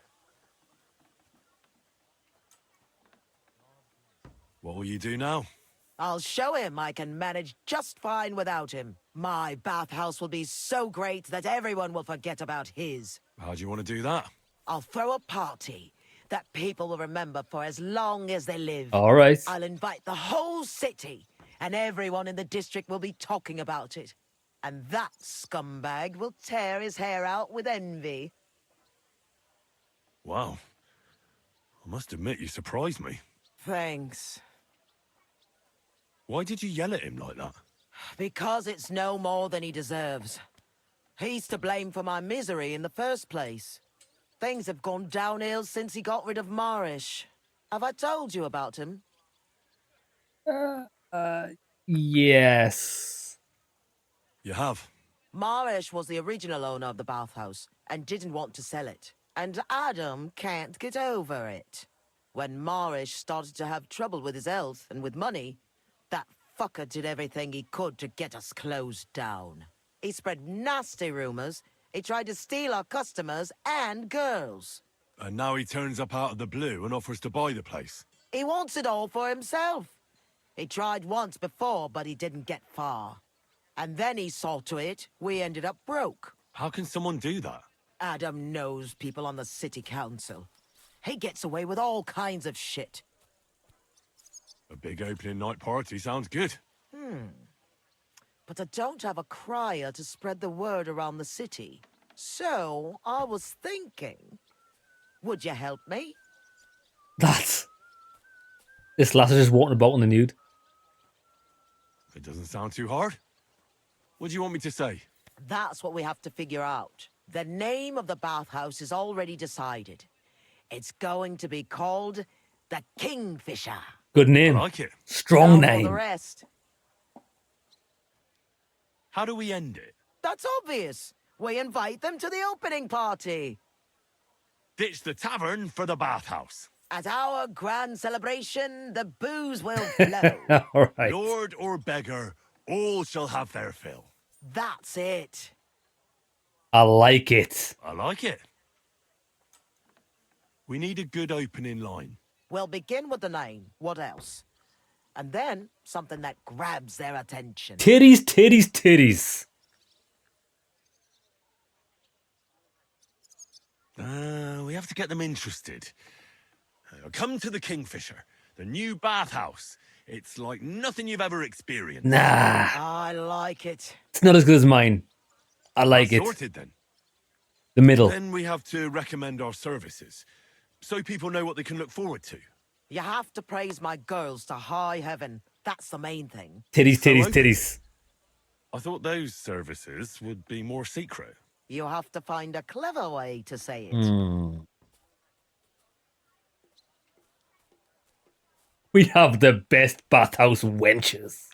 What will you do now? I'll show him I can manage just fine without him. My bathhouse will be so great that everyone will forget about his. How do you want to do that? I'll throw a party that people will remember for as long as they live. All right. I'll invite the whole city, and everyone in the district will be talking about it. And that scumbag will tear his hair out with envy. Wow. I must admit, you surprised me. Thanks. Why did you yell at him like that? Because it's no more than he deserves. He's to blame for my misery in the first place. Things have gone downhill since he got rid of Marish. Have I told you about him? Yes. You have. Marish was the original owner of the bathhouse and didn't want to sell it. And Adam can't get over it. When Marish started to have trouble with his health and with money, that fucker did everything he could to get us closed down. He spread nasty rumors. He tried to steal our customers and girls. And now he turns up out of the blue and offers to buy the place. He wants it all for himself. He tried once before, but he didn't get far. And then he saw to it we ended up broke. How can someone do that? Adam knows people on the city council. He gets away with all kinds of shit. A big opening night party sounds good. But I don't have a crier to spread the word around the city. So, I was thinking, would you help me? That's... This lass is just walking about in the nude. It doesn't sound too hard. What do you want me to say? That's what we have to figure out. The name of the bathhouse is already decided. It's going to be called the Kingfisher. Good name. I like it. Strong Now for name. the rest. How do we end it? That's obvious. We invite them to the opening party. Ditch the tavern for the bathhouse. At our grand celebration, the booze will flow. All right. Lord or beggar, all shall have their fill. That's it. I like it. I like it. We need a good opening line. We'll begin with the name. What else? And then something that grabs their attention. Titties, titties, titties. We have to get them interested. Come to the Kingfisher, the new bathhouse. It's like nothing you've ever experienced. Nah. I like it. It's not as good as mine. I like it. Sorted then. The middle. Then we have to recommend our services, so people know what they can look forward to. You have to praise my girls to high heaven. That's the main thing. Titties, titties, okay. titties. I thought those services would be more secret. You have to find a clever way to say it. We have the best bathhouse wenches.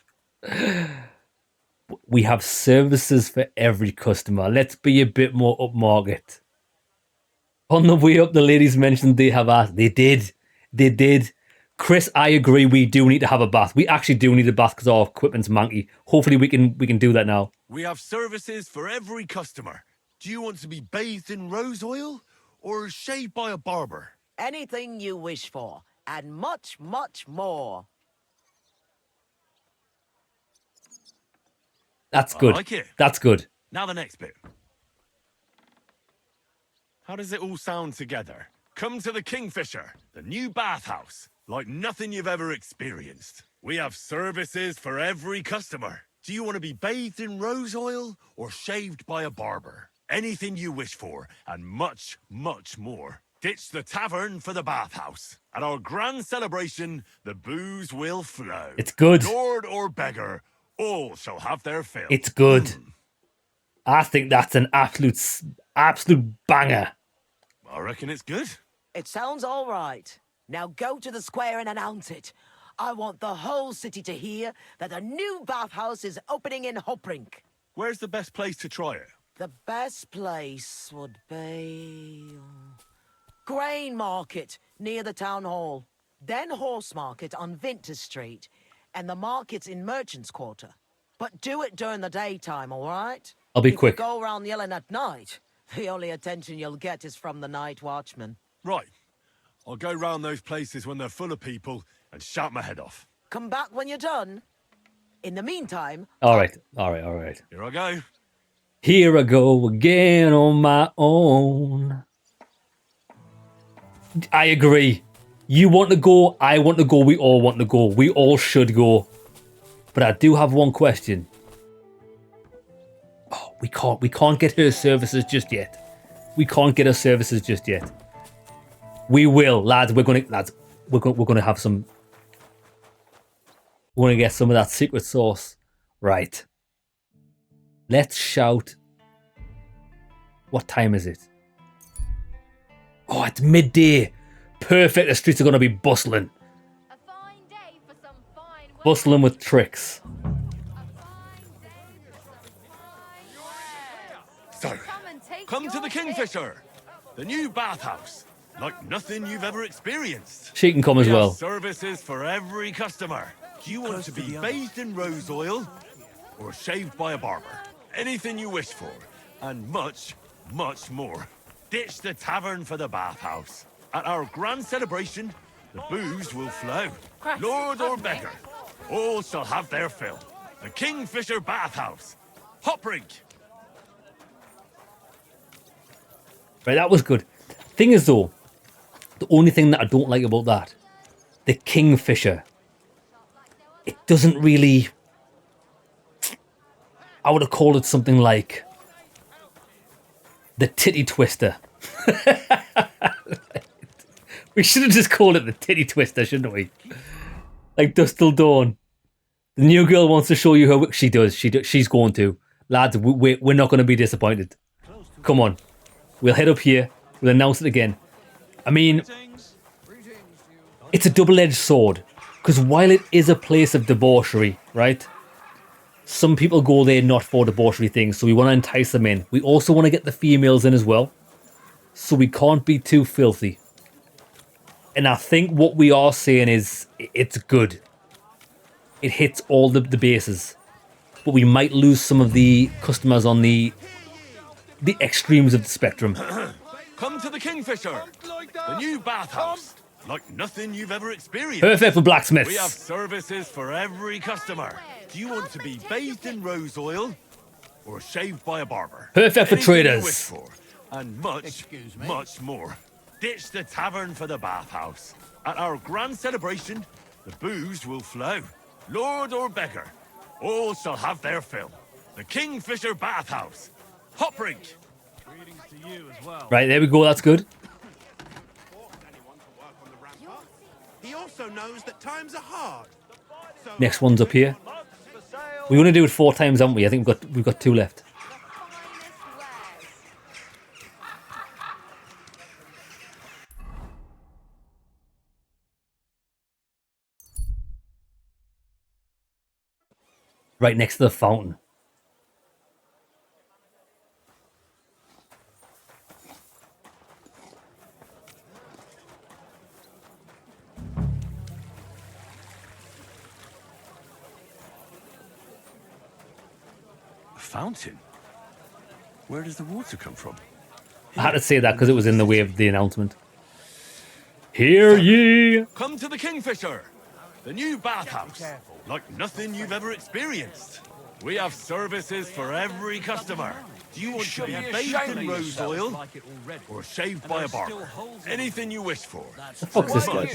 We have services for every customer. Let's be a bit more upmarket. On the way up, the ladies mentioned they have asked. They did. They did. Chris, I agree. We do need to have a bath. We actually do need a bath because our equipment's manky. Hopefully, we can do that now. We have services for every customer. Do you want to be bathed in rose oil or shaved by a barber? Anything you wish for, and much, much more. That's good. I like it. That's good. Now the next bit. How does it all sound together? Come to the Kingfisher, the new bathhouse, like nothing you've ever experienced. We have services for every customer. Do you want to be bathed in rose oil or shaved by a barber? Anything you wish for, and much, much more. Ditch the tavern for the bathhouse. At our grand celebration, the booze will flow. It's good. Lord or beggar, all shall have their fill. It's good. I think that's an absolute banger. I reckon it's good. It sounds all right. Now go to the square and announce it. I want the whole city to hear that a new bathhouse is opening in Hoprink. Where's the best place to try it? The best place would be... Grain Market, near the town hall. Then Horse Market on Vinter Street. And the markets in Merchants Quarter. But do it during the daytime, all right? I'll be if quick. You go around yelling at night, the only attention you'll get is from the night watchman. Right. I'll go round those places when they're full of people and shout my head off. Come back when you're done. In the meantime... All right. Here I go. Here I go again on my own. I agree. You want to go, I want to go, we all want to go. We all should go. But I do have one question. Oh, we can't get her services just yet. We can't get her services just yet. We will, lads. We're gonna have some. We're gonna get some of that secret sauce. Right. Let's shout. What time is it? Oh, it's midday. Perfect. The streets are gonna be bustling. Bustling with tricks. So, come to the Kingfisher, the new bathhouse, like nothing you've ever experienced. She can come as We have well. Services for every customer. Do you want to be bathed in rose oil or shaved by a barber? Anything you wish for, and much, much more. Ditch the tavern for the bathhouse. At our grand celebration, the booze will flow. Lord or beggar, all shall have their fill. The Kingfisher Bathhouse. Hoprink. Right, that was good. Thing is though, the only thing that I don't like about that, the Kingfisher, it doesn't really... I would have called it something like the Titty Twister. We should have just called it the Titty Twister, shouldn't we? Like Dusk Till Dawn. The new girl wants to show you her... She does. She's going to. Lads, we're not going to be disappointed. Come on. We'll head up here. We'll announce it again. I mean, it's a double-edged sword. Because while it is a place of debauchery, right? Some people go there not for debauchery things, so we want to entice them in. We also want to get the females in as well. So we can't be too filthy. And I think what we are saying is, it's good. It hits all the bases. But we might lose some of the customers on the extremes of the spectrum. Come to the Kingfisher, the new bathhouse, like nothing you've ever experienced. Perfect for blacksmiths. We have services for every customer. Do you want to be bathed in rose oil or shaved by a barber? Perfect for Anything you traders. wish for, and much, much more. Ditch the tavern for the bathhouse. At our grand celebration, the booze will flow. Lord or beggar, all shall have their fill. The Kingfisher Bathhouse. Hoprink. Greetings to you as well. Right, there we go. That's good. He also knows that times are hard. Next one's up here. We want to do it 4 times, haven't we? I think we've got 2 left. Right next to the fountain. fountain. Where does the water come from? I had to say that because it was in the way of the announcement. Hear ye! Come to the Kingfisher, the new bathhouse, like nothing you've ever experienced. We have services for every customer. Do you want to be bathed in rose oil or shaved by a barber? Anything you wish for. The fuck's this guy?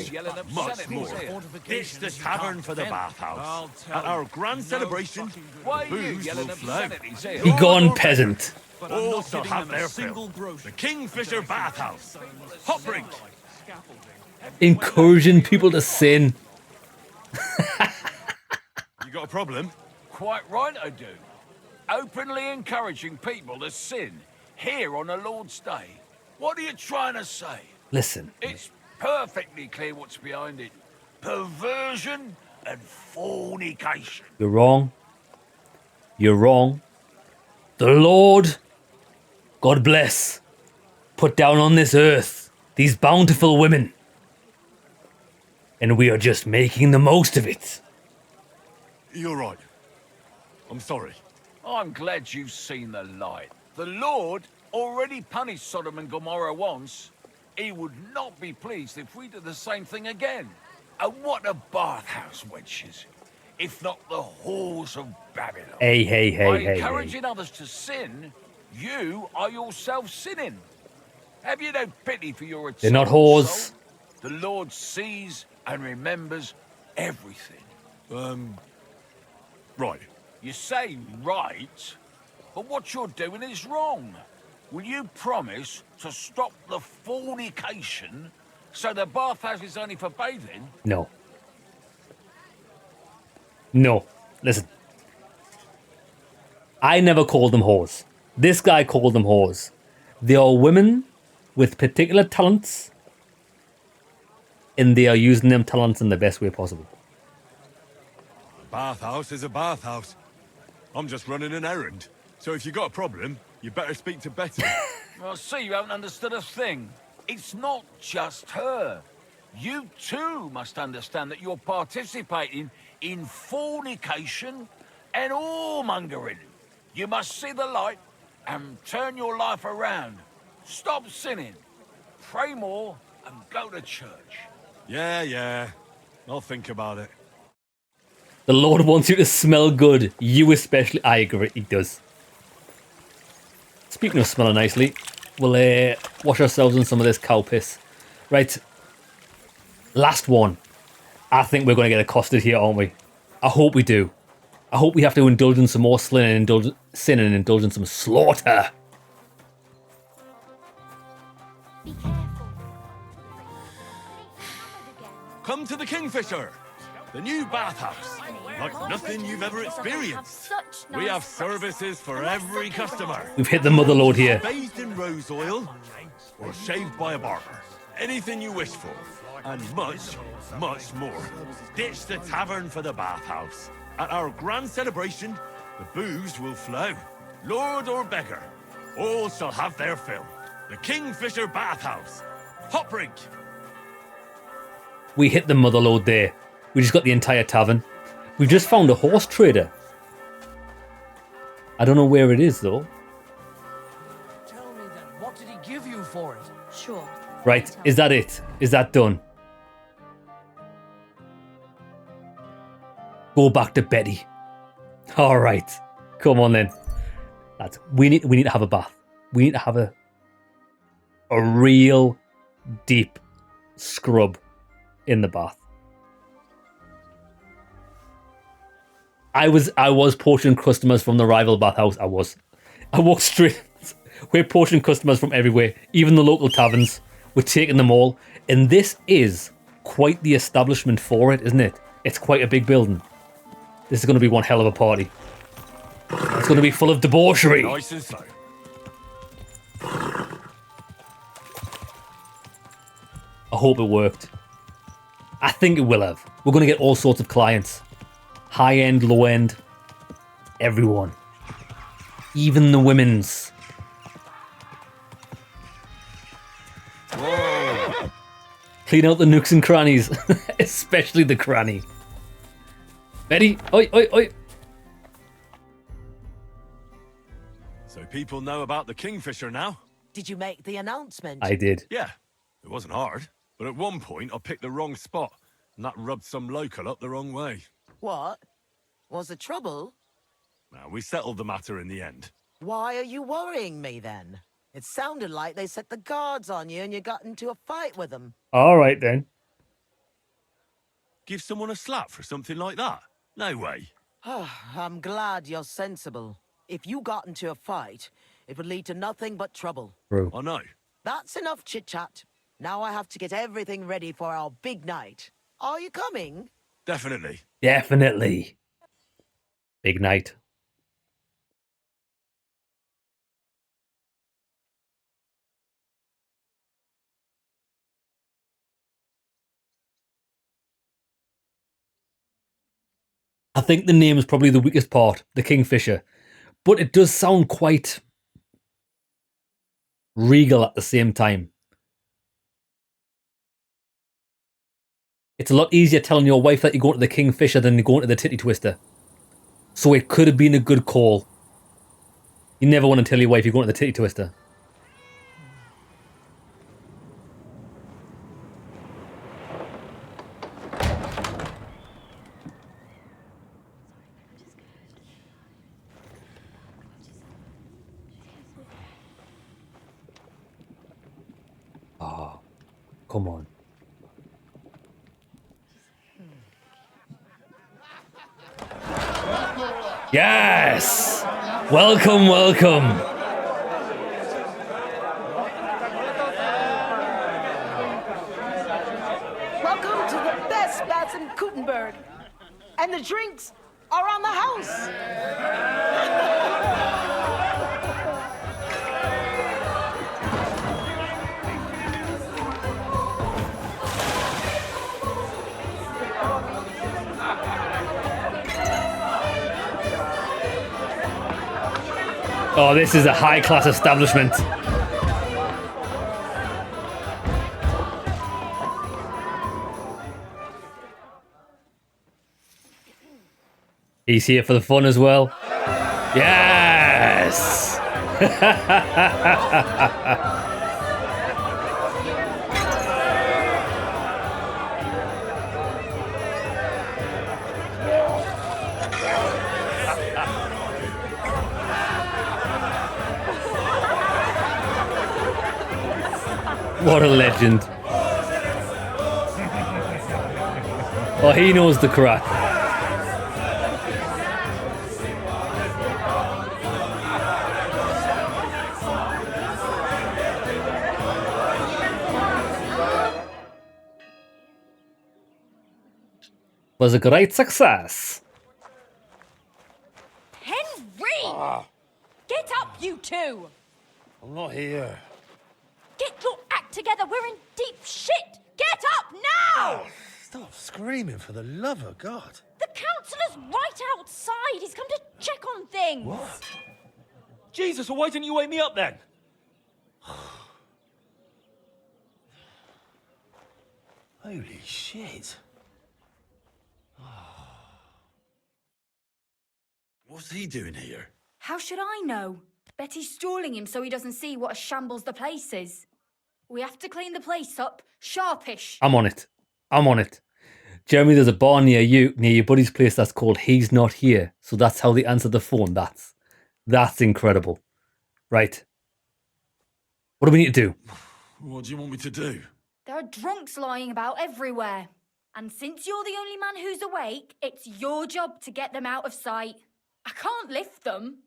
Much more. Ditch the tavern for the bathhouse. At our grand celebration, the booze will flow. Be gone, peasant. All shall have their fill. The Kingfisher Bathhouse. Hot drink. Encouraging people to sin. You got a problem? Quite right I do. Openly encouraging people to sin here on the Lord's Day. What are you trying to say? Listen. It's perfectly clear what's behind it. Perversion and fornication. You're wrong. You're wrong. The Lord, God bless, put down on this earth these bountiful women. And we are just making the most of it. You're right. I'm sorry. I'm glad you've seen the light. The Lord already punished Sodom and Gomorrah once. He would not be pleased if we did the same thing again. And what a bathhouse, wenches, if not the whores of Babylon. By encouraging others to sin, you are yourself sinning. Have you no pity for your They're not eternal whores. soul? The Lord sees and remembers everything. Right. You say right, but what you're doing is wrong. Will you promise to stop the fornication so the bathhouse is only for bathing? No. No. Listen. I never called them whores. This guy called them whores. They are women with particular talents, and they are using them talents in the best way possible. A bathhouse is a bathhouse. I'm just running an errand. So if you got a problem, you better speak to Betty. I see you haven't understood a thing. It's not just her. You too must understand that you're participating in fornication and whoremongering. You must see the light and turn your life around. Stop sinning. Pray more and go to church. Yeah. I'll think about it. The Lord wants you to smell good. You especially. I agree, he does. Speaking of smelling nicely, we'll wash ourselves in some of this cow piss. Right. Last one. I think we're going to get accosted here, aren't we? I hope we do. I hope we have to indulge in some more sin and indulge in some slaughter. Come to the Kingfisher, the new bathhouse, like nothing you've ever experienced. We have services for every customer. We've hit the mother lode here. Bathed in rose oil or shaved by a barber. Anything you wish for. And much, much more. Ditch the tavern for the bathhouse. At our grand celebration, the booze will flow. Lord or beggar, all shall have their fill. The Kingfisher Bathhouse. Hot drink. We hit the mother lode there. We just got the entire tavern. We've just found a horse trader. I don't know where it is though. Tell me then, what did he give you for it? Sure. Right, is that it? Is that done? Go back to Betty. All right, come on then. Lads, we need to have a bath. We need to have a real deep scrub in the bath. I was poaching customers from the rival bathhouse. I walked straight. We're poaching customers from everywhere, even the local taverns. We're taking them all, and this is quite the establishment for it, isn't it? It's quite a big building. This is going to be one hell of a party. It's going to be full of debauchery. Nice and slow. I hope it worked. I think it will have. We're going to get all sorts of clients. High end, low end. Everyone. Even the women's. Whoa. Clean out the nooks and crannies. Especially the cranny. Betty, oi, oi, oi. people know about the Kingfisher now. Did you make the announcement? I did. Yeah, it wasn't hard. But at one point, I picked the wrong spot, and that rubbed some local up the wrong way. What? Was it trouble? Now, we settled the matter in the end. Why are you worrying me then? It sounded like they set the guards on you and you got into a fight with them. All right, then. Give someone a slap for something like that? No way. I'm glad you're sensible. If you got into a fight, it would lead to nothing but trouble. True. I know. That's enough chit-chat. Now I have to get everything ready for our big night. Are you coming? Definitely. Definitely. Big night. I think the name is probably the weakest part, the Kingfisher. But it does sound quite regal at the same time. It's a lot easier telling your wife that you're going to the Kingfisher than you're going to the Titty Twister. So it could have been a good call. You never want to tell your wife you're going to the Titty Twister. Oh, come on. Yes! Welcome, welcome. Welcome to the best baths in Gutenberg. And the drinks are on the house. Oh, this is a high-class establishment. He's here for the fun as well. Yes! What a legend. Oh, he knows the crack. Was a great success. Henry! Get up, you two! I'm not here. Get your act together, we're in deep shit! Get up now! Oh, stop screaming, for the love of God. The councillor's right outside. He's come to check on things. What? Jesus, well, why didn't you wake me up then? Holy shit. What's he doing here? How should I know? Betty's stalling him so he doesn't see what a shambles the place is. We have to clean the place up, sharpish. I'm on it. I'm on it. Jeremy, there's a bar near you, near your buddy's place that's called He's Not Here. So that's how they answer the phone. That's incredible. Right. What do we need to do? What do you want me to do? There are drunks lying about everywhere. And since you're the only man who's awake, it's your job to get them out of sight. I can't lift them.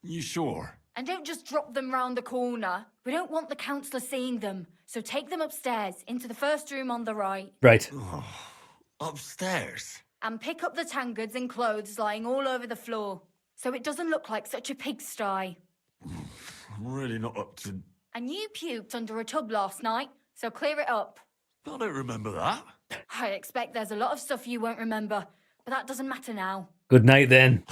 You sure? And don't just drop them round the corner. We don't want the councillor seeing them. So take them upstairs, into the first room on the right. Right. Upstairs? And pick up the tankards and clothes lying all over the floor. So it doesn't look like such a pigsty. I'm really not up to... And you puked under a tub last night, so clear it up. I don't remember that. I expect there's a lot of stuff you won't remember, but that doesn't matter now. Good night then.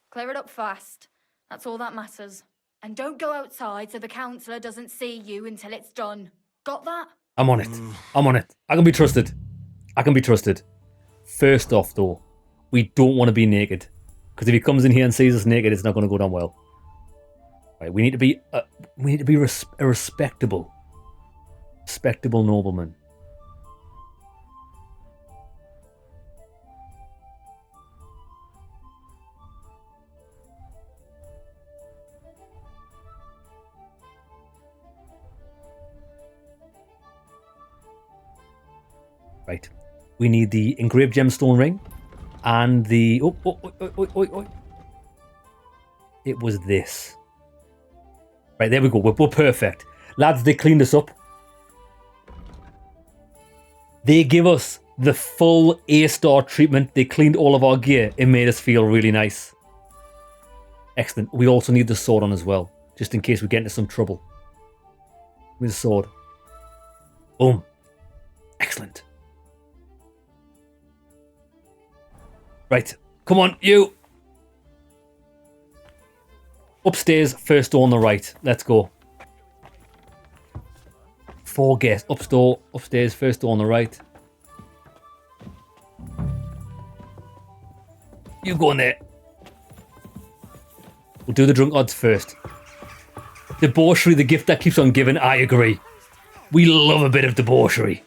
Clear it up fast. That's all that matters. And don't go outside so the councillor doesn't see you until it's done. Got that? I'm on it. I'm on it. I can be trusted. I can be trusted. First off, though, we don't want to be naked. Because if he comes in here and sees us naked, it's not going to go down well. Right, we need to be a respectable nobleman. Right, we need the engraved gemstone ring and the it was this. Right, there we go. We're perfect. Lads, they cleaned us up. They give us the full A-star treatment. They cleaned all of our gear. It made us feel really nice. Excellent. We also need the sword on as well, just in case we get into some trouble. With the sword. Boom. Excellent. Right. Come on, you. Upstairs, first door on the right. Let's go. 4 guests. Upstairs, first door on the right. You go in there. We'll do the drunk odds first. Debauchery, the gift that keeps on giving. I agree. We love a bit of debauchery.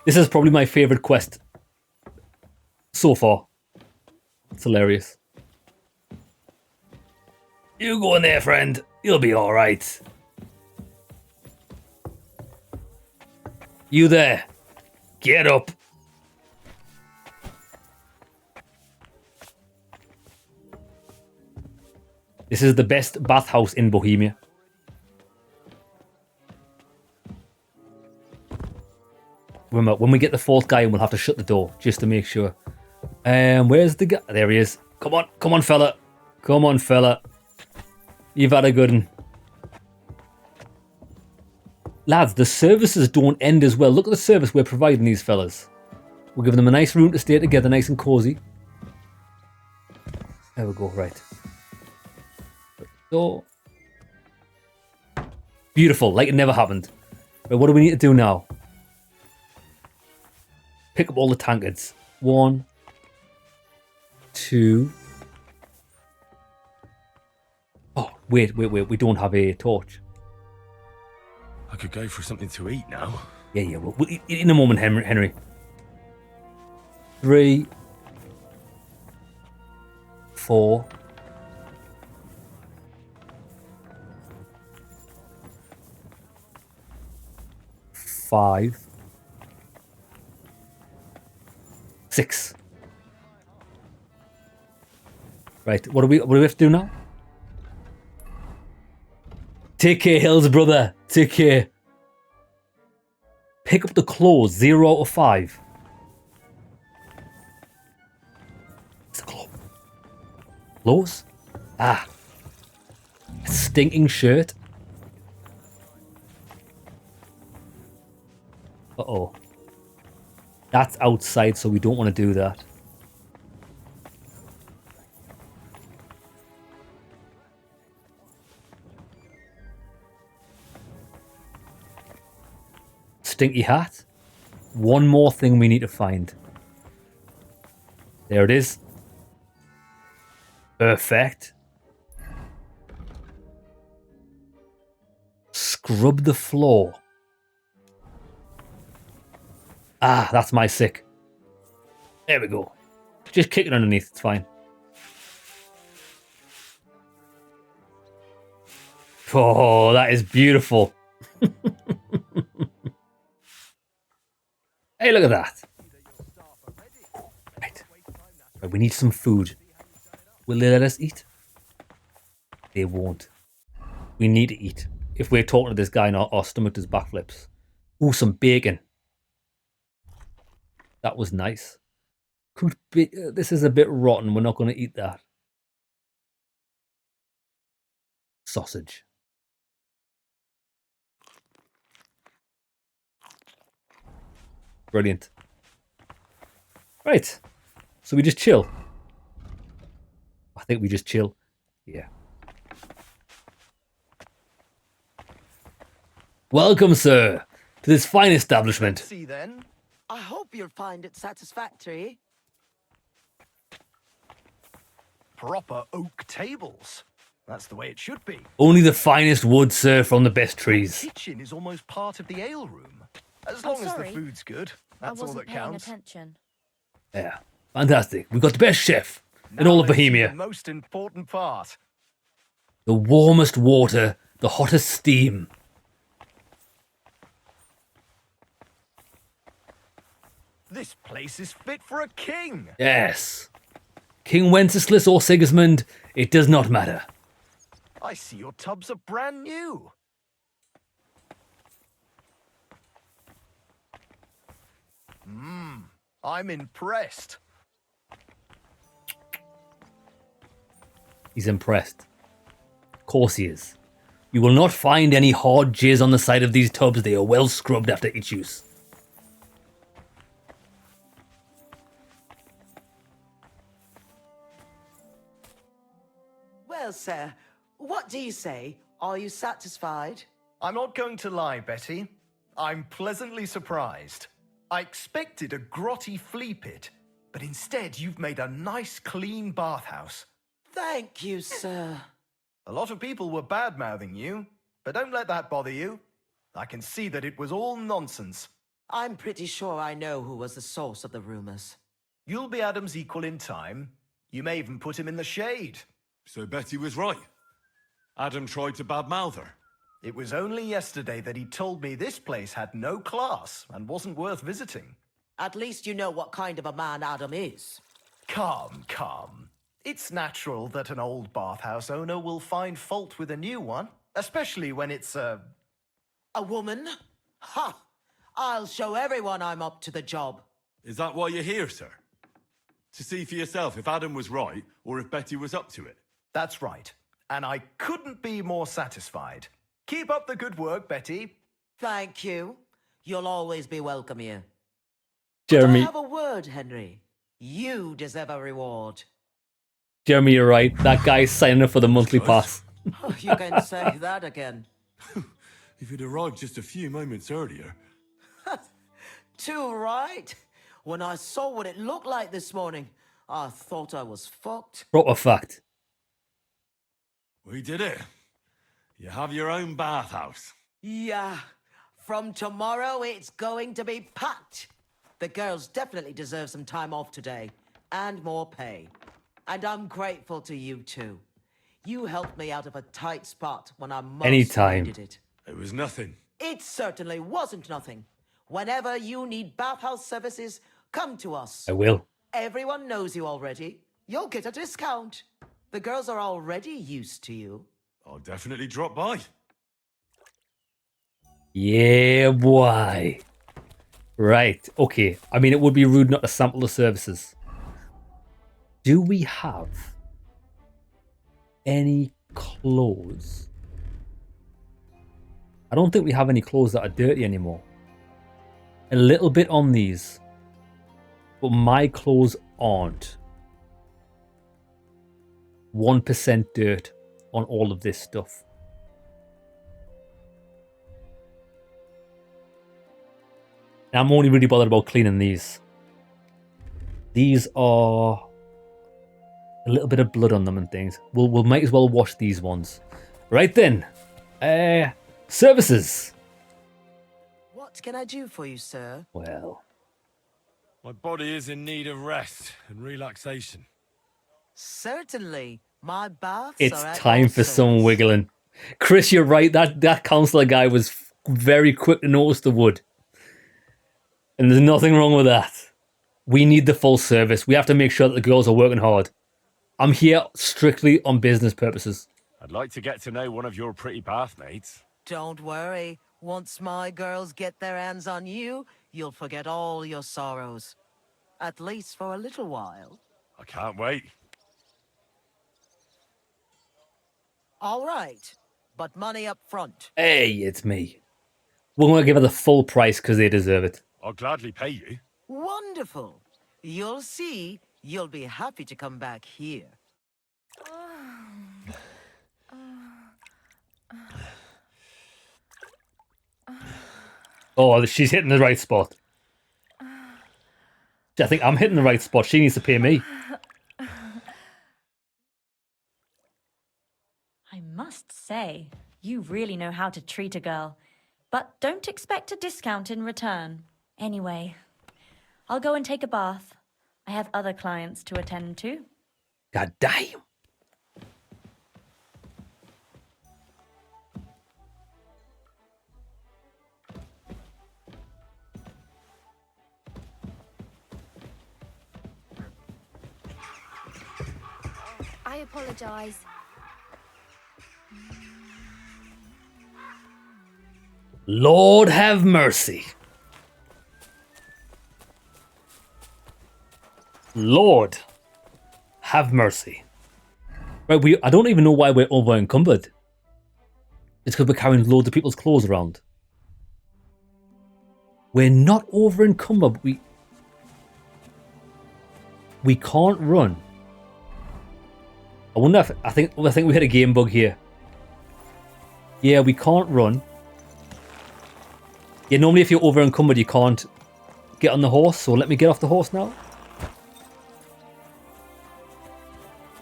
This is probably my favourite quest so far. It's hilarious. You go in there, friend. You'll be alright. You there. Get up. This is the best bathhouse in Bohemia. Remember, when we get the 4th guy in, we'll have to shut the door just to make sure. Where's the guy? There he is. Come on, fella. Come on, fella. You've had a good one. Lads, the services don't end as well. Look at the service we're providing these fellas. We're giving them a nice room to stay together, nice and cozy. There we go, right. So beautiful, like it never happened. But what do we need to do now? Pick up all the tankards. 1, 2. Oh, wait. We don't have a torch. I could go for something to eat now. Yeah. We'll eat in a moment, Henry. 3, 4. 5, 6. Right, what do we have to do now? Take care, Hills, brother. Take care. Pick up the clothes. 0 out of 5. It's a clothes. Clothes? Ah. A stinking shirt. Uh-oh. That's outside, so we don't want to do that. Stinky hat. One more thing we need to find. There it is. Perfect. Scrub the floor. Ah, that's my sick. There we go. Just kick it underneath, it's fine. Oh, that is beautiful. Hey, look at that. Right. We need some food. Will they let us eat? They won't. We need to eat. If we're talking to this guy and our stomach does backflips. Ooh, some bacon. That was nice. Could be. This is a bit rotten. We're not going to eat that. Sausage. Brilliant. Right. So we just chill. I think we just chill. Yeah. Welcome, sir, to this fine establishment. See then. I hope you'll find it satisfactory. proper oak tables. That's the way it should be. Only the finest wood, sir, from the best trees. The kitchen is almost part of the ale room. As I'm long as the sorry. food's good, that's I all wasn't that paying counts. attention. Yeah, fantastic. We've got the best chef in Now all of let's see Bohemia. the most important part. The warmest water, the hottest steam. This place is fit for a king. Yes. King Wenceslas or Sigismund, it does not matter. I see your tubs are brand new. I'm impressed. He's impressed. Of course he is. You will not find any hard jizz on the side of these tubs. They are well scrubbed after each use. Well, sir, what do you say? Are you satisfied? I'm not going to lie, Betty. I'm pleasantly surprised. I expected a grotty flea pit, but instead you've made a nice, clean bathhouse. Thank you, sir. A lot of people were bad-mouthing you, but don't let that bother you. I can see that it was all nonsense. I'm pretty sure I know who was the source of the rumors. You'll be Adam's equal in time. You may even put him in the shade. So Betty was right. Adam tried to badmouth her. It was only yesterday that he told me this place had no class and wasn't worth visiting. At least you know what kind of a man Adam is. Calm, calm. It's natural that an old bathhouse owner will find fault with a new one, especially when it's a woman? Ha! I'll show everyone I'm up to the job. Is that why you're here, sir? To see for yourself if Adam was right or if Betty was up to it? That's right. And I couldn't be more satisfied. Keep up the good work, Betty. Thank you. You'll always be welcome here. Jeremy. Could I have a word, Henry? You deserve a reward. Jeremy, you're right. That guy's signing up for the monthly pass. Oh, you can say that again. If you'd arrived just a few moments earlier. Too right. When I saw what it looked like this morning, I thought I was fucked. Proper fact. We did it. You have your own bathhouse. Yeah. From tomorrow, it's going to be packed. The girls definitely deserve some time off today. And more pay. And I'm grateful to you too. You helped me out of a tight spot when I most Anytime. needed it. It was nothing. It certainly wasn't nothing. Whenever you need bathhouse services, come to us. I will. Everyone knows you already. You'll get a discount. The girls are already used to you. I'll definitely drop by. Yeah, boy. Right. Okay. I mean, it would be rude not to sample the services. Do we have any clothes? I don't think we have any clothes that are dirty anymore. A little bit on these, but my clothes aren't. 1% dirt on all of this stuff. And I'm only really bothered about cleaning these. These are a little bit of blood on them and things. We'll might as well wash these ones. Right then. Services. What can I do for you, sir? Well, my body is in need of rest and relaxation. Certainly. My baths it's are at time your for service. some wiggling. Chris, you're right. That counselor guy was very quick to notice the wood. And there's nothing wrong with that. We need the full service. We have to make sure that the girls are working hard. I'm here strictly on business purposes. I'd like to get to know one of your pretty bathmates. Don't worry. Once my girls get their hands on you, you'll forget all your sorrows. At least for a little while. I can't wait. All right. But money up front. Hey, it's me. We're going to give her the full price because they deserve it. I'll gladly pay you. Wonderful. You'll see. You'll be happy to come back here. Oh, she's hitting the right spot. I think I'm hitting the right spot. She needs to pay me. I must say, you really know how to treat a girl. But don't expect a discount in return. Anyway, I'll go and take a bath. I have other clients to attend to. God damn. I apologize. Lord have mercy. Lord have mercy. Right, I don't even know why we're over encumbered. It's because we're carrying loads of people's clothes around. We're not over encumbered. We can't run. I wonder if I think we had a game bug here. Yeah, we can't run. Yeah, normally if you're over encumbered you can't get on the horse, so let me get off the horse now.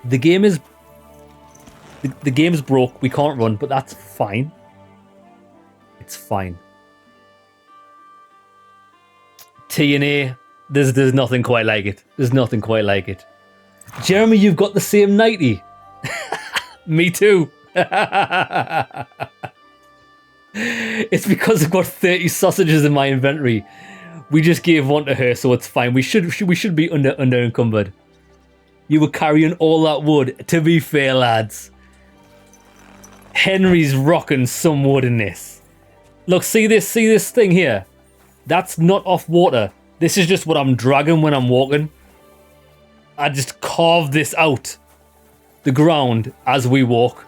The game's broke, we can't run, but that's fine. It's fine. TNA, there's nothing quite like it. There's nothing quite like it. Jeremy, you've got the same 90. Me too. It's because I've got 30 sausages in my inventory. We just gave one to her, so it's fine. We should be under encumbered. You were carrying all that wood. To be fair, lads, Henry's rocking some wood in this. Look, see this thing here? That's not off water. This is just what I'm dragging when I'm walking. I just carved this out the ground as we walk.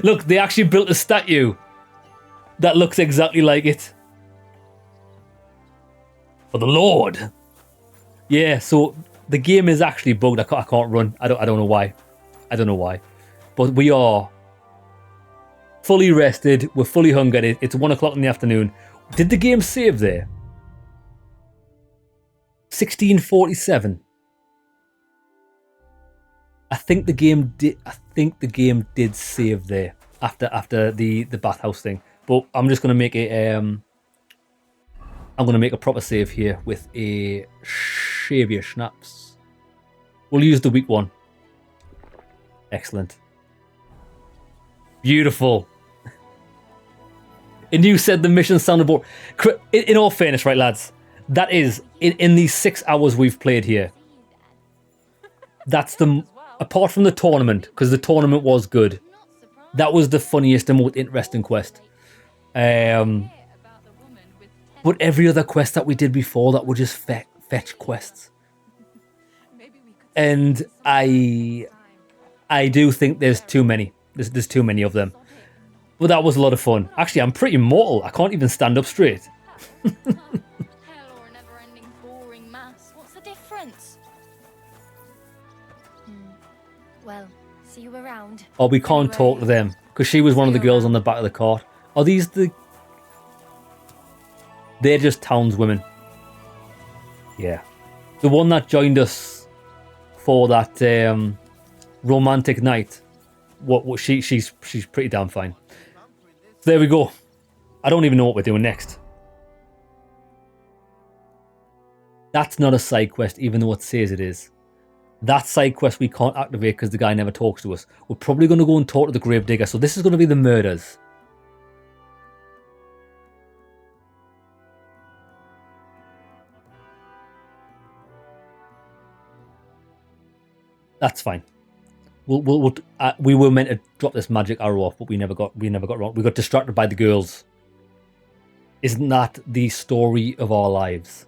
Look, they actually built a statue that looks exactly like it. For the Lord. Yeah, so the game is actually bugged. I can't run. I don't know why. I don't know why. But we are fully rested. We're fully hungered. It's 1 o'clock in the afternoon. Did the game save there? 1647. I think the game did save there after the bathhouse thing. But I'm just gonna make it I'm gonna make a proper save here with a Xavier Schnapps. We'll use the weak one. Excellent. Beautiful. And you said the mission sounded boring. In all fairness, right, lads, that is in these 6 hours we've played here. That's apart from the tournament, because the tournament was good. That was the funniest and most interesting quest. But every other quest that we did before that were just fetch quests. And I do think there's too many. There's too many of them. But that was a lot of fun. Actually, I'm pretty mortal. I can't even stand up straight. Hell or a never-ending boring mass. What's the difference? Well, see you around. Or we can't talk to them because she was one of the girls on the back of the cart. Are these the... They're just townswomen. Yeah. The one that joined us for that romantic night. She's pretty damn fine. So there we go. I don't even know what we're doing next. That's not a side quest, even though it says it is. That side quest we can't activate because the guy never talks to us. We're probably going to go and talk to the gravedigger. So this is going to be the murders. That's fine. We were meant to drop this magic arrow off, but we never got wrong. We got distracted by the girls. Isn't that the story of our lives?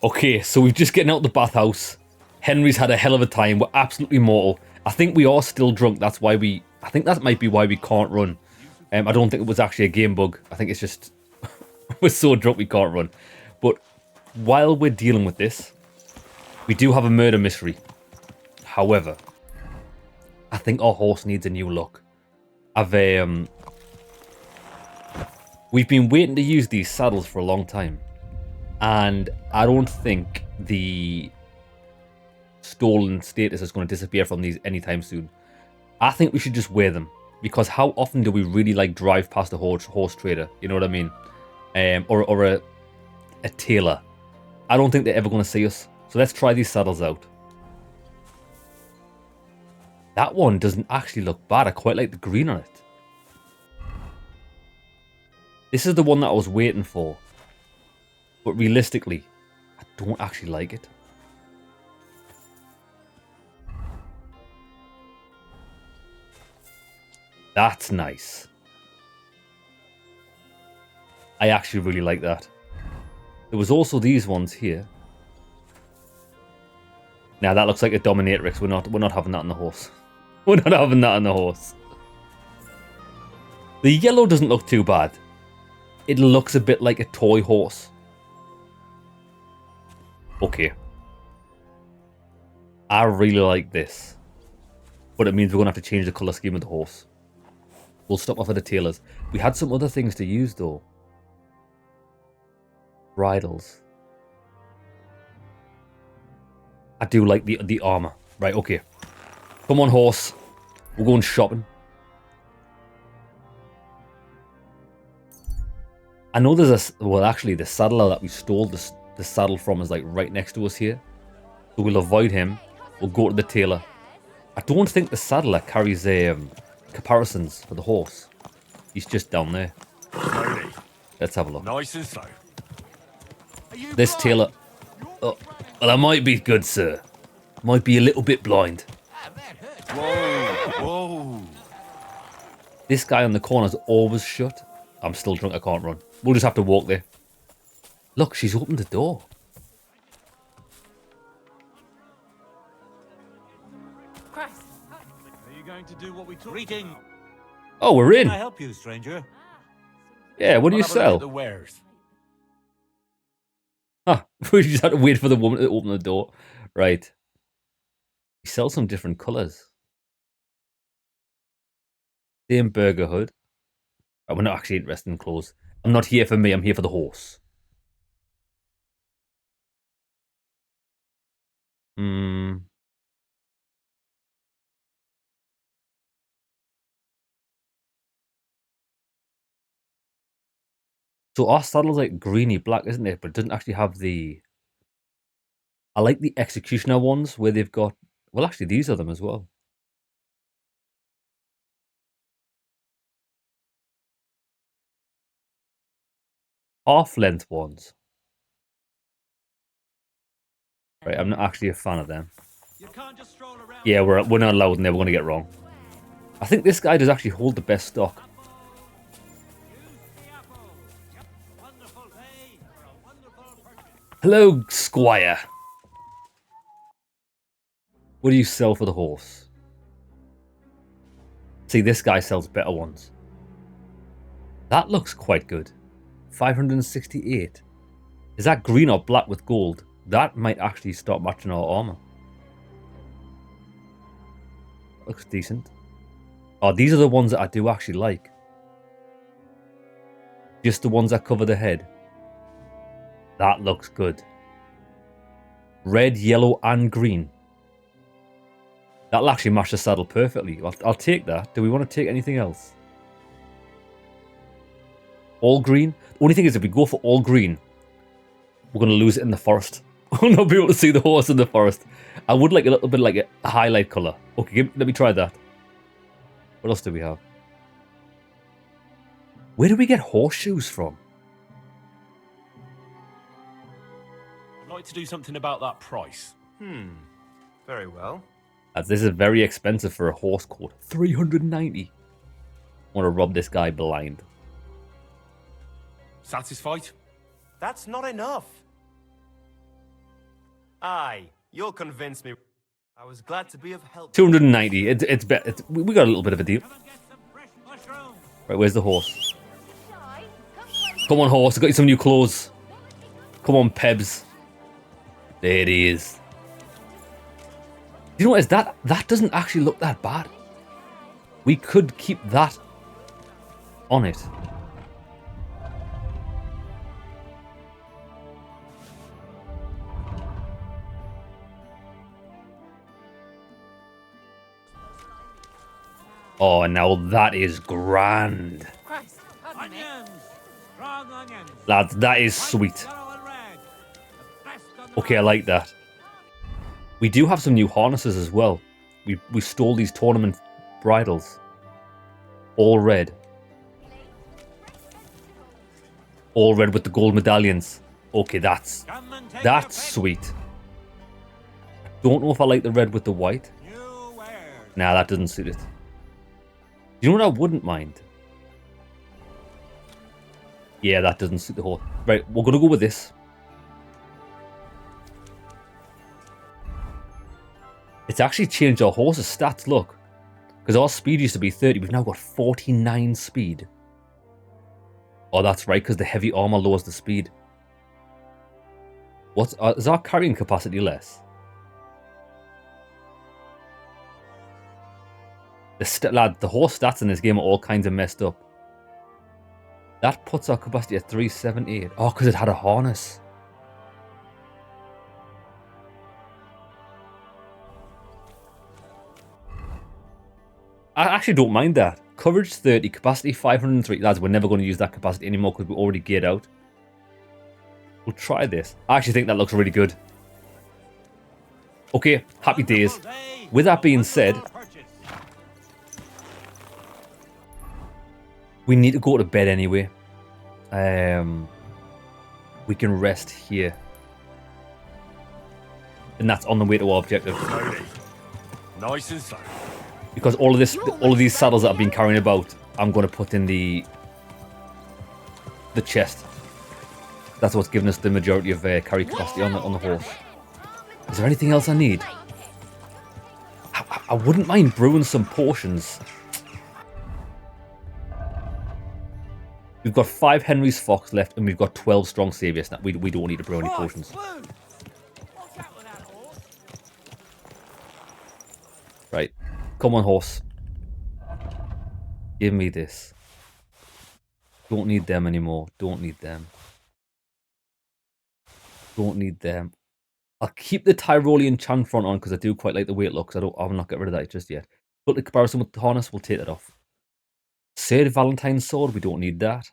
Okay, so we're just getting out of the bathhouse. Henry's had a hell of a time. We're absolutely mortal. I think we are still drunk. That's why I think that might be why we can't run. I don't think it was actually a game bug. I think it's just we're so drunk we can't run. But while we're dealing with this, we do have a murder mystery. However, I think our horse needs a new look. We've been waiting to use these saddles for a long time. And I don't think the stolen status is going to disappear from these anytime soon. I think we should just wear them, because how often do we really like drive past a horse trader? You know what I mean? Or a tailor. I don't think they're ever going to see us. So let's try these saddles out. That one doesn't actually look bad. I quite like the green on it. This is the one that I was waiting for. But realistically, I don't actually like it. That's nice. I actually really like that. There was also these ones here. Now that looks like a dominatrix. We're not having that on the horse. We're not having that on the horse. The yellow doesn't look too bad. It looks a bit like a toy horse. Okay. I really like this. But it means we're going to have to change the colour scheme of the horse. We'll stop off at the tailors. We had some other things to use though. Bridles. I do like the armour. Right, okay. Come on, horse. We're going shopping. I know there's a... Well, actually, the saddler that we stole the saddle from is like right next to us here. So we'll avoid him. We'll go to the tailor. I don't think the saddler carries caparisons for the horse. He's just down there. Slowly. Let's have a look. Nice and slow. This tailor... Oh, well, I might be good, sir. Might be a little bit blind. Whoa, whoa. This guy on the corner's always shut. I'm still drunk, I can't run. We'll just have to walk there. Look, she's opened the door. Christ. Are you going to do what we told? Greeting. Oh, we're in. Can I help you, stranger? Yeah, what do you sell? The wares. Huh, we just had to wait for the woman to open the door. Right. We sell some different colours. Same burger hood. Oh, we're not actually interested in clothes. I'm not here for me, I'm here for the horse. So our saddle's like greeny black, isn't it? But it doesn't actually have the... I like the executioner ones where they've got... Well, actually, these are them as well. Half-length ones. Right, I'm not actually a fan of them. Yeah, we're not allowed in there. We're going to get wrong. I think this guy does actually hold the best stock. Hello, Squire. What do you sell for the horse? See, this guy sells better ones. That looks quite good. 568. Is that green or black with gold? That might actually start matching our armor. Looks decent. Oh, these are the ones that I do actually like. Just the ones that cover the head. That looks good. Red, yellow, and green. That'll actually match the saddle perfectly. I'll take that. Do we want to take anything else? All green? The only thing is, if we go for all green, we're going to lose it in the forest. We'll not be able to see the horse in the forest. I would like a little bit like a highlight colour. Okay, let me try that. What else do we have? Where do we get horseshoes from? I'd like to do something about that price. Very well. As this is very expensive for a horse coat. 390. I want to rob this guy blind. Satisfied? That's not enough. Aye, you'll convince me. I was glad to be of help. 290. It's better. We got a little bit of a deal. Right, where's the horse? Come on, horse. I got you some new clothes. Come on, Pebs. There it is. You know what is that? That doesn't actually look that bad. We could keep that on it. Oh, now that is grand. Onions! Strong onions! Lads, that is sweet. Okay, I like that. We do have some new harnesses as well. We stole these tournament bridles. All red. All red with the gold medallions. Okay, that's sweet. Don't know if I like the red with the white. Nah, that doesn't suit it. You know what I wouldn't mind? Yeah, that doesn't suit the horse. Right, we're gonna go with this. It's actually changed our horse's stats, look. Because our speed used to be 30, we've now got 49 speed. Oh, that's right, because the heavy armor lowers the speed. Is our carrying capacity less? Lad, the horse stats in this game are all kinds of messed up. That puts our capacity at 378. Oh, because it had a harness. I actually don't mind that. Courage 30, capacity 503. Lads, we're never going to use that capacity anymore because we're already geared out. We'll try this. I actually think that looks really good. Okay, happy days. With that being said, we need to go to bed anyway. We can rest here. And that's on the way to our objective. Nice and slow. Because all of these saddles that I've been carrying about, I'm going to put in the chest. That's what's giving us the majority of carry capacity on the horse. Is there anything else I need? I wouldn't mind brewing some potions. We've got 5 Henry's Fox left, and we've got 12 Strong Saviors. Now, we don't need to brew any potions. Right. Come on, horse. Give me this. Don't need them anymore. Don't need them. Don't need them. I'll keep the Tyrolean Chan front on because I do quite like the way it looks. I'll not get rid of that just yet. But in comparison with the harness, we'll take that off. St. Valentine's sword, we don't need that.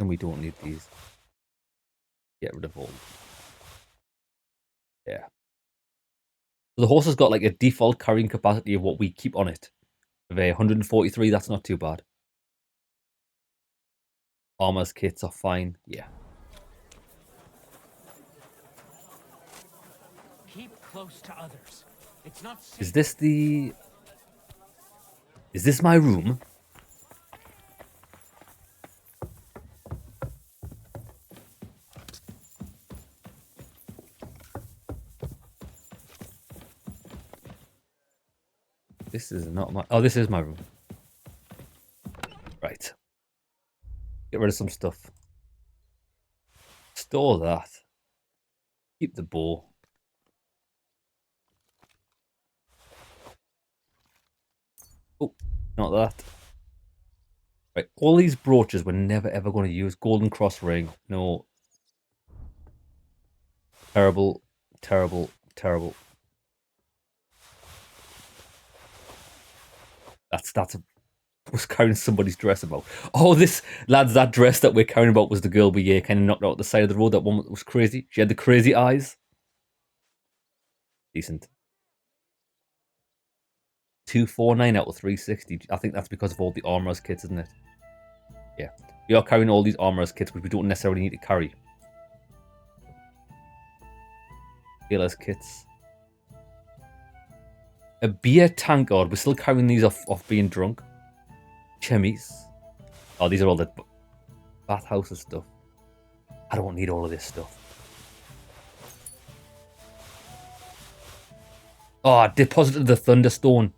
And we don't need these. Get rid of all. Yeah. So the horse has got like a default carrying capacity of what we keep on it. Of 143, that's not too bad. Armor's kits are fine, yeah. Keep close to others. It's not safe. Is this my room? This is not my... Oh, this is my room. Right. Get rid of some stuff. Store that. Keep the bow. Oh, not that. Right, all these brooches we're never ever going to use. Golden cross ring. No. Terrible, terrible, terrible. That's a... was carrying somebody's dress about. Oh, lads, that dress that we're carrying about was the girl we kind of knocked out at the side of the road. That one was crazy. She had the crazy eyes. Decent. 249 out of 360. I think that's because of all the armorers kits, isn't it? Yeah. We are carrying all these armorers kits, which we don't necessarily need to carry. Healers kits. A beer tankard. We're still carrying these off being drunk. Chemies. Oh, these are all the bathhouses stuff. I don't need all of this stuff. Oh, I deposited the Thunderstone.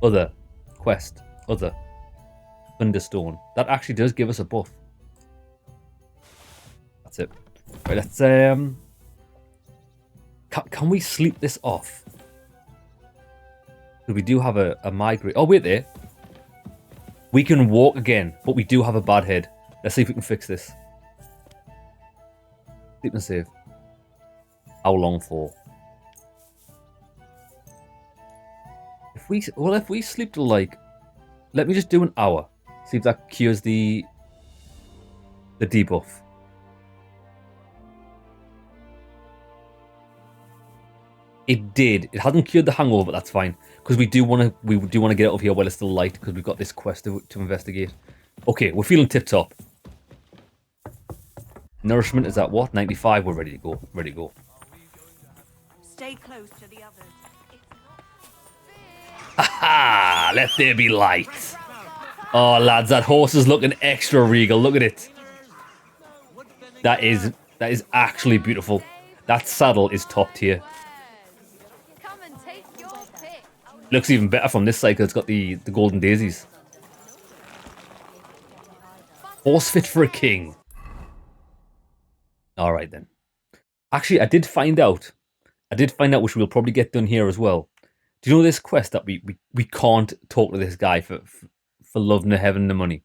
Other. Quest. Other. Thunderstone. That actually does give us a buff. That's it. Right, let's... Can we sleep this off? Because we do have a migraine. Oh, wait there. We can walk again, but we do have a bad head. Let's see if we can fix this. Sleep and save. How long for? if we sleep till like, let me just do an hour. See if that cures the debuff. It did. It hasn't cured the hangover, but that's fine because we do want to get out of here while it's still light because we've got this quest to investigate. Okay, we're feeling tip top. Nourishment is at what? 95. We're ready to go. Ready to go. Stay close to the others. Ha! Let there be light. Oh, lads, that horse is looking extra regal. Look at it. That is actually beautiful. That saddle is top tier. Looks even better from this side because it's got the golden daisies. Horse fit for a king. All right then. Actually, I did find out, which we'll probably get done here as well. Do you know this quest that we can't talk to this guy for love nor heaven nor money?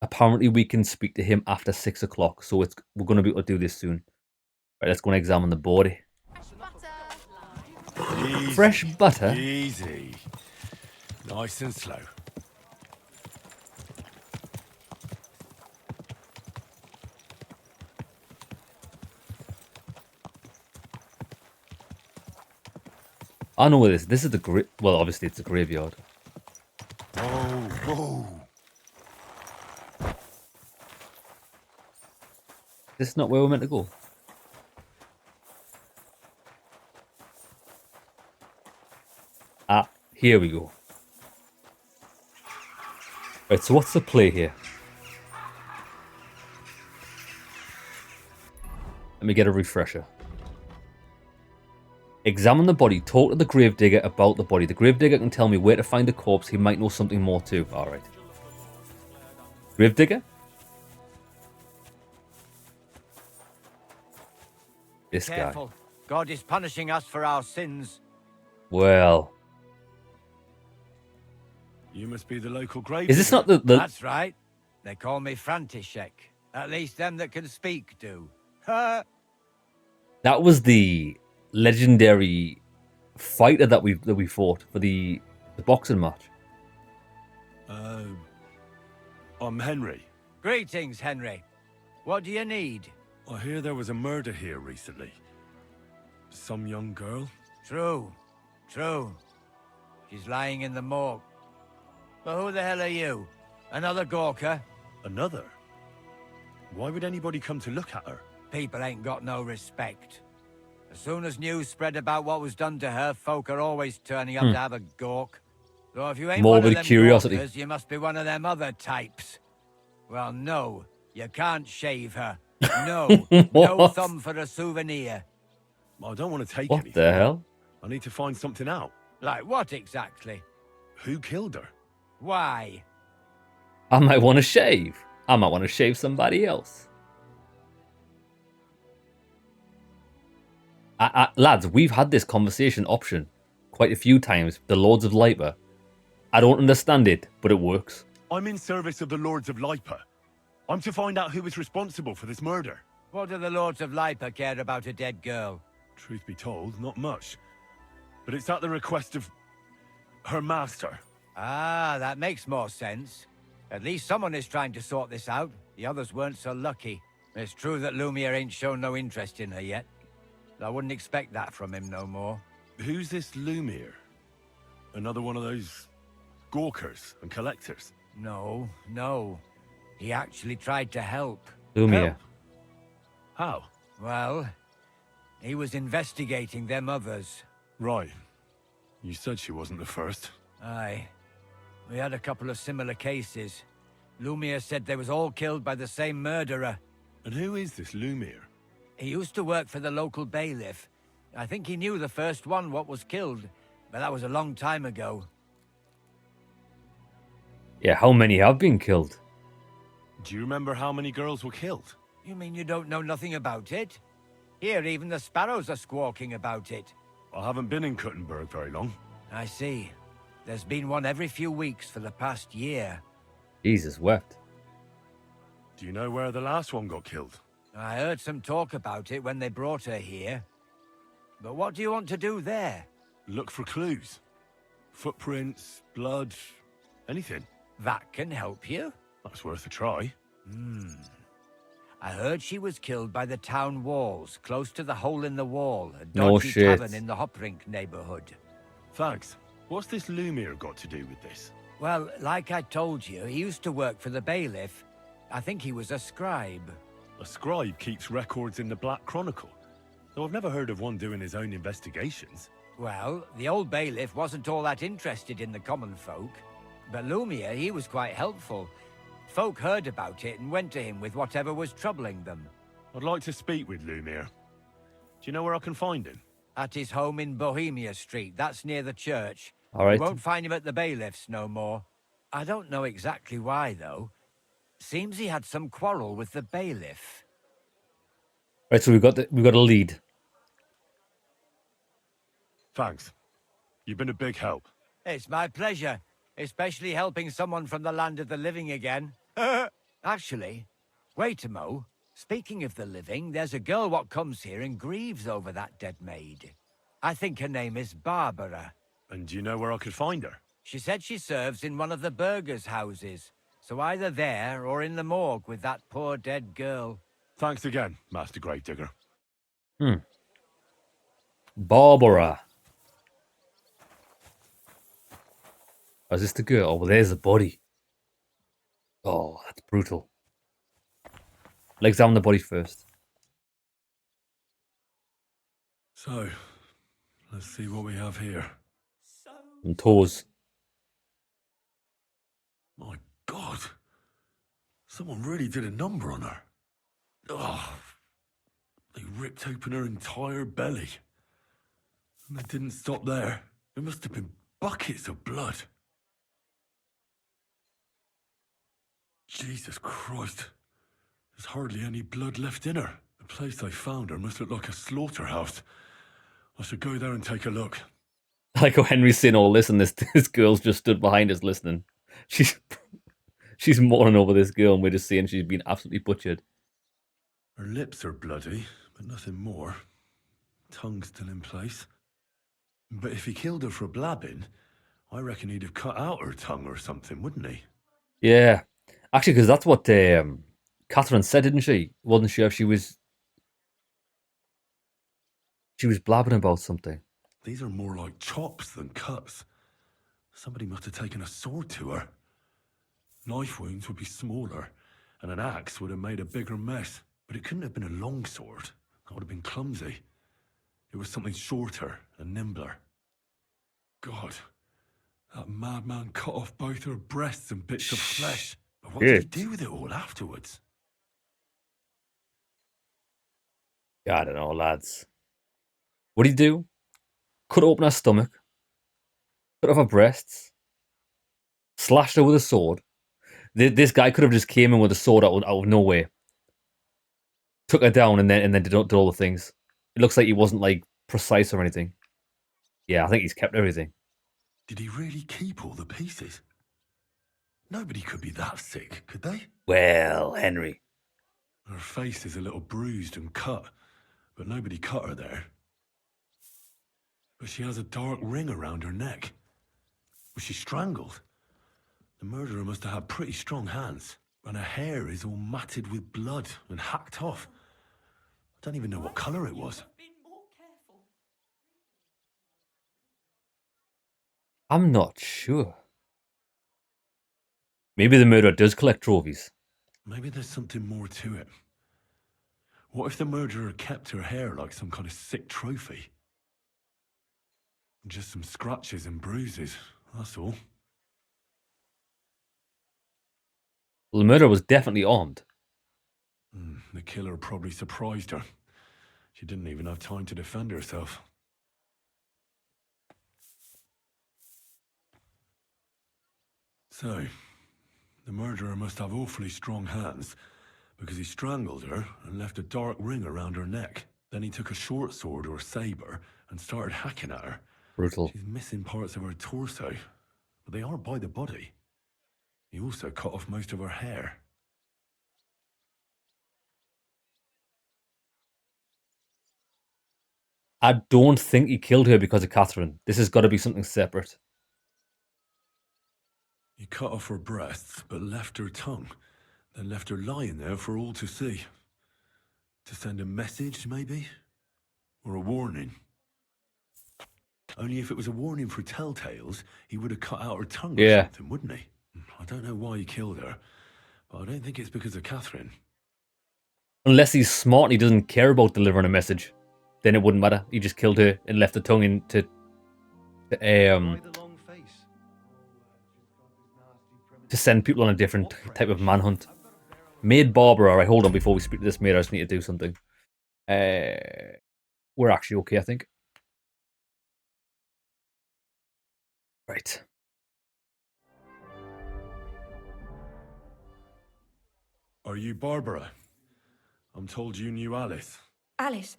Apparently, we can speak to him after 6 o'clock, so we're going to be able to do this soon. Right, let's go and examine the body. Easy, Fresh butter? Easy. Nice and slow. I know where this is. This is the well, obviously it's a graveyard. Whoa. This is not where we're meant to go. Ah, here we go. Right, so what's the play here? Let me get a refresher. Examine the body. Talk to the gravedigger about the body. The gravedigger can tell me where to find a corpse. He might know something more too. Alright. Gravedigger? This Careful. guy. God is punishing us for our sins. Well. You must be the local grave. Is this not the... That's right. They call me František. At least them that can speak do. That was the legendary fighter that we fought for the boxing match. I'm Henry. Greetings, Henry. What do you need? I hear there was a murder here recently. Some young girl? True. She's lying in the morgue. But who the hell are you? Another Gawker? Another? Why would anybody come to look at her? People ain't got no respect. As soon as news spread about what was done to her, folk are always turning up to have a gawk. So if you ain't Morbid one of them curiosity. gawkers, you must be one of them other types. Well, no, you can't shave her. No, no What? thumb for a souvenir. I don't want to take What anything. the hell? I need to find something out. Like what exactly? Who killed her? Why? I might want to shave. I might want to shave somebody else. Lads, we've had this conversation option quite a few times. The Lords of Lipa. I don't understand it, but it works. I'm in service of the Lords of Lipa. I'm to find out who was responsible for this murder. What do the Lords of Lipa care about a dead girl? Truth be told, not much. But it's at the request of her master. Ah, that makes more sense. At least someone is trying to sort this out. The others weren't so lucky. It's true that Lumiere ain't shown no interest in her yet. I wouldn't expect that from him no more. Who's this Lumiere? Another one of those gawkers and collectors? No. He actually tried to help. Lumiere. How? Well, he was investigating them others. Right. You said she wasn't the first. Aye. We had a couple of similar cases. Lumiere said they was all killed by the same murderer. And who is this Lumiere? He used to work for the local bailiff. I think he knew the first one what was killed, but that was a long time ago. Yeah, how many have been killed? Do you remember how many girls were killed? You mean you don't know nothing about it? Here, even the sparrows are squawking about it. I haven't been in Kuttenberg very long. I see. There's been one every few weeks for the past year. Jesus wept. Do you know where the last one got killed? I heard some talk about it when they brought her here. But what do you want to do there? Look for clues. Footprints, blood, anything. That can help you. That's worth a try. I heard she was killed by the town walls, close to the hole in the wall, a No dodgy shit. tavern in the Hoprink neighborhood. Thanks. What's this Lumiere got to do with this? Well, like I told you, he used to work for the bailiff. I think he was a scribe. A scribe keeps records in the Black Chronicle, though I've never heard of one doing his own investigations. Well, the old bailiff wasn't all that interested in the common folk. But Lumiere, he was quite helpful. Folk heard about it and went to him with whatever was troubling them. I'd like to speak with Lumiere. Do you know where I can find him? At his home in Bohemia Street, that's near the church. All right. You won't find him at the bailiff's no more. I don't know exactly why, though. Seems he had some quarrel with the bailiff. Right, so we've got a lead. Thanks. You've been a big help. It's my pleasure, especially helping someone from the land of the living again. Actually, wait a mo. Speaking of the living, there's a girl what comes here and grieves over that dead maid. I think her name is Barbara. And do you know where I could find her? She said she serves in one of the burgers' houses. So either there or in the morgue with that poor dead girl. Thanks again, Master Gravedigger. Barbara. Oh, is this the girl? Oh, well, there's the body. Oh, that's brutal. Let's examine the body first. So, let's see what we have here. And toes. My God. Someone really did a number on her. Oh, they ripped open her entire belly. And they didn't stop there. There must have been buckets of blood. Jesus Christ. There's hardly any blood left in her. The place they found her must look like a slaughterhouse. I should go there and take a look. I like how Henry's saying all this and this girl's just stood behind us listening. She's mourning over this girl and we're just saying she's been absolutely butchered. Her lips are bloody, but nothing more. Tongue still in place. But if he killed her for blabbing, I reckon he'd have cut out her tongue or something, wouldn't he? Yeah. Actually, because that's what Catherine said, didn't she? Wasn't sure if she was blabbing about something. These are more like chops than cuts. Somebody must have taken a sword to her. Knife wounds would be smaller, and an axe would have made a bigger mess. But it couldn't have been a long sword. That would have been clumsy. It was something shorter and nimbler. God, that madman cut off both her breasts and bits of flesh. But what did he do with it all afterwards? Yeah, I don't know, lads. What did he do? Cut open her stomach, cut off her breasts, slashed her with a sword. This guy could have just came in with a sword out of nowhere, took her down, and then did all the things. It looks like he wasn't like precise or anything. Yeah, I think he's kept everything. Did he really keep all the pieces? Nobody could be that sick, could they? Well, Henry. Her face is a little bruised and cut, but nobody cut her there. But she has a dark ring around her neck. Was she strangled? The murderer must have had pretty strong hands, and her hair is all matted with blood and hacked off. I don't even know what colour it was. I'm not sure. Maybe the murderer does collect trophies. Maybe there's something more to it. What if the murderer kept her hair like some kind of sick trophy? Just some scratches and bruises, that's all. Well, the murderer was definitely armed. The killer probably surprised her. She didn't even have time to defend herself. So, the murderer must have awfully strong hands, because he strangled her and left a dark ring around her neck. Then he took a short sword or saber and started hacking at her. Brutal. She's missing parts of her torso, but they aren't by the body. He also cut off most of her hair. I don't think he killed her because of Catherine. This has got to be something separate. He cut off her breasts, but left her tongue. Then left her lying there for all to see. To send a message, maybe? Or a warning? Only if it was a warning for telltales, he would have cut out her tongue or something, wouldn't he? I don't know why he killed her, but I don't think it's because of Catherine. Unless he's smart and he doesn't care about delivering a message, then it wouldn't matter. He just killed her and left the tongue in to send people on a different type of manhunt. Maid Barbara. Alright, hold on before we speak to this maid. I just need to do something. We're actually okay, I think. Right. Are you Barbara? I'm told you knew Alice. Alice.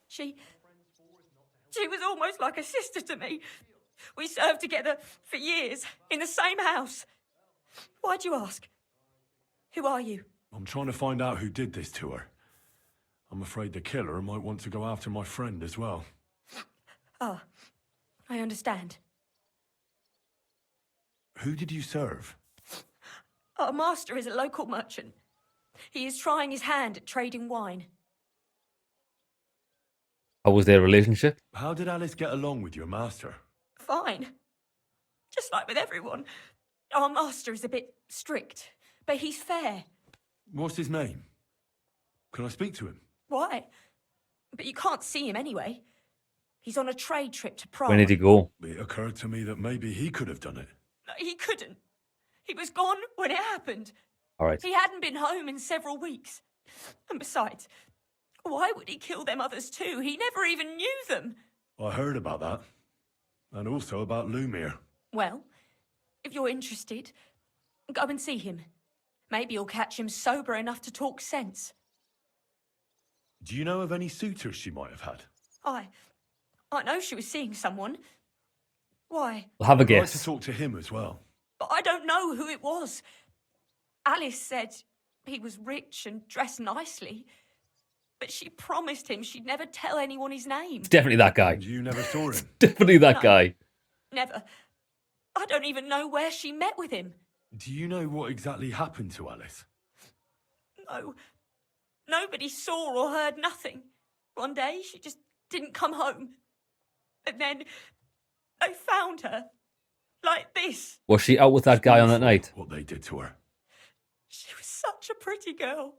She was almost like a sister to me. We served together for years in the same house. Why'd you ask? Who are you? I'm trying to find out who did this to her. I'm afraid the killer might want to go after my friend as well. Ah, I understand. Who did you serve? Our master is a local merchant. He is trying his hand at trading wine. How was their relationship? How did Alice get along with your master? Fine. Just like with everyone. Our master is a bit strict, but he's fair. What's his name? Can I speak to him? Why? But you can't see him anyway. He's on a trade trip to Prague. When did he go? It occurred to me that maybe he could have done it. No, he couldn't. He was gone when it happened. All right. He hadn't been home in several weeks. And besides, why would he kill them others too? He never even knew them. I heard about that. And also about Lumir. Well, if you're interested, go and see him. Maybe you'll catch him sober enough to talk sense. Do you know of any suitors she might have had? I know she was seeing someone. Why? We'll have a I'd like guess. to talk to him as well. But I don't know who it was. Alice said he was rich and dressed nicely. But she promised him she'd never tell anyone his name. It's definitely that guy. And you never saw him? Definitely that No. guy. Never. I don't even know where she met with him. Do you know what exactly happened to Alice? No. Nobody saw or heard nothing. One day, she just didn't come home. And then they found her. Like this. Was she out with that guy on that night? What they did to her. She was such a pretty girl.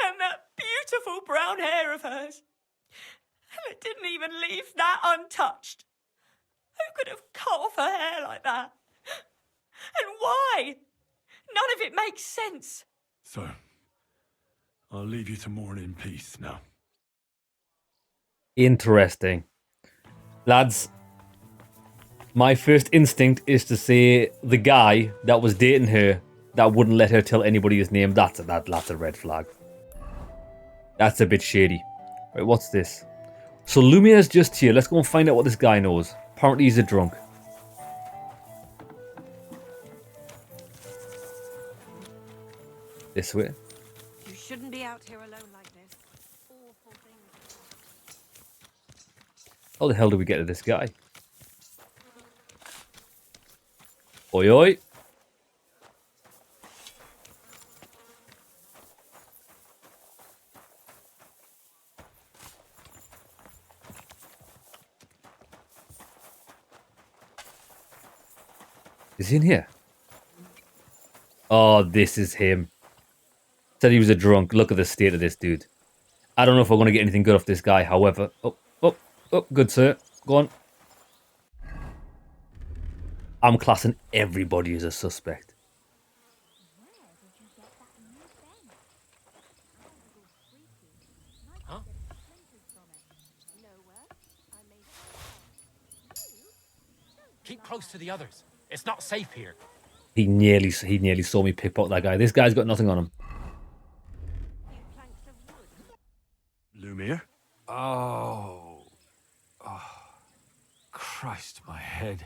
And that beautiful brown hair of hers. And it didn't even leave that untouched. Who could have cut off her hair like that? And why? None of it makes sense. So, I'll leave you to mourn in peace now. Interesting. Lads, my first instinct is to say the guy that was dating her that wouldn't let her tell anybody his name, that's a red flag. That's a bit shady. Right, what's this? So Lumia's just here. Let's go and find out what this guy knows. Apparently he's a drunk. This way. You shouldn't be out here alone like this. Awful things. How the hell do we get to this guy? Oi, oi. Is he in here? Oh, this is him. Said he was a drunk. Look at the state of this dude. I don't know if we're going to get anything good off this guy. However, oh, good sir. Go on. I'm classing everybody as a suspect. Huh? Keep close to the others. It's not safe here. He nearly saw me pickpocket that guy. This guy's got nothing on him. Lumir? Oh. Christ, my head.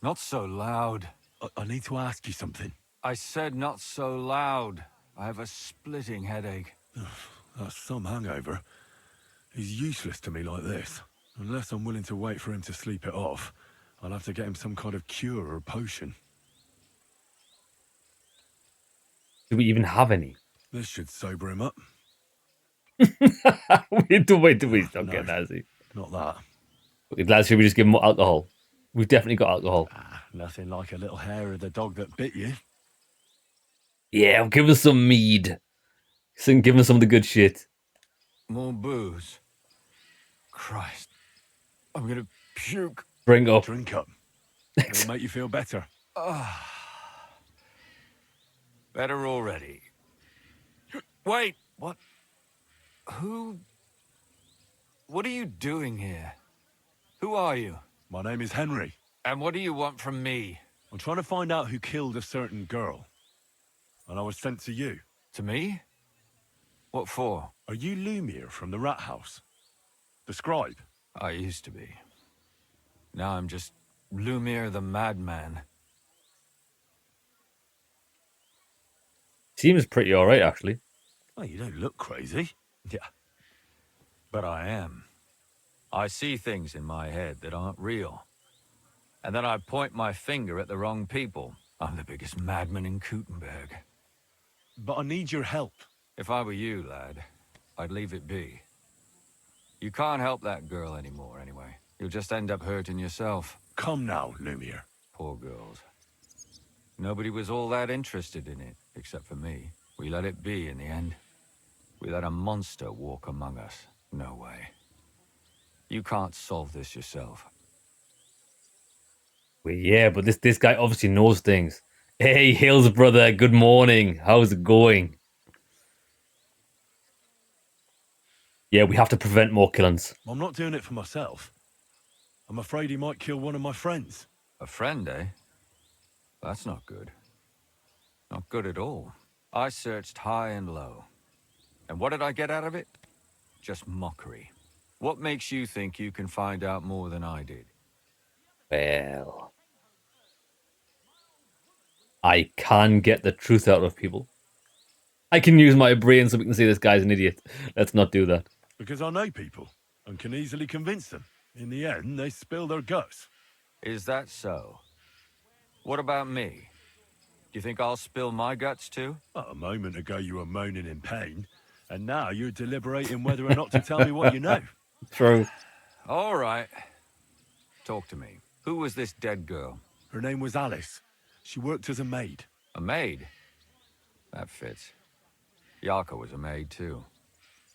Not so loud. I need to ask you something. I said not so loud. I have a splitting headache. That's some hangover. He's useless to me like this. Unless I'm willing to wait for him to sleep it off, I'll have to get him some kind of cure or potion. Do we even have any? This should sober him up. Wait, don't No, get nasty. Not that. Okay, lads, should we just give him more alcohol? We've definitely got alcohol. Nothing like a little hair of the dog that bit you. Yeah, give us some mead. Give us some of the good shit. More booze. Christ. I'm gonna puke. Drink up. Drink up. It'll make you feel better. Better already. Wait, what? What are you doing here? Who are you? My name is Henry. And what do you want from me? I'm trying to find out who killed a certain girl. And I was sent to you. To me? What for? Are you Lumiere from the Rat House? The scribe? I used to be. Now I'm just Lumiere the Madman. Seems pretty alright, actually. Oh, you don't look crazy. Yeah. But I am. I see things in my head that aren't real. And then I point my finger at the wrong people. I'm the biggest madman in Kuttenberg. But I need your help. If I were you, lad, I'd leave it be. You can't help that girl anymore, anyway. You'll just end up hurting yourself. Come now, Lumiere. Poor girls. Nobody was all that interested in it, except for me. We let it be in the end. We let a monster walk among us. No way. You can't solve this yourself. Well, yeah, but this guy obviously knows things. Hey, Hills brother, good morning. How's it going? Yeah, we have to prevent more killings. I'm not doing it for myself. I'm afraid he might kill one of my friends. A friend, eh? That's not good. Not good at all. I searched high and low. And what did I get out of it? Just mockery. What makes you think you can find out more than I did? Well, I can get the truth out of people. I can use my brain so we can say this guy's an idiot. Let's not do that. Because I know people and can easily convince them. In the end, they spill their guts. Is that so? What about me? Do you think I'll spill my guts too? A moment ago you were moaning in pain, and now you're deliberating whether or not to tell me what you know. True. All right. Talk to me. Who was this dead girl? Her name was Alice. She worked as a maid. A maid? That fits. Yarka was a maid too.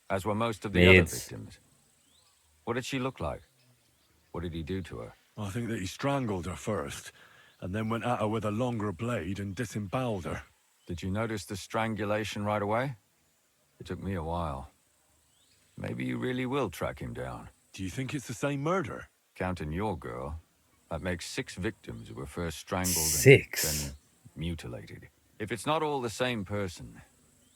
As were most of the other victims. What did she look like? What did he do to her? I think that he strangled her first, and then went at her with a longer blade and disemboweled her. Did you notice the strangulation right away? It took me a while. Maybe you really will track him down. Do you think it's the same murder? Counting your girl, that makes 6 victims who were first strangled 6? and then mutilated. If it's not all the same person,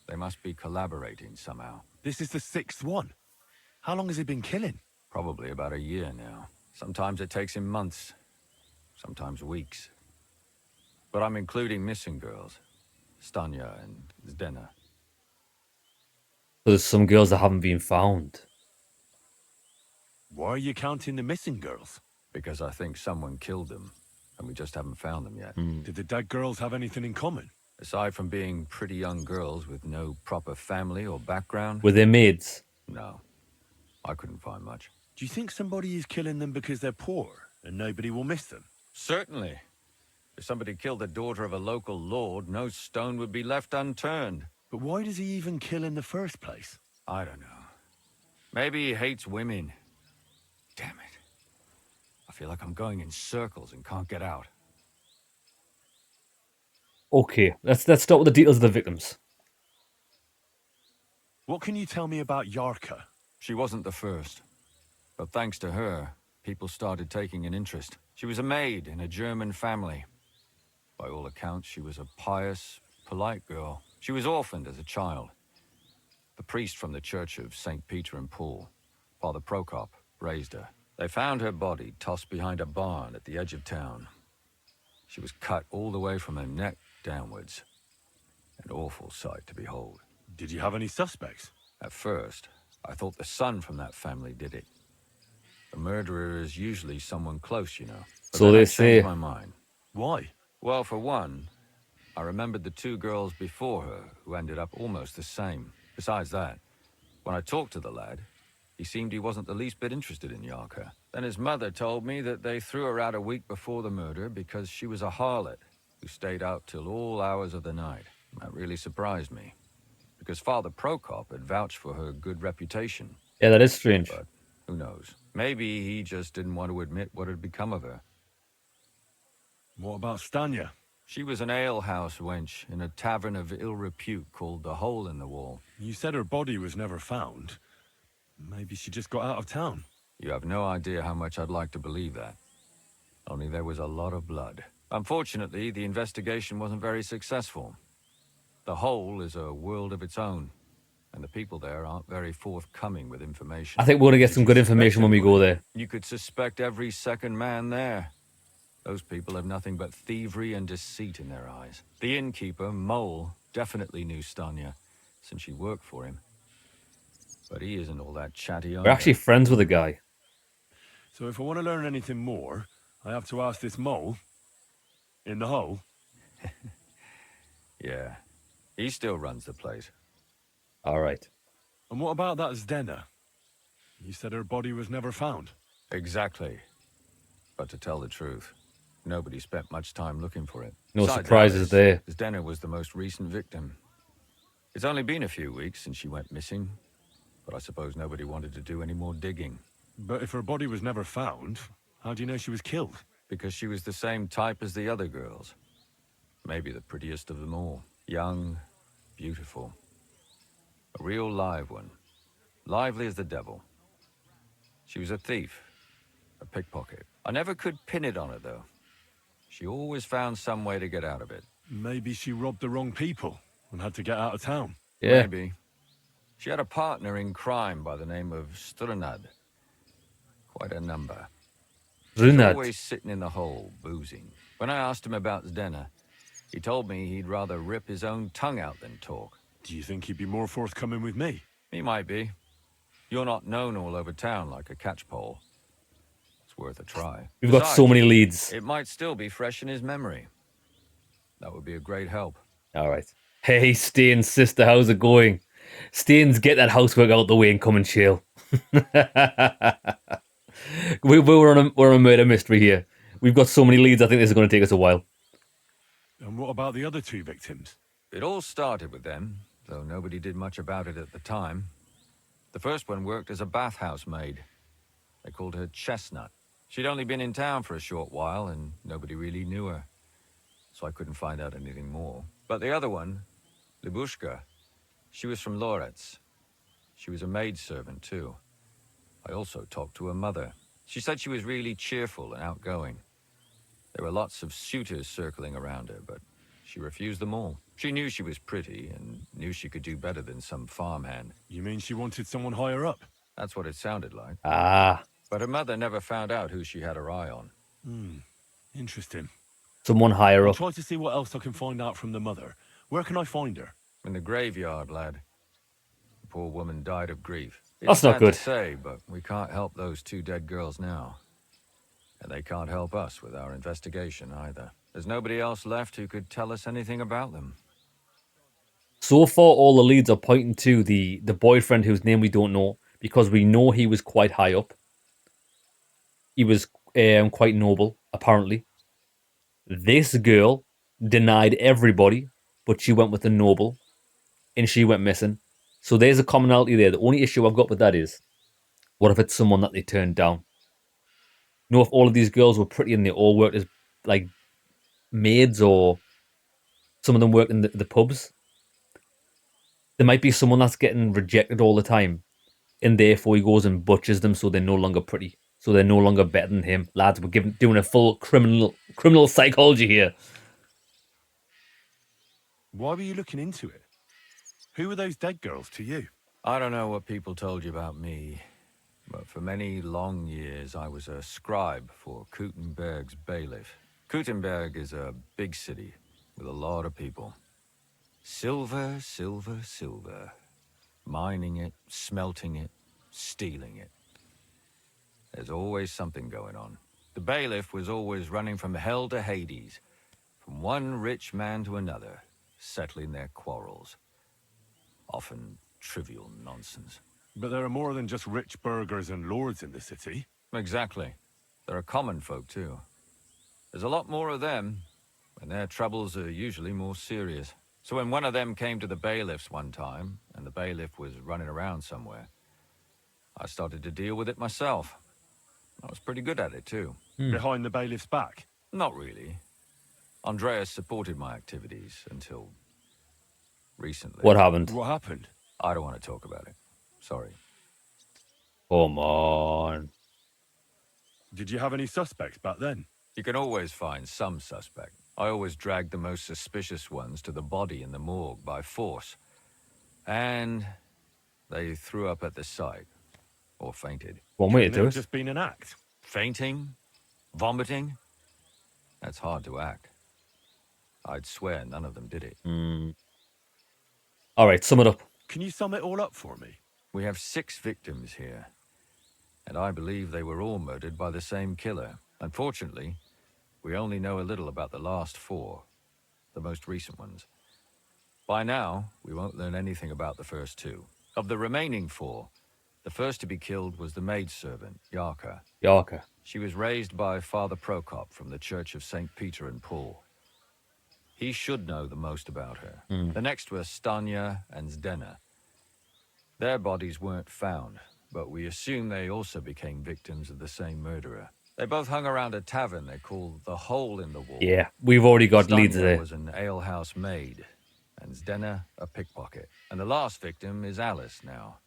they must be collaborating somehow. This is the 6th one. How long has he been killing? Probably about a year now. Sometimes it takes him months, sometimes weeks. But I'm including missing girls. Stanya and Zdena. There's some girls that haven't been found. Why are you counting the missing girls? Because I think someone killed them, and we just haven't found them yet. Did the dead girls have anything in common? Aside from being pretty young girls with no proper family or background. Were they maids? No. I couldn't find much. Do you think somebody is killing them because they're poor, and nobody will miss them? Certainly. If somebody killed the daughter of a local lord, no stone would be left unturned. But why does he even kill in the first place? I don't know. Maybe he hates women. Damn it. I feel like I'm going in circles and can't get out. Okay, let's start with the details of the victims. What can you tell me about Yarka? She wasn't the first. But thanks to her, people started taking an interest. She was a maid in a German family. By all accounts, she was a pious, polite girl. She was orphaned as a child. The priest from the Church of St. Peter and Paul, Father Prokop, raised her. They found her body tossed behind a barn at the edge of town. She was cut all the way from her neck downwards. An awful sight to behold. Did you have any suspects? At first, I thought the son from that family did it. The murderer is usually someone close, you know. But So then they I changed say. my mind. Why? Well, for one, I remembered the 2 girls before her who ended up almost the same. Besides that, when I talked to the lad, he seemed he wasn't the least bit interested in Yarka. Then his mother told me that they threw her out a week before the murder because she was a harlot who stayed out till all hours of the night. That really surprised me, because Father Prokop had vouched for her good reputation. Yeah, that is strange. But who knows? Maybe he just didn't want to admit what had become of her. What about Stanya? She was an alehouse wench in a tavern of ill repute called the Hole in the Wall. You said her body was never found. Maybe she just got out of town. You have no idea how much I'd like to believe that. Only there was a lot of blood. Unfortunately, the investigation wasn't very successful. The Hole is a world of its own, and the people there aren't very forthcoming with information. I think we're going to get some good information when we go there. You could suspect every second man there. Those people have nothing but thievery and deceit in their eyes. The innkeeper, Mole, definitely knew Stanya, since she worked for him. But he isn't all that chatty either. We're actually friends with the guy. So if I want to learn anything more, I have to ask this mole in the hole. Yeah, he still runs the place. All right. And what about that Zdena? You said her body was never found. Exactly. But to tell the truth, nobody spent much time looking for it. No Besides surprises there. Zdena was the most recent victim. It's only been a few weeks since she went missing, but I suppose nobody wanted to do any more digging. But if her body was never found, how do you know she was killed? Because she was the same type as the other girls. Maybe the prettiest of them all. Young, beautiful. A real live one. Lively as the devil. She was a thief. A pickpocket. I never could pin it on her, though. She always found some way to get out of it. Maybe she robbed the wrong people and had to get out of town. Yeah. Maybe. She had a partner in crime by the name of Strunad. Quite a number. He was Strunad. always sitting in the hole, boozing. When I asked him about Zdena, he told me he'd rather rip his own tongue out than talk. Do you think he'd be more forthcoming with me? He might be. You're not known all over town like a catchpole. It's worth a try. We've got so many leads. It might still be fresh in his memory. That would be a great help. All right. Hey, Staines, sister, how's it going? Staines, get that housework out the way and come and chill. we're on a murder mystery here. We've got so many leads, I think this is going to take us a while. And what about the other 2 victims? It all started with them, though nobody did much about it at the time. The first one worked as a bathhouse maid. They called her Chestnut. She'd only been in town for a short while, and nobody really knew her. So I couldn't find out anything more. But the other one, Libushka, she was from Loretz. She was a maidservant, too. I also talked to her mother. She said she was really cheerful and outgoing. There were lots of suitors circling around her, but she refused them all. She knew she was pretty and knew she could do better than some farmhand. You mean she wanted someone higher up? That's what it sounded like. Ah. But her mother never found out who she had her eye on. Interesting. Someone higher I'll up. try to see what else I can find out from the mother. Where can I find her? In the graveyard, lad. The poor woman died of grief. That's It's not sad good. to say, but we can't help those 2 dead girls now. And they can't help us with our investigation either. There's nobody else left who could tell us anything about them. So far, all the leads are pointing to the boyfriend whose name we don't know, because we know he was quite high up. He was quite noble, apparently. This girl denied everybody, but she went with the noble, and she went missing. So there's a commonality there. The only issue I've got with that is, what if it's someone that they turned down? You know, if all of these girls were pretty and they all worked as like maids, or some of them worked in the pubs, there might be someone that's getting rejected all the time, and therefore he goes and butchers them so they're no longer pretty, so they're no longer better than him. Lads, we're doing a full criminal psychology here. Why were you looking into it? Who were those dead girls to you? I don't know what people told you about me, but for many long years I was a scribe for Kuttenberg's bailiff. Kuttenberg is a big city with a lot of people. Silver, silver, silver. Mining it, smelting it, stealing it. There's always something going on. The bailiff was always running from hell to Hades, from one rich man to another, settling their quarrels. Often trivial nonsense. But there are more than just rich burghers and lords in the city. Exactly. There are common folk, too. There's a lot more of them, and their troubles are usually more serious. So when one of them came to the bailiffs one time, and the bailiff was running around somewhere, I started to deal with it myself. I was pretty good at it, too. Behind the bailiff's back? Not really. Andreas supported my activities until recently. What happened? What happened? I don't want to talk about it. Sorry. Come on. Did you have any suspects back then? You can always find some suspect. I always dragged the most suspicious ones to the body in the morgue by force. And they threw up at the sight. Or fainted. One way to do it. Just been an act. Fainting? Vomiting? That's hard to act. I'd swear none of them did it. All right, sum it up. Can you sum it all up for me? We have 6 victims here. And I believe they were all murdered by the same killer. Unfortunately, we only know a little about the last 4. The most recent ones. By now, we won't learn anything about the first 2. Of the remaining 4, the first to be killed was the maidservant, Yarka. Yarka. She was raised by Father Prokop from the Church of St. Peter and Paul. He should know the most about her. The next were Stanya and Zdena. Their bodies weren't found, but we assume they also became victims of the same murderer. They both hung around a tavern they called the Hole in the Wall. Yeah, we've already got leads Stanya there. was an alehouse maid, and Zdena a pickpocket. And the last victim is Alice now,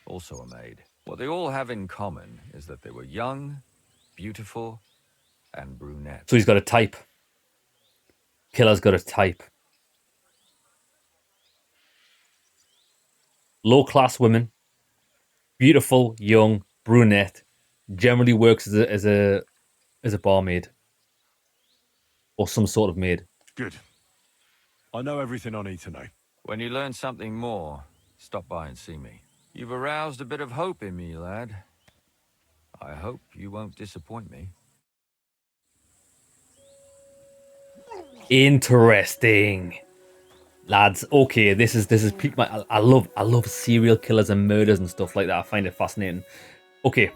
also a maid. What they all have in common is that they were young, beautiful, and brunette. So he's got a type. Killer's got a type. Low-class women. Beautiful, young, brunette. Generally works as a barmaid. Or some sort of maid. Good. I know everything I need to know. When you learn something more, stop by and see me. You've aroused a bit of hope in me, lad. I hope you won't disappoint me. Interesting. Lads, okay, this is peak my I love serial killers and murders and stuff like that. I find it fascinating. Okay.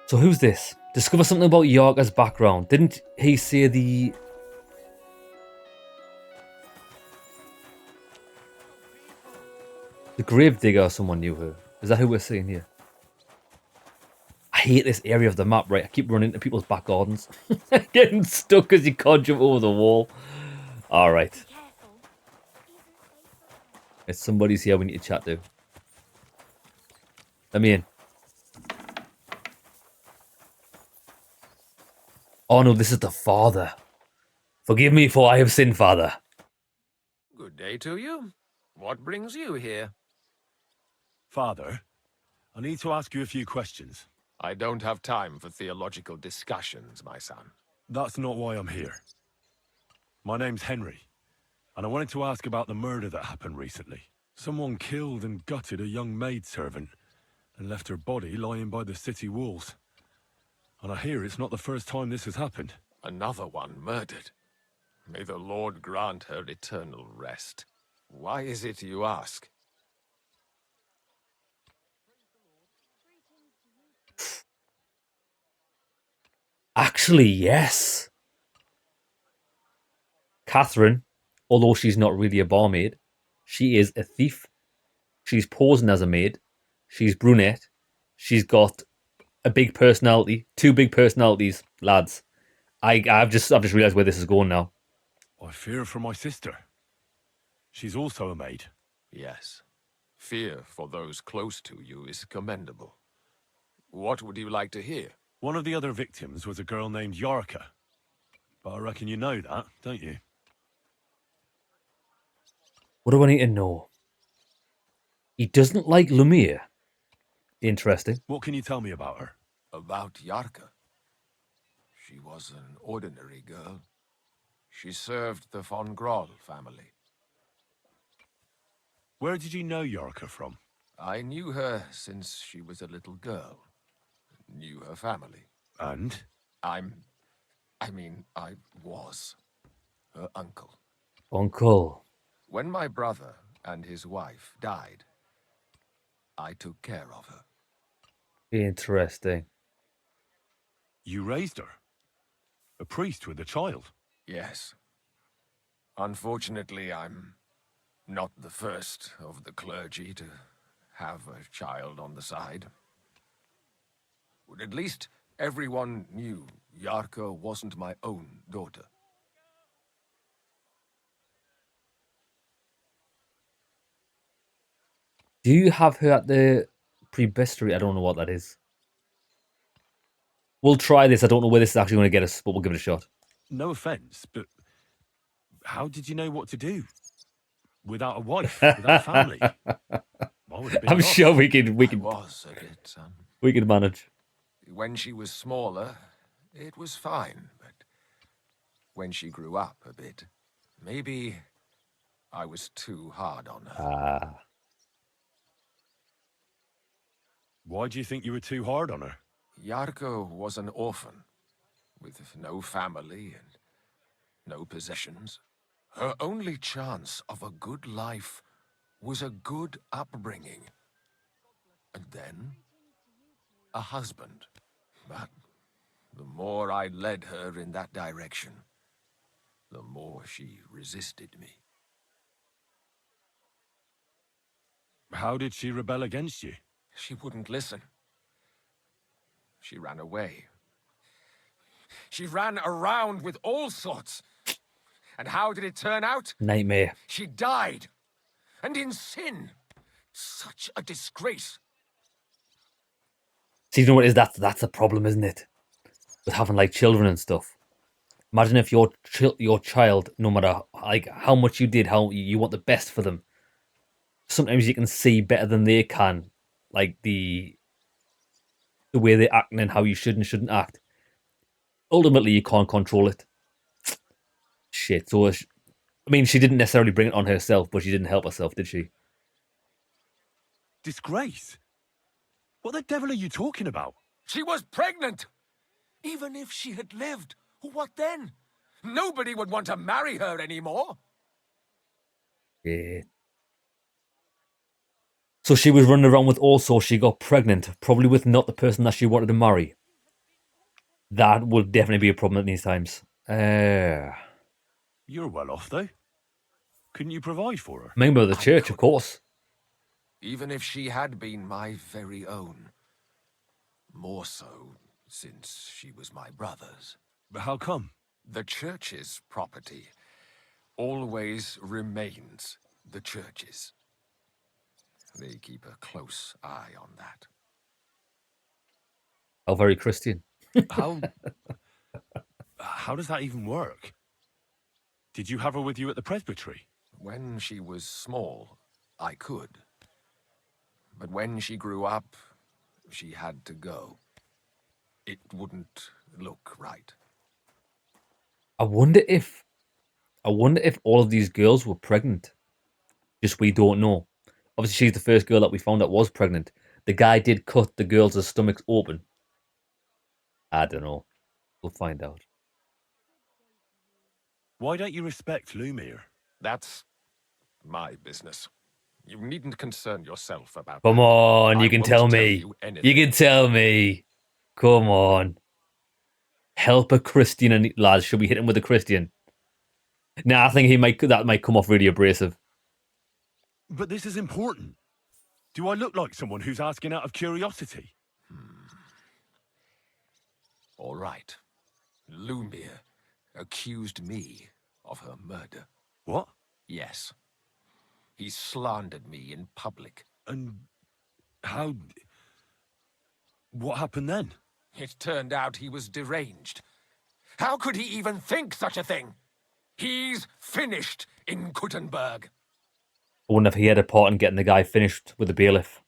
So who's this? Discover something about Yarka's background. Didn't he say the gravedigger or someone knew her? Is that who we're seeing here? I hate this area of the map, right? I keep running into people's back gardens. Getting stuck because you can't jump over the wall. Alright. If somebody's here we need to chat to. Let me in. Oh no, this is the father. Forgive me for I have sinned, father. Good day to you. What brings you here? Father, I need to ask you a few questions. I don't have time for theological discussions, my son. That's not why I'm here. My name's Henry, and I wanted to ask about the murder that happened recently. Someone killed and gutted a young maidservant and left her body lying by the city walls. And I hear it's not the first time this has happened. Another one murdered. May the Lord grant her eternal rest. Why is it you ask? Actually, yes. Catherine, although she's not really a barmaid, she is a thief. She's posing as a maid. She's brunette. She's got a big personality. 2 big personalities, lads. I've just realised where this is going now. I fear for my sister. She's also a maid. Yes. Fear for those close to you is commendable. What would you like to hear? One of the other victims was a girl named Yarka. But I reckon you know that, don't you? What do I need to know? He doesn't like Lumiere. Interesting. What can you tell me about her? About Yarka. She was an ordinary girl. She served the von Grawl family. Where did you know Yarka from? I knew her since she was a little girl. Knew her family. And? I was her uncle. Uncle. When my brother and his wife died, I took care of her. Interesting. You raised her? A priest with a child? Yes. Unfortunately, I'm not the first of the clergy to have a child on the side. But at least everyone knew Yarka wasn't my own daughter. Do you have her at the presbytery? I don't know what that is. We'll try this. I don't know where this is actually going to get us, but we'll give it a shot. No offense, but how did you know what to do? Without a wife, without a family? I'm sure we could. I was a bit, We could manage. When she was smaller, it was fine, but when she grew up a bit, maybe I was too hard on her. Why do you think you were too hard on her? Yarko was an orphan, with no family and no possessions. Her only chance of a good life was a good upbringing. And then, a husband. But the more I led her in that direction, the more she resisted me. How did she rebel against you? She wouldn't listen. She ran away. She ran around with all sorts. And how did it turn out? Nightmare. She died. And in sin. Such a disgrace. See, you know what is that? That's a problem, isn't it? With having like children and stuff. Imagine if your child, no matter like how much you did, how you want the best for them. Sometimes you can see better than they can, like the way they're acting and how you should and shouldn't act. Ultimately, you can't control it. Shit. So, I mean, she didn't necessarily bring it on herself, but she didn't help herself, did she? Disgrace? What the devil are you talking about? She was pregnant. Even if she had lived, what then? Nobody would want to marry her anymore. Yeah. So she was running around with also she got pregnant, probably with not the person that she wanted to marry. That would definitely be a problem at these times. You're well off, though. Couldn't you provide for her? Member of the church, of course. Even if she had been my very own. More so, since she was my brother's. But how come? The church's property always remains the church's. They keep a close eye on that. How very Christian. How does that even work? Did you have her with you at the presbytery? When she was small, I could. But when she grew up, she had to go. It wouldn't look right. I wonder if all of these girls were pregnant. Just we don't know. Obviously, she's the first girl that we found that was pregnant. The guy did cut the girls' stomachs open. I don't know. We'll find out. Why don't you respect Lumir? That's my business. You needn't concern yourself about Come that. on, I you can won't tell me. anything. You can tell me. Come on. Help a Christian and lads. Should we hit him with a Christian? Nah, I think that might come off really abrasive. But this is important. Do I look like someone who's asking out of curiosity? All right. Lumir accused me of her murder. What? Yes. He slandered me in public. And how... What happened then? It turned out he was deranged. How could he even think such a thing? He's finished in Kuttenberg. I wonder if he had a part in getting the guy finished with the bailiff.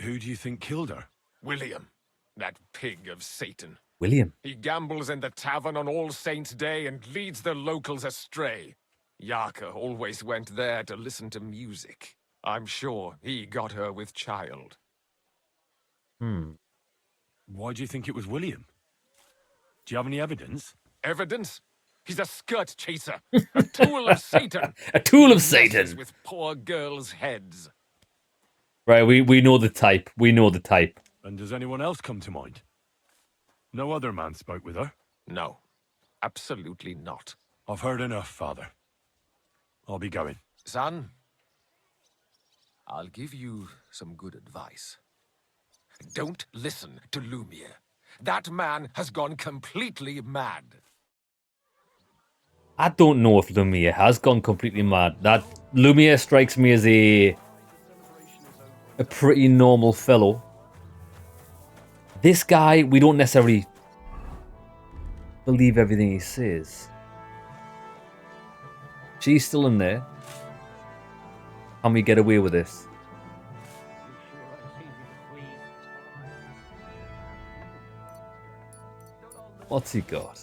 Who do you think killed her? William, that pig of Satan. William? He gambles in the tavern on All Saints' Day and leads the locals astray. Yarka always went there to listen to music. I'm sure he got her with child. Why do you think it was William? Do you have any evidence? Evidence? He's a skirt chaser, a tool of Satan. A tool of He messes Satan. with poor girls' heads. Right, we know the type. We know the type. And does anyone else come to mind? No other man spoke with her? No, absolutely not. I've heard enough, Father. I'll be going. Son, I'll give you some good advice. Don't listen to Lumiere. That man has gone completely mad. I don't know if Lumiere has gone completely mad. That Lumiere strikes me as a pretty normal fellow. This guy, we don't necessarily believe everything he says. She's still in there. Can we get away with this? What's he got?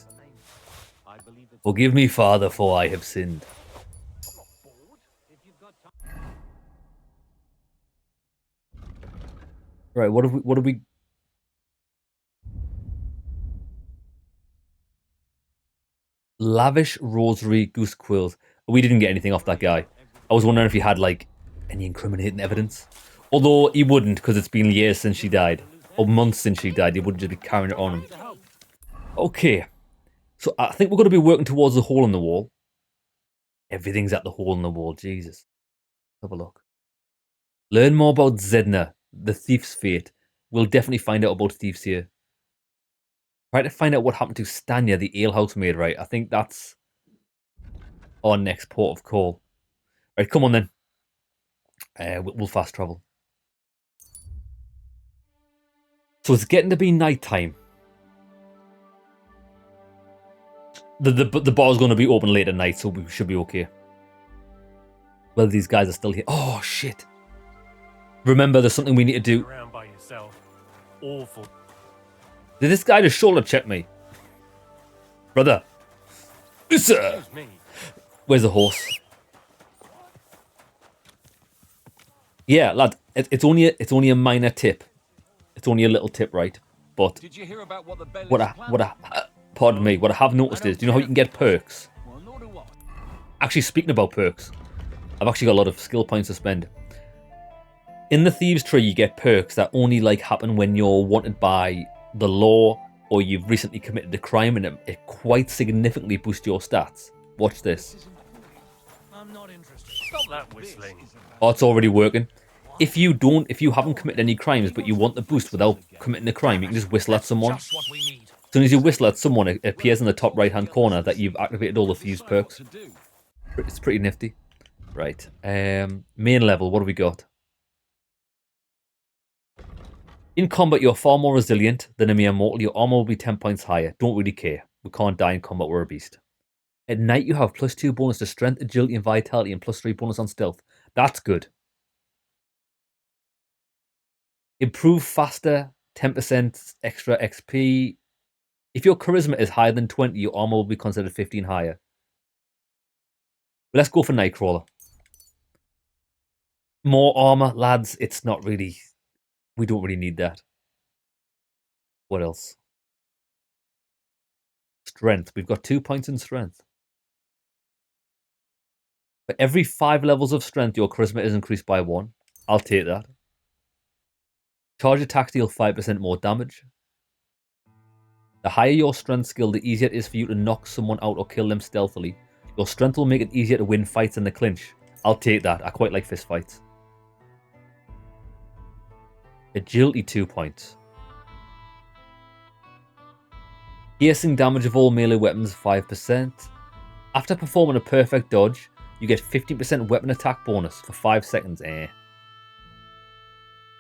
Forgive me, Father, for I have sinned. Right, what have we lavish rosary goose quills. We didn't get anything off that guy. I was wondering if he had like any incriminating evidence. Although he wouldn't, because it's been years since she died. Or months since she died. He wouldn't just be carrying it on him. Okay. So I think we're going to be working towards the hole in the wall. Everything's at the hole in the wall. Jesus. Have a look. Learn more about Zedna, the thief's fate. We'll definitely find out about thieves here. Try to find out what happened to Stanya, the alehouse maid, right? I think that's our next port of call. Right, come on then. We'll fast travel. So it's getting to be night time. The bar's going to be open late at night, so we should be okay. Well, these guys are still here. Oh, shit. Remember, there's something we need to do. Around by yourself. Awful. Did this guy just shoulder check me? Brother. Yes, sir. Where's the horse? Yeah, lad. It's only a minor tip. It's only a little tip, right? But Did you hear about what the pardon me, what I have noticed is, do you know how you can get perks? Actually, speaking about perks, I've actually got a lot of skill points to spend. In the Thieves tree, you get perks that only like happen when you're wanted by the law or you've recently committed a crime, and it quite significantly boosts your stats. Watch this. I'm not interested. Stop that whistling. Oh, it's already working. If you haven't committed any crimes, but you want the boost without committing a crime, you can just whistle at someone. As soon as you whistle at someone, it appears in the top right-hand corner that you've activated all the Thieves perks. It's pretty nifty. Right. Main level, what have we got? In combat, you're far more resilient than a mere mortal. Your armor will be 10 points higher. Don't really care. We can't die in combat, we're a beast. At night, you have +2 bonus to strength, agility, and vitality, and +3 bonus on stealth. That's good. Improve faster, 10% extra XP. If your charisma is higher than 20, your armor will be considered 15 higher. But let's go for Nightcrawler. More armor, lads. It's not really... We don't really need that. What else? Strength. We've got 2 points in strength. For every 5 levels of strength, your charisma is increased by 1. I'll take that. Charge attacks deal 5% more damage. The higher your strength skill, the easier it is for you to knock someone out or kill them stealthily. Your strength will make it easier to win fights in the clinch. I'll take that. I quite like fist fights. Agility 2 points. Piercing damage of all melee weapons 5%. After performing a perfect dodge, you get 15% weapon attack bonus for 5 seconds.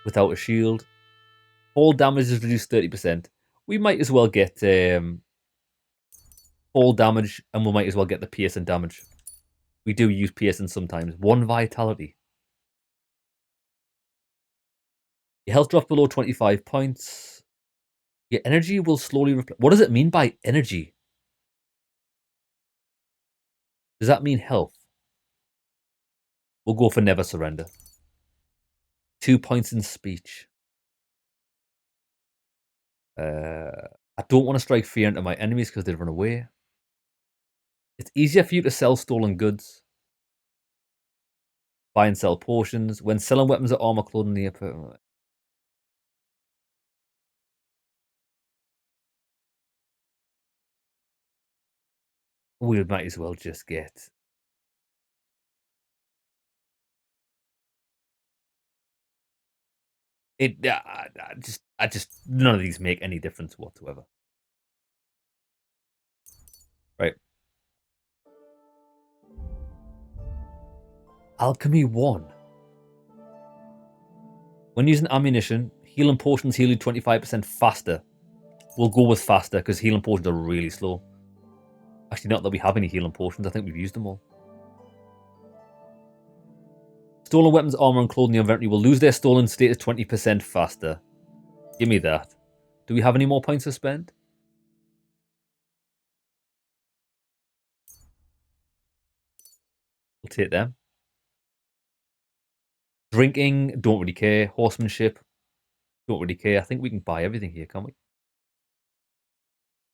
Without a shield. Fall damage is reduced 30%. We might as well get fall damage, and we might as well get the piercing damage. We do use piercing sometimes. 1 vitality. Your health drops below 25 points. Your energy will slowly replenish. What does it mean by energy? Does that mean health? We'll go for never surrender. 2 points in speech. I don't want to strike fear into my enemies because they run away. It's easier for you to sell stolen goods. Buy and sell potions. When selling weapons or armor, clothing, near. We might as well just get. I just none of these make any difference whatsoever. Right. Alchemy 1. When using ammunition, healing potions heal you 25% faster. We'll go with faster because healing potions are really slow. Actually, not that we have any healing potions. I think we've used them all. Stolen weapons, armor, and clothing in your inventory will lose their stolen status 20% faster. Give me that. Do we have any more points to spend? We'll take them. Drinking, don't really care. Horsemanship, don't really care. I think we can buy everything here, can't we?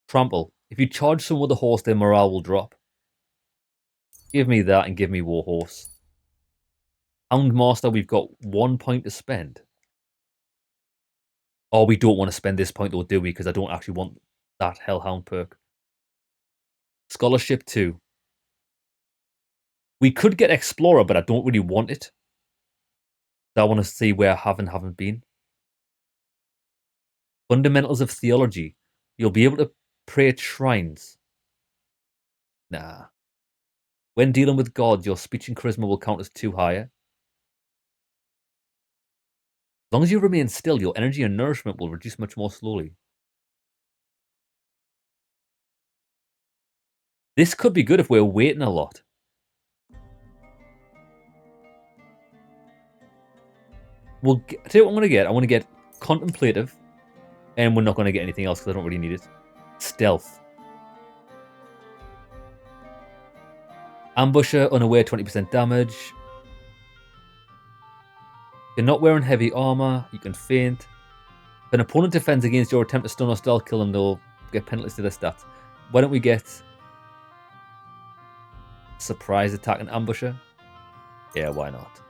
Trample. If you charge someone with a horse, their morale will drop. Give me that and give me Warhorse. Houndmaster, we've got 1 point to spend. Oh, we don't want to spend this point though, do we? Because I don't actually want that Hellhound perk. Scholarship 2. We could get Explorer, but I don't really want it. I want to see where I haven't been. Fundamentals of Theology. You'll be able to pray at shrines. Nah. When dealing with gods, your speech and charisma will count as 2 higher. As long as you remain still, your energy and nourishment will reduce much more slowly. This could be good if we're waiting a lot. I'll tell you what I'm going to get. I want to get Contemplative, and we're not going to get anything else because I don't really need it. Stealth. Ambusher, unaware, 20% damage. You're not wearing heavy armor. You can feint. If an opponent defends against your attempt to stun or stealth kill them, they'll get penalties to their stats. Why don't we get Surprise Attack and Ambusher? Yeah, why not?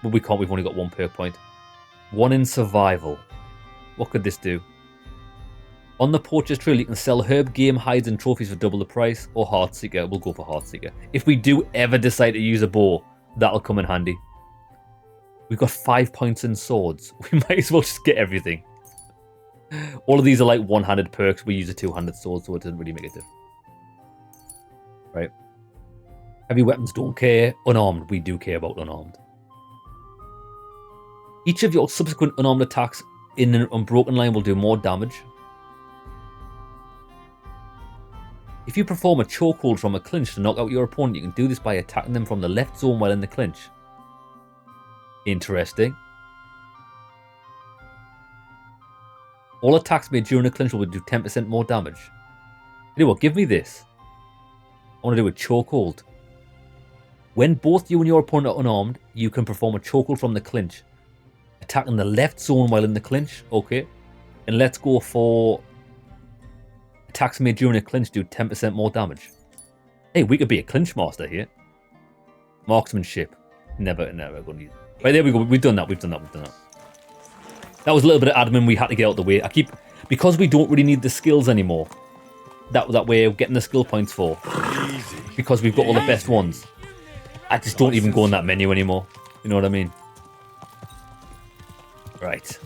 But we can't. We've only got 1 perk point. 1 in Survival. What could this do? On the Poacher's Trail, you can sell herb, game, hides, and trophies for double the price, or Heartseeker. We'll go for Heartseeker. If we do ever decide to use a bow, that'll come in handy. We've got 5 points in swords. We might as well just get everything. All of these are like one-handed perks. We use a two-handed sword, so it doesn't really make a difference. Right. Heavy weapons don't care. Unarmed, we do care about unarmed. Each of your subsequent unarmed attacks in an unbroken line will do more damage. If you perform a chokehold from a clinch to knock out your opponent, you can do this by attacking them from the left zone while in the clinch. Interesting. All attacks made during a clinch will do 10% more damage. You know what, give me this. I want to do a chokehold. When both you and your opponent are unarmed, you can perform a chokehold from the clinch. Attacking the left zone while in the clinch. Okay. And let's go for attacks made during a clinch do 10% more damage. Hey, we could be a clinch master here. Marksmanship. Never going to use it. Right, there we go. We've done that. That was a little bit of admin we had to get out of the way. Because we don't really need the skills anymore. That way of getting the skill points for. Easy. Because we've got all the best ones. I just don't even go in that menu anymore. You know what I mean? Right.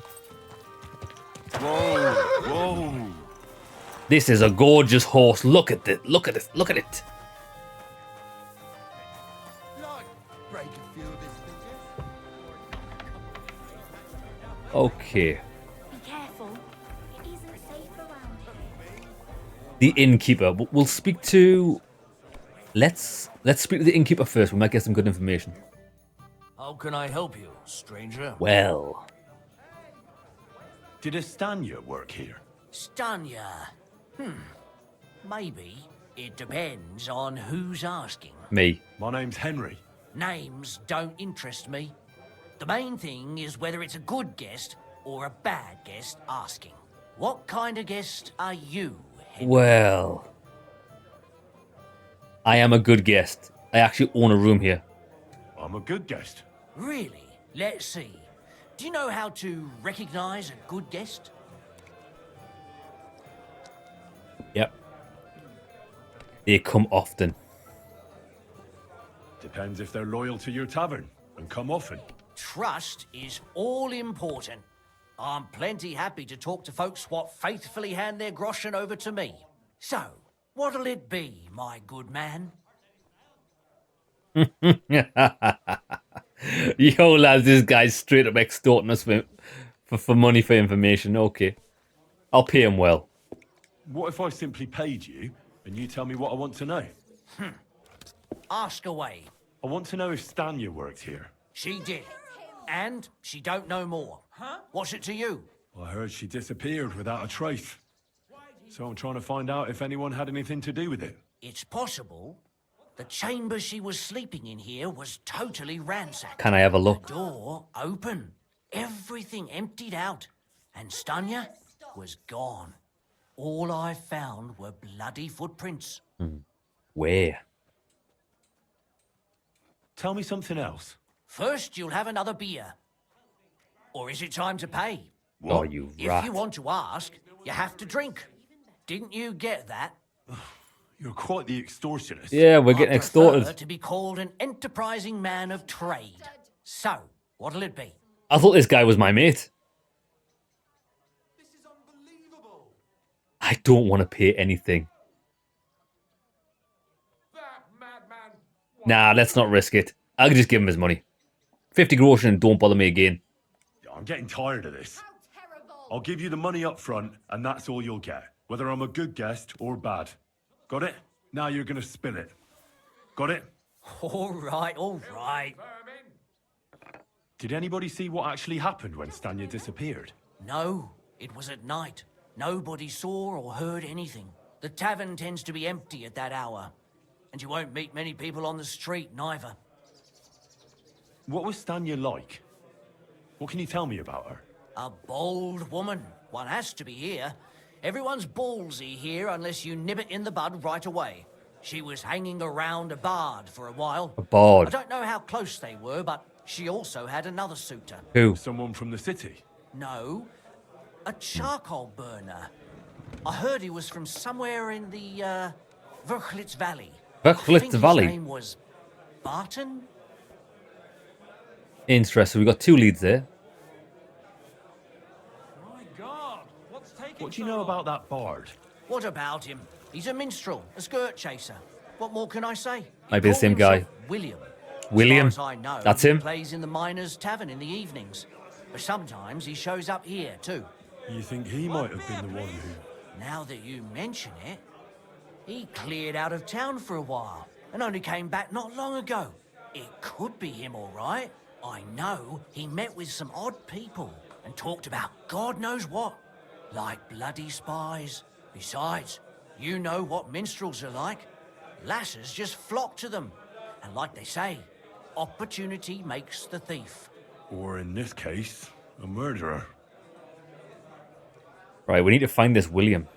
Whoa. This is a gorgeous horse. Look at it. Look at it. Look at it. Okay. Be careful. It isn't safe around here. The innkeeper. We'll speak to. Let's speak to the innkeeper first. We might get some good information. How can I help you, stranger? Well. Did Estanya work here? Stanya. Maybe. It depends on who's asking. Me. My name's Henry. Names don't interest me. The main thing is whether it's a good guest or a bad guest asking. What kind of guest are you? Well, I am a good guest. I actually own a room here. I'm a good guest. Really? Let's see. Do you know how to recognize a good guest? Yep. They come often. Depends if they're loyal to your tavern and come often. Trust is all important. I'm plenty happy to talk to folks what faithfully hand their groschen over to me. So, what'll it be, my good man? Yo, lads, this guy's straight up extorting us for money for information. Okay. I'll pay him well. What if I simply paid you and you tell me what I want to know? Ask away. I want to know if Stanya worked here. She did. And she don't know more. Huh? What's it to you? I heard she disappeared without a trace. So I'm trying to find out if anyone had anything to do with it. It's possible. The chamber she was sleeping in here was totally ransacked. Can I have a look? The door open. Everything emptied out. And Stanya was gone. All I found were bloody footprints. Where? Tell me something else. First, you'll have another beer. Or is it time to pay? Oh, you rat. If you want to ask, you have to drink. Didn't you get that? You're quite the extortionist. Yeah, we're getting extorted. To be called an enterprising man of trade. So, what'll it be? I thought this guy was my mate. I don't want to pay anything. Nah, let's not risk it. I'll just give him his money. 50 groschen and don't bother me again. I'm getting tired of this. I'll give you the money up front, and that's all you'll get. Whether I'm a good guest or bad. Got it? Now you're gonna spill it. Got it? All right, all right. Did anybody see what actually happened when Stanya disappeared? No, it was at night. Nobody saw or heard anything. The tavern tends to be empty at that hour. And you won't meet many people on the street, neither. What was Stanya like? What can you tell me about her? A bold woman. One has to be here. Everyone's ballsy here unless you nib it in the bud right away. She was hanging around a bard for a while. A bard? I don't know how close they were, but she also had another suitor. Who? Someone from the city? No. A charcoal burner. I heard he was from somewhere in the, Verchlitz Valley. Verchlitz Valley? His name was Barton? Interesting. We've got two leads there. What do you know about that bard? What about him? He's a minstrel, a skirt chaser. What more can I say? Might be the same guy. William. William? As far as I know, That's he him? plays in the miners' tavern in the evenings. But sometimes he shows up here, too. You think he might have been the one who... Now that you mention it, he cleared out of town for a while and only came back not long ago. It could be him, all right. I know he met with some odd people and talked about God knows what, like bloody spies. Besides, you know what minstrels are like. Lasses just flock to them. And like they say, opportunity makes the thief. Or in this case, a murderer. Right, we need to find this William.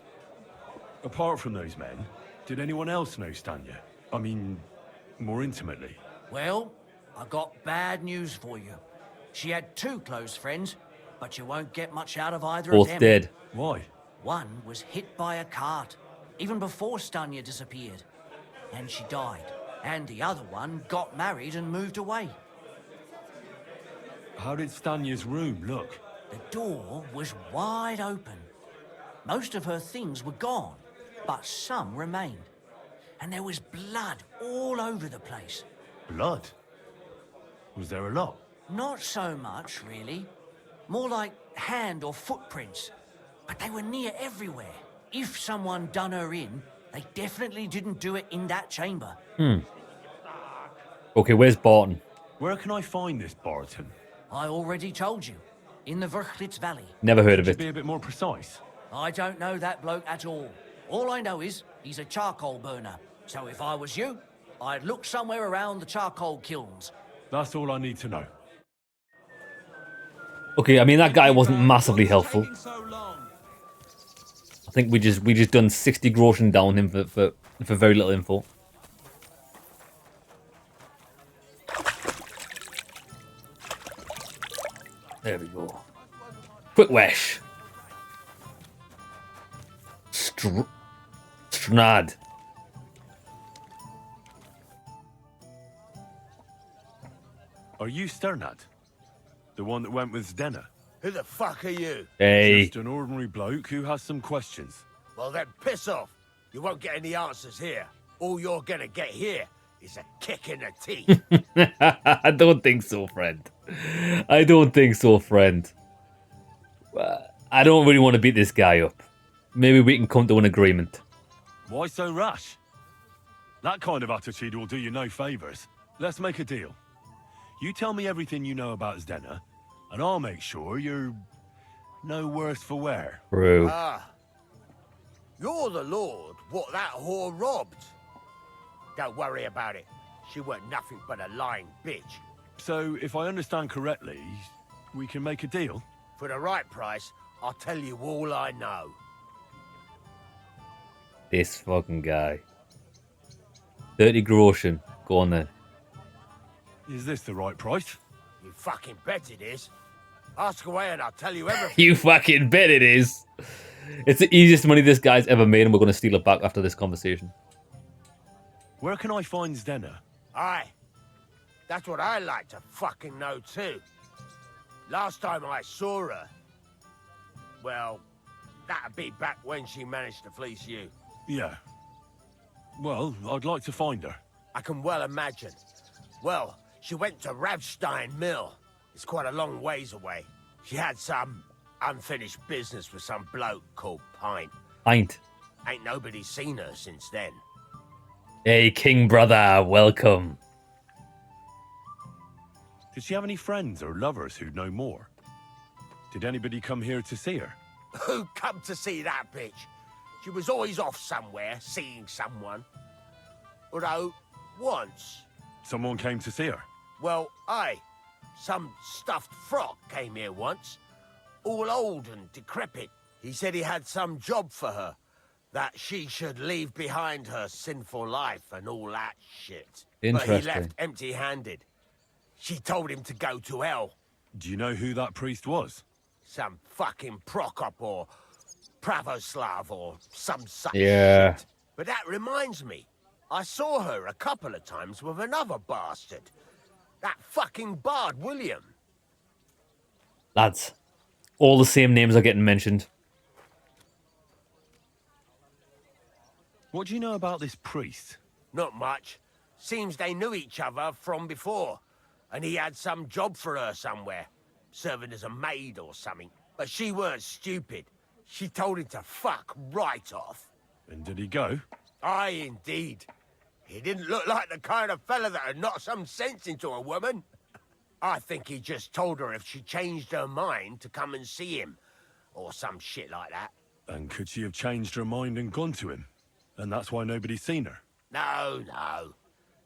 Apart from those men, did anyone else know Stanya? I mean, more intimately. Well, I got bad news for you. She had two close friends, but you won't get much out of either Both of them. dead. Why? One was hit by a cart, even before Stanya disappeared. And she died. And the other one got married and moved away. How did Stanya's room look? The door was wide open. Most of her things were gone, but some remained. And there was blood all over the place. Blood? Was there a lot? Not so much, really. More like hand or footprints. But they were near everywhere. If someone done her in, they definitely didn't do it in that chamber. Okay, where's Barton? Where can I find this Barton? I already told you. In the Verchlitz Valley. Never heard of Could it. you be a bit more precise? I don't know that bloke at all. All I know is he's a charcoal burner. So if I was you, I'd look somewhere around the charcoal kilns. That's all I need to know. Okay, I mean that guy wasn't massively helpful. I think we just done 60 groschen down him for very little info. There we go. Quick wash. Strnad. Are you Sternad? The one that went with Zdenna? Who the fuck are you? Hey. Just an ordinary bloke who has some questions. Well then, piss off. You won't get any answers here. All you're gonna get here is a kick in the teeth. I don't think so, friend. I don't think so, friend. I don't really want to beat this guy up. Maybe we can come to an agreement. Why so rash? That kind of attitude will do you no favours. Let's make a deal. You tell me everything you know about Zdenna, and I'll make sure you're no worse for wear. True. Ah. You're the lord what that whore robbed. Don't worry about it. She weren't nothing but a lying bitch. So, if I understand correctly, we can make a deal? For the right price, I'll tell you all I know. This fucking guy. 30 groschen. Go on then. Is this the right price? You fucking bet it is. Ask away and I'll tell you everything. You fucking bet it is. It's the easiest money this guy's ever made, and we're going to steal it back after this conversation. Where can I find Zdenna? Aye. That's what I like to fucking know too. Last time I saw her, well, that'd be back when she managed to fleece you. Yeah. Well, I'd like to find her. I can well imagine. Well, she went to Ravstein Mill. It's quite a long ways away. She had some unfinished business with some bloke called Pint. Pint. Ain't nobody seen her since then. Hey, King brother, welcome. Did she have any friends or lovers who'd know more? Did anybody come here to see her? Who come to see that bitch? She was always off somewhere, seeing someone. Although, once... Someone came to see her? Well, aye. Some stuffed frog came here once. All old and decrepit. He said he had some job for her. That she should leave behind her sinful life and all that shit. But he left empty-handed. She told him to go to hell. Do you know who that priest was? Some fucking Prokop or Pravoslav or some such Yeah. shit. But that reminds me. I saw her a couple of times with another bastard. That fucking bard, William. Lads, all the same names are getting mentioned. What do you know about this priest? Not much. Seems they knew each other from before. And he had some job for her somewhere. Serving as a maid or something. But she weren't stupid. She told him to fuck right off. And did he go? Aye, indeed. He didn't look like the kind of fella that had knocked some sense into a woman. I think he just told her if she changed her mind to come and see him. Or some shit like that. And could she have changed her mind and gone to him? And that's why nobody's seen her? No, no.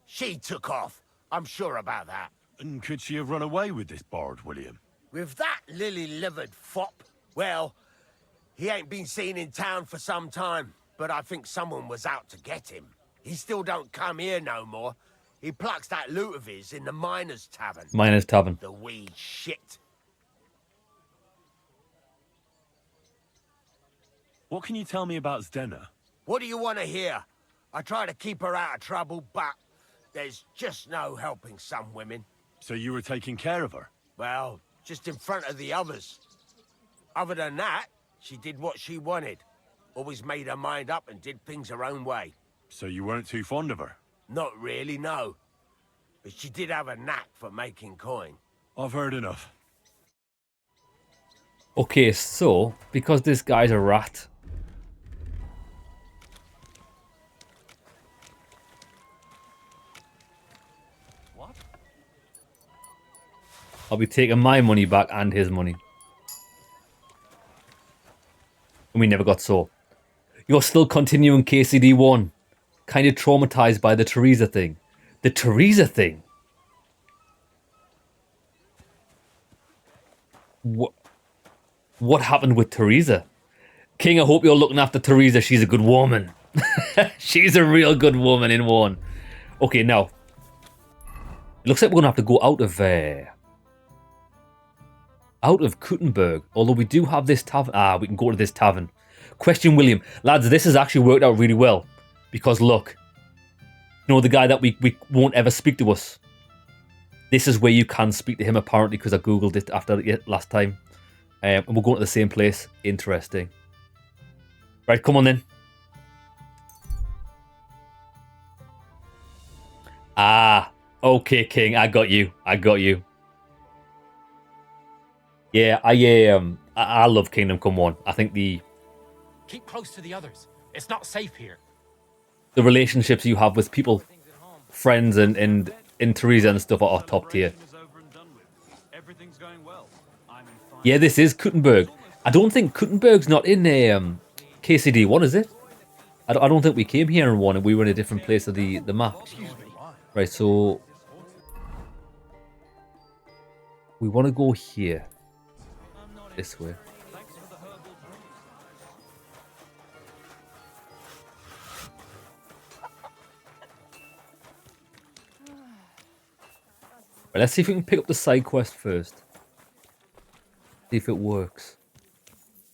She took off. I'm sure about that. And could she have run away with this bard, William? With that lily-livered fop? Well, he ain't been seen in town for some time, but I think someone was out to get him. He still don't come here no more. He plucks that loot of his in the Miners' Tavern. Miners' Tavern. The wee shit. What can you tell me about Zdenna? What do you want to hear? I try to keep her out of trouble, but there's just no helping some women. So you were taking care of her? Well, just in front of the others. Other than that, she did what she wanted. Always made her mind up and did things her own way. So you weren't too fond of her? Not really, no. But she did have a knack for making coin. I've heard enough. Okay, so, because this guy's a rat... What? I'll be taking my money back and his money. And we never got so. You're still continuing KCD1. Kind of traumatized by the Teresa thing. The Teresa thing? What happened with Teresa? King, I hope you're looking after Teresa. She's a good woman. She's a real good woman in one. Okay, now. It looks like we're going to have to go out of Kuttenberg. Although we do have this tavern. Ah, we can go to this tavern. Question William. Lads, this has actually worked out really well. Because look. You know the guy that we won't ever speak to us. This is where you can speak to him apparently because I googled it after last time. And we're going to the same place. Interesting. Right, come on then. Ah, okay, King. I got you. Yeah, I love Kingdom Come 1. I think Keep close to the others. It's not safe here. The relationships you have with people, friends and Teresa and stuff are top tier. Yeah, this is Kuttenberg. I don't think Kuttenberg's not in KCD1, is it? I don't think we came here in 1 and we were in a different place of the map. Right, so we want to go here. This way. Right, let's see if we can pick up the side quest first. See if it works.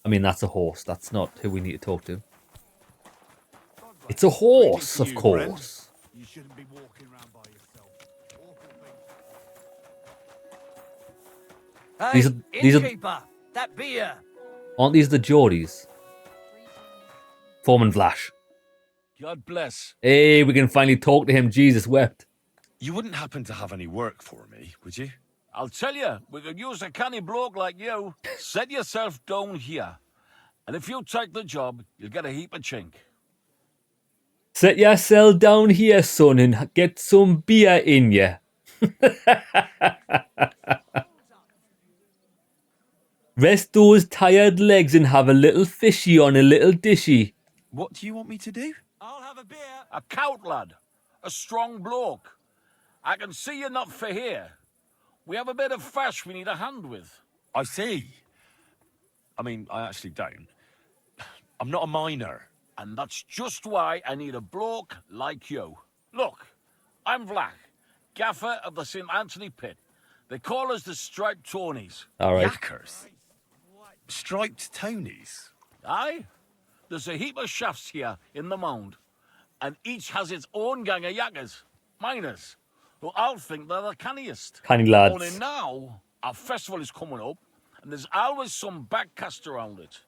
I mean, that's a horse. That's not who we need to talk to. It's a horse, of course. You shouldn't be walking around by yourself. These are Innkeeper, that beer. Aren't these the Geordies? Foreman Vlash. God bless. Hey, we can finally talk to him. Jesus wept. You wouldn't happen to have any work for me, would you? I'll tell you, we could use a canny bloke like you. Set yourself down here. And if you take the job, you'll get a heap of chink. Set yourself down here, son, and get some beer in ya. Rest those tired legs and have a little fishy on a little dishy. What do you want me to do? A cout lad. A strong bloke. I can see you're not for here. We have a bit of fash we need a hand with. I see. I mean, I actually don't. I'm not a miner. And that's just why I need a bloke like you. Look, I'm Vlach, gaffer of the St. Anthony Pit. They call us the Striped Tonies. All right. Yakkers? Striped Tonies? Aye. There's a heap of shafts here in the mound. And each has its own gang of yakkers, miners, who I'll think they're the canniest. Canny lads. Only now, our festival is coming up, and there's always some backcast around it.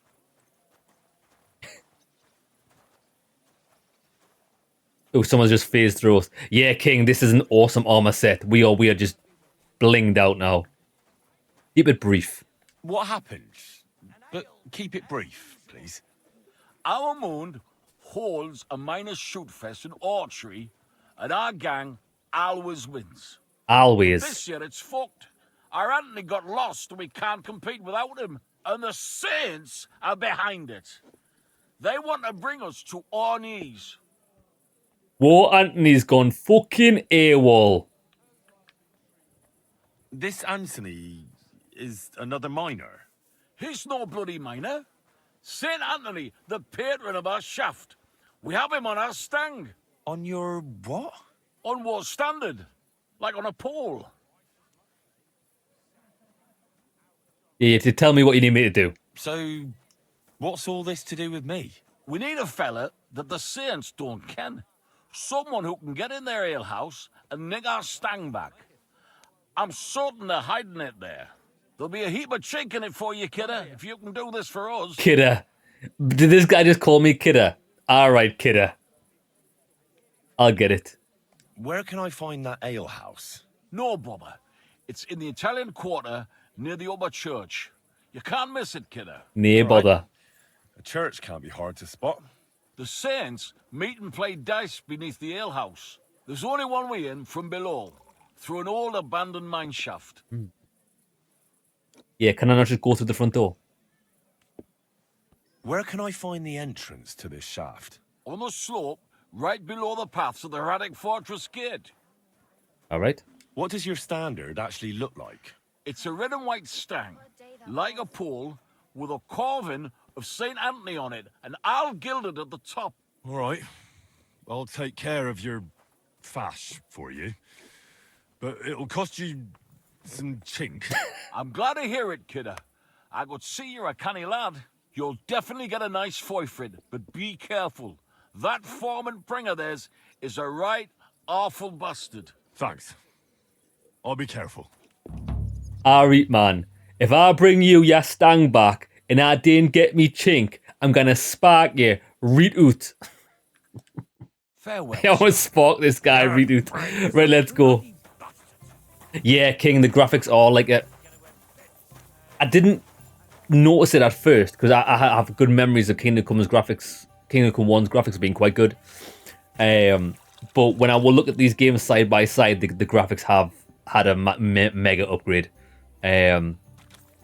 Oh, someone's just phased through us. Yeah, King, this is an awesome armor set. We are just blinged out now. Keep it brief. What happened? But keep it brief, please. Our moon holds a miners' shoot fest in archery, and our gang always wins. Always. This year it's fucked. Our Anthony got lost and we can't compete without him. And the Saints are behind it. They want to bring us to our knees. War Anthony's gone fucking AWOL. This Anthony is another miner. He's no bloody miner. St. Anthony, the patron of our shaft. We have him on our stang. On your what? On what standard? Like on a pole. Yeah, you have to tell me what you need me to do. So, what's all this to do with me? We need a fella that the Saints don't ken. Someone who can get in their alehouse and nick our stang back. I'm certain they're hiding it there. There'll be a heap of chink in it for you, kidder, if you can do this for us. Kidder. Did this guy just call me Kidder? Alright, Kidder. I'll get it. Where can I find that alehouse? No bother. It's in the Italian Quarter near the upper church. You can't miss it, kidder. Near bother. A church can't be hard to spot. The Saints meet and play dice beneath the alehouse. There's only one way in from below, through an old abandoned mine shaft. Yeah, can I not just go through the front door? Where can I find the entrance to this shaft? On the slope, right below the paths of the Radic Fortress Gate. Alright. What does your standard actually look like? It's a red and white stang. like a pool, with a carving of St. Anthony on it, and I'll gild it at the top. All right. I'll take care of your fash for you. But it'll cost you some chink. I'm glad to hear it, kidder. I could see you're a canny lad. You'll definitely get a nice foy for it, but be careful. That foreman pring of theirs is a right awful bastard. Thanks. I'll be careful. Alright, man. If I bring you your stang back and I didn't get me chink, I'm gonna spark you right out. Farewell. I almost spark this guy right out. Right, let's go. Yeah, King, the graphics are like a... I didn't notice it at first because I have good memories of Kingdom Come's graphics. Kingdom Come 1's graphics being quite good. But when I will look at these games side by side, the graphics have had a mega upgrade.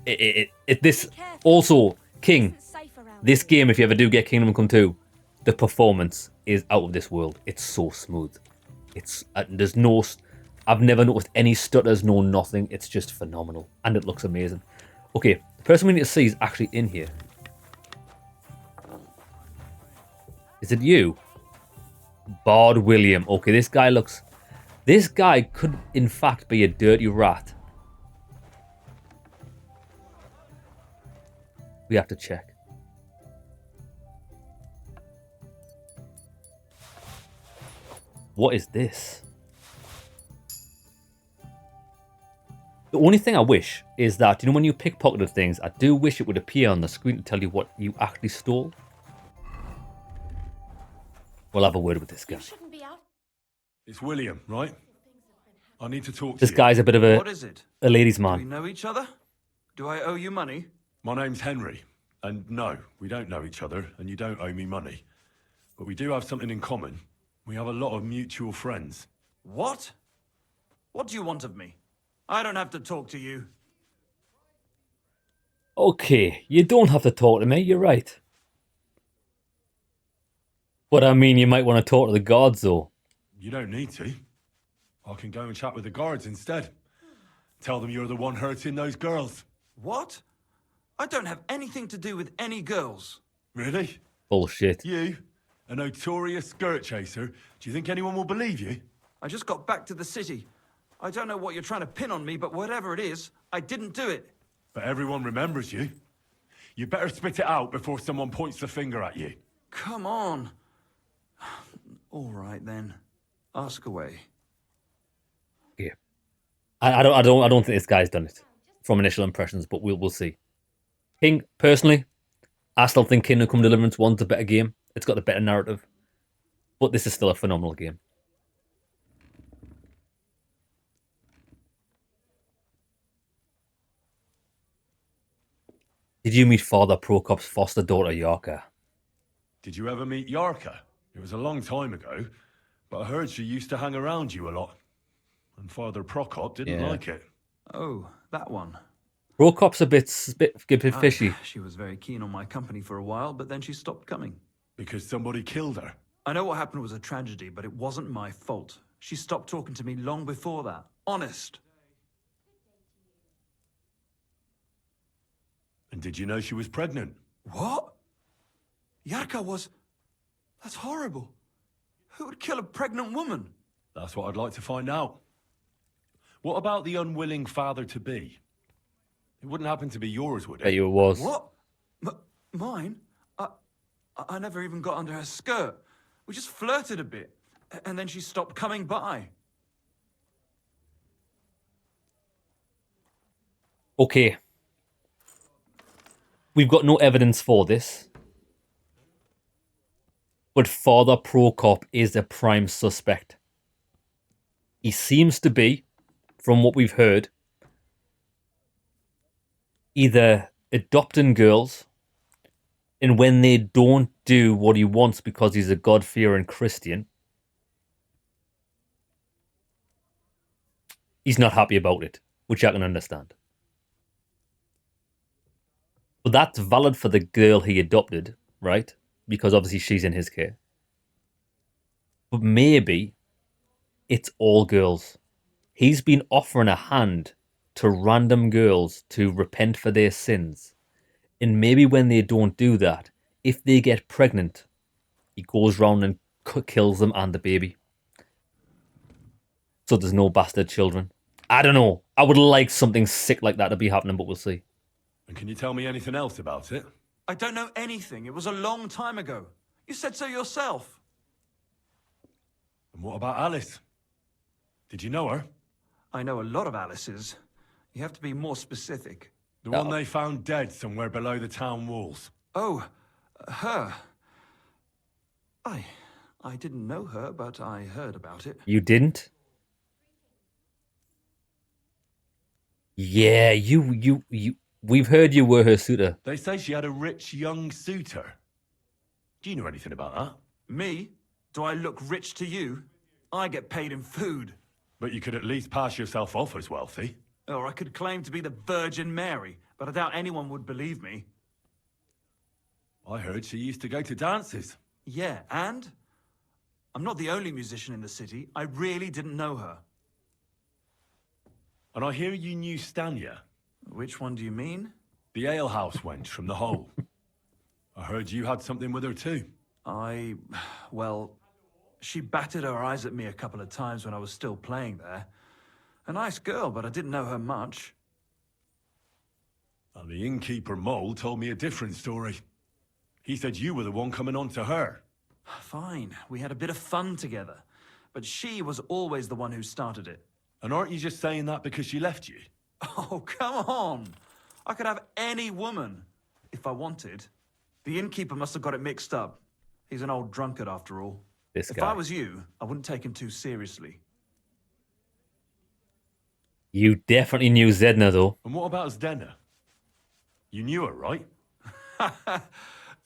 This also, King, this game, if you ever do get Kingdom Come 2, the performance is out of this world. It's so smooth. It's there's no... I've never noticed any stutters, no nothing. It's just phenomenal. And it looks amazing. Okay, the person we need to see is actually in here. Is it you? Bard William. Okay, this guy looks... This guy could, in fact, be a dirty rat. We have to check. What is this? The only thing I wish is that, you know, when you pickpocketed things, I do wish it would appear on the screen to tell you what you actually stole. We'll have a word with this guy. It's William, right? I need to talk to This you. guy's a bit of What is it? a ladies' Do we man. know each other? Do I owe you money? My name's Henry, and no, we don't know each other, and you don't owe me money. But we do have something in common. We have a lot of mutual friends. What? What do you want of me? I don't have to talk to you. Okay, you don't have to talk to me, you're right. But I mean, you might want to talk to the guards, though. You don't need to. I can go and chat with the guards instead. Tell them you're the one hurting those girls. What? I don't have anything to do with any girls. Really? Bullshit. You? A notorious skirt chaser? Do you think anyone will believe you? I just got back to the city. I don't know what you're trying to pin on me, but whatever it is, I didn't do it. But everyone remembers you. You better spit it out before someone points the finger at you. Come on. All right then. Ask away. Yeah. I don't think this guy's done it from initial impressions, but we'll see. King, personally, I still think Kingdom Come Deliverance 1's a better game. It's got a better narrative. But this is still a phenomenal game. Did you meet Father Prokop's foster daughter, Yarka? Did you ever meet Yarka? It was a long time ago, but I heard she used to hang around you a lot. And Father Prokop didn't like it. Oh, that one. Prokop's a bit fishy. She was very keen on my company for a while, but then she stopped coming. Because somebody killed her? I know what happened was a tragedy, but it wasn't my fault. She stopped talking to me long before that. Honest. And did you know she was pregnant? What? Yarka was... That's horrible. Who would kill a pregnant woman? That's what I'd like to find out. What about the unwilling father-to-be? It wouldn't happen to be yours, would it? Bet you it was. What? Mine? I never even got under her skirt. We just flirted a bit, and then she stopped coming by. Okay. We've got no evidence for this. But Father Prokop is a prime suspect. He seems to be, from what we've heard, either adopting girls, and when they don't do what he wants because he's a God-fearing Christian, he's not happy about it, which I can understand. But that's valid for the girl he adopted, right? Because obviously she's in his care. But maybe it's all girls. He's been offering a hand to random girls to repent for their sins. And maybe when they don't do that, if they get pregnant, he goes round and kills them and the baby. So there's no bastard children. I don't know. I would like something sick like that to be happening, but we'll see. And can you tell me anything else about it? I don't know anything. It was a long time ago. You said so yourself. And what about Alice? Did you know her? I know a lot of Alice's. You have to be more specific. The one they found dead somewhere below the town walls. Oh, her. I didn't know her, but I heard about it. You didn't? Yeah, we've heard you were her suitor. They say she had a rich young suitor. Do you know anything about that? Me? Do I look rich to you? I get paid in food. But you could at least pass yourself off as wealthy. Or I could claim to be the Virgin Mary, but I doubt anyone would believe me. I heard she used to go to dances. Yeah, and? I'm not the only musician in the city. I really didn't know her. And I hear you knew Stanya. Which one do you mean? The alehouse wench from the hole. I heard you had something with her too. Well, she batted her eyes at me a couple of times when I was still playing there. A nice girl, but I didn't know her much. And the innkeeper Mole told me a different story. He said you were the one coming on to her. Fine, we had a bit of fun together. But she was always the one who started it. And aren't you just saying that because she left you? Oh, come on! I could have any woman, if I wanted. The innkeeper must have got it mixed up. He's an old drunkard after all. If I was you, I wouldn't take him too seriously. You definitely knew Zedna, though. And what about Zdena? You knew her, right?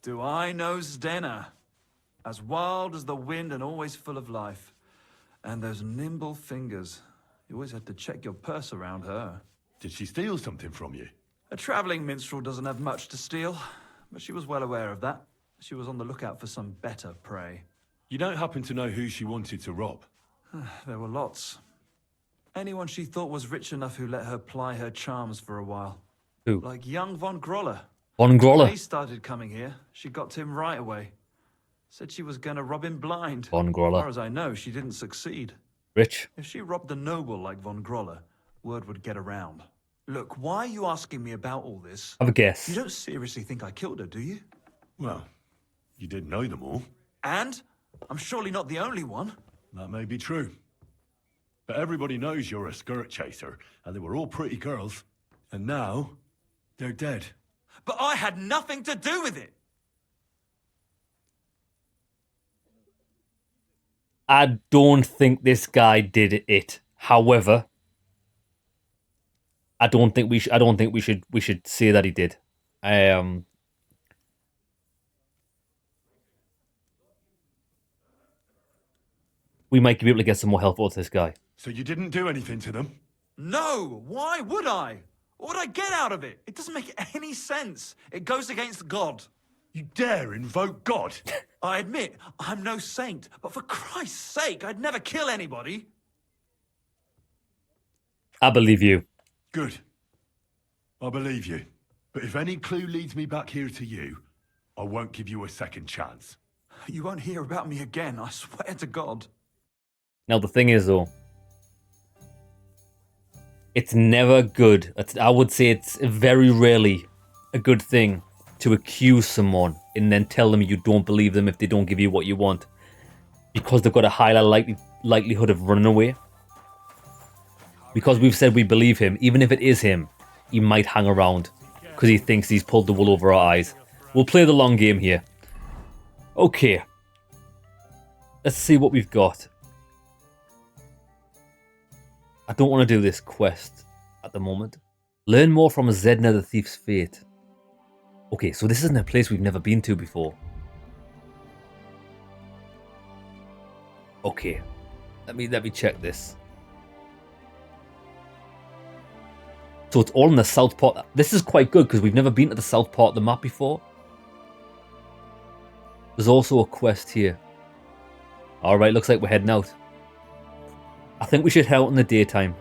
Do I know Zdena? As wild as the wind and always full of life. And those nimble fingers. You always had to check your purse around her. Did she steal something from you? A traveling minstrel doesn't have much to steal, but she was well aware of that. She was on the lookout for some better prey. You don't happen to know who she wanted to rob? There were lots. Anyone she thought was rich enough who let her ply her charms for a while. Who? Like young Von Groller. Von Groller? When he started coming here, she got to him right away. Said she was gonna rob him blind. Von Groller. As far as I know, she didn't succeed. Rich? If she robbed a noble like Von Groller, word would get around. Look, why are you asking me about all this? Have a guess. You don't seriously think I killed her, do you? Well, you did know them all. And? I'm surely not the only one. That may be true. But everybody knows you're a skirt chaser, and they were all pretty girls. And now, they're dead. But I had nothing to do with it! I don't think this guy did it. However, I don't think we should say that he did. We might be able to get some more help out of this guy. So you didn't do anything to them? No! Why would I? What would I get out of it? It doesn't make any sense. It goes against God. You dare invoke God? I admit, I'm no saint, but for Christ's sake, I'd never kill anybody. I believe you. Good. I believe you. But if any clue leads me back here to you, I won't give you a second chance. You won't hear about me again, I swear to God. Now, the thing is, though, it's never good. I would say it's very rarely a good thing to accuse someone and then tell them you don't believe them if they don't give you what you want, because they've got a higher likelihood of running away. Because we've said we believe him, even if it is him, he might hang around because he thinks he's pulled the wool over our eyes. We'll play the long game here. Okay. Let's see what we've got. I don't want to do this quest at the moment. Learn more from Zedna the Thief's Fate. Okay, so this isn't a place we've never been to before. Okay. Let me check this. So it's all in the south part. This is quite good because we've never been to the south part of the map before. There's also a quest here. Alright, looks like we're heading out. I think we should head out in the daytime.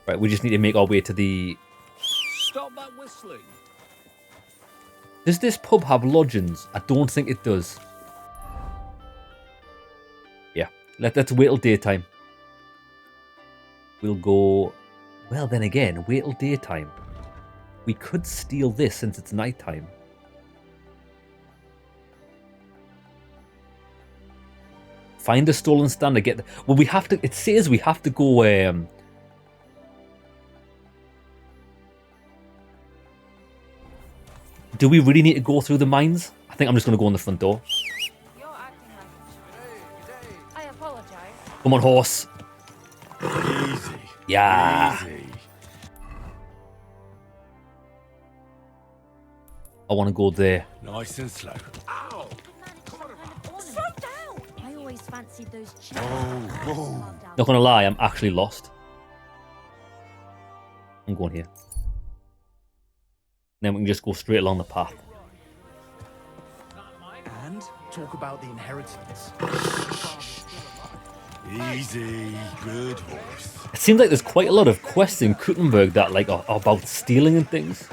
Right, we just need to make our way to the... Stop that whistling. Does this pub have lodgings? I don't think it does. Yeah, let's wait till daytime. We'll go... Well, then again, wait till daytime. We could steal this since it's nighttime. Find a stolen standard. Get the... Well, we have to... It says we have to go... Do we really need to go through the mines? I think I'm just going to go in the front door. I apologize. Come on, horse. Easy. Yeah. Easy. I want to go there. Nice and slow. Slow down! I always fancied those chairs. Whoa. Not going to lie, I'm actually lost. I'm going here. Then we can just go straight along the path. And talk about the inheritance. Easy. Good horse. It seems like there's quite a lot of quests in Kuttenberg that like are about stealing and things.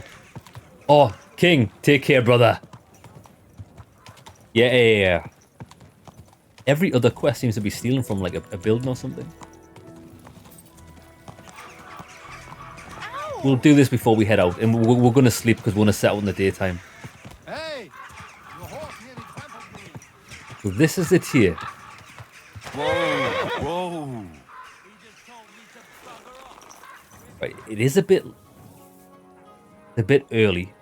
Oh, King, take care, brother. Yeah. Every other quest seems to be stealing from like a building or something. We'll do this before we head out, and we're going to sleep because we're going to set out in the daytime. Hey! So this is it here. Whoa. Right, it is a bit early.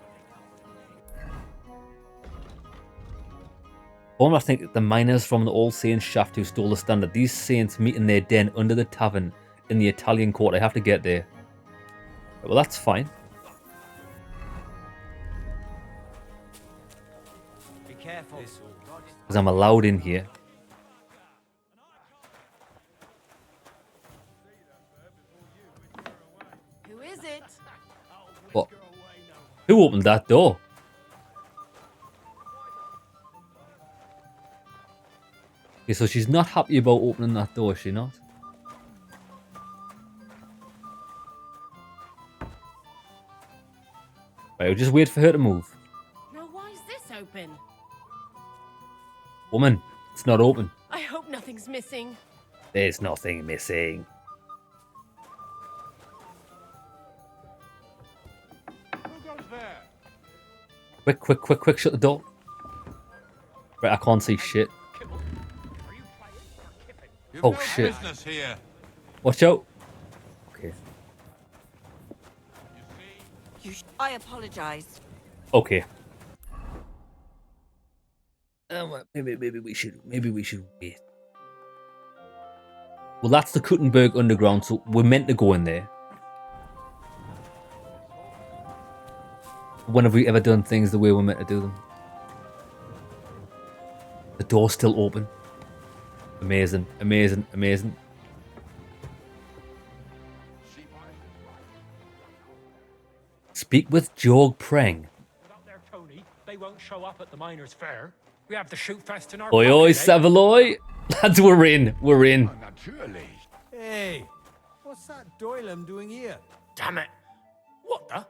I think the miners from the All Saints shaft who stole the standard. These saints meet in their den under the tavern in the Italian court. I have to get there. Well, that's fine. Be careful. Because I'm allowed in here. Who is it? What? Who opened that door? Okay, so she's not happy about opening that door, is she not? Right, we'll just wait for her to move. Now, why is this open? Woman, it's not open. I hope nothing's missing. There's nothing missing. Quick, shut the door. Right, I can't see shit. Oh, shit. Here. Watch out. Okay. I apologize. Okay. Maybe we should wait. Well, that's the Kuttenberg Underground, so we're meant to go in there. When have we ever done things the way we're meant to do them? The door's still open. Amazing. Speak with Jorg Preng. Without their Tony, they won't show up at the miners' fair. We have the shoot fest in our Oi, pocket, eh? Savaloy! Lads, we're in. Naturally. Hey, what's that Doylem doing here? Damn it. What the?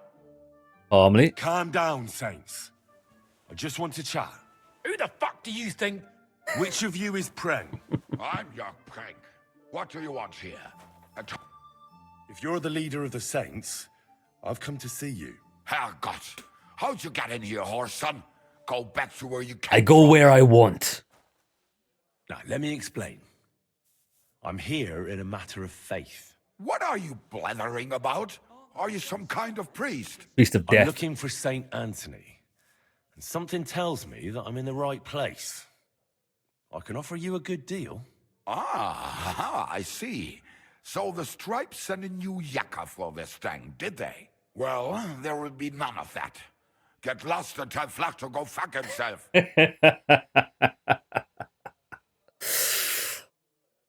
Harmony. Calm down, Saints. I just want to chat. Who the fuck do you think? Which of you is Preng? I'm your prank. What do you want here? If you're the leader of the Saints, I've come to see you. Herrgott, how'd you get in here, horse son? Go back to where you came I go where I want. Now, let me explain. I'm here in a matter of faith. What are you blethering about? Are you some kind of priest? Priest of I'm death. looking for Saint Anthony, and something tells me that I'm in the right place. I can offer you a good deal. Ah, I see. So the Stripes sent a new yakka for this thing, did they? Well, there will be none of that. Get lost and tell Flak to go fuck himself.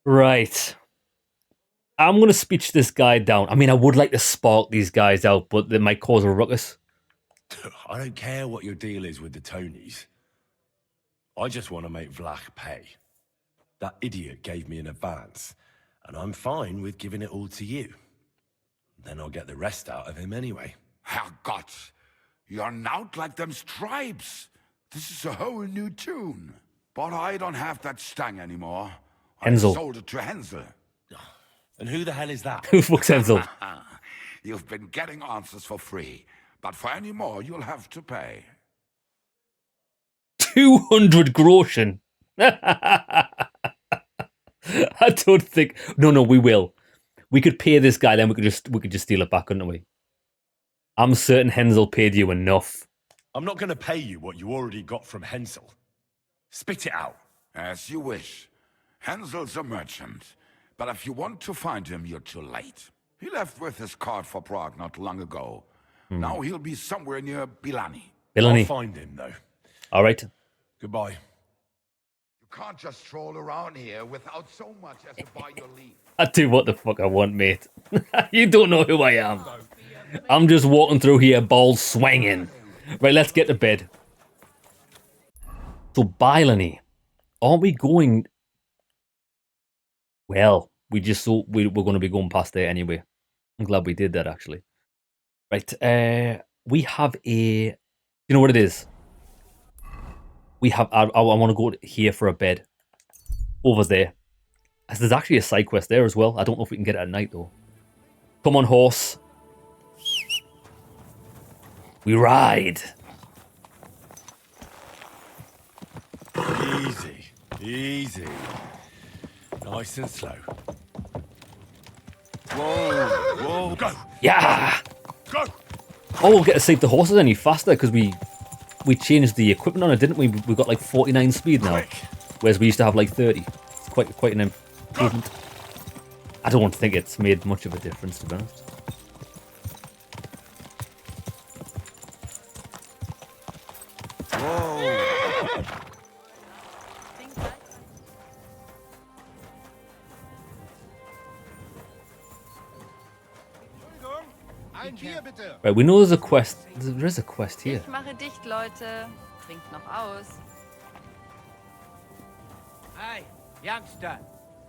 Right. I'm going to speech this guy down. I mean, I would like to spark these guys out, but they might cause a ruckus. I don't care what your deal is with the Tonys. I just want to make Vlach pay. That idiot gave me an advance, and I'm fine with giving it all to you. Then I'll get the rest out of him anyway. Herrgott, you're not like them stripes. This is a whole new tune. But I don't have that stang anymore. Hensel. I sold it to Hensel. And who the hell is that? Who fucks Hensel? You've been getting answers for free, but for any more, you'll have to pay. 200 groschen. I don't think. No, we will. We could pay this guy, then we could just steal it back, couldn't we? I'm certain Hensel paid you enough. I'm not going to pay you what you already got from Hensel. Spit it out. As you wish. Hensel's a merchant, but if you want to find him, you're too late. He left with his card for Prague not long ago. Now he'll be somewhere near Bilani. Bilani. I'll find him, though. All right. Goodbye. You can't just stroll around here without so much as to buy your leave. I do what the fuck I want, mate. You don't know who I am. I'm just walking through here, balls swinging. Right, let's get to bed. So, Bilani, aren't we going... Well, we just thought we're going to be going past there anyway. I'm glad we did that, actually. Right, we have a... You know what it is? We have... I want to go here for a bed. Over there. There's actually a side quest there as well. I don't know if we can get it at night, though. Come on, horse. We ride. Easy. Easy. Nice and slow. Whoa, go. Yeah. Go. Oh, we'll get to save the horses any faster because we changed the equipment on it, didn't we? We've got like 49 speed now, whereas we used to have like 30. It's quite an improvement. I don't think it's made much of a difference, to be honest. Right, we know there's a quest. There is a quest here. Ich mache dicht, Leute. Trinkt noch aus. Hey, youngster.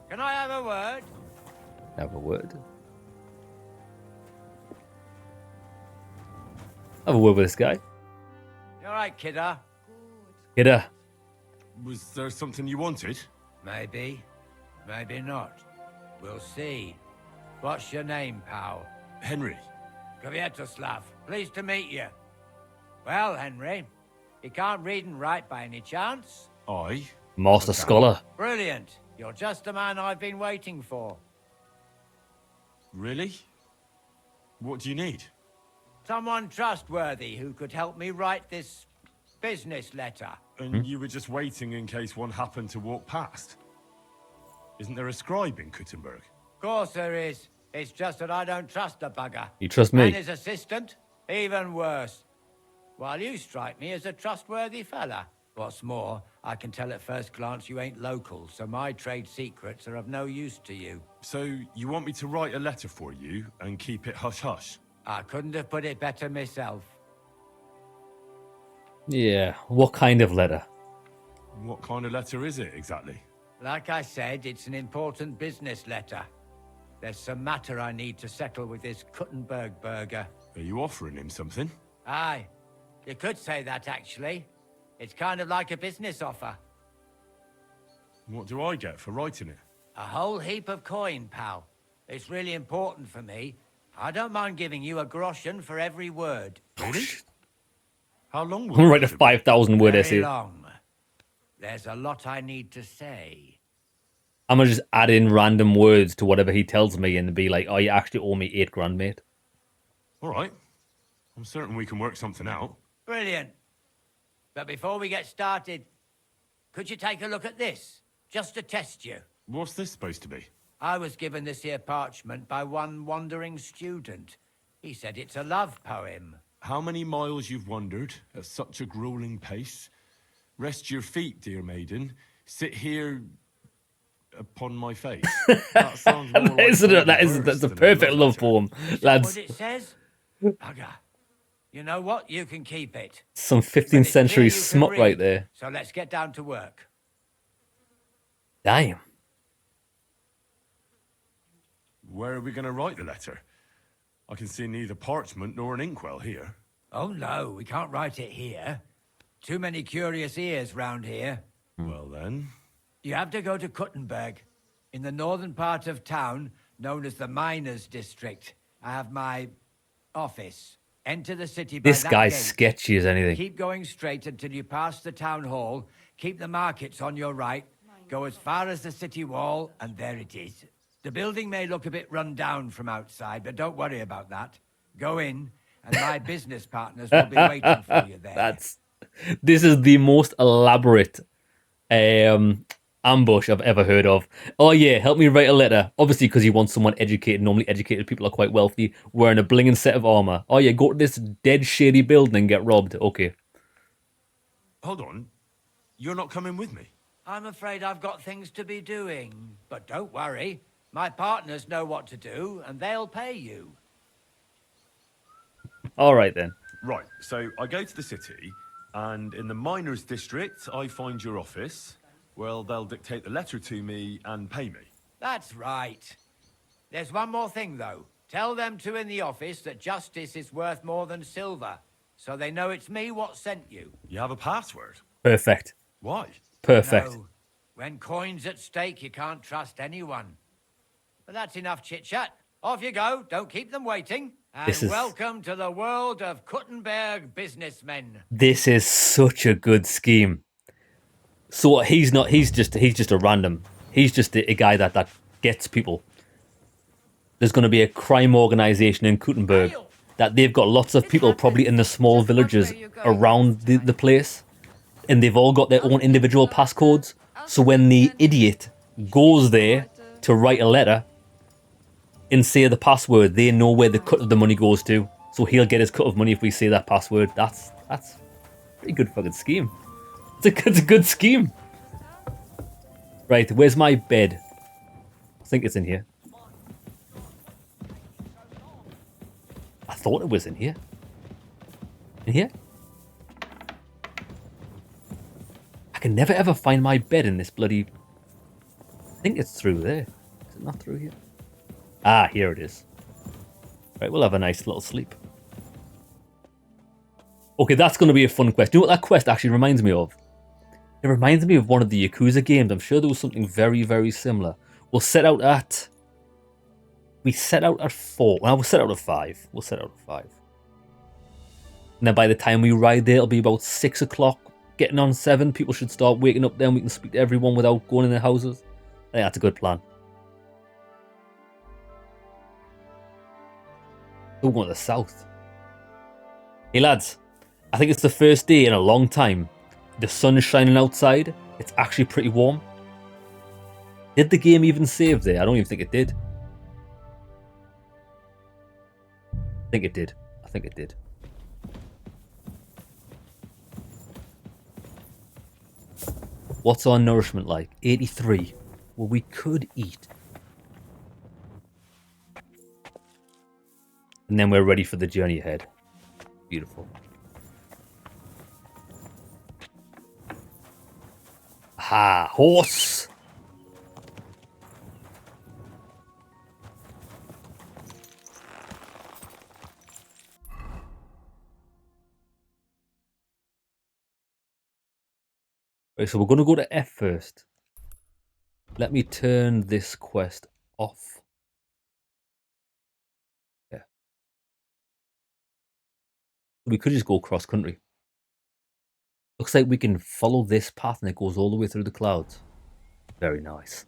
Can I have a word? Have a word. Have a word with this guy. You all right, kidder? Kidder. Was there something you wanted? Maybe. Maybe not. We'll see. What's your name, pal? Henry. Kvietoslav. Pleased to meet you. Well, Henry, you can't read and write by any chance? I? Master Scholar. Brilliant. You're just the man I've been waiting for. Really? What do you need? Someone trustworthy who could help me write this business letter. And you were just waiting in case one happened to walk past? Isn't there a scribe in Kuttenberg? Of course there is. It's just that I don't trust the bugger. You trust me? And his assistant? Even worse. While you strike me as a trustworthy fella. What's more, I can tell at first glance you ain't local, so my trade secrets are of no use to you. So, you want me to write a letter for you and keep it hush-hush? I couldn't have put it better myself. Yeah, what kind of letter? What kind of letter is it, exactly? Like I said, it's an important business letter. There's some matter I need to settle with this Kuttenberg burger. Are you offering him something? Aye. You could say that, actually. It's kind of like a business offer. What do I get for writing it? A whole heap of coin, pal. It's really important for me. I don't mind giving you a groschen for every word. Really? How long I'm will gonna write a 5,000 word Very essay. long. There's a lot I need to say. I'm gonna just add in random words to whatever he tells me and be like, oh, you actually owe me 8 grand, mate. All right. I'm certain we can work something out. Brilliant. But before we get started, could you take a look at this? Just to test you. What's this supposed to be? I was given this here parchment by one wandering student. He said it's a love poem. How many miles you've wandered at such a grueling pace? Rest your feet, dear maiden. Sit here upon my face. That sounds more like that's a perfect love poem, lads. What it says? Bugger. You know what? You can keep it. Some 15th century smut right there. So let's get down to work. Damn. Where are we going to write the letter? I can see neither parchment nor an inkwell here. Oh no, we can't write it here. Too many curious ears round here. Well then... You have to go to Kuttenberg, in the northern part of town, known as the Miners' District. I have my office. Enter the city by This that guy's gate. sketchy as anything. Keep going straight until you pass the town hall. Keep the markets on your right. Go as far as the city wall, and there it is. The building may look a bit run down from outside, but don't worry about that. Go in, and my business partners will be waiting for you there. This is the most elaborate ambush I've ever heard of. Oh yeah, help me write a letter. Obviously because he wants someone educated. Normally educated people are quite wealthy, wearing a blinging set of armor. Oh yeah, go to this dead shady building and get robbed. Okay. Hold on. You're not coming with me? I'm afraid I've got things to be doing. But don't worry. My partners know what to do, and they'll pay you. All right then. Right, so I go to the city, and in the Miners' District, I find your office. Well, they'll dictate the letter to me and pay me. That's right. There's one more thing, though. Tell them two in the office that justice is worth more than silver, so they know it's me what sent you. You have a password? Perfect. Why? Perfect. No. When coin's at stake, you can't trust anyone. But that's enough chit-chat. Off you go. Don't keep them waiting. And welcome to the world of Kuttenberg businessmen. This is such a good scheme. So he's just a random. He's just a guy that gets people. There's going to be a crime organization in Kuttenberg that they've got lots of people probably in the small villages around the place. And they've all got their own individual passcodes. So when the idiot goes there to write a letter and say the password, they know where the cut of the money goes to. So he'll get his cut of money if we say that password. That's a pretty good fucking scheme. It's a good scheme. Right, where's my bed? I think it's in here. I thought it was in here. In here? I can never ever find my bed in this bloody... I think it's through there. Is it not through here? Ah, here it is. Right, we'll have a nice little sleep. Okay, that's going to be a fun quest. You know what that quest actually reminds me of? It reminds me of one of the Yakuza games. I'm sure there was something very, very similar. We set out at 4. Well, we'll set out at 5. We'll set out at 5. And then by the time we ride there, it'll be about 6 o'clock. Getting on 7. People should start waking up then. We can speak to everyone without going in their houses. I think that's a good plan. We're going to the south. Hey lads, I think it's the first day in a long time. The sun is shining outside. It's actually pretty warm. Did the game even save there? I don't even think it did. I think it did. I think it did. What's our nourishment like? 83. Well, we could eat. And then we're ready for the journey ahead. Beautiful. Ha! Horse! Right, so we're going to go to F first. Let me turn this quest off. Yeah. We could just go cross country. Looks like we can follow this path and it goes all the way through the clouds. Very nice.